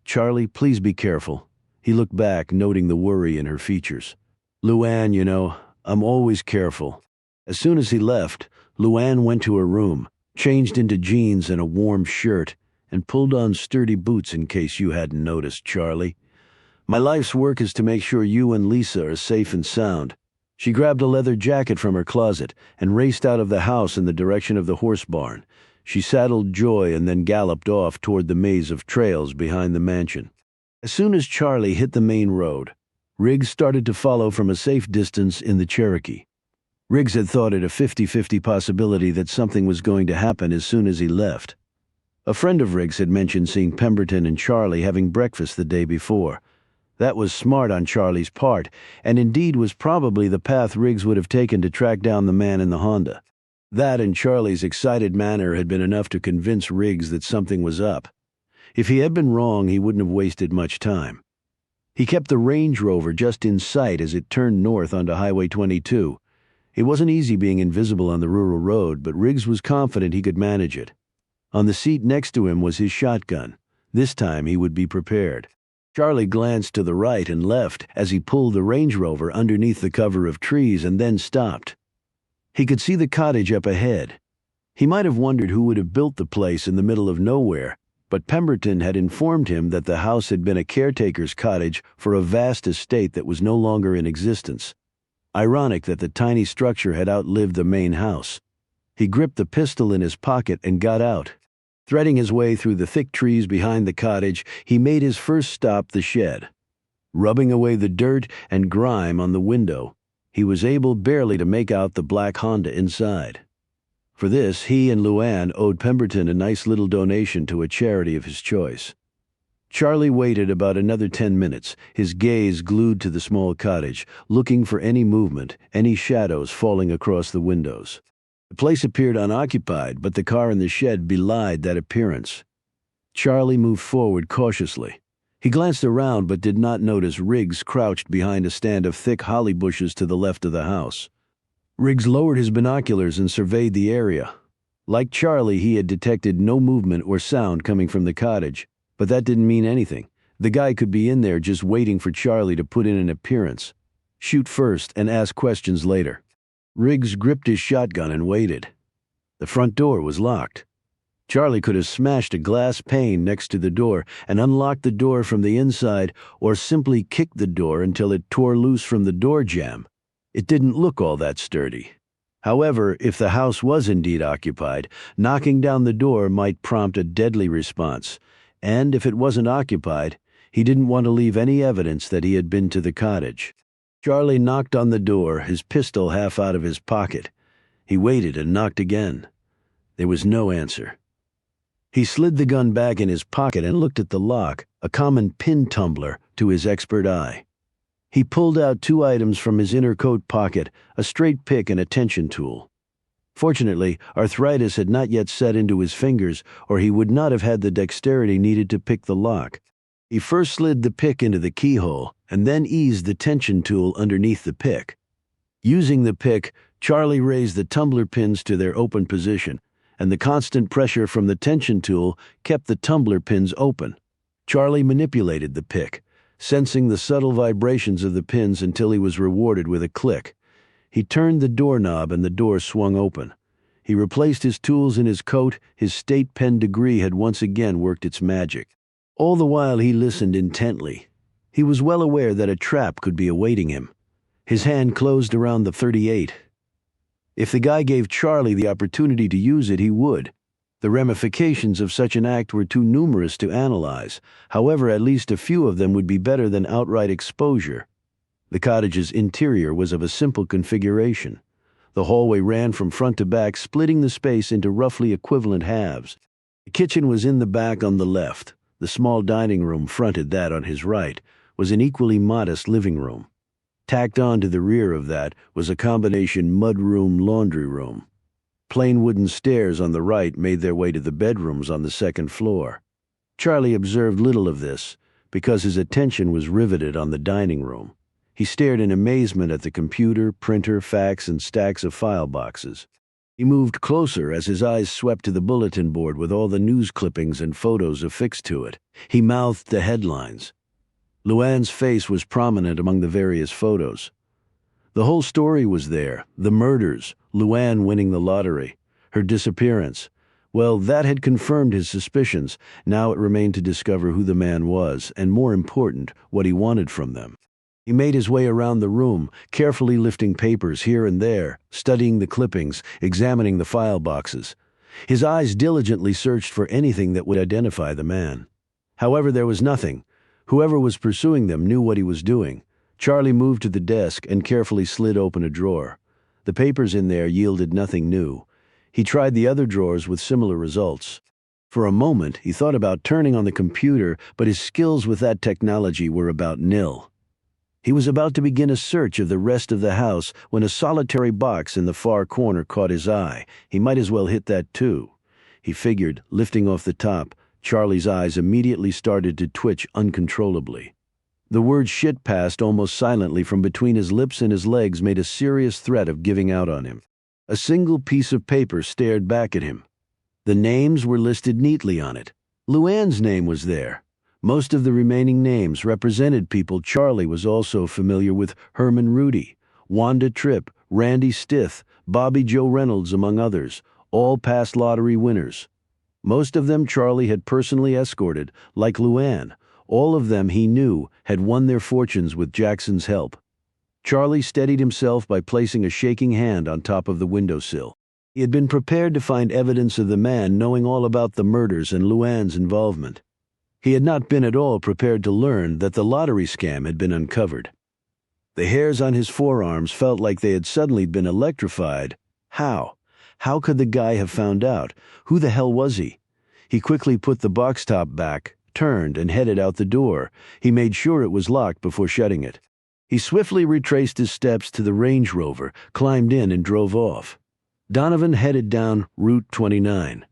"Charlie, please be careful." He looked back, noting the worry in her features. "Luann, you know, I'm always careful." As soon as he left, Luann went to her room, changed into jeans and a warm shirt, and pulled on sturdy boots in case you hadn't noticed, Charlie. My life's work is to make sure you and Lisa are safe and sound." She grabbed a leather jacket from her closet and raced out of the house in the direction of the horse barn. She saddled Joy and then galloped off toward the maze of trails behind the mansion. As soon as Charlie hit the main road, Riggs started to follow from a safe distance in the Cherokee. Riggs had thought it a 50-50 possibility that something was going to happen as soon as he left. A friend of Riggs had mentioned seeing Pemberton and Charlie having breakfast the day before. That was smart on Charlie's part, and indeed was probably the path Riggs would have taken to track down the man in the Honda. That and Charlie's excited manner had been enough to convince Riggs that something was up. If he had been wrong, he wouldn't have wasted much time. He kept the Range Rover just in sight as it turned north onto Highway 22. It wasn't easy being invisible on the rural road, but Riggs was confident he could manage it. On the seat next to him was his shotgun. This time he would be prepared. Charlie glanced to the right and left as he pulled the Range Rover underneath the cover of trees and then stopped. He could see the cottage up ahead. He might have wondered who would have built the place in the middle of nowhere, but Pemberton had informed him that the house had been a caretaker's cottage for a vast estate that was no longer in existence. Ironic that the tiny structure had outlived the main house. He gripped the pistol in his pocket and got out. Threading his way through the thick trees behind the cottage, he made his first stop the shed. Rubbing away the dirt and grime on the window, he was able barely to make out the black Honda inside. For this, he and Luann owed Pemberton a nice little donation to a charity of his choice. Charlie waited about another 10 minutes, his gaze glued to the small cottage, looking for any movement, any shadows falling across the windows. The place appeared unoccupied, but the car in the shed belied that appearance. Charlie moved forward cautiously. He glanced around but did not notice Riggs crouched behind a stand of thick holly bushes to the left of the house. Riggs lowered his binoculars and surveyed the area. Like Charlie, he had detected no movement or sound coming from the cottage, but that didn't mean anything. The guy could be in there just waiting for Charlie to put in an appearance. Shoot first and ask questions later. Riggs gripped his shotgun and waited. The front door was locked. Charlie could have smashed a glass pane next to the door and unlocked the door from the inside, or simply kicked the door until it tore loose from the door jamb. It didn't look all that sturdy. However, if the house was indeed occupied, knocking down the door might prompt a deadly response, and if it wasn't occupied, he didn't want to leave any evidence that he had been to the cottage. Charlie knocked on the door, his pistol half out of his pocket. He waited and knocked again. There was no answer. He slid the gun back in his pocket and looked at the lock, a common pin tumbler, to his expert eye. He pulled out 2 items from his inner coat pocket, a straight pick and a tension tool. Fortunately, arthritis had not yet set into his fingers, or he would not have had the dexterity needed to pick the lock. He first slid the pick into the keyhole, and then eased the tension tool underneath the pick. Using the pick, Charlie raised the tumbler pins to their open position, and the constant pressure from the tension tool kept the tumbler pins open. Charlie manipulated the pick, sensing the subtle vibrations of the pins until he was rewarded with a click. He turned the doorknob and the door swung open. He replaced his tools in his coat. His state pen degree had once again worked its magic. All the while he listened intently. He was well aware that a trap could be awaiting him. His hand closed around the .38. If the guy gave Charlie the opportunity to use it, he would. The ramifications of such an act were too numerous to analyze. However, at least a few of them would be better than outright exposure. The cottage's interior was of a simple configuration. The hallway ran from front to back, splitting the space into roughly equivalent halves. The kitchen was in the back on the left. The small dining room fronted that on his right, was an equally modest living room. Tacked on to the rear of that was a combination mudroom laundry room. Plain wooden stairs on the right made their way to the bedrooms on the second floor. Charlie observed little of this, because his attention was riveted on the dining room. He stared in amazement at the computer, printer, fax, and stacks of file boxes. He moved closer as his eyes swept to the bulletin board with all the news clippings and photos affixed to it. He mouthed the headlines. Luann's face was prominent among the various photos. The whole story was there: the murders, Luann winning the lottery, her disappearance, Well, that had confirmed his suspicions. Now it remained to discover who the man was, and more important, what he wanted from them. He made his way around the room, carefully lifting papers here and there, studying the clippings, examining the file boxes. His eyes diligently searched for anything that would identify the man. However, there was nothing. Whoever was pursuing them knew what he was doing. Charlie moved to the desk and carefully slid open a drawer. The papers in there yielded nothing new. He tried the other drawers with similar results. For a moment, he thought about turning on the computer, but his skills with that technology were about nil. He was about to begin a search of the rest of the house when a solitary box in the far corner caught his eye. He might as well hit that too. He figured, lifting off the top. Charlie's eyes immediately started to twitch uncontrollably. The word shit passed almost silently from between his lips, and his legs made a serious threat of giving out on him. A single piece of paper stared back at him. The names were listed neatly on it. Luann's name was there. Most of the remaining names represented people Charlie was also familiar with: Herman Rudy, Wanda Tripp, Randy Stith, Bobby Joe Reynolds, among others, all past lottery winners. Most of them Charlie had personally escorted, like Luann. All of them, he knew, had won their fortunes with Jackson's help. Charlie steadied himself by placing a shaking hand on top of the windowsill. He had been prepared to find evidence of the man knowing all about the murders and Luann's involvement. He had not been at all prepared to learn that the lottery scam had been uncovered. The hairs on his forearms felt like they had suddenly been electrified. How? How could the guy have found out? Who the hell was he? He quickly put the box top back, turned, and headed out the door. He made sure it was locked before shutting it. He swiftly retraced his steps to the Range Rover, climbed in, and drove off. Donovan headed down Route 29.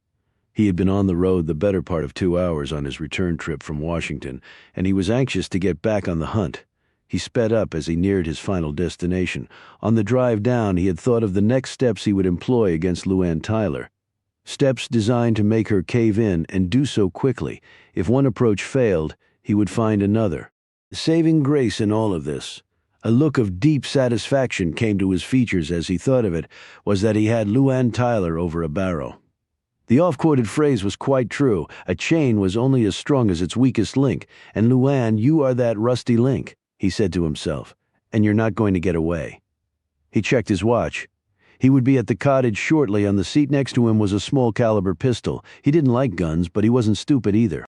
He had been on the road the better part of 2 hours on his return trip from Washington, and he was anxious to get back on the hunt. He sped up as he neared his final destination. On the drive down, he had thought of the next steps he would employ against Luann Tyler. Steps designed to make her cave in, and do so quickly. If one approach failed, he would find another. The saving grace in all of this, a look of deep satisfaction came to his features as he thought of it, was that he had Luann Tyler over a barrel. The oft-quoted phrase was quite true. A chain was only as strong as its weakest link, and Luann, you are that rusty link, he said to himself, and you're not going to get away. He checked his watch. He would be at the cottage shortly. On the seat next to him was a small-caliber pistol. He didn't like guns, but he wasn't stupid either.